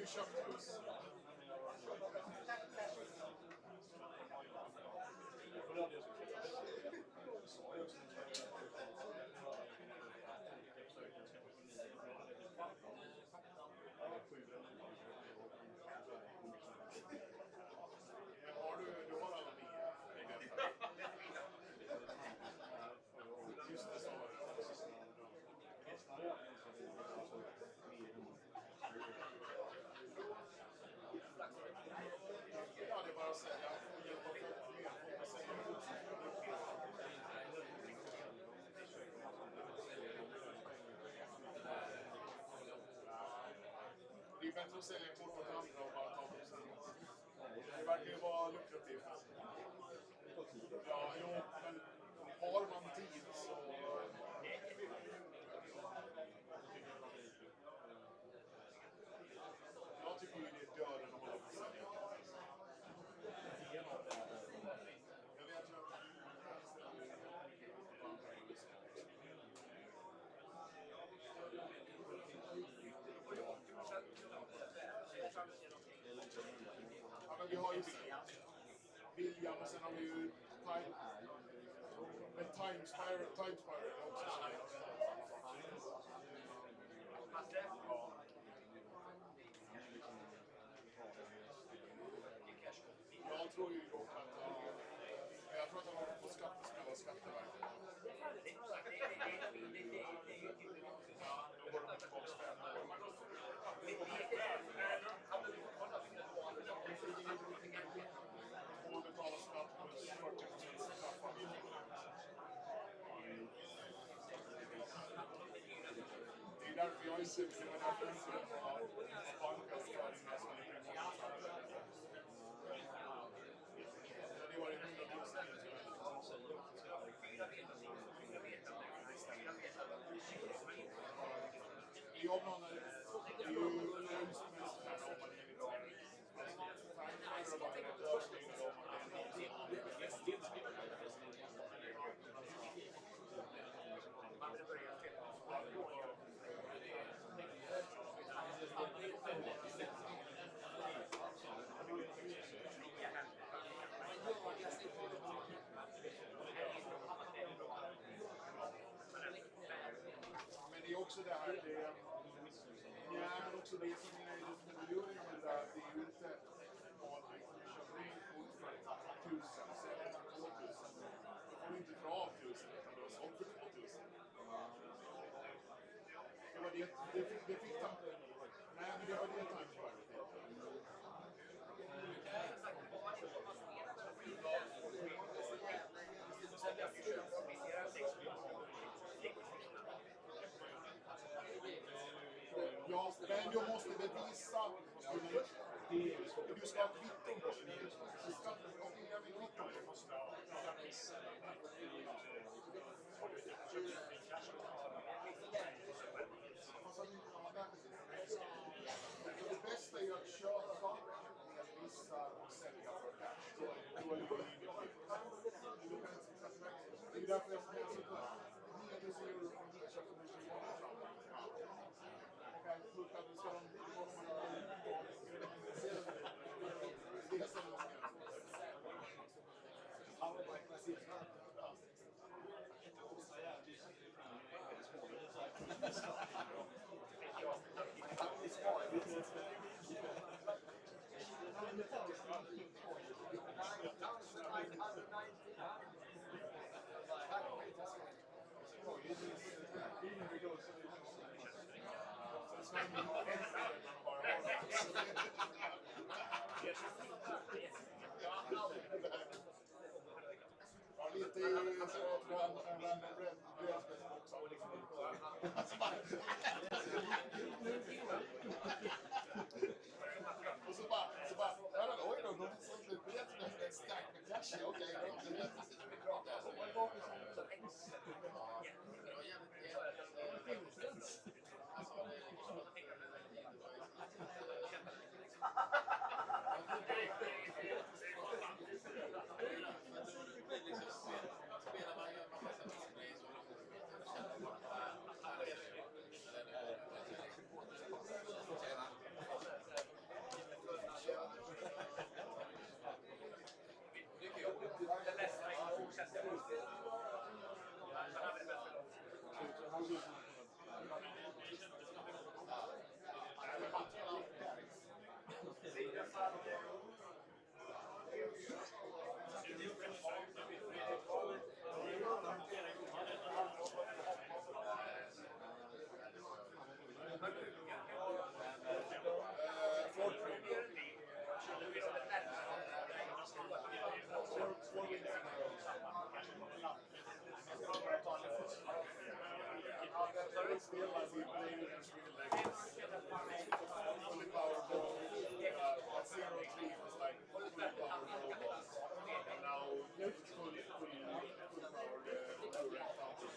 köpt hus. Det är bättre att sälja kort åt andra och bara ta procent. Det verkar ju vara lukrativt. Ja, jo, men har man tid så... Jag tycker ju det är döden att hålla på och sälja. Jag vet ju ja, men vi har ju William och sen har vi ju Time Spiral också. Jag tror ju dock att jag tror att han har på skattespel och Skatteverket. Ja, då går de tillbaka 5 år. Får man betala skatt plus 40% straffavgift. Det är därför jag är sugen på den här funktionen av banköverföringar som ligger i det var det 100 jag menar, det är ju främst mest här om man är lite men det är också det här, ja, men också det som är lite med miljoner med det där, det är ju inte vad man köper in kort för 1000 och säljer för 2000. Då får du inte dra av 1000 utan du har sålt för 2000. Det var det fick ta. Nej, men det var det Time Spiral. Ja, men du måste bevisa du ska ha kvitton på det. Du ska ha kvitton på det bästa är att köpa vissa och sälja för cash. Då är det det är därför jag ska sitta 9 000 euro från det köpet med 20 år framåt. Lite i och så bara, oj då, de såg lite bränsle ett stack med cash, okej. Still, I've been playing against real legends. Fully power bro. At 0-3 was like fully power robots. And now it's fully power pure counter.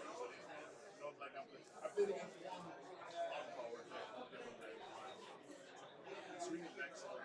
Not like I've played against one unpowered deck on different days. It's really excellent.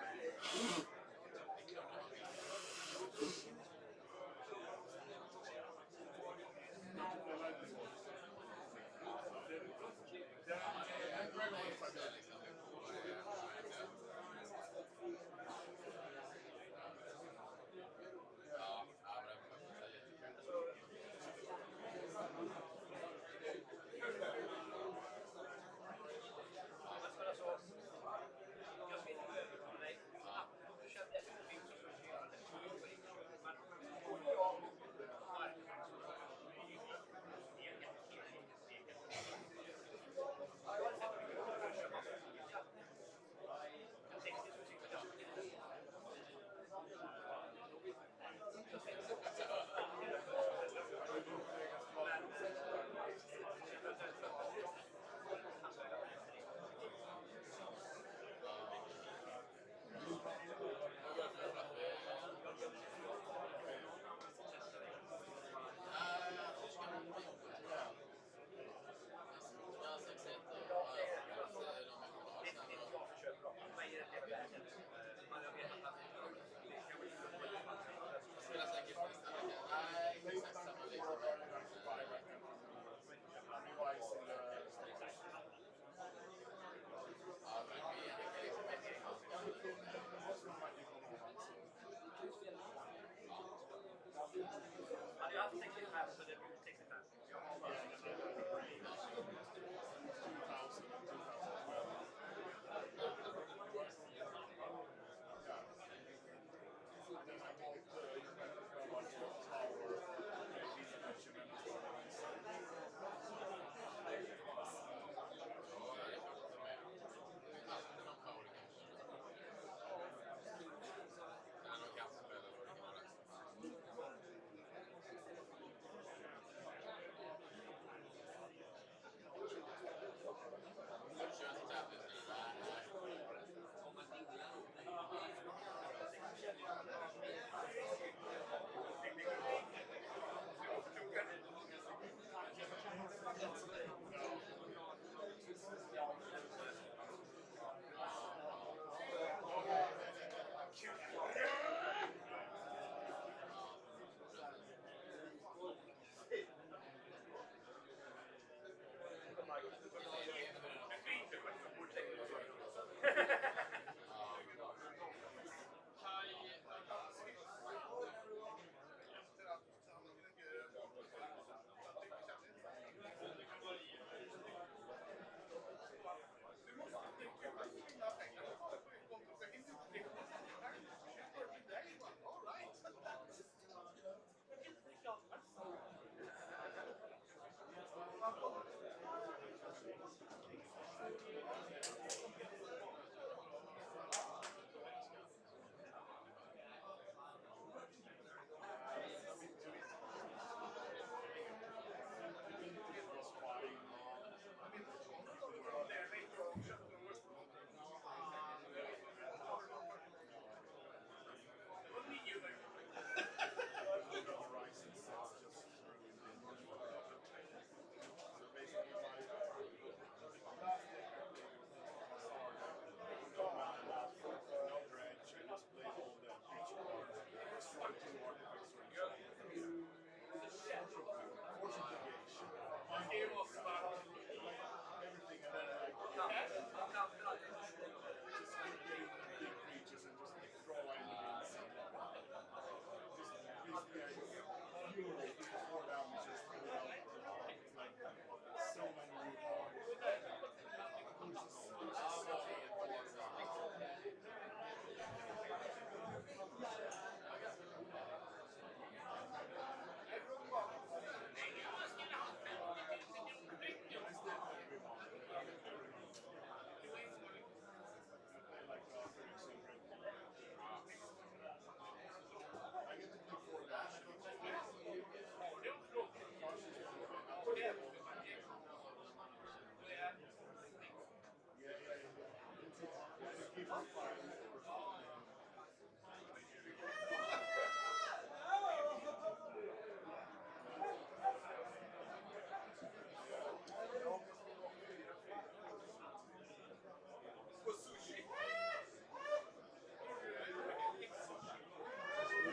So many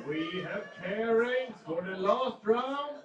We have pairings for the last round.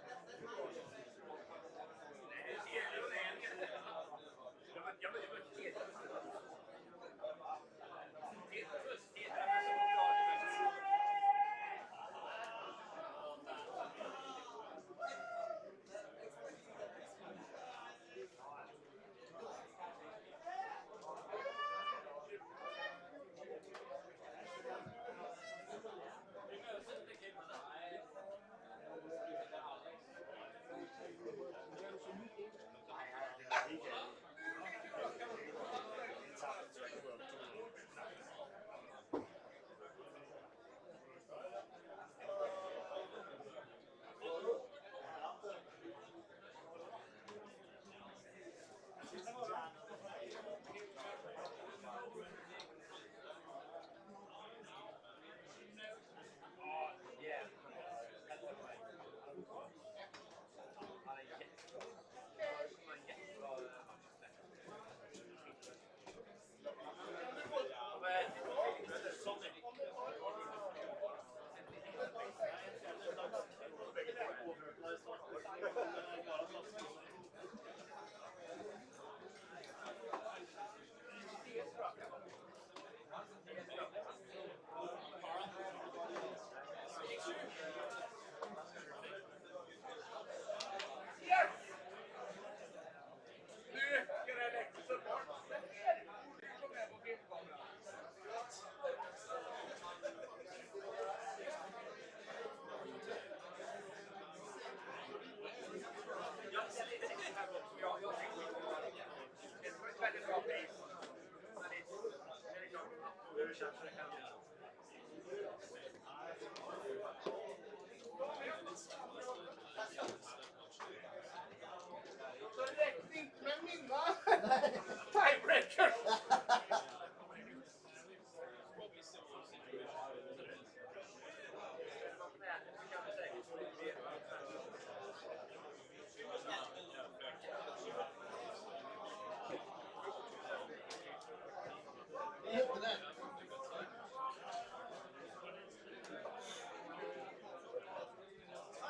Tiebreaker!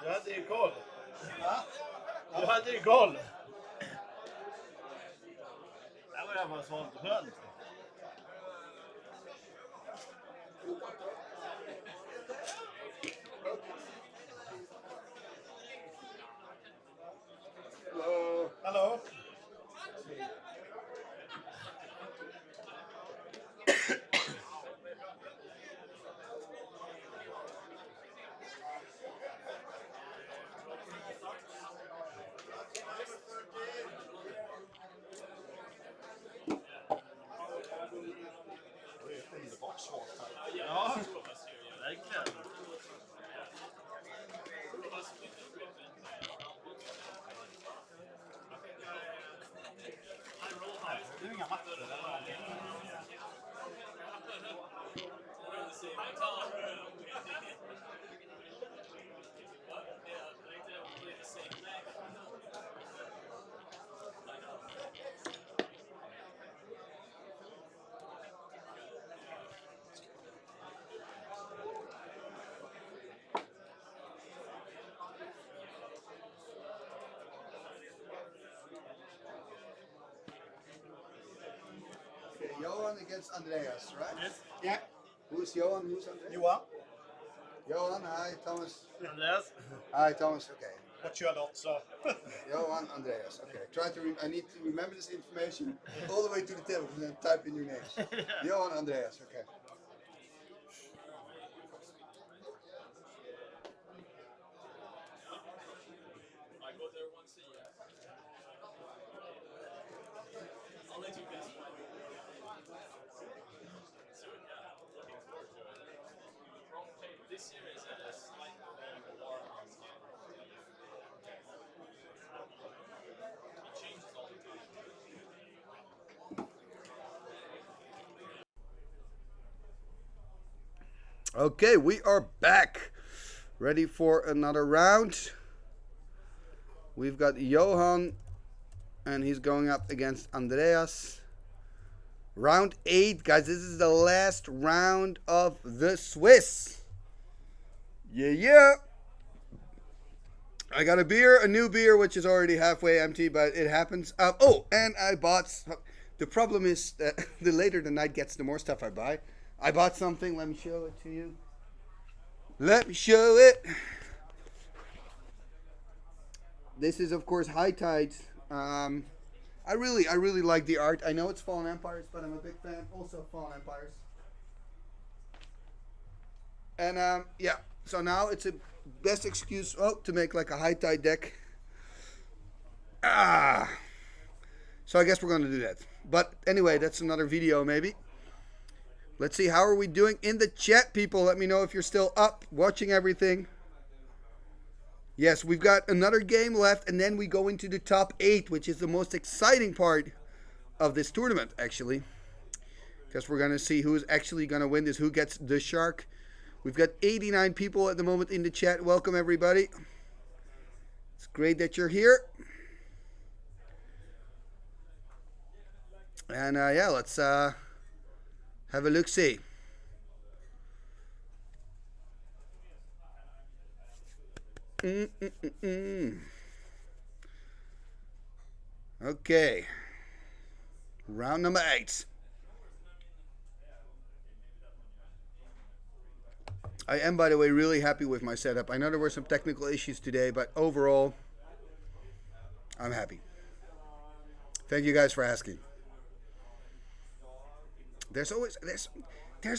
Du hade ju koll. Du hade ju koll. Det var jag bara sånt skönt. Hello. Hallå. Det är underbart svårt här. Ja, verkligen. Det är inga matcher eller? Okay, Johan against Andreas, right? Yes. Yeah. Who's Johan? Who's Andreas? Johan. Johan, hi, Thomas. Andreas. Hi, Thomas. Okay. What's your lot, so? Johan, Andreas. Okay. Try to. I need to remember this information all the way to the table, and then type in your names. Johan, Andreas. Okay. I go there once a year. I'll let you guess when. So yeah, looking forward to it. Wrong tape. This year is a slightly more on time. It changes all the time. Okay, we are back. Ready for another round. We've got Johan, and he's going up against Andreas. Round 8, guys. This is the last round of the Swiss. Yeah. I got a beer, a new beer, which is already halfway empty, but it happens. And I bought... The problem is that the later the night gets, the more stuff I buy. I bought something. Let me show it to you. Let me show it. This is, of course, High Tides. I really like the art. I know it's Fallen Empires, but I'm a big fan also of Fallen Empires. And yeah, so now it's a best excuse to make like a High Tide deck. So I guess we're going to do that. But anyway, that's another video maybe. Let's see, how are we doing in the chat, people? Let me know if you're still up, watching everything. Yes, we've got another game left, and then we go into the top 8, which is the most exciting part of this tournament, actually. Because we're going to see who's actually going to win this, who gets the shark. We've got 89 people at the moment in the chat. Welcome, everybody. It's great that you're here. And yeah, let's have a look-see. Okay. Round number 8. I am, by the way, really happy with my setup. I know there were some technical issues today, but overall, I'm happy. Thank you guys for asking. There's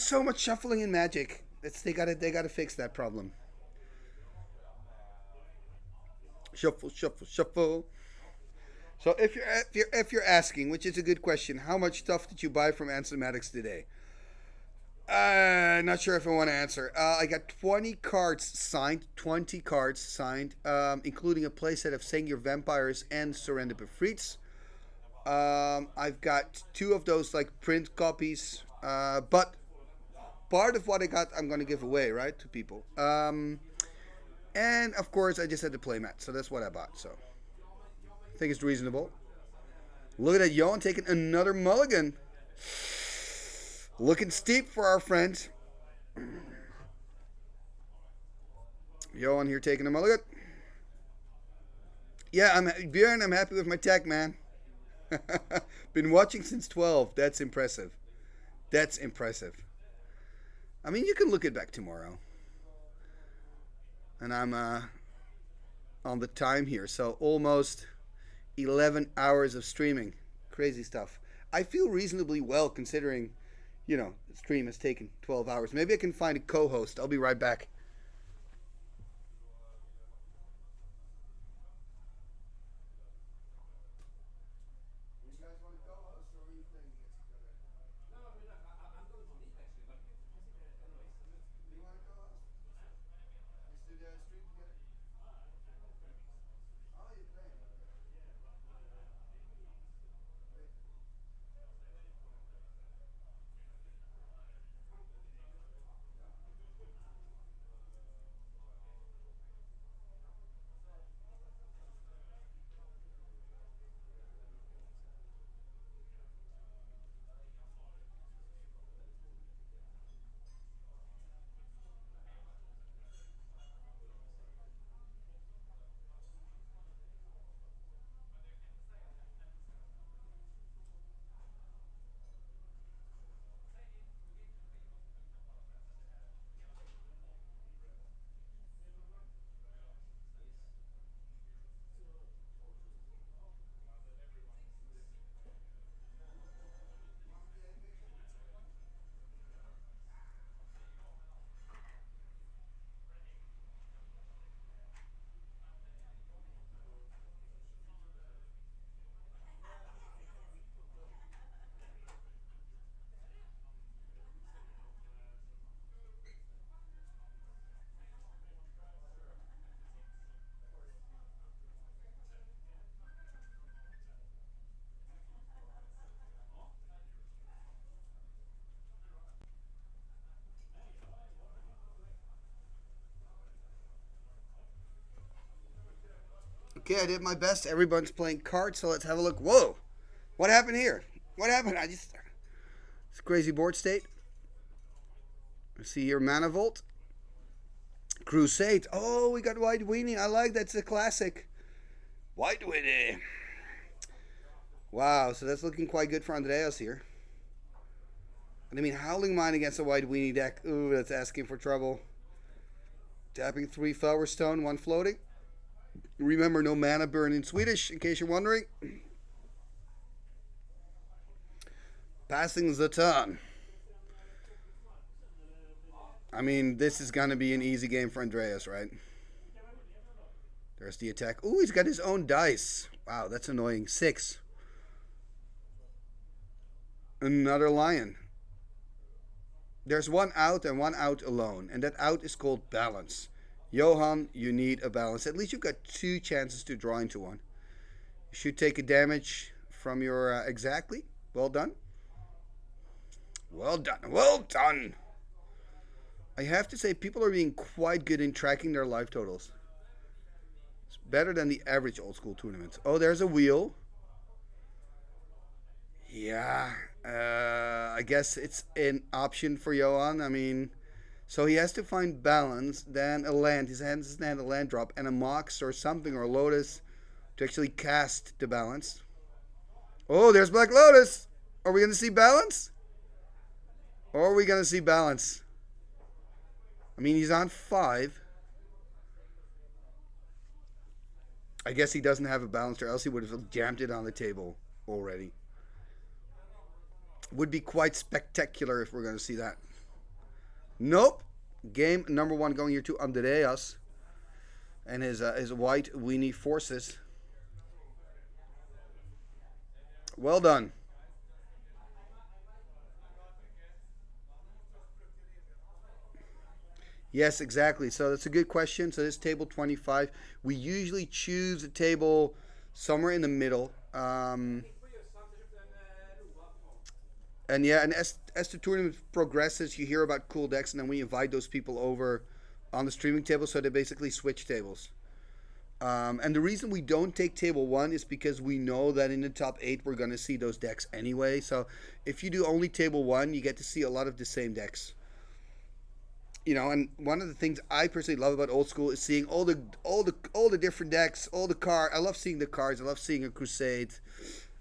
so much shuffling in Magic. They gotta fix that problem. Shuffle. So if you're asking, which is a good question, how much stuff did you buy from Ansomatics today? Not sure if I want to answer. I got 20 cards signed, including a playset of Sing Your Vampires and Surrender Befriets. I've got 2 of those like print copies, but part of what I got I'm going to give away, right, to people. And of course I just had the playmat, so that's what I bought. So I think it's reasonable. Look at that, Johan taking another mulligan. Looking steep for our friend. Johan here taking a mulligan. Yeah, Björn, I'm happy with my tech, man. Been watching since 12. That's impressive. That's impressive. I mean, you can look it back tomorrow. And I'm on the time here, so almost 11 hours of streaming. Crazy stuff. I feel reasonably well considering, you know, the stream has taken 12 hours. Maybe I can find a co-host. I'll be right back. Okay, I did my best. Everyone's playing cards, so let's have a look. Whoa! What happened here? What happened? It's crazy board state. I see here Manifold. Crusade. Oh, we got White Weenie. I like that's a classic. White Weenie. Wow, so that's looking quite good for Andreas here. And I mean, Howling Mine against a White Weenie deck. Ooh, that's asking for trouble. Tapping 3 Flower Stone, 1 floating. Remember, no mana burn in Swedish, in case you're wondering. Passing the turn. I mean, this is going to be an easy game for Andreas, right? There's the attack. Ooh, he's got his own dice. Wow, that's annoying. 6. Another lion. There's one out and one out alone. And that out is called balance. Johan, you need a balance. At least you've got 2 chances to draw into one. You should take a damage from your... exactly. Well done. Well done. Well done. I have to say, people are being quite good in tracking their life totals. It's better than the average old school tournaments. Oh, there's a wheel. Yeah. I guess it's an option for Johan. I mean... So he has to find balance, then a land. His hands doesn't have a land drop, and a Mox or something, or Lotus, to actually cast the balance. Oh, there's Black Lotus. Are we going to see balance? Or are we going to see balance? I mean, he's on 5. I guess he doesn't have a balance, or else he would have jammed it on the table already. Would be quite spectacular if we're going to see that. Nope. Game number 1 going here to Andreas and his White Weenie Forces. Well done. Yes, exactly. So that's a good question. So this table 25, we usually choose a table somewhere in the middle. And yeah, and as the tournament progresses, you hear about cool decks, and then we invite those people over on the streaming table, so they basically switch tables. And the reason we don't take table 1 is because we know that in the top 8 we're going to see those decks anyway. So if you do only table 1, you get to see a lot of the same decks. You know, and one of the things I personally love about old school is seeing all the different decks, all the cards. I love seeing the cards. I love seeing a Crusade.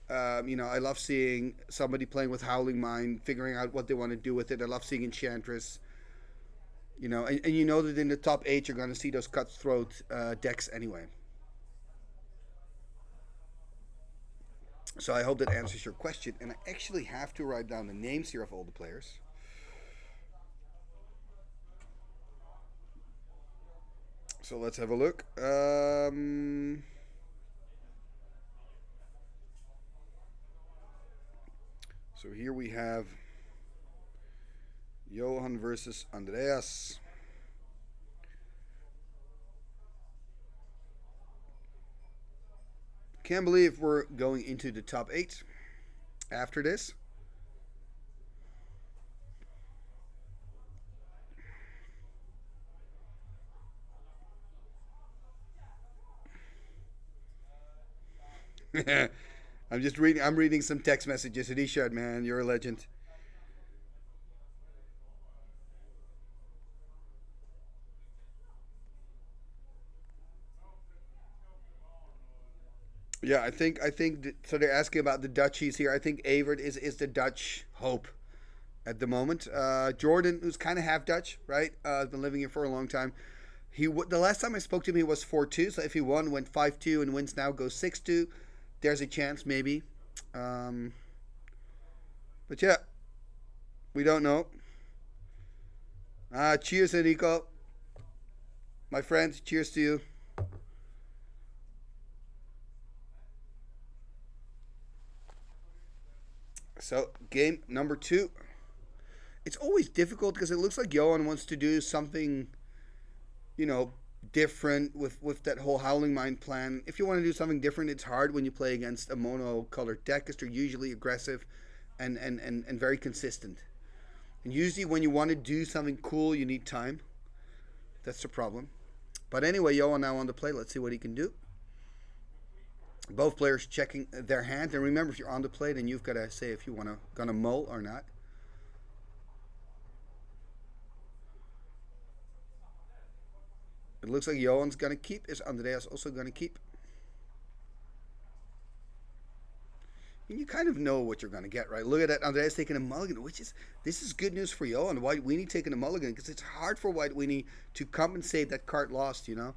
You know, I love seeing somebody playing with Howling Mine, figuring out what they want to do with it. I love seeing Enchantress. You know, and you know that in the top 8 you're going to see those cutthroat decks anyway. So I hope that answers your question. And I actually have to write down the names here of all the players. So let's have a look. So here we have Johan versus Andreas. Can't believe we're going into the top 8 after this. I'm reading some text messages. Richard, man, you're a legend. Yeah, I think so they're asking about the Dutchies here. I think Evert is the Dutch hope at the moment. Jordan, who's kind of half Dutch, right? Has been living here for a long time. The last time I spoke to him, he was 4-2. So if he went 5-2 and wins now, goes 6-2. There's a chance, maybe. But yeah, we don't know. Cheers, Enrico. My friend, cheers to you. So, game number 2. It's always difficult because it looks like Johan wants to do something, you know, different with that whole Howling Mine plan. If you want to do something different, it's hard when you play against a mono-colored deck because they're usually aggressive and very consistent. And usually when you want to do something cool, you need time. That's the problem. But anyway, Johan now on the play. Let's see what he can do. Both players checking their hand, and remember, if you're on the plate, and you've got to say if you gonna mull or not. It looks like Johan's gonna keep. Is Andreas also gonna keep? You kind of know what you're gonna get, right? Look at that, Andreas taking a mulligan, this is good news for Johan. White Weenie taking a mulligan, because it's hard for White Weenie to compensate that card lost, you know.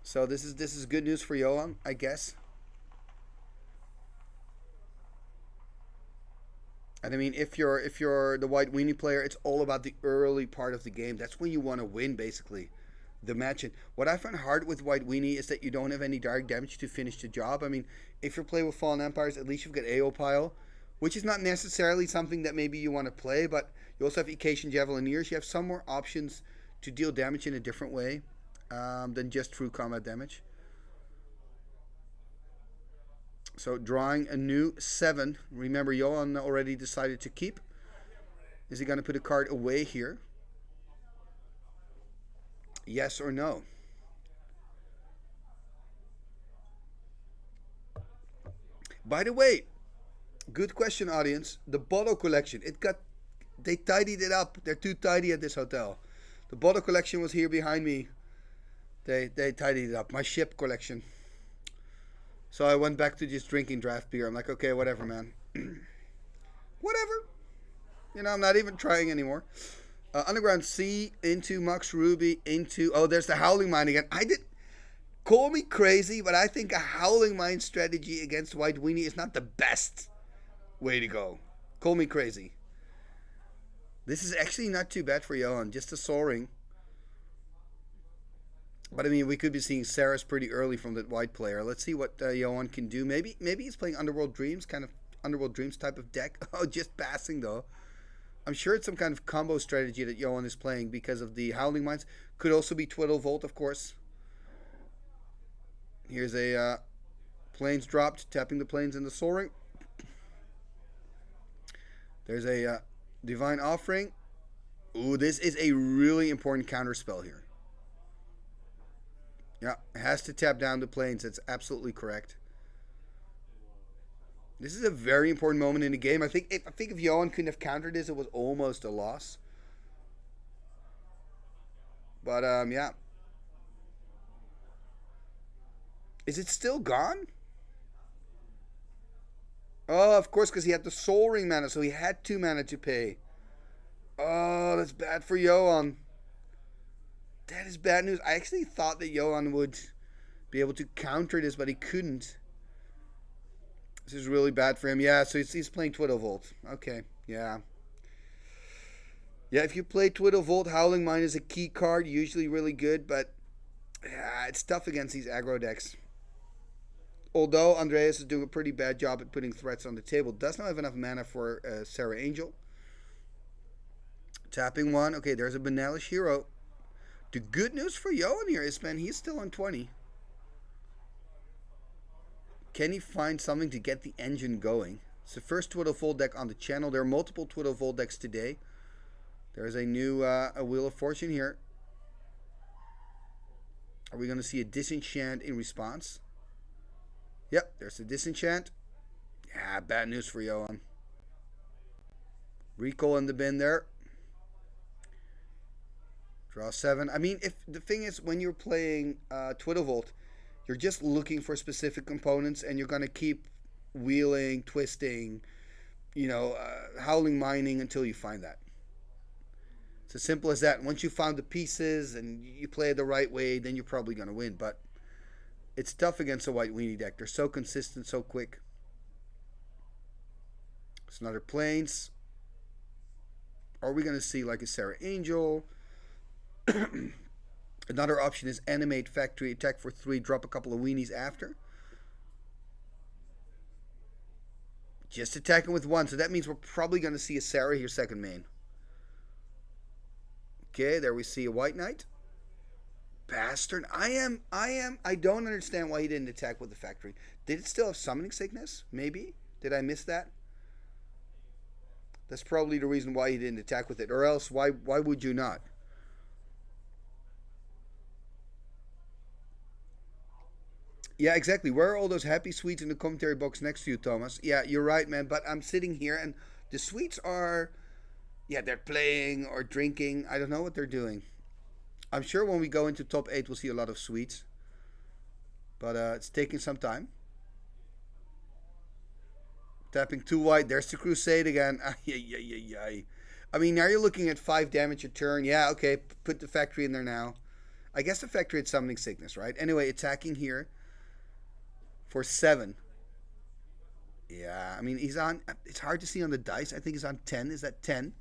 So this is good news for Johan, I guess. And I mean, if you're the White Weenie player, it's all about the early part of the game. That's when you want to win, basically, the match. And what I find hard with White Weenie is that you don't have any direct damage to finish the job. I mean, if you're playing with Fallen Empires, at least you've got AO Pile, which is not necessarily something that maybe you want to play, but you also have Icasian Javelineers. You have some more options to deal damage in a different way than just true combat damage. So drawing a new 7. Remember, Johan already decided to keep. Is he going to put a card away here? Yes or no? By the way, good question, audience. The bottle collection, they tidied it up. They're too tidy at this hotel. The bottle collection was here behind me. They tidied it up. My ship collection. So I went back to just drinking draft beer. I'm like, okay, whatever, man. Whatever. You know, I'm not even trying anymore. Underground C into Mux Ruby into... Oh, there's the Howling Mine again. Call me crazy, but I think a Howling Mine strategy against White Weenie is not the best way to go. Call me crazy. This is actually not too bad for Johan. Just a soaring. But I mean, we could be seeing Saras pretty early from that white player. Let's see what Johan can do. Maybe he's playing Underworld Dreams, kind of Underworld Dreams type of deck. Oh, just passing though. I'm sure it's some kind of combo strategy that Johan is playing because of the Howling Mines. Could also be Twiddle Volt, of course. Here's a planes dropped, tapping the planes in the soaring. There's a Divine Offering. Ooh, this is a really important counter spell here. Yeah, it has to tap down the planes. That's absolutely correct. This is a very important moment in the game. I think if Johan couldn't have countered this, it was almost a loss. But yeah. Is it still gone? Oh, of course, because he had the Soul Ring mana, so he had 2 mana to pay. Oh, that's bad for Johan. That is bad news. I actually thought that Johan would be able to counter this, but he couldn't. This is really bad for him. Yeah, so he's playing Twiddle Volt. Okay, yeah. Yeah, if you play Twiddle Volt, Howling Mine is a key card. Usually really good, but yeah, it's tough against these aggro decks. Although Andreas is doing a pretty bad job at putting threats on the table. Does not have enough mana for Sarah Angel. Tapping 1. Okay, there's a Banalish Hero. The good news for Johan here is, man, he's still on 20. Can he find something to get the engine going? It's the first Twiddle Volt deck on the channel. There are multiple Twiddle Volt decks today. There's a new a Wheel of Fortune here. Are we going to see a Disenchant in response? Yep, there's a Disenchant. Yeah, bad news for Johan. Recall in the bin there. Draw 7. I mean, if the thing is, when you're playing Twiddle Volt, you're just looking for specific components, and you're going to keep wheeling, twisting, you know, howling mining until you find that. It's as simple as that. Once you found the pieces and you play it the right way, then you're probably going to win. But it's tough against a White Weenie deck. They're so consistent, so quick. It's another Plains. Are we going to see like a Sarah Angel? Another option is Animate Factory, attack for 3, drop a couple of weenies after. Just attacking with 1, so that means we're probably going to see a Sarah here second main. Okay, there we see a White Knight. Bastard. I don't understand why he didn't attack with the factory. Did it still have Summoning Sickness? Maybe? Did I miss that? That's probably the reason why he didn't attack with it. Or else, why would you not? Yeah, exactly. Where are all those happy sweets in the commentary box next to you, Thomas? Yeah, you're right, man. But I'm sitting here, and the sweets are, yeah, they're playing or drinking. I don't know what they're doing. I'm sure when we go into top 8, we'll see a lot of sweets. But it's taking some time. Tapping too wide. There's the Crusade again. I mean, now you're looking at 5 damage a turn. Yeah, okay. Put the factory in there now. I guess the factory had Summoning Sickness, right? Anyway, attacking here for 7. Yeah, I mean, he's on... It's hard to see on the dice. I think he's on 10. Is that 10?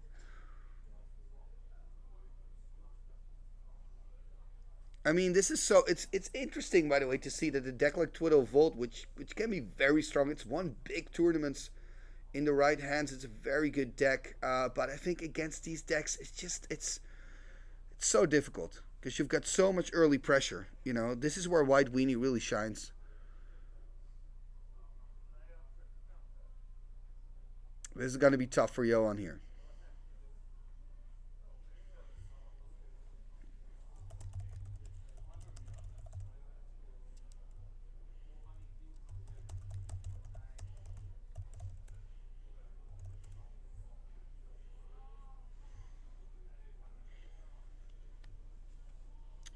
I mean, this is so... It's interesting, by the way, to see that the deck like Twiddle Volt, which can be very strong. It's won big tournaments in the right hands. It's a very good deck. But I think against these decks, it's so difficult. Because you've got so much early pressure. You know, this is where White Weenie really shines. This is going to be tough for Johan here.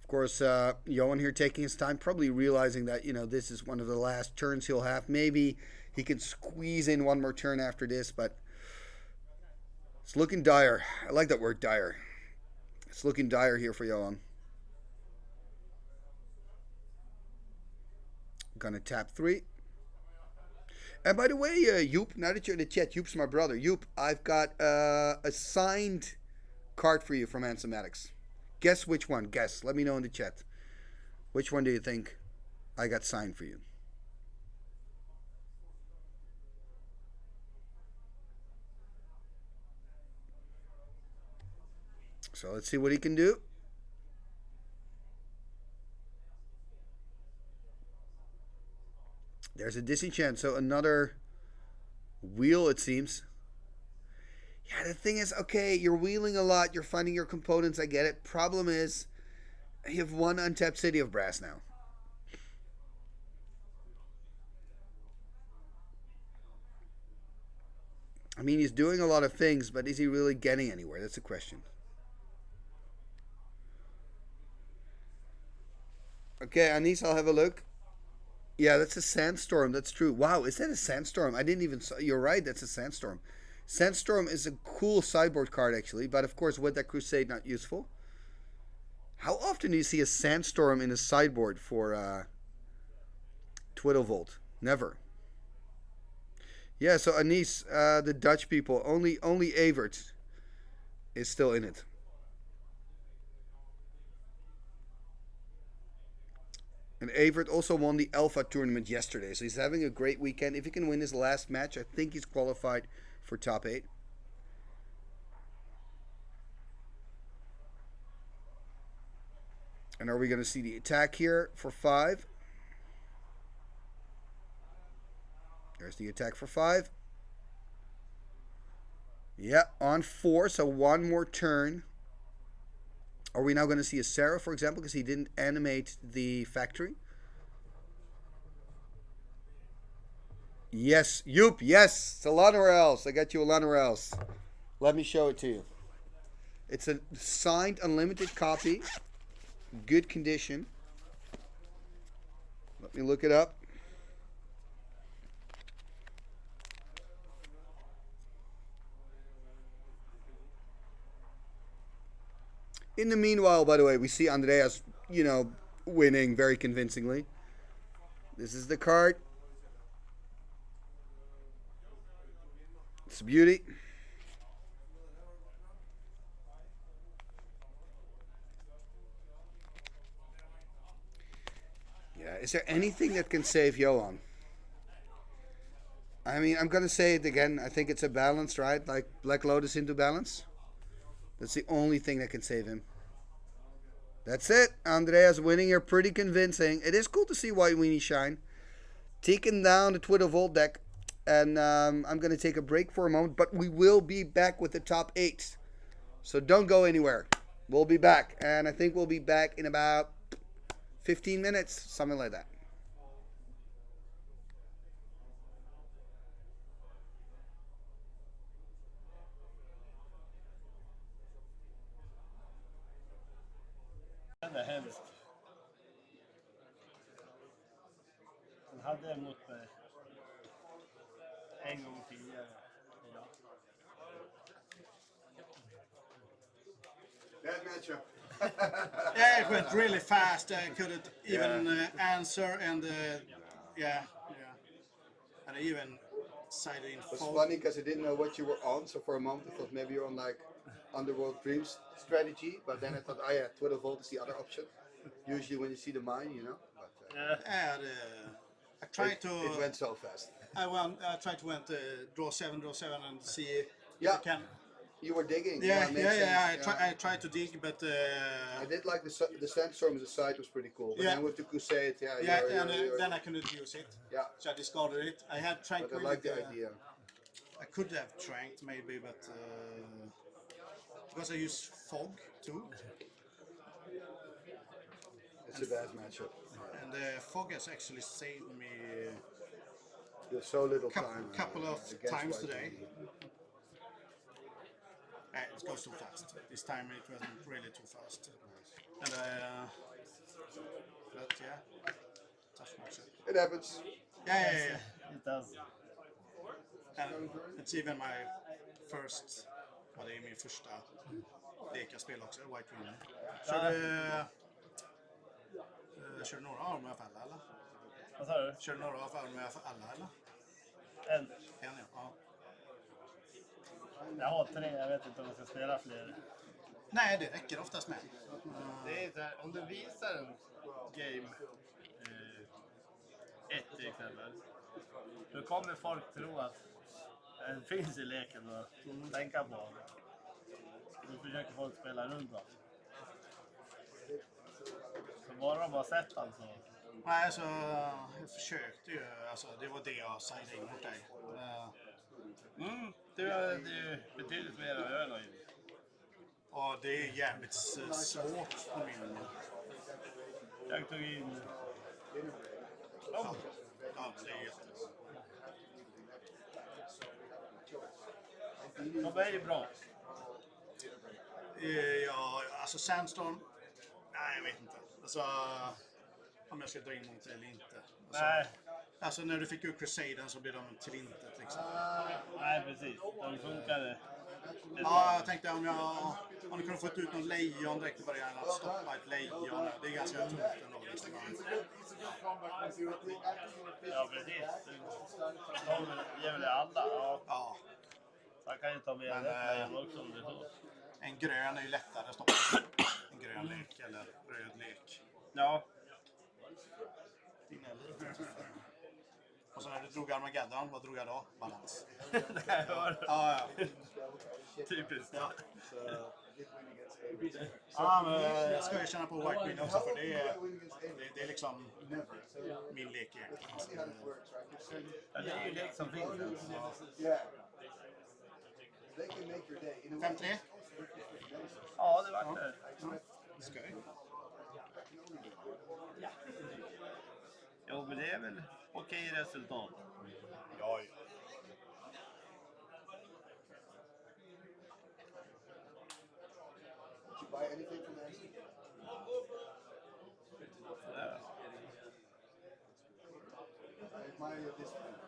Of course, Johan here taking his time, probably realizing that, you know, this is one of the last turns he'll have. Maybe he can squeeze in one more turn after this, but it's looking dire. I like that word, dire. It's looking dire here for Johan. Gonna tap 3. And by the way, Joop, now that you're in the chat, Joop's my brother. Joop, I've got a signed card for you from Handsome Maddox. Guess which one. Guess. Let me know in the chat. Which one do you think I got signed for you? So let's see what he can do. There's a disenchant. So another wheel, it seems. Yeah, the thing is, okay, you're wheeling a lot. You're finding your components. I get it. Problem is, you have 1 untapped City of Brass now. I mean, he's doing a lot of things, but is he really getting anywhere? That's the question. Okay, Anis, I'll have a look. Yeah, that's a sandstorm. That's true. Wow, is that a sandstorm? I didn't even... You're right, that's a sandstorm. Sandstorm is a cool sideboard card, actually, but of course, with that Crusade, not useful. How often do you see a Sandstorm in a sideboard for Twiddle Volt? Never. Yeah, so Anis, the Dutch people, only Evert is still in it. And Evert also won the Alpha tournament yesterday, so he's having a great weekend. If he can win his last match, I think he's qualified for top 8. And are we going to see the attack here for 5? There's the attack for 5. Yeah, on 4, so 1 more turn. Are we now going to see a Sarah, for example, because he didn't animate the factory? Yes, Joop, yes, it's a Lanorels. I got you a Lanorels. Let me show it to you. It's a signed unlimited copy. Good condition. Let me look it up. In the meanwhile, by the way, we see Andreas, winning very convincingly. This is the card. It's a beauty. Yeah, is there anything that can save Johan? I mean, I'm going to say it again. I think it's a balance, right? Like Black Lotus into balance. That's the only thing that can save him. That's it. Andreas winning here pretty convincing. It is cool to see White Weenie shine. Taking down the Twiddle Volt deck. And I'm going to take a break for a moment. But we will be back with the top 8. So don't go anywhere. We'll be back. And I think we'll be back in about 15 minutes. Something like that. hade en mot mig en gång tidigare idag. Bad matchup. Yeah, it went really fast. I couldn't even answer, and and I even sided in. It's funny because I didn't know what you were on, so for a moment I thought maybe you're on like Underworld Dreams strategy, but then I thought, Twiddle Volt is the other option. Usually when you see the mine, you know. But, I tried it went so fast. I tried to draw 7 and see if I can. You were digging. I tried to dig, but I did like the sandstorm as a side was pretty cool. But then with the crusade, then I couldn't use it. Yeah. So I discarded it. I had tranquility. But I like the idea. I could have tranked maybe, but because I use fog too. It's a bad matchup. And fog has actually saved me. There's so little time. Couple of times today. It goes too fast. This time it wasn't really too fast. And but yeah, tough matchup. It happens. Yeah. It does. And it's even my first. Well, det är min första leka-spel också, White Winner. Kör några av dem i alla, eller? Vad sa du? Kör några av dem i alla, eller? En, ja. Jag har 3, jag vet inte om jag ska spela fler. Nej, det räcker oftast med. Det är så här, om du visar en game 1 till exempel, då kommer folk tro att den finns i leken och tänka på. Då försöker folk spela runt dem. Så bara de har sett den så... Nej, alltså jag försökte ju. Alltså, det var det jag sidade in mot dig. Det är betydligt mer att göra. Ja, det är jävligt svårt på min. Jag tog in... Ja, det är jättebra. De är ju bra. Ja, alltså Sandstorm. Nej, jag vet inte. Alltså, om jag ska dra in mot eller inte. Alltså, nej. Alltså när du fick ut Crusaden så blev de till intet liksom. Nej, precis. De funkade. Ja, jag tänkte om du kunde fått ut någon lejon direkt i början, att stoppa ett lejon. Det är ganska tungt ändå. Liksom. Ja, precis. De ger väl alla. Ja. Man kan ju ta med ett lejon också om det är så. En grön är ju lättare att stoppa. En grön lek eller röd lek. Ja. Och så när du drog Armageddon, vad drog jag då? Balans. Ja. Typiskt. Ja. Ja, men jag ska ju känna på White Winner också, för det är liksom min lek egentligen. Ja, det är ju lek som finns. 5-3? Ja, det var det. Skoj. Jo, men det är väl okej resultat. Ja. Did you buy anything from Amazon? Yeah. I admire your discipline.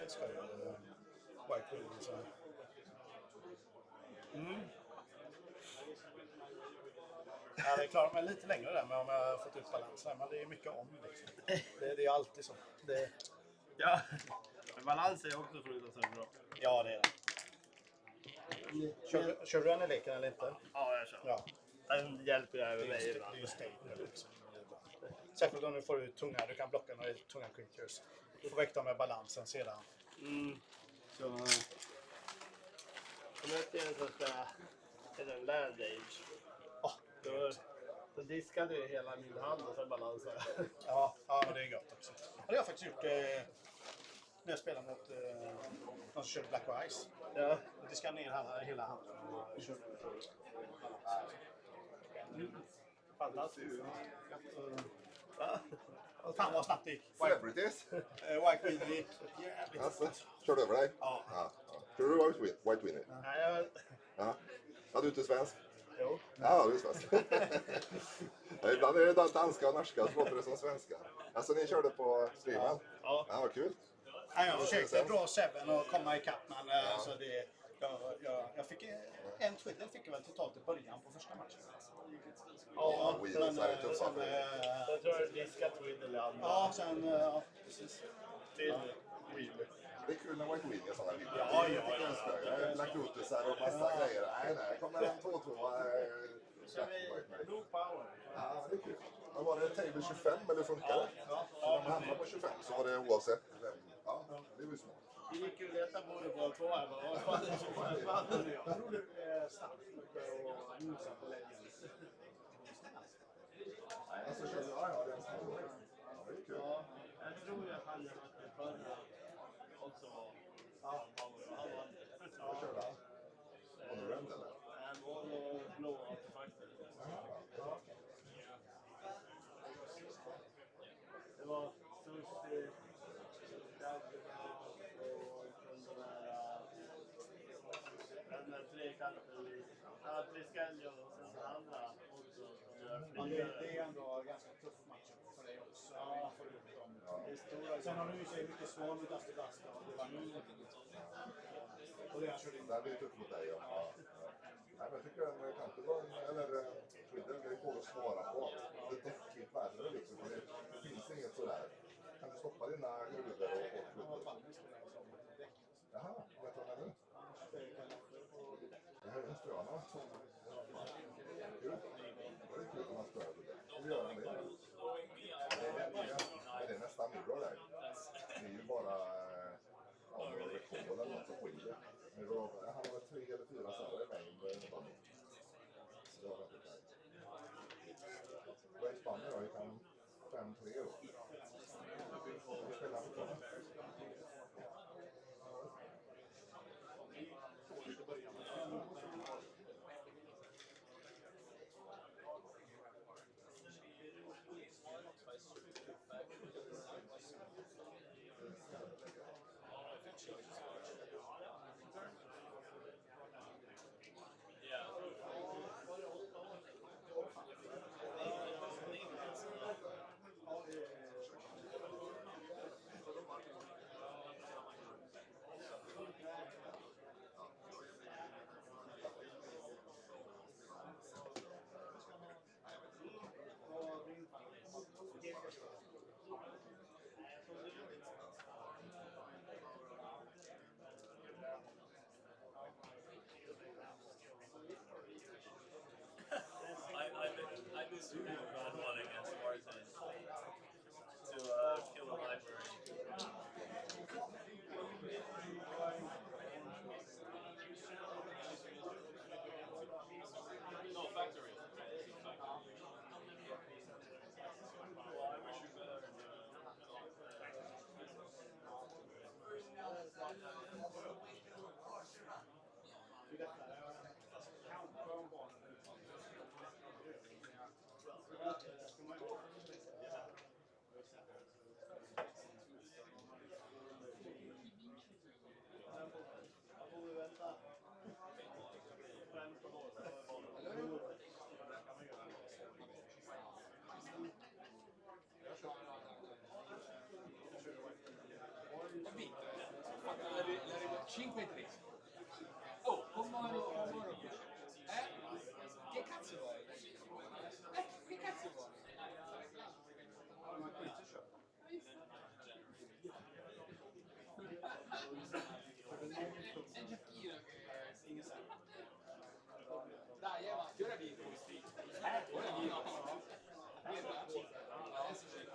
Ska ju White Winner så. Ja, det klarar mig lite längre där med om jag har fått ut balansen, men det är mycket om liksom. Det är alltid så. Ja, men balans är också fruktansvärt bra. Ja, det är det. Kör du den i leken eller inte? Ja, jag kör. Ja. Den hjälper jag över mig ibland. Det är ju staple liksom. Särskilt om du får ut tunga, du kan blocka några tunga creatures. Du får väck dem med balansen sedan. Så... Om jag inte ens ska till en land age. Då diskade jag hela min hand och sen balansade jag. Ja, men det är gott också. Det har jag faktiskt gjort när jag spelade mot som kör Black Ice. Ja. Det ska ner hela handen. Fantastiskt. Fan vad snabbt det gick. Celebrities? White Winnie gick jävligt Alltså, fort. körde över dig? Ja. Tror du White Winnie? Nej, Ja. Ja, du är inte svensk? Jo. Ja, du är svensk. Ja, ibland är det danska och norska så låter det som svenska. Alltså, ni körde på streamen? Ja. Ja, vad kul. Ja, jag försökte dra Seven och komma ikapp, men alltså det, jag fick en twiddle fick jag väl totalt i början på första matchen. Ja, Winnie så är det tuffa sen, för Jag tror det diskar twiddle i andra. ja, sen, ja, precis. Till Winnie. Det är kul när White Winnie är sådana här Ja. Black Lotusar och massa grejer. Nej, kommer en 2-2. Så vi no power. Ja, det är kul. Men var det table 25 eller funkar det? Ja. Så om man hamnar på 25 så var det oavsett. Ja, det var ju smart. Vi gick ju leta både på 2 här. Vad fan är det? Jag tror det är starkt och nosa på Legends. Alltså, kör du? Ja, det är sant. Ja, det är kul. Ja, jag tror att han mötte förra också. Ja, han var Vad körde han? Var det Rend eller? Han var nog blå artefakter. Det var sushi, dagbra och den där trekanten. Ja, Triskelio och sen den andra också. Men det är ändå ganska tuff match för dig också. Ja. Sen har du ju sig mycket svår med Dusty Dust och det var nu. Och det jag körde in. Det här blir tufft mot dig, ja. Nej, men jag tycker den kanske var Twiddle är på att svara på. Det är deckigt värre liksom. Det finns inget sådär. Kan du stoppa dina gruvor och Twiddle? Jaha, vet du vad jag menar? Det här är en spöna. Kul. Det är kul om man spöar det. Hur gör man det? Det är nästan mirror där. Det är ju bara rekord eller något som skiljer. Han har väl 3 eller 4 sådär i mängd. Så det var inte tajt. Vad är Spanien då? Vi kan 5-3 då. Spelar fortfarande. I miss you on one against Martin to kill a library. No, factory. Well, I wish you better. L'arrivo 5-3. Oh, come che cazzo vuoi? Che cazzo vuoi? È giochino che ingen sa. Dai, avanti, ora vinco questi. Ora vinco. Adesso sì.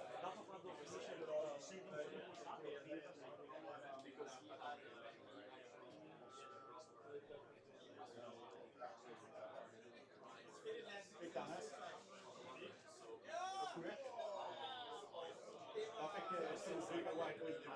Jag fick sin sida White Winnie.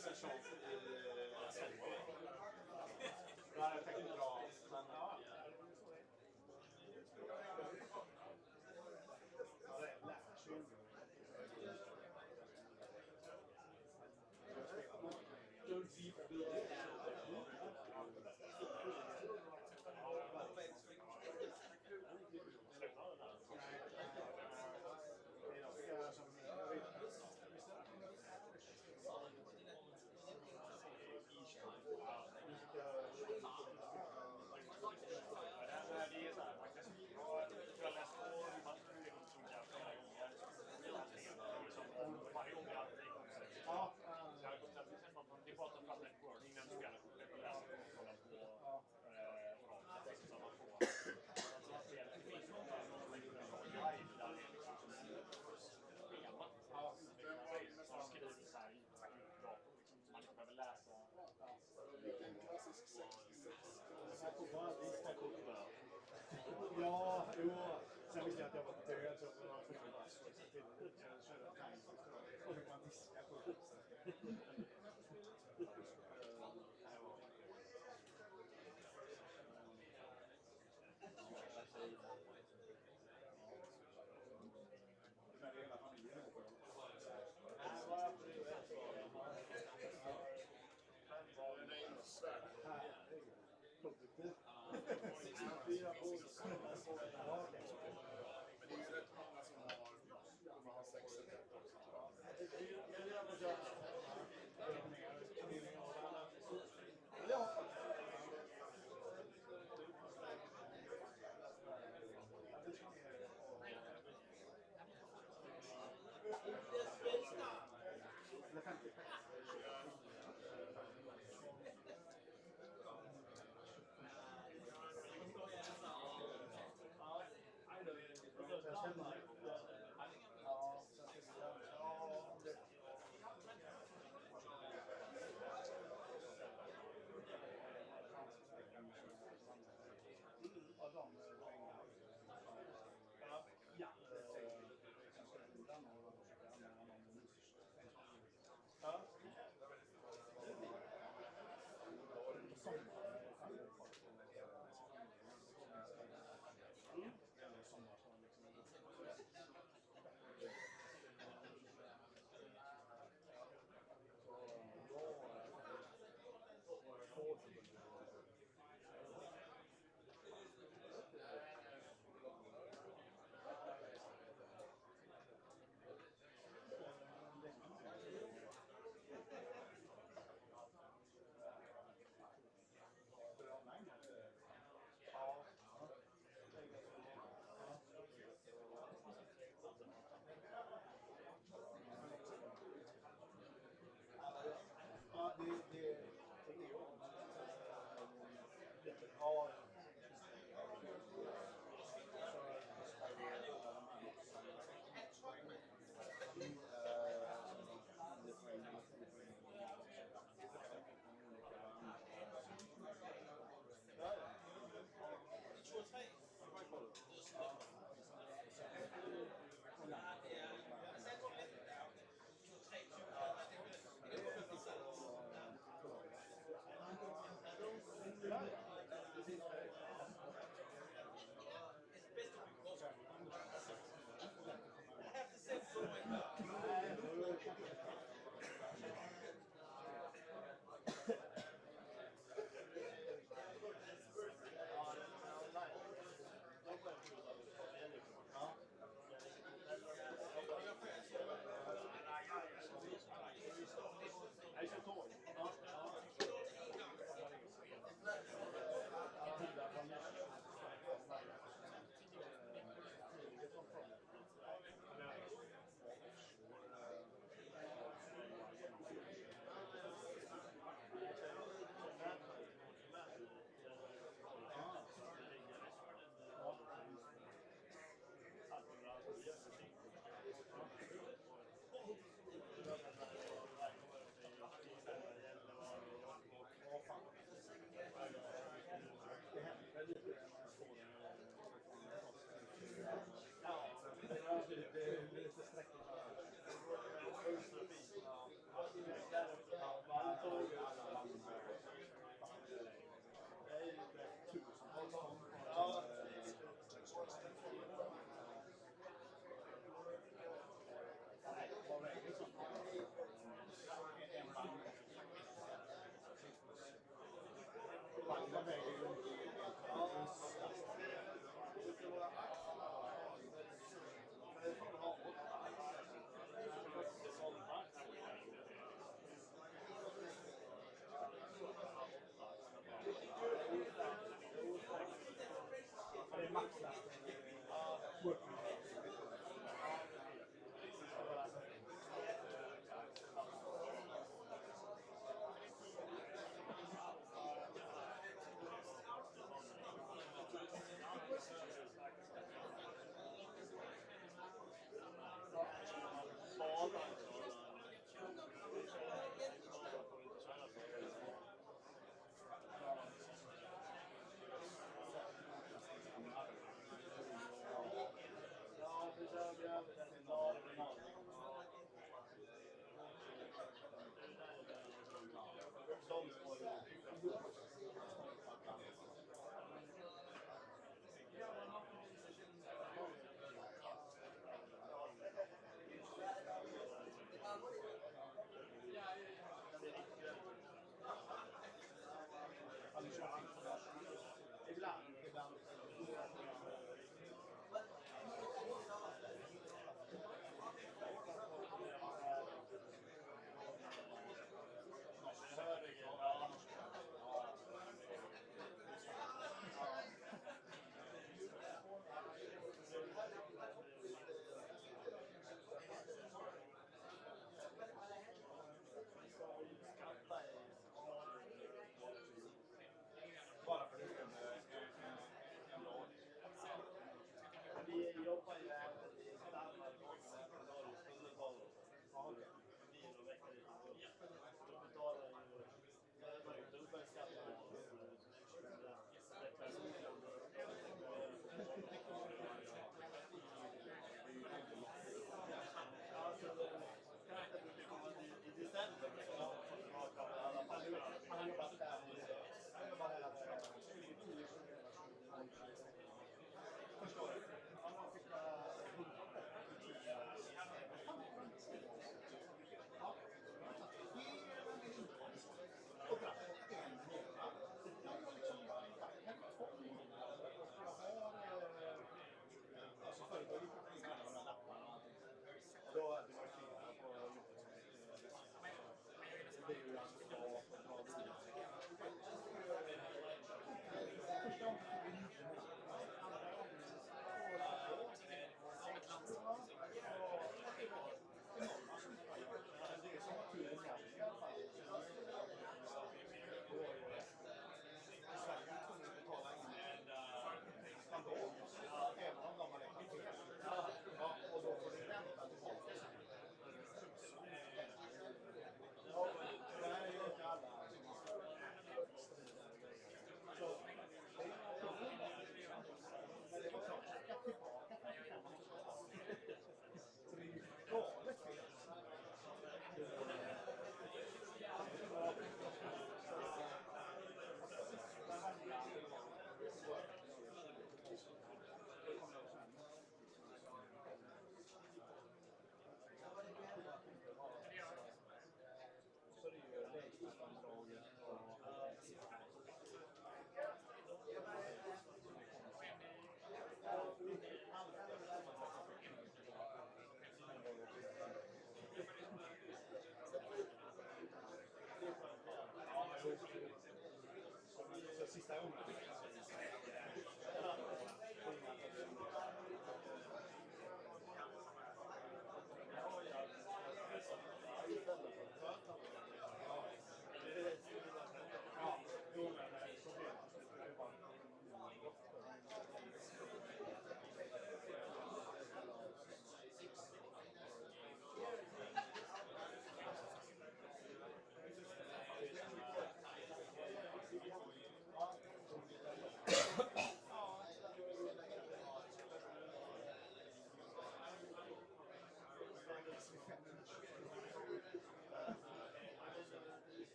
recension i sommar. Då hade jag tänkt dra, men ja. Ja, jo. Sen visste jag att jag var död så jag var tvungen att switcha till det. Jag körde timesystem och fick man diska på det. Men hela familjen är på det. Produktivt.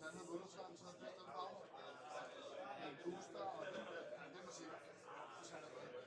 Han har vundet sådan, så det er bare en booster, og det må sige. Så han er med.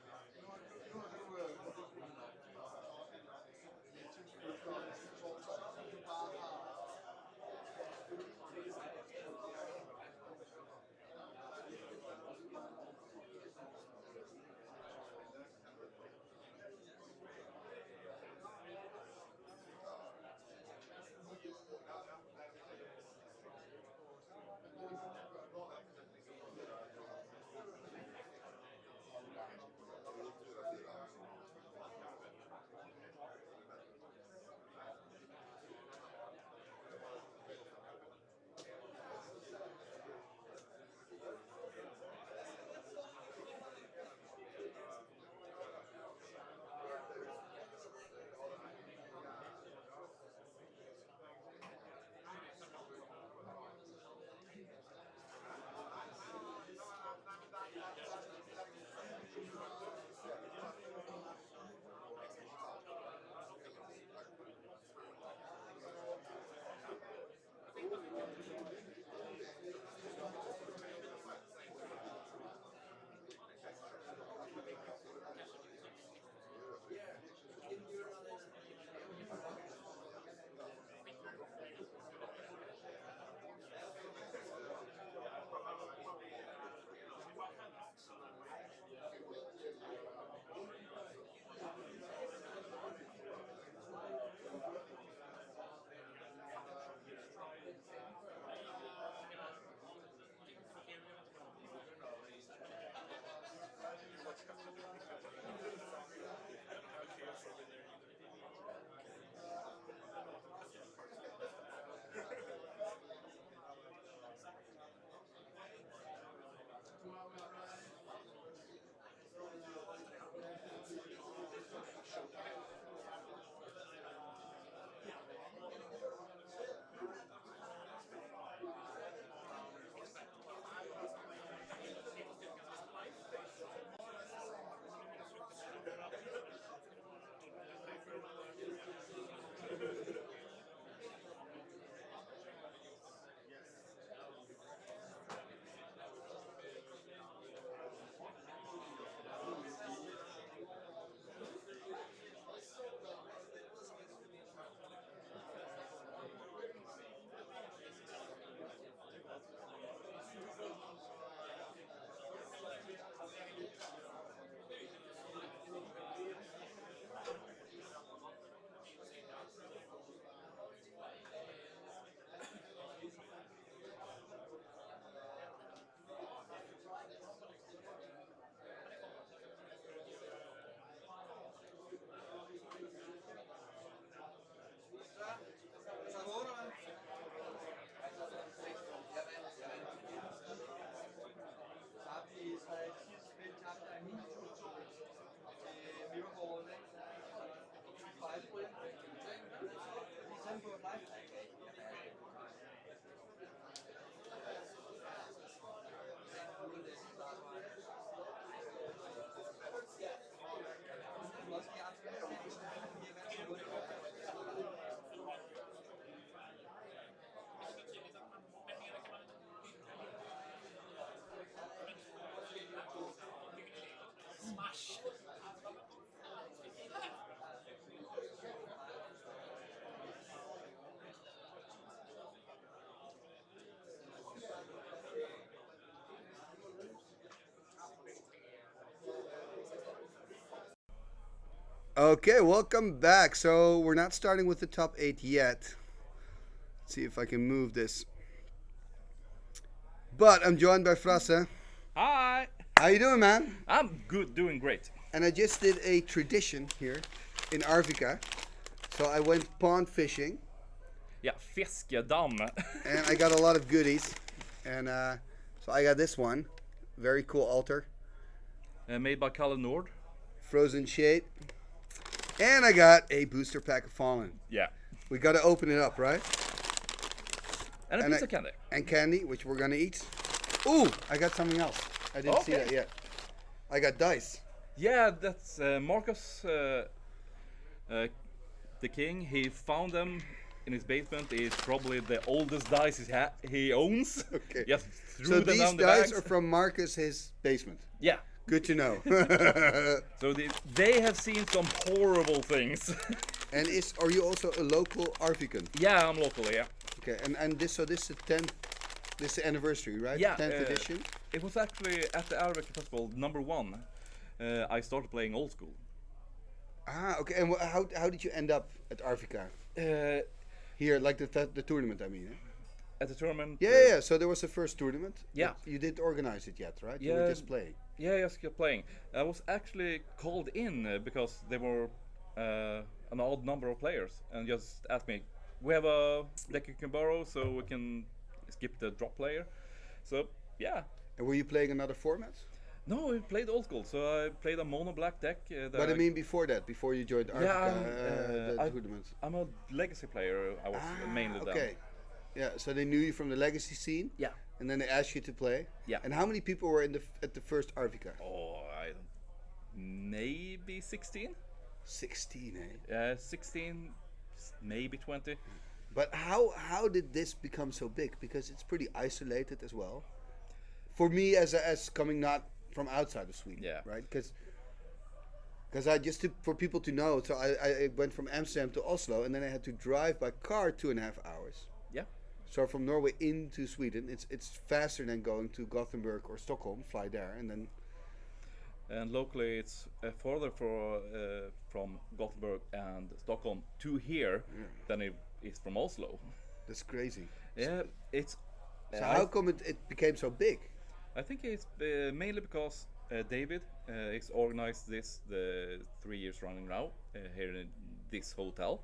Nu har du bare har Okay, welcome back. So we're not starting with the top 8 yet. Let's see if I can move this. But I'm joined by Frasse. Hi. How you doing, man? I'm good, doing great. And I just did a tradition here in Arvika. So I went pond fishing. Yeah, fiskedamm. And I got a lot of goodies. And so I got this one. Very cool altar. Made by Kalle Nord. Frozen shade. And I got a booster pack of Fallen. Yeah. We got to open it up, right? And a piece of candy. And candy, which we're going to eat. Ooh, I got something else. I didn't see that yet. I got dice. Yeah, that's Marcus, the king. He found them in his basement. It's probably the oldest dice he owns. Okay. Just threw So them these down the dice bags. are from Marcus, his basement. Yeah. Good to know. So they have seen some horrible things. And are you also a local Arvikan? Yeah, I'm local. Yeah. Okay, and this is the 10th. This is the anniversary, right? Yeah. 10th edition. It was actually at the Arvika Festival #1. I started playing old school. Ah, okay. And how did you end up at Arvika? Here, like the tournament, I mean. At the tournament. Yeah. So there was the first tournament. Yeah. But you didn't organize it yet, right? Yeah. You were just playing. Yeah, just playing. I was actually called in because there were an odd number of players, and just asked me, "We have a deck you can borrow, so we can skip the drop player." So yeah. And were you playing another format? No, I played old school. So I played a mono black deck. But I mean before that, before you joined Arvika, the tournament. I'm a legacy player. I was mainly then. Okay. Yeah. So they knew you from the legacy scene. Yeah. And then they asked you to play. Yeah. And how many people were at the first Arvika? Oh, maybe 16. 16, eh? 16, maybe 20. But how did this become so big? Because it's pretty isolated as well. For me, as coming not from outside of Sweden, yeah, right? Because for people to know, so I went from Amsterdam to Oslo, and then I had to drive by car 2.5 hours. Yeah. So from Norway into Sweden, it's faster than going to Gothenburg or Stockholm. Fly there and then. And locally, it's further from Gothenburg and Stockholm to here than it is from Oslo. That's crazy. Yeah, it's. So how come it became so big? I think it's mainly because David has organized this the 3 years running now here in this hotel,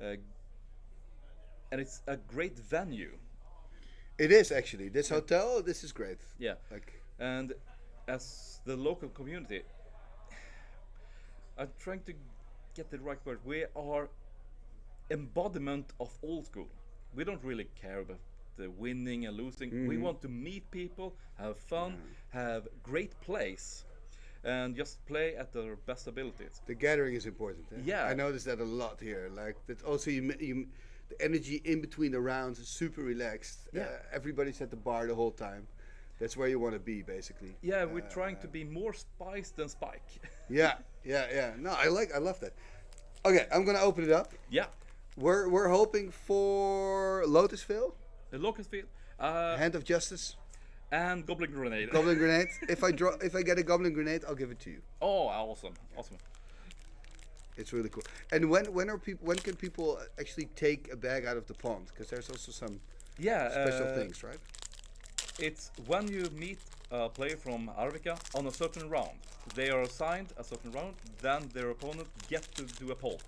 and it's a great venue. It is actually this hotel. This is great. Yeah, and as the local community, I'm trying to get the right word. We are embodiment of old school. We don't really care about the winning and losing. We want to meet people, have fun, have great plays, and just play at their best abilities. The gathering is important. Eh? Yeah, I noticed that a lot here. Like that. Also, the energy in between the rounds is super relaxed. Yeah, everybody's at the bar the whole time. That's where you want to be, basically. Yeah, we're trying to be more Spice than Spike. Yeah. No, I love that. Okay, I'm gonna open it up. Yeah. We're hoping for Lotusville. The Lotusville. Hand of Justice. And Goblin Grenade. Goblin Grenade. If I get a Goblin Grenade, I'll give it to you. Oh, awesome! It's really cool. And when can people actually take a bag out of the pond? Because there's also some special things, right? It's when you meet a player from Arvika on a certain round. They are assigned a certain round, then their opponent gets to do a poll.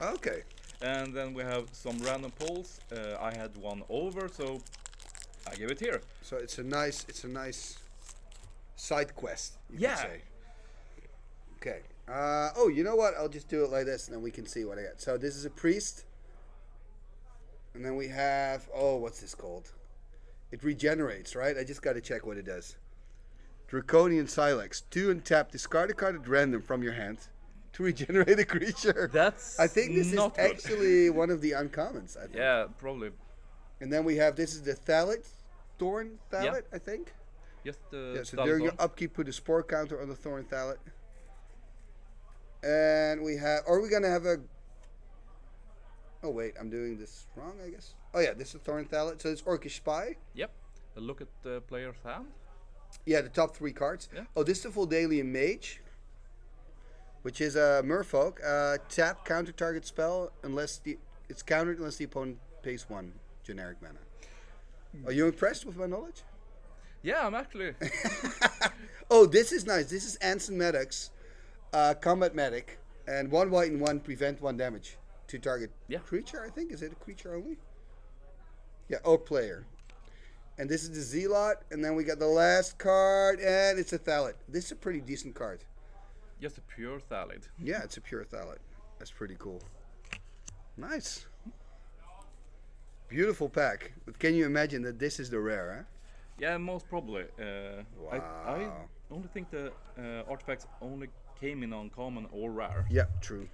Okay. And then we have some random polls. I had one over, so I give it here. So it's a nice side quest, you could say. Okay. Oh, you know what? I'll just do it like this, and then we can see what I got. So this is a priest. And then we have, what's this called? It regenerates, right? I just got to check what it does. Draconian Silex. 2 and tap. Discard a card at random from your hand to regenerate a creature. I think this is not good. actually one of the uncommons, I think. Yeah, probably. And then we have, this is the Thalit. Thorn Thalit, I think. Just so during your upkeep, put a spore counter on the Thorn Thalit. And we have, are we going to have a... Oh wait, I'm doing this wrong, I guess. Oh yeah, this is Thorn Thalit. So it's Orcish Spy. Yep. A look at the player's hand. Yeah, the top 3 cards. Yeah. Oh, this is the Voldalian Mage. which is a merfolk. Tap counter target spell it's countered unless the opponent pays 1 generic mana. Are you impressed with my knowledge? Yeah, I'm actually. Oh, this is nice. This is Anson Maddox, combat medic, and 1 white and 1 prevent 1 damage to target creature. I think is it a creature only? Yeah, Oak player. And this is the Zealot, and then we got the last card, and it's a Thalit. This is a pretty decent card. Just a pure Thalit. Yeah, it's a pure Thalit. That's pretty cool. Nice. Beautiful pack. But can you imagine that this is the rare, huh? Yeah, most probably. Wow. I only think the artifacts only came in uncommon or rare. Yeah, true.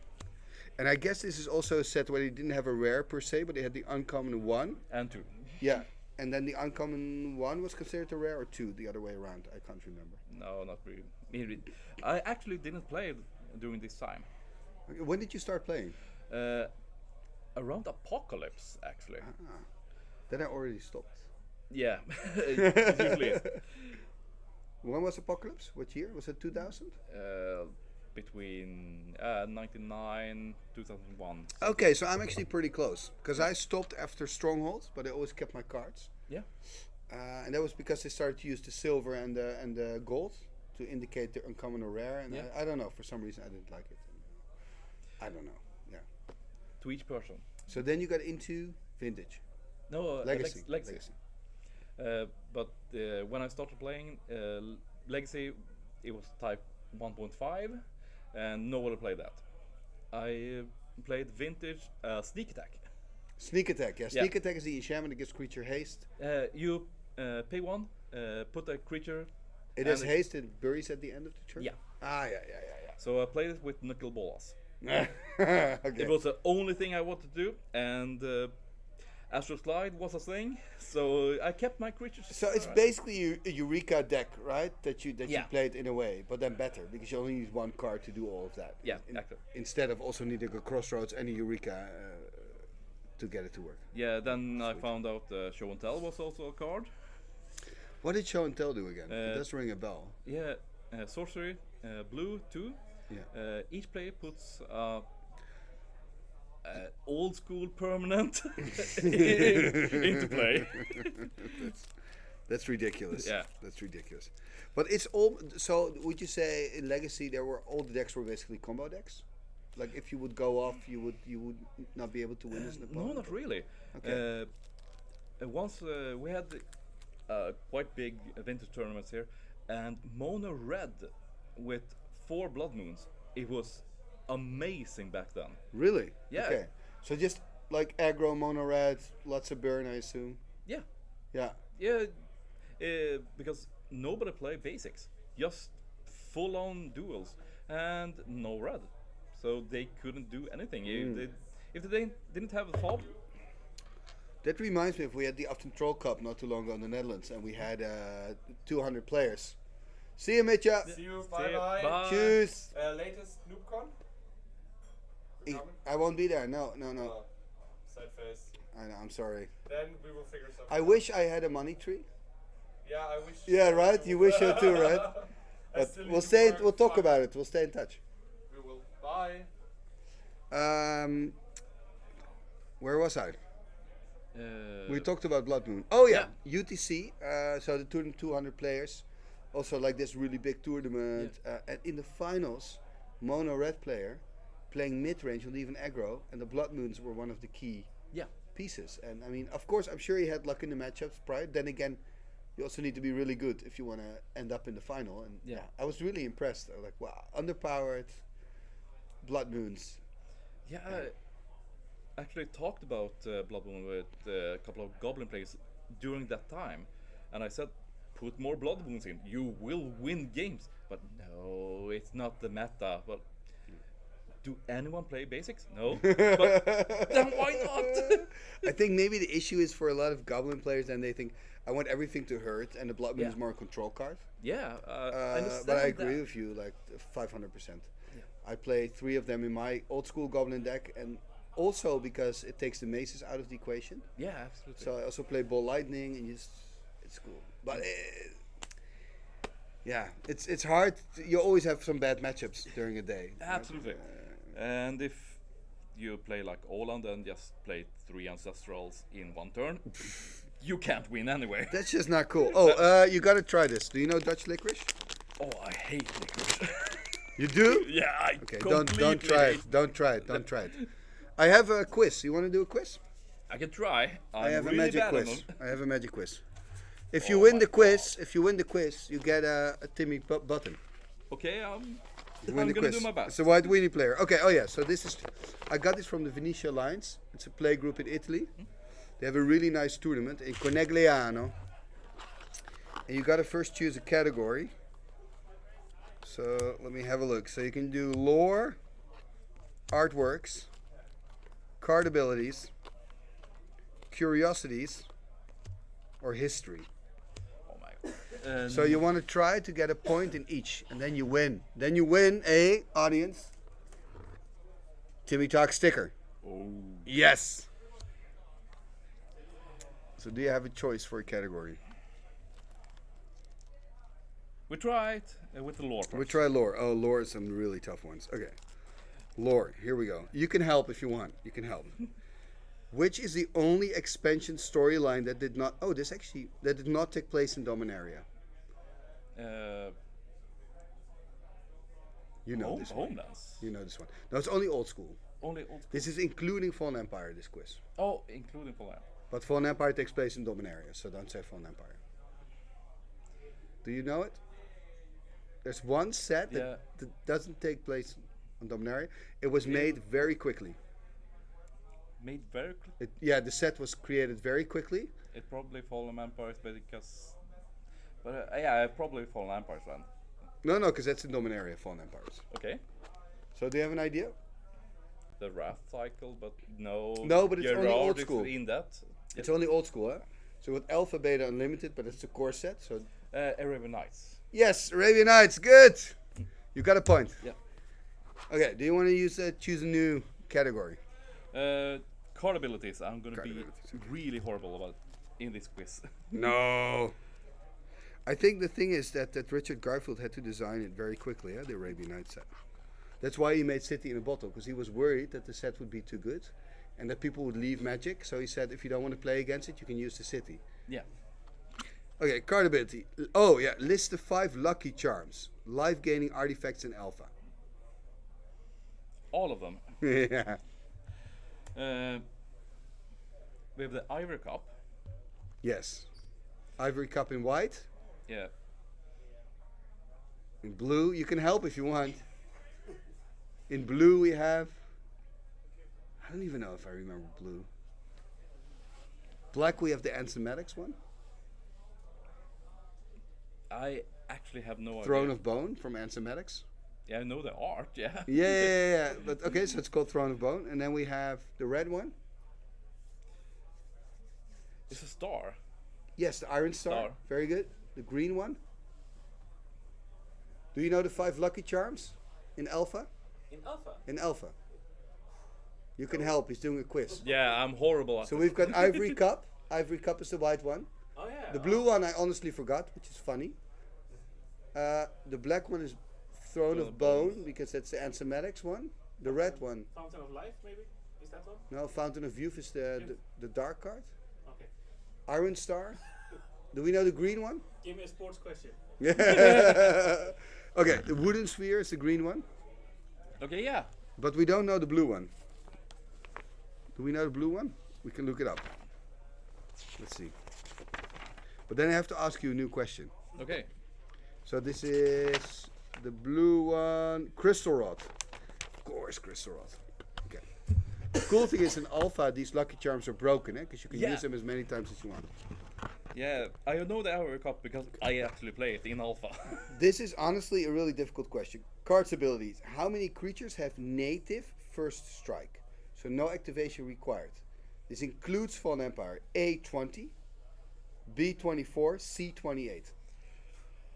And I guess this is also a set where they didn't have a rare per se, but they had the uncommon 1. And 2. Yeah. And then the uncommon 1 was considered a rare, or 2, the other way around. I can't remember. No, not really. I actually didn't play during this time. When did you start playing? Around Apocalypse, actually. Then I already stopped. Yeah, it usually is. When was Apocalypse? What year? Was it 2000? Between 99, 2001. Okay, so I'm actually pretty close. Because I stopped after Stronghold, but I always kept my cards. Yeah. And that was because they started to use the silver and the gold to indicate the uncommon or rare. And I don't know, for some reason I didn't like it. I don't know, yeah. To each person. So then you got into Vintage. No, Legacy. Legacy. But when I started playing Legacy, it was type 1.5, and nobody played that. I played Vintage Sneak Attack. Sneak Attack, yeah. Sneak Attack is the enchantment that gives creature haste. You pay 1, put a creature. It has haste and buries at the end of the turn? Yeah. Yeah. So I played it with Knuckle Bolas. Okay. It was the only thing I wanted to do, and Astral Slide was a thing, so I kept my creatures. So it's basically a Eureka deck, right? That you played in a way, but then better, because you only need 1 card to do all of that. Yeah, exactly. Instead of also needing a Crossroads and a Eureka to get it to work. Yeah, then I found out Show and Tell was also a card. What did Show and Tell do again? It does ring a bell. Yeah, sorcery, blue 2. Yeah. Each player puts old school permanent into play. That's ridiculous. Yeah, that's ridiculous. But it's all. So would you say in Legacy all the decks were basically combo decks? Like if you would go off, you would not be able to win as an opponent. No, not really. Okay. Once we had quite big vintage tournaments here, and mono red with 4 blood moons. It was amazing back then. Really? Yeah. Okay. So just like aggro, mono red, lots of burn, I assume. Yeah. Yeah. Yeah. Because nobody played basics, just full-on duels, and no red, so they couldn't do anything. If they didn't have a fob. That reminds me, if we had the Afton Troll Cup not too long ago in the Netherlands, and we had 200 players. See you, Mitja. See you. Bye. Cheers. Latest NoobCon? I won't be there. No. Sad face. I know. I'm sorry. Then we will figure something. I wish I had a money tree. Yeah, I wish. Yeah, right. You wish so too, right? But we'll stay. We'll talk about it. We'll stay in touch. We will. Bye. Where was I? We talked about Blood Moon. Oh yeah, UTC. So the 200 players. Also like this really big tournament. And in the finals, mono red player playing mid range and even aggro, and the Blood Moons were one of the key pieces. And I mean, of course, I'm sure he had luck in the matchups prior. Then again, you also need to be really good if you want to end up in the final. And I was really impressed. I was like, wow, underpowered Blood Moons. Yeah, I actually talked about Blood Moon with a couple of Goblin players during that time, and I said, put more Blood Moons in, you will win games. But no, it's not the meta. But do anyone play basics? No. But then why not? I think maybe the issue is for a lot of Goblin players, and they think, I want everything to hurt, and the Blood Moon is more a control card. Yeah, but I agree with you, like 500%. I played 3 of them in my old school Goblin deck, and also because it takes the maces out of the equation. Yeah, absolutely. So I also play Ball Lightning, and it's cool. But Yeah, it's hard. You always have some bad matchups during a day. right? Absolutely. And if you play like Åland and just play 3 ancestrals in 1 turn, you can't win anyway. That's just not cool. Oh, you gotta try this. Do you know Dutch licorice? Oh, I hate licorice. You do? Yeah, I Okay, completely don't try hate- it. Don't try it. Don't try it. I have a quiz. You want to do a quiz? I can try. I have really a magic bad on quiz. them. I have a magic quiz. If you win the quiz, you get a Timmy button. Okay, You I'm win the gonna quiz. do my best. It's a white weenie player. Okay. Oh yeah. So this is. I got this from the Venetia Lions. It's a play group in Italy. They have a really nice tournament in Conegliano. And you gotta first choose a category. So let me have a look. So you can do lore, artworks, card abilities, curiosities, or history. Oh my god. So you want to try to get a point in each, and then you win. Then you win a audience Timmy Talk sticker. Oh. Yes. So do you have a choice for a category? We tried with the lore. We try lore. Oh, lore is some really tough ones. Okay. Lore, here we go. You can help if you want. You can help. Which is the only expansion storyline that did not... Oh, that did not take place in Dominaria. You know this one. Homelands. You know this one. No, it's only old school. Only old school. This is including Fallen Empire, this quiz. Oh, including Fallen. But Fallen Empire takes place in Dominaria, so don't say Fallen Empire. Do you know it? There's one set that doesn't take place on Dominaria. It was made very quickly. Made very quickly? Yeah, the set was created very quickly. It probably Fallen Empires, because... But yeah, probably Fallen Empires then. No, because that's in Dominaria, Fallen Empires. Okay. So do you have an idea? The Wrath cycle, but no. No, but it's only Gerard old is school. in that. It's only old school, huh? So with Alpha, Beta, Unlimited, but it's the core set. So Arabian Nights. Yes, Arabian Nights, good. You got a point. Yeah. Okay, do you want to choose a new category? Card abilities. I'm gonna be really horrible about in this quiz. No. I think the thing is that Richard Garfield had to design it very quickly, the Arabian Nights set. That's why he made City in a Bottle, because he was worried that the set would be too good and that people would leave Magic. So he said, if you don't want to play against it, you can use the City. Yeah. Okay, card ability. Oh, yeah. List the 5 lucky charms. Life gaining artifacts in Alpha. All of them. Yeah. We have the Ivory Cup. Yes. Ivory Cup in white. Yeah. In blue, you can help if you want. In blue, we have... I don't even know if I remember blue. Black, we have the Anthematics one. I actually have no idea. Throne of Bone from Anthematics. Yeah, I know the art, yeah. Yeah. But okay, so it's called Throne of Bone. And then we have the red one. It's a star. Yes, the Iron Star. Very good. The green one. Do you know the 5 lucky charms in Alpha? In Alpha? In Alpha. You can help. He's doing a quiz. Yeah, I'm horrible at So it. we've got Ivory Cup. Ivory Cup is the white one. Oh yeah. The blue one I honestly forgot, which is funny. The black one is Throne of Bone, because that's the Anthematics one. The red one. Fountain of Life, maybe? Is that one? No, Fountain of Youth is the dark card. Okay. Iron Star. Do we know the green one? Give me a sports question. Okay, the Wooden Sphere is the green one. Okay, yeah. But we don't know the blue one. Do we know the blue one? We can look it up. Let's see. But then I have to ask you a new question. Okay. So this is the blue one, Crystal Rod. Of course, Crystal Rod. Okay. The cool thing is in Alpha, these lucky charms are broken, because you can use them as many times as you want. Yeah, I know the Ivory Cup because I actually play it in Alpha. This is honestly a really difficult question. Cards abilities. How many creatures have native first strike? So no activation required. This includes Fallen Empire. A20, B24, C28.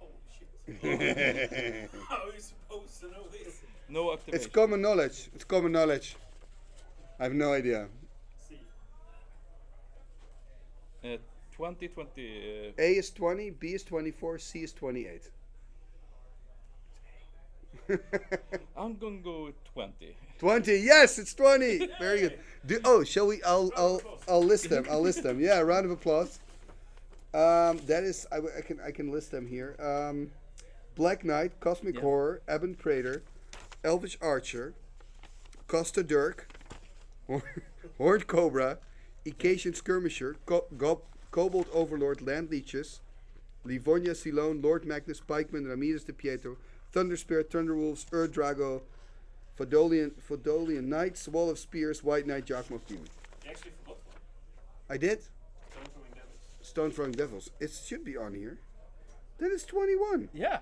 Oh shit. How are you supposed to know this? No activation. It's common knowledge. It's common knowledge. I have no idea. C. 20, 20... A is 20, B is 24, C is 28. I'm gonna go with 20. 20. Yes, it's 20. Very good. Shall we? I'll list them. I'll list them. Yeah, round of applause. That is, I can list them here. Black Knight, Cosmic Horror, Ebon Praetor, Elvish Archer, Costa Dirk, Horned Cobra, Icasian Skirmisher, Kobold Overlord, Land Leeches, Livonia Silone, Lord Magnus, Pikeman, Ramirez de Pietro, Thunder Spirit, Thunderwolves, Ur Drago, Fodolian Knights, Wall of Spears, White Knight, Jacmov Demon. You actually forgot one. I did? Stone Throwing Devils. Stone Throwing Devils. It should be on here. Then it's 21. Yeah.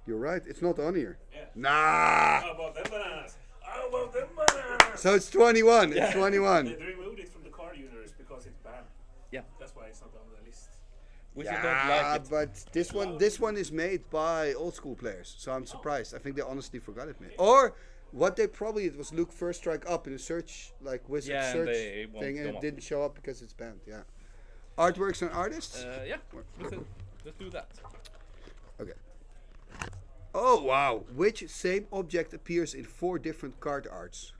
You're right. It's not on here. Yeah. Nah. How about them bananas? How about them bananas? So it's 21. It's 21. They removed it from the card universe because it's banned. Yeah. That's why it's not on the list. Which I don't like it. But this one is made by old school players, so I'm surprised. I think they honestly forgot it, made. Or what they probably it was Luke First Strike Up in a search Wizard search thing, and it didn't show up because it's banned. Yeah. Artworks and artists. Yeah. Let's do that. Okay. Oh wow! Which same object appears in 4 different card arts?